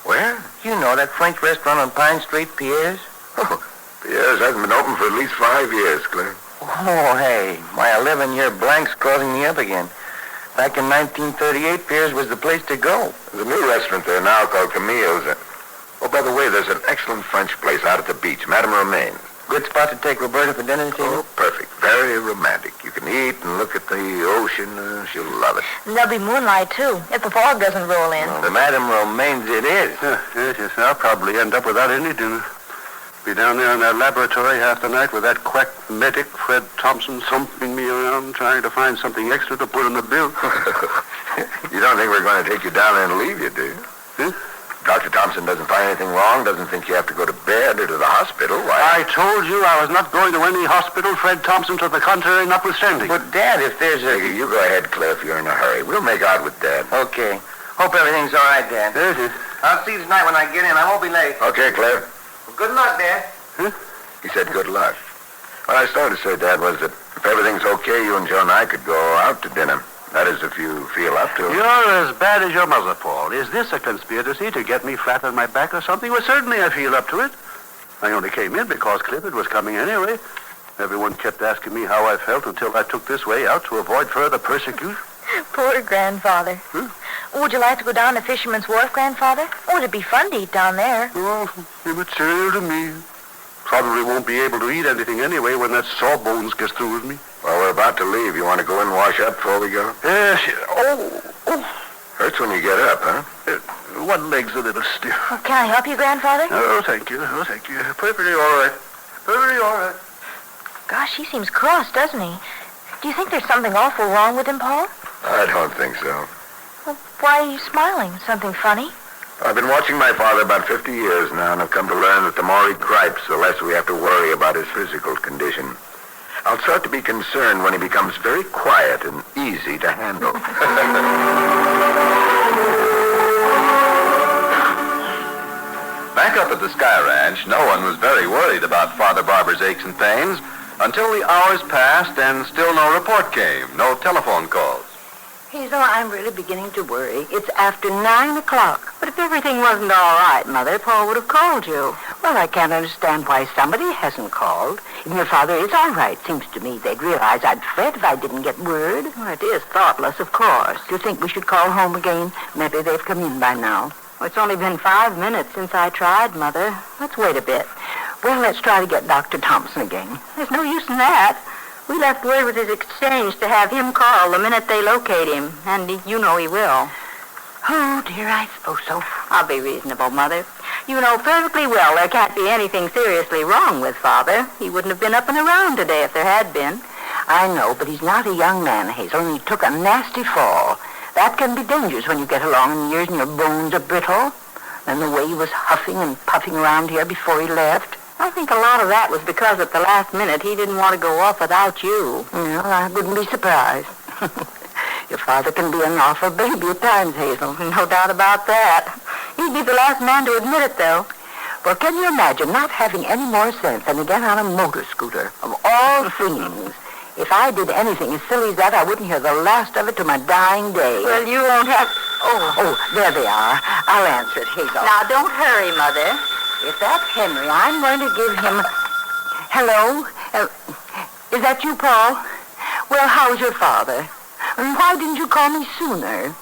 Where? You know, that French restaurant on Pine Street, Pierre's? Oh, Pierre's hasn't been open for at least 5 years, Claire. Oh, hey, my 11-year blank's causing me up again. Back in 1938, Pierre's was the place to go. There's a new restaurant there now called Camille's. Oh, but by the way, there's an excellent French place out at the beach, Madame Romaine. Good spot to take Roberta for dinner this evening? Oh, perfect. Very romantic. You can eat and look at the ocean. She'll love it. And there'll be moonlight, too, if the fog doesn't roll in. Well, Madame Romaine's it is. Yes. I'll probably end up without any dinner. Be down there in that laboratory half the night with that quack medic, Fred Thompson, thumping me around, trying to find something extra to put in the bill. You don't think we're going to take you down there and leave you, do you? Huh? Dr. Thompson doesn't find anything wrong, doesn't think you have to go to bed or to the hospital. Why? I told you I was not going to any hospital, Fred Thompson, to the contrary, notwithstanding. But, Dad, if there's a... You go ahead, Cliff. You're in a hurry. We'll make out with Dad. Okay. Hope everything's all right, Dad. Yes. I'll see you tonight when I get in. I won't be late. Okay, Cliff. Well, good luck, Dad. Huh? He said good luck. What I started to say, Dad, was that if everything's okay, you and Joe and I could go out to dinner. That is, if you feel up to it. You're as bad as your mother, Paul. Is this a conspiracy to get me flat on my back or something? Well, certainly I feel up to it. I only came in because Clifford was coming anyway. Everyone kept asking me how I felt until I took this way out to avoid further persecution. Poor Grandfather. Huh? Would you like to go down to Fisherman's Wharf, Grandfather? Oh, it'd be fun to eat down there. Oh, immaterial to me. Probably won't be able to eat anything anyway when that sawbones gets through with me. Well, we're about to leave. You want to go in and wash up before we go? Yes. Oh. Hurts when you get up, huh? One leg's a little stiff. Oh, can I help you, Grandfather? Oh, thank you. Perfectly all right. Gosh, he seems cross, doesn't he? Do you think there's something awful wrong with him, Paul? I don't think so. Well, why are you smiling? Something funny? I've been watching my father about 50 years now, and I've come to learn that the more he gripes, the less we have to worry about his physical condition. I'll start to be concerned when he becomes very quiet and easy to handle. Back up at the Sky Ranch, no one was very worried about Father Barber's aches and pains until the hours passed and still no report came, no telephone calls. Hazel, I'm really beginning to worry. It's after 9 o'clock. But if everything wasn't all right, Mother, Paul would have called you. Well, I can't understand why somebody hasn't called. If your father is all right, seems to me they'd realize I'd fret if I didn't get word. Well, it is thoughtless, of course. Do you think we should call home again? Maybe they've come in by now. Well, it's only been 5 minutes since I tried, Mother. Let's wait a bit. Well, let's try to get Dr. Thompson again. There's no use in that. We left word with his exchange to have him call the minute they locate him, and you know he will. Oh, dear, I suppose so. I'll be reasonable, Mother. You know perfectly well there can't be anything seriously wrong with Father. He wouldn't have been up and around today if there had been. I know, but he's not a young man, Hazel, and he took a nasty fall. That can be dangerous when you get along in years and your bones are brittle. And the way he was huffing and puffing around here before he left. I think a lot of that was because at the last minute he didn't want to go off without you. Well, I wouldn't be surprised. Your father can be an awful baby at times, Hazel. No doubt about that. He'd be the last man to admit it, though. Well, can you imagine not having any more sense than to get on a motor scooter? Of all things. If I did anything as silly as that, I wouldn't hear the last of it to my dying day. Well, you won't have... Oh, there they are. I'll answer it, Hazel. Now, don't hurry, Mother. If that's Henry, I'm going to give him... Hello? Is that you, Paul? Well, how's your father? And why didn't you call me sooner?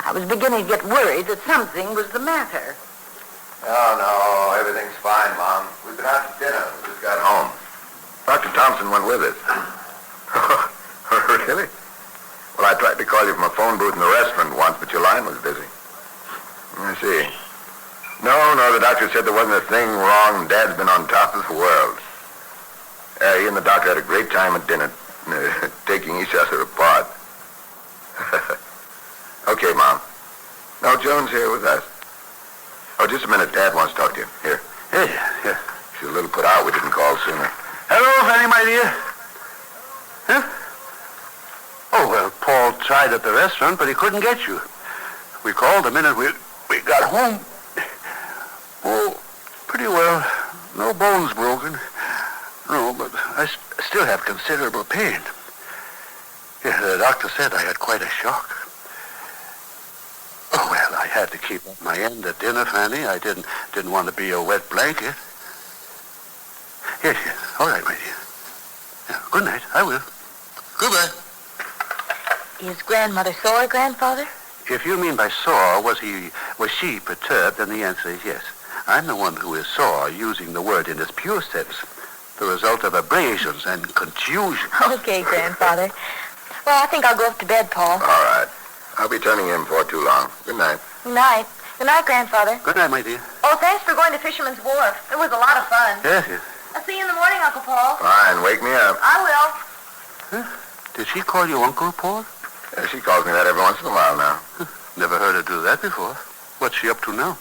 I was beginning to get worried that something was the matter. Oh, no, everything's fine, Mom. We've been out to dinner. We just got home. Dr. Thompson went with us. Really? Well, I tried to call you from a phone booth in the restaurant once, but your line was busy. I see. No, the doctor said there wasn't a thing wrong. Dad's been on top of the world. He and the doctor had a great time at dinner, taking each other apart. Okay, Mom. No, Joan's here with us. Oh, just a minute. Dad wants to talk to you. Here. Yeah. She's a little put out we didn't call sooner. Hello, Fanny, my dear. Huh? Oh, well, Paul tried at the restaurant, but he couldn't get you. We called the minute we got home. Oh, pretty well. No bones broken. No, but I still have considerable pain. Yeah, the doctor said I had quite a shock. Oh, well, I had to keep up my end at dinner, Fanny. I didn't want to be a wet blanket. Yes. All right, my dear. Yeah, good night. I will. Goodbye. Is Grandmother sore, Grandfather? If you mean by sore, was she perturbed, then the answer is yes. I'm the one who is sore, using the word in its pure sense. The result of abrasions and contusion. Okay, Grandfather. Well, I think I'll go up to bed, Paul. All right. I'll be turning in before too long. Good night. Good night. Good night, Grandfather. Good night, my dear. Oh, thanks for going to Fisherman's Wharf. It was a lot of fun. Yes, yes. I'll see you in the morning, Uncle Paul. Fine. Wake me up. I will. Huh? Did she call you Uncle Paul? Yeah, she calls me that every once in a while now. Never heard her do that before. What's she up to now?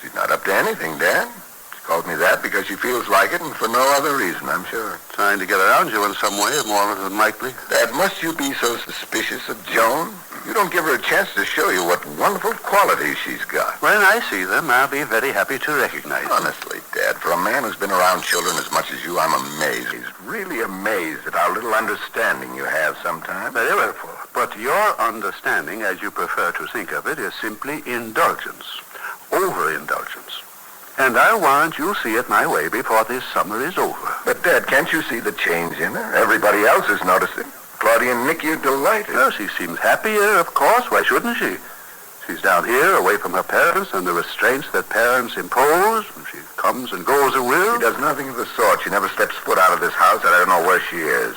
She's not up to anything, Dad. She calls me that because she feels like it and for no other reason, I'm sure. Trying to get around you in some way, more than likely. Dad, must you be so suspicious of Joan? You don't give her a chance to show you what wonderful qualities she's got. When I see them, I'll be very happy to recognize them. Honestly, Dad, for a man who's been around children as much as you, I'm amazed. He's really amazed at how little understanding you have sometimes. Very well, Paul. But your understanding, as you prefer to think of it, is simply indulgence. Overindulgence. And I warrant you'll see it my way before this summer is over. But, Dad, can't you see the change in her? Everybody else is noticing. Claudia and Nicky are delighted. Well, she seems happier, of course. Why shouldn't she? She's down here, away from her parents and the restraints that parents impose. She comes and goes at will. She does nothing of the sort. She never steps foot out of this house, and I don't know where she is.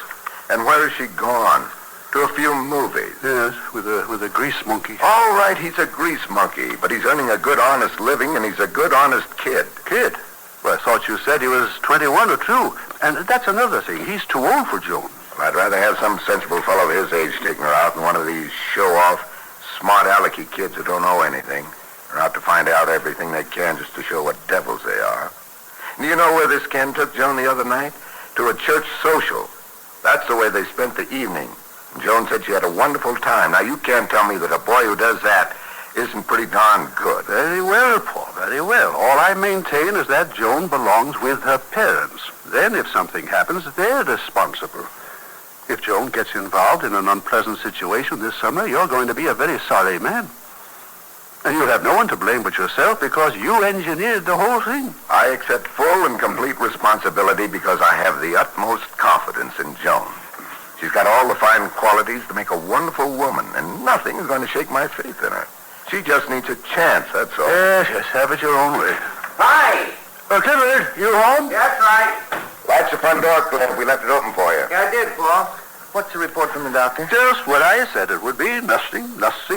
And where has she gone? To a few movies. Yes, with a grease monkey. All right, he's a grease monkey, but he's earning a good, honest living, and he's a good, honest kid. Kid? Well, I thought you said he was 21 or 2. And that's another thing. He's too old for Joan. Well, I'd rather have some sensible fellow of his age taking her out than one of these show-off, smart alecky kids who don't know anything. They're out to find out everything they can just to show what devils they are. Do you know where this Ken took Joan the other night? To a church social. That's the way they spent the evening. Joan said she had a wonderful time. Now, you can't tell me that a boy who does that isn't pretty darn good. Very well, Paul, very well. All I maintain is that Joan belongs with her parents. Then, if something happens, they're responsible. If Joan gets involved in an unpleasant situation this summer, you're going to be a very sorry man. And you'll have no one to blame but yourself because you engineered the whole thing. I accept full and complete responsibility because I have the utmost confidence in Joan. She's got all the fine qualities to make a wonderful woman, and nothing is going to shake my faith in her. She just needs a chance, that's all. Yes, have it your own way. Hi! Clifford, you home? That's right. Latch the front door, Cliff. We left it open for you. Yeah, I did, Paul. What's the report from the doctor? Just what I said it would be. Nothing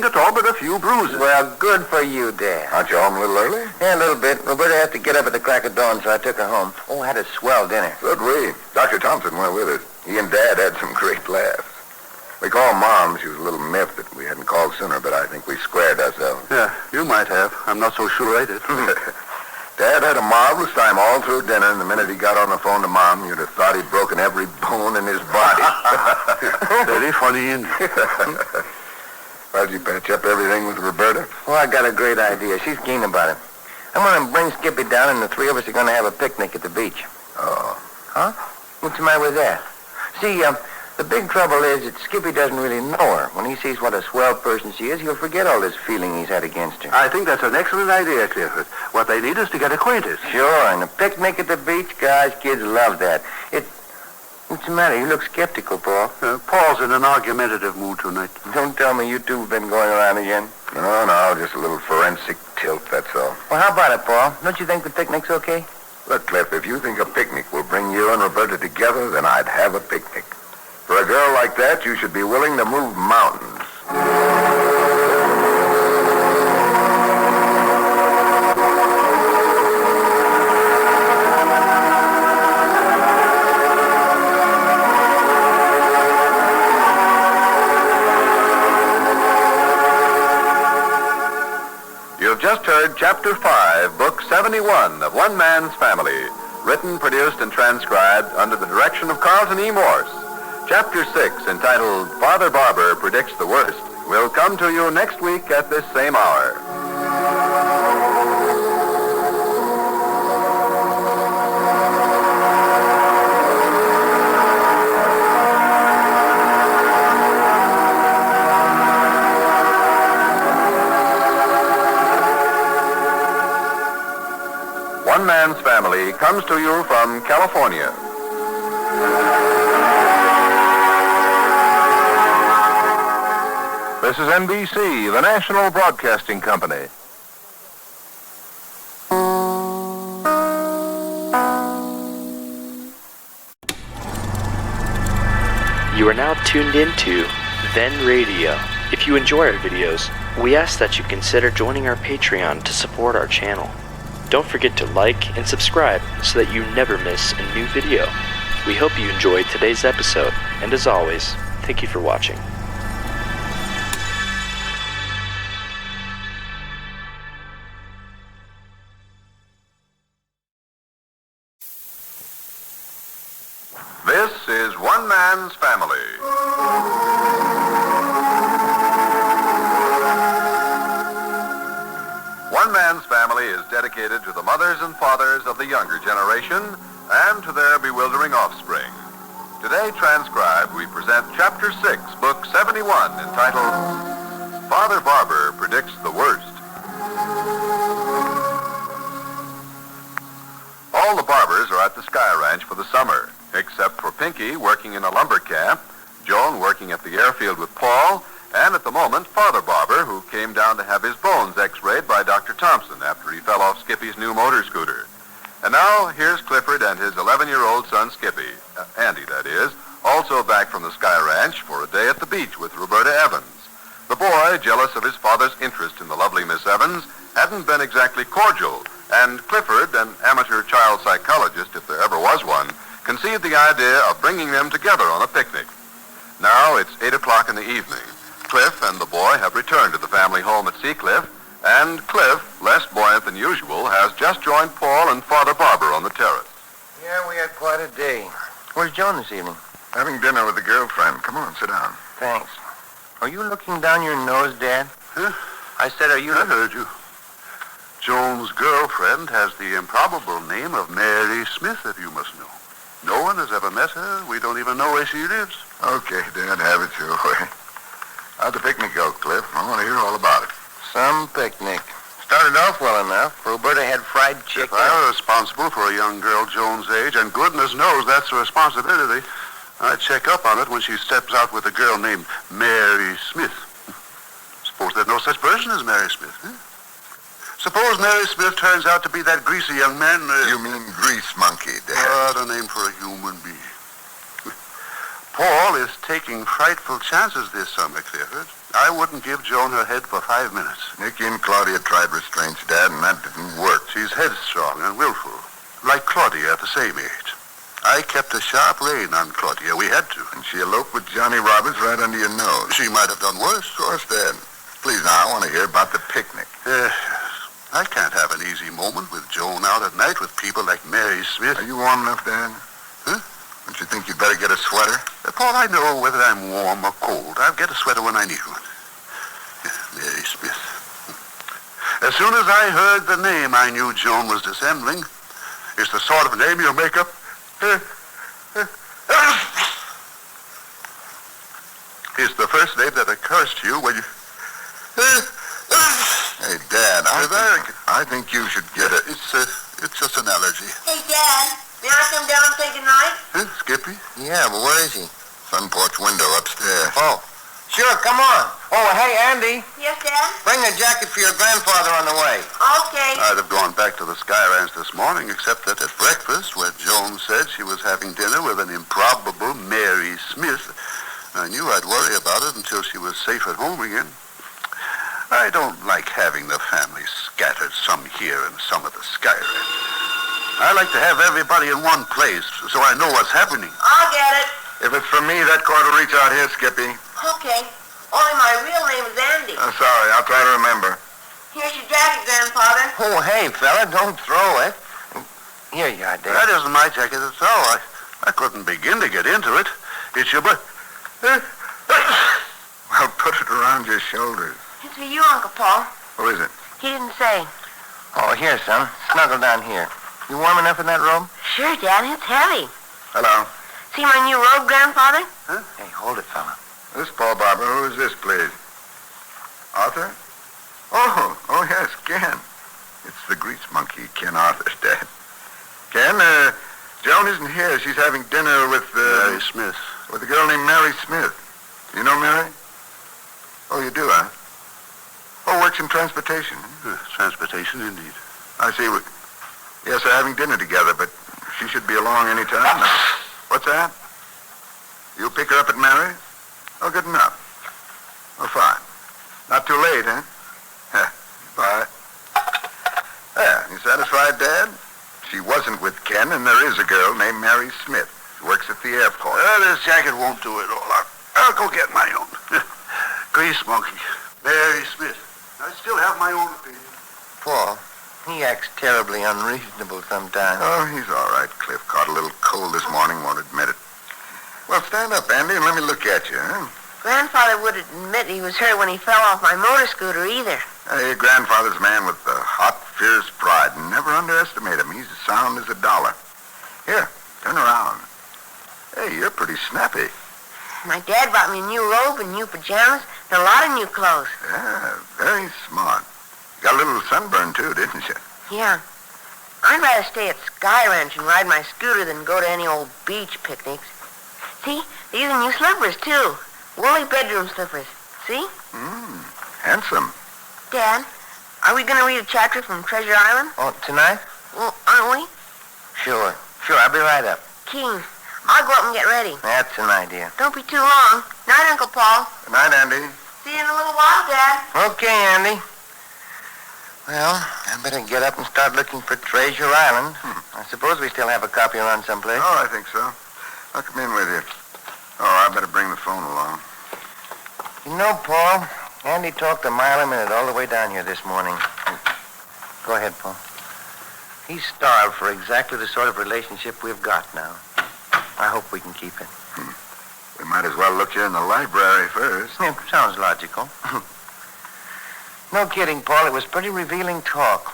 at all but a few bruises. Well, good for you, Dad. Aren't you home a little early? Yeah, a little bit. Roberta had to get up at the crack of dawn, so I took her home. Oh, had a swell dinner. Good we. Dr. Thompson went with us. He and Dad had some great laughs. We called Mom. She was a little miffed that we hadn't called sooner, but I think we squared ourselves. Yeah, you might have. I'm not so sure I did. Dad had a marvelous time all through dinner, and the minute he got on the phone to Mom, you'd have thought he'd broken every bone in his body. Very funny, indeed. Well, did you patch up everything with Roberta? Oh, I got a great idea. She's keen about it. I'm going to bring Skippy down, and the three of us are going to have a picnic at the beach. Oh. Huh? What's the matter with that? See, the big trouble is that Skippy doesn't really know her. When he sees what a swell person she is, he'll forget all this feeling he's had against her. I think that's an excellent idea, Clifford. What they need is to get acquainted. Sure, and a picnic at the beach, guys, kids love that. What's the matter? You look skeptical, Paul. Paul's in an argumentative mood tonight. Don't tell me you two have been going around again. No, just a little forensic tilt, that's all. Well, how about it, Paul? Don't you think the picnic's okay? Look, Cliff, if you think a picnic will bring you and Roberta together, then I'd have a picnic. For a girl like that, you should be willing to move mountains. You've just heard Chapter 5, Book 71 of One Man's Family, written, produced, and transcribed under the direction of Carlton E. Morse. Chapter 6, entitled Father Barber Predicts the Worst, will come to you next week at this same hour. One Man's Family comes to you from California. This is NBC, the National Broadcasting Company. You are now tuned into Then Radio. If you enjoy our videos, we ask that you consider joining our Patreon to support our channel. Don't forget to like and subscribe so that you never miss a new video. We hope you enjoyed today's episode, and as always, thank you for watching. This is One Man's Family. One Man's Family is dedicated to the mothers and fathers of the younger generation and to their bewildering offspring. Today, transcribed, we present Chapter 6, Book 71, entitled Father Barber Predicts the Worst. All the barbers are at the Sky Ranch for the summer, except for Pinky working in a lumber camp, Joan working at the airfield with Paul, and at the moment, Father Barber, who came down to have his bones x-rayed by Dr. Thompson after he fell off Skippy's new motor scooter. And now, here's Clifford and his 11-year-old son, Skippy, Andy, that is, also back from the Sky Ranch for a day at the beach with Roberta Evans. The boy, jealous of his father's interest in the lovely Miss Evans, hadn't been exactly cordial, and Clifford, an amateur child psychologist, if there ever was one, conceived the idea of bringing them together on a picnic. Now, it's 8 o'clock in the evening. Cliff and the boy have returned to the family home at Seacliff, and Cliff, less buoyant than usual, has just joined Paul and Father Barber on the terrace. Yeah, we had quite a day. Where's Joan this evening? Having dinner with a girlfriend. Come on, sit down. Thanks. Are you looking down your nose, Dad? Huh? I said, are you... I heard you. Joan's girlfriend has the improbable name of Mary Smith, if you must know. No one has ever met her. We don't even know where she lives. Okay, Dad, have it your way. How'd the picnic go, Cliff? I want to hear all about it. Some picnic. Started off well enough. Roberta had fried chicken. If I were responsible for a young girl Joan's age, and goodness knows that's a responsibility, I'd check up on it when she steps out with a girl named Mary Smith. Suppose there's no such person as Mary Smith, huh? Suppose Mary Smith turns out to be that greasy young man... You mean grease monkey, Dad? What a name for a human being. Paul is taking frightful chances this summer, Clifford. I wouldn't give Joan her head for 5 minutes. Nicky and Claudia tried restraints, Dad, and that didn't work. She's headstrong and willful, like Claudia at the same age. I kept a sharp rein on Claudia. We had to. And she eloped with Johnny Roberts right under your nose. She might have done worse. Of course, Dad. Please, now, I want to hear about the picnic. I can't have an easy moment with Joan out at night with people like Mary Smith. Are you warm enough, Dad? Huh? Don't you think you'd better get a sweater? Paul, I know whether I'm warm or cold. I'll get a sweater when I need one. Mary Smith. As soon as I heard the name, I knew Joan was dissembling. It's the sort of name you'll make up. It's the first name that occurs to you when you... Hey, Dad, I think you should get it. It's just an allergy. Hey, Dad, may I come down and say goodnight? Huh, Skippy? Yeah, but where is he? Front porch window upstairs. Oh, sure, come on. Oh, hey, Andy. Yes, Dad? Bring a jacket for your grandfather on the way. Okay. I'd have gone back to the Sky Ranch this morning, except that at breakfast, where Joan said she was having dinner with an improbable Mary Smith, I knew I'd worry about it until she was safe at home again. I don't like having the family scattered, some here and some at the Sky Ranch. I like to have everybody in one place so I know what's happening. I'll get it. If it's for me, that cord will reach out here, Skippy. Okay. Only my real name is Andy. Sorry, I'll try to remember. Here's your jacket, Grandfather. Oh, hey, fella, don't throw it. Here you are, Dad. That isn't my jacket at all. I couldn't begin to get into it. It's your... Well, put it around your shoulders. It's for you, Uncle Paul. Who is it? He didn't say. Oh, here, son. Snuggle down here. You warm enough in that robe? Sure, Dad. It's heavy. Hello. See my new robe, Grandfather? Huh? Hey, hold it, fella. This Paul Barber. Who is this, please? Arthur? Oh, yes, Ken. It's the grease monkey, Ken Arthur, Dad. Ken, Joan isn't here. She's having dinner with, Mary Smith. With a girl named Mary Smith. You know Mary? Oh, you do, huh? Oh, works in transportation. Transportation, indeed. I see. Yes, they're having dinner together, but she should be along any time. What's that? You pick her up at Mary's? Oh, good enough. Oh, fine. Not too late, huh? Bye. There, you satisfied, Dad? She wasn't with Ken, and there is a girl named Mary Smith. She works at the airport. This jacket won't do it all. I'll go get my own. Grease monkey. Mary Smith. I still have my own opinion. Paul, he acts terribly unreasonable sometimes. Oh, he's all right, Cliff. Caught a little cold this morning, won't admit it. Well, stand up, Andy, and let me look at you, huh? Grandfather wouldn't admit he was hurt when he fell off my motor scooter either. Hey, your grandfather's a man with a hot, fierce pride. Never underestimate him. He's as sound as a dollar. Here, turn around. Hey, you're pretty snappy. My dad bought me a new robe and new pajamas and a lot of new clothes. Yeah, very smart. You got a little sunburn, too, didn't you? Yeah. I'd rather stay at Sky Ranch and ride my scooter than go to any old beach picnics. See, these are new slippers, too. Woolly bedroom slippers. See? Handsome. Dad, are we going to read a chapter from Treasure Island? Oh, tonight? Well, aren't we? Sure, I'll be right up. King, I'll go up and get ready. That's an idea. Don't be too long. Night, Uncle Paul. Good night, Andy. See you in a little while, Dad. Okay, Andy. Well, I better get up and start looking for Treasure Island. I suppose we still have a copy around someplace. Oh, I think so. I'll come in with you. Oh, I better bring the phone along. You know, Paul, Andy talked a mile a minute all the way down here this morning. Go ahead, Paul. He's starved for exactly the sort of relationship we've got now. I hope we can keep it. We might as well look here in the library first. Yeah, sounds logical. No kidding, Paul. It was pretty revealing talk.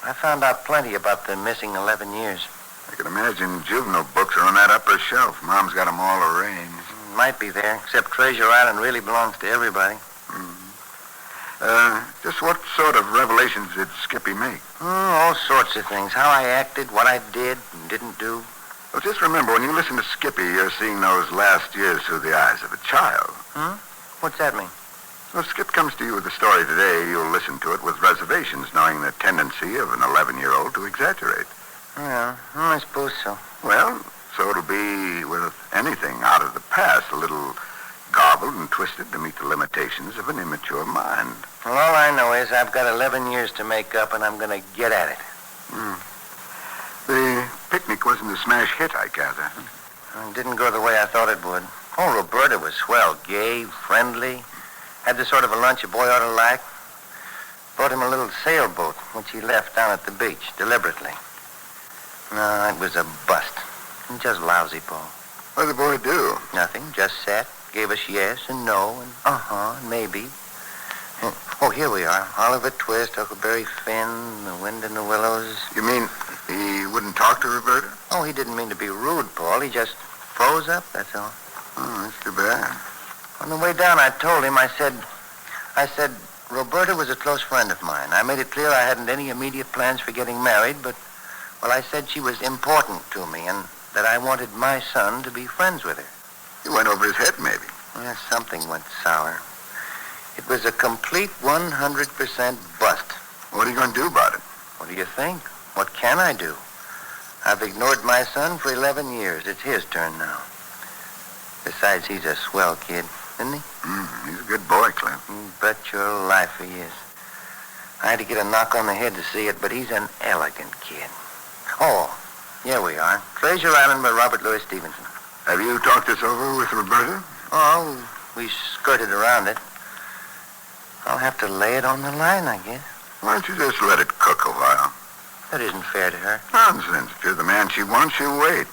I found out plenty about the missing 11 years. I can imagine juvenile books are on that upper shelf. Mom's got them all arranged. Might be there, except Treasure Island really belongs to everybody. Just what sort of revelations did Skippy make? All sorts of things. How I acted, what I did and didn't do. Well, just remember, when you listen to Skippy, you're seeing those last years through the eyes of a child. What's that mean? Well, if Skip comes to you with a story today, you'll listen to it with reservations, knowing the tendency of an 11-year-old to exaggerate. Yeah, I suppose so. Well, so it'll be with anything out of the past, a little garbled and twisted to meet the limitations of an immature mind. Well, all I know is I've got 11 years to make up, and I'm going to get at it. The picnic wasn't a smash hit, I gather. It didn't go the way I thought it would. Oh, Roberta was swell, gay, friendly. Had the sort of a lunch a boy ought to like. Bought him a little sailboat, which he left down at the beach, deliberately. No, it was a bust. Just lousy, Paul. What did the boy do? Nothing, just sat, gave us yes and no and and maybe. Oh, here we are. Oliver Twist, Huckleberry Finn, The Wind in the Willows. You mean he wouldn't talk to Roberta? Oh, he didn't mean to be rude, Paul. He just froze up, that's all. Oh, that's too bad. On the way down, I told him, I said, Roberta was a close friend of mine. I made it clear I hadn't any immediate plans for getting married, but, well, I said she was important to me and that I wanted my son to be friends with her. You went over his head, maybe. Well, something went sour. It was a complete 100% bust. What are you going to do about it? What do you think? What can I do? I've ignored my son for 11 years. It's his turn now. Besides, he's a swell kid, isn't he? He's a good boy, Cliff. Bet your life he is. I had to get a knock on the head to see it, but he's an elegant kid. Oh, here we are. Treasure Island by Robert Louis Stevenson. Have you talked this over with Roberta? Oh, we skirted around it. I'll have to lay it on the line, I guess. Why don't you just let it cook a while? That isn't fair to her. Nonsense. If you're the man she wants, she'll wait.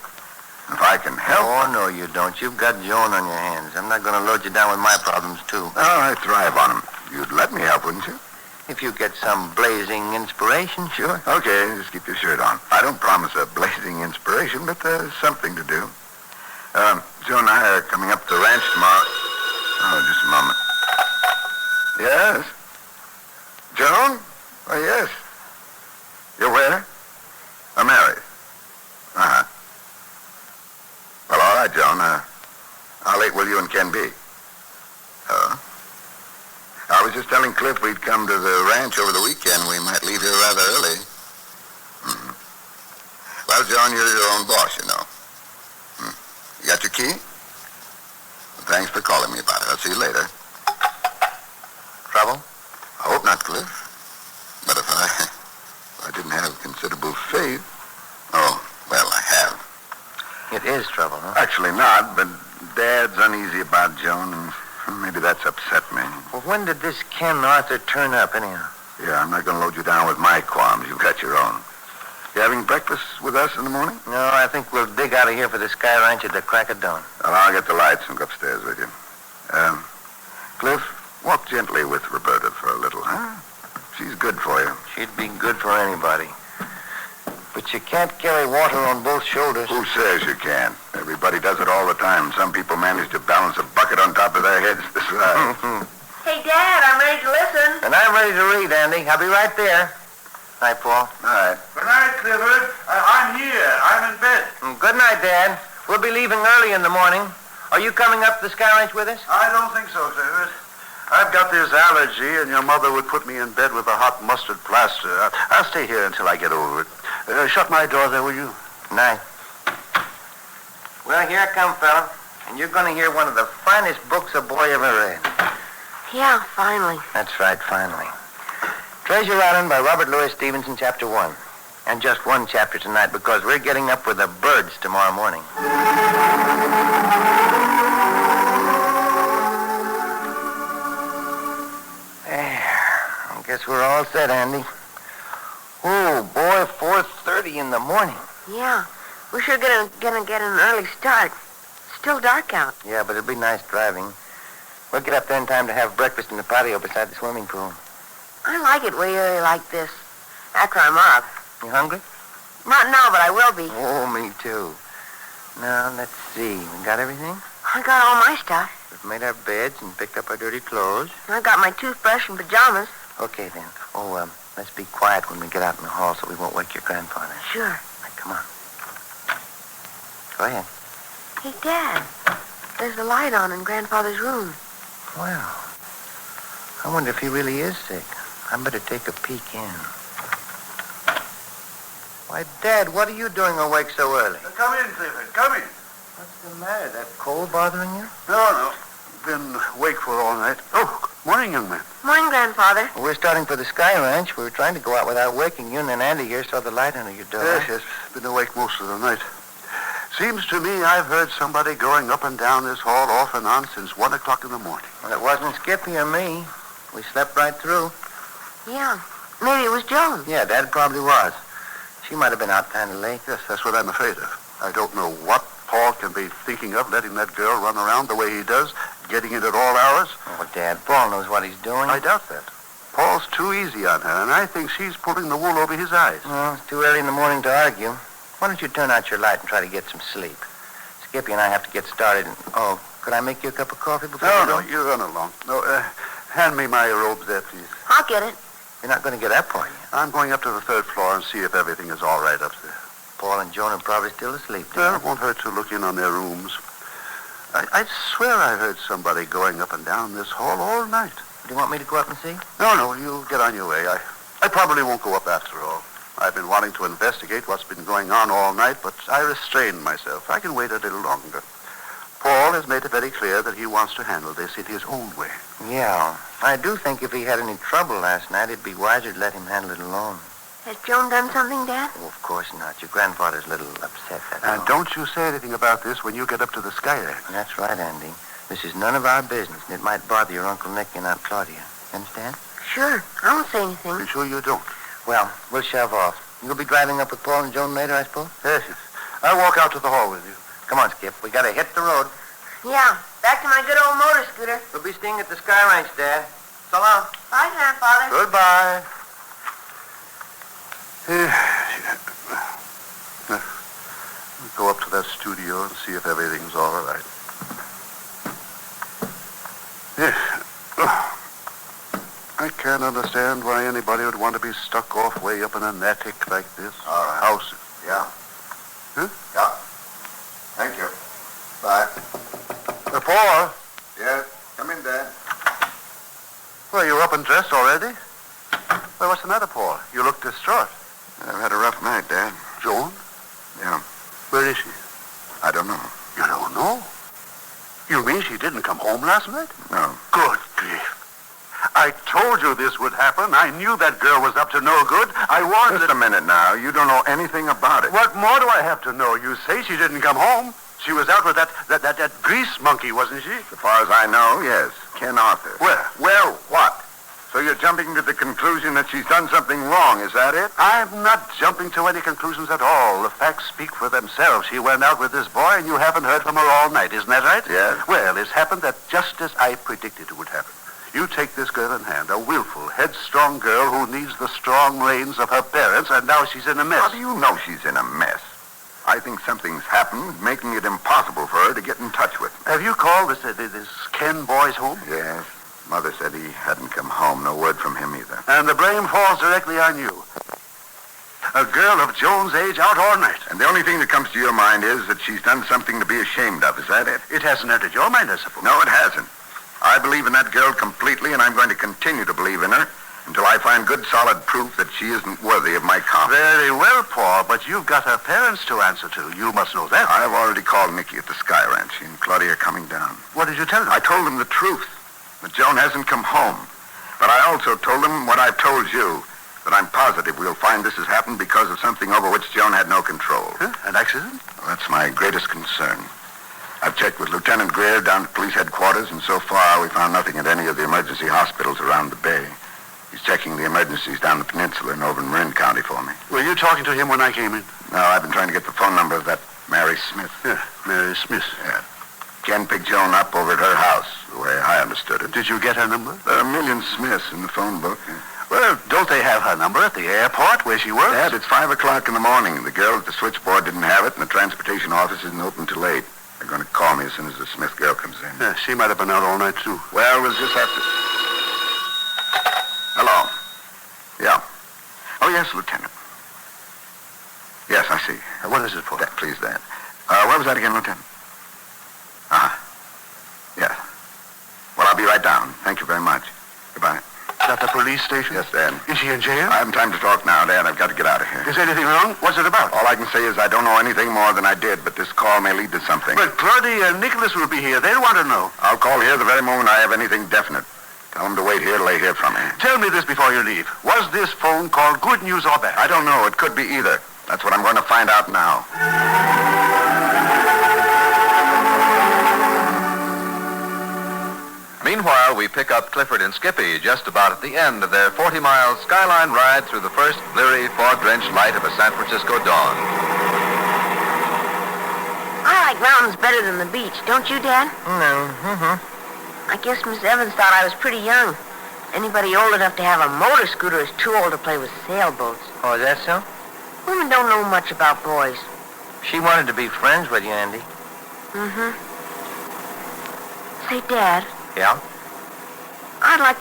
If I can help... Oh, no, you don't. You've got Joan on your hands. I'm not going to load you down with my problems, too. Oh, I thrive on them. You'd let me help, wouldn't you? If you get some blazing inspiration, sure. Okay, just keep your shirt on. I don't promise a blazing inspiration, but there's something to do. Joan and I are coming up to the ranch tomorrow. Oh, just a moment. Yes? Joan? Oh, yes. You're where? I'm married. Uh-huh. Well, all right, Joan. How late will you and Ken be? Oh? I was just telling Cliff we'd come to the ranch over the weekend. We might leave here rather early. Well, Joan, you're your own boss, you know. You got your key? Thanks for calling me about it. I'll see you later. Trouble? I hope not, Cliff. But if I didn't have considerable faith... Oh, well, I have. It is trouble, huh? Actually not, but Dad's uneasy about Joan, and maybe that's upset me. Well, when did this Ken Arthur turn up, anyhow? Yeah, I'm not going to load you down with my qualms. You've got your own. You having breakfast with us in the morning? No, I think we'll dig out of here for the Sky Ranch at the crack of dawn. Well, I'll get the lights and go upstairs with you. Cliff, walk gently with Roberta for a little, huh? She's good for you. She'd be good for anybody. But you can't carry water on both shoulders. Who says you can't? Everybody does it all the time. Some people manage to balance a bucket on top of their heads this size. Hey, Dad, I'm ready to listen. And I'm ready to read, Andy. I'll be right there. Hi, Paul. All right. Good night, Clifford. I'm here. I'm in bed. Good night, Dad. We'll be leaving early in the morning. Are you coming up to the Sky Ranch with us? I don't think so, Clifford. I've got this allergy, and your mother would put me in bed with a hot mustard plaster. I'll stay here until I get over it. Shut my door there, will you? Night. Well, here I come, fella. And you're going to hear one of the finest books a boy ever read. Yeah, finally. That's right, finally. Treasure Island by Robert Louis Stevenson, Chapter 1. And just one chapter tonight because we're getting up with the birds tomorrow morning. There. I guess we're all set, Andy. Oh, boy, 4:30 in the morning. Yeah. We're sure gonna get an early start. It's still dark out. Yeah, but it'll be nice driving. We'll get up there in time to have breakfast in the patio beside the swimming pool. I like it way early like this. After I'm up. You hungry? Not now, but I will be. Oh, me too. Now, let's see. We got everything? I got all my stuff. We've made our beds and picked up our dirty clothes. I got my toothbrush and pajamas. Okay, then. Oh, let's be quiet when we get out in the hall so we won't wake your grandfather. Sure. Right, come on. Go ahead. Hey, Dad. There's the light on in Grandfather's room. Well, I wonder if he really is sick. I better take a peek in. Why, Dad, what are you doing awake so early? Come in, Clifford. Come in. What's the matter? That cold bothering you? No. Been awake all night. Oh, morning, young man. Morning, Grandfather. Well, we're starting for the Sky Ranch. We were trying to go out without waking you, and then Andy here saw the light under your door. Yes. Been awake most of the night. Seems to me I've heard somebody going up and down this hall off and on since 1 o'clock in the morning. Well, it wasn't Skippy or me. We slept right through. Yeah. Maybe it was Joan. Yeah, Dad probably was. She might have been out kind of late. Yes, that's what I'm afraid of. I don't know what Paul can be thinking of, letting that girl run around the way he does, getting it at all hours. Oh, Dad, Paul knows what he's doing. I doubt that. Paul's too easy on her, and I think she's pulling the wool over his eyes. Well, it's too early in the morning to argue. Why don't you turn out your light and try to get some sleep? Skippy and I have to get started. Oh, could I make you a cup of coffee before you go? No, you run along. No, hand me my robes there, please. I'll get it. You're not going to get up, are you? I'm going up to the 3rd floor and see if everything is all right up there. Paul and Joan are probably still asleep. Well, it won't hurt to look in on their rooms. I swear I heard somebody going up and down this hall all night. Do you want me to go up and see? No, you get on your way. I probably won't go up after all. I've been wanting to investigate what's been going on all night, but I restrained myself. I can wait a little longer. Paul has made it very clear that he wants to handle this in his own way. Yeah. I do think if he had any trouble last night, it'd be wiser to let him handle it alone. Has Joan done something, Dad? Oh, of course not. Your grandfather's a little upset, that's all. And don't you say anything about this when you get up to the Sky Ranch. That's right, Andy. This is none of our business, and it might bother your Uncle Nick and Aunt Claudia. You understand? Sure. I won't say anything. Be sure you don't. Well, we'll shove off. You'll be driving up with Paul and Joan later, I suppose? Yes. I'll walk out to the hall with you. Come on, Skip. We gotta hit the road. Yeah. Back to my good old motor scooter. We'll be staying at the Sky Ranch, Dad. So long. Bye, Grandfather. Goodbye. Go up to that studio and see if everything's all right. I can't understand why anybody would want to be stuck off way up in an attic like this. All right. House. Yeah. Huh? Yeah. Thank you. Bye. Paul. Yes. Come in, Dad. Well, you're up and dressed already? Well, what's the matter, Paul? You look distraught. I've had a rough night, Dad. Joan? Yeah. Where is she? I don't know. You don't know? You mean she didn't come home last night? No. Good grief. I told you this would happen. I knew that girl was up to no good. I warned Just a minute now. You don't know anything about it. What more do I have to know? You say she didn't come home. She was out with that grease monkey, wasn't she? As far as I know, yes. Ken Arthur. Where? Well, what? So you're jumping to the conclusion that she's done something wrong, is that it? I'm not jumping to any conclusions at all. The facts speak for themselves. She went out with this boy, and you haven't heard from her all night. Isn't that right? Yes. Well, it's happened that just as I predicted it would happen. You take this girl in hand, a willful, headstrong girl who needs the strong reins of her parents, and now she's in a mess. How do you know she's in a mess? I think something's happened, making it impossible for her to get in touch with me. Have you called this Ken boy's home? Yes. Mother said he hadn't come home. No word from him either. And the blame falls directly on you. A girl of Joan's age out all night. And the only thing that comes to your mind is that she's done something to be ashamed of. Is that it? It hasn't entered your mind, I suppose. No, it hasn't. I believe in that girl completely, and I'm going to continue to believe in her until I find good, solid proof that she isn't worthy of my confidence. Very well, Paul, but you've got her parents to answer to. You must know that. I've already called Nicky at the Sky Ranch. She and Claudia are coming down. What did you tell them? I told them the truth, that Joan hasn't come home. But I also told them what I've told you, that I'm positive we'll find this has happened because of something over which Joan had no control. Huh? An accident? Well, that's my greatest concern. I've checked with Lieutenant Greer down at police headquarters, and so far we found nothing at any of the emergency hospitals around the bay. He's checking the emergencies down the peninsula and over in Marin County for me. Were you talking to him when I came in? No, I've been trying to get the phone number of that Mary Smith. Yeah, Mary Smith. Yeah. Ken picked Joan up over at her house, the way I understood it. Did you get her number? There are a million Smiths in the phone book. Yeah. Well, don't they have her number at the airport where she works? Dad, it's 5 o'clock in the morning. The girl at the switchboard didn't have it, and the transportation office isn't open till 8. They're going to call me as soon as the Smith girl comes in. Yeah, she might have been out all night, too. Well, we'll just have to... Hello. Yeah. Oh, yes, Lieutenant. Yes, I see. What is it for? Please, Dad. Where was that again, Lieutenant? Yeah. Well, I'll be right down. Thank you very much. Goodbye. At the police station? Yes, Dad. Is she in jail? I haven't time to talk now, Dad. I've got to get out of here. Is anything wrong? What's it about? All I can say is I don't know anything more than I did, but this call may lead to something. But Claudia and Nicholas will be here. They'll want to know. I'll call here the very moment I have anything definite. Tell them to wait here till they hear from me. Tell me this before you leave. Was this phone call good news or bad? I don't know. It could be either. That's what I'm going to find out now. Meanwhile, we pick up Clifford and Skippy just about at the end of their 40-mile skyline ride through the first bleary, fog-drenched light of a San Francisco dawn. I like mountains better than the beach, don't you, Dad? No. I guess Miss Evans thought I was pretty young. Anybody old enough to have a motor scooter is too old to play with sailboats. Oh, is that so? Women don't know much about boys. She wanted to be friends with you, Andy. Say, Dad. Yeah? I'd like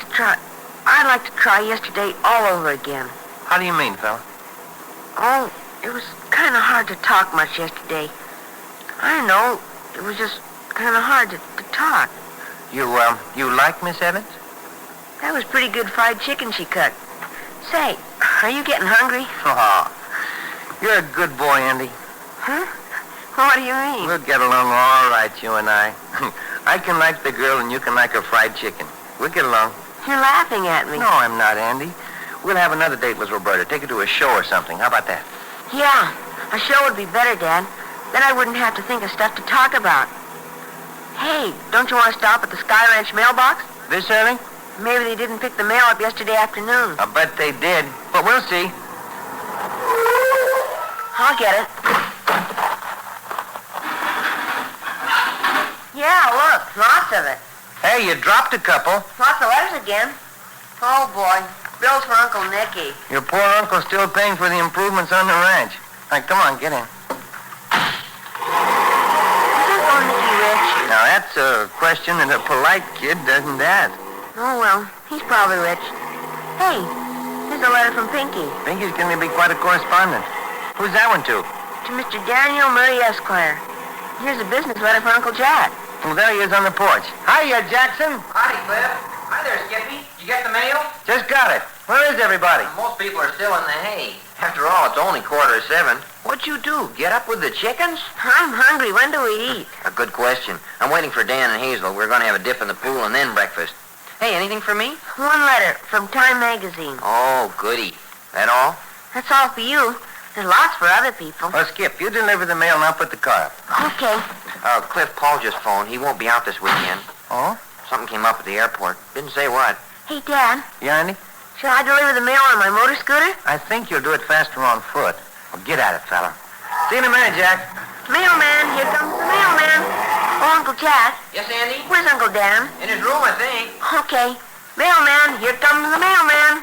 to try yesterday all over again. How do you mean, fella? Oh, it was kind of hard to talk much yesterday. I don't know. It was just kind of hard to talk. You like Miss Evans? That was pretty good fried chicken she cooked. Say, are you getting hungry? Oh, you're a good boy, Andy. Huh? What do you mean? We'll get along all right, you and I. I can like the girl and you can like her fried chicken. We'll get along. You're laughing at me. No, I'm not, Andy. We'll have another date with Roberta. Take her to a show or something. How about that? Yeah, a show would be better, Dad. Then I wouldn't have to think of stuff to talk about. Hey, don't you want to stop at the Sky Ranch mailbox? This early? Maybe they didn't pick the mail up yesterday afternoon. I bet they did. But we'll see. I'll get it. Yeah, look, lots of it. Hey, you dropped a couple. Lots of letters again. Oh, boy. Bills for Uncle Nicky. Your poor uncle's still paying for the improvements on the ranch. All right, come on, get in. Is Uncle Nicky rich? Now, that's a question that a polite kid doesn't ask. Oh, well, he's probably rich. Hey, here's a letter from Pinky. Pinky's going to be quite a correspondent. Who's that one to? To Mr. Daniel Murray, Esquire. Here's a business letter for Uncle Jack. Well, there he is on the porch. Hiya, Jackson. Howdy, Cliff. Hi there, Skippy. Did you get the mail? Just got it. Where is everybody? Most people are still in the hay. After all, it's only 6:45. What What'd you do? Get up with the chickens? I'm hungry. When do we eat? A good question. I'm waiting for Dan and Hazel. We're going to have a dip in the pool and then breakfast. Hey, anything for me? One letter from Time Magazine. Oh, goody. That all? That's all for you. There's lots for other people. Well, Skip, you deliver the mail and I'll put the car up. Okay. Cliff, Paul just phoned. He won't be out this weekend. Oh? Something came up at the airport. Didn't say what. Hey, Dad. Yeah, Andy? Should I deliver the mail on my motor scooter? I think you'll do it faster on foot. Well, get at it, fella. See you in a minute, Jack. Mailman, here comes the mailman. Oh, Uncle Jack. Yes, Andy? Where's Uncle Dan? In his room, I think. Okay. Mailman, here comes the mailman.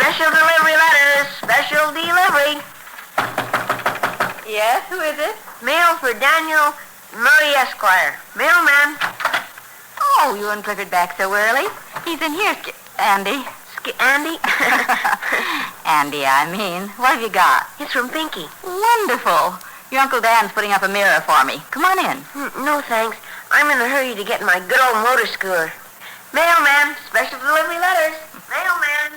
Special delivery letters. Special delivery. Yes, who is it? Mail for Daniel Murray Esquire. Mailman. Oh, you and Clifford back so early. He's in here, Andy. Andy? Andy, I mean. What have you got? It's from Pinky. Wonderful. Your Uncle Dan's putting up a mirror for me. Come on in. No, thanks. I'm in a hurry to get my good old motor scooter. Mailman, special delivery letters. Mailman.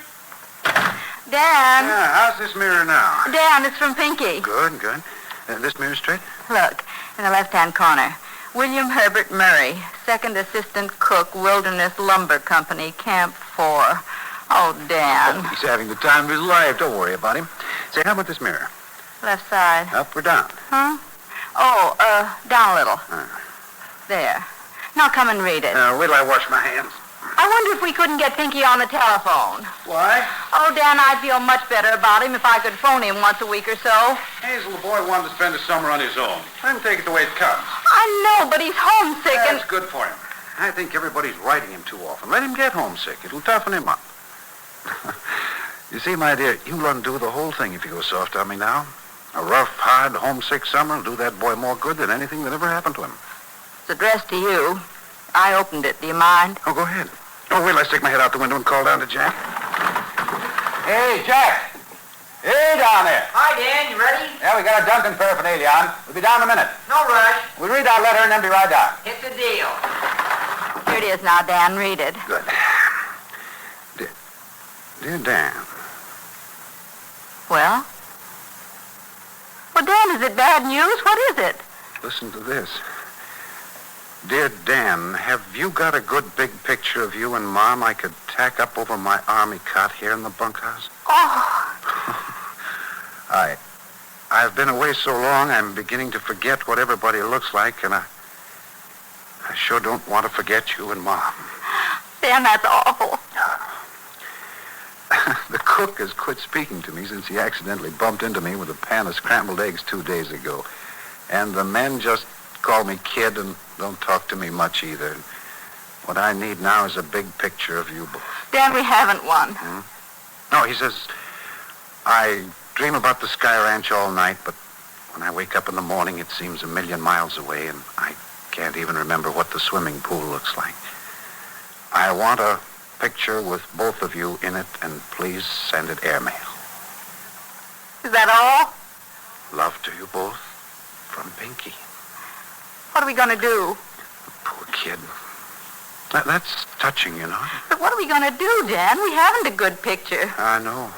Dan. Yeah, how's this mirror now? Dan, it's from Pinky. Good, good. This mirror straight? Look, in the left-hand corner. William Herbert Murray, second assistant cook, Wilderness Lumber Company, Camp 4. Oh, Dan. He's having the time of his life. Don't worry about him. Say, how about this mirror? Left side. Up or down? Huh? Oh, down a little. There. Now come and read it. Wait till I wash my hands. I wonder if we couldn't get Pinky on the telephone. Why? Oh, Dan, I'd feel much better about him if I could phone him once a week or so. Hazel, the boy wanted to spend the summer on his own. Let him take it the way it comes. I know, but he's homesick and... That's good for him. I think everybody's writing him too often. Let him get homesick. It'll toughen him up. You see, my dear, you'll undo the whole thing if you go soft on me now. A rough, hard, homesick summer will do that boy more good than anything that ever happened to him. It's addressed to you. I opened it. Do you mind? Oh, go ahead. Oh, wait, let's stick my head out the window and call down to Jack. Hey, Jack. Hey, down there. Hi, Dan. You ready? Yeah, we got a Duncan paraphernalia on. We'll be down in a minute. No rush. We'll read our letter and then be right down. Hit the deal. Here it is now, Dan. Read it. Good. Dear Dan. Well? Well, Dan, is it bad news? What is it? Listen to this. Dear Dan, have you got a good big picture of you and Mom I could tack up over my army cot here in the bunkhouse? Oh. I've been away so long, I'm beginning to forget what everybody looks like, and I sure don't want to forget you and Mom. Dan, that's awful. The cook has quit speaking to me since he accidentally bumped into me with a pan of scrambled eggs 2 days ago. And the men just call me kid and don't talk to me much either. What I need now is a big picture of you both. Dan, we haven't one. No, he says, I dream about the Sky Ranch all night, but when I wake up in the morning, it seems a million miles away, and I can't even remember what the swimming pool looks like. I want a picture with both of you in it, and please send it airmail. Is that all? Love to you both, from Pinky. What are we going to do? Poor kid. That's touching, you know. But what are we going to do, Dan? We haven't a good picture. I know.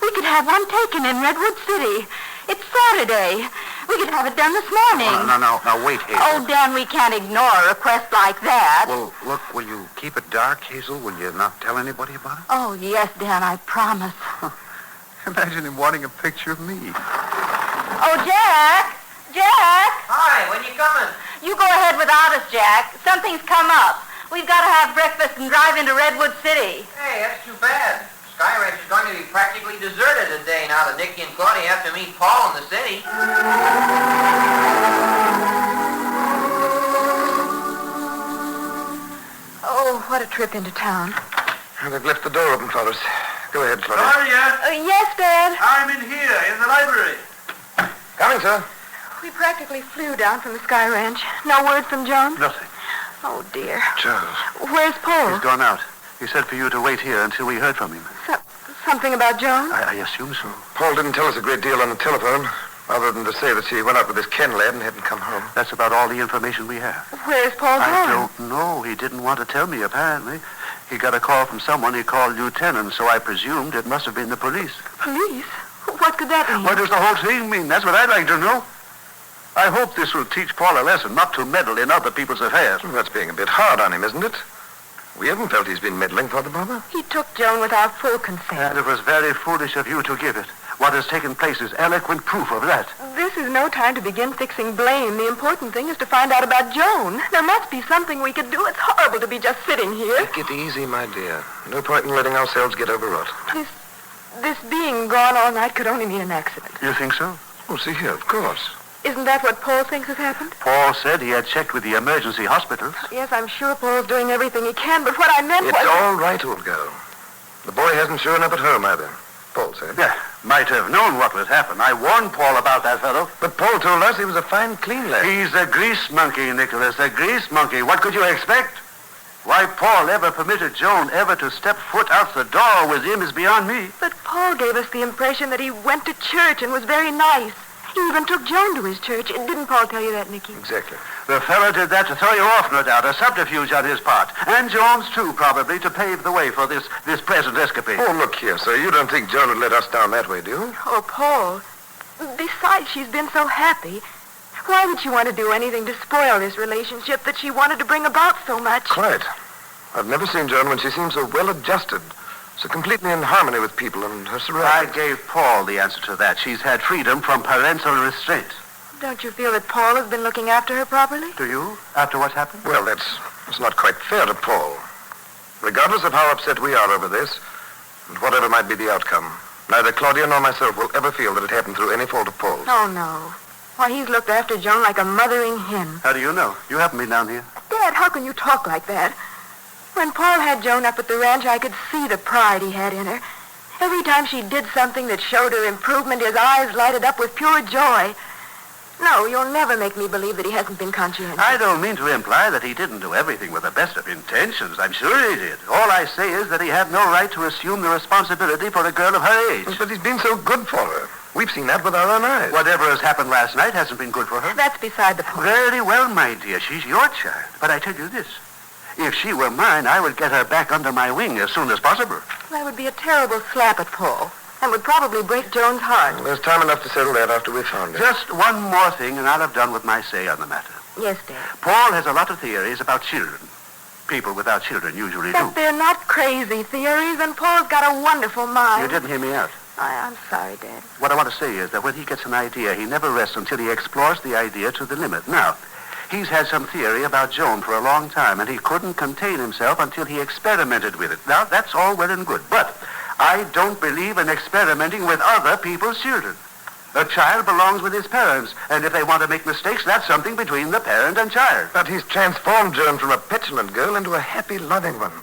We could have one taken in Redwood City. It's Saturday. We could have it done this morning. Oh, no, wait, Hazel. Oh, Dan, we can't ignore a request like that. Well, look, will you keep it dark, Hazel? Will you not tell anybody about it? Oh, yes, Dan, I promise. Imagine him wanting a picture of me. Oh, Jack! Jack! Hi, when you coming? You go ahead without us, Jack. Something's come up. We've got to have breakfast and drive into Redwood City. Hey, that's too bad. Sky Ranch is going to be practically deserted today now that Nicky and Claudia have to meet Paul in the city. Oh, what a trip into town. They've left the door open, fellas. Go ahead, Claudia. Claudia! Yes, Dad? I'm in here, in the library. Coming, sir. We practically flew down from the Sky Ranch. No word from John? Nothing. Oh, dear. Charles. Where's Paul? He's gone out. He said for you to wait here until we heard from him. Something about Joan? I assume so. Paul didn't tell us a great deal on the telephone, other than to say that she went out with his Ken lad and hadn't come home. That's about all the information we have. Where's Paul I gone? don't know. He didn't want to tell me, apparently. He got a call from someone he called Lieutenant, so I presumed it must have been the police. Police? What could that mean? What does the whole thing mean? That's what I'd like to know. I hope this will teach Paul a lesson not to meddle in other people's affairs. Well, that's being a bit hard on him, isn't it? We haven't felt he's been meddling, Father Barber. He took Joan with our full consent. And it was very foolish of you to give it. What has taken place is eloquent proof of that. This is no time to begin fixing blame. The important thing is to find out about Joan. There must be something we could do. It's horrible to be just sitting here. Take it easy, my dear. No point in letting ourselves get overwrought. This being gone all night could only mean an accident. You think so? Oh, see here, of course. Isn't that what Paul thinks has happened? Paul said he had checked with the emergency hospitals. Yes, I'm sure Paul's doing everything he can, but what I meant was... It's all right, old girl. The boy hasn't shown up at home either, Paul said. Yeah, might have known what would happen. I warned Paul about that fellow. But Paul told us he was a fine, clean lad. He's a grease monkey, Nicholas, a grease monkey. What could you expect? Why Paul ever permitted Joan ever to step foot out the door with him is beyond me. But Paul gave us the impression that he went to church and was very nice. He even took Joan to his church. Didn't Paul tell you that, Nicky? Exactly. The fellow did that to throw you off, no doubt. A subterfuge on his part. And Joan's, too, probably, to pave the way for this present escapade. Oh, look here, sir. You don't think Joan would let us down that way, do you? Oh, Paul. Besides, she's been so happy. Why would she want to do anything to spoil this relationship that she wanted to bring about so much? Quite. I've never seen Joan when she seems so well-adjusted, so completely in harmony with people and her surroundings. I gave Paul the answer to that. She's had freedom from parental restraint. Don't you feel that Paul has been looking after her properly? Do you, after what's happened? Well, that's not quite fair to Paul. Regardless of how upset we are over this, and whatever might be the outcome, neither Claudia nor myself will ever feel that it happened through any fault of Paul's. Oh, no. Why, he's looked after Joan like a mothering hen. How do you know? You haven't been down here. Dad, how can you talk like that? When Paul had Joan up at the ranch, I could see the pride he had in her. Every time she did something that showed her improvement, his eyes lighted up with pure joy. No, you'll never make me believe that he hasn't been conscientious. I don't mean to imply that he didn't do everything with the best of intentions. I'm sure he did. All I say is that he had no right to assume the responsibility for a girl of her age. But he's been so good for her. We've seen that with our own eyes. Whatever has happened last night hasn't been good for her. That's beside the point. Very well, my dear. She's your child. But I tell you this. If she were mine, I would get her back under my wing as soon as possible. That would be a terrible slap at Paul, and would probably break Joan's heart. Well, there's time enough to settle that after we've found her. Just one more thing, and I'll have done with my say on the matter. Yes, Dad. Paul has a lot of theories about children. People without children usually do. But they're not crazy theories, and Paul's got a wonderful mind. You didn't hear me out. I'm sorry, Dad. What I want to say is that when he gets an idea, he never rests until he explores the idea to the limit. Now, he's had some theory about Joan for a long time, and he couldn't contain himself until he experimented with it. Now, that's all well and good, but I don't believe in experimenting with other people's children. A child belongs with his parents, and if they want to make mistakes, that's something between the parent and child. But he's transformed Joan from a petulant girl into a happy, loving one.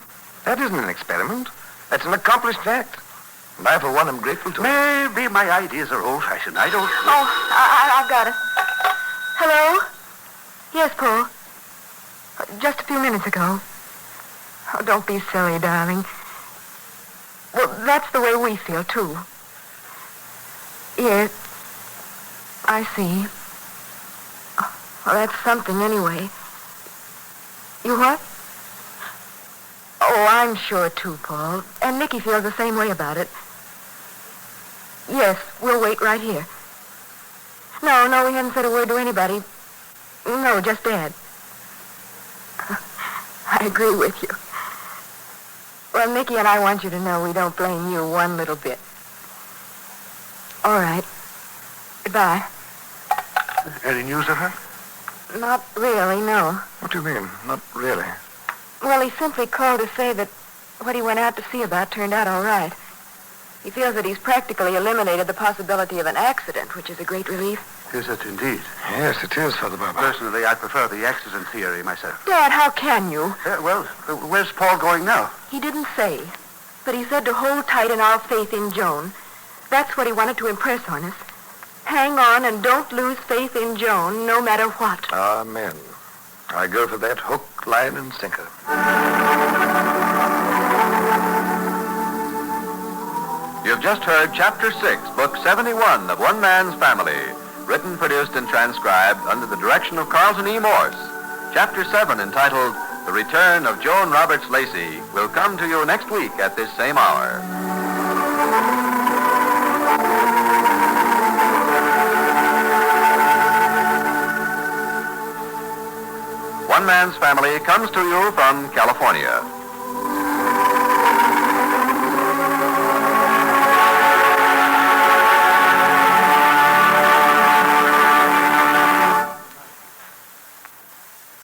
That isn't an experiment. That's an accomplished fact. And I, for one, am grateful to him. Maybe my ideas are old-fashioned. I don't... Oh, I've got it. Hello? Yes, Paul. Just a few minutes ago. Oh, don't be silly, darling. Well, that's the way we feel, too. Yes. I see. Well, that's something anyway. You what? Oh, I'm sure, too, Paul. And Nicky feels the same way about it. Yes, we'll wait right here. No, we haven't said a word to anybody. No, just Dad. I agree with you. Well, Nicky and I want you to know we don't blame you one little bit. All right. Goodbye. Any news of her? Not really, no. What do you mean, not really? Well, he simply called to say that what he went out to see about turned out all right. He feels that he's practically eliminated the possibility of an accident, which is a great relief. Is it indeed? Yes, it is, Father Barber. Personally, I prefer the accident theory myself. Dad, how can you? Where's Paul going now? He didn't say, but he said to hold tight in our faith in Joan. That's what he wanted to impress on us. Hang on and don't lose faith in Joan, no matter what. Amen. I go for that hook, line, and sinker. You've just heard Chapter 6, Book 71 of One Man's Family, written, produced, and transcribed under the direction of Carlton E. Morse. Chapter 7, entitled The Return of Joan Roberts Lacey will come to you next week at this same hour. One Man's Family comes to you from California.